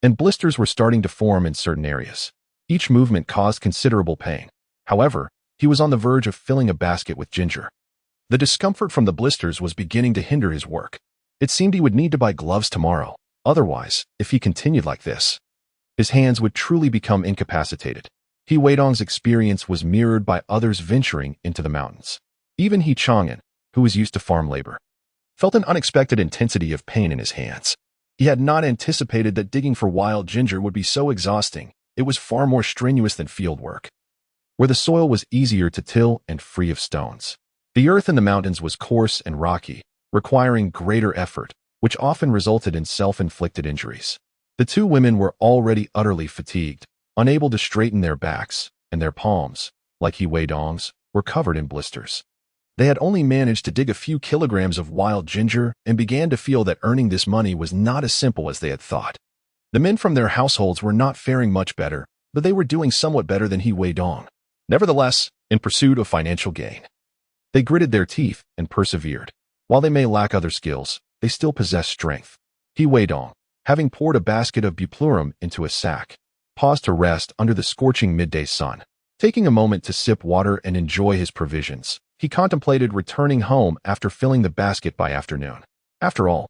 S1: and blisters were starting to form in certain areas. Each movement caused considerable pain. However, he was on the verge of filling a basket with ginger. The discomfort from the blisters was beginning to hinder his work. It seemed he would need to buy gloves tomorrow. Otherwise, if he continued like this, his hands would truly become incapacitated. Weidong's experience was mirrored by others venturing into the mountains. Even He Chang'an, who was used to farm labor, felt an unexpected intensity of pain in his hands. He had not anticipated that digging for wild ginger would be so exhausting. It was far more strenuous than field work, where the soil was easier to till and free of stones. The earth in the mountains was coarse and rocky, requiring greater effort, which often resulted in self-inflicted injuries. The 2 women were already utterly fatigued, unable to straighten their backs, and their palms, like Weidong's, were covered in blisters. They had only managed to dig a few kilograms of wild ginger and began to feel that earning this money was not as simple as they had thought. The men from their households were not faring much better, but they were doing somewhat better than Weidong. Nevertheless, in pursuit of financial gain, they gritted their teeth and persevered. While they may lack other skills, they still possess strength. Weidong, having poured a basket of buplurum into a sack, paused to rest under the scorching midday sun. Taking a moment to sip water and enjoy his provisions, He contemplated returning home after filling the basket by afternoon. After all,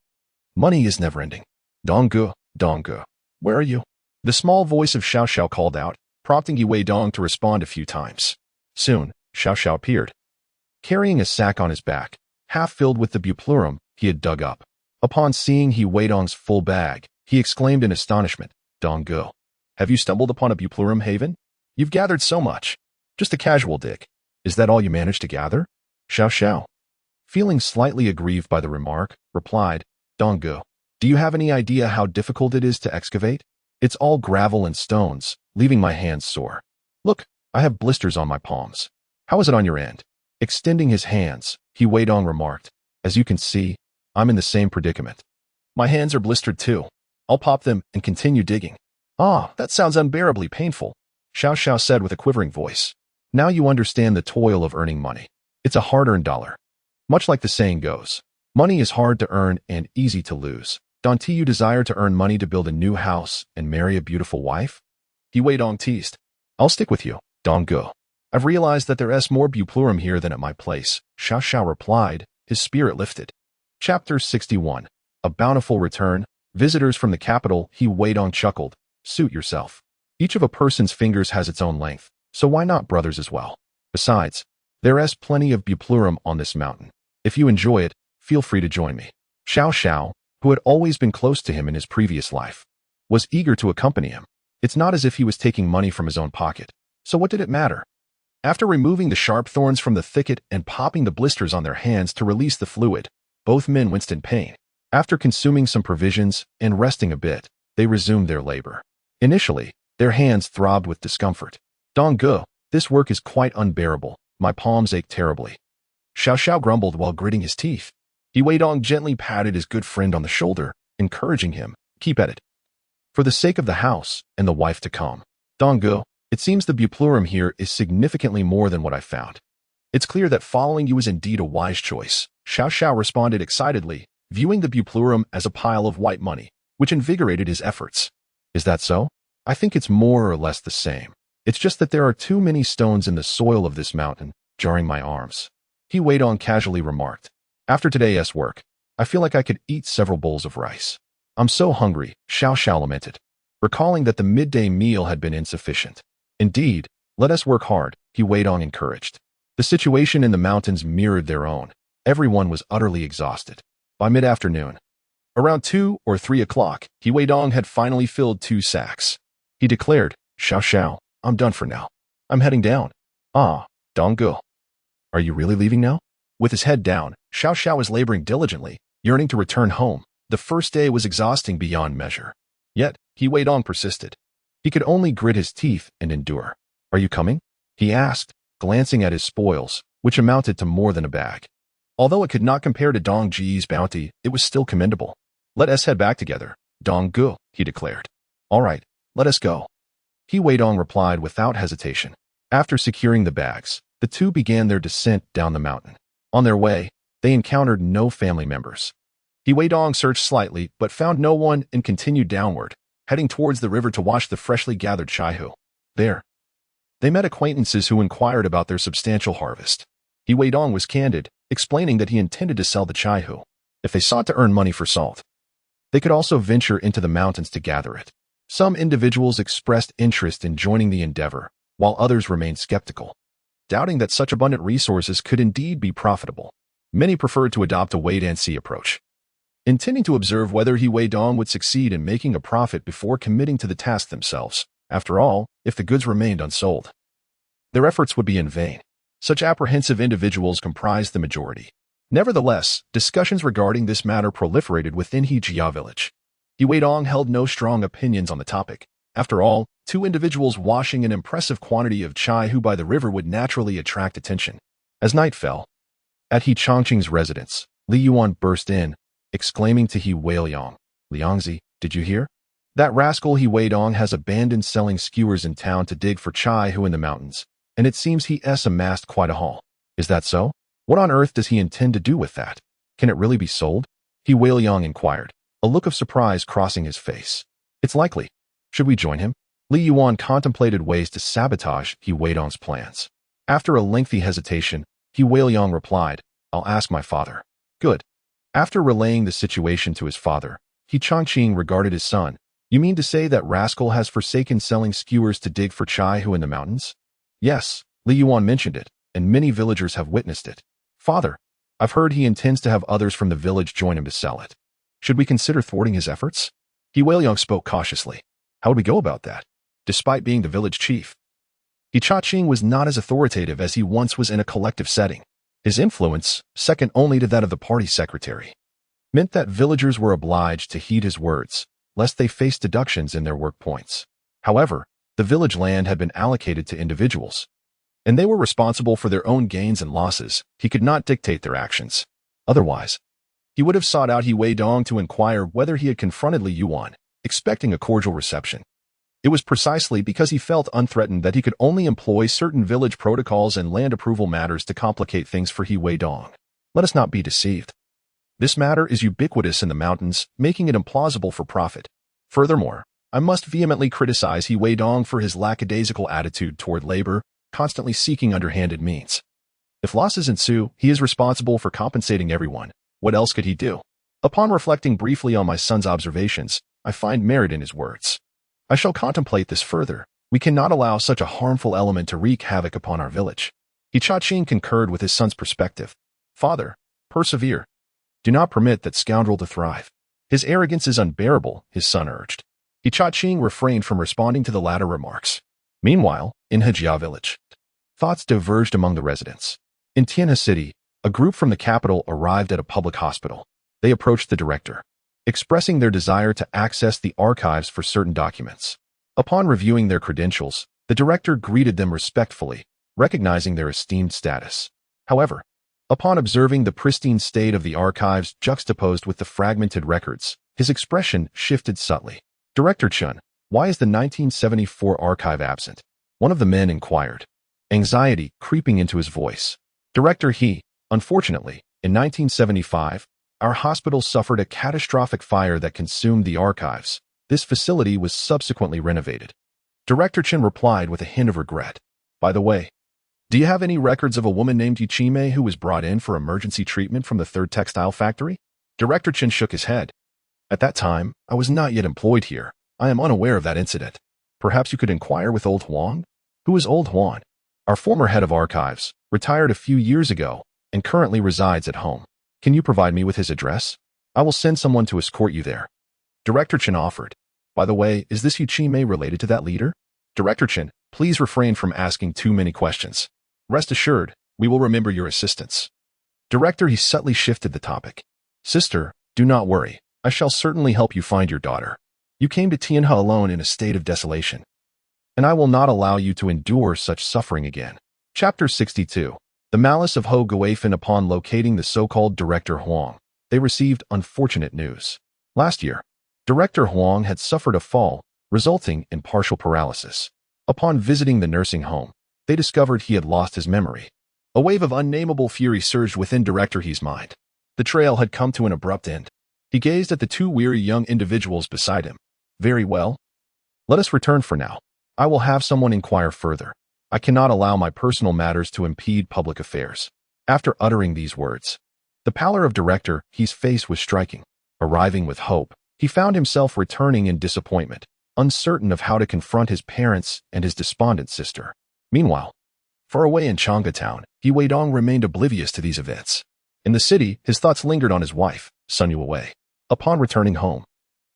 S1: money is never-ending. Donggu, Donggu, where are you? The small voice of Xiao Xiao called out, prompting Yi Weidong to respond a few times. Soon, Xiao Xiao appeared, carrying a sack on his back, half filled with the buplurum he had dug up. Upon seeing Yi Weidong's full bag, he exclaimed in astonishment, Donggu, have you stumbled upon a buplurum haven? You've gathered so much. Just a casual dig. Is that all you managed to gather? Xiao Xiao, feeling slightly aggrieved by the remark, replied, Donggu, do you have any idea how difficult it is to excavate? It's all gravel and stones, leaving my hands sore. Look, I have blisters on my palms. How is it on your end? Extending his hands, Yi Weidong remarked, as you can see, I'm in the same predicament. My hands are blistered too. I'll pop them and continue digging. Ah, that sounds unbearably painful, Xiao Xiao said with a quivering voice. Now you understand the toil of earning money. It's a hard-earned dollar. Much like the saying goes, money is hard to earn and easy to lose. Don't you desire to earn money to build a new house and marry a beautiful wife? Yi Weidong teased. I'll stick with you, Donggu. I've realized that there's more buplurum here than at my place, Xiao Xiao replied, his spirit lifted. Chapter 61. A bountiful return. Visitors from the capital, Yi Weidong chuckled. Suit yourself. Each of a person's fingers has its own length, so why not brothers as well? Besides, there's plenty of buplurum on this mountain. If you enjoy it, feel free to join me. Xiao Xiao, who had always been close to him in his previous life, was eager to accompany him. It's not as if he was taking money from his own pocket, so what did it matter? After removing the sharp thorns from the thicket and popping the blisters on their hands to release the fluid, both men winced in pain. After consuming some provisions and resting a bit, they resumed their labor. Initially, their hands throbbed with discomfort. Donggu, this work is quite unbearable. My palms ache terribly. Xiao Xiao grumbled while gritting his teeth. Yi Weidong gently patted his good friend on the shoulder, encouraging him, keep at it. For the sake of the house and the wife to come. Donggu, it seems the buplurum here is significantly more than what I found. It's clear that following you is indeed a wise choice, Xiao Xiao responded excitedly, viewing the buplurum as a pile of white money, which invigorated his efforts. Is that so? I think it's more or less the same. It's just that there are too many stones in the soil of this mountain, jarring my arms. Yi Weidong casually remarked. After today's work, I feel like I could eat several bowls of rice. I'm so hungry, Xiao Xiao lamented, recalling that the midday meal had been insufficient. Indeed, let us work hard, Yi Weidong encouraged. The situation in the mountains mirrored their own. Everyone was utterly exhausted. By mid-afternoon, around 2 or 3 o'clock, Yi Weidong had finally filled 2 sacks. He declared, Xiao Xiao, I'm done for now. I'm heading down. Ah, Donggu. Are you really leaving now? With his head down, Xiao Xiao was laboring diligently, yearning to return home. The first day was exhausting beyond measure. Yet, Yi Weidong persisted. He could only grit his teeth and endure. Are you coming? He asked, glancing at his spoils, which amounted to more than a bag. Although it could not compare to Dong Ji's bounty, it was still commendable. Let us head back together, Donggu, he declared. All right, let us go. Yi Weidong replied without hesitation. After securing the bags, the two began their descent down the mountain. On their way, they encountered no family members. Yi Weidong searched slightly but found no one and continued downward, heading towards the river to wash the freshly gathered chaihu. There, they met acquaintances who inquired about their substantial harvest. Yi Weidong was candid, explaining that he intended to sell the chaihu. If they sought to earn money for salt, they could also venture into the mountains to gather it. Some individuals expressed interest in joining the endeavor, while others remained skeptical, doubting that such abundant resources could indeed be profitable. Many preferred to adopt a wait-and-see approach, intending to observe whether Yi Weidong would succeed in making a profit before committing to the task themselves. After all, if the goods remained unsold, their efforts would be in vain. Such apprehensive individuals comprised the majority. Nevertheless, discussions regarding this matter proliferated within Jia village. Yi Weidong held no strong opinions on the topic. After all, 2 individuals washing an impressive quantity of chaihu by the river would naturally attract attention. As night fell, at He Chongqing's residence, Li Yuan burst in, exclaiming to He Weiliang, Liangzi, did you hear? That rascal Yi Weidong has abandoned selling skewers in town to dig for chaihu in the mountains, and it seems he's amassed quite a haul. Is that so? What on earth does he intend to do with that? Can it really be sold? He Weiliang inquired, a look of surprise crossing his face. It's likely. Should we join him? Li Yuan contemplated ways to sabotage Yi Weidong's plans. After a lengthy hesitation, He Weidong replied, "I'll ask my father." Good. After relaying the situation to his father, He Chongqing regarded his son. "You mean to say that rascal has forsaken selling skewers to dig for chai hu in the mountains?" "Yes, Li Yuan mentioned it, and many villagers have witnessed it." "Father, I've heard he intends to have others from the village join him to sell it. Should we consider thwarting his efforts?" He Weidong spoke cautiously. "How would we go about that?" Despite being the village chief, He Chongqing was not as authoritative as he once was in a collective setting. His influence, second only to that of the party secretary, meant that villagers were obliged to heed his words, lest they face deductions in their work points. However, the village land had been allocated to individuals, and they were responsible for their own gains and losses. He could not dictate their actions. Otherwise, he would have sought out He Weidong to inquire whether he had confronted Li Yuan, expecting a cordial reception. It was precisely because he felt unthreatened that he could only employ certain village protocols and land approval matters to complicate things for He Weidong. Let us not be deceived. This matter is ubiquitous in the mountains, making it implausible for profit. Furthermore, I must vehemently criticize He Weidong for his lackadaisical attitude toward labor, constantly seeking underhanded means. If losses ensue, he is responsible for compensating everyone. What else could he do? Upon reflecting briefly on my son's observations, I find merit in his words. I shall contemplate this further. We cannot allow such a harmful element to wreak havoc upon our village. He Chongqing concurred with his son's perspective. "Father, persevere. Do not permit that scoundrel to thrive. His arrogance is unbearable," his son urged. He Chongqing refrained from responding to the latter remarks. Meanwhile, in Hejia village, thoughts diverged among the residents. In Tianhe City, a group from the capital arrived at a public hospital. They approached the director, expressing their desire to access the archives for certain documents. Upon reviewing their credentials, the director greeted them respectfully, recognizing their esteemed status. However, upon observing the pristine state of the archives juxtaposed with the fragmented records, his expression shifted subtly. "Director Chun, why is the 1974 archive absent?" one of the men inquired, anxiety creeping into his voice. Director He, "Unfortunately, in 1975, our hospital suffered a catastrophic fire that consumed the archives. This facility was subsequently renovated." Director Chen replied with a hint of regret. "By the way, do you have any records of a woman named Yuchime who was brought in for emergency treatment from the third textile factory?" Director Chen shook his head. "At that time, I was not yet employed here. I am unaware of that incident. Perhaps you could inquire with Old Huang?" "Who is Old Huang?" "Our former head of archives, retired a few years ago, and currently resides at home. Can you provide me with his address? I will send someone to escort you there." Director Chen offered. "By the way, is this Yuchime related to that leader?" Director Chen, "Please refrain from asking too many questions. Rest assured, we will remember your assistance." Director He subtly shifted the topic. "Sister, do not worry. I shall certainly help you find your daughter. You came to Tianhe alone in a state of desolation, and I will not allow you to endure such suffering again." Chapter 62. The malice of Ho Guifan. Upon locating the so-called Director Huang, they received unfortunate news. Last year, Director Huang had suffered a fall, resulting in partial paralysis. Upon visiting the nursing home, they discovered he had lost his memory. A wave of unnameable fury surged within Director He's mind. The trail had come to an abrupt end. He gazed at the two weary young individuals beside him. "Very well. Let us return for now. I will have someone inquire further. I cannot allow my personal matters to impede public affairs." After uttering these words, the pallor of Director He's face was striking. Arriving with hope, he found himself returning in disappointment, uncertain of how to confront his parents and his despondent sister. Meanwhile, far away in Chang'e town, He Weidong remained oblivious to these events. In the city, his thoughts lingered on his wife, Sun Yue. Upon returning home,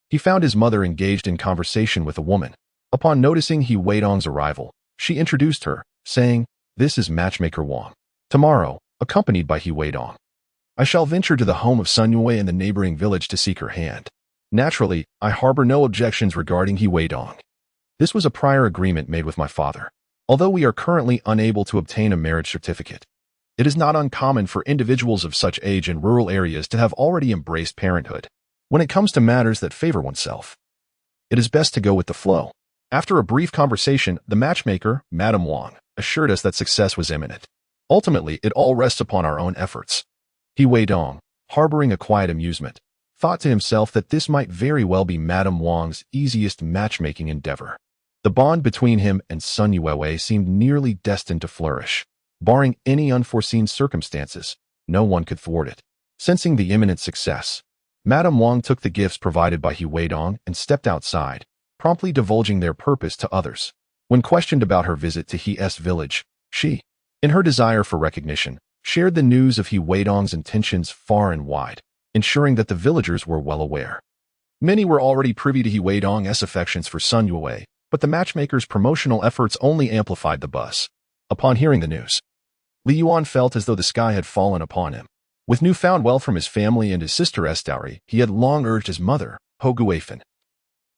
S1: he found his mother engaged in conversation with a woman. Upon noticing He Weidong's arrival, she introduced her, saying, "This is matchmaker Wang. Tomorrow, accompanied by He Weidong, I shall venture to the home of Sun Yue in the neighboring village to seek her hand. Naturally, I harbor no objections regarding He Weidong. This was a prior agreement made with my father. Although we are currently unable to obtain a marriage certificate, it is not uncommon for individuals of such age in rural areas to have already embraced parenthood. When it comes to matters that favor oneself, it is best to go with the flow." After a brief conversation, the matchmaker, Madame Wang, assured us that success was imminent. "Ultimately, it all rests upon our own efforts." He Weidong, harboring a quiet amusement, thought to himself that this might very well be Madame Wang's easiest matchmaking endeavor. The bond between him and Sun Yue seemed nearly destined to flourish. Barring any unforeseen circumstances, no one could thwart it. Sensing the imminent success, Madame Wang took the gifts provided by Weidong and stepped outside, promptly divulging their purpose to others. When questioned about her visit to He's village, she, in her desire for recognition, shared the news of Weidong's intentions far and wide, ensuring that the villagers were well aware. Many were already privy to Weidong's affections for Sun Yue, but the matchmaker's promotional efforts only amplified the buzz. Upon hearing the news, Li Yuan felt as though the sky had fallen upon him. With newfound wealth from his family and his sister's dowry, he had long urged his mother, Guifan,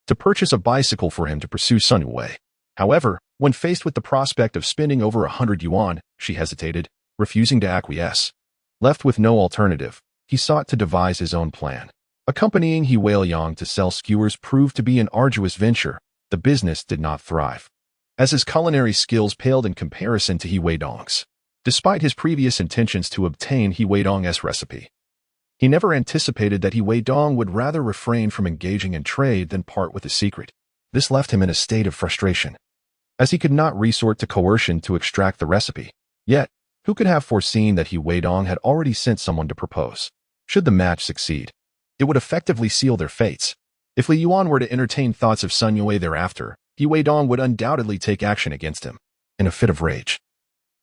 S1: to purchase a bicycle for him to pursue Sun Yue. However, when faced with the prospect of spending over 100 yuan, she hesitated, refusing to acquiesce. Left with no alternative, he sought to devise his own plan. Accompanying Weidong to sell skewers proved to be an arduous venture. The business did not thrive, as his culinary skills paled in comparison to Weidong's. Despite his previous intentions to obtain Weidong's recipe, he never anticipated that Weidong would rather refrain from engaging in trade than part with the secret. This left him in a state of frustration, as he could not resort to coercion to extract the recipe. Yet, who could have foreseen that Weidong had already sent someone to propose? Should the match succeed, it would effectively seal their fates. If Li Yuan were to entertain thoughts of Sun Yue thereafter, Weidong would undoubtedly take action against him. In a fit of rage,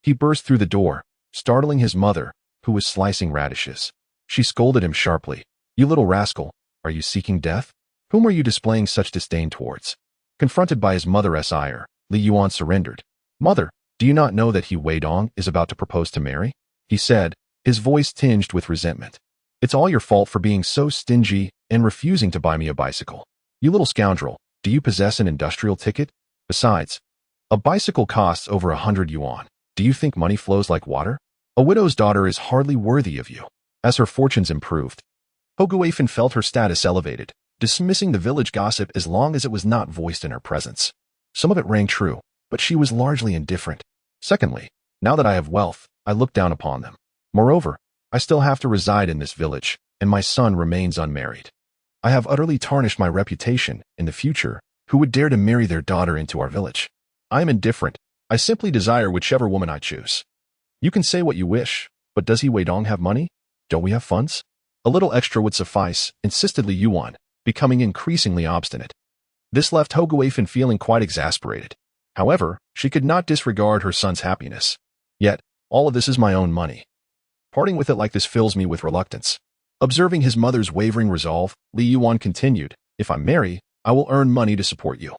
S1: he burst through the door, startling his mother, who was slicing radishes. She scolded him sharply. "You little rascal, are you seeking death? Whom are you displaying such disdain towards?" Confronted by his mother's ire, Li Yuan surrendered. "Mother, do you not know that Weidong is about to propose to marry?" he said, his voice tinged with resentment. "It's all your fault for being so stingy and refusing to buy me a bicycle. You little scoundrel, do you possess an industrial ticket? Besides, a bicycle costs over 100 yuan. Do you think money flows like water? A widow's daughter is hardly worthy of you." As her fortunes improved, Guifan felt her status elevated, dismissing the village gossip as long as it was not voiced in her presence. Some of it rang true, but she was largely indifferent. Secondly, now that I have wealth, I look down upon them. Moreover, I still have to reside in this village, and my son remains unmarried. I have utterly tarnished my reputation. In the future, who would dare to marry their daughter into our village? I am indifferent. I simply desire whichever woman I choose. You can say what you wish, but does Weidong have money? Don't we have funds? A little extra would suffice, insisted Li Yuan, becoming increasingly obstinate. This left Guifan feeling quite exasperated. However, she could not disregard her son's happiness. Yet, all of this is my own money. Parting with it like this fills me with reluctance. Observing his mother's wavering resolve, Li Yuan continued, "If I marry, I will earn money to support you.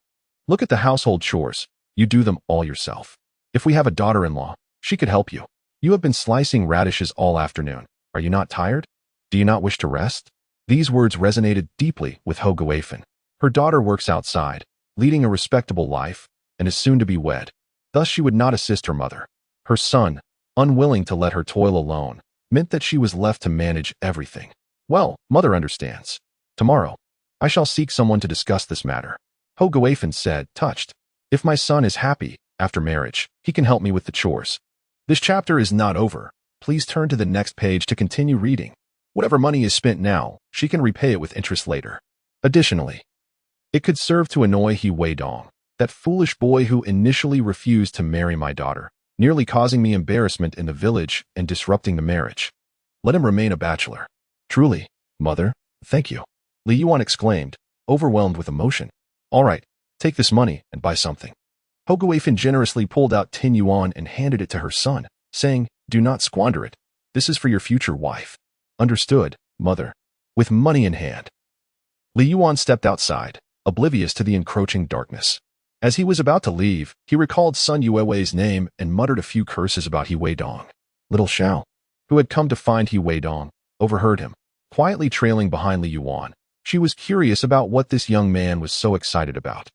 S1: Look at the household chores. You do them all yourself. If we have a daughter-in-law, she could help you. You have been slicing radishes all afternoon. Are you not tired? Do you not wish to rest?" These words resonated deeply with Guifan. Her daughter works outside, leading a respectable life, and is soon to be wed. Thus she would not assist her mother. Her son, unwilling to let her toil alone, meant that she was left to manage everything. "Well, mother understands. Tomorrow, I shall seek someone to discuss this matter," Guifan said, touched. "If my son is happy after marriage, he can help me with the chores." This chapter is not over. Please turn to the next page to continue reading. Whatever money is spent now, she can repay it with interest later. Additionally, it could serve to annoy Weidong, that foolish boy who initially refused to marry my daughter, nearly causing me embarrassment in the village and disrupting the marriage. Let him remain a bachelor. Truly, mother, thank you," Li Yuan exclaimed, overwhelmed with emotion. "All right, take this money and buy something." Guifan generously pulled out 10 yuan and handed it to her son, saying, "Do not squander it. This is for your future wife." "Understood, mother." With money in hand, Li Yuan stepped outside, oblivious to the encroaching darkness. As he was about to leave, he recalled Sun Yue's name and muttered a few curses about Weidong. Little Xiao, who had come to find Weidong, overheard him. Quietly trailing behind Li Yuan, she was curious about what this young man was so excited about.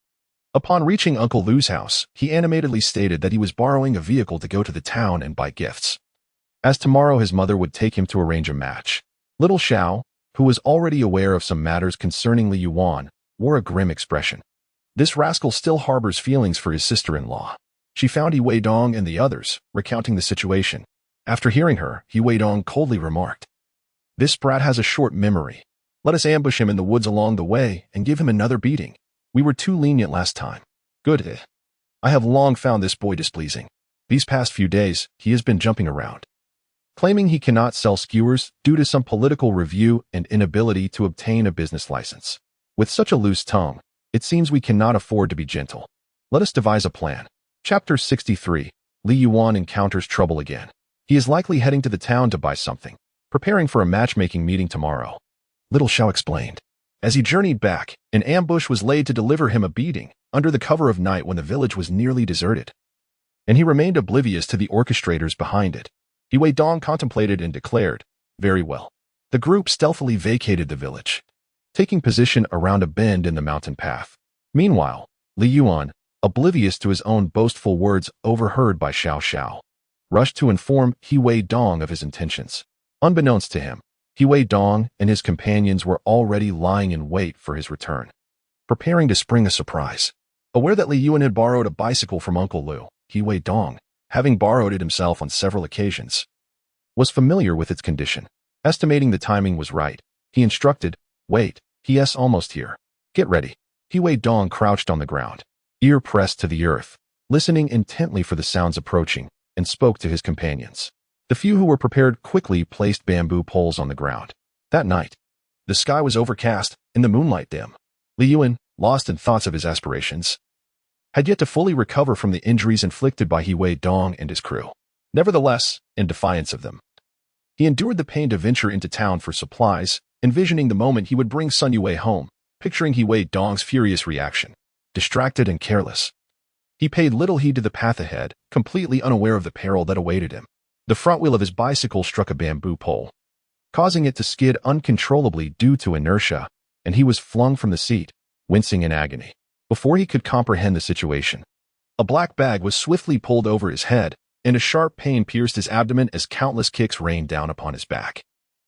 S1: Upon reaching Uncle Lu's house, he animatedly stated that he was borrowing a vehicle to go to the town and buy gifts, as tomorrow his mother would take him to arrange a match. Little Xiao, who was already aware of some matters concerning Li Yuan, wore a grim expression. This rascal still harbors feelings for his sister-in-law. She found Weidong and the others, recounting the situation. After hearing her, Weidong coldly remarked, "This brat has a short memory. Let us ambush him in the woods along the way and give him another beating. We were too lenient last time. Good. I have long found this boy displeasing." These past few days, he has been jumping around, claiming he cannot sell skewers due to some political review and inability to obtain a business license. With such a loose tongue, it seems we cannot afford to be gentle. Let us devise a plan. Chapter 63. Li Yuan encounters trouble again. He is likely heading to the town to buy something, preparing for a matchmaking meeting tomorrow. Little Xiao explained. As he journeyed back, an ambush was laid to deliver him a beating under the cover of night when the village was nearly deserted, and he remained oblivious to the orchestrators behind it. Weidong contemplated and declared, "Very well." The group stealthily vacated the village, taking position around a bend in the mountain path. Meanwhile, Li Yuan, oblivious to his own boastful words overheard by Xiao Xiao, rushed to inform Weidong of his intentions. Unbeknownst to him, Weidong and his companions were already lying in wait for his return, preparing to spring a surprise. Aware that Li Yuan had borrowed a bicycle from Uncle Lu, Weidong, having borrowed it himself on several occasions, was familiar with its condition. Estimating the timing was right, he instructed, "Wait, he's almost here. Get ready." Weidong crouched on the ground, ear pressed to the earth, listening intently for the sounds approaching, and spoke to his companions. The few who were prepared quickly placed bamboo poles on the ground. That night, the sky was overcast and the moonlight dim. Li Yuan, lost in thoughts of his aspirations, had yet to fully recover from the injuries inflicted by Weidong and his crew. Nevertheless, in defiance of them, he endured the pain to venture into town for supplies, envisioning the moment he would bring Sun Yue home, picturing Weidong's furious reaction. Distracted and careless, he paid little heed to the path ahead, completely unaware of the peril that awaited him. The front wheel of his bicycle struck a bamboo pole, causing it to skid uncontrollably due to inertia, and he was flung from the seat, wincing in agony. Before he could comprehend the situation, a black bag was swiftly pulled over his head, and a sharp pain pierced his abdomen as countless kicks rained down upon his back.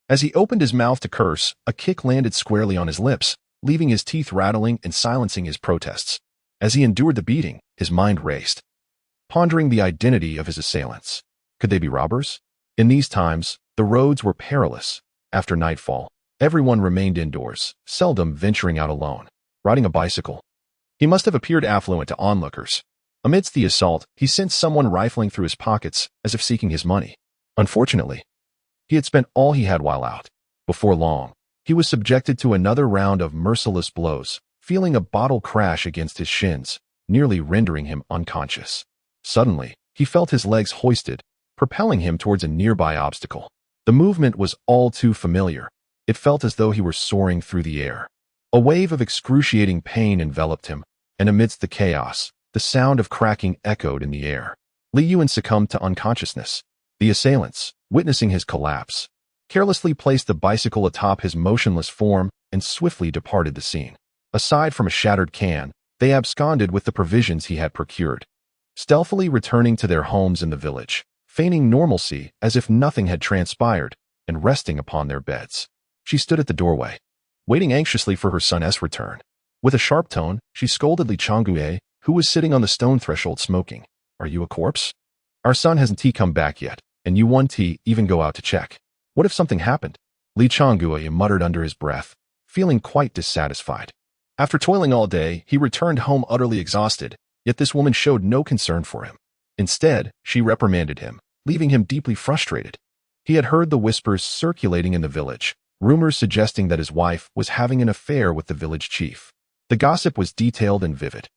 S1: As he opened his mouth to curse, a kick landed squarely on his lips, leaving his teeth rattling and silencing his protests. As he endured the beating, his mind raced, pondering the identity of his assailants. Could they be robbers? In these times, the roads were perilous. After nightfall, everyone remained indoors, seldom venturing out alone. Riding a bicycle, he must have appeared affluent to onlookers. Amidst the assault, he sensed someone rifling through his pockets as if seeking his money. Unfortunately, he had spent all he had while out. Before long, he was subjected to another round of merciless blows, feeling a bottle crash against his shins, nearly rendering him unconscious. Suddenly, he felt his legs hoisted, propelling him towards a nearby obstacle. The movement was all too familiar. It felt as though he were soaring through the air. A wave of excruciating pain enveloped him, and amidst the chaos, the sound of cracking echoed in the air. Li Yuan succumbed to unconsciousness. The assailants, witnessing his collapse, carelessly placed the bicycle atop his motionless form and swiftly departed the scene. Aside from a shattered can, they absconded with the provisions he had procured, stealthily returning to their homes in the village, feigning normalcy as if nothing had transpired, and resting upon their beds. She stood at the doorway, waiting anxiously for her son's return. With a sharp tone, she scolded Li Yuxia, who was sitting on the stone threshold smoking. "Are you a corpse? Our son hasn't come back yet, and you won't even go out to check. What if something happened?" Li Yuxia muttered under his breath, feeling quite dissatisfied. After toiling all day, he returned home utterly exhausted, yet this woman showed no concern for him. Instead, she reprimanded him, leaving him deeply frustrated. He had heard the whispers circulating in the village, rumors suggesting that his wife was having an affair with the village chief. The gossip was detailed and vivid.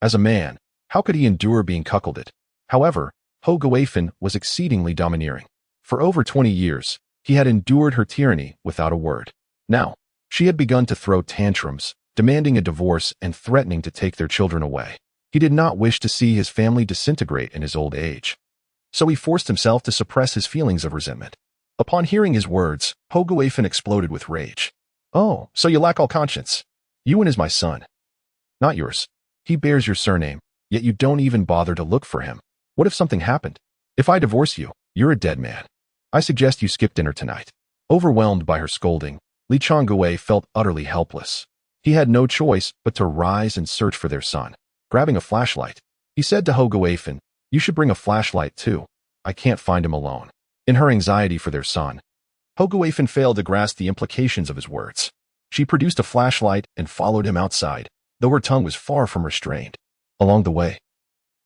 S1: As a man, how could he endure being cuckolded? However, Girlfrien was exceedingly domineering. For over 20 years, he had endured her tyranny without a word. Now, she had begun to throw tantrums, demanding a divorce and threatening to take their children away. He did not wish to see his family disintegrate in his old age, so he forced himself to suppress his feelings of resentment. Upon hearing his words, Girlfrien exploded with rage. "Oh, so you lack all conscience. Yuan is my son, not yours. He bears your surname, yet you don't even bother to look for him. What if something happened? If I divorce you, you're a dead man. I suggest you skip dinner tonight." Overwhelmed by her scolding, Li Yuxia felt utterly helpless. He had no choice but to rise and search for their son. Grabbing a flashlight, he said to Girlfrien, "You should bring a flashlight too. I can't find him alone." In her anxiety for their son, Girlfrien failed to grasp the implications of his words. She produced a flashlight and followed him outside, though her tongue was far from restrained. Along the way,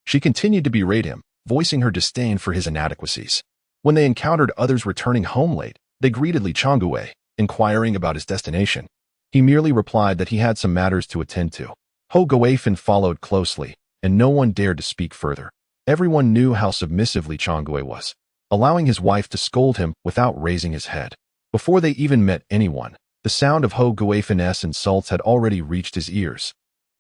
S1: she continued to berate him, voicing her disdain for his inadequacies. When they encountered others returning home late, they greeted Li Yuxia, inquiring about his destination. He merely replied that he had some matters to attend to. Ho Guifan followed closely, and no one dared to speak further. Everyone knew how submissive Li Yuxia was, allowing his wife to scold him without raising his head. Before they even met anyone, the sound of Ho Guifan's insults had already reached his ears,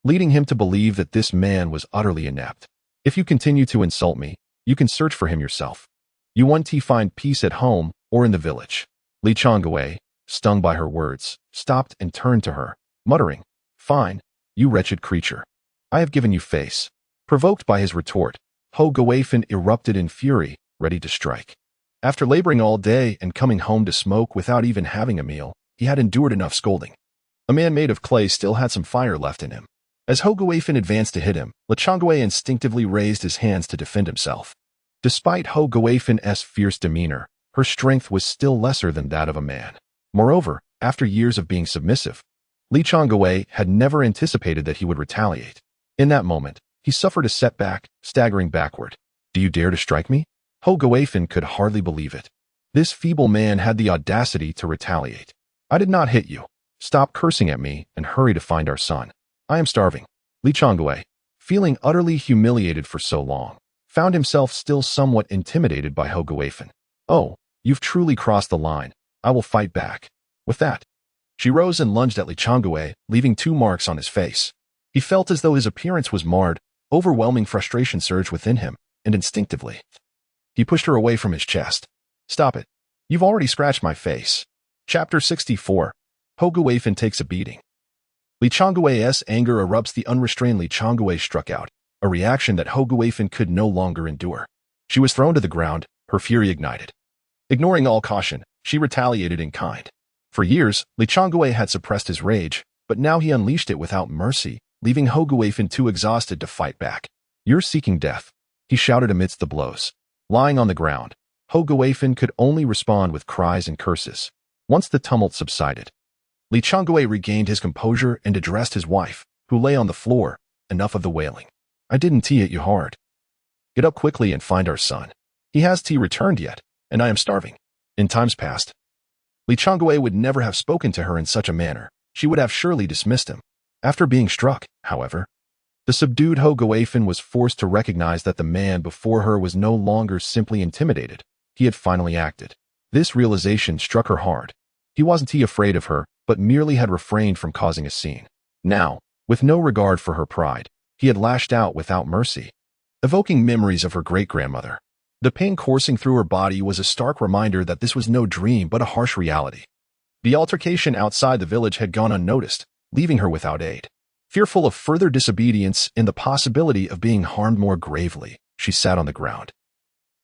S1: leading him to believe that this man was utterly inept. If you continue to insult me, you can search for him yourself. You want to find peace at home or in the village. Li Yuxia, stung by her words, stopped and turned to her, muttering, "Fine, you wretched creature. I have given you face." Provoked by his retort, Ho Guifan erupted in fury, ready to strike. After laboring all day and coming home to smoke without even having a meal, he had endured enough scolding. A man made of clay still had some fire left in him. As Ho Guifan advanced to hit him, Li Yuxia instinctively raised his hands to defend himself. Despite Ho Guifan's fierce demeanor, her strength was still lesser than that of a man. Moreover, after years of being submissive, Li Yuxia had never anticipated that he would retaliate. In that moment, he suffered a setback, staggering backward. "Do you dare to strike me?" Ho Guifan could hardly believe it. This feeble man had the audacity to retaliate. "I did not hit you. Stop cursing at me and hurry to find our son. I am starving." Li Yuxia, feeling utterly humiliated for so long, found himself still somewhat intimidated by Ho Guifan. "Oh, you've truly crossed the line. I will fight back." With that, she rose and lunged at Li Yuxia, leaving 2 marks on his face. He felt as though his appearance was marred. Overwhelming frustration surged within him, and instinctively, he pushed her away from his chest. "Stop it. You've already scratched my face." Chapter 64. Ho Guifan takes a beating. Li Yuxia's anger erupts. The unrestrained Li Yuxia struck out, a reaction that Ho Guifan could no longer endure. She was thrown to the ground, her fury ignited. Ignoring all caution, she retaliated in kind. For years, Li Yuxia had suppressed his rage, but now he unleashed it without mercy, leaving Ho Guifan too exhausted to fight back. "You're seeking death," he shouted amidst the blows. Lying on the ground, Ho Guifan could only respond with cries and curses. Once the tumult subsided, Li Yuxia regained his composure and addressed his wife, who lay on the floor. "Enough of the wailing. I didn't hit you hard. Get up quickly and find our son. He has returned yet, and I am starving." In times past, Li Yuxia would never have spoken to her in such a manner. She would have surely dismissed him. After being struck, however, the subdued Ho Guifan was forced to recognize that the man before her was no longer simply intimidated. He had finally acted. This realization struck her hard. He wasn't afraid of her, but merely had refrained from causing a scene. Now, with no regard for her pride, he had lashed out without mercy, evoking memories of her great-grandmother. The pain coursing through her body was a stark reminder that this was no dream but a harsh reality. The altercation outside the village had gone unnoticed, leaving her without aid. Fearful of further disobedience and the possibility of being harmed more gravely, she sat on the ground,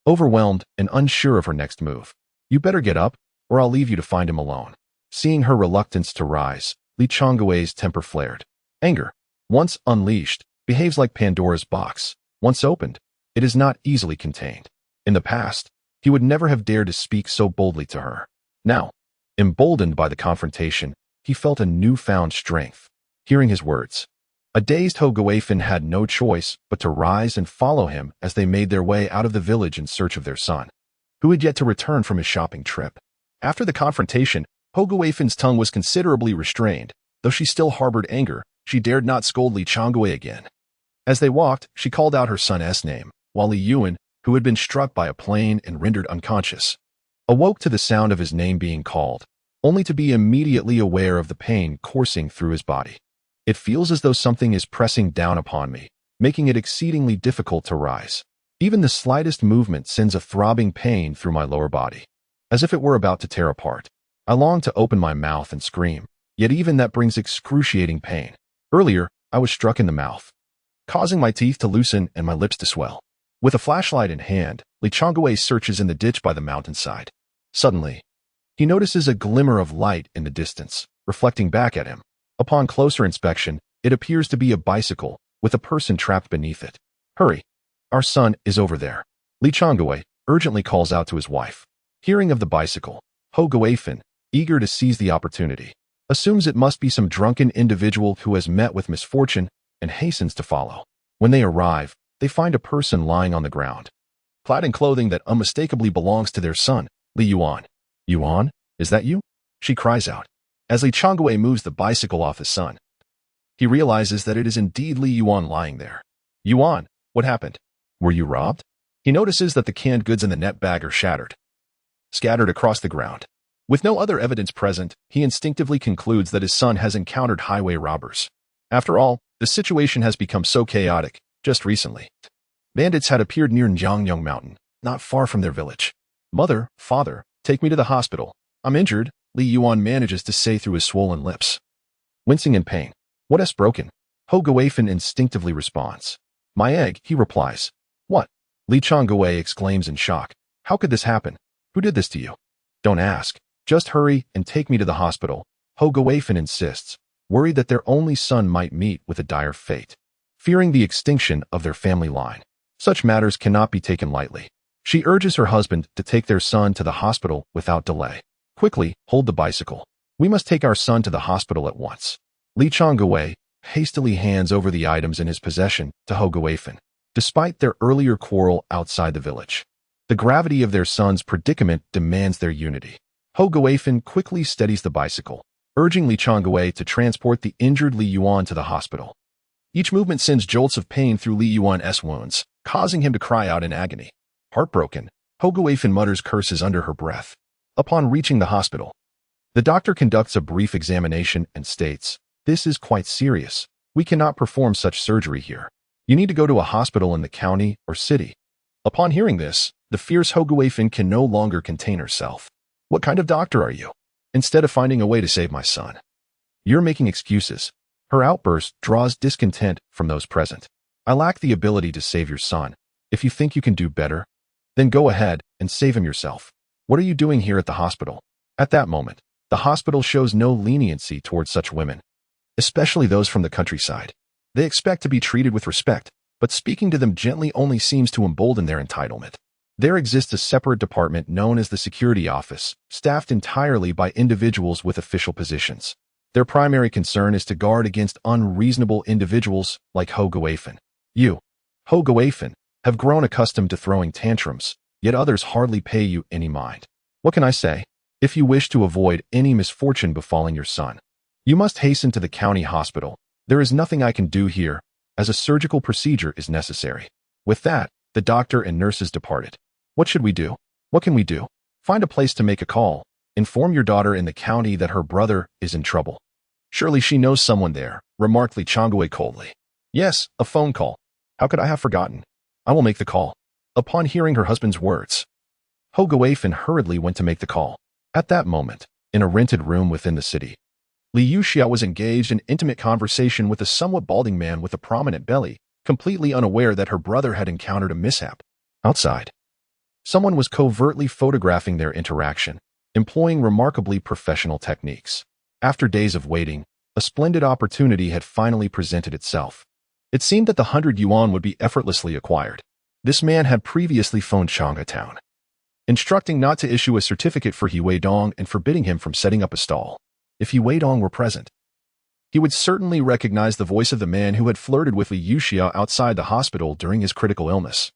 S1: overwhelmed and unsure of her next move. "You better get up, or I'll leave you to find him alone." Seeing her reluctance to rise, Li Yuxia's temper flared. Anger, once unleashed, behaves like Pandora's box. Once opened, it is not easily contained. In the past, he would never have dared to speak so boldly to her. Now, emboldened by the confrontation, he felt a newfound strength. Hearing his words, a dazed Ho Guifan had no choice but to rise and follow him as they made their way out of the village in search of their son, who had yet to return from his shopping trip. After the confrontation, Ho Guifan's tongue was considerably restrained. Though she still harbored anger, she dared not scold Li Yuxia again. As they walked, she called out her son's name, while Li Yuan, who had been struck by a plane and rendered unconscious, awoke to the sound of his name being called, only to be immediately aware of the pain coursing through his body. "It feels as though something is pressing down upon me, making it exceedingly difficult to rise. Even the slightest movement sends a throbbing pain through my lower body, as if it were about to tear apart. I long to open my mouth and scream, yet even that brings excruciating pain. Earlier, I was struck in the mouth, causing my teeth to loosen and my lips to swell." With a flashlight in hand, Li Yuxia searches in the ditch by the mountainside. Suddenly, he notices a glimmer of light in the distance, reflecting back at him. Upon closer inspection, it appears to be a bicycle, with a person trapped beneath it. "Hurry! Our son is over there." Li Yuxia urgently calls out to his wife. Hearing of the bicycle, Ho Guifan, eager to seize the opportunity, assumes it must be some drunken individual who has met with misfortune and hastens to follow. When they arrive, they find a person lying on the ground. clad in clothing that unmistakably belongs to their son, Li Yuan. Yuan, is that you? She cries out. As Li Changwei moves the bicycle off his son, he realizes that it is indeed Li Yuan lying there. Yuan, what happened? Were you robbed? He notices that the canned goods in the net bag are shattered, scattered across the ground. With no other evidence present, he instinctively concludes that his son has encountered highway robbers. After all, the situation has become so chaotic just recently. Bandits had appeared near Jiangyong Mountain, not far from their village. Mother, father, take me to the hospital. I'm injured, Li Yuan manages to say through his swollen lips. Wincing in pain. What has broken? Ho Guifan instinctively responds. My egg, he replies. What? Li Changwei exclaims in shock. How could this happen? Who did this to you? Don't ask. Just hurry and take me to the hospital, Ho Guifan insists, worried that their only son might meet with a dire fate. Fearing the extinction of their family line, such matters cannot be taken lightly. She urges her husband to take their son to the hospital without delay. Quickly, hold the bicycle. We must take our son to the hospital at once. Li Changwei hastily hands over the items in his possession to Ho Guifan. Despite their earlier quarrel outside the village, the gravity of their son's predicament demands their unity. Ho Guifan quickly steadies the bicycle, urging Li Changwei to transport the injured Li Yuan to the hospital. Each movement sends jolts of pain through Li Yuan's wounds, causing him to cry out in agony. Heartbroken, Ho Guifan mutters curses under her breath. Upon reaching the hospital, the doctor conducts a brief examination and states, "This is quite serious. We cannot perform such surgery here. You need to go to a hospital in the county or city." Upon hearing this, the fierce Ho Guifan can no longer contain herself. What kind of doctor are you? Instead of finding a way to save my son, you're making excuses. Her outburst draws discontent from those present. I lack the ability to save your son. If you think you can do better, then go ahead and save him yourself. What are you doing here at the hospital? At that moment, the hospital shows no leniency towards such women, especially those from the countryside. They expect to be treated with respect, but speaking to them gently only seems to embolden their entitlement. There exists a separate department known as the Security Office, staffed entirely by individuals with official positions. Their primary concern is to guard against unreasonable individuals like Ho Guifan. You, Ho Guifan, have grown accustomed to throwing tantrums, yet others hardly pay you any mind. What can I say? If you wish to avoid any misfortune befalling your son, you must hasten to the county hospital. There is nothing I can do here, as a surgical procedure is necessary. With that, the doctor and nurses departed. What should we do? What can we do? Find a place to make a call. Inform your daughter in the county that her brother is in trouble. Surely she knows someone there, remarked Li Changwei coldly. Yes, a phone call. How could I have forgotten? I will make the call. Upon hearing her husband's words, Ho Guifan hurriedly went to make the call. At that moment, in a rented room within the city, Li Yuxia was engaged in intimate conversation with a somewhat balding man with a prominent belly, completely unaware that her brother had encountered a mishap. Outside, someone was covertly photographing their interaction, employing remarkably professional techniques. After days of waiting, a splendid opportunity had finally presented itself. It seemed that the 100 yuan would be effortlessly acquired. This man had previously phoned Town, instructing not to issue a certificate for Weidong and forbidding him from setting up a stall. If Weidong were present, he would certainly recognize the voice of the man who had flirted with Li Yuxia outside the hospital during his critical illness.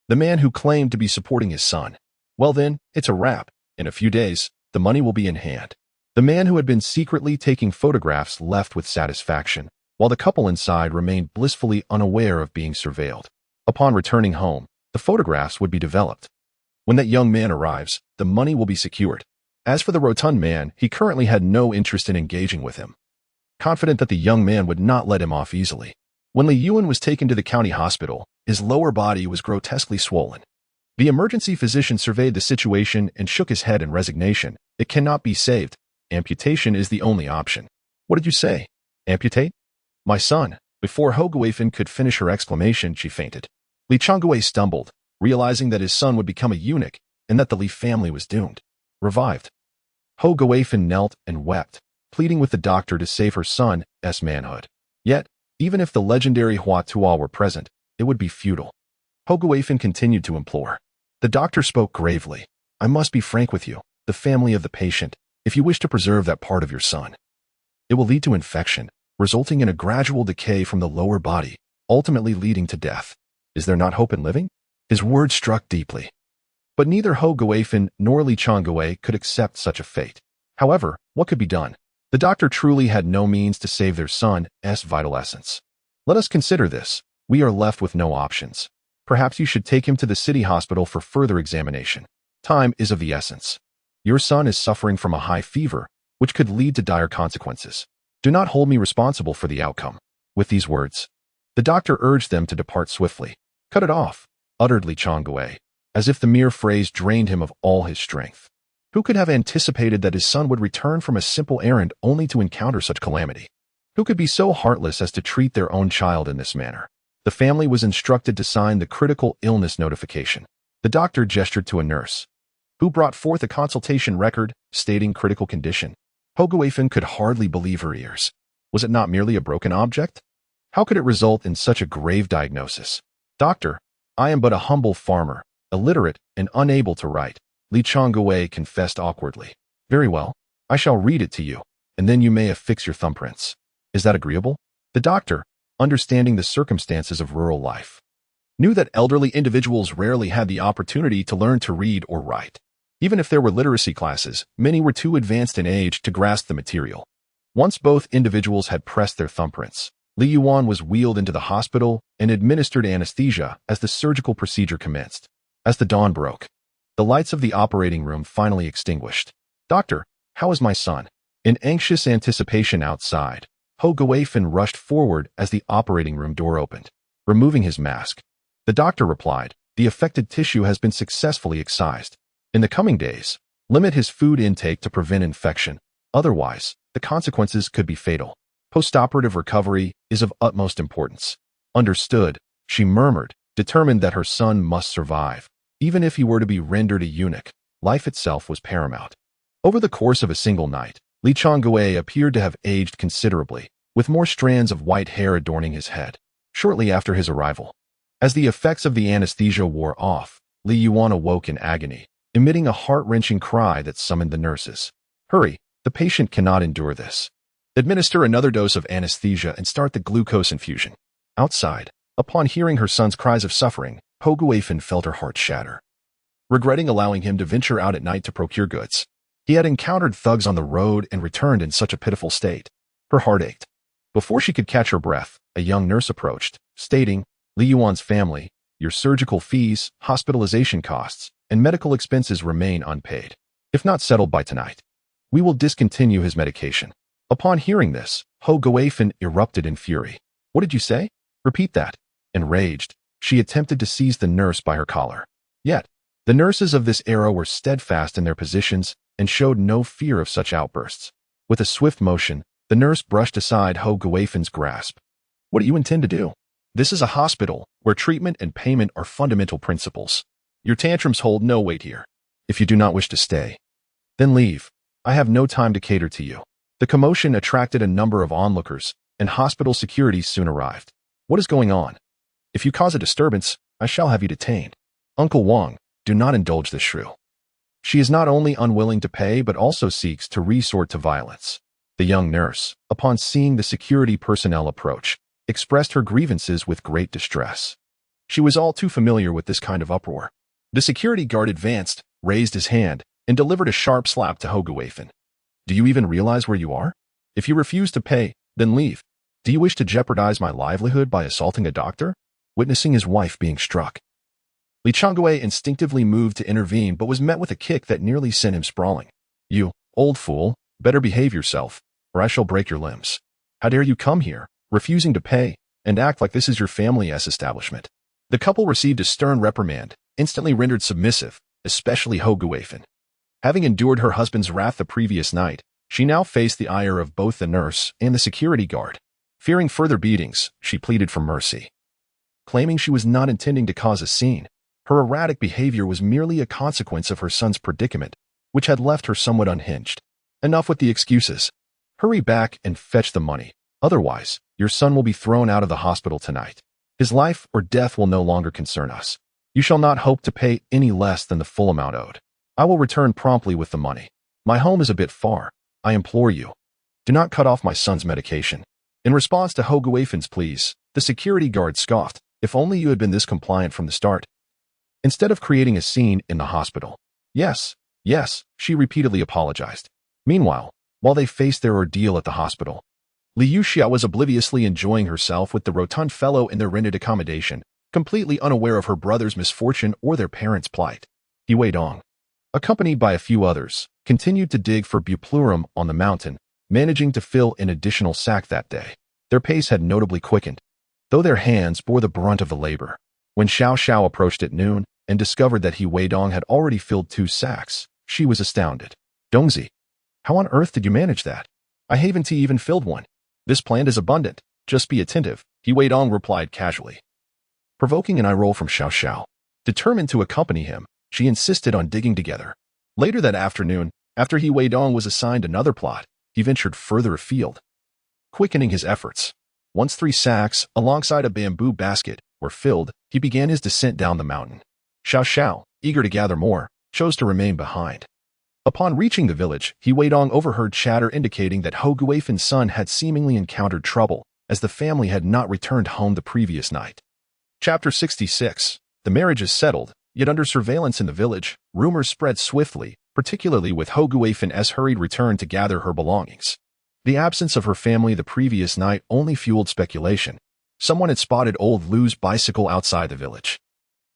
S1: The man who claimed to be supporting his son. Well then, it's a wrap. In a few days, the money will be in hand. The man who had been secretly taking photographs left with satisfaction, while the couple inside remained blissfully unaware of being surveilled. Upon returning home, the photographs would be developed. When that young man arrives, the money will be secured. As for the rotund man, he currently had no interest in engaging with him, confident that the young man would not let him off easily. When Li Yuan was taken to the county hospital, his lower body was grotesquely swollen. The emergency physician surveyed the situation and shook his head in resignation. It cannot be saved. Amputation is the only option. What did you say? Amputate? My son. Before Ho Guifan could finish her exclamation, she fainted. Li Changwei stumbled, realizing that his son would become a eunuch and that the Li family was doomed. Revived. Ho Guifan knelt and wept, pleading with the doctor to save her son's manhood. Yet, even if the legendary Hua Tuo were present, it would be futile. Ho Guifan continued to implore. The doctor spoke gravely. I must be frank with you, the family of the patient, if you wish to preserve that part of your son. It will lead to infection, resulting in a gradual decay from the lower body, ultimately leading to death. Is there not hope in living? His words struck deeply. But neither Ho Guifan nor Li Changwei could accept such a fate. However, what could be done? The doctor truly had no means to save their son's vital essence. Let us consider this. We are left with no options. Perhaps you should take him to the city hospital for further examination. Time is of the essence. Your son is suffering from a high fever, which could lead to dire consequences. Do not hold me responsible for the outcome. With these words, the doctor urged them to depart swiftly. Cut it off, uttered Li Changwei, as if the mere phrase drained him of all his strength. Who could have anticipated that his son would return from a simple errand only to encounter such calamity? Who could be so heartless as to treat their own child in this manner? The family was instructed to sign the critical illness notification. The doctor gestured to a nurse, who brought forth a consultation record stating critical condition. Ho Guifan could hardly believe her ears. Was it not merely a broken object? How could it result in such a grave diagnosis? Doctor, I am but a humble farmer, illiterate and unable to write, Li Changwei confessed awkwardly. Very well, I shall read it to you, and then you may affix your thumbprints. Is that agreeable? The doctor, understanding the circumstances of rural life, knew that elderly individuals rarely had the opportunity to learn to read or write. Even if there were literacy classes, many were too advanced in age to grasp the material. Once both individuals had pressed their thumbprints, Li Yuan was wheeled into the hospital and administered anesthesia as the surgical procedure commenced. As the dawn broke, the lights of the operating room finally extinguished. Doctor, how is my son? In anxious anticipation outside, Ho Guifan rushed forward as the operating room door opened. Removing his mask, the doctor replied, the affected tissue has been successfully excised. In the coming days, limit his food intake to prevent infection. Otherwise, the consequences could be fatal. Postoperative recovery is of utmost importance. Understood, she murmured, determined that her son must survive. Even if he were to be rendered a eunuch, life itself was paramount. Over the course of a single night, Li Changwei appeared to have aged considerably, with more strands of white hair adorning his head. Shortly after his arrival, as the effects of the anesthesia wore off, Li Yuan awoke in agony, emitting a heart-wrenching cry that summoned the nurses. Hurry, the patient cannot endure this. Administer another dose of anesthesia and start the glucose infusion. Outside, upon hearing her son's cries of suffering, Ho Guifan felt her heart shatter. Regretting allowing him to venture out at night to procure goods, he had encountered thugs on the road and returned in such a pitiful state. Her heart ached. Before she could catch her breath, a young nurse approached, stating, Li Yuan's family, your surgical fees, hospitalization costs, and medical expenses remain unpaid. If not settled by tonight, we will discontinue his medication. Upon hearing this, Ho Guifan erupted in fury. What did you say? Repeat that. Enraged, she attempted to seize the nurse by her collar. Yet, the nurses of this era were steadfast in their positions and showed no fear of such outbursts. With a swift motion, the nurse brushed aside Ho Guifan's grasp. What do you intend to do? This is a hospital where treatment and payment are fundamental principles. Your tantrums hold no weight here. If you do not wish to stay, then leave. I have no time to cater to you. The commotion attracted a number of onlookers, and hospital security soon arrived. What is going on? If you cause a disturbance, I shall have you detained. Uncle Wang, do not indulge this shrew. She is not only unwilling to pay but also seeks to resort to violence. The young nurse, upon seeing the security personnel approach, expressed her grievances with great distress. She was all too familiar with this kind of uproar. The security guard advanced, raised his hand, and delivered a sharp slap to Ho Guifan. Do you even realize where you are? If you refuse to pay, then leave. Do you wish to jeopardize my livelihood by assaulting a doctor? Witnessing his wife being struck, Li Changwei instinctively moved to intervene but was met with a kick that nearly sent him sprawling. You, old fool, better behave yourself, or I shall break your limbs. How dare you come here, refusing to pay, and act like this is your family's establishment? The couple received a stern reprimand, instantly rendered submissive, especially Ho Guifan. Having endured her husband's wrath the previous night, she now faced the ire of both the nurse and the security guard. Fearing further beatings, she pleaded for mercy. Claiming she was not intending to cause a scene, her erratic behavior was merely a consequence of her son's predicament, which had left her somewhat unhinged. Enough with the excuses. Hurry back and fetch the money. Otherwise, your son will be thrown out of the hospital tonight. His life or death will no longer concern us. You shall not hope to pay any less than the full amount owed. I will return promptly with the money. My home is a bit far. I implore you, do not cut off my son's medication. In response to Ho Guifan's pleas, the security guard scoffed. If only you had been this compliant from the start. instead of creating a scene in the hospital. Yes, yes, she repeatedly apologized. Meanwhile, while they faced their ordeal at the hospital, Li Yuxia was obliviously enjoying herself with the rotund fellow in their rented accommodation, completely unaware of her brother's misfortune or their parents' plight. Weidong, accompanied by a few others, continued to dig for buplurum on the mountain, managing to fill an additional sack that day. Their pace had notably quickened, though their hands bore the brunt of the labor. When Xiao Xiao approached at noon and discovered that Weidong had already filled 2 sacks, she was astounded. Dongzi, how on earth did you manage that? I haven't even filled one. This plant is abundant. Just be attentive, Weidong replied casually, provoking an eye roll from Xiao Xiao. Determined to accompany him, she insisted on digging together. Later that afternoon, after Weidong was assigned another plot, he ventured further afield, quickening his efforts. Once 3 sacks, alongside a bamboo basket, were filled, he began his descent down the mountain. Xiao Xiao, eager to gather more, chose to remain behind. Upon reaching the village, Weidong overheard chatter indicating that Ho Guifen's son had seemingly encountered trouble, as the family had not returned home the previous night. Chapter 66. The marriage is settled, yet under surveillance in the village, rumors spread swiftly, particularly with Ho Guifen's hurried return to gather her belongings. The absence of her family the previous night only fueled speculation. Someone had spotted old Lu's bicycle outside the village,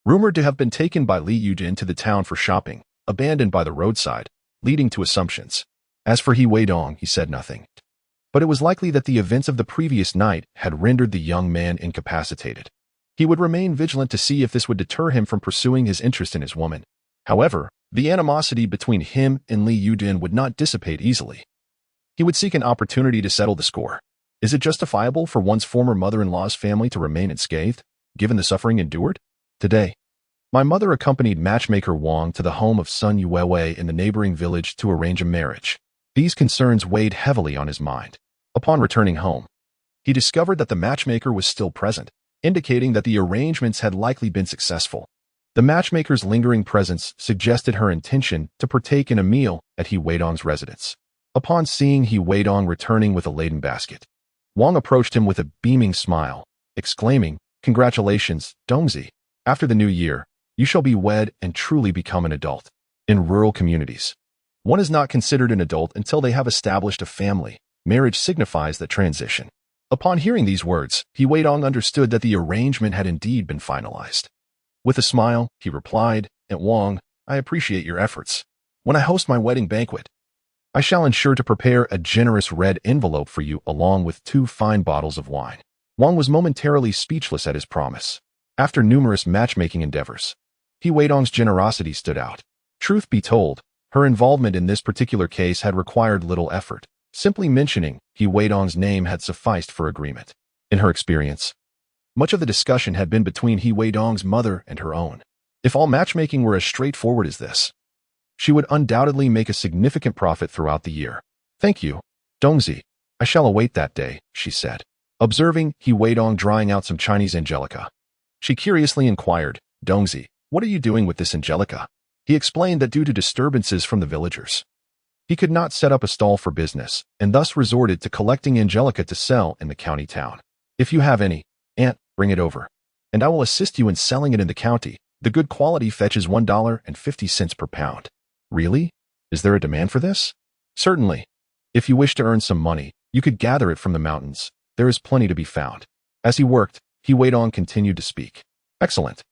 S1: rumored to have been taken by Li Yuxia to the town for shopping, abandoned by the roadside, leading to assumptions. As for Weidong, he said nothing. But it was likely that the events of the previous night had rendered the young man incapacitated. He would remain vigilant to see if this would deter him from pursuing his interest in his woman. However, the animosity between him and Li Yuxia would not dissipate easily. He would seek an opportunity to settle the score. Is it justifiable for one's former mother-in-law's family to remain unscathed, given the suffering endured? Today, my mother accompanied matchmaker Wang to the home of Sun Yuewei in the neighboring village to arrange a marriage. These concerns weighed heavily on his mind. Upon returning home, he discovered that the matchmaker was still present, indicating that the arrangements had likely been successful. The matchmaker's lingering presence suggested her intention to partake in a meal at Weidong's residence. Upon seeing Weidong returning with a laden basket, Wang approached him with a beaming smile, exclaiming, "Congratulations, Dongzi. After the new year, you shall be wed and truly become an adult." In rural communities, one is not considered an adult until they have established a family. Marriage signifies that transition. Upon hearing these words, Weidong understood that the arrangement had indeed been finalized. With a smile, he replied, "Aunt Wang, I appreciate your efforts. When I host my wedding banquet, I shall ensure to prepare a generous red envelope for you along with 2 fine bottles of wine." Wang was momentarily speechless at his promise. After numerous matchmaking endeavors, Weidong's generosity stood out. Truth be told, her involvement in this particular case had required little effort. Simply mentioning Weidong's name had sufficed for agreement. In her experience, much of the discussion had been between Weidong's mother and her own. If all matchmaking were as straightforward as this, she would undoubtedly make a significant profit throughout the year. "Thank you, Dongzi. I shall await that day," she said. Observing Weidong drying out some Chinese angelica, she curiously inquired, "Dongzi, what are you doing with this angelica?" He explained that due to disturbances from the villagers, he could not set up a stall for business, and thus resorted to collecting angelica to sell in the county town. "If you have any, Aunt, bring it over, and I will assist you in selling it in the county. The good quality fetches $1.50 per pound." "Really? Is there a demand for this?" "Certainly. If you wish to earn some money, you could gather it from the mountains. There is plenty to be found." As he worked, Weidong continued to speak. "Excellent."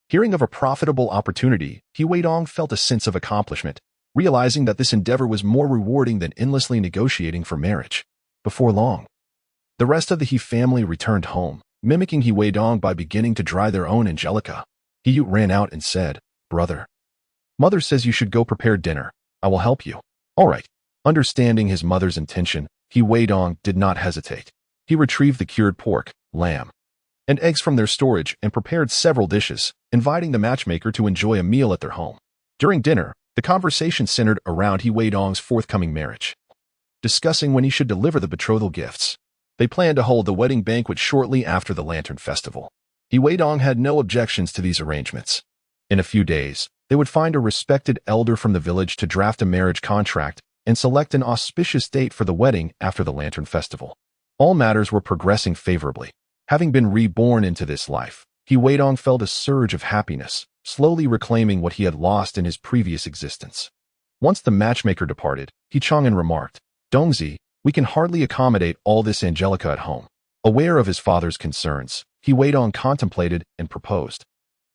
S1: Hearing of a profitable opportunity, Weidong felt a sense of accomplishment, realizing that this endeavor was more rewarding than endlessly negotiating for marriage. Before long, the rest of the He family returned home, mimicking Weidong by beginning to dry their own angelica. He ran out and said, "Brother, Mother says you should go prepare dinner. I will help you." "All right." Understanding his mother's intention, Weidong did not hesitate. He retrieved the cured pork, lamb, and eggs from their storage and prepared several dishes, inviting the matchmaker to enjoy a meal at their home. During dinner, the conversation centered around Weidong's forthcoming marriage, discussing when he should deliver the betrothal gifts. They planned to hold the wedding banquet shortly after the Lantern Festival. Weidong had no objections to these arrangements. In a few days, they would find a respected elder from the village to draft a marriage contract and select an auspicious date for the wedding after the Lantern Festival. All matters were progressing favorably. Having been reborn into this life, Weidong felt a surge of happiness, slowly reclaiming what he had lost in his previous existence. Once the matchmaker departed, He Chang'an remarked, "Dongzi, we can hardly accommodate all this Angelica at home." Aware of his father's concerns, He Weidong contemplated and proposed.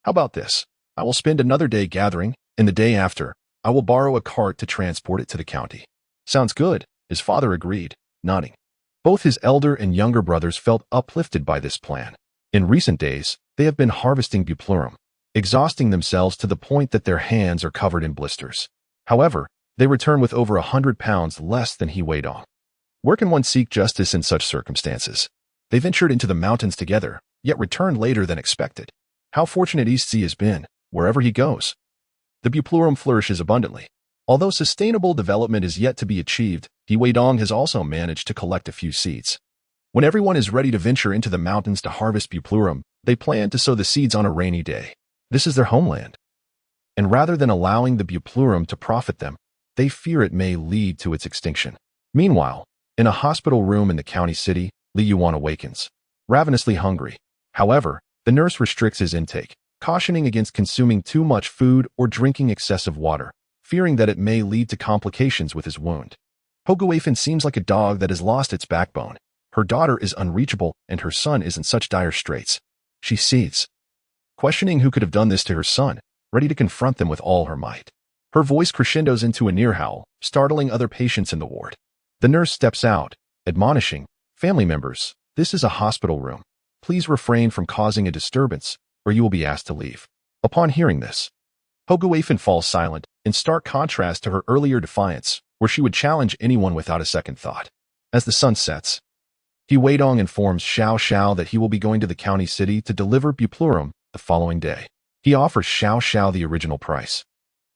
S1: "How about this? I will spend another day gathering, and the day after, I will borrow a cart to transport it to the county." "Sounds good," his father agreed, nodding. Both his elder and younger brothers felt uplifted by this plan. In recent days, they have been harvesting buplurum, exhausting themselves to the point that their hands are covered in blisters. However, they return with over 100 pounds less than He Weidong. Where can one seek justice in such circumstances? They ventured into the mountains together, yet returned later than expected. How fortunate Eastzi has been, wherever he goes. The buplurum flourishes abundantly. Although sustainable development is yet to be achieved, He Weidong has also managed to collect a few seeds. When everyone is ready to venture into the mountains to harvest buplurum, they plan to sow the seeds on a rainy day. This is their homeland. And rather than allowing the buplurum to profit them, they fear it may lead to its extinction. Meanwhile, in a hospital room in the county city, Li Yuan awakens, ravenously hungry. However, the nurse restricts his intake, cautioning against consuming too much food or drinking excessive water, fearing that it may lead to complications with his wound. Hoguafin seems like a dog that has lost its backbone. Her daughter is unreachable and her son is in such dire straits. She seethes, questioning who could have done this to her son, ready to confront them with all her might. Her voice crescendos into a near howl, startling other patients in the ward. The nurse steps out, admonishing, "Family members, this is a hospital room. Please refrain from causing a disturbance, or you will be asked to leave." Upon hearing this, Hoguafin falls silent, in stark contrast to her earlier defiance, where she would challenge anyone without a second thought. As the sun sets, He Weidong informs Xiao Xiao that he will be going to the county city to deliver buplurum the following day. He offers Xiao Xiao the original price,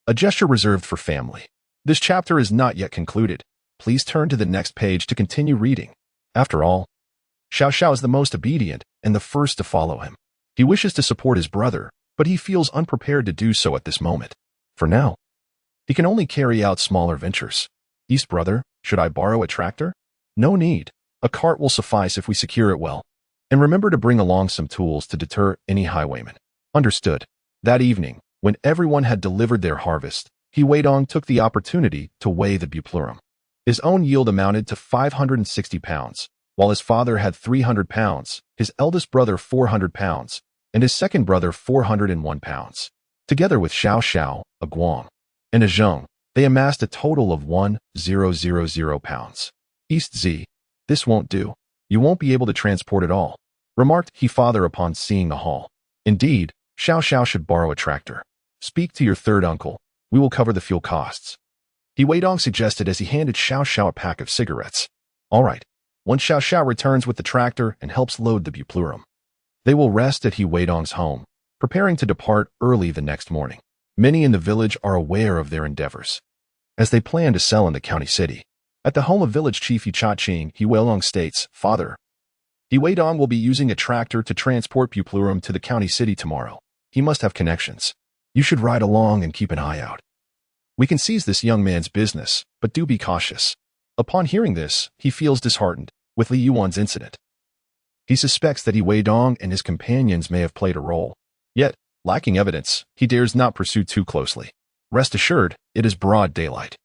S1: a gesture reserved for family. This chapter is not yet concluded. Please turn to the next page to continue reading. After all, Xiao Xiao is the most obedient and the first to follow him. He wishes to support his brother, but he feels unprepared to do so at this moment. For now, he can only carry out smaller ventures. "East brother, should I borrow a tractor?" "No need. A cart will suffice if we secure it well. And remember to bring along some tools to deter any highwaymen." Understood. That evening, when everyone had delivered their harvest, He Weidong took the opportunity to weigh the buplurum. His own yield amounted to 560 pounds, while his father had 300 pounds, his eldest brother 400 pounds, and his second brother 401 pounds. Together with Xiao Xiao, a Guang, and a Zheng, they amassed a total of 1,000 pounds. "Eastzi, this won't do. You won't be able to transport it all," remarked He father upon seeing the haul. "Indeed, Xiao Xiao should borrow a tractor. Speak to your third uncle. We will cover the fuel costs," He Weidong suggested as he handed Xiao Xiao a pack of cigarettes. "All right." Once Xiao Xiao returns with the tractor and helps load the buplurum, they will rest at He Weidong's home, preparing to depart early the next morning. Many in the village are aware of their endeavors, as they plan to sell in the county city. At the home of village chief Yichaching, He Weidong states, "Father, He Weidong will be using a tractor to transport buplurum to the county city tomorrow. He must have connections. You should ride along and keep an eye out. We can seize this young man's business, but do be cautious." Upon hearing this, he feels disheartened with Li Yuan's incident. He suspects that He Weidong and his companions may have played a role. Yet, lacking evidence, he dares not pursue too closely. Rest assured, it is broad daylight.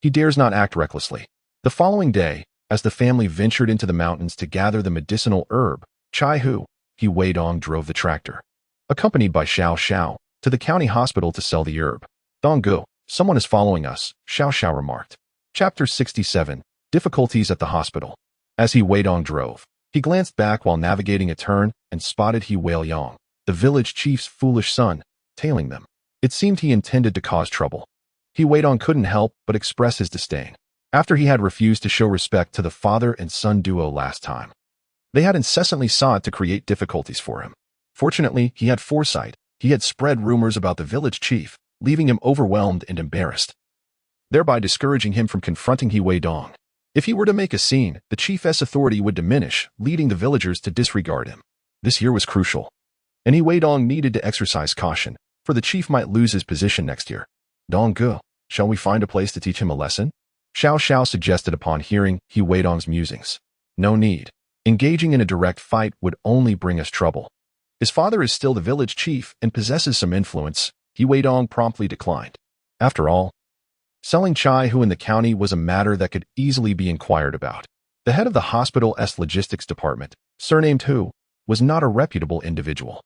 S1: He dares not act recklessly. The following day, as the family ventured into the mountains to gather the medicinal herb, Chai Hu, He Weidong drove the tractor, accompanied by Xiao Xiao, to the county hospital to sell the herb. "Donggu, someone is following us," Xiao Xiao remarked. Chapter 67, Difficulties at the Hospital. As He Weidong drove, he glanced back while navigating a turn and spotted He Weiyong, the village chief's foolish son, tailing them. It seemed he intended to cause trouble. He Weidong couldn't help but express his disdain, after he had refused to show respect to the father and son duo last time. They had incessantly sought to create difficulties for him. Fortunately, he had foresight. He had spread rumors about the village chief, leaving him overwhelmed and embarrassed, thereby discouraging him from confronting He Weidong. If he were to make a scene, the chief's authority would diminish, leading the villagers to disregard him. This year was crucial, and He Weidong needed to exercise caution, for the chief might lose his position next year. "Donggu, shall we find a place to teach him a lesson?" Xiao Xiao suggested upon hearing He Weidong's musings. "No need. Engaging in a direct fight would only bring us trouble. His father is still the village chief and possesses some influence. Weidong promptly declined. After all, selling chai-hu in the county was a matter that could easily be inquired about. The head of the hospital's logistics department, surnamed Hu, was not a reputable individual.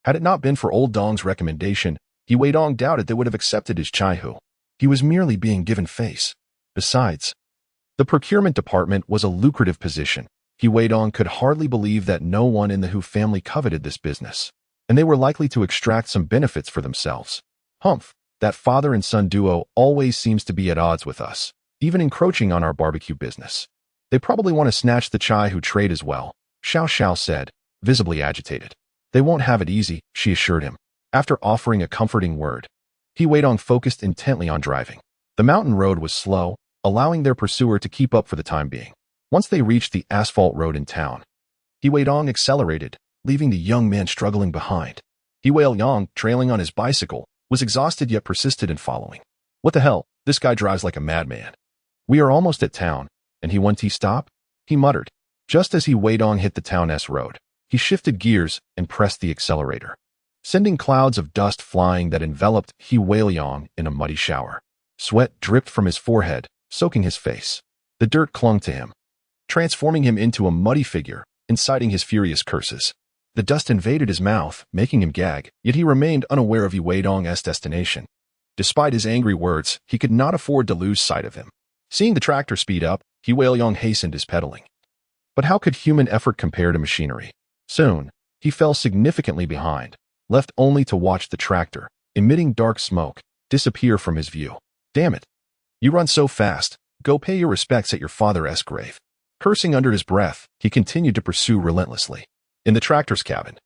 S1: Had it not been for old Dong's recommendation, Weidong doubted they would have accepted his chai-hu. He was merely being given face. Besides, the procurement department was a lucrative position. Weidong could hardly believe that no one in the Hu family coveted this business, and they were likely to extract some benefits for themselves. Humph, that father and son duo always seems to be at odds with us, even encroaching on our barbecue business. They probably want to snatch the chai-hu trade as well, Xiao Xiao said, visibly agitated. They won't have it easy, she assured him. After offering a comforting word, Weidong focused intently on driving. The mountain road was slow, allowing their pursuer to keep up for the time being. Once they reached the asphalt road in town, Weidong accelerated, leaving the young man struggling behind. Weidong, trailing on his bicycle, was exhausted yet persisted in following. What the hell, this guy drives like a madman. We are almost at town, and he won't stop? He muttered. Just as Weidong hit the town's road, he shifted gears and pressed the accelerator, sending clouds of dust flying that enveloped Weidong in a muddy shower. Sweat dripped from his forehead, soaking his face. The dirt clung to him, transforming him into a muddy figure, inciting his furious curses. The dust invaded his mouth, making him gag, yet he remained unaware of Weidong's destination. Despite his angry words, he could not afford to lose sight of him. Seeing the tractor speed up, Weidong hastened his pedaling. But how could human effort compare to machinery? Soon, he fell significantly behind, left only to watch the tractor, emitting dark smoke, disappear from his view. Damn it! You run so fast, go pay your respects at your father's grave. Cursing under his breath, he continued to pursue relentlessly. In the tractor's cabin,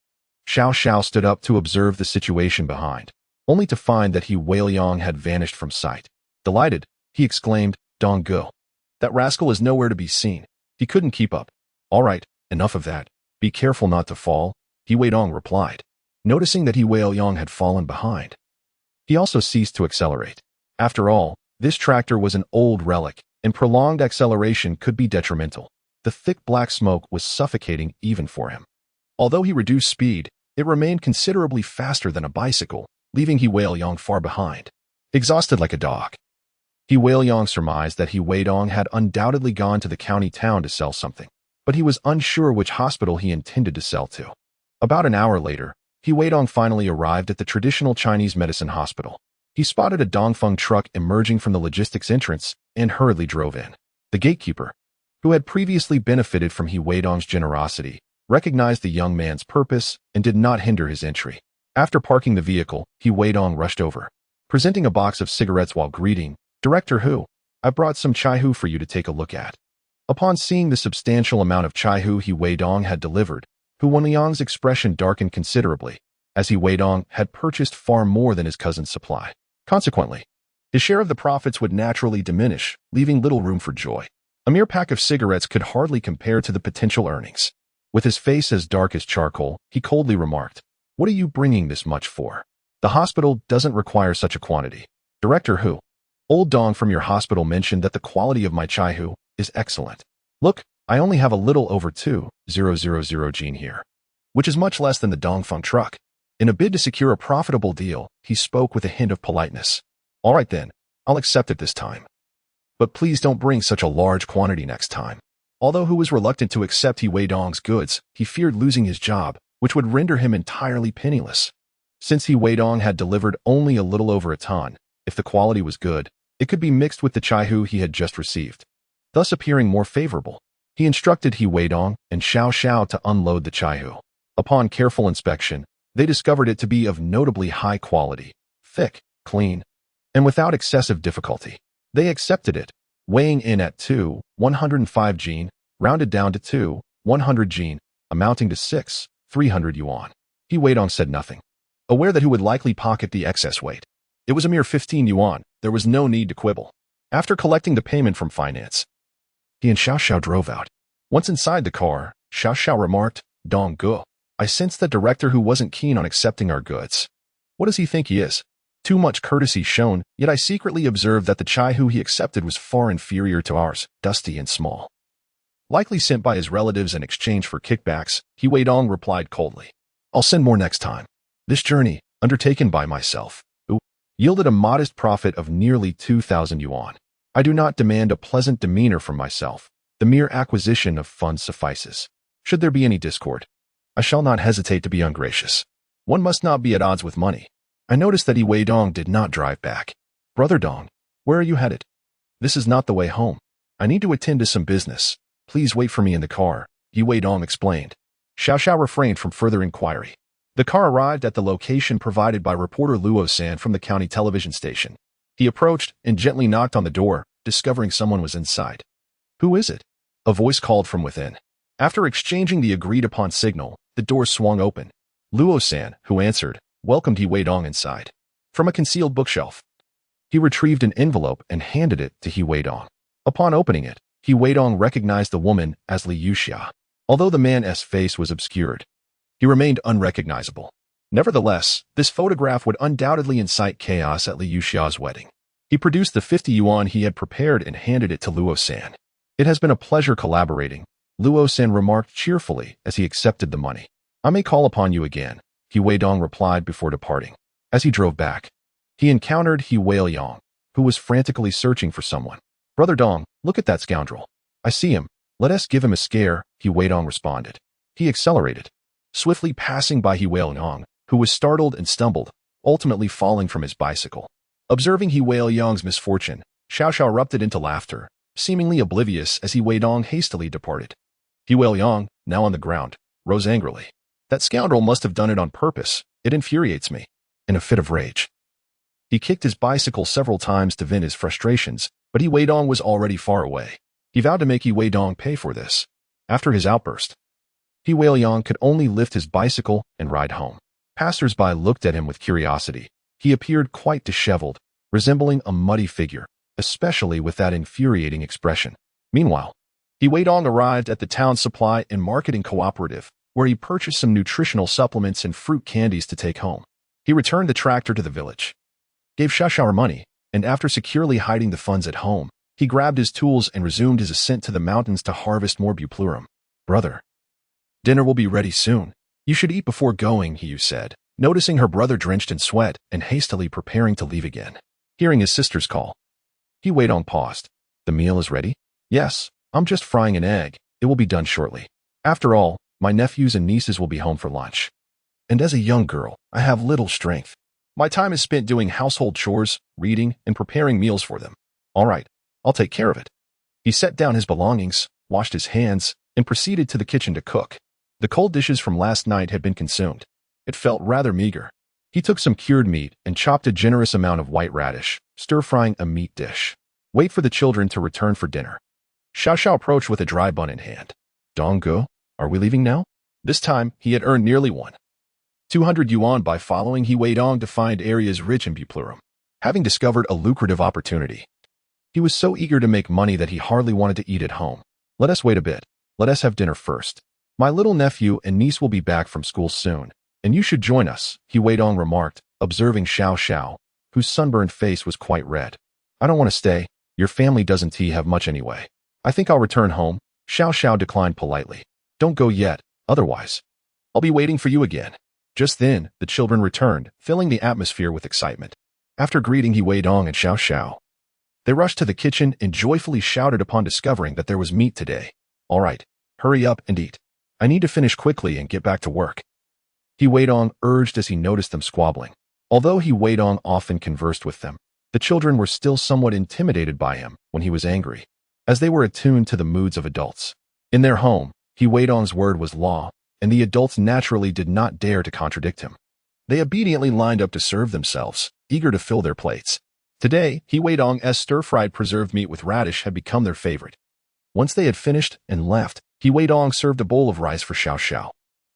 S1: Xiao Xiao stood up to observe the situation behind, only to find that Weidong had vanished from sight. Delighted, he exclaimed, Dong Go. That rascal is nowhere to be seen. He couldn't keep up. All right, enough of that. Be careful not to fall, Weidong replied. Noticing that Weidong had fallen behind, he also ceased to accelerate. After all, this tractor was an old relic, and prolonged acceleration could be detrimental. The thick black smoke was suffocating even for him. Although he reduced speed, it remained considerably faster than a bicycle, leaving Weidong far behind. Exhausted like a dog, Weidong surmised that Weidong had undoubtedly gone to the county town to sell something, but he was unsure which hospital he intended to sell to. About an hour later, Weidong finally arrived at the traditional Chinese medicine hospital. He spotted a Dongfeng truck emerging from the logistics entrance and hurriedly drove in. The gatekeeper, who had previously benefited from Weidong's generosity, recognized the young man's purpose and did not hinder his entry. After parking the vehicle, Weidong rushed over, presenting a box of cigarettes while greeting, Director Hu, I brought some chai-hu for you to take a look at. Upon seeing the substantial amount of chai-hu Weidong had delivered, Hu Wenliang's expression darkened considerably, as Weidong had purchased far more than his cousin's supply. Consequently, his share of the profits would naturally diminish, leaving little room for joy. A mere pack of cigarettes could hardly compare to the potential earnings. With his face as dark as charcoal, he coldly remarked, What are you bringing this much for? The hospital doesn't require such a quantity. Director Hu, old Dong from your hospital mentioned that the quality of my chai-hu is excellent. Look, I only have a little over 2,000 gene here, which is much less than the Dongfeng truck. In a bid to secure a profitable deal, he spoke with a hint of politeness. All right then, I'll accept it this time. But please don't bring such a large quantity next time. Although Hu was reluctant to accept Weidong's goods, he feared losing his job, which would render him entirely penniless. Since Weidong had delivered only a little over a ton, if the quality was good, it could be mixed with the chai-hu he had just received, thus appearing more favorable. He instructed Weidong and Xiao Xiao to unload the chai-hu. Upon careful inspection, they discovered it to be of notably high quality, thick, clean, and without excessive difficulty. They accepted it, weighing in at 105 gene, rounded down to 100 gene, amounting to 300 yuan. Weidong said nothing, aware that Hu would likely pocket the excess weight. It was a mere 15 yuan, there was no need to quibble. After collecting the payment from finance, he and Xiao Xiao drove out. Once inside the car, Xiao Xiao remarked, Dong Ge, I sensed that Director Hu wasn't keen on accepting our goods. What does he think he is? Too much courtesy shown, yet I secretly observed that the chai-hu he accepted was far inferior to ours, dusty and small. Likely sent by his relatives in exchange for kickbacks, Weidong replied coldly. I'll send more next time. This journey, undertaken by myself, yielded a modest profit of nearly 2,000 yuan. I do not demand a pleasant demeanor from myself. The mere acquisition of funds suffices. Should there be any discord, I shall not hesitate to be ungracious. One must not be at odds with money. I noticed that Weidong did not drive back. Brother Dong, where are you headed? This is not the way home. I need to attend to some business. Please wait for me in the car, Weidong explained. Xiao Xiao refrained from further inquiry. The car arrived at the location provided by reporter Luo San from the county television station. He approached and gently knocked on the door, discovering someone was inside. Who is it? A voice called from within. After exchanging the agreed-upon signal, the door swung open. Luo San, who answered, welcomed Weidong inside. From a concealed bookshelf, he retrieved an envelope and handed it to Weidong. Upon opening it, Weidong recognized the woman as Li Yuxia. Although the man's face was obscured, he remained unrecognizable. Nevertheless, this photograph would undoubtedly incite chaos at Li Yuxia's wedding. He produced the 50 yuan he had prepared and handed it to Luo San. It has been a pleasure collaborating, Luo San remarked cheerfully as he accepted the money. I may call upon you again, Weidong replied before departing. As he drove back, he encountered Weidong, who was frantically searching for someone. Brother Dong, look at that scoundrel. I see him. Let us give him a scare, Weidong responded. He accelerated, swiftly passing by Weidong, who was startled and stumbled, ultimately falling from his bicycle. Observing Weidong's misfortune, Xiao Xiao erupted into laughter, seemingly oblivious as Weidong hastily departed. Weidong, now on the ground, rose angrily. That scoundrel must have done it on purpose. It infuriates me. In a fit of rage, he kicked his bicycle several times to vent his frustrations, but Weidong was already far away. He vowed to make Weidong pay for this. After his outburst, Weidong could only lift his bicycle and ride home. Passers-by looked at him with curiosity. He appeared quite disheveled, resembling a muddy figure, especially with that infuriating expression. Meanwhile, Weidong arrived at the town supply and marketing cooperative, where he purchased some nutritional supplements and fruit candies to take home. He returned the tractor to the village, gave Xiao Xiao money, and after securely hiding the funds at home, he grabbed his tools and resumed his ascent to the mountains to harvest more buplurum. Brother, dinner will be ready soon. You should eat before going, He said, noticing her brother drenched in sweat and hastily preparing to leave again. Hearing his sister's call, Weidong paused. The meal is ready? Yes, I'm just frying an egg. It will be done shortly. After all, my nephews and nieces will be home for lunch. And as a young girl, I have little strength. My time is spent doing household chores, reading, and preparing meals for them. All right, I'll take care of it. He set down his belongings, washed his hands, and proceeded to the kitchen to cook. The cold dishes from last night had been consumed. It felt rather meager. He took some cured meat and chopped a generous amount of white radish, stir-frying a meat dish. Wait for the children to return for dinner. Xiao Xiao approached with a dry bun in hand. Dong Go, are we leaving now? This time, he had earned nearly 200 yuan by following Weidong to find areas rich in buplurum. Having discovered a lucrative opportunity, he was so eager to make money that he hardly wanted to eat at home. Let us wait a bit. Let us have dinner first. My little nephew and niece will be back from school soon, and you should join us, Weidong remarked, observing Xiao Xiao, whose sunburned face was quite red. I don't want to stay. Your family doesn't have much anyway. I think I'll return home. Xiao Xiao declined politely. Don't go yet, otherwise I'll be waiting for you again. Just then, the children returned, filling the atmosphere with excitement. After greeting Weidong and Xiao Xiao, they rushed to the kitchen and joyfully shouted upon discovering that there was meat today. All right, hurry up and eat. I need to finish quickly and get back to work. Weidong urged as he noticed them squabbling. Although Weidong often conversed with them, the children were still somewhat intimidated by him when he was angry, as they were attuned to the moods of adults. In their home, Weidong's word was law, and the adults naturally did not dare to contradict him. They obediently lined up to serve themselves, eager to fill their plates. Today, Weidong's stir-fried preserved meat with radish had become their favorite. Once they had finished and left, Weidong served a bowl of rice for Xiao Xiao.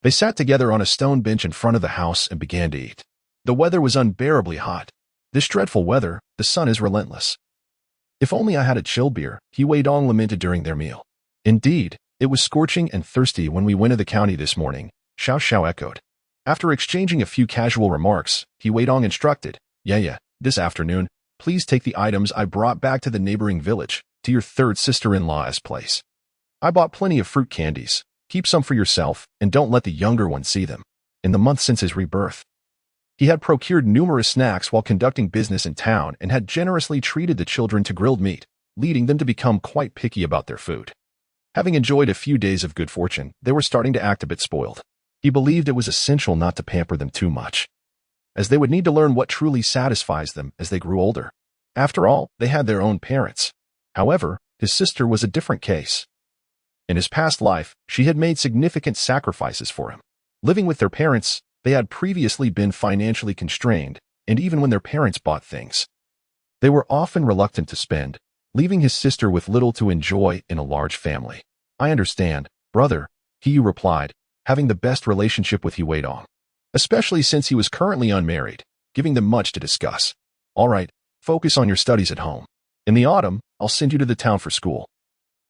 S1: They sat together on a stone bench in front of the house and began to eat. The weather was unbearably hot. This dreadful weather, the sun is relentless. If only I had a chill beer, Weidong lamented during their meal. Indeed, it was scorching and thirsty when we went to the county this morning, Xiao Xiao echoed. After exchanging a few casual remarks, Weidong instructed, Yeah, this afternoon, please take the items I brought back to the neighboring village, to your third sister-in-law's place. I bought plenty of fruit candies. Keep some for yourself, and don't let the younger one see them. in the month since his rebirth. He had procured numerous snacks while conducting business in town and had generously treated the children to grilled meat, leading them to become quite picky about their food. Having enjoyed a few days of good fortune, they were starting to act a bit spoiled. He believed it was essential not to pamper them too much, as they would need to learn what truly satisfies them as they grew older. After all, they had their own parents. However, his sister was a different case. In his past life, she had made significant sacrifices for him. Living with their parents, they had previously been financially constrained, and even when their parents bought things, they were often reluctant to spend, leaving his sister with little to enjoy in a large family. I understand, brother, he replied, having the best relationship with Weidong, especially since he was currently unmarried, giving them much to discuss. All right, focus on your studies at home. In the autumn, I'll send you to the town for school.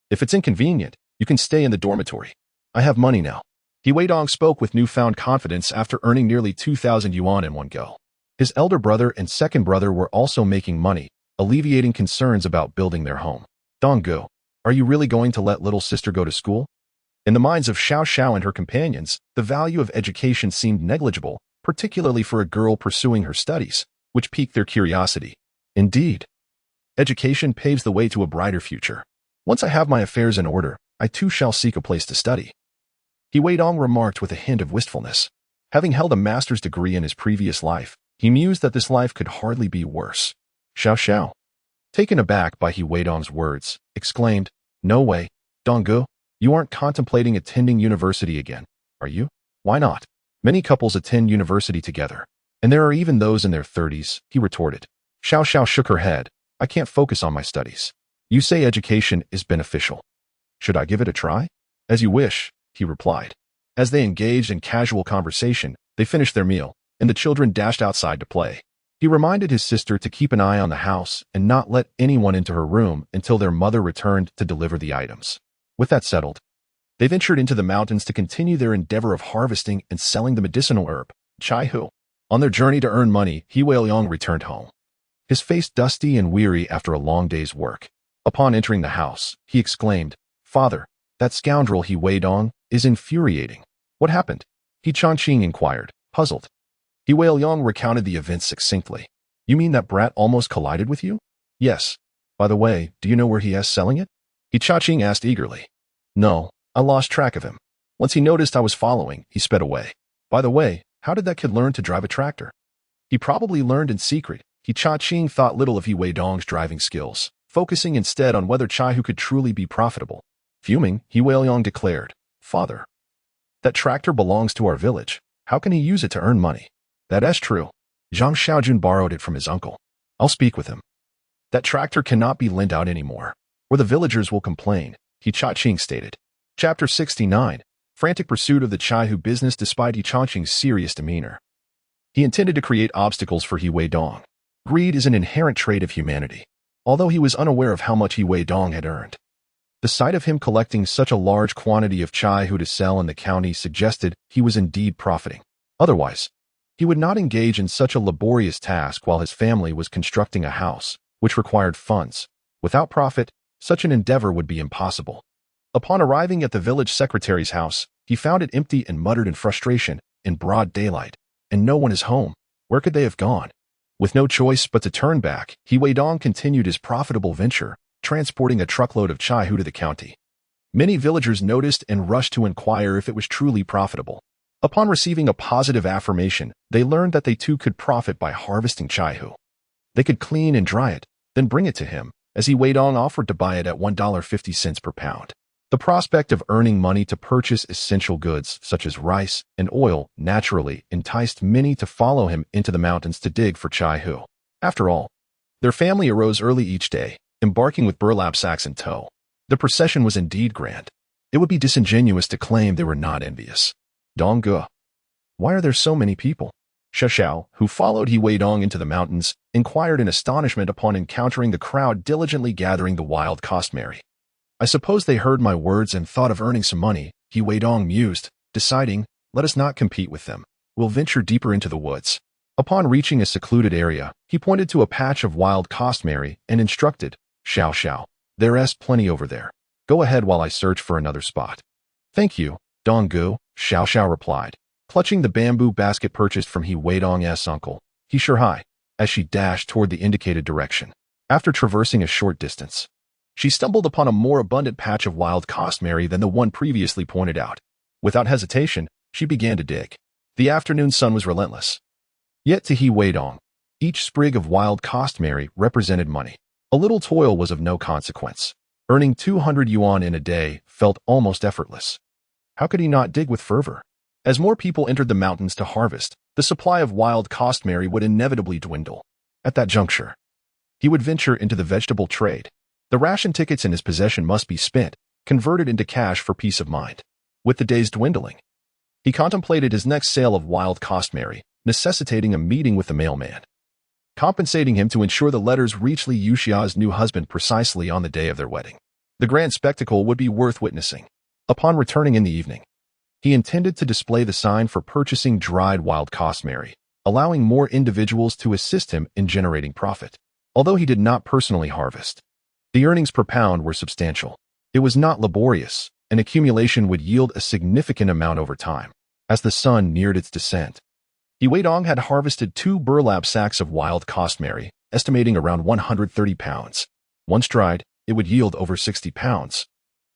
S1: If it's inconvenient, you can stay in the dormitory. I have money now. Weidong spoke with newfound confidence after earning nearly 2,000 yuan in one go. His elder brother and second brother were also making money, alleviating concerns about building their home. Donggu, are you really going to let little sister go to school? In the minds of Xiao Xiao and her companions, the value of education seemed negligible, particularly for a girl pursuing her studies, which piqued their curiosity. Indeed, education paves the way to a brighter future. Once I have my affairs in order, I too shall seek a place to study. Weidong remarked with a hint of wistfulness. Having held a master's degree in his previous life, he mused that this life could hardly be worse. Xiao Xiao, taken aback by Weidong's words, exclaimed, "No way, Donggu, you aren't contemplating attending university again, are you? Why not? Many couples attend university together, and there are even those in their 30s, he retorted. Xiao Xiao shook her head. I can't focus on my studies. You say education is beneficial. Should I give it a try? As you wish, he replied. As they engaged in casual conversation, they finished their meal, and the children dashed outside to play. He reminded his sister to keep an eye on the house and not let anyone into her room until their mother returned to deliver the items. With that settled, they ventured into the mountains to continue their endeavor of harvesting and selling the medicinal herb, chai hu. On their journey to earn money, Weidong returned home, his face dusty and weary after a long day's work. Upon entering the house, he exclaimed, "Father, that scoundrel Weidong is infuriating." What happened? He Chongqing inquired, puzzled. Weidong recounted the events succinctly. You mean that brat almost collided with you? Yes. By the way, do you know where he is selling it? He Chongqing asked eagerly. No, I lost track of him. Once he noticed I was following, he sped away. By the way, how did that kid learn to drive a tractor? He probably learned in secret. He Chongqing thought little of Weidong's driving skills, focusing instead on whether Chai-Hu could truly be profitable. Fuming, Weidong declared, Father, that tractor belongs to our village. How can he use it to earn money? That is true. Zhang Xiaojun borrowed it from his uncle. I'll speak with him. That tractor cannot be lent out anymore, or the villagers will complain, He Chongqing stated. Chapter 69, Frantic Pursuit of the Chai-Hu Business despite He Chongqing's serious demeanor. He intended to create obstacles for Weidong. Greed is an inherent trait of humanity, although he was unaware of how much Weidong had earned. The sight of him collecting such a large quantity of Chai-Hu to sell in the county suggested he was indeed profiting. Otherwise, he would not engage in such a laborious task while his family was constructing a house, which required funds. Without profit, such an endeavor would be impossible. Upon arriving at the village secretary's house, he found it empty and muttered in frustration, in broad daylight. And no one is home. Where could they have gone? With no choice but to turn back, Weidong continued his profitable venture, transporting a truckload of Chai-Hu to the county. Many villagers noticed and rushed to inquire if it was truly profitable. Upon receiving a positive affirmation, they learned that they too could profit by harvesting Chai-Hu. They could clean and dry it, then bring it to him, as Weidong offered to buy it at $1.50 per pound. The prospect of earning money to purchase essential goods such as rice and oil naturally enticed many to follow him into the mountains to dig for Chai-Hu. After all, their family arose early each day, embarking with burlap sacks in tow. The procession was indeed grand. It would be disingenuous to claim they were not envious. Donggu, why are there so many people? Xiao, who followed Weidong into the mountains, inquired in astonishment upon encountering the crowd diligently gathering the wild cosmary. I suppose they heard my words and thought of earning some money, Weidong mused, deciding, let us not compete with them. We'll venture deeper into the woods. Upon reaching a secluded area, he pointed to a patch of wild cosmary and instructed, Xiao, there's plenty over there. Go ahead while I search for another spot. Thank you, Donggu, Xiao replied. Clutching the bamboo basket purchased from He Weidong's uncle, He Shihai, as she dashed toward the indicated direction. After traversing a short distance, she stumbled upon a more abundant patch of wild cosmere than the one previously pointed out. Without hesitation, she began to dig. The afternoon sun was relentless. Yet to He Weidong, each sprig of wild cosmere represented money. A little toil was of no consequence. Earning 200 yuan in a day felt almost effortless. How could he not dig with fervor? As more people entered the mountains to harvest, the supply of wild cosmere would inevitably dwindle. At that juncture, he would venture into the vegetable trade. The ration tickets in his possession must be spent, converted into cash for peace of mind. With the days dwindling, he contemplated his next sale of wild cosmere, necessitating a meeting with the mailman, compensating him to ensure the letters reached Li Yuxia's new husband precisely on the day of their wedding. The grand spectacle would be worth witnessing. Upon returning in the evening, he intended to display the sign for purchasing dried wild cosmere, allowing more individuals to assist him in generating profit. Although he did not personally harvest, the earnings per pound were substantial. It was not laborious, and accumulation would yield a significant amount over time. As the sun neared its descent, He Weidong had harvested 2 burlap sacks of wild cosmere, estimating around 130 pounds. Once dried, it would yield over 60 pounds,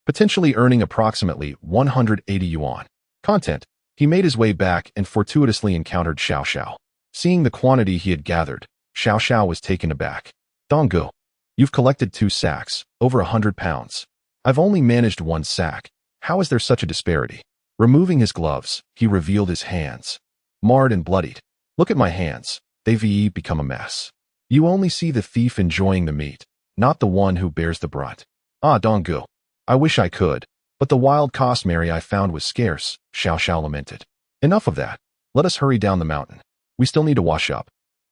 S1: potentially earning approximately 180 yuan. Content: he made his way back and fortuitously encountered Xiao Xiao. Seeing the quantity he had gathered, Xiao Xiao was taken aback. Donggu, you've collected 2 sacks, over 100 pounds. I've only managed 1 sack. How is there such a disparity? Removing his gloves, he revealed his hands, marred and bloodied. Look at my hands. They've become a mess. You only see the thief enjoying the meat, not the one who bears the brunt. Ah, Donggu, I wish I could, but the wild cosmere I found was scarce, Xiao Xiao lamented. Enough of that. Let us hurry down the mountain. We still need to wash up.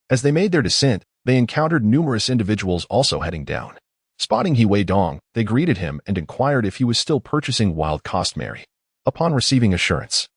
S1: As they made their descent, they encountered numerous individuals also heading down. Spotting He Weidong, they greeted him and inquired if he was still purchasing wild cosmere. Upon receiving assurance,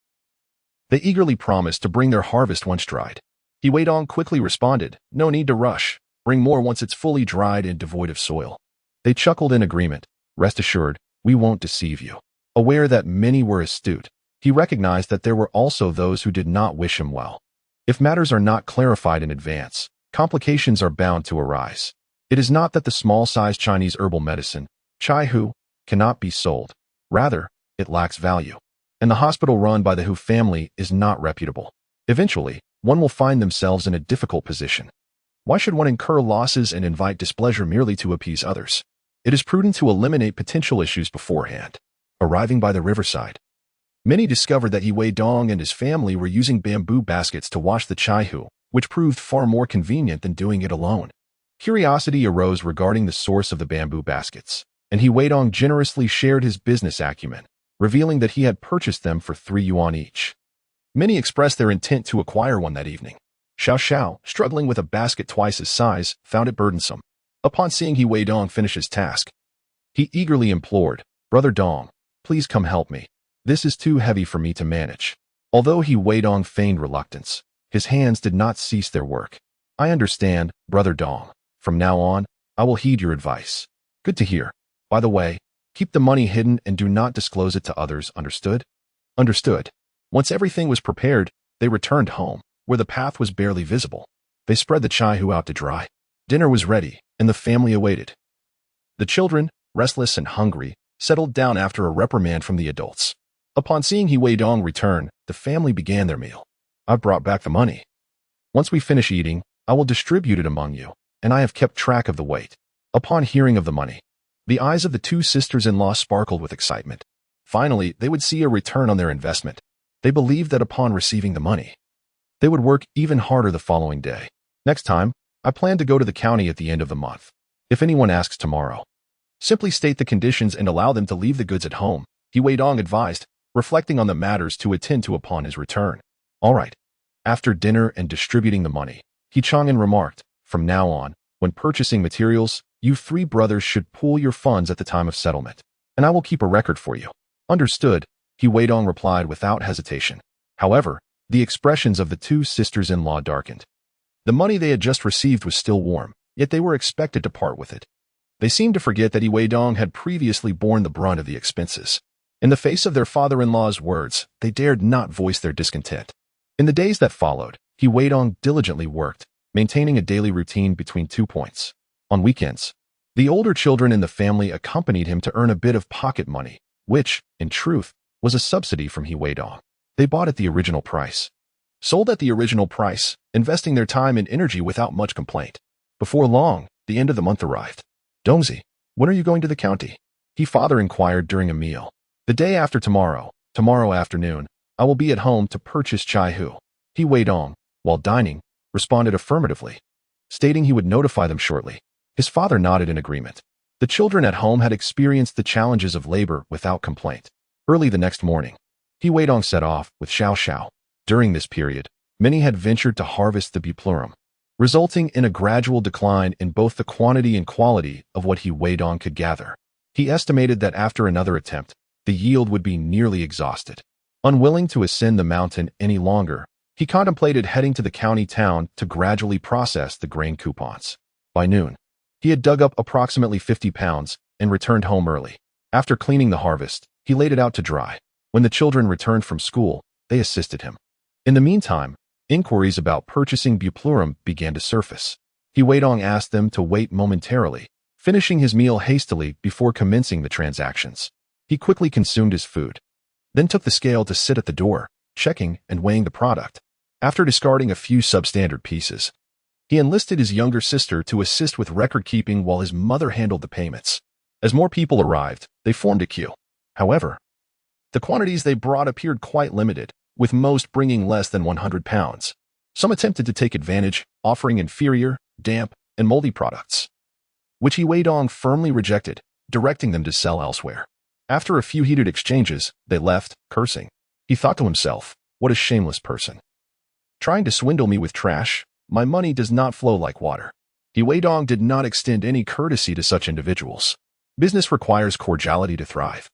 S1: they eagerly promised to bring their harvest once dried. He Weidong quickly responded, no need to rush. Bring more once it's fully dried and devoid of soil. They chuckled in agreement. Rest assured, we won't deceive you. Aware that many were astute, he recognized that there were also those who did not wish him well. If matters are not clarified in advance, complications are bound to arise. It is not that the small-sized Chinese herbal medicine, Chai Hu, cannot be sold. Rather, it lacks value. And the hospital run by the Hu family is not reputable. Eventually, one will find themselves in a difficult position. Why should one incur losses and invite displeasure merely to appease others? It is prudent to eliminate potential issues beforehand. Arriving by the riverside, many discovered that He Weidong and his family were using bamboo baskets to wash the Chai Hu, which proved far more convenient than doing it alone. Curiosity arose regarding the source of the bamboo baskets, and He Weidong generously shared his business acumen, revealing that he had purchased them for 3 yuan each. Many expressed their intent to acquire one that evening. Xiao Xiao, struggling with a basket twice his size, found it burdensome. Upon seeing He Weidong finish his task, he eagerly implored, Brother Dong, please come help me. This is too heavy for me to manage. Although He Weidong feigned reluctance, his hands did not cease their work. I understand, Brother Dong. From now on, I will heed your advice. Good to hear. By the way, keep the money hidden and do not disclose it to others, understood? Understood. Once everything was prepared, they returned home, where the path was barely visible. They spread the Chai Hu out to dry. Dinner was ready, and the family awaited. The children, restless and hungry, settled down after a reprimand from the adults. Upon seeing He Weidong return, the family began their meal. I've brought back the money. Once we finish eating, I will distribute it among you, and I have kept track of the weight. Upon hearing of the money, the eyes of the 2 sisters-in-law sparkled with excitement. Finally, they would see a return on their investment. They believed that upon receiving the money, they would work even harder the following day. Next time, I plan to go to the county at the end of the month. If anyone asks tomorrow, simply state the conditions and allow them to leave the goods at home, He Weidong advised, reflecting on the matters to attend to upon his return. All right. After dinner and distributing the money, He Chang'an remarked, from now on, when purchasing materials, you 3 brothers should pool your funds at the time of settlement, and I will keep a record for you. Understood, He Weidong replied without hesitation. However, the expressions of the 2 sisters-in-law darkened. The money they had just received was still warm, yet they were expected to part with it. They seemed to forget that He Weidong had previously borne the brunt of the expenses. In the face of their father-in-law's words, they dared not voice their discontent. In the days that followed, Weidong diligently worked, maintaining a daily routine between 2 points. On weekends, the older children in the family accompanied him to earn a bit of pocket money, which, in truth, was a subsidy from Weidong. They bought at the original price, sold at the original price, investing their time and energy without much complaint. Before long, the end of the month arrived. Dongzi, when are you going to the county? Father inquired during a meal. The day after tomorrow afternoon, I will be at home to purchase chai hu. Weidong, while dining, responded affirmatively, stating he would notify them shortly. His father nodded in agreement. The children at home had experienced the challenges of labor without complaint. Early the next morning, Weidong set off with Xiao Xiao. During this period, many had ventured to harvest the buplurum, resulting in a gradual decline in both the quantity and quality of what Weidong could gather. He estimated that after another attempt, the yield would be nearly exhausted. Unwilling to ascend the mountain any longer, he contemplated heading to the county town to gradually process the grain coupons. By noon, he had dug up approximately 50 pounds and returned home early. After cleaning the harvest, he laid it out to dry. When the children returned from school, they assisted him. In the meantime, inquiries about purchasing buplurum began to surface. Weidong asked them to wait momentarily, finishing his meal hastily before commencing the transactions. He quickly consumed his food, then took the scale to sit at the door, checking and weighing the product. After discarding a few substandard pieces, he enlisted his younger sister to assist with record-keeping while his mother handled the payments. As more people arrived, they formed a queue. However, the quantities they brought appeared quite limited, with most bringing less than 100 pounds. Some attempted to take advantage, offering inferior, damp, and moldy products, which Weidong firmly rejected, directing them to sell elsewhere. After a few heated exchanges, they left, cursing. He thought to himself, what a shameless person. Trying to swindle me with trash, my money does not flow like water. Weidong did not extend any courtesy to such individuals. Business requires cordiality to thrive.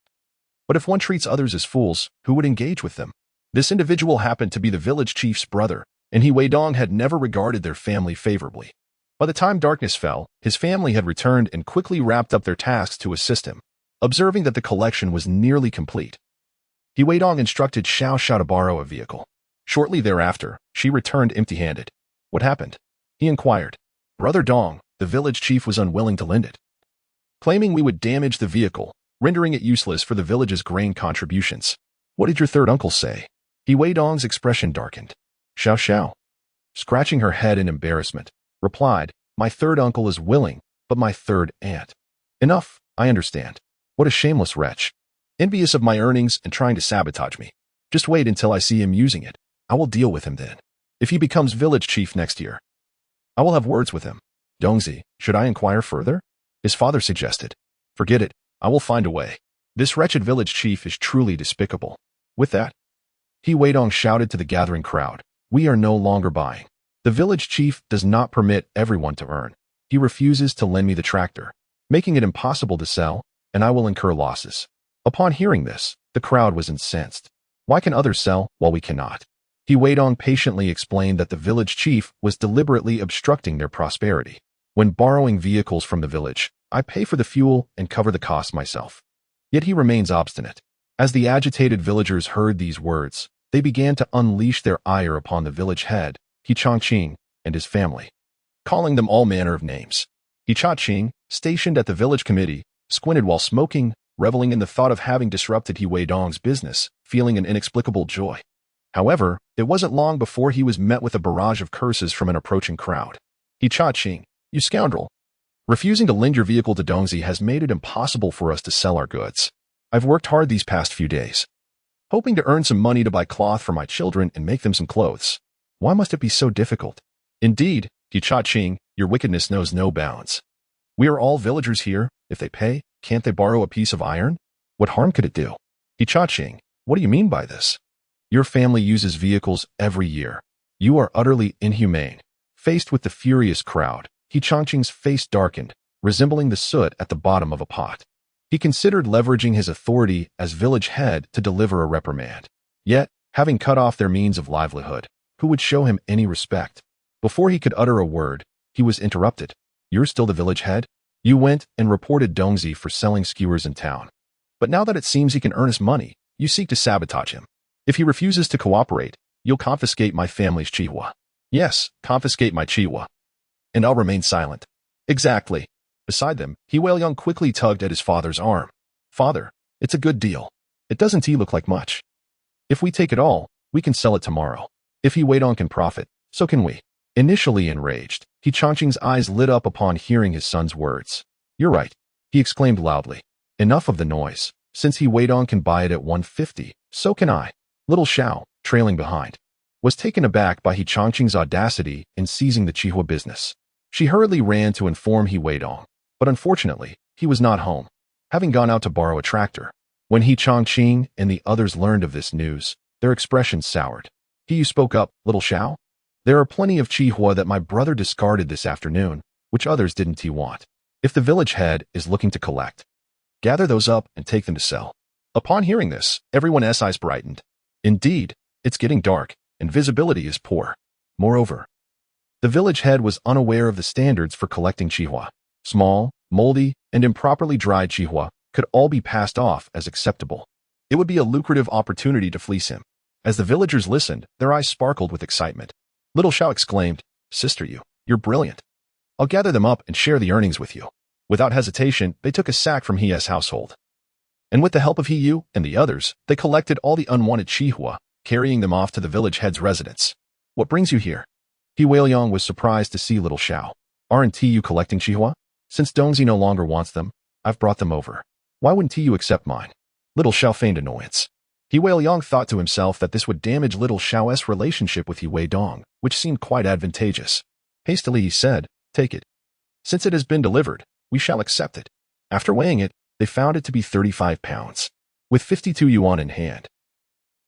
S1: But if one treats others as fools, who would engage with them? This individual happened to be the village chief's brother, and Weidong had never regarded their family favorably. By the time darkness fell, his family had returned and quickly wrapped up their tasks to assist him. Observing that the collection was nearly complete, Weidong instructed Xiao Xiao to borrow a vehicle. Shortly thereafter, she returned empty-handed. What happened? He inquired. Brother Dong, the village chief, was unwilling to lend it, claiming we would damage the vehicle, rendering it useless for the village's grain contributions. What did your third uncle say? Weidong's expression darkened. Xiao Xiao, scratching her head in embarrassment, replied, my third uncle is willing, but my third aunt. Enough, I understand. What a shameless wretch. Envious of my earnings and trying to sabotage me. Just wait until I see him using it. I will deal with him then. If he becomes village chief next year, I will have words with him. Dongzi, should I inquire further? His father suggested. Forget it. I will find a way. This wretched village chief is truly despicable. With that, Weidong shouted to the gathering crowd, we are no longer buying. The village chief does not permit everyone to earn. He refuses to lend me the tractor, making it impossible to sell, and I will incur losses. Upon hearing this, the crowd was incensed. Why can others sell while we cannot? Weidong patiently explained that the village chief was deliberately obstructing their prosperity. When borrowing vehicles from the village, I pay for the fuel and cover the cost myself. Yet he remains obstinate. As the agitated villagers heard these words, they began to unleash their ire upon the village head, Chongqing, and his family, calling them all manner of names. Chongqing, stationed at the village committee, squinted while smoking, reveling in the thought of having disrupted Weidong's business, feeling an inexplicable joy. However, it wasn't long before he was met with a barrage of curses from an approaching crowd. Chongqing, you scoundrel. Refusing to lend your vehicle to Dongzi has made it impossible for us to sell our goods. I've worked hard these past few days, hoping to earn some money to buy cloth for my children and make them some clothes. Why must it be so difficult? Indeed, Chongqing, your wickedness knows no bounds. We are all villagers here. If they pay, can't they borrow a piece of iron? What harm could it do? Chongqing, what do you mean by this? Your family uses vehicles every year. You are utterly inhumane. Faced with the furious crowd, Chongqing's face darkened, resembling the soot at the bottom of a pot. He considered leveraging his authority as village head to deliver a reprimand. Yet, having cut off their means of livelihood, who would show him any respect? Before he could utter a word, he was interrupted. You're still the village head? You went and reported Dongzi for selling skewers in town. But now that it seems he can earn his money, you seek to sabotage him. If he refuses to cooperate, you'll confiscate my family's chihuahua. Yes, confiscate my chihuahua. And I'll remain silent. Exactly. Beside them, He Weiliang quickly tugged at his father's arm. Father, it's a good deal. It doesn't look like much. If we take it all, we can sell it tomorrow. If He Weidong can profit, so can we. Initially enraged, He Changqing's eyes lit up upon hearing his son's words. You're right, he exclaimed loudly. Enough of the noise. Since He Weidong can buy it at 150, so can I. Little Xiao, trailing behind, was taken aback by He Changqing's audacity in seizing the Chihuahua business. She hurriedly ran to inform He Weidong, but unfortunately, he was not home, having gone out to borrow a tractor. When He Changqing and the others learned of this news, their expressions soured. He spoke up, Little Xiao? There are plenty of Chihuahua that my brother discarded this afternoon, which others didn't want. If the village head is looking to collect, gather those up and take them to sell. Upon hearing this, everyone's eyes brightened. Indeed, it's getting dark, and visibility is poor. Moreover, the village head was unaware of the standards for collecting Chihuahua. Small, moldy, and improperly dried Chihuahua could all be passed off as acceptable. It would be a lucrative opportunity to fleece him. As the villagers listened, their eyes sparkled with excitement. Little Xiao exclaimed, Sister, you're brilliant. I'll gather them up and share the earnings with you. Without hesitation, they took a sack from He's household. And with the help of He Yu and the others, they collected all the unwanted Chihuahua, carrying them off to the village head's residence. What brings you here? He Weiliang was surprised to see Little Xiao. Aren't you collecting Chihuahua? Since Dongzi no longer wants them, I've brought them over. Why wouldn't you accept mine? Little Xiao feigned annoyance. He Weiliang thought to himself that this would damage Little Xiao's relationship with He Weidong, which seemed quite advantageous. Hastily he said, Take it. Since it has been delivered, we shall accept it. After weighing it, they found it to be 35 pounds, with 52 yuan in hand.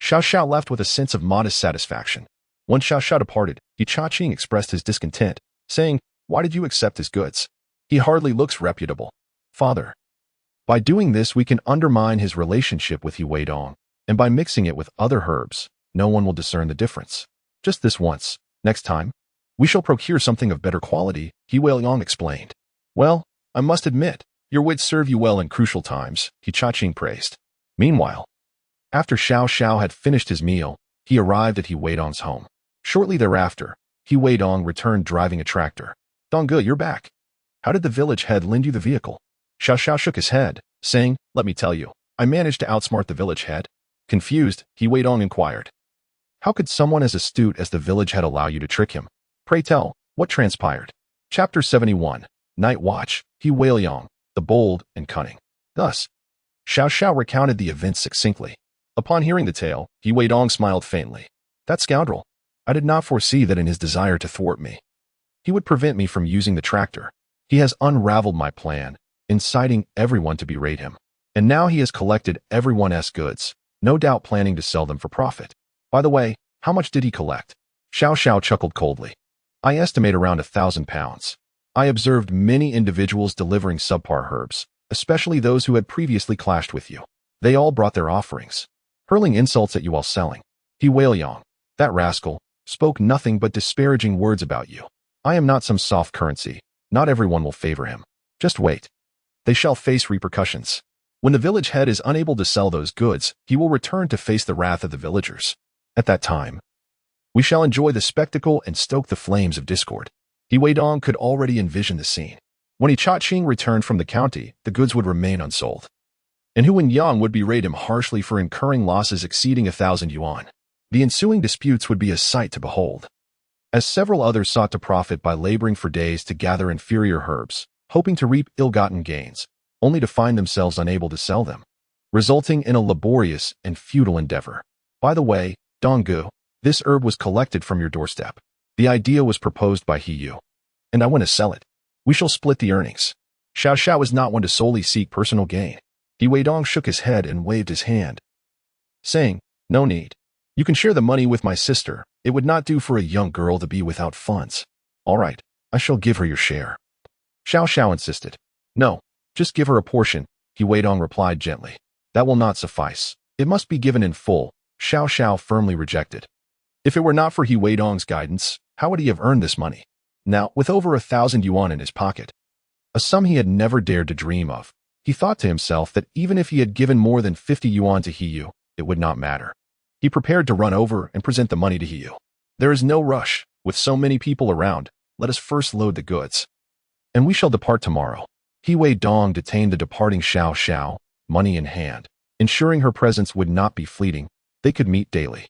S1: Xiao Xiao left with a sense of modest satisfaction. When Xiao Xiao departed, He Changqing expressed his discontent, saying, Why did you accept his goods? He hardly looks reputable. Father. By doing this, we can undermine his relationship with He Weidong, and by mixing it with other herbs, no one will discern the difference. Just this once. Next time, we shall procure something of better quality, He Weiliang explained. Well, I must admit, your wits serve you well in crucial times, He Changqing praised. Meanwhile, after Xiao Xiao had finished his meal, he arrived at He Weidong's home. Shortly thereafter, He Weidong returned driving a tractor. Dongge, you're back. How did the village head lend you the vehicle? Xiao Xiao shook his head, saying, Let me tell you, I managed to outsmart the village head. Confused, He Weidong inquired. How could someone as astute as the village head allow you to trick him? Pray tell, what transpired? Chapter 71, Night Watch, He Weiliang, the Bold and Cunning. Thus, Xiao Xiao recounted the events succinctly. Upon hearing the tale, He Weidong smiled faintly. That scoundrel. I did not foresee that in his desire to thwart me, he would prevent me from using the tractor. He has unraveled my plan, inciting everyone to berate him. And now he has collected everyone's goods, no doubt planning to sell them for profit. By the way, how much did he collect? Xiao Xiao chuckled coldly. I estimate around 1,000 pounds. I observed many individuals delivering subpar herbs, especially those who had previously clashed with you. They all brought their offerings, hurling insults at you while selling. He Weiliang, that rascal, spoke nothing but disparaging words about you. I am not some soft currency. Not everyone will favor him. Just wait. They shall face repercussions. When the village head is unable to sell those goods, he will return to face the wrath of the villagers. At that time, we shall enjoy the spectacle and stoke the flames of discord. He Weidong could already envision the scene. When He Changqing returned from the county, the goods would remain unsold. And Hu Yang would berate him harshly for incurring losses exceeding 1,000 yuan. The ensuing disputes would be a sight to behold. As several others sought to profit by laboring for days to gather inferior herbs, hoping to reap ill-gotten gains, only to find themselves unable to sell them, resulting in a laborious and futile endeavor. By the way, Donggu, this herb was collected from your doorstep. The idea was proposed by He Yu, and I want to sell it. We shall split the earnings. Xiao Xiao is not one to solely seek personal gain. He Weidong shook his head and waved his hand, saying, No need. You can share the money with my sister. It would not do for a young girl to be without funds. All right, I shall give her your share. Xiao Xiao insisted. No, just give her a portion, He Weidong replied gently. That will not suffice. It must be given in full, Xiao Xiao firmly rejected. If it were not for He Weidong's guidance, how would he have earned this money? Now, with over 1,000 yuan in his pocket, a sum he had never dared to dream of, He thought to himself that even if he had given more than 50 yuan to Hiyu, it would not matter. He prepared to run over and present the money to Hiyu. There is no rush. With so many people around, let us first load the goods, and we shall depart tomorrow. Weidong detained the departing Xiao Xiao, money in hand, ensuring her presence would not be fleeting. They could meet daily.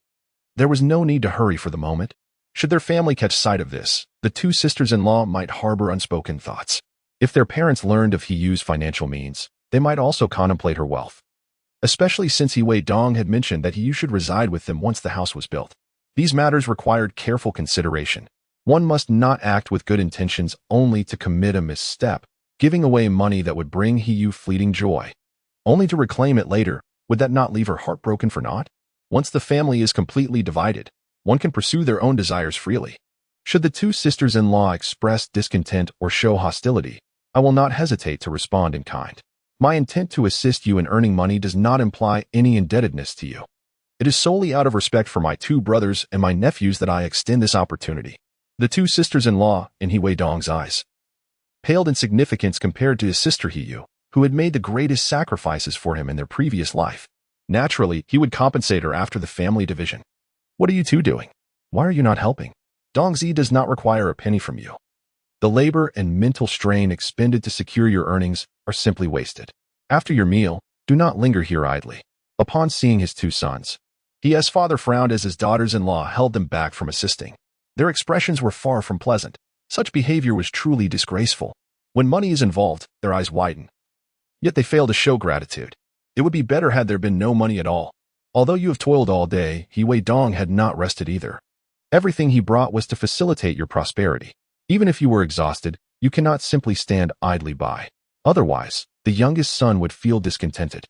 S1: There was no need to hurry for the moment. Should their family catch sight of this, the two sisters-in-law might harbor unspoken thoughts. If their parents learned of Hiyu's financial means, they might also contemplate her wealth, especially since Weidong had mentioned that Hiyu should reside with them once the house was built. These matters required careful consideration. One must not act with good intentions only to commit a misstep, giving away money that would bring Hiyu fleeting joy, only to reclaim it later. Would that not leave her heartbroken for naught? Once the family is completely divided, one can pursue their own desires freely. Should the two sisters-in-law express discontent or show hostility, I will not hesitate to respond in kind. My intent to assist you in earning money does not imply any indebtedness to you. It is solely out of respect for my two brothers and my nephews that I extend this opportunity. The two sisters-in-law, in Weidong's eyes, paled in significance compared to his sister Hiyu, who had made the greatest sacrifices for him in their previous life. Naturally, he would compensate her after the family division. What are you two doing? Why are you not helping? Dongzi does not require a penny from you. The labor and mental strain expended to secure your earnings are simply wasted. After your meal, do not linger here idly. Upon seeing his two sons, his father frowned as his daughters-in-law held them back from assisting. Their expressions were far from pleasant. Such behavior was truly disgraceful. When money is involved, their eyes widen. Yet they fail to show gratitude. It would be better had there been no money at all. Although you have toiled all day, Weidong had not rested either. Everything he brought was to facilitate your prosperity. Even if you were exhausted, you cannot simply stand idly by. Otherwise, the youngest son would feel discontented.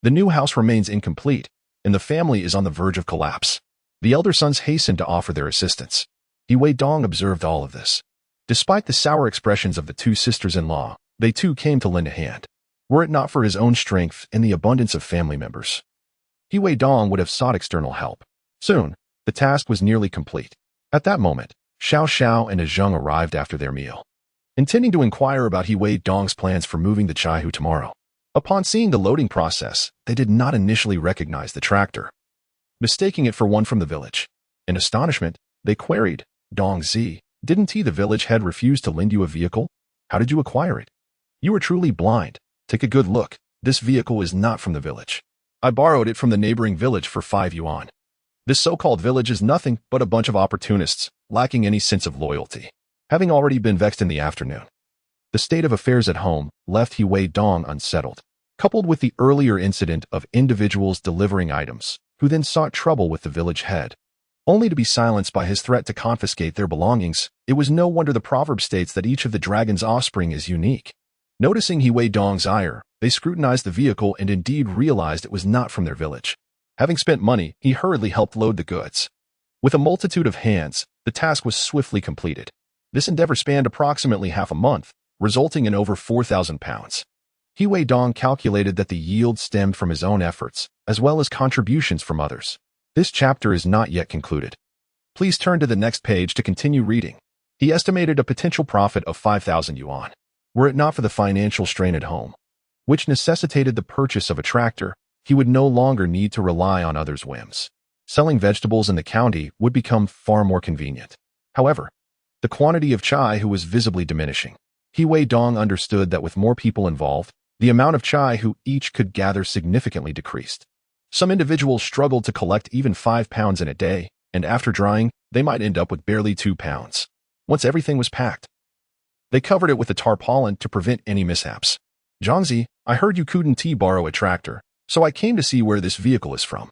S1: The new house remains incomplete, and the family is on the verge of collapse. The elder sons hastened to offer their assistance. Weidong observed all of this. Despite the sour expressions of the two sisters-in-law, they too came to lend a hand. Were it not for his own strength and the abundance of family members, Weidong would have sought external help. Soon, the task was nearly complete. At that moment, Xiao Xiao and Zheng arrived after their meal, intending to inquire about Weidong's plans for moving the Chaihu tomorrow. Upon seeing the loading process, they did not initially recognize the tractor, mistaking it for one from the village. In astonishment, they queried, Dongzi, didn't the village head refuse to lend you a vehicle? How did you acquire it? You are truly blind. Take a good look. This vehicle is not from the village. I borrowed it from the neighboring village for 5 yuan. This so-called village is nothing but a bunch of opportunists, lacking any sense of loyalty. Having already been vexed in the afternoon, the state of affairs at home left Weidong unsettled, coupled with the earlier incident of individuals delivering items, who then sought trouble with the village head, only to be silenced by his threat to confiscate their belongings. It was no wonder the proverb states that each of the dragon's offspring is unique. Noticing Weidong's ire, they scrutinized the vehicle and indeed realized it was not from their village. Having spent money, he hurriedly helped load the goods. With a multitude of hands, the task was swiftly completed. This endeavor spanned approximately half a month, resulting in over 4,000 pounds. Weidong calculated that the yield stemmed from his own efforts, as well as contributions from others. This chapter is not yet concluded. Please turn to the next page to continue reading. He estimated a potential profit of 5,000 yuan. Were it not for the financial strain at home, which necessitated the purchase of a tractor, he would no longer need to rely on others' whims. Selling vegetables in the county would become far more convenient. However, the quantity of chai was visibly diminishing. Weidong understood that with more people involved, the amount of chai who each could gather significantly decreased. Some individuals struggled to collect even 5 pounds in a day, and after drying, they might end up with barely 2 pounds. Once everything was packed, they covered it with a tarpaulin to prevent any mishaps. Zhangzi, I heard you couldn't borrow a tractor, so I came to see where this vehicle is from.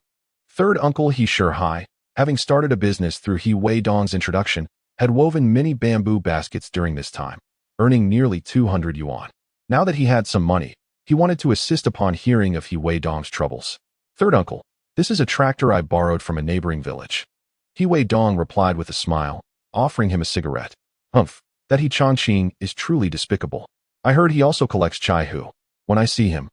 S1: Third uncle He Shihai, having started a business through Weidong's introduction, had woven many bamboo baskets during this time, earning nearly 200 yuan. Now that he had some money, he wanted to assist upon hearing of Weidong's troubles. Third uncle, this is a tractor I borrowed from a neighboring village. Weidong replied with a smile, offering him a cigarette. Humph, that Chongqing is truly despicable. I heard he also collects Chaihu. When I see him,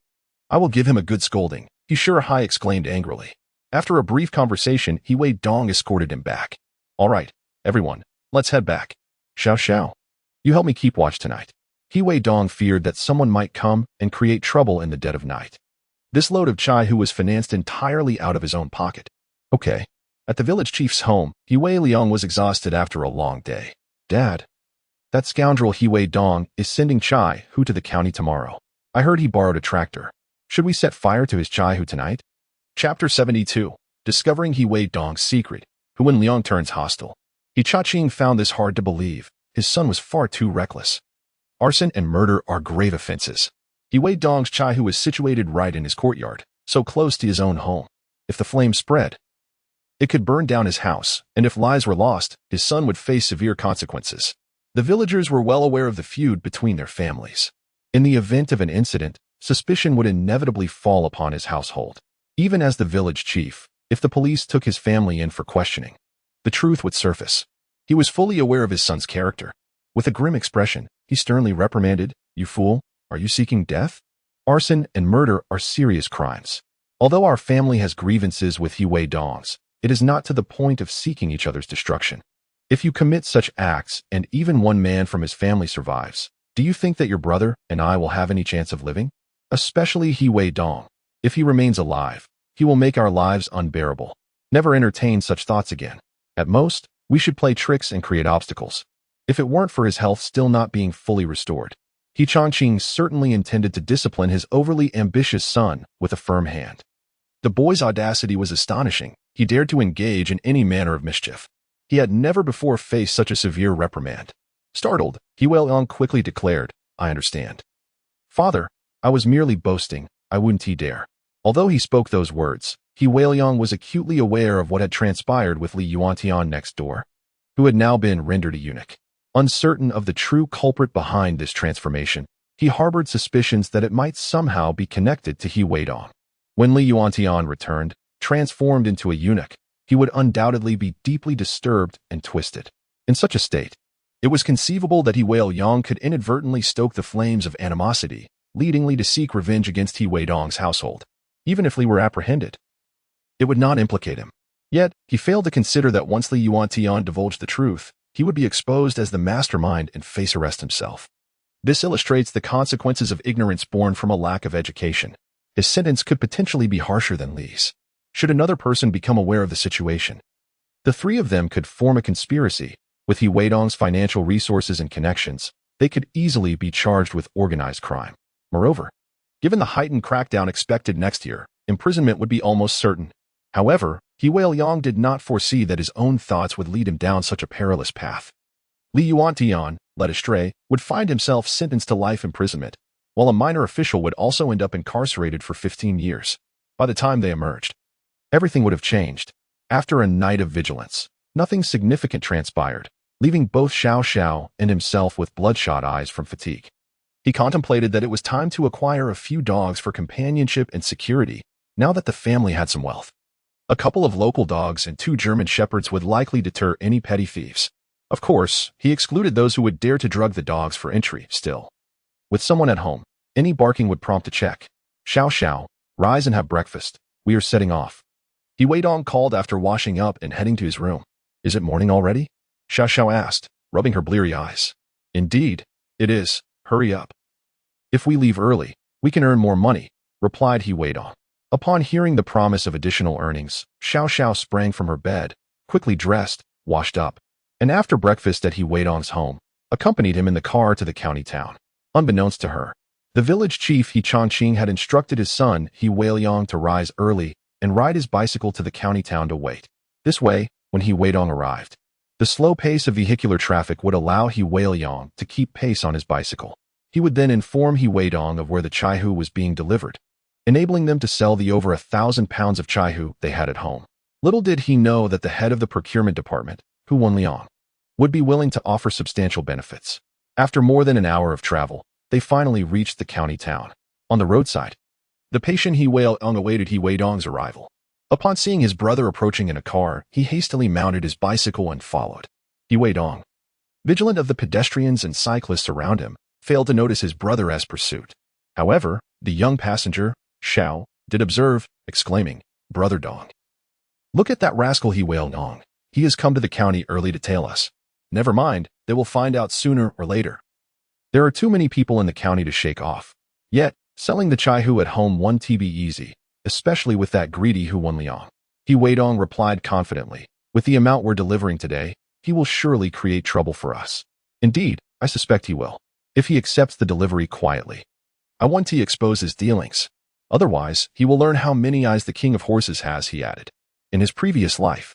S1: I will give him a good scolding, He Shihai exclaimed angrily. After a brief conversation, Weidong escorted him back. All right, everyone, let's head back. Xiao Xiao, you help me keep watch tonight. He Weidong feared that someone might come and create trouble in the dead of night. This load of chai was financed entirely out of his own pocket. Okay. At the village chief's home, He Weiliang was exhausted after a long day. Dad, that scoundrel He Weidong is sending chai to the county tomorrow. I heard he borrowed a tractor. Should we set fire to his chai tonight? Chapter 72. Discovering He Weidong's secret, when Liang turns hostile. He Cha-ching found this hard to believe. His son was far too reckless. Arson and murder are grave offenses. He Weidong's chai was situated right in his courtyard, so close to his own home. If the flames spread, it could burn down his house, and if lives were lost, his son would face severe consequences. The villagers were well aware of the feud between their families. In the event of an incident, suspicion would inevitably fall upon his household. Even as the village chief, if the police took his family in for questioning, the truth would surface. He was fully aware of his son's character. With a grim expression, he sternly reprimanded, "You fool, are you seeking death? Arson and murder are serious crimes. Although our family has grievances with He Weidong's, it is not to the point of seeking each other's destruction. If you commit such acts and even one man from his family survives, do you think that your brother and I will have any chance of living? Especially He Weidong. If he remains alive, he will make our lives unbearable. Never entertain such thoughts again. At most, we should play tricks and create obstacles. If it weren't for his health still not being fully restored, He Cha-ching certainly intended to discipline his overly ambitious son with a firm hand. The boy's audacity was astonishing. He dared to engage in any manner of mischief. He had never before faced such a severe reprimand. Startled, He Weiliang quickly declared, "I understand. Father, I was merely boasting. I wouldn't dare." Although he spoke those words, He Weiliang was acutely aware of what had transpired with Li Yuxia next door, who had now been rendered a eunuch. Uncertain of the true culprit behind this transformation, he harbored suspicions that it might somehow be connected to He Weidong. When Li Yuxia returned, transformed into a eunuch, he would undoubtedly be deeply disturbed and twisted. In such a state, it was conceivable that He Weiliang could inadvertently stoke the flames of animosity, leading Li to seek revenge against He Weidong's household. Even if Li were apprehended, it would not implicate him. Yet, he failed to consider that once Li Yuxia divulged the truth, he would be exposed as the mastermind and face arrest himself. This illustrates the consequences of ignorance born from a lack of education. His sentence could potentially be harsher than Li's. Should another person become aware of the situation, the three of them could form a conspiracy. With He Weidong's financial resources and connections, they could easily be charged with organized crime. Moreover, given the heightened crackdown expected next year, imprisonment would be almost certain. However, He Weiliang did not foresee that his own thoughts would lead him down such a perilous path. Li Yuxia, led astray, would find himself sentenced to life imprisonment, while a minor official would also end up incarcerated for 15 years. By the time they emerged, everything would have changed. After a night of vigilance, nothing significant transpired, leaving both Xiao Xiao and himself with bloodshot eyes from fatigue. He contemplated that it was time to acquire a few dogs for companionship and security, now that the family had some wealth. A couple of local dogs and 2 German shepherds would likely deter any petty thieves. Of course, he excluded those who would dare to drug the dogs for entry. Still, with someone at home, any barking would prompt a check. "Xiao Xiao, rise and have breakfast. We are setting off." He Weidong called after washing up and heading to his room. "Is it morning already?" Xiao Xiao asked, rubbing her bleary eyes. "Indeed, it is. Hurry up. If we leave early, we can earn more money," replied He Weidong. Upon hearing the promise of additional earnings, Xiao Xiao sprang from her bed, quickly dressed, washed up, and after breakfast at He Weidong's home, accompanied him in the car to the county town. Unbeknownst to her, the village chief He Cha-ching had instructed his son He Weiliang to rise early and ride his bicycle to the county town to wait. This way, when He Weidong arrived, the slow pace of vehicular traffic would allow He Weiliang to keep pace on his bicycle. He would then inform He Weidong of where the chai was being delivered, enabling them to sell the over 1,000 pounds of chai they had at home. Little did he know that the head of the procurement department, Hu Wenliang, would be willing to offer substantial benefits. After more than an hour of travel, they finally reached the county town. On the roadside, the patient He Weiliang awaited He Weidong's arrival. Upon seeing his brother approaching in a car, he hastily mounted his bicycle and followed. He Weidong, vigilant of the pedestrians and cyclists around him, failed to notice his brother as pursuit. However, the young passenger, Xiao, did observe, exclaiming, "Brother Dong, look at that rascal He Weiliang. He has come to the county early to tail us. Never mind, they will find out sooner or later." There are too many people in the county to shake off. Yet, selling the chaihu at home won't be easy, especially with that greedy Hu Wenliang. Weidong replied confidently, with the amount we're delivering today, he will surely create trouble for us. Indeed, I suspect he will, if he accepts the delivery quietly. I want to expose his dealings. Otherwise, he will learn how many eyes the king of horses has, he added. In his previous life,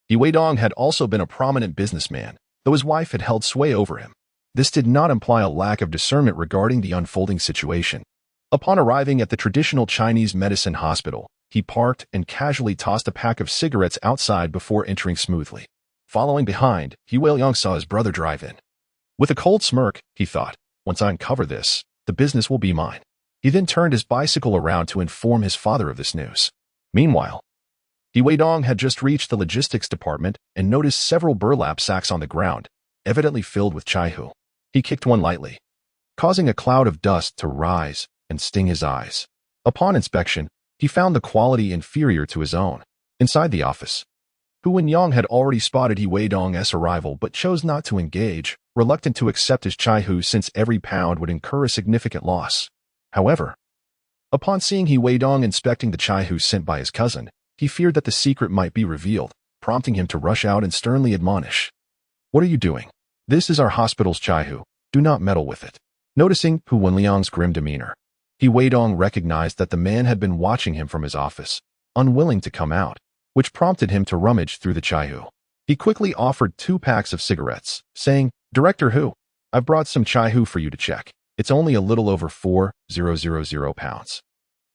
S1: Weidong had also been a prominent businessman, though his wife had held sway over him. This did not imply a lack of discernment regarding the unfolding situation. Upon arriving at the traditional Chinese medicine hospital, he parked and casually tossed a pack of cigarettes outside before entering smoothly. Following behind, Weidong saw his brother drive in. With a cold smirk, he thought, once I uncover this, the business will be mine. He then turned his bicycle around to inform his father of this news. Meanwhile, Weidong had just reached the logistics department and noticed several burlap sacks on the ground, evidently filled with chaihu. He kicked one lightly, causing a cloud of dust to rise and sting his eyes. Upon inspection, he found the quality inferior to his own. Inside the office, Hu Wenyang had already spotted Weidong's arrival but chose not to engage, reluctant to accept his chaihu since every pound would incur a significant loss. However, upon seeing Weidong inspecting the chaihu sent by his cousin, he feared that the secret might be revealed, prompting him to rush out and sternly admonish. What are you doing? This is our hospital's chaihu. Do not meddle with it. Noticing Hu Wenliang's grim demeanor, Weidong recognized that the man had been watching him from his office, unwilling to come out, which prompted him to rummage through the chaihu. He quickly offered 2 packs of cigarettes, saying, Director Hu, I've brought some chaihu for you to check. It's only a little over 4,000 pounds.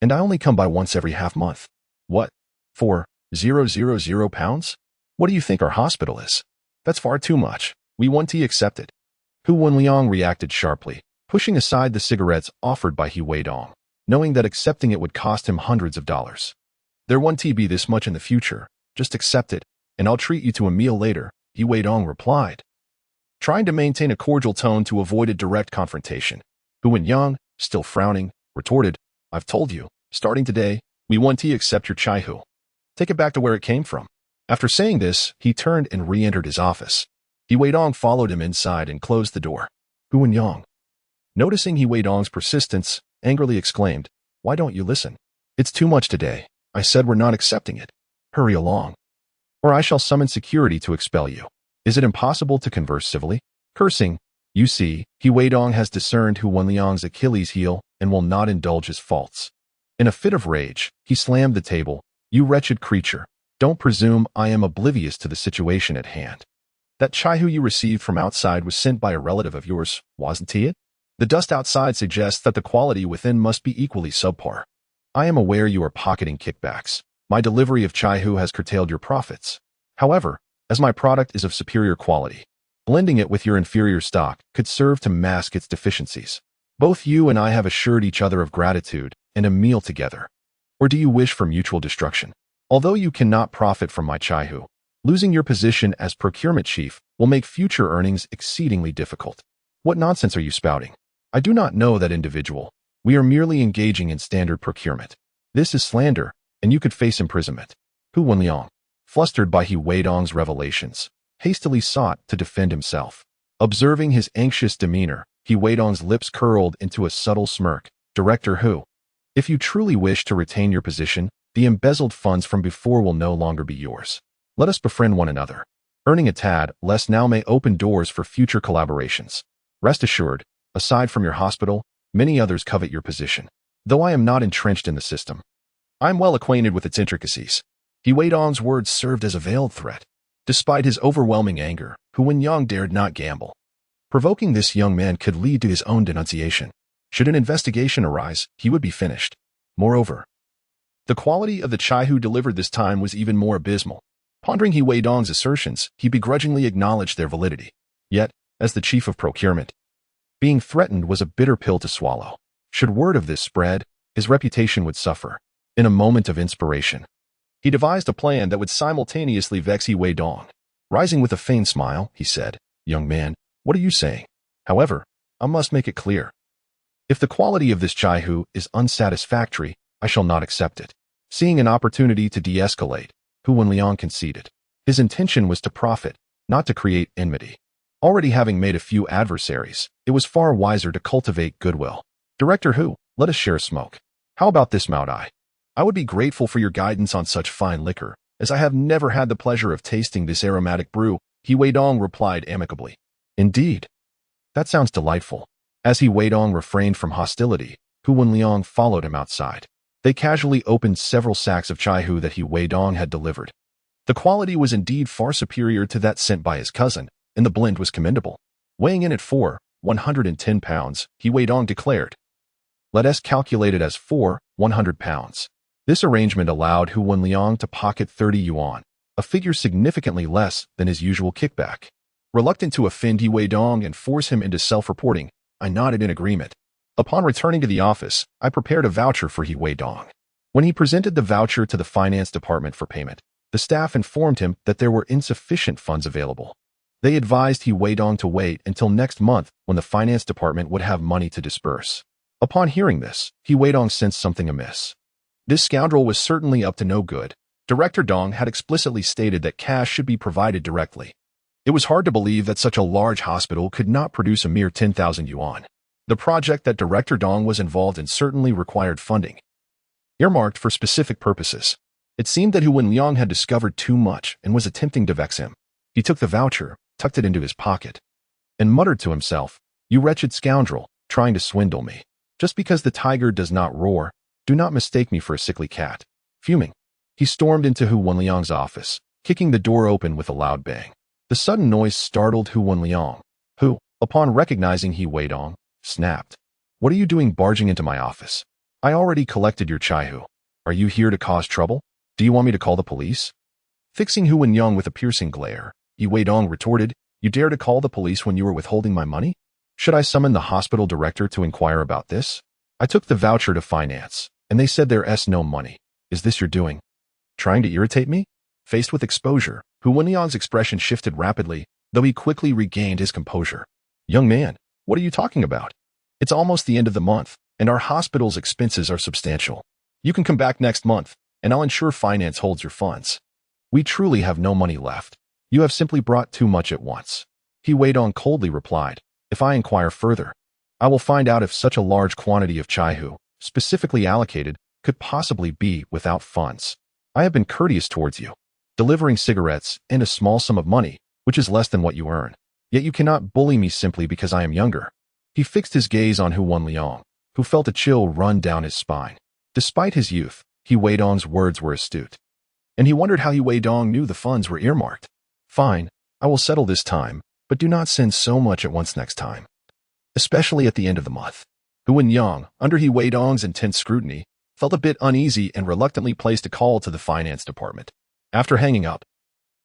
S1: And I only come by once every half month. What? 4,000 pounds? What do you think our hospital is? That's far too much. We want to accept it. Hu Wenliang reacted sharply, pushing aside the cigarettes offered by Weidong, knowing that accepting it would cost him hundreds of dollars. There won't be this much in the future. Just accept it, and I'll treat you to a meal later, Weidong replied, trying to maintain a cordial tone to avoid a direct confrontation. Hu Wenyang, still frowning, retorted, I've told you, starting today, we want to accept your chaihu. Take it back to where it came from. After saying this, he turned and re-entered his office. Weidong followed him inside and closed the door. Hu Wenyang, noticing Weidong's persistence, angrily exclaimed, Why don't you listen? It's too much today. I said we're not accepting it. Hurry along, or I shall summon security to expel you. Is it impossible to converse civilly? Cursing, you see, Weidong has discerned Hu Wenliang's Achilles heel and will not indulge his faults. In a fit of rage, he slammed the table. You wretched creature, don't presume I am oblivious to the situation at hand. That chaihu you received from outside was sent by a relative of yours, wasn't it? The dust outside suggests that the quality within must be equally subpar. I am aware you are pocketing kickbacks. My delivery of chaihu has curtailed your profits. However, as my product is of superior quality, blending it with your inferior stock could serve to mask its deficiencies. Both you and I have assured each other of gratitude and a meal together. Or do you wish for mutual destruction? Although you cannot profit from my chaihu, losing your position as procurement chief will make future earnings exceedingly difficult. What nonsense are you spouting? I do not know that individual. We are merely engaging in standard procurement. This is slander, and you could face imprisonment. Hu Wenliang, flustered by Weidong's revelations, hastily sought to defend himself. Observing his anxious demeanor, Weidong's lips curled into a subtle smirk. Director Hu, if you truly wish to retain your position, the embezzled funds from before will no longer be yours. Let us befriend one another. Earning a tad less now may open doors for future collaborations. Rest assured, aside from your hospital, many others covet your position. Though I am not entrenched in the system, I am well acquainted with its intricacies. Weidong's words served as a veiled threat. Despite his overwhelming anger, Hu Wenyang dared not gamble. Provoking this young man could lead to his own denunciation. Should an investigation arise, he would be finished. Moreover, the quality of the chaihu delivered this time was even more abysmal. Pondering Weidong's assertions, he begrudgingly acknowledged their validity. Yet, as the chief of procurement, being threatened was a bitter pill to swallow. Should word of this spread, his reputation would suffer. In a moment of inspiration, he devised a plan that would simultaneously vex Weidong. Rising with a feigned smile, he said, Young man, what are you saying? However, I must make it clear. If the quality of this chaihu is unsatisfactory, I shall not accept it. Seeing an opportunity to de-escalate, Hu Wenliang conceded. His intention was to profit, not to create enmity. Already having made a few adversaries, It was far wiser to cultivate goodwill. Director Hu, let us share a smoke. How about this, Mao Dai? I would be grateful for your guidance on such fine liquor, as I have never had the pleasure of tasting this aromatic brew, He Weidong replied amicably. Indeed. That sounds delightful. As He Weidong refrained from hostility, Hu Wenliang followed him outside. They casually opened several sacks of chai hu that He Weidong had delivered. The quality was indeed far superior to that sent by his cousin, and the blend was commendable. Weighing in at 110 pounds, He Weidong declared. Let us calculate it as 100 pounds. This arrangement allowed Hu Wenliang to pocket 30 yuan, a figure significantly less than his usual kickback. Reluctant to offend He Weidong and force him into self-reporting, I nodded in agreement. Upon returning to the office, I prepared a voucher for He Weidong. When he presented the voucher to the finance department for payment, the staff informed him that there were insufficient funds available. They advised He Weidong to wait until next month when the finance department would have money to disperse. Upon hearing this, He Weidong sensed something amiss. This scoundrel was certainly up to no good. Director Dong had explicitly stated that cash should be provided directly. It was hard to believe that such a large hospital could not produce a mere 10,000 yuan. The project that Director Dong was involved in certainly required funding, earmarked for specific purposes. It seemed that Hu Wenliang had discovered too much and was attempting to vex him. He took the voucher, tucked it into his pocket, and muttered to himself, "You wretched scoundrel, trying to swindle me. Just because the tiger does not roar, do not mistake me for a sickly cat." Fuming, he stormed into Hu Wenliang's office, kicking the door open with a loud bang. The sudden noise startled Hu Wenliang, who, upon recognizing He Weidong, snapped. "What are you doing barging into my office? I already collected your chai hu. Are you here to cause trouble? Do you want me to call the police?" Fixing Hu Wenliang with a piercing glare, He Weidong retorted, "You dare to call the police when you were withholding my money? Should I summon the hospital director to inquire about this? I took the voucher to finance, and they said there's no money. Is this your doing? Trying to irritate me?" Faced with exposure, Hu Wenliang's expression shifted rapidly, though he quickly regained his composure. "Young man, what are you talking about? It's almost the end of the month, and our hospital's expenses are substantial. You can come back next month, and I'll ensure finance holds your funds. We truly have no money left. You have simply brought too much at once." He Weidong coldly replied, "If I inquire further, I will find out if such a large quantity of chai hu, specifically allocated, could possibly be without funds. I have been courteous towards you, delivering cigarettes and a small sum of money, which is less than what you earn. Yet you cannot bully me simply because I am younger." He fixed his gaze on Hu Wenliang, who felt a chill run down his spine. Despite his youth, He Weidong's words were astute, and he wondered how He Weidong knew the funds were earmarked. "Fine, I will settle this time, but do not send so much at once next time, especially at the end of the month." Hu Wenliang, under He Weidong's intense scrutiny, felt a bit uneasy and reluctantly placed a call to the finance department. After hanging up,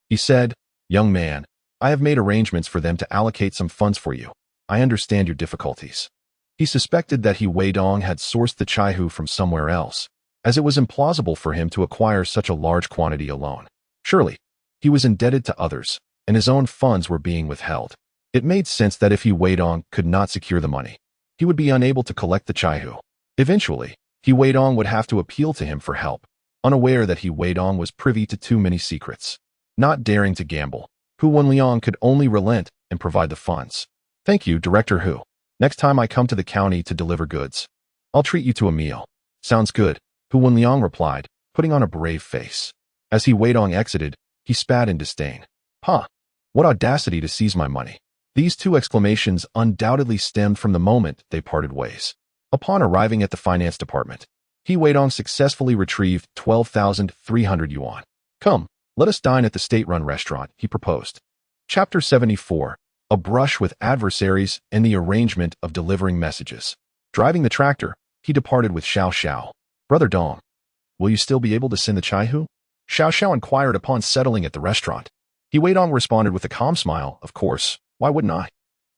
S1: he said, "Young man, I have made arrangements for them to allocate some funds for you. I understand your difficulties." He suspected that He Weidong had sourced the chai hu from somewhere else, as it was implausible for him to acquire such a large quantity alone. Surely, he was indebted to others, and his own funds were being withheld. It made sense that if He Weidong could not secure the money, he would be unable to collect the chai hu. Eventually, He Weidong would have to appeal to him for help, unaware that He Weidong was privy to too many secrets. Not daring to gamble, Hu Wenliang could only relent and provide the funds. "Thank you, Director Hu. Next time I come to the county to deliver goods, I'll treat you to a meal." "Sounds good," Hu Wenliang replied, putting on a brave face. As He Weidong exited, he spat in disdain. "Huh, what audacity to seize my money." These two exclamations undoubtedly stemmed from the moment they parted ways. Upon arriving at the finance department, He Weidong successfully retrieved 12,300 yuan. "Come, let us dine at the state-run restaurant," he proposed. Chapter 74. A brush with adversaries and the arrangement of delivering messages. Driving the tractor, he departed with Xiao Xiao. "Brother Dong, will you still be able to send the chai hu?" Xiao Xiao inquired upon settling at the restaurant. He Weidong responded with a calm smile, "Of course, why wouldn't I?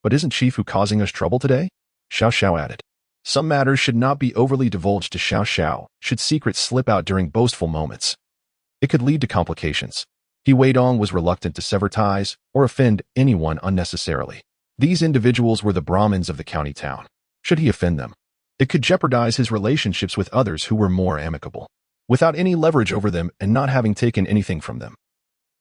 S1: But isn't Chief Hu causing us trouble today?" Xiao Xiao added. Some matters should not be overly divulged to Xiao Xiao, should secrets slip out during boastful moments. It could lead to complications. He Weidong was reluctant to sever ties or offend anyone unnecessarily. These individuals were the Brahmins of the county town. Should he offend them, it could jeopardize his relationships with others who were more amicable. Without any leverage over them and not having taken anything from them,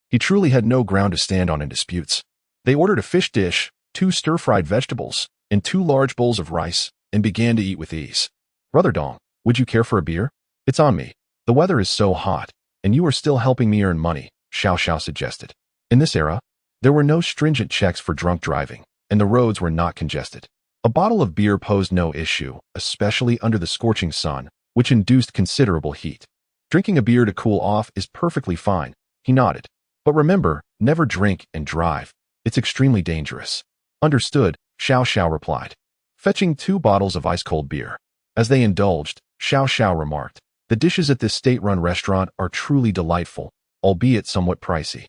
S1: he truly had no ground to stand on in disputes. They ordered a fish dish, 2 stir-fried vegetables, and 2 large bowls of rice and began to eat with ease. Brother Dong, would you care for a beer? It's on me. The weather is so hot, and you are still helping me earn money, Xiao Xiao suggested. In this era, there were no stringent checks for drunk driving, and the roads were not congested. A bottle of beer posed no issue, especially under the scorching sun, which induced considerable heat. Drinking a beer to cool off is perfectly fine, he nodded. But remember, never drink and drive. It's extremely dangerous. Understood, Xiao Xiao replied, fetching 2 bottles of ice-cold beer. As they indulged, Xiao Xiao remarked, the dishes at this state-run restaurant are truly delightful, albeit somewhat pricey.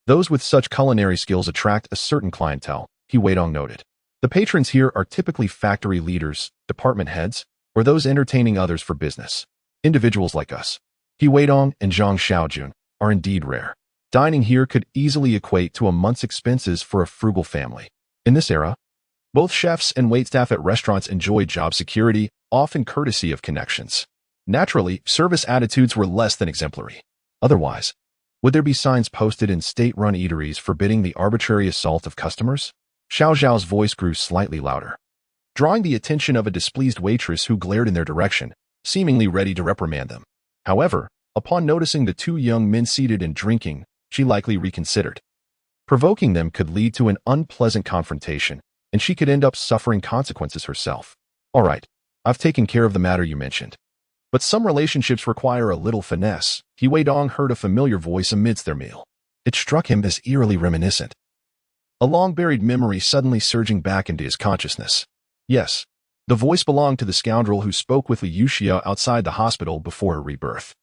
S1: Those with such culinary skills attract a certain clientele, Weidong noted. The patrons here are typically factory leaders, department heads, or those entertaining others for business. Individuals like us, Weidong and Zhang Xiaojun, are indeed rare. Dining here could easily equate to a month's expenses for a frugal family. In this era, both chefs and waitstaff at restaurants enjoy job security, often courtesy of connections. Naturally, service attitudes were less than exemplary. Otherwise, would there be signs posted in state-run eateries forbidding the arbitrary assault of customers? Xiao Xiao's voice grew slightly louder, drawing the attention of a displeased waitress who glared in their direction, seemingly ready to reprimand them. However, upon noticing the 2 young men seated and drinking, she likely reconsidered. Provoking them could lead to an unpleasant confrontation, and she could end up suffering consequences herself. All right, I've taken care of the matter you mentioned. But some relationships require a little finesse. Weidong heard a familiar voice amidst their meal. It struck him as eerily reminiscent. A long-buried memory suddenly surging back into his consciousness. Yes, the voice belonged to the scoundrel who spoke with Li Yuxia outside the hospital before her rebirth.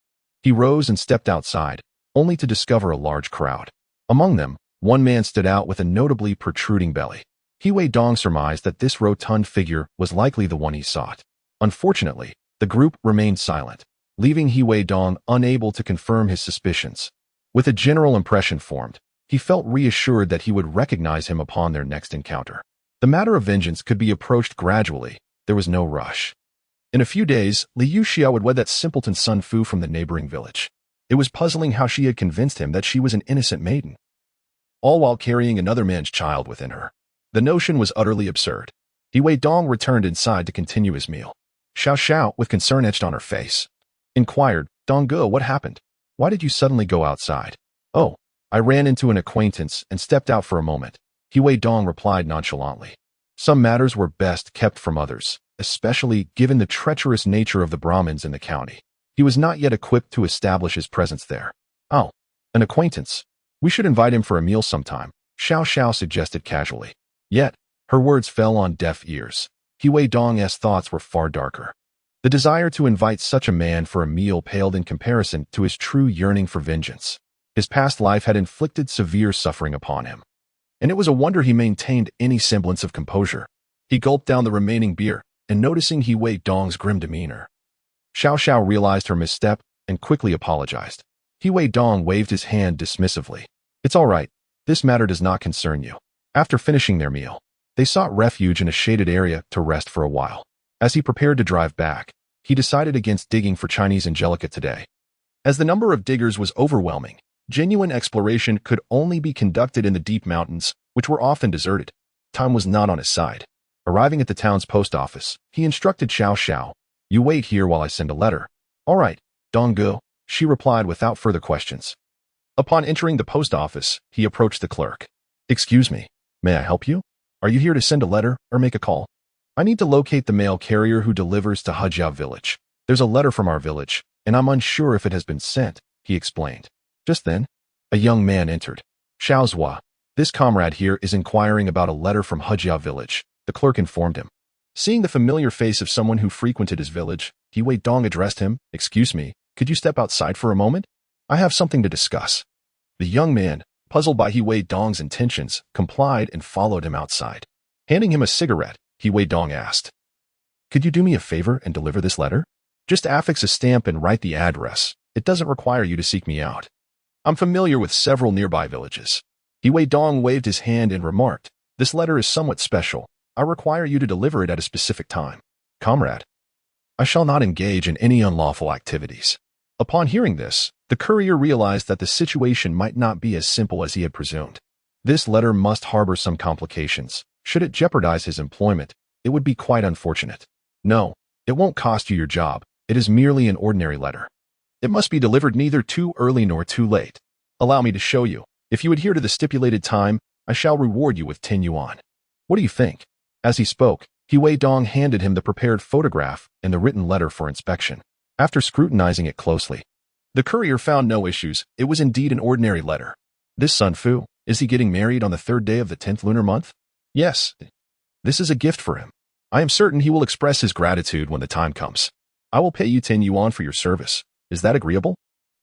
S1: He rose and stepped outside, only to discover a large crowd. Among them, one man stood out with a notably protruding belly. Weidong surmised that this rotund figure was likely the one he sought. Unfortunately, the group remained silent, leaving Weidong unable to confirm his suspicions. With a general impression formed, he felt reassured that he would recognize him upon their next encounter. The matter of vengeance could be approached gradually. There was no rush. In a few days, Li Yuxia would wed that simpleton Sun Fu from the neighboring village. It was puzzling how she had convinced him that she was an innocent maiden, all while carrying another man's child within her. The notion was utterly absurd. Weidong returned inside to continue his meal. Xiao Xiao, with concern etched on her face, inquired, Dongge, what happened? Why did you suddenly go outside? Oh, I ran into an acquaintance and stepped out for a moment, Weidong replied nonchalantly. Some matters were best kept from others, especially given the treacherous nature of the Brahmins in the county. He was not yet equipped to establish his presence there. Oh, an acquaintance. We should invite him for a meal sometime, Xiao Xiao suggested casually. Yet, her words fell on deaf ears. Weidong's thoughts were far darker. The desire to invite such a man for a meal paled in comparison to his true yearning for vengeance. His past life had inflicted severe suffering upon him, and it was a wonder he maintained any semblance of composure. He gulped down the remaining beer, and noticing Weidong's grim demeanor, Xiao Xiao realized her misstep and quickly apologized. Weidong waved his hand dismissively. It's all right. This matter does not concern you. After finishing their meal, they sought refuge in a shaded area to rest for a while. As he prepared to drive back, he decided against digging for Chinese Angelica today. As the number of diggers was overwhelming, genuine exploration could only be conducted in the deep mountains, which were often deserted. Time was not on his side. Arriving at the town's post office, he instructed Xiao Xiao, "You wait here while I send a letter." "All right, Dongge," she replied without further questions. Upon entering the post office, he approached the clerk. "Excuse me, may I help you? Are you here to send a letter or make a call?" "I need to locate the mail carrier who delivers to Hejiao village. There's a letter from our village, and I'm unsure if it has been sent," he explained. Just then, a young man entered. "Xiaozhua, this comrade here is inquiring about a letter from Hejiao village," the clerk informed him. Seeing the familiar face of someone who frequented his village, Weidong addressed him, "Excuse me, could you step outside for a moment? I have something to discuss." The young man, puzzled by Weidong's intentions, complied and followed him outside. Handing him a cigarette, Weidong asked, "Could you do me a favor and deliver this letter? Just affix a stamp and write the address. It doesn't require you to seek me out. I'm familiar with several nearby villages." Weidong waved his hand and remarked, "This letter is somewhat special. I require you to deliver it at a specific time. Comrade, I shall not engage in any unlawful activities." Upon hearing this, the courier realized that the situation might not be as simple as he had presumed. This letter must harbor some complications. Should it jeopardize his employment, it would be quite unfortunate. No, it won't cost you your job. It is merely an ordinary letter. It must be delivered neither too early nor too late. Allow me to show you. If you adhere to the stipulated time, I shall reward you with 10 yuan. What do you think? As he spoke, Weidong handed him the prepared photograph and the written letter for inspection. After scrutinizing it closely, the courier found no issues. It was indeed an ordinary letter. This Sun Fu, is he getting married on the 3rd day of the 10th lunar month? Yes. This is a gift for him. I am certain he will express his gratitude when the time comes. I will pay you 10 yuan for your service. Is that agreeable?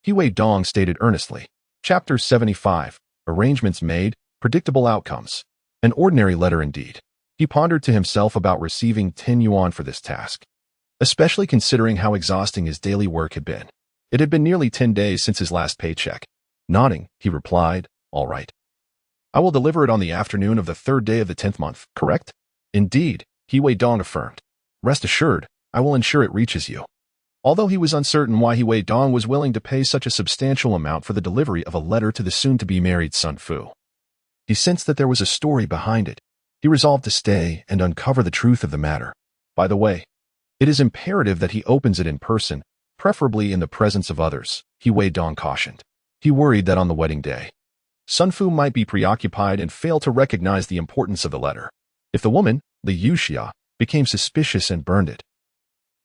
S1: Weidong stated earnestly. Chapter 75. Arrangements made, predictable outcomes. An ordinary letter indeed. He pondered to himself about receiving 10 yuan for this task, especially considering how exhausting his daily work had been. It had been nearly 10 days since his last paycheck. Nodding, he replied, "All right. I will deliver it on the afternoon of the 3rd day of the 10th month, correct?" "Indeed," Weidong affirmed. "Rest assured, I will ensure it reaches you." Although he was uncertain why Weidong was willing to pay such a substantial amount for the delivery of a letter to the soon-to-be-married Sun Fu, he sensed that there was a story behind it. He resolved to stay and uncover the truth of the matter. By the way, it is imperative that he opens it in person, preferably in the presence of others, Weidong cautioned. He worried that on the wedding day, Sun Fu might be preoccupied and fail to recognize the importance of the letter. If the woman, Li Yuxia, became suspicious and burned it,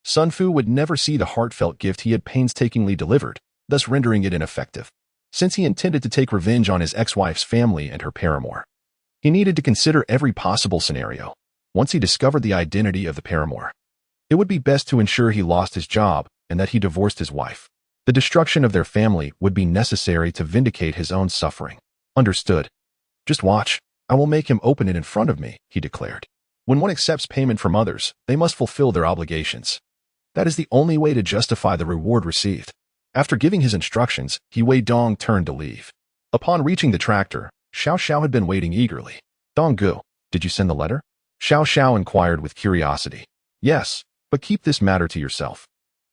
S1: Sun Fu would never see the heartfelt gift he had painstakingly delivered, thus rendering it ineffective. Since he intended to take revenge on his ex-wife's family and her paramour, he needed to consider every possible scenario. Once he discovered the identity of the paramour, it would be best to ensure he lost his job and that he divorced his wife. The destruction of their family would be necessary to vindicate his own suffering. Understood. Just watch. I will make him open it in front of me, he declared. When one accepts payment from others, they must fulfill their obligations. That is the only way to justify the reward received. After giving his instructions, Weidong turned to leave. Upon reaching the tractor, Xiao Xiao had been waiting eagerly. "Donggu, did you send the letter?" Xiao Xiao inquired with curiosity. "Yes, but keep this matter to yourself.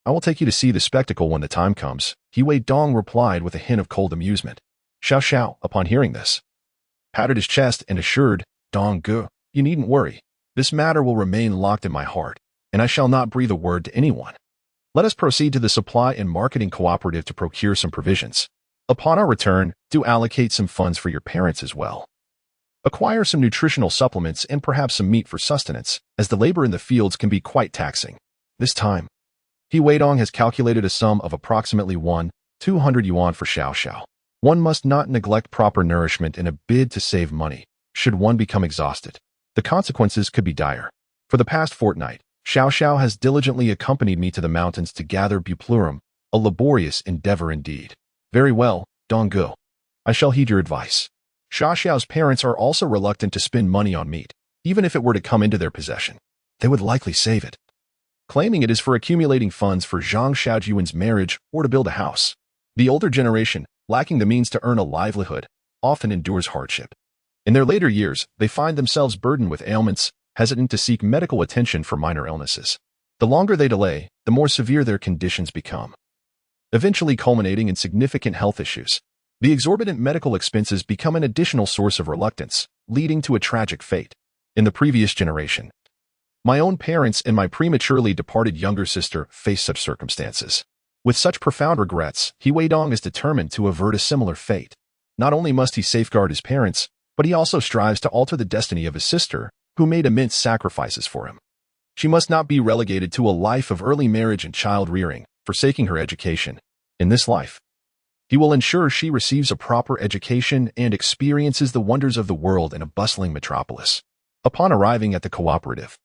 S1: I will take you to see the spectacle when the time comes," Weidong replied with a hint of cold amusement. Xiao Xiao, upon hearing this, patted his chest and assured, "Donggu, you needn't worry. This matter will remain locked in my heart, and I shall not breathe a word to anyone. Let us proceed to the supply and marketing cooperative to procure some provisions. Upon our return, do allocate some funds for your parents as well. Acquire some nutritional supplements and perhaps some meat for sustenance, as the labor in the fields can be quite taxing. This time, Weidong has calculated a sum of approximately 200 yuan for Xiao Xiao. One must not neglect proper nourishment in a bid to save money, should one become exhausted. The consequences could be dire. For the past fortnight, Xiao Xiao has diligently accompanied me to the mountains to gather buplurum, a laborious endeavor indeed. Very well, Donggu. I shall heed your advice. Xiao Xiao's parents are also reluctant to spend money on meat, even if it were to come into their possession. They would likely save it, claiming it is for accumulating funds for Zhang Xiaojuan's marriage or to build a house. The older generation, lacking the means to earn a livelihood, often endures hardship. In their later years, they find themselves burdened with ailments, hesitant to seek medical attention for minor illnesses. The longer they delay, the more severe their conditions become, eventually culminating in significant health issues. The exorbitant medical expenses become an additional source of reluctance, leading to a tragic fate. In the previous generation, my own parents and my prematurely departed younger sister faced such circumstances. With such profound regrets, Weidong is determined to avert a similar fate. Not only must he safeguard his parents, but he also strives to alter the destiny of his sister, who made immense sacrifices for him. She must not be relegated to a life of early marriage and child-rearing, forsaking her education. In this life, he will ensure she receives a proper education and experiences the wonders of the world in a bustling metropolis. Upon arriving at the cooperative,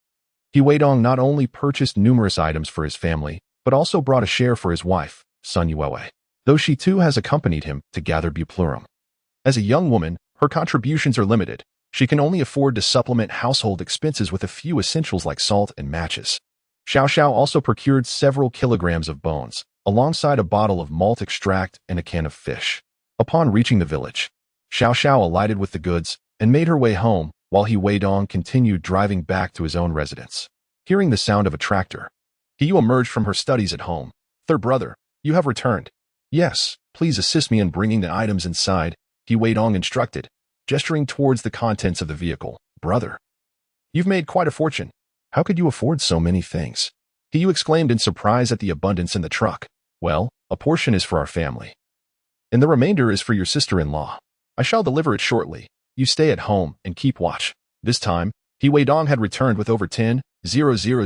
S1: Weidong not only purchased numerous items for his family, but also brought a share for his wife, Sun Yuewei, though she too has accompanied him to gather buplurum. As a young woman, her contributions are limited. She can only afford to supplement household expenses with a few essentials like salt and matches. Xiao Xiao also procured several kilograms of bones, alongside a bottle of malt extract and a can of fish. Upon reaching the village, Xiao Xiao alighted with the goods and made her way home, while Weidong continued driving back to his own residence. Hearing the sound of a tractor, Yu emerged from her studies at home. "Third brother, you have returned." "Yes, please assist me in bringing the items inside," Weidong instructed, gesturing towards the contents of the vehicle. "Brother, you've made quite a fortune. How could you afford so many things? He exclaimed in surprise at the abundance in the truck. Well, a portion is for our family, and the remainder is for your sister-in-law. I shall deliver it shortly. You stay at home and keep watch. This time, Weidong had returned with over 10,000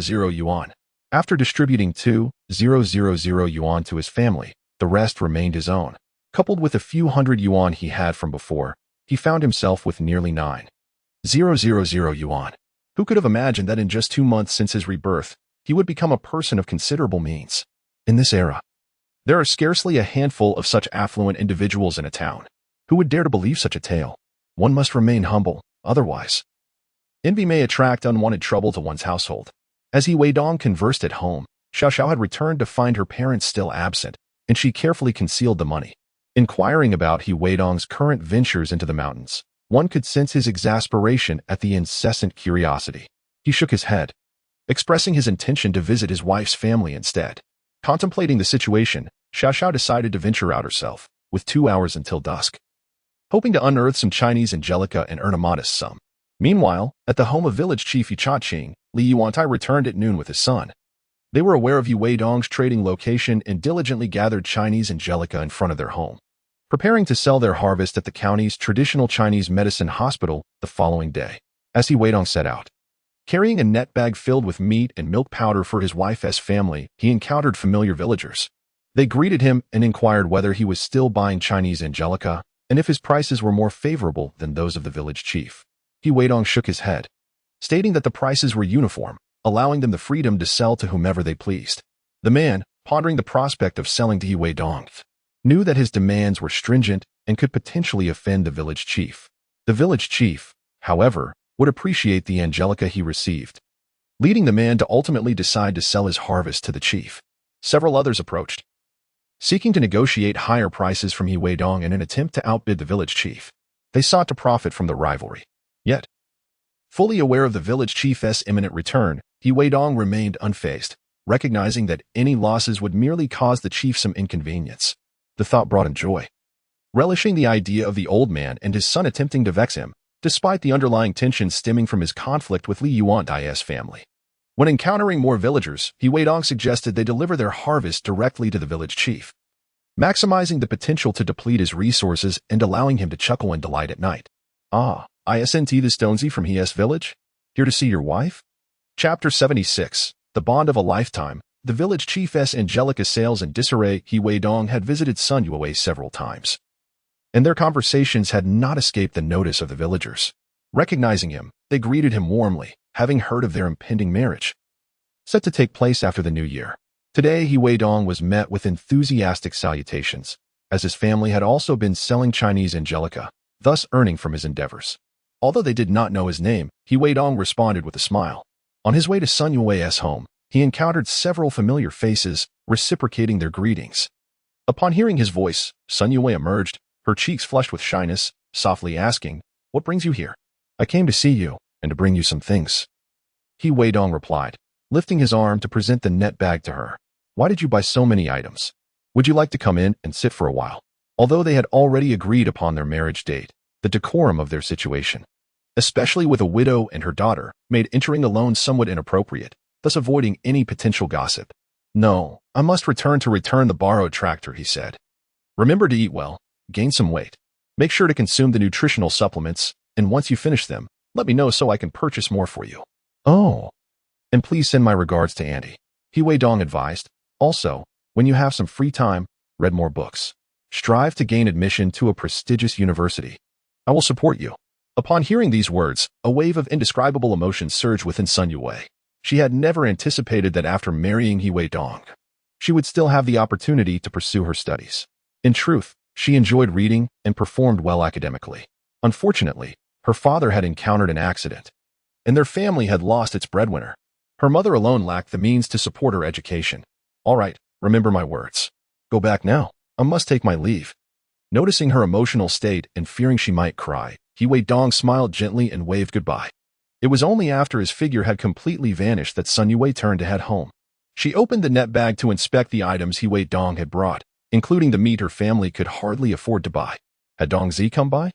S1: yuan. After distributing 2,000 yuan to his family, the rest remained his own. Coupled with a few hundred yuan he had from before, he found himself with nearly 9,000 yuan. Who could have imagined that in just 2 months since his rebirth, he would become a person of considerable means? In this era, there are scarcely a handful of such affluent individuals in a town. Who would dare to believe such a tale? One must remain humble, otherwise envy may attract unwanted trouble to one's household. As Weidong conversed at home, Xiao had returned to find her parents still absent, and she carefully concealed the money. Inquiring about Weidong's current ventures into the mountains, one could sense his exasperation at the incessant curiosity. He shook his head, expressing his intention to visit his wife's family instead. Contemplating the situation, Xiao decided to venture out herself, with 2 hours until dusk, hoping to unearth some Chinese angelica and earn a modest sum. Meanwhile, at the home of village chief Yuchaqing, Li Yuantai returned at noon with his son. They were aware of Weidong's trading location and diligently gathered Chinese angelica in front of their home, preparing to sell their harvest at the county's traditional Chinese medicine hospital the following day. As Weidong set out, carrying a net bag filled with meat and milk powder for his wife's family, he encountered familiar villagers. They greeted him and inquired whether he was still buying Chinese angelica and if his prices were more favorable than those of the village chief. Weidong shook his head, stating that the prices were uniform, allowing them the freedom to sell to whomever they pleased. The man, pondering the prospect of selling to Weidong, knew that his demands were stringent and could potentially offend the village chief. The village chief, however, would appreciate the angelica he received, leading the man to ultimately decide to sell his harvest to the chief. Several others approached, seeking to negotiate higher prices from Weidong in an attempt to outbid the village chief. They sought to profit from the rivalry. Yet, fully aware of the village chief's imminent return, Weidong remained unfazed, recognizing that any losses would merely cause the chief some inconvenience. The thought brought him joy, relishing the idea of the old man and his son attempting to vex him, despite the underlying tension stemming from his conflict with Li Yuantai's family. When encountering more villagers, Weidong suggested they deliver their harvest directly to the village chief, maximizing the potential to deplete his resources and allowing him to chuckle in delight at night. Isn't the Stonesy from his village? Here to see your wife? Chapter 76. The Bond of a Lifetime. The village chief's angelica sales in disarray. Weidong had visited Sun Yue several times, and their conversations had not escaped the notice of the villagers. Recognizing him, they greeted him warmly, having heard of their impending marriage, set to take place after the new year. Today, Weidong was met with enthusiastic salutations, as his family had also been selling Chinese angelica, thus earning from his endeavors. Although they did not know his name, Weidong responded with a smile. On his way to Sun Yue's home, he encountered several familiar faces, reciprocating their greetings. Upon hearing his voice, Sun Yue emerged, her cheeks flushed with shyness, softly asking, "What brings you here?" "I came to see you, and to bring you some things," Weidong replied, lifting his arm to present the net bag to her. "Why did you buy so many items? Would you like to come in and sit for a while?" Although they had already agreed upon their marriage date, the decorum of their situation, especially with a widow and her daughter, made entering alone somewhat inappropriate, thus avoiding any potential gossip. "No, I must return the borrowed tractor," he said. "Remember to eat well, gain some weight. Make sure to consume the nutritional supplements, and once you finish them, let me know so I can purchase more for you." "Oh, and please send my regards to Andy," Weidong advised. "Also, when you have some free time, read more books. Strive to gain admission to a prestigious university. I will support you." Upon hearing these words, a wave of indescribable emotion surged within Sun Yue. She had never anticipated that after marrying Weidong, she would still have the opportunity to pursue her studies. In truth, she enjoyed reading and performed well academically. Unfortunately, her father had encountered an accident, and their family had lost its breadwinner. Her mother alone lacked the means to support her education. "All right, remember my words. Go back now. I must take my leave." Noticing her emotional state and fearing she might cry, Weidong smiled gently and waved goodbye. It was only after his figure had completely vanished that Sun Yue turned to head home. She opened the net bag to inspect the items Weidong had brought, including the meat her family could hardly afford to buy. Had Dongzi come by?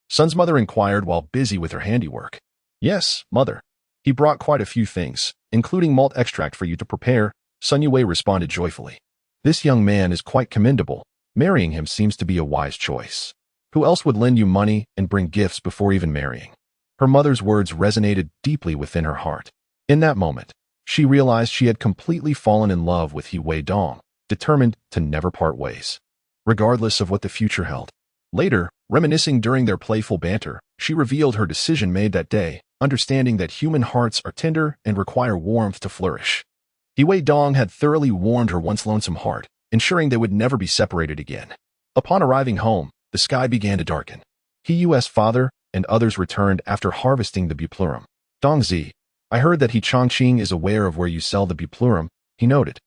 S1: Sun's mother inquired while busy with her handiwork. "Yes, mother. He brought quite a few things, including malt extract for you to prepare, Sun Yue responded joyfully. This young man is quite commendable. Marrying him seems to be a wise choice. Who else would lend you money and bring gifts before even marrying? Her mother's words resonated deeply within her heart. In that moment, she realized she had completely fallen in love with Weidong, determined to never part ways, regardless of what the future held. Later, reminiscing during their playful banter, she revealed her decision made that day, understanding that human hearts are tender and require warmth to flourish. Weidong had thoroughly warmed her once lonesome heart, ensuring they would never be separated again. Upon arriving home, the sky began to darken. Hu's father and others returned after harvesting the buplurum. Dongzi, I heard that Chongqing is aware of where you sell the buplurum, he noted.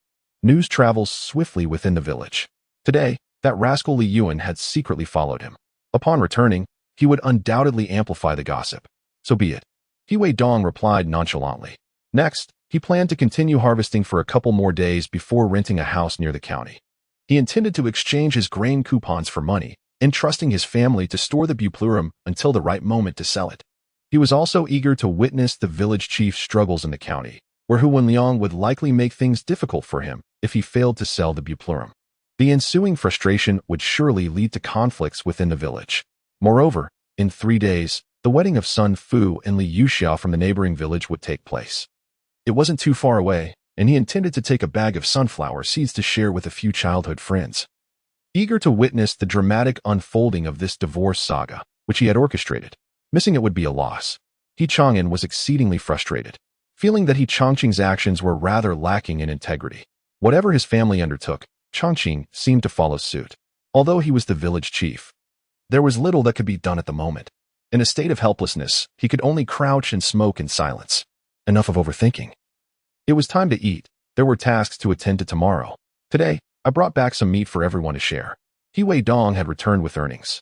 S1: News travels swiftly within the village. Today, that rascal Li Yuan had secretly followed him. Upon returning, he would undoubtedly amplify the gossip. So be it. Weidong replied nonchalantly. Next, he planned to continue harvesting for a couple more days before renting a house near the county. He intended to exchange his grain coupons for money, entrusting his family to store the buplurum until the right moment to sell it. He was also eager to witness the village chief's struggles in the county, where Hu Wenliang would likely make things difficult for him if he failed to sell the buplurum. The ensuing frustration would surely lead to conflicts within the village. Moreover, in 3 days, the wedding of Sun Fu and Li Yuxia from the neighboring village would take place. It wasn't too far away, and he intended to take a bag of sunflower seeds to share with a few childhood friends. Eager to witness the dramatic unfolding of this divorce saga, which he had orchestrated, missing it would be a loss. Chang'an was exceedingly frustrated, feeling that Chongqing's actions were rather lacking in integrity. Whatever his family undertook, Chongqing seemed to follow suit. Although he was the village chief, there was little that could be done at the moment. In a state of helplessness, he could only crouch and smoke in silence. Enough of overthinking. It was time to eat. There were tasks to attend to tomorrow. Today, I brought back some meat for everyone to share. Weidong had returned with earnings.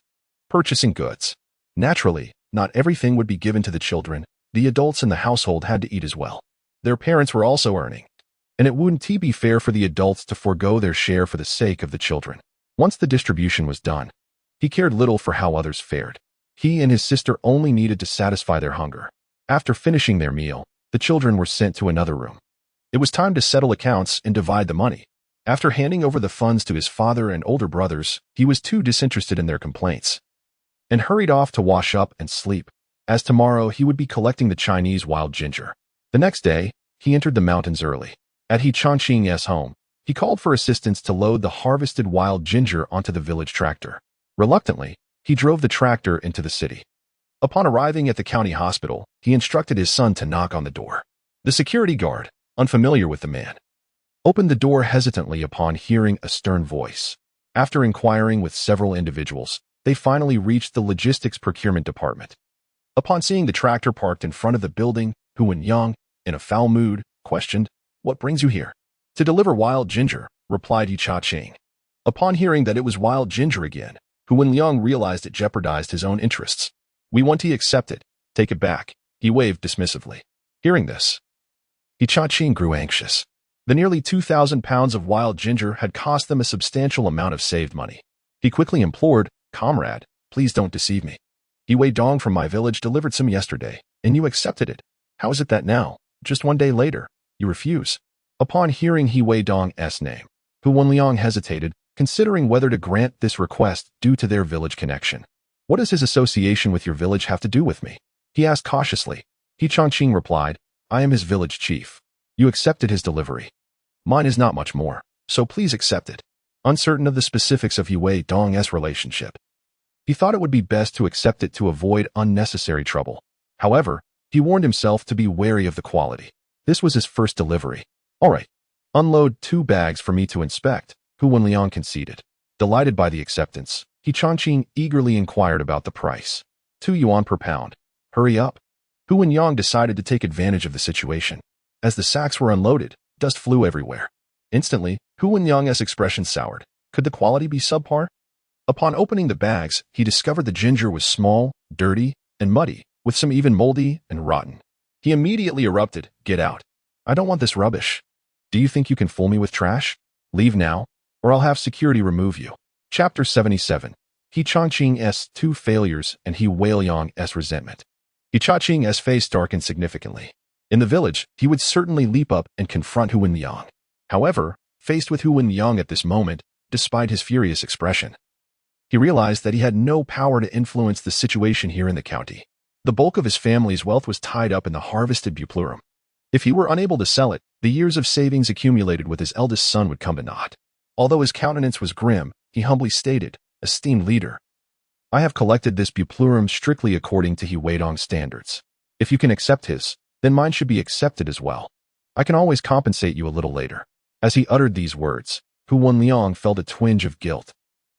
S1: Purchasing goods. Naturally, not everything would be given to the children. The adults in the household had to eat as well. Their parents were also earning. And it wouldn't be fair for the adults to forego their share for the sake of the children. Once the distribution was done, he cared little for how others fared. He and his sister only needed to satisfy their hunger. After finishing their meal, the children were sent to another room. It was time to settle accounts and divide the money. After handing over the funds to his father and older brothers, he was too disinterested in their complaints and hurried off to wash up and sleep, as tomorrow he would be collecting the Chinese wild ginger. The next day, he entered the mountains early. At Chongqing's home, he called for assistance to load the harvested wild ginger onto the village tractor. Reluctantly, he drove the tractor into the city. Upon arriving at the county hospital, he instructed his son to knock on the door. The security guard, unfamiliar with the man, opened the door hesitantly upon hearing a stern voice. After inquiring with several individuals, they finally reached the logistics procurement department. Upon seeing the tractor parked in front of the building, Hu Wenliang, in a foul mood, questioned, "What brings you here?" "To deliver wild ginger," replied Chongqing. Upon hearing that it was wild ginger again, Hu Wenliang realized it jeopardized his own interests. "We want to accept it. Take it back," he waved dismissively. Hearing this, Chongqing grew anxious. The nearly 2,000 pounds of wild ginger had cost them a substantial amount of saved money. He quickly implored, "Comrade, please don't deceive me. Weidong from my village delivered some yesterday, and you accepted it. How is it that now, just 1 day later, you refuse?" Upon hearing Weidong's name, Hu Wenliang hesitated, considering whether to grant this request due to their village connection. "What does his association with your village have to do with me?" he asked cautiously. Chongqing replied, "I am his village chief. You accepted his delivery. Mine is not much more, so please accept it." Uncertain of the specifics of Weidong's relationship, he thought it would be best to accept it to avoid unnecessary trouble. However, he warned himself to be wary of the quality. This was his first delivery. "All right, unload 2 bags for me to inspect," Hu Wenliang conceded. Delighted by the acceptance, Chongqing eagerly inquired about the price. 2 yuan per pound. Hurry up. Hu Wenliang decided to take advantage of the situation. As the sacks were unloaded, dust flew everywhere. Instantly, Hu Wenliang's expression soured. Could the quality be subpar? Upon opening the bags, he discovered the ginger was small, dirty, and muddy, with some even moldy and rotten. He immediately erupted, "Get out. I don't want this rubbish. Do you think you can fool me with trash? Leave now, or I'll have security remove you." Chapter 77. Chongqing's 2 failures and Weidong's resentment. Chongqing's face darkened significantly. In the village, he would certainly leap up and confront Hu Wenliang. However, faced with Hu Wenliang at this moment, despite his furious expression, he realized that he had no power to influence the situation here in the county. The bulk of his family's wealth was tied up in the harvested buplurum. If he were unable to sell it, the years of savings accumulated with his eldest son would come to naught. Although his countenance was grim, he humbly stated, "Esteemed leader, I have collected this buplurum strictly according to He Weidong's standards. If you can accept his, then mine should be accepted as well. I can always compensate you a little later." As he uttered these words, Hu Wenliang felt a twinge of guilt.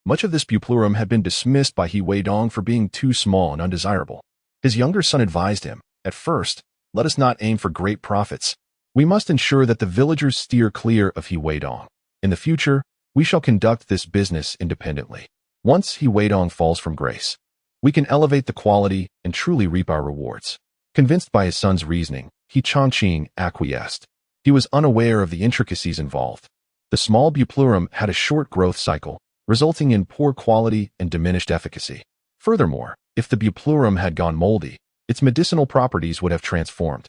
S1: Much of this buplurum had been dismissed by He Weidong for being too small and undesirable. His younger son advised him, "At first, let us not aim for great profits. We must ensure that the villagers steer clear of He Weidong. In the future, we shall conduct this business independently. Once He Weidong falls from grace, we can elevate the quality and truly reap our rewards." Convinced by his son's reasoning, He Chongqing acquiesced. He was unaware of the intricacies involved. The small buplurum had a short growth cycle, resulting in poor quality and diminished efficacy. Furthermore, if the buplurum had gone moldy, its medicinal properties would have transformed,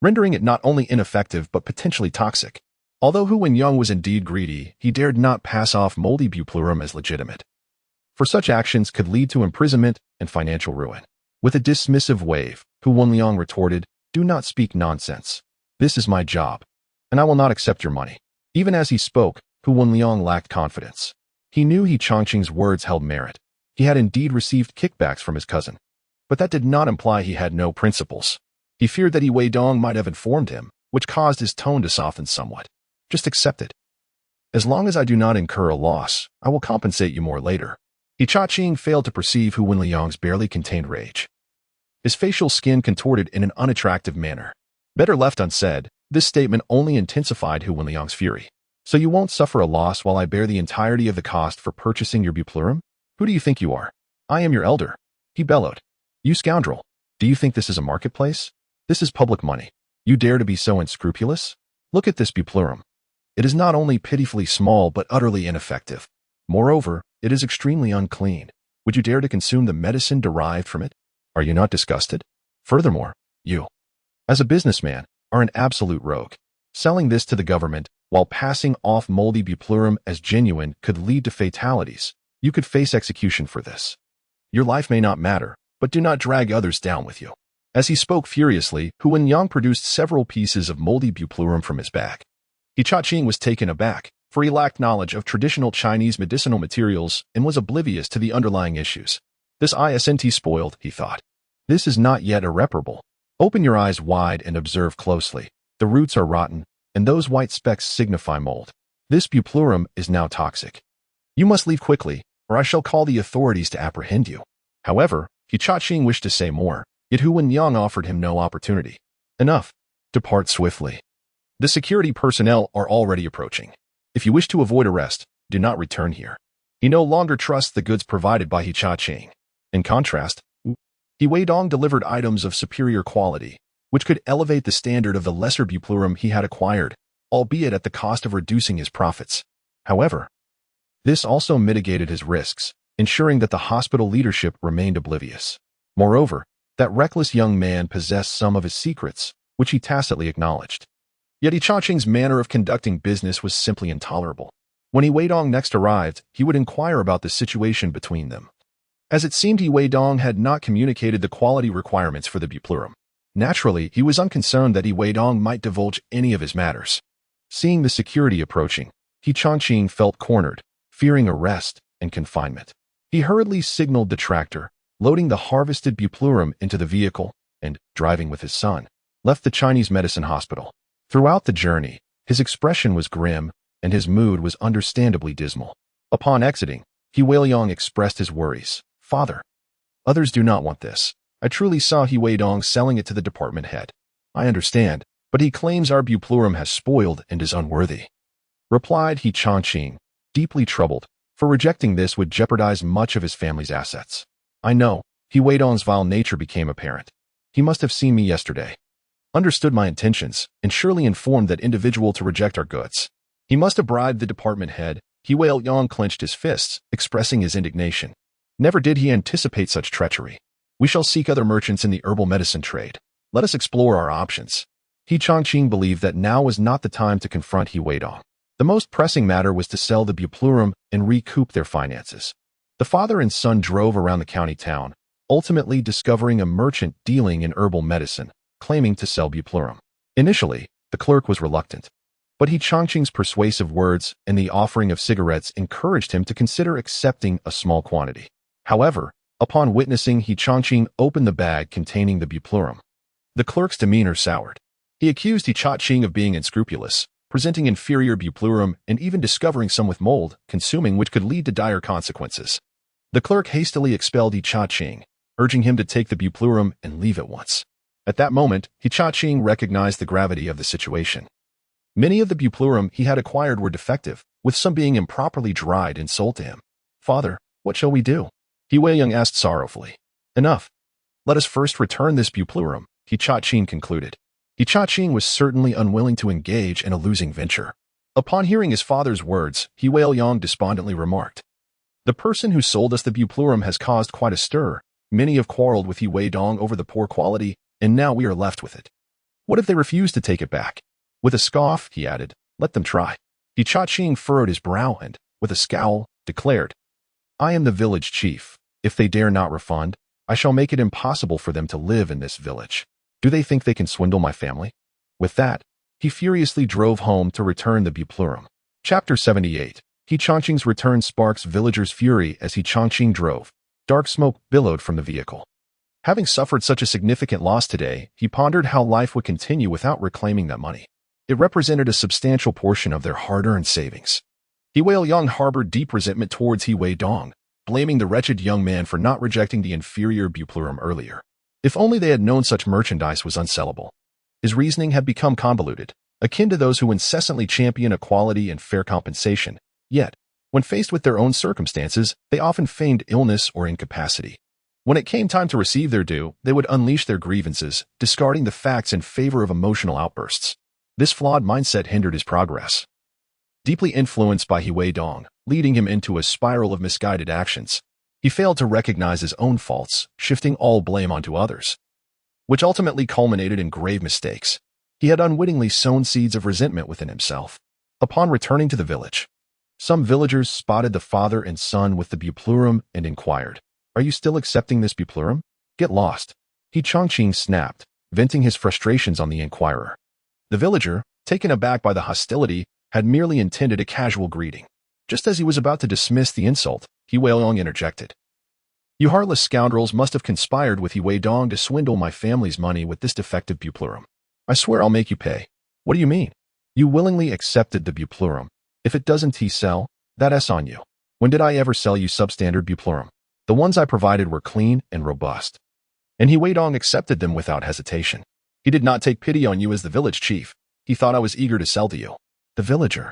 S1: rendering it not only ineffective but potentially toxic. Although Hu Wenliang was indeed greedy, he dared not pass off moldy buplurum as legitimate, for such actions could lead to imprisonment and financial ruin. With a dismissive wave, Hu Wenliang retorted, "Do not speak nonsense. This is my job, and I will not accept your money." Even as he spoke, Hu Wenliang lacked confidence. He knew He Chongqing's words held merit. He had indeed received kickbacks from his cousin, but that did not imply he had no principles. He feared that He Weidong might have informed him, which caused his tone to soften somewhat. "Just accept it. As long as I do not incur a loss, I will compensate you more later." He Chongqing failed to perceive Hu Wenliang's barely contained rage. His facial skin contorted in an unattractive manner. Better left unsaid, this statement only intensified Hu Wenliang's fury. "So you won't suffer a loss while I bear the entirety of the cost for purchasing your buplurum? Who do you think you are? I am your elder," he bellowed. "You scoundrel! Do you think this is a marketplace? This is public money. You dare to be so unscrupulous? Look at this buplurum. It is not only pitifully small but utterly ineffective. Moreover, it is extremely unclean. Would you dare to consume the medicine derived from it? Are you not disgusted? Furthermore, you, as a businessman, are an absolute rogue. Selling this to the government while passing off moldy buplurum as genuine could lead to fatalities. You could face execution for this. Your life may not matter, but do not drag others down with you." As he spoke furiously, Hu Wenliang produced several pieces of moldy buplurum from his bag. He Chongqing was taken aback, for he lacked knowledge of traditional Chinese medicinal materials and was oblivious to the underlying issues. "This isn't spoiled," he thought. "This is not yet irreparable. Open your eyes wide and observe closely. The roots are rotten, and those white specks signify mold. This buplurum is now toxic. You must leave quickly, or I shall call the authorities to apprehend you." However, He Chongqing wished to say more, yet Hu Wenliang offered him no opportunity. "Enough. Depart swiftly. The security personnel are already approaching. If you wish to avoid arrest, do not return here." He no longer trusts the goods provided by He Chongqing. In contrast, He Weidong delivered items of superior quality, which could elevate the standard of the lesser buplurum he had acquired, albeit at the cost of reducing his profits. However, this also mitigated his risks, ensuring that the hospital leadership remained oblivious. Moreover, that reckless young man possessed some of his secrets, which he tacitly acknowledged. Yet He Chongqing's manner of conducting business was simply intolerable. When He Weidong next arrived, he would inquire about the situation between them. As it seemed He Weidong had not communicated the quality requirements for the buplurum. Naturally, he was unconcerned that He Weidong might divulge any of his matters. Seeing the security approaching, He Chongqing felt cornered, fearing arrest and confinement. He hurriedly signaled the tractor, loading the harvested buplurum into the vehicle, and, driving with his son, left the Chinese medicine hospital. Throughout the journey, his expression was grim, and his mood was understandably dismal. Upon exiting, He Weidong expressed his worries. "Father, others do not want this. I truly saw He Weidong selling it to the department head. I understand, but he claims our buplurum has spoiled and is unworthy," replied He Chongqing, deeply troubled, for rejecting this would jeopardize much of his family's assets. "I know." He Weidong's vile nature became apparent. "He must have seen me yesterday, understood my intentions, and surely informed that individual to reject our goods. He must have bribed the department head." He Weidong clenched his fists, expressing his indignation. Never did he anticipate such treachery. "We shall seek other merchants in the herbal medicine trade. Let us explore our options." He Chongqing believed that now was not the time to confront He Weidong. The most pressing matter was to sell the Buplurum and recoup their finances. The father and son drove around the county town, ultimately discovering a merchant dealing in herbal medicine, claiming to sell Buplurum. Initially, the clerk was reluctant, but He Chongqing's persuasive words and the offering of cigarettes encouraged him to consider accepting a small quantity. However, upon witnessing He Chongqing open the bag containing the Buplurum, the clerk's demeanor soured. He accused He Chongqing of being unscrupulous, presenting inferior Buplurum and even discovering some with mold, consuming which could lead to dire consequences. The clerk hastily expelled He Chongqing, urging him to take the Buplurum and leave at once. At that moment, He Chongqing recognized the gravity of the situation. Many of the Buplurum he had acquired were defective, with some being improperly dried and sold to him. "Father, what shall we do?" He Weidong asked sorrowfully. "Enough. Let us first return this Buplurum," He Chongqing concluded. He Chongqing was certainly unwilling to engage in a losing venture. Upon hearing his father's words, He Weidong despondently remarked, "The person who sold us the Buplurum has caused quite a stir. Many have quarreled with He Weidong over the poor quality, and now we are left with it. What if they refuse to take it back?" With a scoff, he added, "Let them try." He Chongqing furrowed his brow and, with a scowl, declared, "I am the village chief. If they dare not refund, I shall make it impossible for them to live in this village. Do they think they can swindle my family?" With that, he furiously drove home to return the Buplurum. Chapter 78. He Chongqing's return sparks villagers' fury as He Chongqing drove. Dark smoke billowed from the vehicle. Having suffered such a significant loss today, he pondered how life would continue without reclaiming that money. It represented a substantial portion of their hard-earned savings. He Weidong harbored deep resentment towards He Weidong, blaming the wretched young man for not rejecting the inferior Buplurum earlier. If only they had known such merchandise was unsellable. His reasoning had become convoluted, akin to those who incessantly champion equality and fair compensation. Yet, when faced with their own circumstances, they often feigned illness or incapacity. When it came time to receive their due, they would unleash their grievances, discarding the facts in favor of emotional outbursts. This flawed mindset hindered his progress. Deeply influenced by He Weidong, leading him into a spiral of misguided actions, he failed to recognize his own faults, shifting all blame onto others, which ultimately culminated in grave mistakes. He had unwittingly sown seeds of resentment within himself. Upon returning to the village, some villagers spotted the father and son with the Buplurum and inquired, "Are you still accepting this Buplurum? Get lost." He Chongqing snapped, venting his frustrations on the inquirer. The villager, taken aback by the hostility, had merely intended a casual greeting. Just as he was about to dismiss the insult, He Weidong interjected. "You heartless scoundrels must have conspired with He Weidong to swindle my family's money with this defective Buplurum. I swear I'll make you pay." "What do you mean? You willingly accepted the Buplurum. If it doesn't sell, that's on you. When did I ever sell you substandard Buplurum? The ones I provided were clean and robust." And He Weidong accepted them without hesitation. He did not take pity on you as the village chief. He thought I was eager to sell to you. The villager,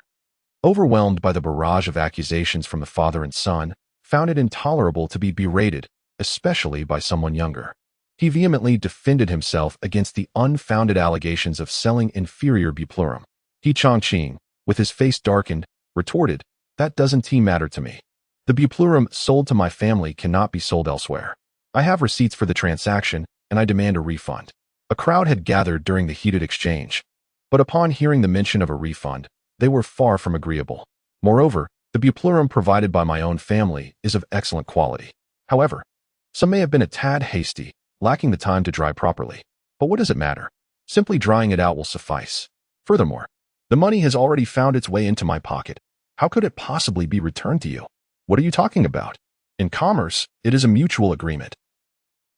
S1: overwhelmed by the barrage of accusations from the father and son, found it intolerable to be berated, especially by someone younger. He vehemently defended himself against the unfounded allegations of selling inferior Buplurum. He Chongqing, with his face darkened, retorted, "That doesn't matter to me. The Buplurum sold to my family cannot be sold elsewhere. I have receipts for the transaction, and I demand a refund." A crowd had gathered during the heated exchange, but upon hearing the mention of a refund, they were far from agreeable. Moreover, the Buplurum provided by my own family is of excellent quality. However, some may have been a tad hasty, lacking the time to dry properly. But what does it matter? Simply drying it out will suffice. Furthermore, the money has already found its way into my pocket. How could it possibly be returned to you? What are you talking about? In commerce, it is a mutual agreement.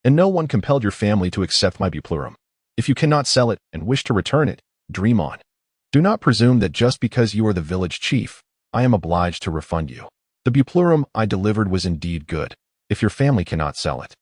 S1: And no one compelled your family to accept my Buplurum. If you cannot sell it and wish to return it, dream on. Do not presume that just because you are the village chief, I am obliged to refund you. The Buplurum I delivered was indeed good, if your family cannot sell it.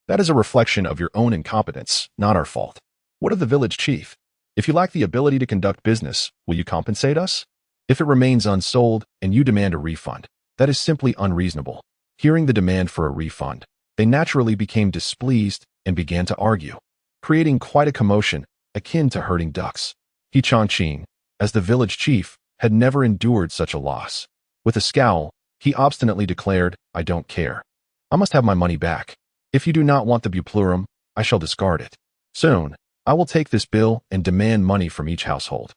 S1: That is a reflection of your own incompetence, not our fault. What of the village chief? If you lack the ability to conduct business, will you compensate us? If it remains unsold and you demand a refund, that is simply unreasonable. Hearing the demand for a refund, they naturally became displeased and began to argue, creating quite a commotion akin to herding ducks. He Chongqing, as the village chief, had never endured such a loss. With a scowl, he obstinately declared, "I don't care. I must have my money back. If you do not want the Buplurum, I shall discard it. Soon, I will take this bill and demand money from each household."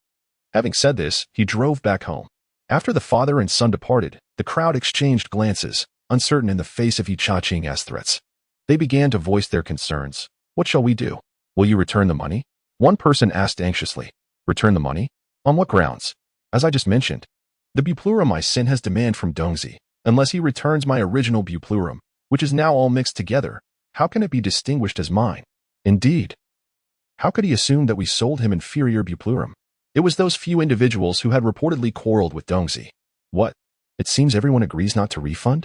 S1: Having said this, he drove back home. After the father and son departed, the crowd exchanged glances, uncertain in the face of Yi Chaqing's threats. They began to voice their concerns. "What shall we do? Will you return the money?" One person asked anxiously. "Return the money? On what grounds?" "As I just mentioned, the buplurum I sent has demand from Dongzi. Unless he returns my original buplurum, which is now all mixed together, how can it be distinguished as mine?" "Indeed. How could he assume that we sold him inferior buplurum?" It was those few individuals who had reportedly quarreled with Dongzi. "What? It seems everyone agrees not to refund?"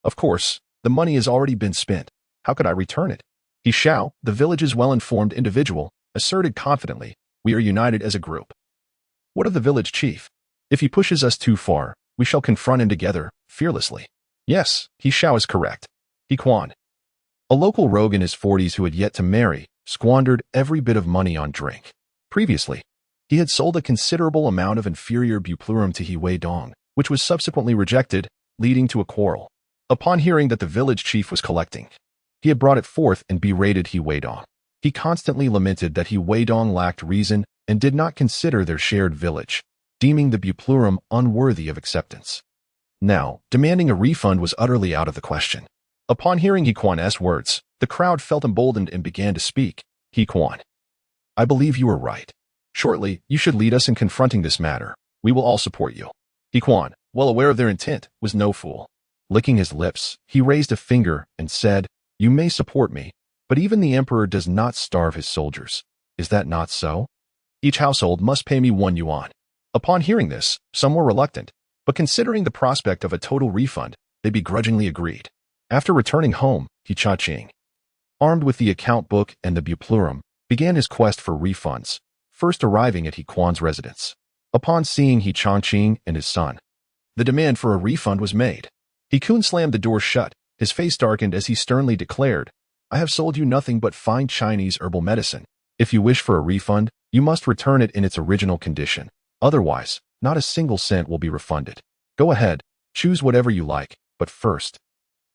S1: "Of course, the money has already been spent. How could I return it?" He Xiao, the village's well-informed individual, asserted confidently, "We are united as a group." "What of the village chief? If he pushes us too far, we shall confront him together, fearlessly." "Yes, He Xiao is correct." He Quan, a local rogue in his 40s who had yet to marry, squandered every bit of money on drink. Previously, he had sold a considerable amount of inferior buplurum to He Weidong, which was subsequently rejected, leading to a quarrel. Upon hearing that the village chief was collecting, he had brought it forth and berated He Weidong. He constantly lamented that He Weidong lacked reason and did not consider their shared village, deeming the buplurum unworthy of acceptance. Now, demanding a refund was utterly out of the question. Upon hearing He Quan's words, the crowd felt emboldened and began to speak. "He Quan, I believe you are right. Shortly, you should lead us in confronting this matter. We will all support you." He Quan, well aware of their intent, was no fool. Licking his lips, he raised a finger and said, "You may support me, but even the emperor does not starve his soldiers. Is that not so? Each household must pay me 1 yuan." Upon hearing this, some were reluctant, but considering the prospect of a total refund, they begrudgingly agreed. After returning home, He Chaqing, armed with the account book and the buplurum, began his quest for refunds, first arriving at He Quan's residence. Upon seeing He Chaqing and his son, the demand for a refund was made. He Kun slammed the door shut, his face darkened as he sternly declared, "I have sold you nothing but fine Chinese herbal medicine. If you wish for a refund, you must return it in its original condition. Otherwise, not a single cent will be refunded. Go ahead, choose whatever you like, but first,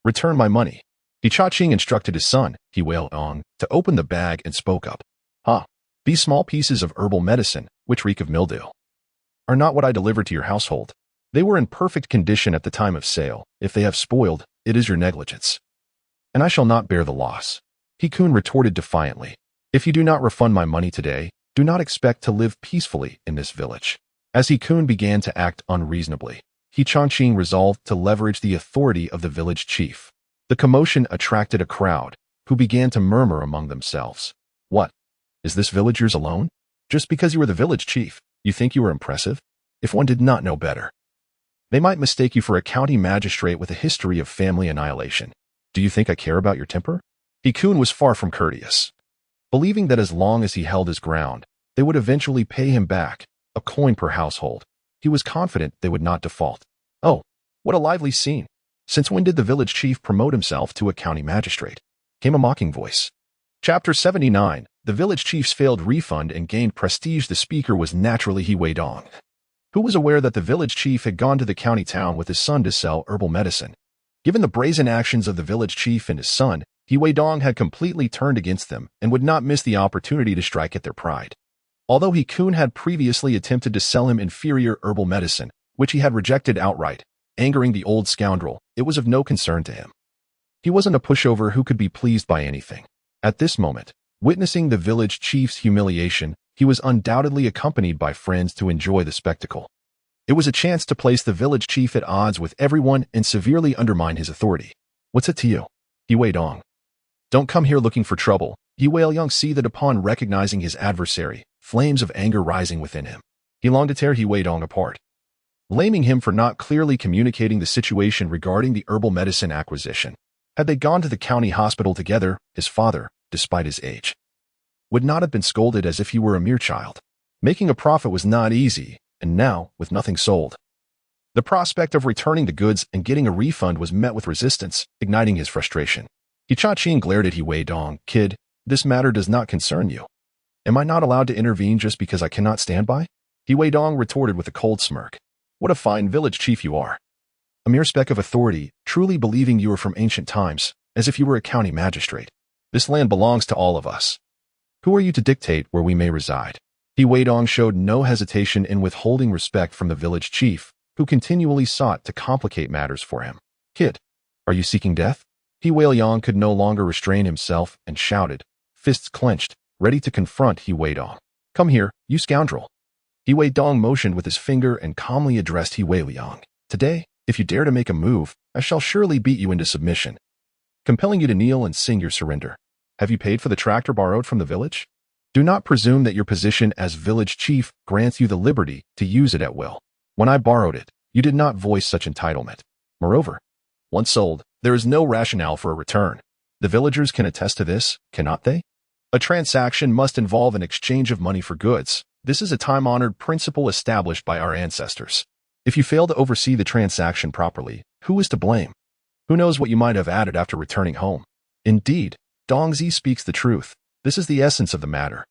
S1: return my money." He Chaqing instructed his son, He Weidong, to open the bag and spoke up. These small pieces of herbal medicine, which reek of mildew, are not what I delivered to your household. They were in perfect condition at the time of sale. If they have spoiled, it is your negligence, and I shall not bear the loss." He Kun retorted defiantly, "If you do not refund my money today, do not expect to live peacefully in this village." As He Kun began to act unreasonably, He Chaqing resolved to leverage the authority of the village chief. The commotion attracted a crowd, who began to murmur among themselves. "What? Is this village yours alone? Just because you are the village chief, you think you are impressive? If one did not know better, they might mistake you for a county magistrate with a history of family annihilation. Do you think I care about your temper?" He Kun was far from courteous. Believing that as long as he held his ground, they would eventually pay him back, a coin per household, he was confident they would not default. "Oh, what a lively scene. Since when did the village chief promote himself to a county magistrate?" came a mocking voice. Chapter 79, The Village Chief's Failed Refund and Gained Prestige. The speaker was naturally He Weidong, who was aware that the village chief had gone to the county town with his son to sell herbal medicine. Given the brazen actions of the village chief and his son, He Weidong had completely turned against them and would not miss the opportunity to strike at their pride. Although He Kun had previously attempted to sell him inferior herbal medicine, which he had rejected outright, angering the old scoundrel, it was of no concern to him. He wasn't a pushover who could be pleased by anything. At this moment, witnessing the village chief's humiliation, he was undoubtedly accompanied by friends to enjoy the spectacle. It was a chance to place the village chief at odds with everyone and severely undermine his authority. "What's it to you?" He Weidong. "Don't come here looking for trouble." He Weidong see that upon recognizing his adversary, flames of anger rising within him. He longed to tear He Weidong apart, blaming him for not clearly communicating the situation regarding the herbal medicine acquisition. Had they gone to the county hospital together, his father, despite his age, would not have been scolded as if he were a mere child. Making a profit was not easy, and now, with nothing sold, the prospect of returning the goods and getting a refund was met with resistance, igniting his frustration. He Chaqing glared at He Weidong. "Kid, this matter does not concern you. Am I not allowed to intervene just because I cannot stand by?" He Weidong retorted with a cold smirk. "What a fine village chief you are. A mere speck of authority, truly believing you are from ancient times, as if you were a county magistrate. This land belongs to all of us. Who are you to dictate where we may reside? Weidong showed no hesitation in withholding respect from the village chief, who continually sought to complicate matters for him. Kid, are you seeking death? Weidong could no longer restrain himself and shouted, fists clenched, ready to confront Weidong. Come here, you scoundrel. Weidong motioned with his finger and calmly addressed Weidong. Today, if you dare to make a move, I shall surely beat you into submission, compelling you to kneel and sing your surrender. Have you paid for the tractor borrowed from the village? Do not presume that your position as village chief grants you the liberty to use it at will. When I borrowed it, you did not voice such entitlement. Moreover, once sold, there is no rationale for a return. The villagers can attest to this, cannot they? A transaction must involve an exchange of money for goods. This is a time-honored principle established by our ancestors. If you fail to oversee the transaction properly, who is to blame? Who knows what you might have added after returning home? Indeed, Dongzi speaks the truth. This is the essence of the matter.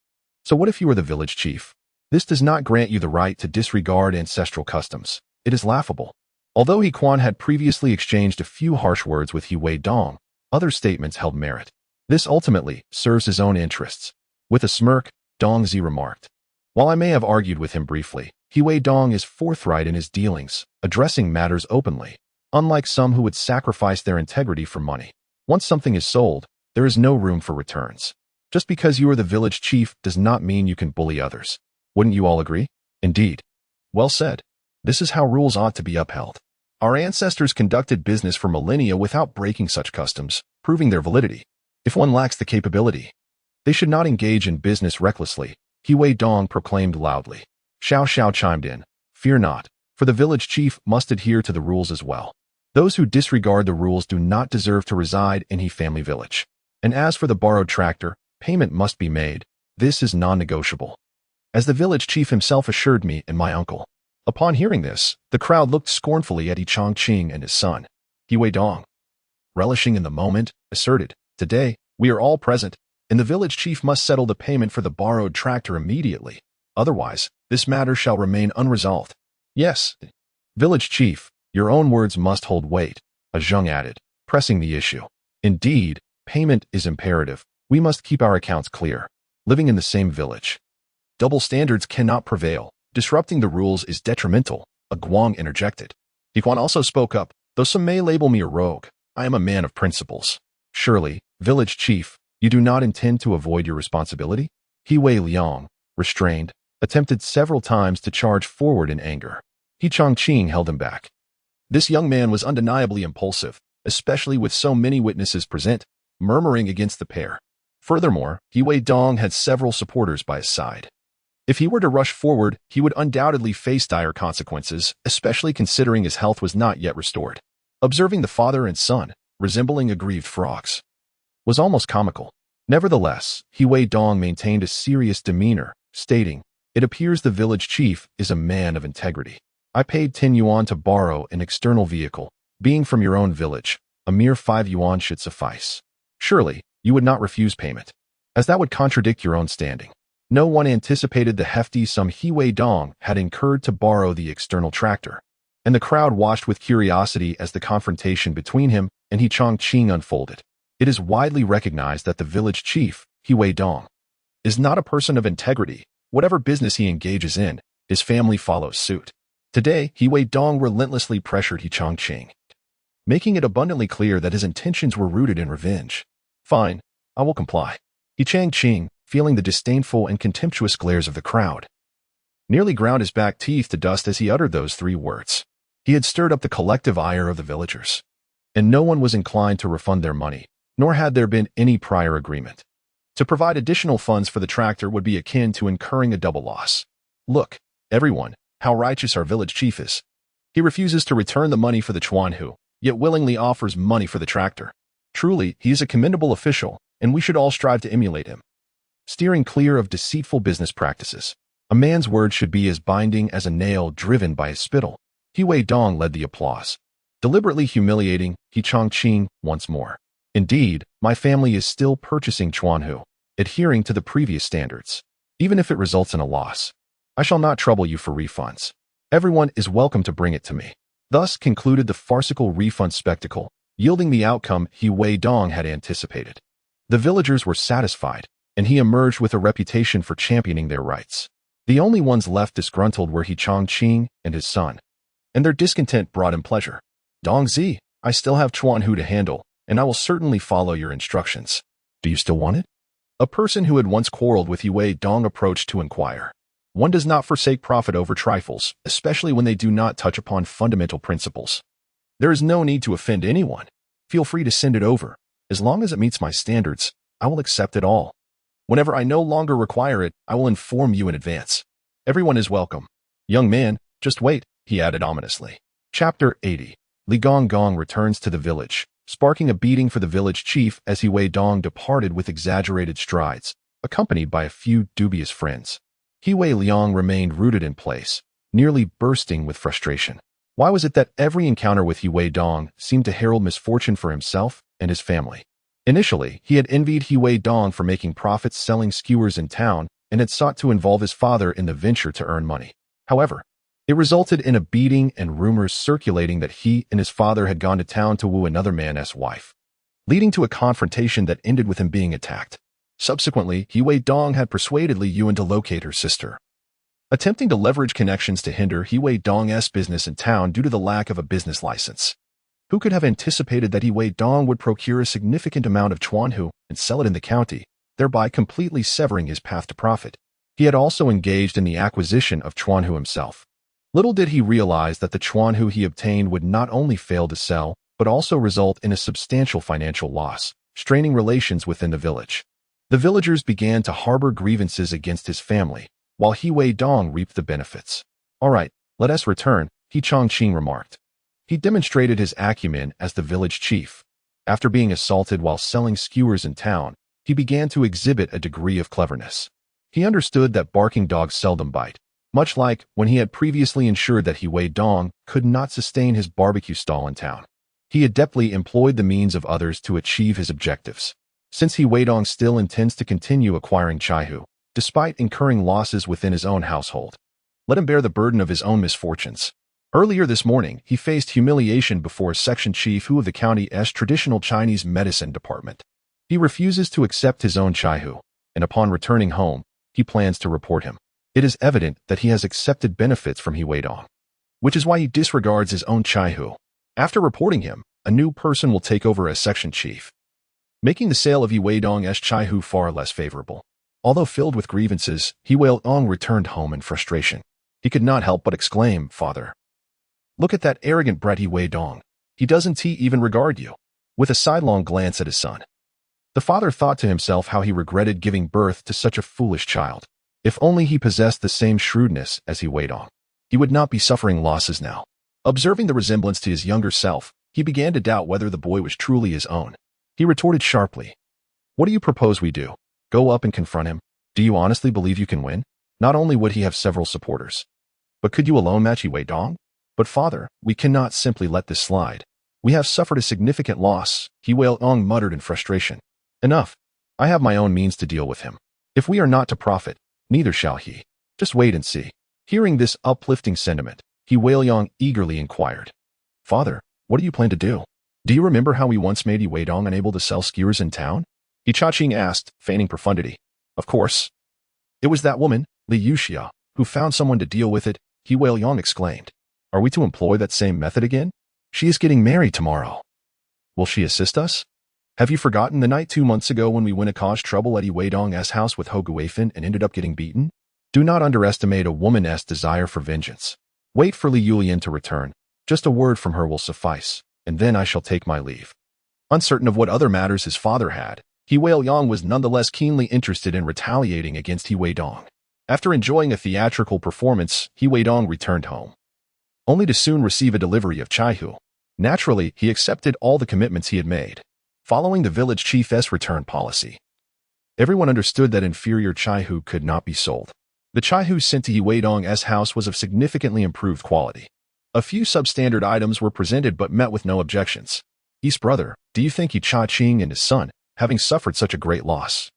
S1: So what if you are the village chief? This does not grant you the right to disregard ancestral customs. It is laughable. Although He Quan had previously exchanged a few harsh words with Weidong, other statements held merit. This ultimately serves his own interests. With a smirk, Dongzi remarked. While I may have argued with him briefly, Weidong is forthright in his dealings, addressing matters openly, unlike some who would sacrifice their integrity for money. Once something is sold, there is no room for returns. Just because you are the village chief does not mean you can bully others. Wouldn't you all agree? Indeed. Well said. This is how rules ought to be upheld. Our ancestors conducted business for millennia without breaking such customs, proving their validity. If one lacks the capability, they should not engage in business recklessly, Weidong proclaimed loudly. Xiao Xiao chimed in. Fear not, for the village chief must adhere to the rules as well. Those who disregard the rules do not deserve to reside in He family village. And as for the borrowed tractor, payment must be made. This is non-negotiable, as the village chief himself assured me and my uncle. Upon hearing this, the crowd looked scornfully at Chongqing and his son. Weidong, relishing in the moment, asserted, Today, we are all present, and the village chief must settle the payment for the borrowed tractor immediately. Otherwise, this matter shall remain unresolved. Yes, village chief, your own words must hold weight, Zheng added, pressing the issue. Indeed, payment is imperative. We must keep our accounts clear. Living in the same village, double standards cannot prevail. Disrupting the rules is detrimental, a Guang interjected. He Quan also spoke up, though some may label me a rogue, I am a man of principles. Surely, village chief, you do not intend to avoid your responsibility? Weidong, restrained, attempted several times to charge forward in anger. Chongqing held him back. This young man was undeniably impulsive, especially with so many witnesses present, murmuring against the pair. Furthermore, Weidong had several supporters by his side. If he were to rush forward, he would undoubtedly face dire consequences, especially considering his health was not yet restored. Observing the father and son, resembling aggrieved frogs, was almost comical. Nevertheless, Weidong maintained a serious demeanor, stating, It appears the village chief is a man of integrity. I paid 10 yuan to borrow an external vehicle. Being from your own village, a mere 5 yuan should suffice. Surely, you would not refuse payment, as that would contradict your own standing. No one anticipated the hefty sum Weidong had incurred to borrow the external tractor, and the crowd watched with curiosity as the confrontation between him and Chongqing unfolded. It is widely recognized that the village chief, Weidong, is not a person of integrity. Whatever business he engages in, his family follows suit. Today, Weidong relentlessly pressured Chongqing, making it abundantly clear that his intentions were rooted in revenge. Fine, I will comply. Chongqing, feeling the disdainful and contemptuous glares of the crowd, nearly ground his back teeth to dust as he uttered those 3 words. He had stirred up the collective ire of the villagers, and no one was inclined to refund their money, nor had there been any prior agreement. To provide additional funds for the tractor would be akin to incurring a double loss. Look, everyone, how righteous our village chief is. He refuses to return the money for the chuanhu, yet willingly offers money for the tractor. Truly, he is a commendable official, and we should all strive to emulate him. Steering clear of deceitful business practices. A man's word should be as binding as a nail driven by his spittle. Weidong led the applause, deliberately humiliating Chongqing once more. Indeed, my family is still purchasing chuanhu, adhering to the previous standards. Even if it results in a loss, I shall not trouble you for refunds. Everyone is welcome to bring it to me. Thus concluded the farcical refund spectacle, yielding the outcome Weidong had anticipated. The villagers were satisfied, and he emerged with a reputation for championing their rights. The only ones left disgruntled were He Chongqing and his son, and their discontent brought him pleasure. Dongzi, I still have Chuanhu to handle, and I will certainly follow your instructions. Do you still want it? A person who had once quarreled with Weidong approached to inquire. One does not forsake profit over trifles, especially when they do not touch upon fundamental principles. There is no need to offend anyone. Feel free to send it over. As long as it meets my standards, I will accept it all. Whenever I no longer require it, I will inform you in advance. Everyone is welcome. Young man, just wait, he added ominously. Chapter 80. Li Gong returns to the village, sparking a beating for the village chief as Weidong departed with exaggerated strides, accompanied by a few dubious friends. Liang remained rooted in place, nearly bursting with frustration. Why was it that every encounter with Weidong seemed to herald misfortune for himself and his family? Initially, he had envied Weidong for making profits selling skewers in town and had sought to involve his father in the venture to earn money. However, it resulted in a beating and rumors circulating that he and his father had gone to town to woo another man's wife, leading to a confrontation that ended with him being attacked. Subsequently, Weidong had persuaded Li Yuan to locate her sister, attempting to leverage connections to hinder Weidong's business in town due to the lack of a business license. Who could have anticipated that Weidong would procure a significant amount of Chuanhu and sell it in the county, thereby completely severing his path to profit? He had also engaged in the acquisition of Chuanhu himself. Little did he realize that the Chuanhu he obtained would not only fail to sell, but also result in a substantial financial loss, straining relations within the village. The villagers began to harbor grievances against his family, while Weidong reaped the benefits. All right, let us return, He Chongqing remarked. He demonstrated his acumen as the village chief. After being assaulted while selling skewers in town, he began to exhibit a degree of cleverness. He understood that barking dogs seldom bite, much like when he had previously ensured that Weidong could not sustain his barbecue stall in town. He adeptly employed the means of others to achieve his objectives. Since Weidong still intends to continue acquiring Chaihu, despite incurring losses within his own household, let him bear the burden of his own misfortunes. Earlier this morning, he faced humiliation before a section chief who of the county's traditional Chinese medicine department. He refuses to accept his own Chaihu, and upon returning home, he plans to report him. It is evident that he has accepted benefits from Weidong, which is why he disregards his own Chaihu. After reporting him, a new person will take over as section chief, making the sale of Weidong's Chaihu far less favorable. Although filled with grievances, Weidong returned home in frustration. He could not help but exclaim, "Father, look at that arrogant brat Weidong. He doesn't even regard you." With a sidelong glance at his son, the father thought to himself how he regretted giving birth to such a foolish child. If only he possessed the same shrewdness as Weidong, he would not be suffering losses now. Observing the resemblance to his younger self, he began to doubt whether the boy was truly his own. He retorted sharply, "What do you propose we do? Go up and confront him? Do you honestly believe you can win? Not only would he have several supporters, but could you alone match Weidong? But father, we cannot simply let this slide. We have suffered a significant loss," Weidong muttered in frustration. "Enough. I have my own means to deal with him. If we are not to profit, neither shall he. Just wait and see." Hearing this uplifting sentiment, Weidong eagerly inquired, "Father, what do you plan to do? Do you remember how we once made Weidong unable to sell skewers in town?" He Chongqing asked, feigning profundity. "Of course. It was that woman, Li Yuxia, who found someone to deal with it," Weidong exclaimed. "Are we to employ that same method again? She is getting married tomorrow. Will she assist us? Have you forgotten the night 2 months ago when we went to cause trouble at Weidong's house with Guifin and ended up getting beaten? Do not underestimate a woman's desire for vengeance. Wait for Li Yulian to return. Just a word from her will suffice, and then I shall take my leave." Uncertain of what other matters his father had, Weidong was nonetheless keenly interested in retaliating against Weidong. After enjoying a theatrical performance, Weidong returned home, only to soon receive a delivery of Chaihu. Naturally, he accepted all the commitments he had made. Following the village chief's return policy, everyone understood that inferior Chaihu could not be sold. The Chaihu sent to Weidong's house was of significantly improved quality. A few substandard items were presented but met with no objections. "East brother, do you think He Chongqing and his son, having suffered such a great loss,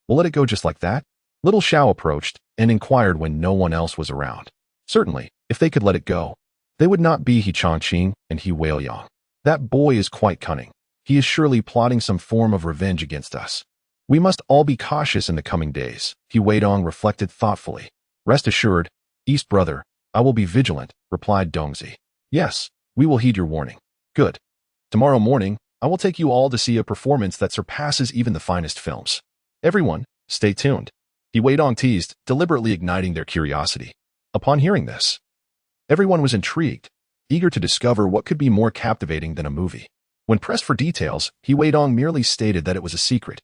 S1: will let it go just like that?" Little Xiao approached and inquired when no one else was around. Certainly, if they could let it go, they would not be He Chongqing and Weidong. That boy is quite cunning. He is surely plotting some form of revenge against us. We must all be cautious in the coming days, Weidong reflected thoughtfully. Rest assured, East brother, I will be vigilant, replied Dongzi. Yes, we will heed your warning. Good. Tomorrow morning, I will take you all to see a performance that surpasses even the finest films. Everyone, stay tuned. Weidong teased, deliberately igniting their curiosity. Upon hearing this, everyone was intrigued, eager to discover what could be more captivating than a movie. When pressed for details, Weidong merely stated that it was a secret.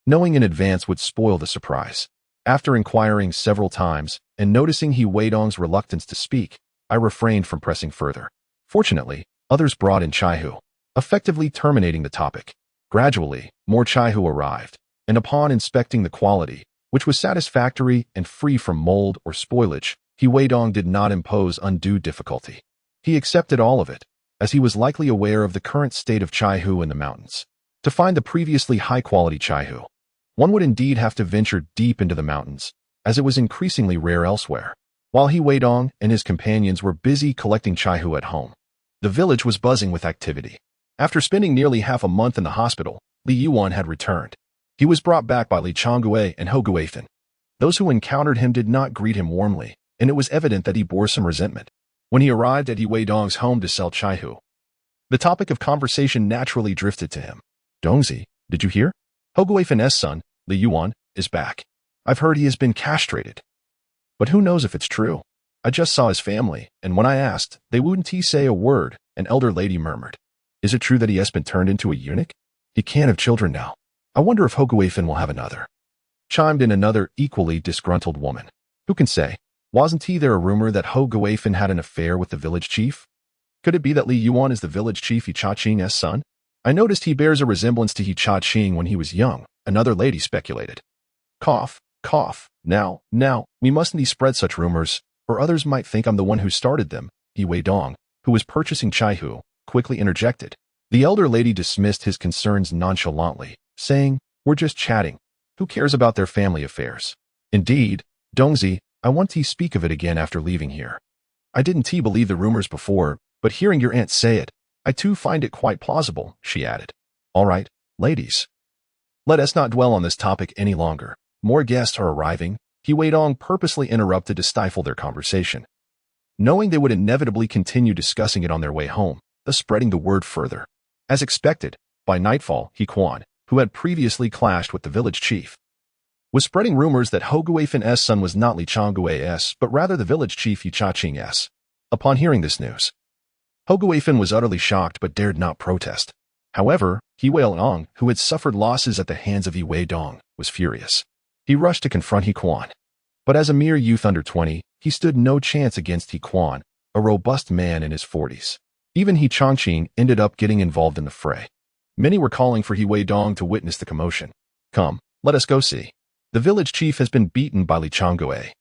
S1: Knowing in advance would spoil the surprise. After inquiring several times and noticing Weidong's reluctance to speak, I refrained from pressing further. Fortunately, others brought in chaihu, effectively terminating the topic. Gradually, more chaihu arrived, and upon inspecting the quality, which was satisfactory and free from mold or spoilage, Weidong did not impose undue difficulty. He accepted all of it, as he was likely aware of the current state of chaihu in the mountains. To find the previously high-quality chaihu, one would indeed have to venture deep into the mountains, as it was increasingly rare elsewhere. While Weidong and his companions were busy collecting chaihu at home, the village was buzzing with activity. After spending nearly half a month in the hospital, Li Yuan had returned. He was brought back by Li Changgue and Guifan. Those who encountered him did not greet him warmly, and it was evident that he bore some resentment. When he arrived at Weidong's home to sell chaihu, the topic of conversation naturally drifted to him. Dongzi, did you hear? Guifan's son, Li Yuan, is back. I've heard he has been castrated. But who knows if it's true? I just saw his family, and when I asked, they wouldn't say a word, an elder lady murmured. Is it true that he has been turned into a eunuch? He can't have children now. I wonder if Guifan will have another. Chimed in another equally disgruntled woman. Who can say? Wasn't there a rumor that Guifan had an affair with the village chief? Could it be that Li Yuan is the village chief Yichaqing's son? I noticed he bears a resemblance to Yichaqing when he was young, another lady speculated. Cough, cough. Now, we mustn't spread such rumors, or others might think I'm the one who started them, Weidong, who was purchasing chaihu, quickly interjected. The elder lady dismissed his concerns nonchalantly, saying, We're just chatting. Who cares about their family affairs? Indeed, Dongzi, I want to speak of it again after leaving here. I didn't believe the rumors before, but hearing your aunt say it, I too find it quite plausible, she added. All right, ladies. Let us not dwell on this topic any longer. More guests are arriving. Weidong purposely interrupted to stifle their conversation. Knowing they would inevitably continue discussing it on their way home, thus spreading the word further. As expected, by nightfall, Quan, who had previously clashed with the village chief, was spreading rumors that Guifan's son was not Li Changgue's, but rather the village chief Yichaqing's. Upon hearing this news, Guifan was utterly shocked but dared not protest. However, Weidong, who had suffered losses at the hands of Weidong, was furious. He rushed to confront Quan. But as a mere youth under 20, he stood no chance against Quan, a robust man in his 40s. Even Yichaqing ended up getting involved in the fray. Many were calling for Weidong to witness the commotion. Come, let us go see. The village chief has been beaten by Li Changgue.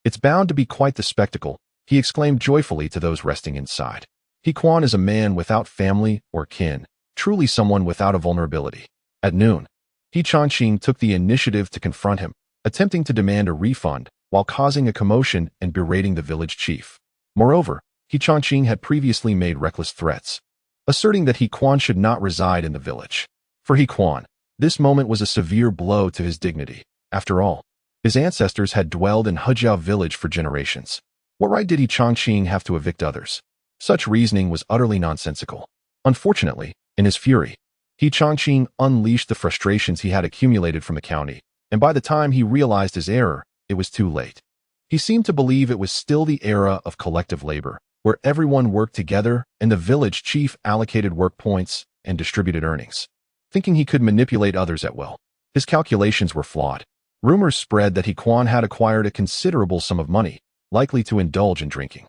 S1: It's bound to be quite the spectacle, he exclaimed joyfully to those resting inside. Quan is a man without family or kin, truly someone without a vulnerability. At noon, Yichaqing took the initiative to confront him, attempting to demand a refund while causing a commotion and berating the village chief. Moreover, Yichaqing had previously made reckless threats, asserting that Quan should not reside in the village. For Quan, this moment was a severe blow to his dignity. After all, his ancestors had dwelled in Hejiao village for generations. What right did Yichaqing have to evict others? Such reasoning was utterly nonsensical. Unfortunately, in his fury, Yichaqing unleashed the frustrations he had accumulated from the county, and by the time he realized his error, it was too late. He seemed to believe it was still the era of collective labor, where everyone worked together and the village chief allocated work points and distributed earnings. Thinking he could manipulate others at will, his calculations were flawed. Rumors spread that Quan had acquired a considerable sum of money, likely to indulge in drinking.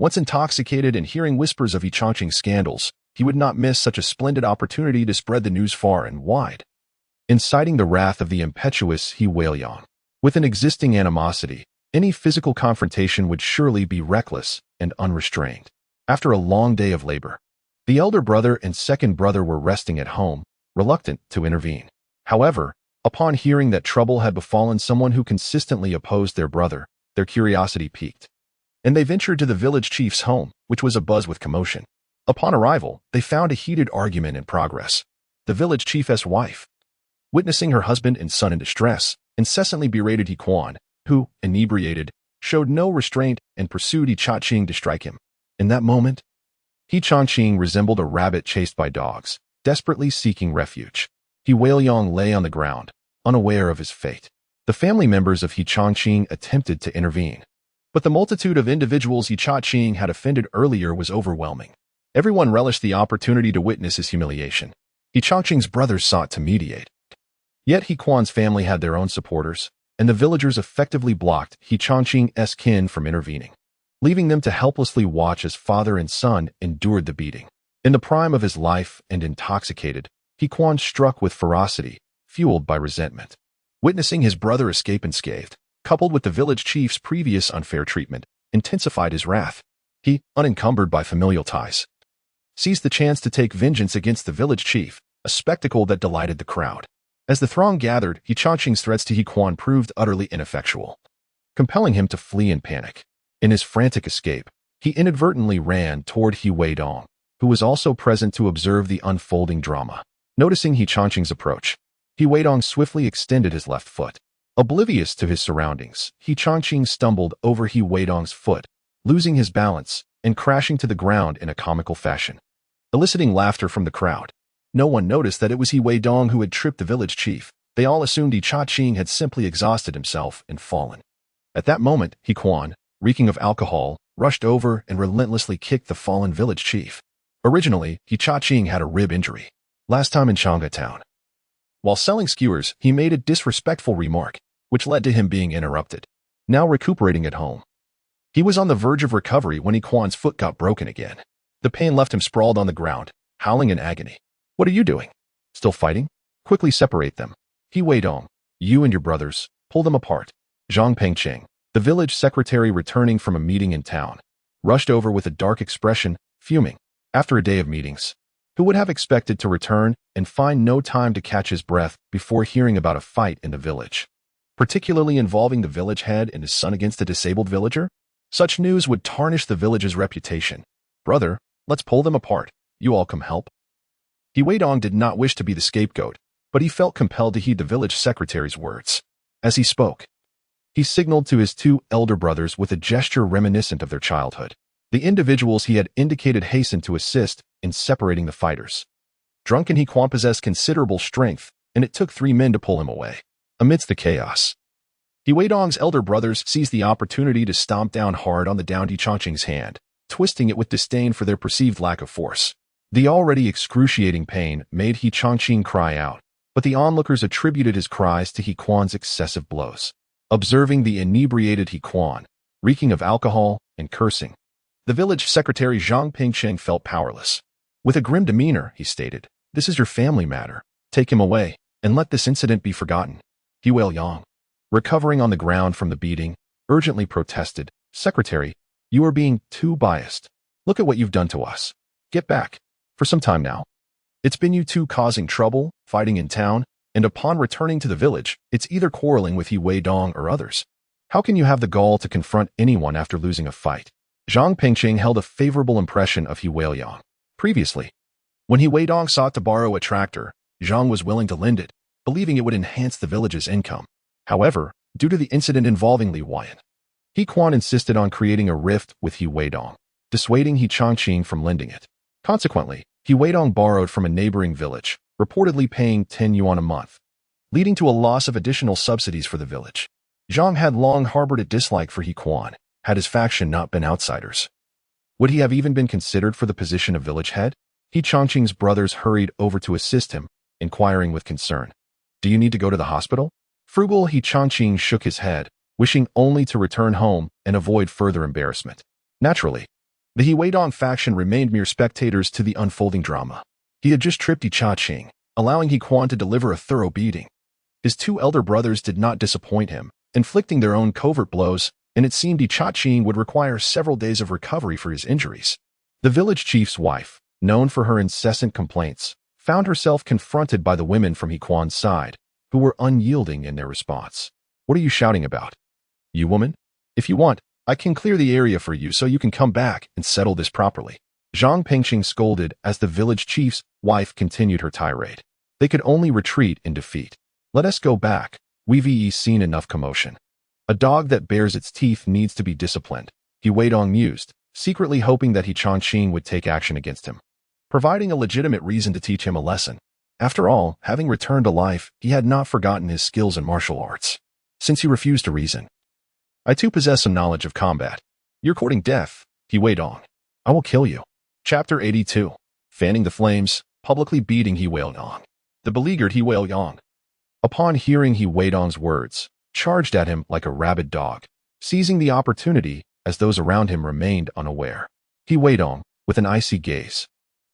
S1: Once intoxicated and hearing whispers of Yichaqing's scandals, he would not miss such a splendid opportunity to spread the news far and wide, inciting the wrath of the impetuous Weidong. With an existing animosity, any physical confrontation would surely be reckless and unrestrained. After a long day of labor, the elder brother and second brother were resting at home, reluctant to intervene. However, upon hearing that trouble had befallen someone who consistently opposed their brother, their curiosity piqued, and they ventured to the village chief's home, which was abuzz with commotion. Upon arrival, they found a heated argument in progress. The village chief's wife, Witnessing her husband and son in distress, incessantly berated He Quan, who, inebriated, showed no restraint and pursued He Chaqing to strike him. In that moment, He Chaqing resembled a rabbit chased by dogs, desperately seeking refuge. He Weidong lay on the ground, unaware of his fate. The family members of He Chaqing attempted to intervene, but the multitude of individuals He Chaqing had offended earlier was overwhelming. Everyone relished the opportunity to witness his humiliation. He Chaqing's brothers sought to mediate. Yet He Quan's family had their own supporters, and the villagers effectively blocked He Chaqing's kin from intervening, leaving them to helplessly watch as father and son endured the beating. In the prime of his life and intoxicated, He Quan struck with ferocity, fueled by resentment. Witnessing his brother escape unscathed, coupled with the village chief's previous unfair treatment, intensified his wrath. He, unencumbered by familial ties, seized the chance to take vengeance against the village chief, a spectacle that delighted the crowd. As the throng gathered, He Chaqing's threats to He Quan proved utterly ineffectual, compelling him to flee in panic. In his frantic escape, he inadvertently ran toward He Weidong, who was also present to observe the unfolding drama. Noticing He Chaqing's approach, He Weidong swiftly extended his left foot. Oblivious to his surroundings, He Chaqing stumbled over He Weidong's foot, losing his balance and crashing to the ground in a comical fashion, eliciting laughter from the crowd. No one noticed that it was He Weidong who had tripped the village chief. They all assumed He Chaqing had simply exhausted himself and fallen. At that moment, He Quan, reeking of alcohol, rushed over and relentlessly kicked the fallen village chief. Originally, He Chaqing had a rib injury. Last time in Chang'e Town, while selling skewers, he made a disrespectful remark, which led to him being interrupted. Now recuperating at home, he was on the verge of recovery when He Quan's foot got broken again. The pain left him sprawled on the ground, howling in agony. "What are you doing? Still fighting? Quickly separate them. He Weidong, you and your brothers, pull them apart." Zhang Pengcheng, the village secretary returning from a meeting in town, rushed over with a dark expression, fuming. After a day of meetings, who would have expected to return and find no time to catch his breath before hearing about a fight in the village, particularly involving the village head and his son against a disabled villager? Such news would tarnish the village's reputation. "Brother, let's pull them apart. You all come help." He Weidong did not wish to be the scapegoat, but he felt compelled to heed the village secretary's words. As he spoke, he signaled to his two elder brothers with a gesture reminiscent of their childhood. The individuals he had indicated hastened to assist in separating the fighters. Drunken He Quan possessed considerable strength, and it took 3 men to pull him away. Amidst the chaos, He Weidong's elder brothers seized the opportunity to stomp down hard on the downed He Chaqing's hand, twisting it with disdain for their perceived lack of force. The already excruciating pain made He Chaqing cry out, but the onlookers attributed his cries to He Quan's excessive blows. Observing the inebriated He Quan, reeking of alcohol and cursing, the village secretary Zhang Pengcheng felt powerless. With a grim demeanor, he stated, "This is your family matter. Take him away, and let this incident be forgotten." He Weidong, recovering on the ground from the beating, urgently protested, "Secretary, you are being too biased. Look at what you've done to us. Get back. For some time now, it's been you two causing trouble, fighting in town, and upon returning to the village, it's either quarreling with He Weidong or others. How can you have the gall to confront anyone after losing a fight?" Zhang Pengcheng held a favorable impression of He Weidong. Previously, when He Weidong sought to borrow a tractor, Zhang was willing to lend it, believing it would enhance the village's income. However, due to the incident involving Li Yuxia, He Quan insisted on creating a rift with He Weidong, dissuading He Chaqing from lending it. Consequently, He Weidong borrowed from a neighboring village, reportedly paying 10 yuan a month, leading to a loss of additional subsidies for the village. Zhang had long harbored a dislike for He Quan, had his faction not been outsiders. Would he have even been considered for the position of village head? He Chaqing's brothers hurried over to assist him, inquiring with concern, "Do you need to go to the hospital?" Frugal He Chaqing shook his head, wishing only to return home and avoid further embarrassment. Naturally, the He Weidong faction remained mere spectators to the unfolding drama. He had just tripped He Chaqing, allowing He Quan to deliver a thorough beating. His two elder brothers did not disappoint him, inflicting their own covert blows, and it seemed He Chaqing would require several days of recovery for his injuries. The village chief's wife, known for her incessant complaints, found herself confronted by the women from He Quan's side, who were unyielding in their response. "What are you shouting about? You woman? If you want, I can clear the area for you so you can come back and settle this properly." Zhang Pengcheng scolded as the village chief's wife continued her tirade. They could only retreat in defeat. Let us go back. We've seen enough commotion. A dog that bares its teeth needs to be disciplined, He Weidong mused, secretly hoping that He Changqing would take action against him, providing a legitimate reason to teach him a lesson. After all, having returned to life, he had not forgotten his skills in martial arts. Since he refused to reason, I too possess some knowledge of combat. You're courting death, He Weidong. I will kill you. Chapter 82. Fanning the flames, publicly beating He Weidong. The beleaguered He Weidong, upon hearing He Weidong's words, charged at him like a rabid dog, seizing the opportunity as those around him remained unaware. He Weidong, with an icy gaze,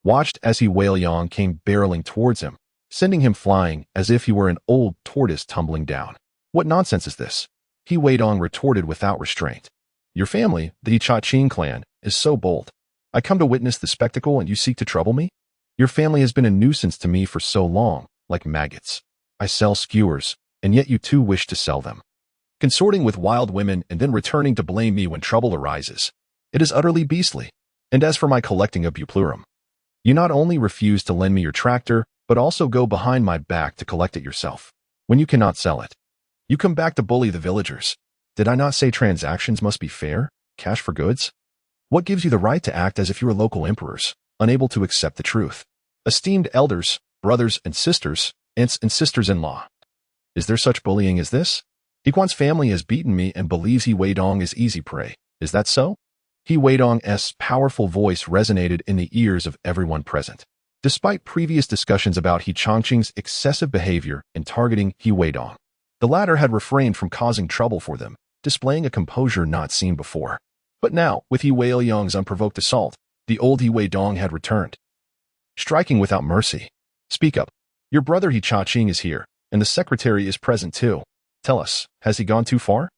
S1: watched as He Weidong came barreling towards him, sending him flying as if he were an old tortoise tumbling down. What nonsense is this? He Weidong retorted without restraint. Your family, the Changqing clan, is so bold. I come to witness the spectacle and you seek to trouble me? Your family has been a nuisance to me for so long, like maggots. I sell skewers, and yet you too wish to sell them. Consorting with wild women and then returning to blame me when trouble arises. It is utterly beastly. And as for my collecting of buplurum, you not only refuse to lend me your tractor, but also go behind my back to collect it yourself. When you cannot sell it, you come back to bully the villagers. Did I not say transactions must be fair? Cash for goods? What gives you the right to act as if you were local emperors, unable to accept the truth? Esteemed elders, brothers and sisters, aunts and sisters-in-law. Is there such bullying as this? Hequan's family has beaten me and believes He Weidong is easy prey. Is that so? He Weidong's powerful voice resonated in the ears of everyone present. Despite previous discussions about He Changqing's excessive behavior in targeting He Weidong, the latter had refrained from causing trouble for them, displaying a composure not seen before. But now, with He Weidong's unprovoked assault, the old He Weidong had returned, striking without mercy. Speak up. Your brother He Changqing is here, and the secretary is present too. Tell us, has he gone too far?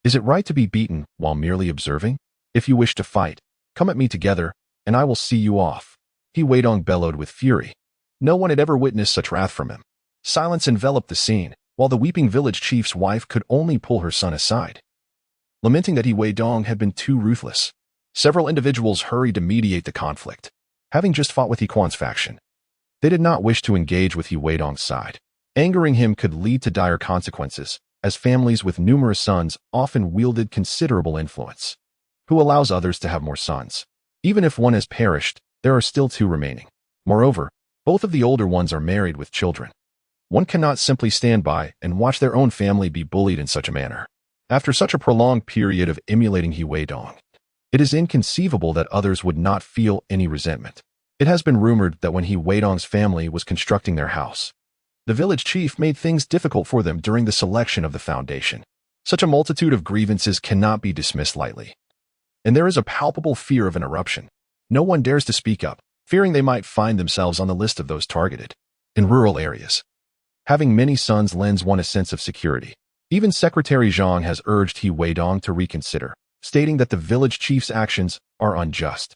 S1: Is it right to be beaten while merely observing? If you wish to fight, come at me together, and I will see you off. He Weidong bellowed with fury. No one had ever witnessed such wrath from him. Silence enveloped the scene, while the weeping village chief's wife could only pull her son aside, lamenting that He Weidong had been too ruthless. Several individuals hurried to mediate the conflict, having just fought with Hequan's faction. They did not wish to engage with He Weidong's side. Angering him could lead to dire consequences, as families with numerous sons often wielded considerable influence. Who allows others to have more sons? Even if one has perished, there are still two remaining. Moreover, both of the older ones are married with children. One cannot simply stand by and watch their own family be bullied in such a manner. After such a prolonged period of emulating He Weidong, it is inconceivable that others would not feel any resentment. It has been rumored that when He Weidong's family was constructing their house, the village chief made things difficult for them during the selection of the foundation. Such a multitude of grievances cannot be dismissed lightly. And there is a palpable fear of an eruption. No one dares to speak up, fearing they might find themselves on the list of those targeted. In rural areas, having many sons lends one a sense of security. Even Secretary Zhang has urged He Weidong to reconsider, stating that the village chief's actions are unjust.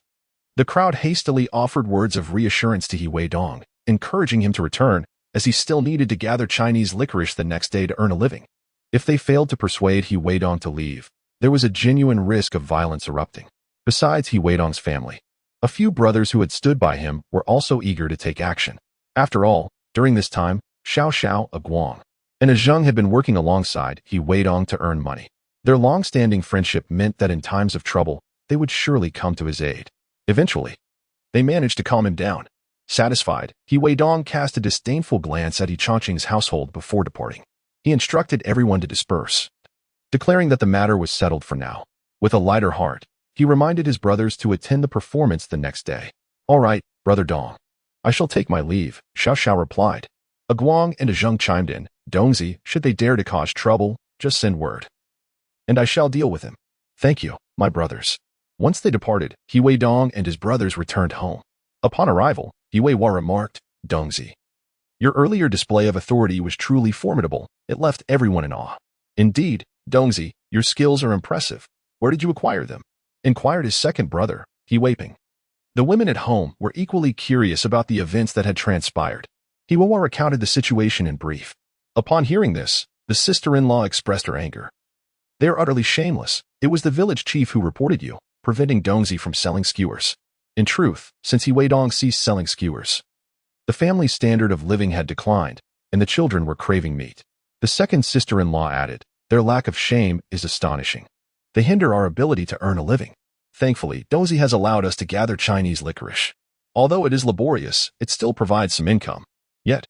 S1: The crowd hastily offered words of reassurance to He Weidong, encouraging him to return, as he still needed to gather Chinese licorice the next day to earn a living. If they failed to persuade He Weidong to leave, there was a genuine risk of violence erupting. Besides He Weidong's family, a few brothers who had stood by him were also eager to take action. After all, during this time, Xiao, a Guang, and a Zheng had been working alongside He Weidong to earn money. Their long-standing friendship meant that in times of trouble, they would surely come to his aid. Eventually, they managed to calm him down. Satisfied, He Weidong cast a disdainful glance at He Changqing's household before departing. He instructed everyone to disperse, declaring that the matter was settled for now. With a lighter heart, he reminded his brothers to attend the performance the next day. All right, Brother Dong. I shall take my leave, Xiao replied. A Guang and a Zheng chimed in. Dongzi, should they dare to cause trouble, just send word, and I shall deal with him. Thank you, my brothers. Once they departed, He Weidong and his brothers returned home. Upon arrival, He Weihua remarked, Dongzi, your earlier display of authority was truly formidable. It left everyone in awe. Indeed, Dongzi, your skills are impressive. Where did you acquire them? Inquired his second brother, He Weiping. The women at home were equally curious about the events that had transpired. He Weihua recounted the situation in brief. Upon hearing this, the sister-in-law expressed her anger. They are utterly shameless. It was the village chief who reported you, preventing Dongzi from selling skewers. In truth, since He Weidong ceased selling skewers, the family's standard of living had declined, and the children were craving meat. The second sister-in-law added, their lack of shame is astonishing. They hinder our ability to earn a living. Thankfully, Dozy has allowed us to gather Chinese licorice. Although it is laborious, it still provides some income. Yet,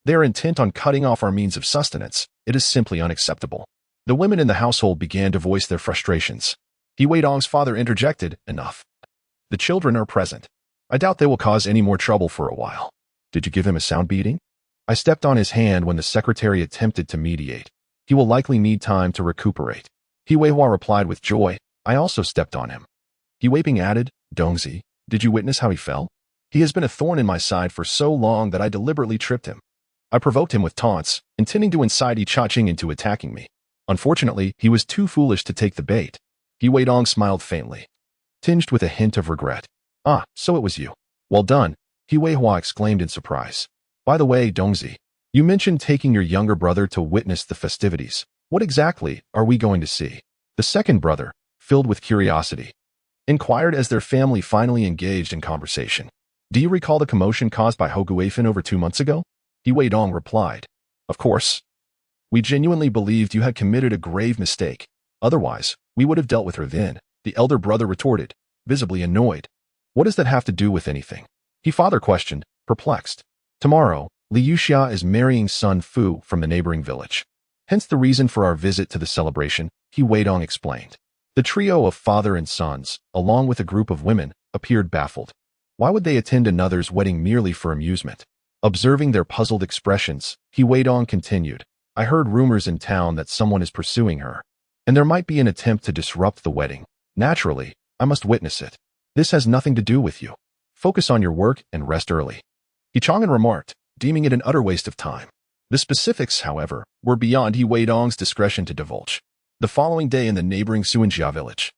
S1: they are intent on cutting off our means of sustenance. It is simply unacceptable. The women in the household began to voice their frustrations. Weidong's father interjected, enough. The children are present. I doubt they will cause any more trouble for a while. Did you give him a sound beating? I stepped on his hand when the secretary attempted to mediate. He will likely need time to recuperate. Huihua replied with joy. I also stepped on him. Huiping added, Dongzi, did you witness how he fell? He has been a thorn in my side for so long that I deliberately tripped him. I provoked him with taunts, intending to incite Chaching into attacking me. Unfortunately, he was too foolish to take the bait. Weidong smiled faintly, tinged with a hint of regret. Ah, so it was you. Well done, Huihua exclaimed in surprise. By the way, Dongzi, you mentioned taking your younger brother to witness the festivities. What exactly are we going to see? The second brother, filled with curiosity, inquired as their family finally engaged in conversation. Do you recall the commotion caused by Hoguafin over 2 months ago? Weidong replied. Of course. We genuinely believed you had committed a grave mistake. Otherwise, we would have dealt with her then, the elder brother retorted, visibly annoyed. What does that have to do with anything? He father questioned, perplexed. Tomorrow, Li Yuxia is marrying Sun Fu from the neighboring village. Hence the reason for our visit to the celebration, Weidong explained. The trio of father and sons, along with a group of women, appeared baffled. Why would they attend another's wedding merely for amusement? Observing their puzzled expressions, Weidong continued. I heard rumors in town that someone is pursuing her, and there might be an attempt to disrupt the wedding. Naturally, I must witness it. This has nothing to do with you. Focus on your work and rest early. Chang'an remarked, deeming it an utter waste of time. The specifics, however, were beyond Weidong's discretion to divulge. The following day in the neighboring Suanjia village,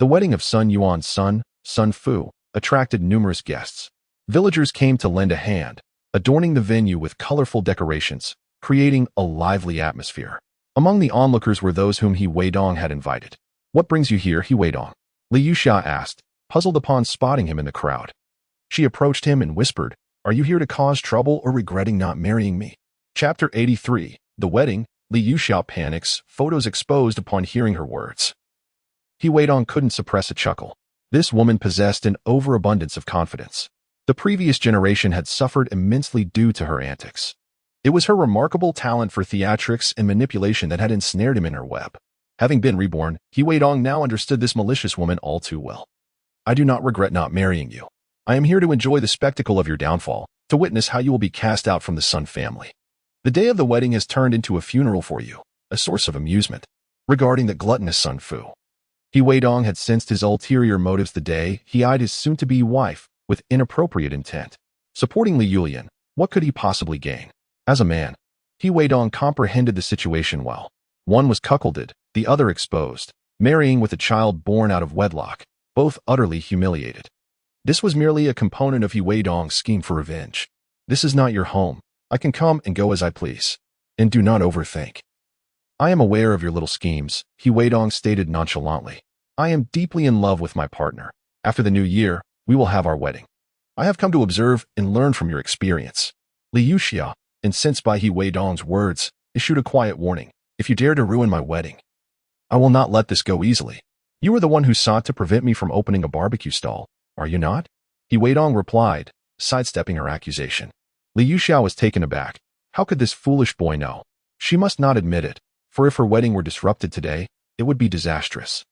S1: the wedding of Sun Yuan's son, Sun Fu, attracted numerous guests. Villagers came to lend a hand, adorning the venue with colorful decorations, creating a lively atmosphere. Among the onlookers were those whom Weidong had invited. What brings you here, Weidong? Li Yuxia asked, puzzled upon spotting him in the crowd. She approached him and whispered, Are you here to cause trouble or regretting not marrying me? Chapter 83, The Wedding. Li Yuxia panics, photos exposed upon hearing her words. Weidong couldn't suppress a chuckle. This woman possessed an overabundance of confidence. The previous generation had suffered immensely due to her antics. It was her remarkable talent for theatrics and manipulation that had ensnared him in her web. Having been reborn, Weidong now understood this malicious woman all too well. I do not regret not marrying you. I am here to enjoy the spectacle of your downfall, to witness how you will be cast out from the Sun family. The day of the wedding has turned into a funeral for you, a source of amusement. Regarding the gluttonous Sun Fu, Weidong had sensed his ulterior motives the day he eyed his soon-to-be wife with inappropriate intent. Supporting Li Yulian, what could he possibly gain? As a man, Weidong comprehended the situation well. One was cuckolded, the other exposed, marrying with a child born out of wedlock, both utterly humiliated. This was merely a component of Weidong's scheme for revenge. This is not your home. I can come and go as I please. And do not overthink. I am aware of your little schemes, Weidong stated nonchalantly. I am deeply in love with my partner. After the new year, we will have our wedding. I have come to observe and learn from your experience. Li Yuxia, incensed by Weidong's words, issued a quiet warning. If you dare to ruin my wedding, I will not let this go easily. You are the one who sought to prevent me from opening a barbecue stall, are you not? Weidong replied, sidestepping her accusation. Li Yuxia was taken aback. How could this foolish boy know? She must not admit it, for if her wedding were disrupted today, it would be disastrous.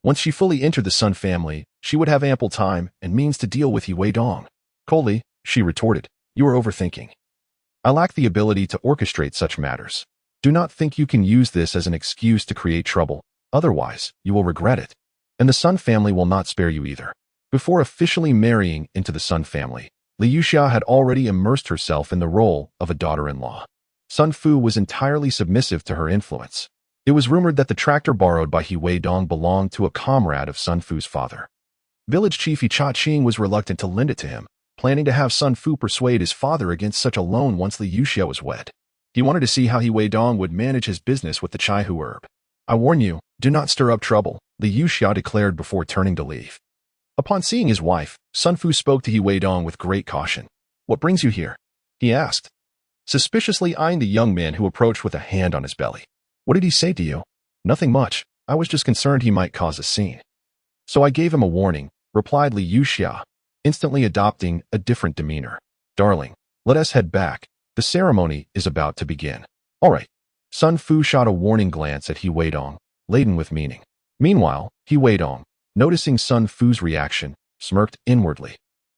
S1: Once she fully entered the Sun family, she would have ample time and means to deal with Weidong. Coldly, she retorted, you are overthinking. I lack the ability to orchestrate such matters. Do not think you can use this as an excuse to create trouble, otherwise, you will regret it. And the Sun family will not spare you either. Before officially marrying into the Sun family, Li Yuxia had already immersed herself in the role of a daughter-in-law. Sun Fu was entirely submissive to her influence. It was rumored that the tractor borrowed by Weidong belonged to a comrade of Sun Fu's father. Village chief Chaching was reluctant to lend it to him, planning to have Sun Fu persuade his father against such a loan once Li Yuxia was wed. He wanted to see how Weidong would manage his business with the Chaihu herb. I warn you, do not stir up trouble, Li Yuxia declared before turning to leave. Upon seeing his wife, Sun Fu spoke to Weidong with great caution. What brings you here? He asked. suspiciously eyeing the young man who approached with a hand on his belly. "What did he say to you?" "Nothing much. I was just concerned he might cause a scene. So I gave him a warning," replied Li Yuxia, instantly adopting a different demeanor. "Darling, let us head back. The ceremony is about to begin." "All right." Sun Fu shot a warning glance at He Weidong, laden with meaning. Meanwhile, He Weidong, noticing Sun Fu's reaction, smirked inwardly,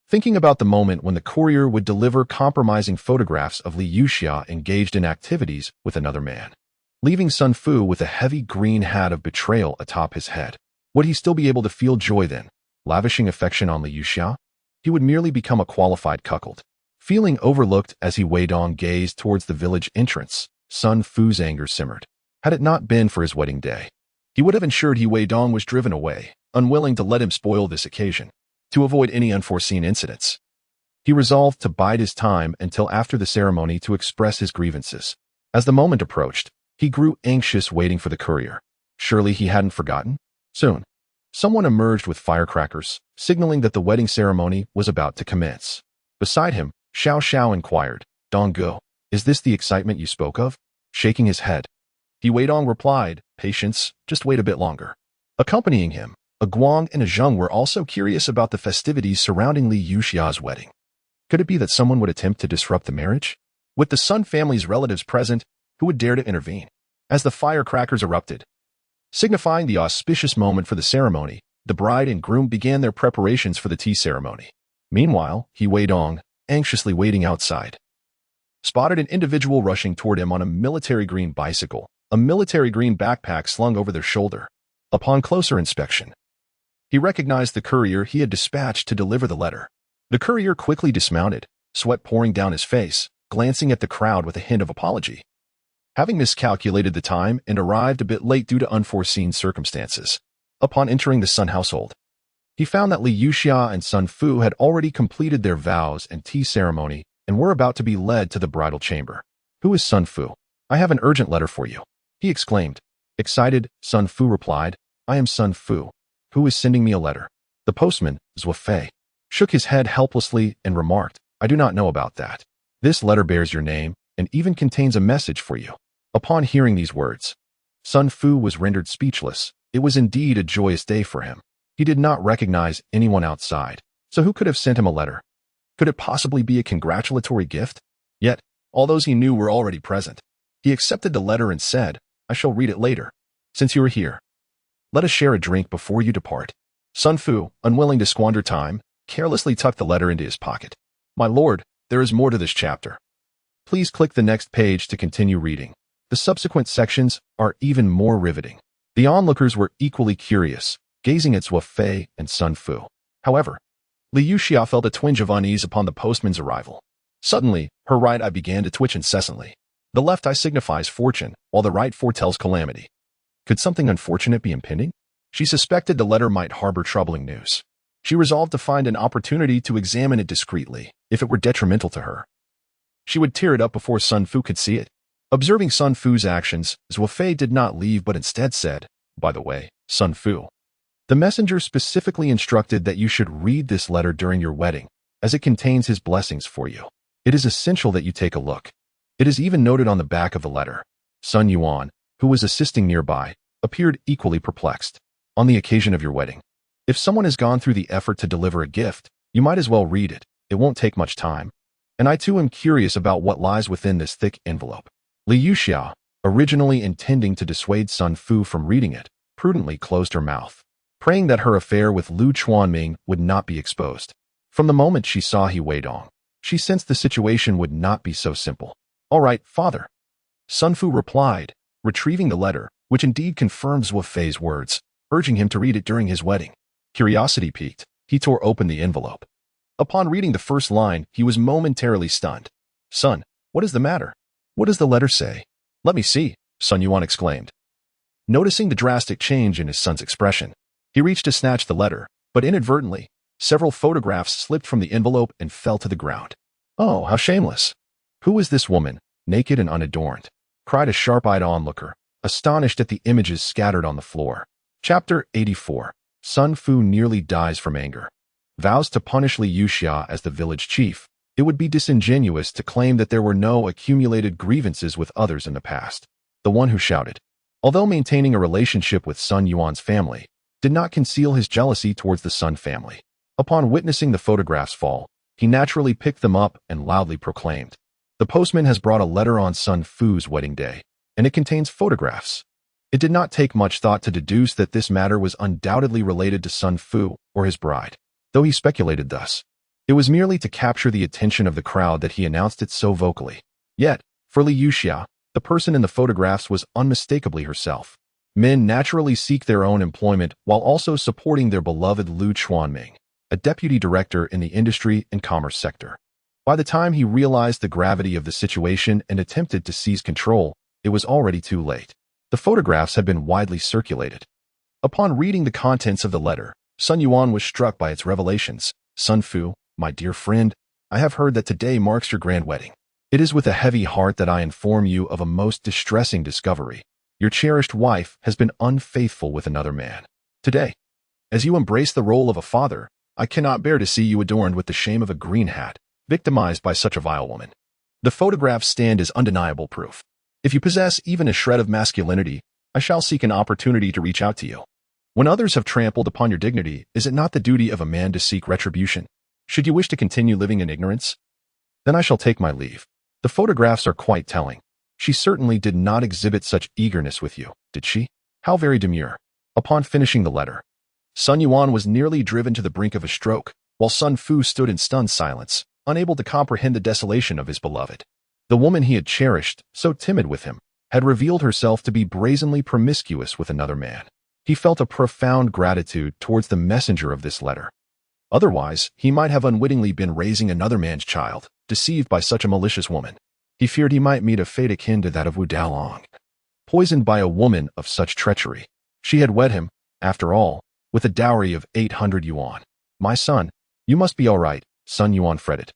S1: thinking about the moment when the courier would deliver compromising photographs of Li Yuxia engaged in activities with another man, leaving Sun Fu with a heavy green hat of betrayal atop his head. Would he still be able to feel joy then, lavishing affection on Li Yuxia? He would merely become a qualified cuckold. Feeling overlooked as He Weidong gazed towards the village entrance, Sun Fu's anger simmered. Had it not been for his wedding day, he would have ensured He Weidong was driven away, unwilling to let him spoil this occasion. To avoid any unforeseen incidents, he resolved to bide his time until after the ceremony to express his grievances. As the moment approached, he grew anxious waiting for the courier. Surely he hadn't forgotten? Soon, someone emerged with firecrackers, signaling that the wedding ceremony was about to commence. Beside him, Xiao Xiao inquired, "Donggo, is this the excitement you spoke of?" Shaking his head, He Weidong replied, "Patience, just wait a bit longer." Accompanying him, a Guang and a Zheng were also curious about the festivities surrounding Li Yuxia's wedding. Could it be that someone would attempt to disrupt the marriage? With the Sun family's relatives present, who would dare to intervene? As the firecrackers erupted, signifying the auspicious moment for the ceremony, the bride and groom began their preparations for the tea ceremony. Meanwhile, He Weidong, anxiously waiting outside, spotted an individual rushing toward him on a military green bicycle, a military green backpack slung over their shoulder. Upon closer inspection, he recognized the courier he had dispatched to deliver the letter. The courier quickly dismounted, sweat pouring down his face, glancing at the crowd with a hint of apology. Having miscalculated the time and arrived a bit late due to unforeseen circumstances. Upon entering the Sun household, he found that Li Yuxia and Sun Fu had already completed their vows and tea ceremony and were about to be led to the bridal chamber. "Who is Sun Fu? I have an urgent letter for you," he exclaimed. Excited, Sun Fu replied, "I am Sun Fu. Who is sending me a letter?" The postman, Zhuo Fei, shook his head helplessly and remarked, "I do not know about that. This letter bears your name and even contains a message for you." Upon hearing these words, Sun Fu was rendered speechless. It was indeed a joyous day for him. He did not recognize anyone outside, so who could have sent him a letter? Could it possibly be a congratulatory gift? Yet, all those he knew were already present. He accepted the letter and said, "I shall read it later. Since you are here, let us share a drink before you depart." Sun Fu, unwilling to squander time, carelessly tucked the letter into his pocket. "My lord, there is more to this chapter. Please click the next page to continue reading. The subsequent sections are even more riveting." The onlookers were equally curious, gazing at Zhuo Fei and Sun Fu. However, Li Yuxia felt a twinge of unease upon the postman's arrival. Suddenly, her right eye began to twitch incessantly. The left eye signifies fortune, while the right foretells calamity. Could something unfortunate be impending? She suspected the letter might harbor troubling news. She resolved to find an opportunity to examine it discreetly. If it were detrimental to her, she would tear it up before Sun Fu could see it. Observing Sun Fu's actions, Zhuo Fei did not leave but instead said, "By the way, Sun Fu, the messenger specifically instructed that you should read this letter during your wedding, as it contains his blessings for you. It is essential that you take a look." It is even noted on the back of the letter. Sun Yuan, who was assisting nearby, appeared equally perplexed. "On the occasion of your wedding, if someone has gone through the effort to deliver a gift, you might as well read it. It won't take much time. And I too am curious about what lies within this thick envelope." Li Yuxia, originally intending to dissuade Sun Fu from reading it, prudently closed her mouth, praying that her affair with Lu Chuanming would not be exposed. From the moment she saw He Weidong, she sensed the situation would not be so simple. "All right, father," Sun Fu replied, retrieving the letter, which indeed confirmed Zhuo Fei's words, urging him to read it during his wedding. Curiosity piqued, he tore open the envelope. Upon reading the first line, he was momentarily stunned. "Son, what is the matter? What does the letter say?" "Let me see," Sun Yuan exclaimed. Noticing the drastic change in his son's expression, he reached to snatch the letter, but inadvertently, several photographs slipped from the envelope and fell to the ground. "Oh, how shameless! Who is this woman, naked and unadorned?" cried a sharp-eyed onlooker, astonished at the images scattered on the floor. Chapter 84. Sun Fu nearly dies from anger. Vows to punish Li Yuxia as the village chief, It would be disingenuous to claim that there were no accumulated grievances with others in the past. The one who shouted, although maintaining a relationship with Sun Yuan's family, did not conceal his jealousy towards the Sun family. Upon witnessing the photographs fall, he naturally picked them up and loudly proclaimed, "The postman has brought a letter on Sun Fu's wedding day, and it contains photographs." It did not take much thought to deduce that this matter was undoubtedly related to Sun Fu or his bride, though he speculated thus. It was merely to capture the attention of the crowd that he announced it so vocally. Yet, for Li Yuxia, the person in the photographs was unmistakably herself. Men naturally seek their own employment while also supporting their beloved Lu Chuanming, a deputy director in the industry and commerce sector. By the time he realized the gravity of the situation and attempted to seize control, it was already too late. The photographs had been widely circulated. Upon reading the contents of the letter, Sun Yuan was struck by its revelations. "Sun Fu, my dear friend, I have heard that today marks your grand wedding. It is with a heavy heart that I inform you of a most distressing discovery. Your cherished wife has been unfaithful with another man. Today, as you embrace the role of a father, I cannot bear to see you adorned with the shame of a green hat, victimized by such a vile woman. The photographs stand as undeniable proof. If you possess even a shred of masculinity, I shall seek an opportunity to reach out to you. When others have trampled upon your dignity, is it not the duty of a man to seek retribution? Should you wish to continue living in ignorance? Then I shall take my leave. The photographs are quite telling. She certainly did not exhibit such eagerness with you, did she? How very demure." Upon finishing the letter, Sun Yuan was nearly driven to the brink of a stroke, while Sun Fu stood in stunned silence, unable to comprehend the desolation of his beloved. The woman he had cherished, so timid with him, had revealed herself to be brazenly promiscuous with another man. He felt a profound gratitude towards the messenger of this letter. Otherwise, he might have unwittingly been raising another man's child, deceived by such a malicious woman. He feared he might meet a fate akin to that of Wu Daolong, poisoned by a woman of such treachery. She had wed him, after all, with a dowry of 800 yuan. "My son, you must be all right," Sun Yuan fretted.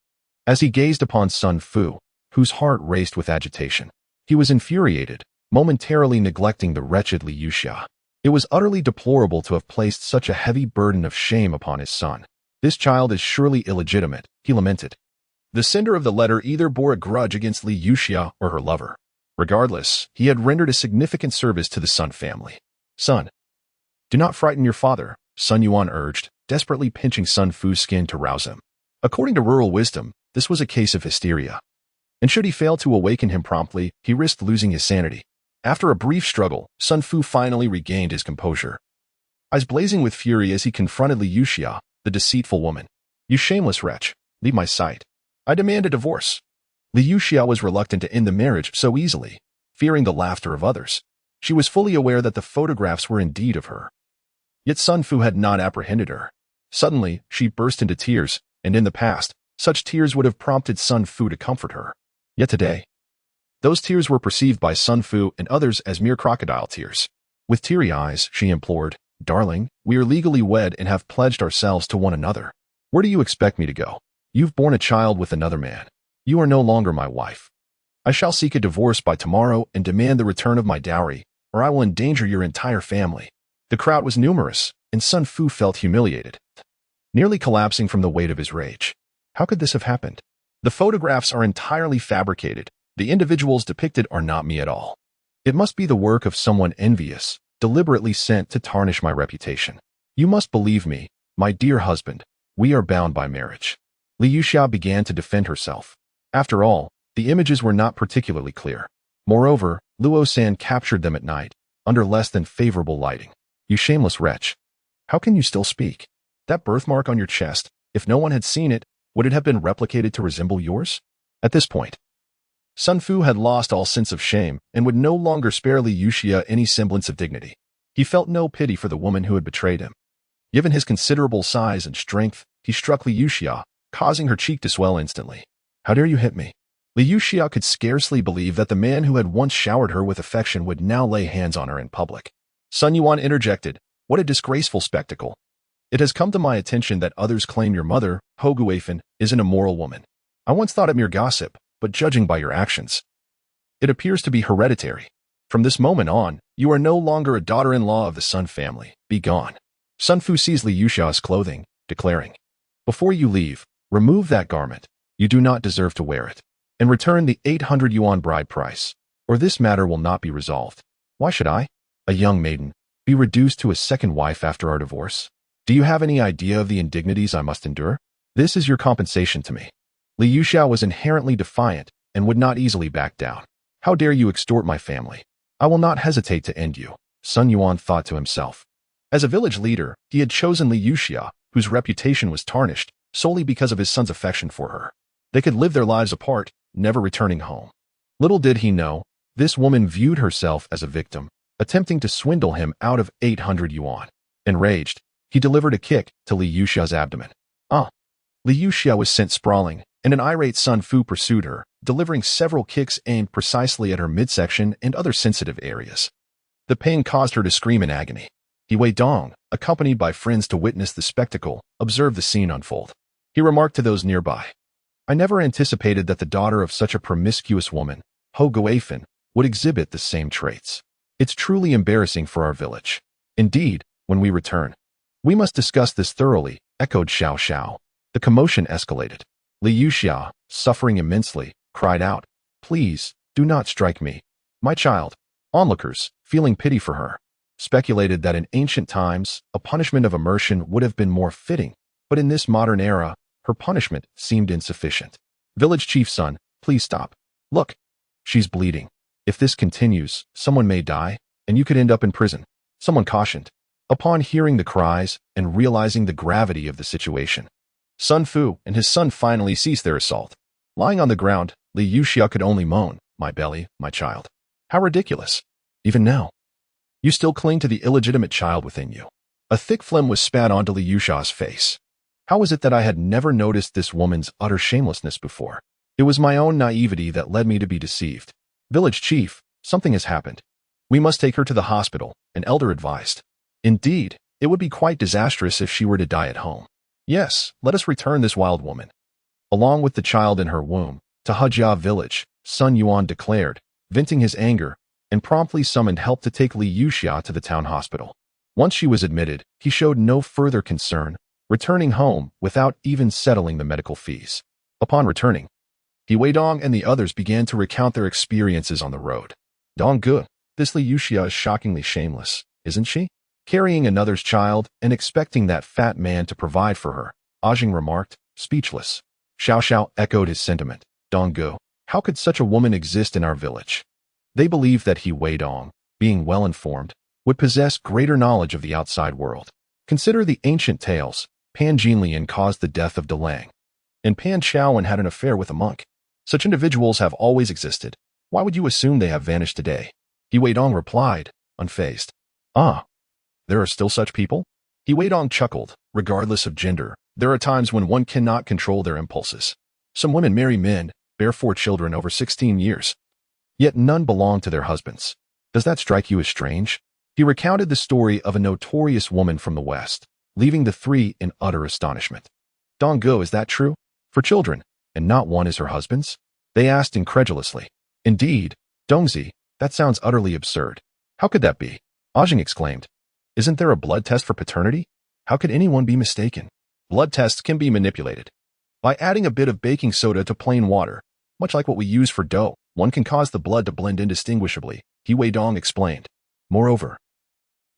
S1: As he gazed upon Sun Fu, whose heart raced with agitation, he was infuriated, momentarily neglecting the wretched Li Yuxia. It was utterly deplorable to have placed such a heavy burden of shame upon his son. "This child is surely illegitimate," he lamented. The sender of the letter either bore a grudge against Li Yuxia or her lover. Regardless, he had rendered a significant service to the Sun family. "Son, do not frighten your father," Sun Yuan urged, desperately pinching Sun Fu's skin to rouse him. According to rural wisdom, this was a case of hysteria, and should he fail to awaken him promptly, he risked losing his sanity. After a brief struggle, Sun Fu finally regained his composure, eyes blazing with fury as he confronted Li Yuxia, the deceitful woman. "You shameless wretch, leave my sight. I demand a divorce." Li Yuxia was reluctant to end the marriage so easily, fearing the laughter of others. She was fully aware that the photographs were indeed of her. Yet Sun Fu had not apprehended her. Suddenly, she burst into tears, and in the past, such tears would have prompted Sun Fu to comfort her. Yet today, those tears were perceived by Sun Fu and others as mere crocodile tears. With teary eyes, she implored, "Darling, we are legally wed and have pledged ourselves to one another. Where do you expect me to go? You've borne a child with another man. You are no longer my wife. I shall seek a divorce by tomorrow and demand the return of my dowry, or I will endanger your entire family." The crowd was numerous, and Sun Fu felt humiliated, nearly collapsing from the weight of his rage. How could this have happened? The photographs are entirely fabricated. The individuals depicted are not me at all. It must be the work of someone envious, deliberately sent to tarnish my reputation. You must believe me, my dear husband. We are bound by marriage. Li Yuxia began to defend herself. After all, the images were not particularly clear. Moreover, Luo San captured them at night, under less than favorable lighting. "You shameless wretch. How can you still speak? That birthmark on your chest, if no one had seen it, would it have been replicated to resemble yours?" At this point, Sun Fu had lost all sense of shame and would no longer spare Li Yuxia any semblance of dignity. He felt no pity for the woman who had betrayed him. Given his considerable size and strength, he struck Li Yuxia, causing her cheek to swell instantly. "How dare you hit me?" Li Yuxia could scarcely believe that the man who had once showered her with affection would now lay hands on her in public. Sun Yuan interjected, "What a disgraceful spectacle. It has come to my attention that others claim your mother, Hoguafen, is an immoral woman. I once thought it mere gossip, but judging by your actions, it appears to be hereditary. From this moment on, you are no longer a daughter-in-law of the Sun family. Be gone." Sun Fu seized Li Yuxia's clothing, declaring, "Before you leave, remove that garment. You do not deserve to wear it. And return the 800 yuan bride price, or this matter will not be resolved. Why should I, a young maiden, be reduced to a second wife after our divorce? Do you have any idea of the indignities I must endure? This is your compensation to me. Li Yuxia was inherently defiant and would not easily back down. How dare you extort my family? I will not hesitate to end you, Sun Yuan thought to himself. As a village leader, he had chosen Li Yuxia, whose reputation was tarnished solely because of his son's affection for her. They could live their lives apart, never returning home. Little did he know, this woman viewed herself as a victim, attempting to swindle him out of 800 yuan. Enraged, he delivered a kick to Li Yuxia's abdomen. Li Yuxia was sent sprawling, and an irate Sun Fu pursued her, delivering several kicks aimed precisely at her midsection and other sensitive areas. The pain caused her to scream in agony. Weidong, accompanied by friends to witness the spectacle, observed the scene unfold. He remarked to those nearby, I never anticipated that the daughter of such a promiscuous woman, Ho Guifan, would exhibit the same traits. It's truly embarrassing for our village. Indeed, when we return, we must discuss this thoroughly, echoed Xiao Xiao. The commotion escalated. Li Yuxia, suffering immensely, cried out, Please, do not strike me, my child. Onlookers, feeling pity for her, speculated that in ancient times, a punishment of immersion would have been more fitting, but in this modern era, her punishment seemed insufficient. Village chief's son, please stop. Look, she's bleeding. If this continues, someone may die, and you could end up in prison, someone cautioned. Upon hearing the cries and realizing the gravity of the situation, Sun Fu and his son finally ceased their assault. Lying on the ground, Li Yuxia could only moan, My belly, my child. How ridiculous. Even now, you still cling to the illegitimate child within you. A thick phlegm was spat onto Li Yuxia's face. How was it that I had never noticed this woman's utter shamelessness before? It was my own naivety that led me to be deceived. Village chief, something has happened. We must take her to the hospital, an elder advised. Indeed, it would be quite disastrous if she were to die at home. Yes, let us return this wild woman, along with the child in her womb, to Hejia village, Sun Yuan declared, venting his anger, and promptly summoned help to take Li Yuxia to the town hospital. Once she was admitted, he showed no further concern, returning home without even settling the medical fees. Upon returning, Weidong and the others began to recount their experiences on the road. Dongge, this Li Yuxia is shockingly shameless, isn't she? Carrying another's child and expecting that fat man to provide for her, Ajing remarked, speechless. Xiao Xiao echoed his sentiment. Dongge, how could such a woman exist in our village? They believed that Weidong, being well-informed, would possess greater knowledge of the outside world. Consider the ancient tales. Pan Jinlian caused the death of Delang, and Pan Chaoan had an affair with a monk. Such individuals have always existed. Why would you assume they have vanished today? Weidong replied, unfazed. There are still such people? Weidong chuckled. Regardless of gender, there are times when one cannot control their impulses. Some women marry men, bear 4 children over 16 years. Yet none belong to their husbands. Does that strike you as strange? He recounted the story of a notorious woman from the West, leaving the 3 in utter astonishment. Dongge, is that true? 4 children, and not one is her husband's? They asked incredulously. Indeed, Dongzi, that sounds utterly absurd. How could that be? Ajing exclaimed. Isn't there a blood test for paternity? How could anyone be mistaken? Blood tests can be manipulated. By adding a bit of baking soda to plain water, much like what we use for dough, one can cause the blood to blend indistinguishably, Weidong explained. Moreover,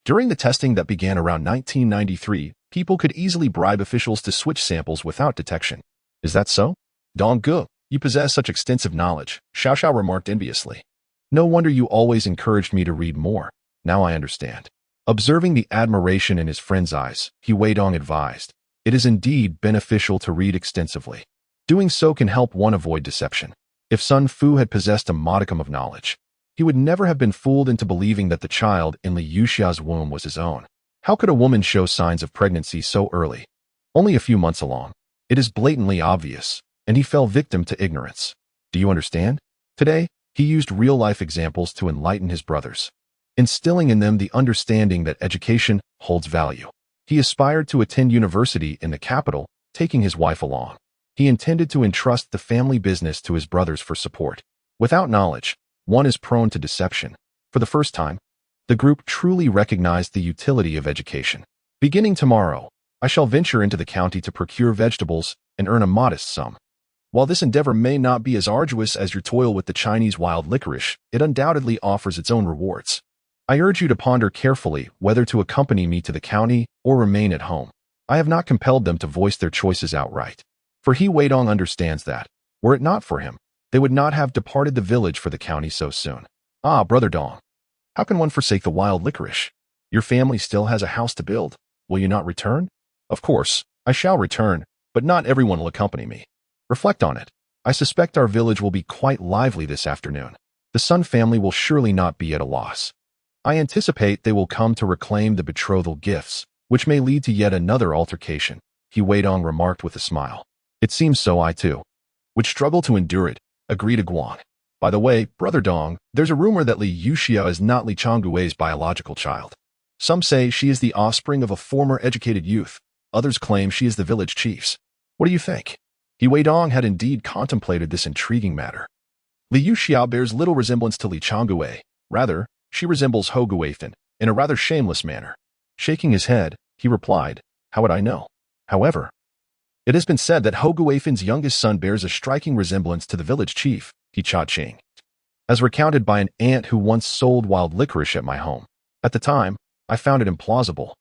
S1: during the testing that began around 1993, people could easily bribe officials to switch samples without detection. Is that so? Dongge, you possess such extensive knowledge, Xiao Xiao remarked enviously. No wonder you always encouraged me to read more. Now I understand. Observing the admiration in his friend's eyes, Weidong advised, it is indeed beneficial to read extensively. Doing so can help one avoid deception. If Sun Fu had possessed a modicum of knowledge, he would never have been fooled into believing that the child in Li Yuxia's womb was his own. How could a woman show signs of pregnancy so early? Only a few months along. It is blatantly obvious, and he fell victim to ignorance. Do you understand? Today, he used real-life examples to enlighten his brothers, instilling in them the understanding that education holds value. He aspired to attend university in the capital, taking his wife along. He intended to entrust the family business to his brothers for support. Without knowledge, one is prone to deception. For the first time, the group truly recognized the utility of education. Beginning tomorrow, I shall venture into the county to procure vegetables and earn a modest sum. While this endeavor may not be as arduous as your toil with the Chinese wild licorice, it undoubtedly offers its own rewards. I urge you to ponder carefully whether to accompany me to the county or remain at home. I have not compelled them to voice their choices outright. For he Weidong understands that, were it not for him, they would not have departed the village for the county so soon. Ah, Brother Dong, how can one forsake the wild licorice? Your family still has a house to build. Will you not return? Of course, I shall return, but not everyone will accompany me. Reflect on it. I suspect our village will be quite lively this afternoon. The Sun family will surely not be at a loss. I anticipate they will come to reclaim the betrothal gifts, which may lead to yet another altercation, he Weidong remarked with a smile. It seems so, I too would struggle to endure it, agreed Guang. By the way, Brother Dong, there's a rumor that Li Yuxia is not Li Changgui's biological child. Some say she is the offspring of a former educated youth. Others claim she is the village chief's. What do you think? He Weidong had indeed contemplated this intriguing matter. Li Yuxia bears little resemblance to Li Changgui. Rather, she resembles Hou Guifan in a rather shameless manner. Shaking his head, he replied, how would I know? However, it has been said that Hou Guifan's youngest son bears a striking resemblance to the village chief, He Cha-ching, as recounted by an aunt who once sold wild licorice at my home. At the time, I found it implausible.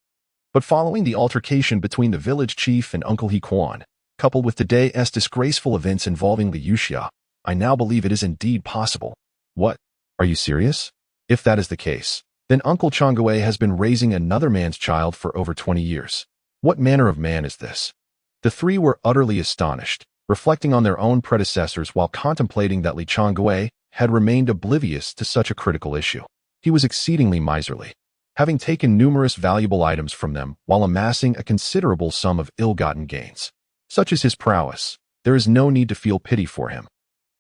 S1: But following the altercation between the village chief and Uncle He Quan, coupled with today's disgraceful events involving Li Yuxia, I now believe it is indeed possible. What? Are you serious? If that is the case, then Uncle Changgui has been raising another man's child for over 20 years. What manner of man is this? The three were utterly astonished, reflecting on their own predecessors while contemplating that Li Changgui had remained oblivious to such a critical issue. He was exceedingly miserly, having taken numerous valuable items from them while amassing a considerable sum of ill-gotten gains. Such is his prowess, there is no need to feel pity for him.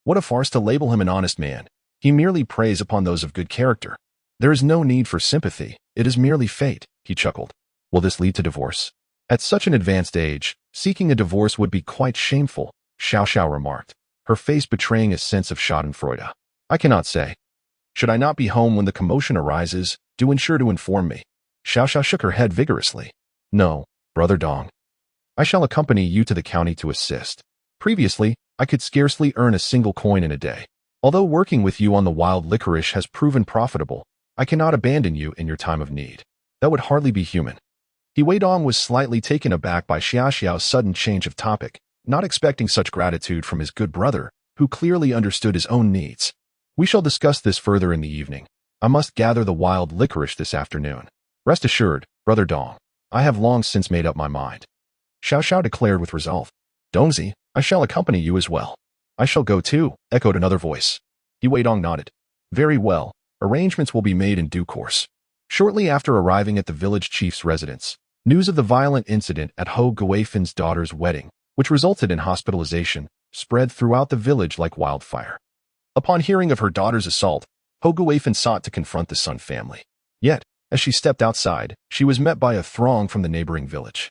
S1: What a farce to label him an honest man. He merely preys upon those of good character. There is no need for sympathy, it is merely fate, he chuckled. Will this lead to divorce? At such an advanced age, seeking a divorce would be quite shameful, Xiao Xiao remarked, her face betraying a sense of schadenfreude. I cannot say. Should I not be home when the commotion arises, do ensure to inform me. Xiao Xiao shook her head vigorously. No, Brother Dong. I shall accompany you to the county to assist. Previously, I could scarcely earn a single coin in a day. Although working with you on the wild licorice has proven profitable, I cannot abandon you in your time of need. That would hardly be human. He Weidong was slightly taken aback by Xiao Xiao's sudden change of topic, not expecting such gratitude from his good brother, who clearly understood his own needs. We shall discuss this further in the evening. I must gather the wild licorice this afternoon. Rest assured, Brother Dong, I have long since made up my mind. Xiao Xiao declared with resolve. Dongzi, I shall accompany you as well. I shall go too, echoed another voice. He Weidong nodded. Very well, arrangements will be made in due course. Shortly after arriving at the village chief's residence, news of the violent incident at Hou Guifan's daughter's wedding, which resulted in hospitalization, spread throughout the village like wildfire. Upon hearing of her daughter's assault, Hou Guifan sought to confront the Sun family. Yet, as she stepped outside, she was met by a throng from the neighboring village,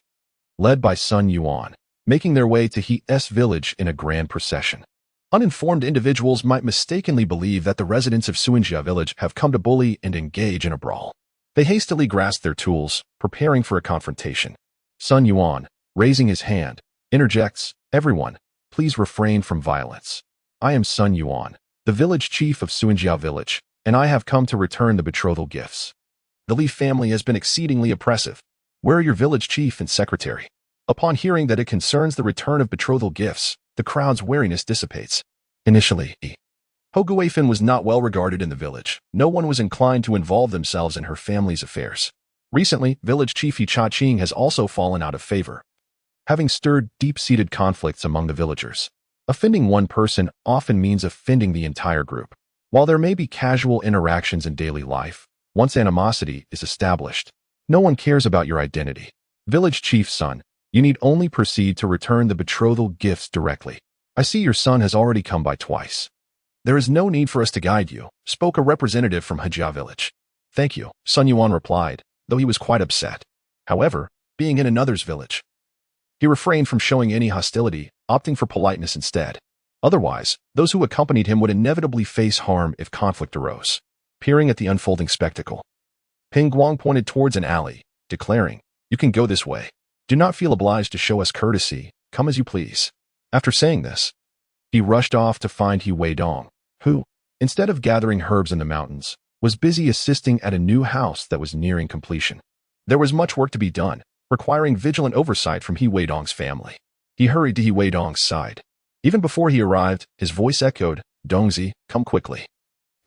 S1: led by Sun Yuan, making their way to He's village in a grand procession. Uninformed individuals might mistakenly believe that the residents of Suanjia village have come to bully and engage in a brawl. They hastily grasp their tools, preparing for a confrontation. Sun Yuan, raising his hand, interjects, everyone, please refrain from violence. I am Sun Yuan, the village chief of Suanjia village, and I have come to return the betrothal gifts. The Li family has been exceedingly oppressive. Where are your village chief and secretary? Upon hearing that it concerns the return of betrothal gifts, the crowd's wariness dissipates. Initially, Hou Guifan was not well regarded in the village. No one was inclined to involve themselves in her family's affairs. Recently, village chief He Cha-ching has also fallen out of favor, having stirred deep-seated conflicts among the villagers. Offending one person often means offending the entire group. While there may be casual interactions in daily life, once animosity is established, no one cares about your identity. Village chief's son, you need only proceed to return the betrothal gifts directly. I see your son has already come by twice. There is no need for us to guide you, spoke a representative from Hejia village. Thank you, Sun Yuan replied, though he was quite upset. However, being in another's village, he refrained from showing any hostility, opting for politeness instead. Otherwise, those who accompanied him would inevitably face harm if conflict arose. Peering at the unfolding spectacle, Ping Guang pointed towards an alley, declaring, you can go this way. Do not feel obliged to show us courtesy, come as you please. After saying this, He rushed off to find Weidong, who, instead of gathering herbs in the mountains, was busy assisting at a new house that was nearing completion. There was much work to be done, requiring vigilant oversight from Weidong's family. He hurried to Weidong's side. Even before he arrived, his voice echoed, "Dongzi, come quickly.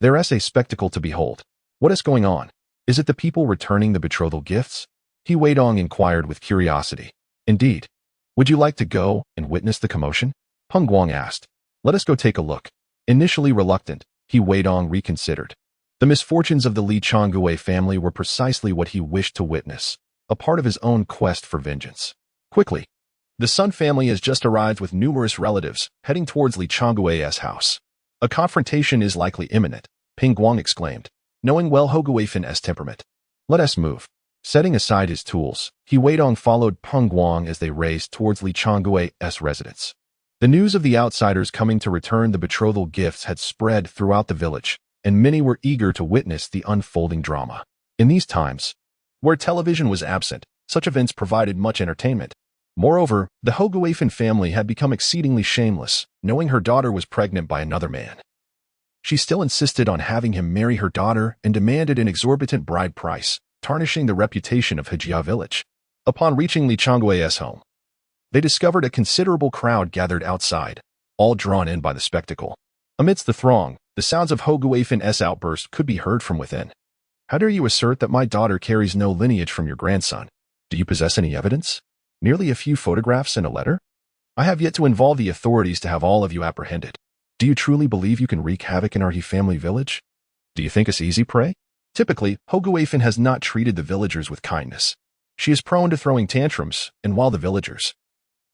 S1: There's a spectacle to behold. What is going on? Is it the people returning the betrothal gifts?" Weidong inquired with curiosity. "Indeed. Would you like to go and witness the commotion?" Peng Guang asked. "Let us go take a look." Initially reluctant, Weidong reconsidered. The misfortunes of the Li Yuxia family were precisely what he wished to witness, a part of his own quest for vengeance. Quickly, the Sun family has just arrived with numerous relatives, heading towards Li Yuxia's house. "A confrontation is likely imminent," Peng Guang exclaimed, knowing well Weidong's temperament. "Let us move." Setting aside his tools, Weidong followed Peng Guang as they raced towards Li Yuxia's residence. The news of the outsiders coming to return the betrothal gifts had spread throughout the village, and many were eager to witness the unfolding drama. In these times, where television was absent, such events provided much entertainment. Moreover, the Weidong family had become exceedingly shameless, knowing her daughter was pregnant by another man. She still insisted on having him marry her daughter and demanded an exorbitant bride price, tarnishing the reputation of Hejia village. Upon reaching Li Yuxia's home, they discovered a considerable crowd gathered outside, all drawn in by the spectacle. Amidst the throng, the sounds of Weidong's outburst could be heard from within. "How dare you assert that my daughter carries no lineage from your grandson? Do you possess any evidence? Merely a few photographs and a letter? I have yet to involve the authorities to have all of you apprehended. Do you truly believe you can wreak havoc in our family village? Do you think us easy prey?" Typically, Weidong has not treated the villagers with kindness. She is prone to throwing tantrums, and while the villagers,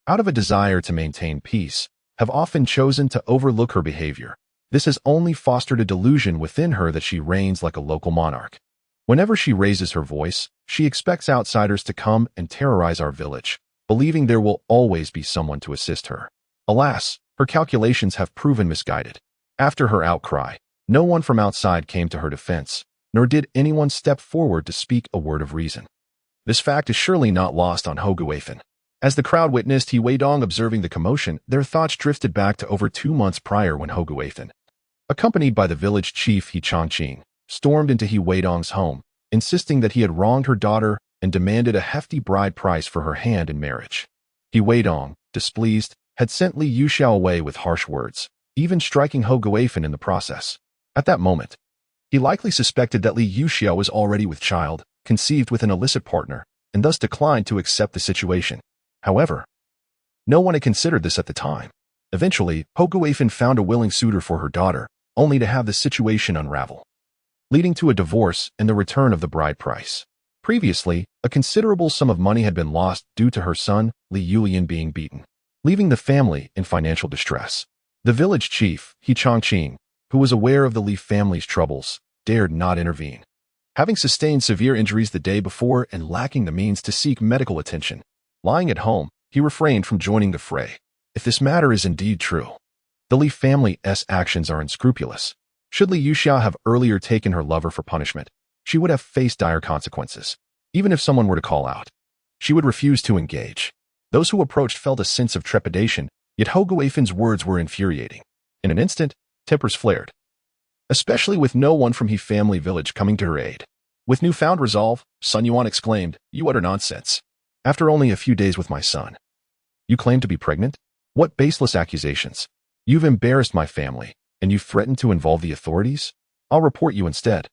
S1: out of a desire to maintain peace, have often chosen to overlook her behavior, this has only fostered a delusion within her that she reigns like a local monarch. Whenever she raises her voice, she expects outsiders to come and terrorize our village, believing there will always be someone to assist her. Alas, her calculations have proven misguided. After her outcry, no one from outside came to her defense, nor did anyone step forward to speak a word of reason. This fact is surely not lost on Weidong. As the crowd witnessed Weidong observing the commotion, their thoughts drifted back to over 2 months prior when Weidong, accompanied by the village chief Changqing, stormed into Weidong's home, insisting that he had wronged her daughter and demanded a hefty bride price for her hand in marriage. Weidong, displeased, had sent Li Yuxia away with harsh words, even striking Weidong in the process. At that moment, he likely suspected that Li Yuxia was already with child, conceived with an illicit partner, and thus declined to accept the situation. However, no one had considered this at the time. Eventually, Weidong found a willing suitor for her daughter, only to have the situation unravel, leading to a divorce and the return of the bride price. Previously, a considerable sum of money had been lost due to her son, Li Yuxia, being beaten, leaving the family in financial distress. The village chief, Changqing, who was aware of the Li family's troubles, dared not intervene. Having sustained severe injuries the day before and lacking the means to seek medical attention, lying at home, he refrained from joining the fray. If this matter is indeed true, the Li family's actions are unscrupulous. Should Li Yuxia have earlier taken her lover for punishment, she would have faced dire consequences. Even if someone were to call out, she would refuse to engage. Those who approached felt a sense of trepidation, yet Weidong's words were infuriating. In an instant, tempers flared, especially with no one from family village coming to her aid. With newfound resolve, Sun Yuan exclaimed, "You utter nonsense. After only a few days with my son, you claim to be pregnant? What baseless accusations! You've embarrassed my family, and you've threatened to involve the authorities? I'll report you instead."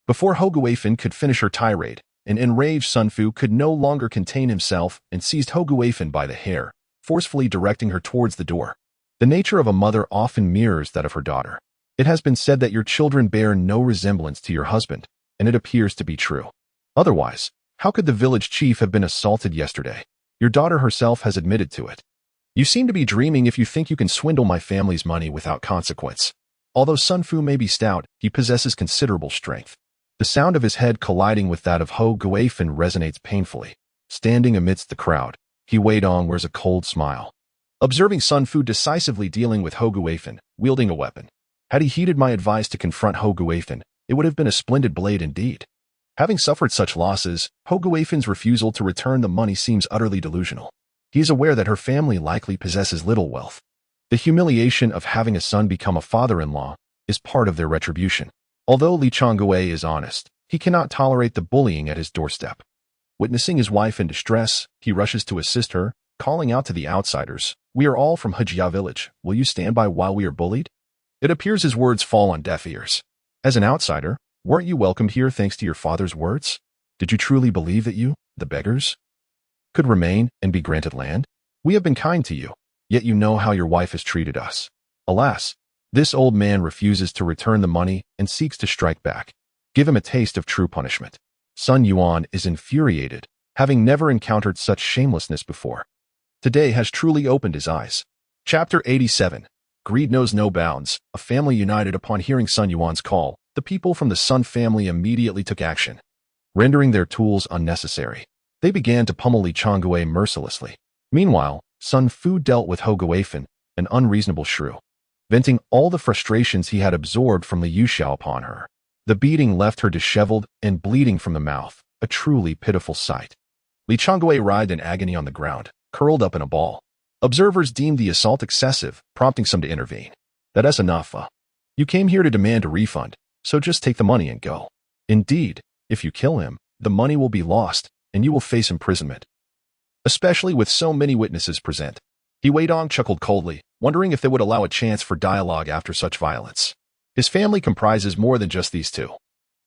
S1: Before Weidong could finish her tirade, an enraged Sun Fu could no longer contain himself and seized Weidong by the hair, forcefully directing her towards the door. The nature of a mother often mirrors that of her daughter. It has been said that your children bear no resemblance to your husband, and it appears to be true. Otherwise, how could the village chief have been assaulted yesterday? Your daughter herself has admitted to it. You seem to be dreaming if you think you can swindle my family's money without consequence. Although Sun Fu may be stout, he possesses considerable strength. The sound of his head colliding with that of Weidong resonates painfully. Standing amidst the crowd, Weidong wears a cold smile, observing Sun Fu decisively dealing with Weidong, wielding a weapon. Had he heeded my advice to confront Weidong, it would have been a splendid blade indeed. Having suffered such losses, Weidong's refusal to return the money seems utterly delusional. He is aware that her family likely possesses little wealth. The humiliation of having a son become a father-in-law is part of their retribution. Although Li Changwei is honest, he cannot tolerate the bullying at his doorstep. Witnessing his wife in distress, he rushes to assist her, calling out to the outsiders, "We are all from Hejia village. Will you stand by while we are bullied?" It appears his words fall on deaf ears. As an outsider, weren't you welcomed here thanks to your father's words? Did you truly believe that you, the beggars, could remain and be granted land? We have been kind to you, yet you know how your wife has treated us. Alas, this old man refuses to return the money and seeks to strike back. Give him a taste of true punishment. Sun Yuan is infuriated, having never encountered such shamelessness before. Today has truly opened his eyes. Chapter 87. Greed knows no bounds. A family united upon hearing Sun Yuan's call. The people from the Sun family immediately took action, rendering their tools unnecessary. They began to pummel Li Changwei mercilessly. Meanwhile, Sun Fu dealt with Ho Guifan, an unreasonable shrew, venting all the frustrations he had absorbed from Li Yuxia upon her. The beating left her disheveled and bleeding from the mouth, a truly pitiful sight. Li Changwei writhed in agony on the ground, curled up in a ball. Observers deemed the assault excessive, prompting some to intervene. That is enough. You came here to demand a refund, so just take the money and go. Indeed, if you kill him, the money will be lost, and you will face imprisonment. Especially with so many witnesses present. Weidong chuckled coldly, wondering if they would allow a chance for dialogue after such violence. His family comprises more than just these two.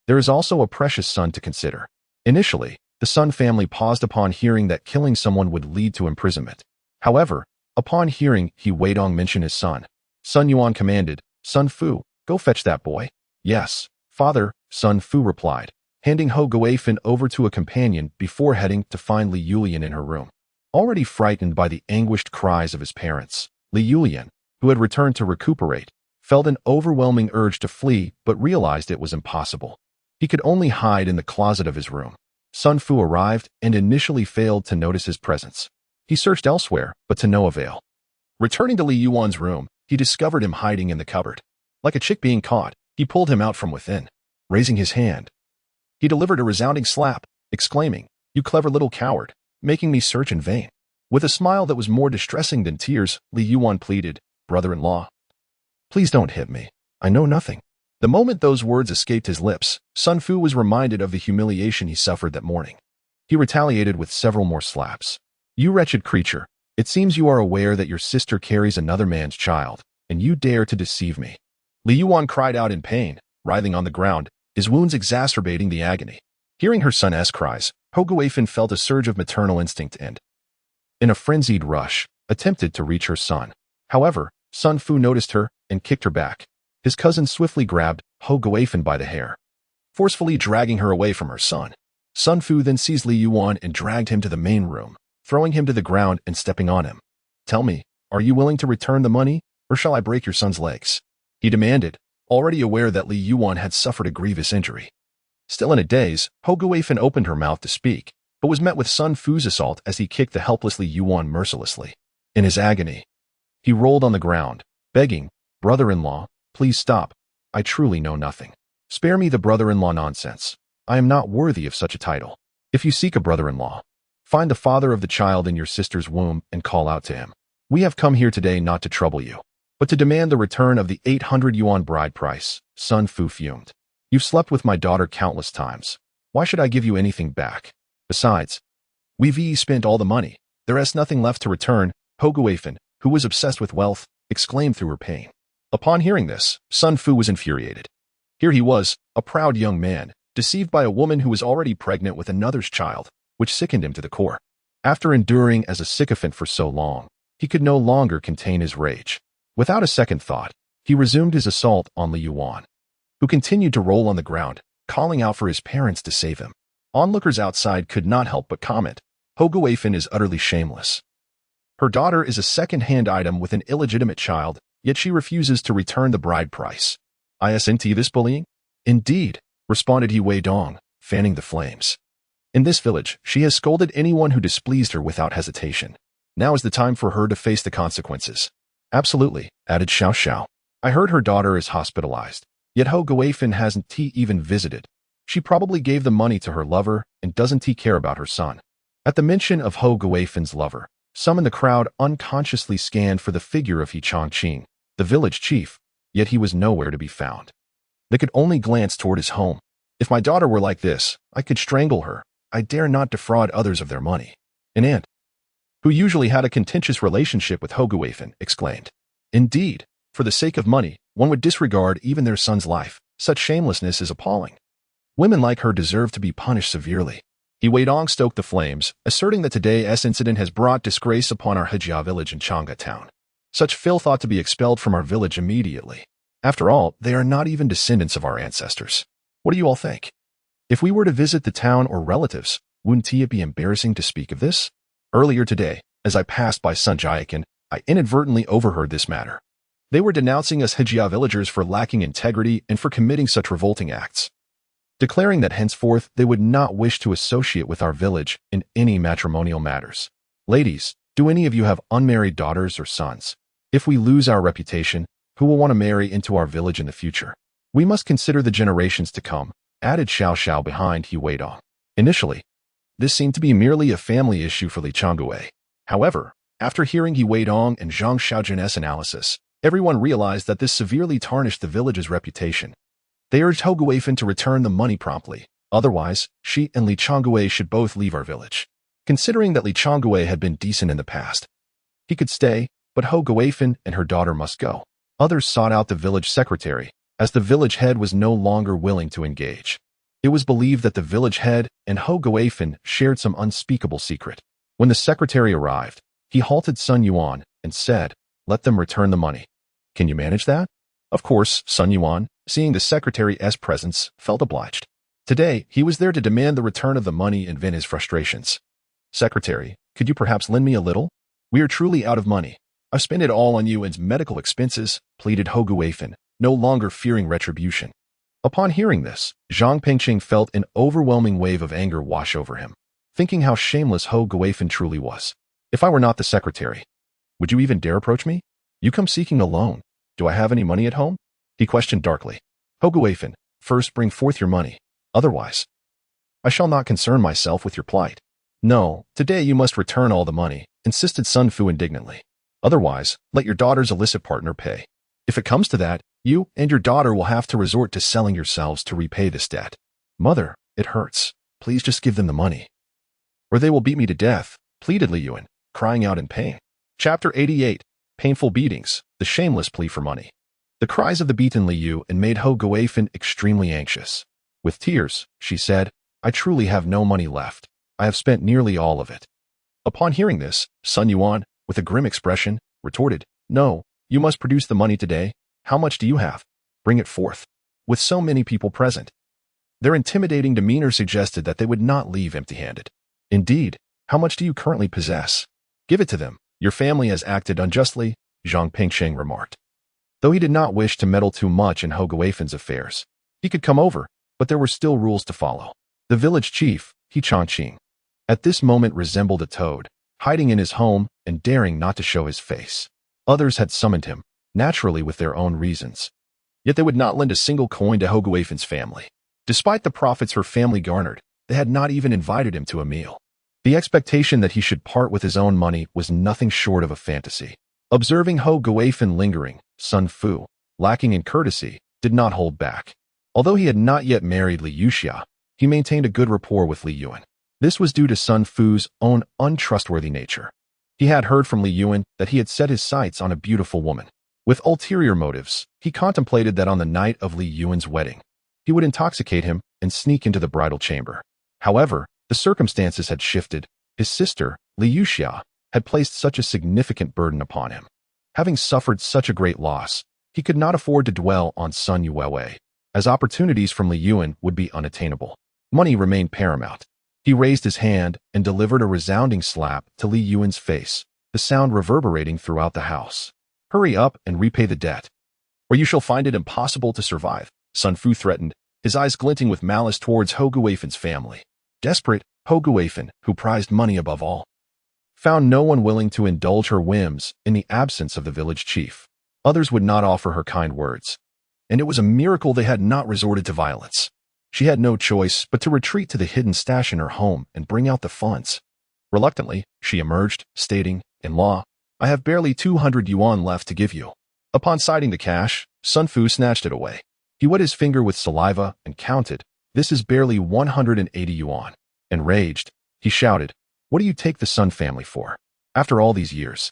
S1: There is also a precious son to consider. Initially, the Sun family paused upon hearing that killing someone would lead to imprisonment. However, upon hearing Weidong mention his son, Sun Yuan commanded, "Sun Fu, go fetch that boy." "Yes, father," Sun Fu replied, handing Ho Guifan over to a companion before heading to find Li Yulian in her room. Already frightened by the anguished cries of his parents, Li Yulian, who had returned to recuperate, felt an overwhelming urge to flee but realized it was impossible. He could only hide in the closet of his room. Sun Fu arrived and initially failed to notice his presence. He searched elsewhere, but to no avail. Returning to Li Yuan's room, he discovered him hiding in the cupboard. Like a chick being caught, he pulled him out from within. Raising his hand, he delivered a resounding slap, exclaiming, "You clever little coward, making me search in vain." With a smile that was more distressing than tears, Li Yuan pleaded, "Brother-in-law, please don't hit me. I know nothing." The moment those words escaped his lips, Sun Fu was reminded of the humiliation he suffered that morning. He retaliated with several more slaps. "You wretched creature, it seems you are aware that your sister carries another man's child, and you dare to deceive me." Li Yuan cried out in pain, writhing on the ground, his wounds exacerbating the agony. Hearing her son's cries, Ho Guifan felt a surge of maternal instinct and, in a frenzied rush, attempted to reach her son. However, Sun Fu noticed her and kicked her back. His cousin swiftly grabbed Ho Guifan by the hair, forcefully dragging her away from her son. Sun Fu then seized Li Yuan and dragged him to the main room, throwing him to the ground and stepping on him. "Tell me, are you willing to return the money, or shall I break your son's legs?" he demanded, already aware that Li Yuan had suffered a grievous injury. Still in a daze, Ho Guifan opened her mouth to speak, but was met with Sun Fu's assault as he kicked the helpless Li Yuan mercilessly. In his agony, he rolled on the ground, begging, "Brother-in-law, please stop. I truly know nothing. Spare me the brother-in-law nonsense. I am not worthy of such a title. If you seek a brother-in-law, find the father of the child in your sister's womb and call out to him. We have come here today not to trouble you, but to demand the return of the 800 yuan bride price." Sun Fu fumed. "You've slept with my daughter countless times. Why should I give you anything back? Besides, we've spent all the money. There is nothing left to return." Ho Guifan, who was obsessed with wealth, exclaimed through her pain. Upon hearing this, Sun Fu was infuriated. Here he was, a proud young man, deceived by a woman who was already pregnant with another's child, which sickened him to the core. After enduring as a sycophant for so long, he could no longer contain his rage. Without a second thought, he resumed his assault on Li Yuan, who continued to roll on the ground, calling out for his parents to save him. Onlookers outside could not help but comment, "Ho Guifan is utterly shameless. Her daughter is a second-hand item with an illegitimate child, yet she refuses to return the bride price. Isn't this bullying?" "Indeed," responded Weidong, fanning the flames. "In this village, she has scolded anyone who displeased her without hesitation. Now is the time for her to face the consequences." "Absolutely," added Xiao Xiao. "I heard her daughter is hospitalized, yet Ho Guifan hasn't even visited. She probably gave the money to her lover and doesn't care about her son." At the mention of Ho Guifan's lover, Some in the crowd unconsciously scanned for the figure of He Chongqing, the village chief, yet he was nowhere to be found. They could only glance toward his home. If my daughter were like this, I could strangle her. I dare not defraud others of their money. An aunt, who usually had a contentious relationship with Hoguafen, exclaimed. Indeed, for the sake of money, one would disregard even their son's life. Such shamelessness is appalling. Women like her deserve to be punished severely. Weidong stoked the flames, asserting that today's incident has brought disgrace upon our Hejia village in Chang'e town. Such filth ought to be expelled from our village immediately. After all, they are not even descendants of our ancestors. What do you all think? If we were to visit the town or relatives, wouldn't it be embarrassing to speak of this? Earlier today, as I passed by Sunjayakan, I inadvertently overheard this matter. They were denouncing us Hejia villagers for lacking integrity and for committing such revolting acts, declaring that henceforth they would not wish to associate with our village in any matrimonial matters. Ladies, do any of you have unmarried daughters or sons? If we lose our reputation, who will want to marry into our village in the future? We must consider the generations to come, added Xiao Xiao behind He Weidong. Initially, this seemed to be merely a family issue for Li Changwei. However, after hearing He Weidong and Zhang Xiaojun's analysis, everyone realized that this severely tarnished the village's reputation. They urged Hoguafen to return the money promptly. Otherwise, she and Li Changwei should both leave our village. Considering that Li Changwei had been decent in the past, he could stay, but Hoguafen and her daughter must go. Others sought out the village secretary, as the village head was no longer willing to engage. It was believed that the village head and Hoguafen shared some unspeakable secret. When the secretary arrived, he halted Sun Yuan and said, "Let them return the money. Can you manage that?" Of course, Sun Yuan, seeing the secretary's presence, felt obliged. Today, he was there to demand the return of the money and vent his frustrations. "Secretary, could you perhaps lend me a little? We are truly out of money. I've spent it all on you and medical expenses," pleaded Hoguafen, no longer fearing retribution. Upon hearing this, Zhang Pengqing felt an overwhelming wave of anger wash over him, thinking how shameless Hoguafen truly was. "If I were not the secretary, would you even dare approach me? You come seeking a loan. Do I have any money at home?" he questioned darkly. "Hoguafen, first bring forth your money. Otherwise, I shall not concern myself with your plight." "No, today you must return all the money," insisted Sun Fu indignantly. "Otherwise, let your daughter's illicit partner pay. If it comes to that, you and your daughter will have to resort to selling yourselves to repay this debt." "Mother, it hurts. Please just give them the money, or they will beat me to death," pleaded Li Yuan, crying out in pain. Chapter 88. Painful Beatings, the Shameless Plea for Money. The cries of the beaten Li Yuan made Hoguafen extremely anxious. With tears, she said, "I truly have no money left. I have spent nearly all of it." Upon hearing this, Sun Yuan, with a grim expression, retorted, "No, you must produce the money today. How much do you have? Bring it forth." With so many people present, their intimidating demeanor suggested that they would not leave empty-handed. "Indeed, how much do you currently possess? Give it to them. Your family has acted unjustly," Zhang Pengqing remarked. Though he did not wish to meddle too much in Hoguafen's affairs, he could come over, but there were still rules to follow. The village chief, He Chongqing, at this moment resembled a toad, hiding in his home and daring not to show his face. Others had summoned him, naturally with their own reasons. Yet they would not lend a single coin to Hoguafen's family. Despite the profits her family garnered, they had not even invited him to a meal. The expectation that he should part with his own money was nothing short of a fantasy. Observing Hoguafen lingering, Sun Fu, lacking in courtesy, did not hold back. Although he had not yet married Li Yuxia, he maintained a good rapport with Li Yuan. This was due to Sun Fu's own untrustworthy nature. He had heard from Li Yuan that he had set his sights on a beautiful woman. With ulterior motives, he contemplated that on the night of Li Yuan's wedding, he would intoxicate him and sneak into the bridal chamber. However, the circumstances had shifted. His sister, Li Yuxia, had placed such a significant burden upon him. Having suffered such a great loss, he could not afford to dwell on Sun Yuewei, as opportunities from Li Yuan would be unattainable. Money remained paramount. He raised his hand and delivered a resounding slap to Li Yuan's face, the sound reverberating throughout the house. "Hurry up and repay the debt, or you shall find it impossible to survive," Sun Fu threatened, his eyes glinting with malice towards Hoguafen's family. Desperate, Hoguafen, who prized money above all, found no one willing to indulge her whims in the absence of the village chief. Others would not offer her kind words, and it was a miracle they had not resorted to violence. She had no choice but to retreat to the hidden stash in her home and bring out the funds. Reluctantly, she emerged, stating, In-law, I have barely 200 yuan left to give you. Upon sighting the cash, Sun Fu snatched it away. He wet his finger with saliva and counted. This is barely 180 yuan. Enraged, he shouted, "What do you take the Sun family for? After all these years?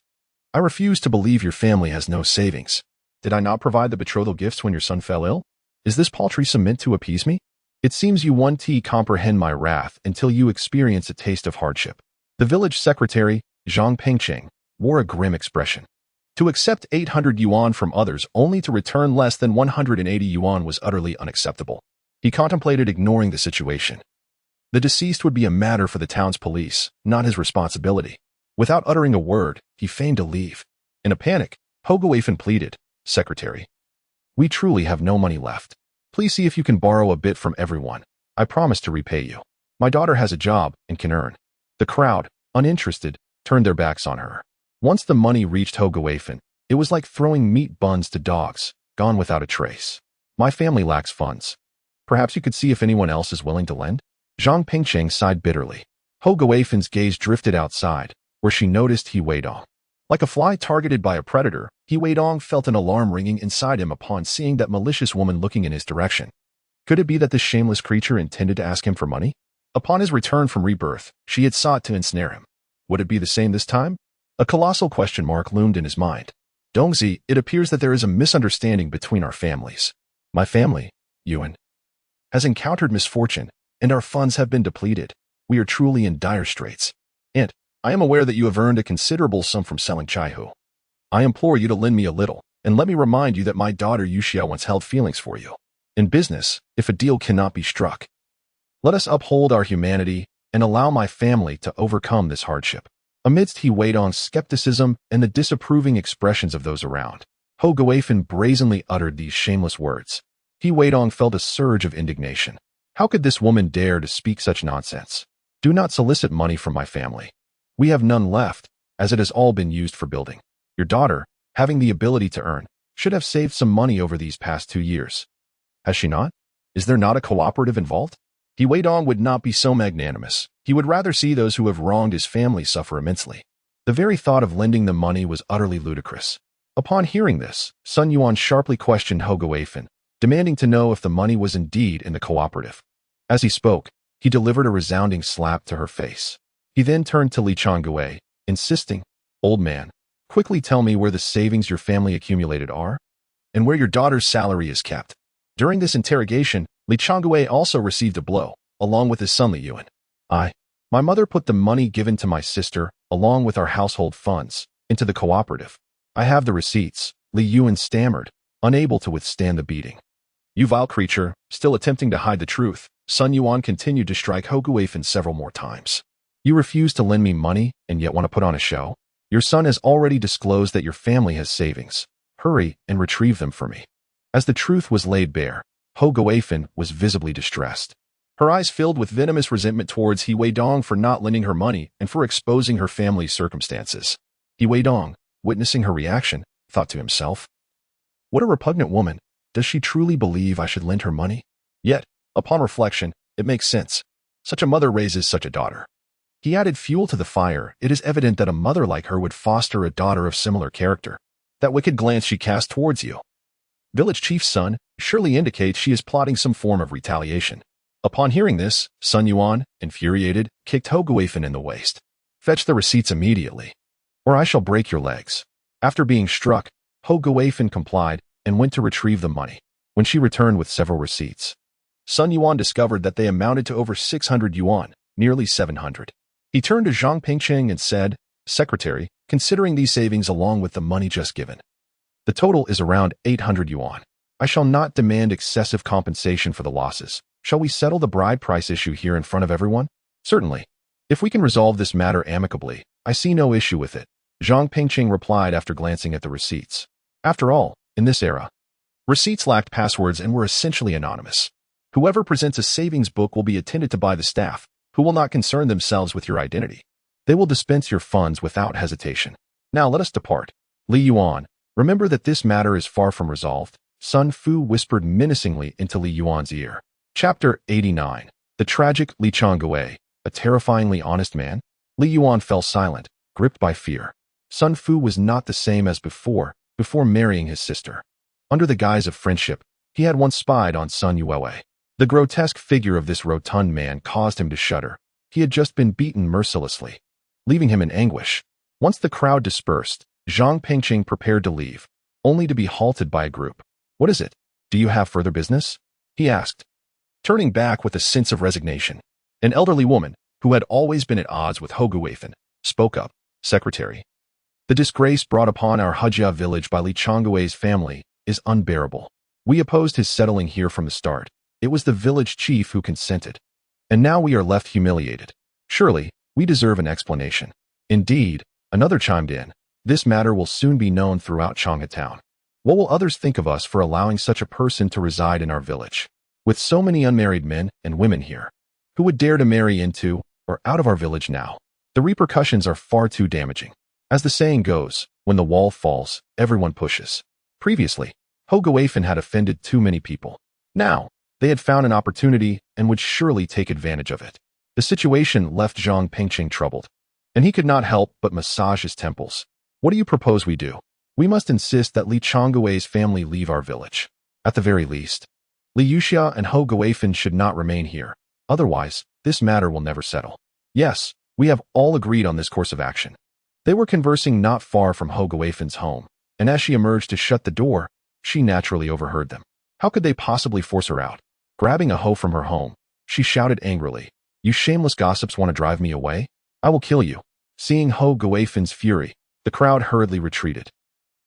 S1: I refuse to believe your family has no savings. Did I not provide the betrothal gifts when your son fell ill? Is this paltry sum meant to appease me? It seems you won't comprehend my wrath until you experience a taste of hardship." The village secretary, Zhang Pengcheng, wore a grim expression. To accept 800 yuan from others only to return less than 180 yuan was utterly unacceptable. He contemplated ignoring the situation. The deceased would be a matter for the town's police, not his responsibility. Without uttering a word, he feigned to leave. In a panic, Hogoafen pleaded, "Secretary, we truly have no money left. Please see if you can borrow a bit from everyone. I promise to repay you. My daughter has a job and can earn." The crowd, uninterested, turned their backs on her. Once the money reached Hogoafen, it was like throwing meat buns to dogs, gone without a trace. "My family lacks funds. Perhaps you could see if anyone else is willing to lend?" Zhang Pengcheng sighed bitterly. Hogoafen's gaze drifted outside, where she noticed He Weidong. Like a fly targeted by a predator, He Weidong felt an alarm ringing inside him upon seeing that malicious woman looking in his direction. Could it be that this shameless creature intended to ask him for money? Upon his return from rebirth, she had sought to ensnare him. Would it be the same this time? A colossal question mark loomed in his mind. "Dongzi, it appears that there is a misunderstanding between our families. My family, Yuan, has encountered misfortune, and our funds have been depleted. We are truly in dire straits. And I am aware that you have earned a considerable sum from selling Chaihu. I implore you to lend me a little, and let me remind you that my daughter Yuxia once held feelings for you. In business, if a deal cannot be struck, let us uphold our humanity and allow my family to overcome this hardship." Amidst He Weidong's skepticism and the disapproving expressions of those around, Hogoafen brazenly uttered these shameless words. He Weidong felt a surge of indignation. How could this woman dare to speak such nonsense? "Do not solicit money from my family. We have none left, as it has all been used for building. Your daughter, having the ability to earn, should have saved some money over these past 2 years. Has she not? Is there not a cooperative involved?" He Weidong would not be so magnanimous. He would rather see those who have wronged his family suffer immensely. The very thought of lending them money was utterly ludicrous. Upon hearing this, Sun Yuan sharply questioned Hogoafen, demanding to know if the money was indeed in the cooperative. As he spoke, he delivered a resounding slap to her face. He then turned to Li Changwei, insisting, "Old man, quickly tell me where the savings your family accumulated are, and where your daughter's salary is kept." During this interrogation, Li Changwei also received a blow, along with his son Li Yuan. My mother put the money given to my sister, along with our household funds, into the cooperative. I have the receipts," Li Yuan stammered, unable to withstand the beating. "You vile creature," still attempting to hide the truth, Sun Yuan continued to strike Hogoafen several more times. "You refuse to lend me money and yet want to put on a show? Your son has already disclosed that your family has savings. Hurry and retrieve them for me." As the truth was laid bare, Hogoafen was visibly distressed. Her eyes filled with venomous resentment towards He Weidong for not lending her money and for exposing her family's circumstances. He Weidong, witnessing her reaction, thought to himself, "What a repugnant woman. Does she truly believe I should lend her money? Yet, upon reflection, it makes sense. Such a mother raises such a daughter." He added fuel to the fire. It is evident that a mother like her would foster a daughter of similar character. That wicked glance she cast towards you, village chief's son, surely indicates she is plotting some form of retaliation. Upon hearing this, Sun Yuan, infuriated, kicked Hogoafen in the waist. "Fetch the receipts immediately, or I shall break your legs." After being struck, Hogoafen complied and went to retrieve the money. When she returned with several receipts, Sun Yuan discovered that they amounted to over 600 yuan, nearly 700. He turned to Zhang Pengcheng and said, "Secretary, considering these savings along with the money just given, the total is around 800 yuan. I shall not demand excessive compensation for the losses. Shall we settle the bride price issue here in front of everyone?" "Certainly. If we can resolve this matter amicably, I see no issue with it," Zhang Pengcheng replied after glancing at the receipts. After all, in this era, receipts lacked passwords and were essentially anonymous. Whoever presents a savings book will be attended to by the staff, who will not concern themselves with your identity. They will dispense your funds without hesitation. Now let us depart. Li Yuan, remember that this matter is far from resolved," Sun Fu whispered menacingly into Li Yuan's ear. Chapter 89. The Tragic Li Changwei, a terrifyingly honest man? Li Yuan fell silent, gripped by fear. Sun Fu was not the same as before marrying his sister. Under the guise of friendship, he had once spied on Sun Yuewei. The grotesque figure of this rotund man caused him to shudder. He had just been beaten mercilessly, leaving him in anguish. Once the crowd dispersed, Zhang Pengqing prepared to leave, only to be halted by a group. "What is it? Do you have further business?" he asked, turning back with a sense of resignation. An elderly woman, who had always been at odds with Hou Guifan, spoke up. "Secretary, the disgrace brought upon our Hejia village by Li Changgui's family is unbearable. We opposed his settling here from the start. It was the village chief who consented. And now we are left humiliated. Surely, we deserve an explanation." "Indeed," another chimed in. "This matter will soon be known throughout Changha town. What will others think of us for allowing such a person to reside in our village? With so many unmarried men and women here, who would dare to marry into or out of our village now? The repercussions are far too damaging. As the saying goes, when the wall falls, everyone pushes." Previously, Hou Guifan had offended too many people. Now, they had found an opportunity and would surely take advantage of it. The situation left Zhang Pengqing troubled, and he could not help but massage his temples. "What do you propose we do?" "We must insist that Li Changgui's family leave our village. At the very least, Li Yuxia and Hou Guifan should not remain here. Otherwise, this matter will never settle." "Yes, we have all agreed on this course of action." They were conversing not far from Hou Guifan's home, and as she emerged to shut the door, she naturally overheard them. How could they possibly force her out? Grabbing a hoe from her home, she shouted angrily, "You shameless gossips want to drive me away? I will kill you." Seeing Hou Guifan's fury, the crowd hurriedly retreated,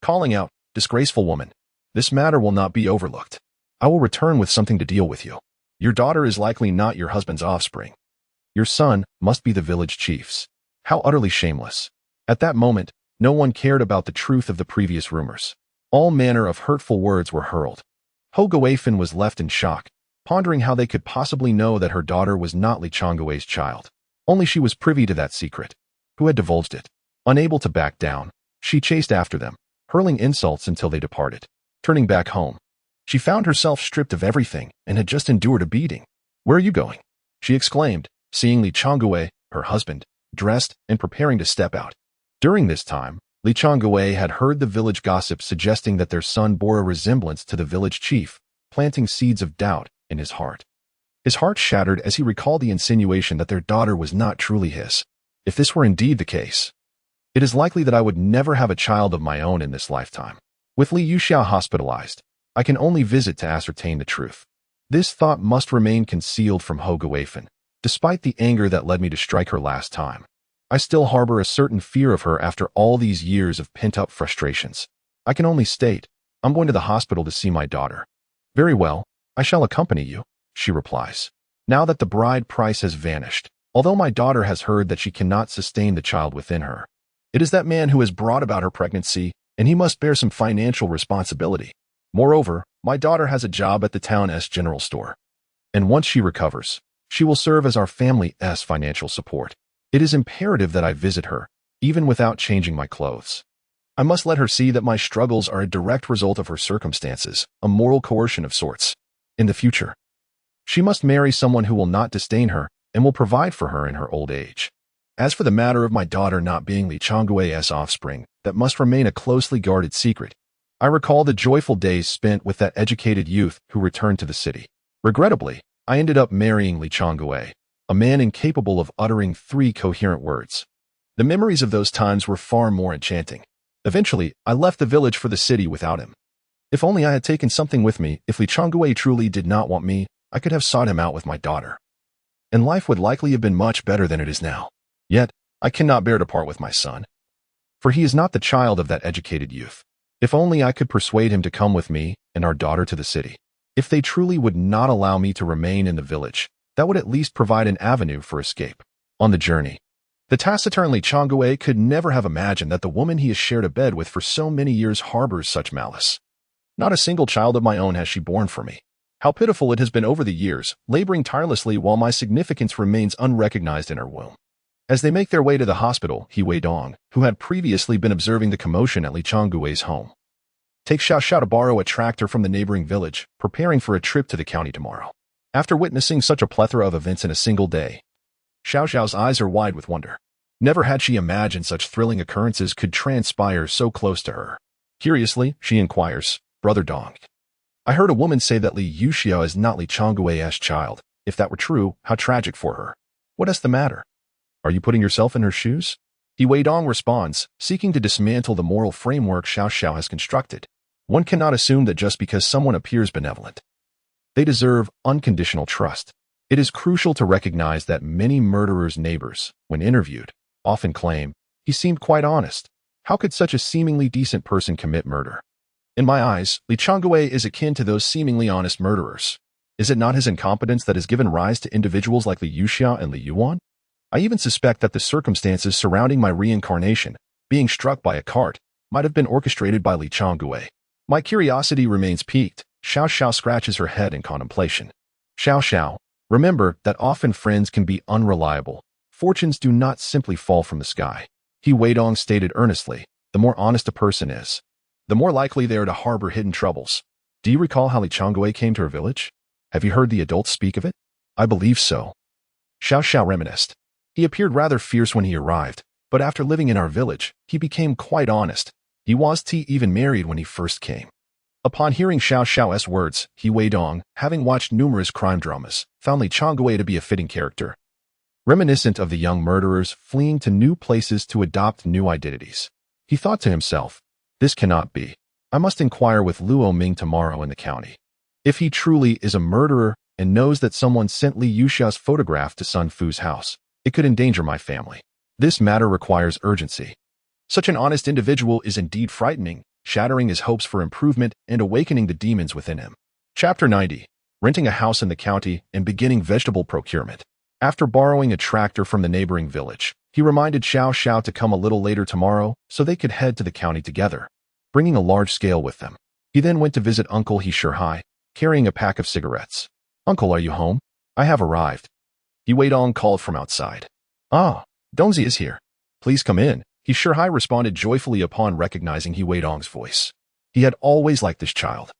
S1: calling out, "Disgraceful woman, this matter will not be overlooked. I will return with something to deal with you. Your daughter is likely not your husband's offspring. Your son must be the village chief's." How utterly shameless. At that moment, no one cared about the truth of the previous rumors. All manner of hurtful words were hurled. Hou Guifan was left in shock, pondering how they could possibly know that her daughter was not Li Changgui's child. Only she was privy to that secret. Who had divulged it? Unable to back down, she chased after them, hurling insults until they departed. Turning back home, she found herself stripped of everything and had just endured a beating. "Where are you going?" she exclaimed, seeing Li Changgui, her husband, dressed and preparing to step out. During this time, Li Changgui had heard the village gossip suggesting that their son bore a resemblance to the village chief, planting seeds of doubt in his heart. His heart shattered as he recalled the insinuation that their daughter was not truly his. If this were indeed the case, it is likely that I would never have a child of my own in this lifetime. With Li Yuxia hospitalized, I can only visit to ascertain the truth. This thought must remain concealed from Hou Guifan, despite the anger that led me to strike her last time. I still harbor a certain fear of her after all these years of pent-up frustrations. I can only state, I'm going to the hospital to see my daughter. "Very well, I shall accompany you," she replies. Now that the bride price has vanished, although my daughter has heard that she cannot sustain the child within her, it is that man who has brought about her pregnancy, and he must bear some financial responsibility. Moreover, my daughter has a job at the town's general store, and once she recovers, she will serve as our family's financial support. It is imperative that I visit her, even without changing my clothes. I must let her see that my struggles are a direct result of her circumstances, a moral coercion of sorts. In the future, she must marry someone who will not disdain her and will provide for her in her old age. As for the matter of my daughter not being Li Changgui's offspring, that must remain a closely guarded secret. I recall the joyful days spent with that educated youth who returned to the city. Regrettably, I ended up marrying Li Changgui, a man incapable of uttering 3 coherent words. The memories of those times were far more enchanting. Eventually, I left the village for the city without him. If only I had taken something with me. If Li Changgui truly did not want me, I could have sought him out with my daughter, and life would likely have been much better than it is now. Yet, I cannot bear to part with my son, for he is not the child of that educated youth. If only I could persuade him to come with me and our daughter to the city. If they truly would not allow me to remain in the village, that would at least provide an avenue for escape. On the journey, the taciturn Li Changgui could never have imagined that the woman he has shared a bed with for so many years harbors such malice. Not a single child of my own has she borne for me. How pitiful it has been over the years, laboring tirelessly while my significance remains unrecognized in her womb. As they make their way to the hospital, Weidong, who had previously been observing the commotion at Li Changgui's home, takes Xiao Xiao to borrow a tractor from the neighboring village, preparing for a trip to the county tomorrow. After witnessing such a plethora of events in a single day, Xiao Xiao's eyes are wide with wonder. Never had she imagined such thrilling occurrences could transpire so close to her. Curiously, she inquires, Brother Dong, I heard a woman say that Li Yuxia is not Li Changgui's child. If that were true, how tragic for her. What is the matter? Are you putting yourself in her shoes? Weidong responds, seeking to dismantle the moral framework Xiao Xiao has constructed. One cannot assume that just because someone appears benevolent, they deserve unconditional trust. It is crucial to recognize that many murderers' neighbors, when interviewed, often claim, he seemed quite honest. How could such a seemingly decent person commit murder? In my eyes, Li Changgui is akin to those seemingly honest murderers. Is it not his incompetence that has given rise to individuals like Li Yuxia and Li Yuan? I even suspect that the circumstances surrounding my reincarnation, being struck by a cart, might have been orchestrated by Li Changgui. My curiosity remains piqued. Xiao Xiao scratches her head in contemplation. Xiao Xiao, remember that often friends can be unreliable. Fortunes do not simply fall from the sky. Weidong stated earnestly, the more honest a person is, the more likely they are to harbor hidden troubles. Do you recall how Li Changgui came to her village? Have you heard the adults speak of it? I believe so. Xiao Xiao reminisced. He appeared rather fierce when he arrived, but after living in our village, he became quite honest. He was even married when he first came. Upon hearing Xiao Xiao's words, Weidong, having watched numerous crime dramas, found Li Changgui to be a fitting character. Reminiscent of the young murderers fleeing to new places to adopt new identities. He thought to himself, this cannot be. I must inquire with Luo Ming tomorrow in the county. If he truly is a murderer and knows that someone sent Li Yuxia's photograph to Sun Fu's house, it could endanger my family. This matter requires urgency. Such an honest individual is indeed frightening, shattering his hopes for improvement and awakening the demons within him. Chapter 90. Renting a house in the county and beginning vegetable procurement. After borrowing a tractor from the neighboring village, he reminded Xiao Xiao to come a little later tomorrow so they could head to the county together, bringing a large scale with them. He then went to visit Uncle He Shihai, carrying a pack of cigarettes. Uncle, are you home? I have arrived. Weidong called from outside. Ah, Dongzi is here. Please come in. He Shihai responded joyfully upon recognizing Weidong's voice. He had always liked this child,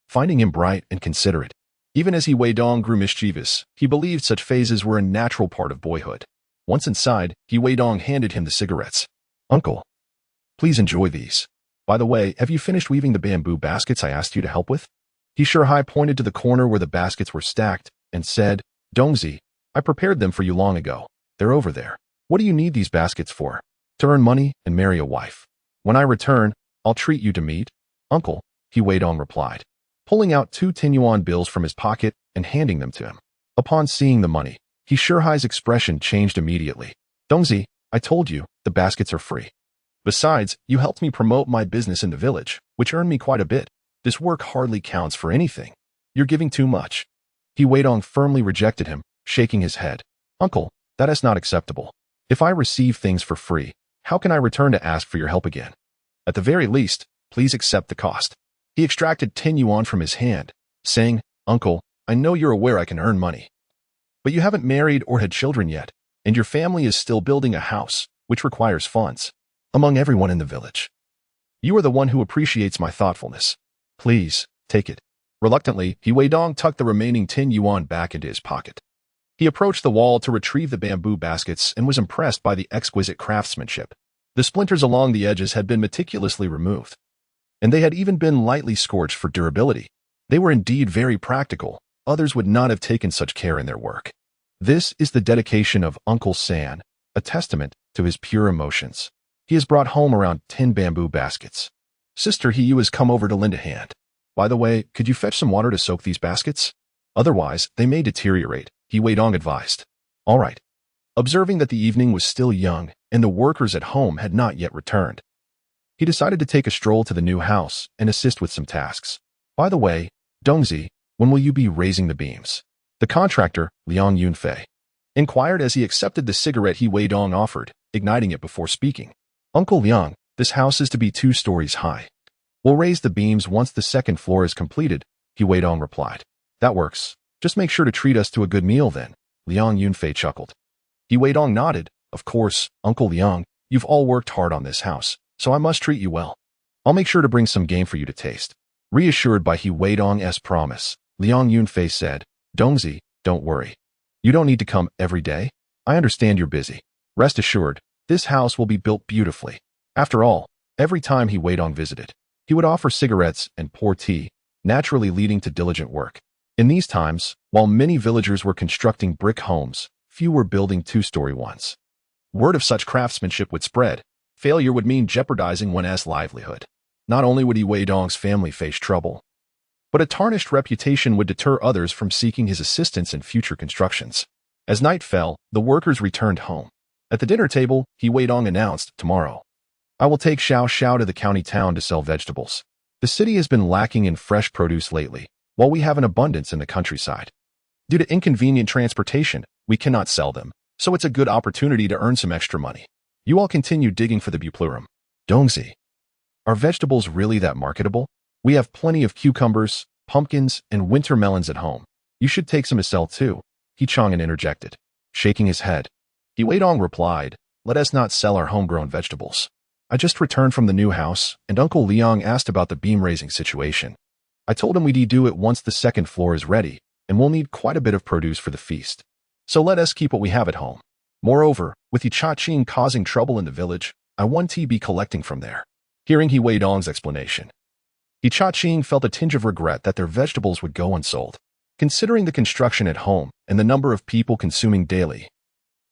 S1: finding him bright and considerate. Even as Weidong grew mischievous, he believed such phases were a natural part of boyhood. Once inside, Weidong handed him the cigarettes. Uncle, please enjoy these. By the way, have you finished weaving the bamboo baskets I asked you to help with? He Shihai pointed to the corner where the baskets were stacked and said, Dongzi, I prepared them for you long ago. They're over there. What do you need these baskets for? To earn money and marry a wife. When I return, I'll treat you to meat. Uncle, Weidong replied, pulling out 2 10 yuan bills from his pocket and handing them to him. Upon seeing the money, He Shihai's expression changed immediately. Dongzi, I told you, the baskets are free. Besides, you helped me promote my business in the village, which earned me quite a bit. This work hardly counts for anything. You're giving too much. Weidong firmly rejected him, shaking his head. Uncle, that is not acceptable. If I receive things for free, how can I return to ask for your help again? At the very least, please accept the cost. He extracted 10 yuan from his hand, saying, Uncle, I know you're aware I can earn money. But you haven't married or had children yet, and your family is still building a house, which requires funds. Among everyone in the village, you are the one who appreciates my thoughtfulness. Please, take it. Reluctantly, Weidong tucked the remaining 10 yuan back into his pocket. He approached the wall to retrieve the bamboo baskets and was impressed by the exquisite craftsmanship. The splinters along the edges had been meticulously removed, and they had even been lightly scorched for durability. They were indeed very practical. Others would not have taken such care in their work. This is the dedication of Uncle San, a testament to his pure emotions. He has brought home around 10 bamboo baskets. Sister Yu has come over to lend a hand. By the way, could you fetch some water to soak these baskets? Otherwise, they may deteriorate, Weidong advised. All right. Observing that the evening was still young and the workers at home had not yet returned, he decided to take a stroll to the new house and assist with some tasks. By the way, Dongzi, when will you be raising the beams? The contractor, Liang Yunfei, inquired as he accepted the cigarette Weidong offered, igniting it before speaking. Uncle Liang, this house is to be 2 stories high. We'll raise the beams once the 2nd floor is completed, Weidong replied. That works. Just make sure to treat us to a good meal then, Liang Yunfei chuckled. Weidong nodded. Of course, Uncle Liang, you've all worked hard on this house, so I must treat you well. I'll make sure to bring some game for you to taste. Reassured by Weidong's promise, Liang Yunfei said, Dongzi, don't worry. You don't need to come every day. I understand you're busy. Rest assured, This house will be built beautifully. After all, every time he Weidong visited, he would offer cigarettes and pour tea, naturally leading to diligent work. In these times, while many villagers were constructing brick homes, few were building two-story ones. Word of such craftsmanship would spread. Failure would mean jeopardizing one's livelihood. Not only would Li Weidong's family face trouble, but a tarnished reputation would deter others from seeking his assistance in future constructions. As night fell, the workers returned home. At the dinner table, Li Weidong announced, "Tomorrow, I will take Xiao Xiao to the county town to sell vegetables. The city has been lacking in fresh produce lately, while we have an abundance in the countryside. Due to inconvenient transportation, we cannot sell them, so it's a good opportunity to earn some extra money. You all continue digging for the buplurum." Dongzi. Are vegetables really that marketable? We have plenty of cucumbers, pumpkins, and winter melons at home. You should take some to sell too, He Chang'an interjected, shaking his head. Li Weidong replied, "Let us not sell our homegrown vegetables. I just returned from the new house, and Uncle Liang asked about the beam-raising situation. I told him we'd do it once the second floor is ready, and we'll need quite a bit of produce for the feast. So let us keep what we have at home. Moreover, with Yichaqing causing trouble in the village, I want to be collecting from there." Hearing Li Weidong's explanation, Yichaqing felt a tinge of regret that their vegetables would go unsold. Considering the construction at home and the number of people consuming daily,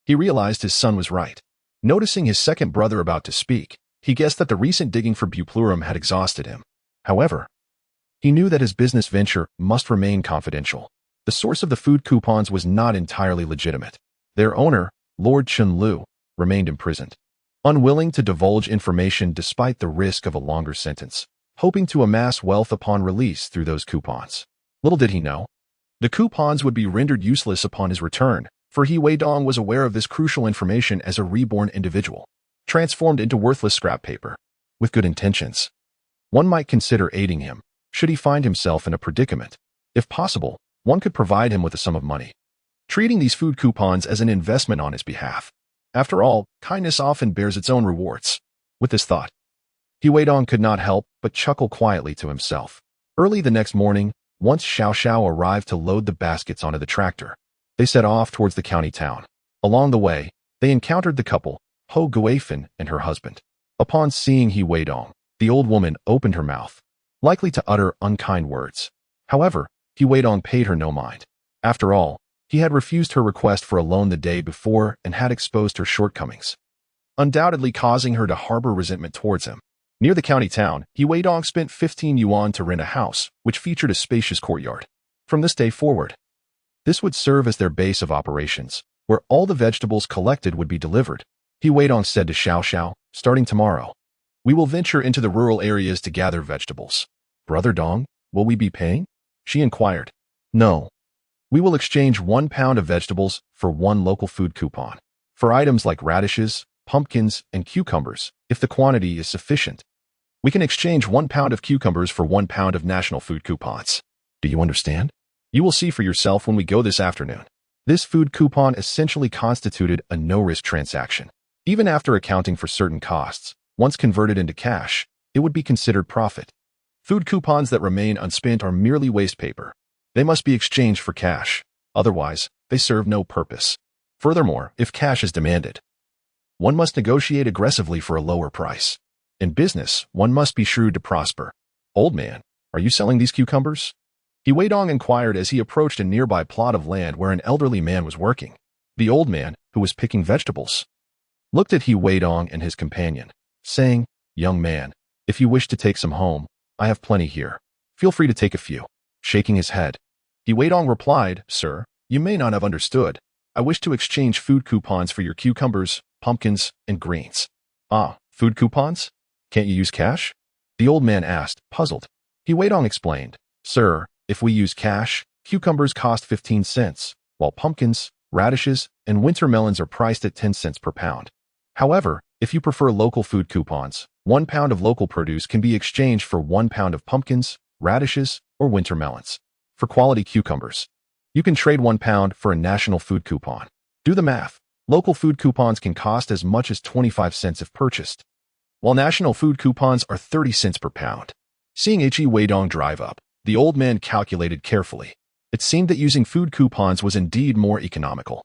S1: he realized his son was right. Noticing his second brother about to speak, he guessed that the recent digging for buplurum had exhausted him. However, he knew that his business venture must remain confidential. The source of the food coupons was not entirely legitimate. Their owner, Lord Chun Lu, remained imprisoned, unwilling to divulge information despite the risk of a longer sentence, hoping to amass wealth upon release through those coupons. Little did he know, the coupons would be rendered useless upon his return, for Li Weidong was aware of this crucial information as a reborn individual, transformed into worthless scrap paper. With good intentions, one might consider aiding him, should he find himself in a predicament. If possible, one could provide him with a sum of money, treating these food coupons as an investment on his behalf. After all, kindness often bears its own rewards. With this thought, Li Weidong could not help but chuckle quietly to himself. Early the next morning, once Xiao Xiao arrived to load the baskets onto the tractor, they set off towards the county town. Along the way, they encountered the couple, Ho Guifan and her husband. Upon seeing Li Weidong, the old woman opened her mouth, likely to utter unkind words. However, Li Weidong paid her no mind. After all, he had refused her request for a loan the day before and had exposed her shortcomings, undoubtedly causing her to harbor resentment towards him. Near the county town, Li Weidong spent 15 yuan to rent a house, which featured a spacious courtyard. From this day forward, this would serve as their base of operations, where all the vegetables collected would be delivered. Li Weidong said to Xiao Xiao, "Starting tomorrow, we will venture into the rural areas to gather vegetables." "Brother Dong, will we be paying?" she inquired. "No. We will exchange 1 pound of vegetables for 1 local food coupon. For items like radishes, pumpkins, and cucumbers, if the quantity is sufficient, we can exchange 1 pound of cucumbers for 1 pound of national food coupons. Do you understand? You will see for yourself when we go this afternoon." This food coupon essentially constituted a no-risk transaction. Even after accounting for certain costs, once converted into cash, it would be considered profit. Food coupons that remain unspent are merely waste paper. They must be exchanged for cash. Otherwise, they serve no purpose. Furthermore, if cash is demanded, one must negotiate aggressively for a lower price. In business, one must be shrewd to prosper. "Old man, are you selling these cucumbers?" Li Weidong inquired as he approached a nearby plot of land where an elderly man was working. The old man, who was picking vegetables, looked at Li Weidong and his companion, saying, "Young man, if you wish to take some home, I have plenty here. Feel free to take a few." Shaking his head, Li Weidong replied, "Sir, you may not have understood. I wish to exchange food coupons for your cucumbers, pumpkins, and greens." "Ah, food coupons? Can't you use cash?" the old man asked, puzzled. Li Weidong explained, "Sir, if we use cash, cucumbers cost 15 cents, while pumpkins, radishes, and winter melons are priced at 10 cents per pound. However, if you prefer local food coupons, 1 pound of local produce can be exchanged for 1 pound of pumpkins, radishes, or winter melons. For quality cucumbers, you can trade 1 pound for a national food coupon. Do the math. Local food coupons can cost as much as 25 cents if purchased, while national food coupons are 30 cents per pound." Seeing Li Weidong drive up, the old man calculated carefully. It seemed that using food coupons was indeed more economical.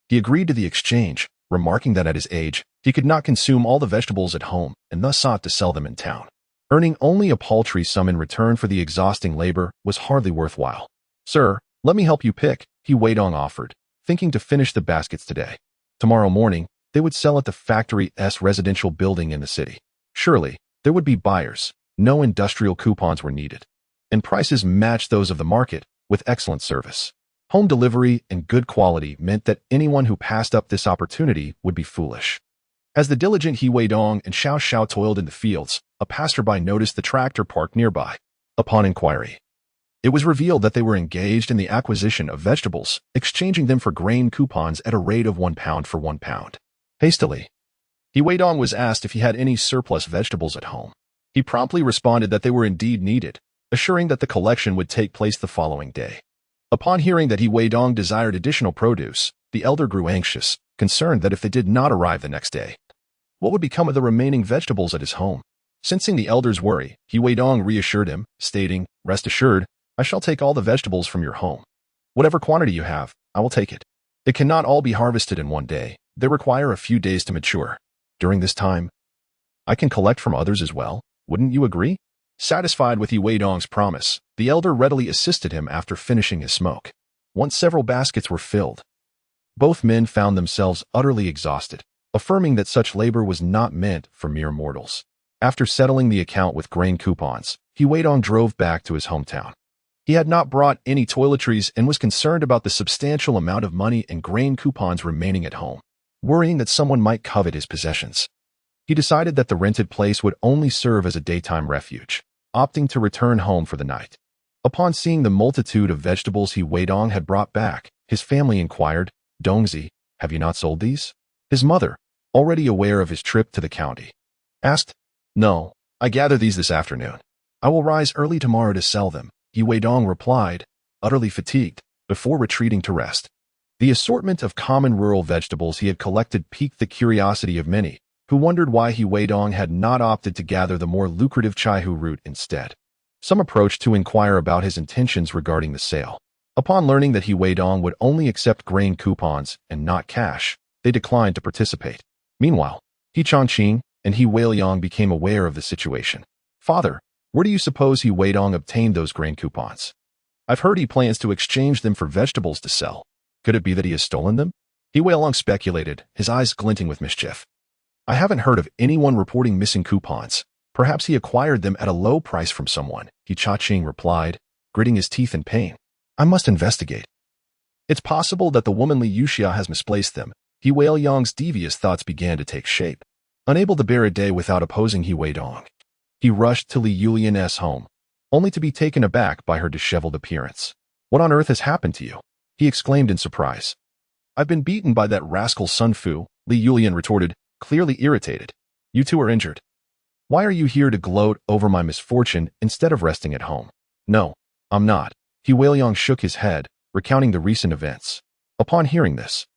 S1: He agreed to the exchange, remarking that at his age, he could not consume all the vegetables at home and thus sought to sell them in town. Earning only a paltry sum in return for the exhausting labor was hardly worthwhile. "Sir, let me help you pick," Weidong offered, thinking to finish the baskets today. Tomorrow morning, they would sell at the factory's residential building in the city. Surely, there would be buyers. No industrial coupons were needed. And prices matched those of the market, with excellent service. Home delivery and good quality meant that anyone who passed up this opportunity would be foolish. As the diligent Weidong and Xiao Xiao toiled in the fields, a passerby noticed the tractor parked nearby. Upon inquiry, it was revealed that they were engaged in the acquisition of vegetables, exchanging them for grain coupons at a rate of £1 for £1. Hastily, Weidong was asked if he had any surplus vegetables at home. He promptly responded that they were indeed needed, assuring that the collection would take place the following day. Upon hearing that Weidong desired additional produce, the elder grew anxious, concerned that if they did not arrive the next day, what would become of the remaining vegetables at his home? Sensing the elder's worry, Weidong reassured him, stating, "Rest assured, I shall take all the vegetables from your home. Whatever quantity you have, I will take it. It cannot all be harvested in one day. They require a few days to mature. During this time, I can collect from others as well. Wouldn't you agree?" Satisfied with Weidong's promise, the elder readily assisted him after finishing his smoke. Once several baskets were filled, both men found themselves utterly exhausted, affirming that such labor was not meant for mere mortals. After settling the account with grain coupons, Weidong drove back to his hometown. He had not brought any toiletries and was concerned about the substantial amount of money and grain coupons remaining at home, worrying that someone might covet his possessions. He decided that the rented place would only serve as a daytime refuge, opting to return home for the night. Upon seeing the multitude of vegetables Weidong had brought back, his family inquired, "Dongzi, have you not sold these?" His mother, already aware of his trip to the county, asked, "No, I gather these this afternoon. I will rise early tomorrow to sell them," Weidong replied, utterly fatigued, before retreating to rest. The assortment of common rural vegetables he had collected piqued the curiosity of many, who wondered why Weidong had not opted to gather the more lucrative chaihu root instead. Some approached to inquire about his intentions regarding the sale. Upon learning that Weidong would only accept grain coupons and not cash, they declined to participate. Meanwhile, Chongqing and Weiliang became aware of the situation. "Father, where do you suppose Weidong obtained those grain coupons? I've heard he plans to exchange them for vegetables to sell. Could it be that he has stolen them?" Weiliang speculated, his eyes glinting with mischief. "I haven't heard of anyone reporting missing coupons. Perhaps he acquired them at a low price from someone," Chongqing replied, gritting his teeth in pain. "I must investigate. It's possible that the woman Li Yuxia has misplaced them." Weiliang's devious thoughts began to take shape. Unable to bear a day without opposing Weidong, he rushed to Li Yulian's home, only to be taken aback by her disheveled appearance. "What on earth has happened to you?" he exclaimed in surprise. "I've been beaten by that rascal Sun Fu," Li Yulian retorted, clearly irritated. "You two are injured. Why are you here to gloat over my misfortune instead of resting at home?" "No, I'm not." Weiliang shook his head, recounting the recent events. Upon hearing this,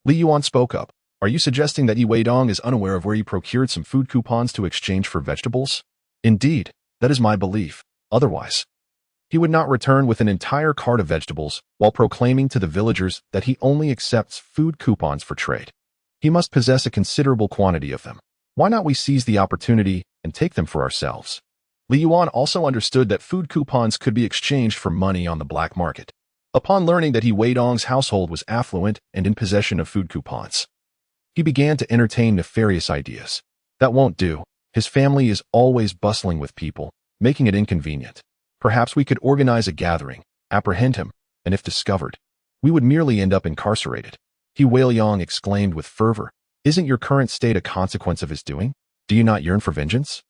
S1: Li Yuan spoke up. "Are you suggesting that Weidong is unaware of where he procured some food coupons to exchange for vegetables?" "Indeed, that is my belief. Otherwise, he would not return with an entire cart of vegetables while proclaiming to the villagers that he only accepts food coupons for trade. He must possess a considerable quantity of them. Why not we seize the opportunity and take them for ourselves?" Li Yuan also understood that food coupons could be exchanged for money on the black market. Upon learning that Weidong's household was affluent and in possession of food coupons, he began to entertain nefarious ideas. "That won't do. His family is always bustling with people, making it inconvenient. Perhaps we could organize a gathering, apprehend him, and if discovered, we would merely end up incarcerated." Weiliang exclaimed with fervor, "Isn't your current state a consequence of his doing? Do you not yearn for vengeance?"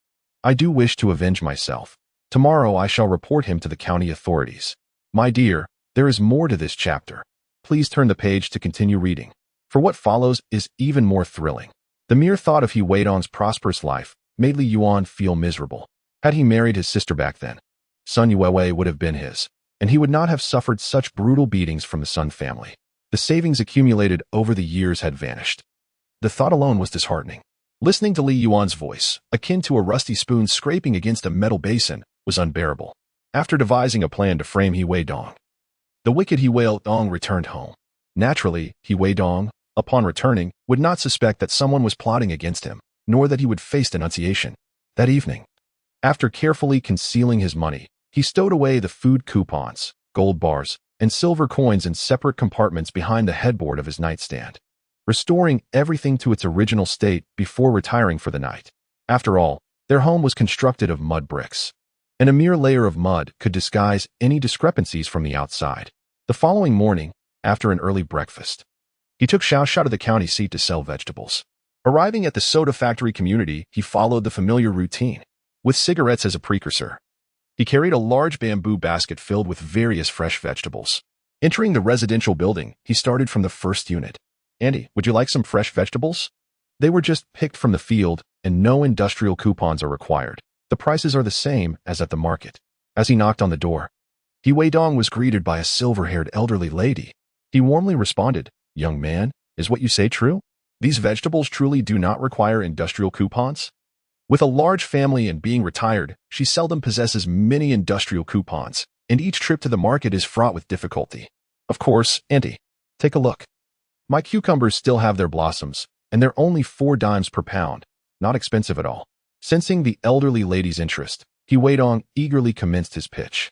S1: "I do wish to avenge myself. Tomorrow I shall report him to the county authorities." My dear, there is more to this chapter. Please turn the page to continue reading, for what follows is even more thrilling. The mere thought of Weidong's prosperous life made Li Yuan feel miserable. Had he married his sister back then, Sun Yuewei would have been his, and he would not have suffered such brutal beatings from the Sun family. The savings accumulated over the years had vanished. The thought alone was disheartening. Listening to Li Yuan's voice, akin to a rusty spoon scraping against a metal basin, was unbearable. After devising a plan to frame Weidong, the wicked Weidong returned home. Naturally, Weidong, upon returning, would not suspect that someone was plotting against him, nor that he would face denunciation. That evening, after carefully concealing his money, he stowed away the food coupons, gold bars, and silver coins in separate compartments behind the headboard of his nightstand, restoring everything to its original state before retiring for the night. After all, their home was constructed of mud bricks, and a mere layer of mud could disguise any discrepancies from the outside. The following morning, after an early breakfast, he took Xiao to the county seat to sell vegetables. Arriving at the soda factory community, he followed the familiar routine, with cigarettes as a precursor. He carried a large bamboo basket filled with various fresh vegetables. Entering the residential building, he started from the first unit. "Andy, would you like some fresh vegetables?" They were just picked from the field, and no industrial coupons are required. The prices are the same as at the market. As he knocked on the door, Weidong was greeted by a silver-haired elderly lady. He warmly responded, "Young man, is what you say true? These vegetables truly do not require industrial coupons?" With a large family and being retired, she seldom possesses many industrial coupons, and each trip to the market is fraught with difficulty. "Of course, Auntie. Take a look. My cucumbers still have their blossoms, and they're only 4 dimes per pound. Not expensive at all." Sensing the elderly lady's interest, Weidong eagerly commenced his pitch.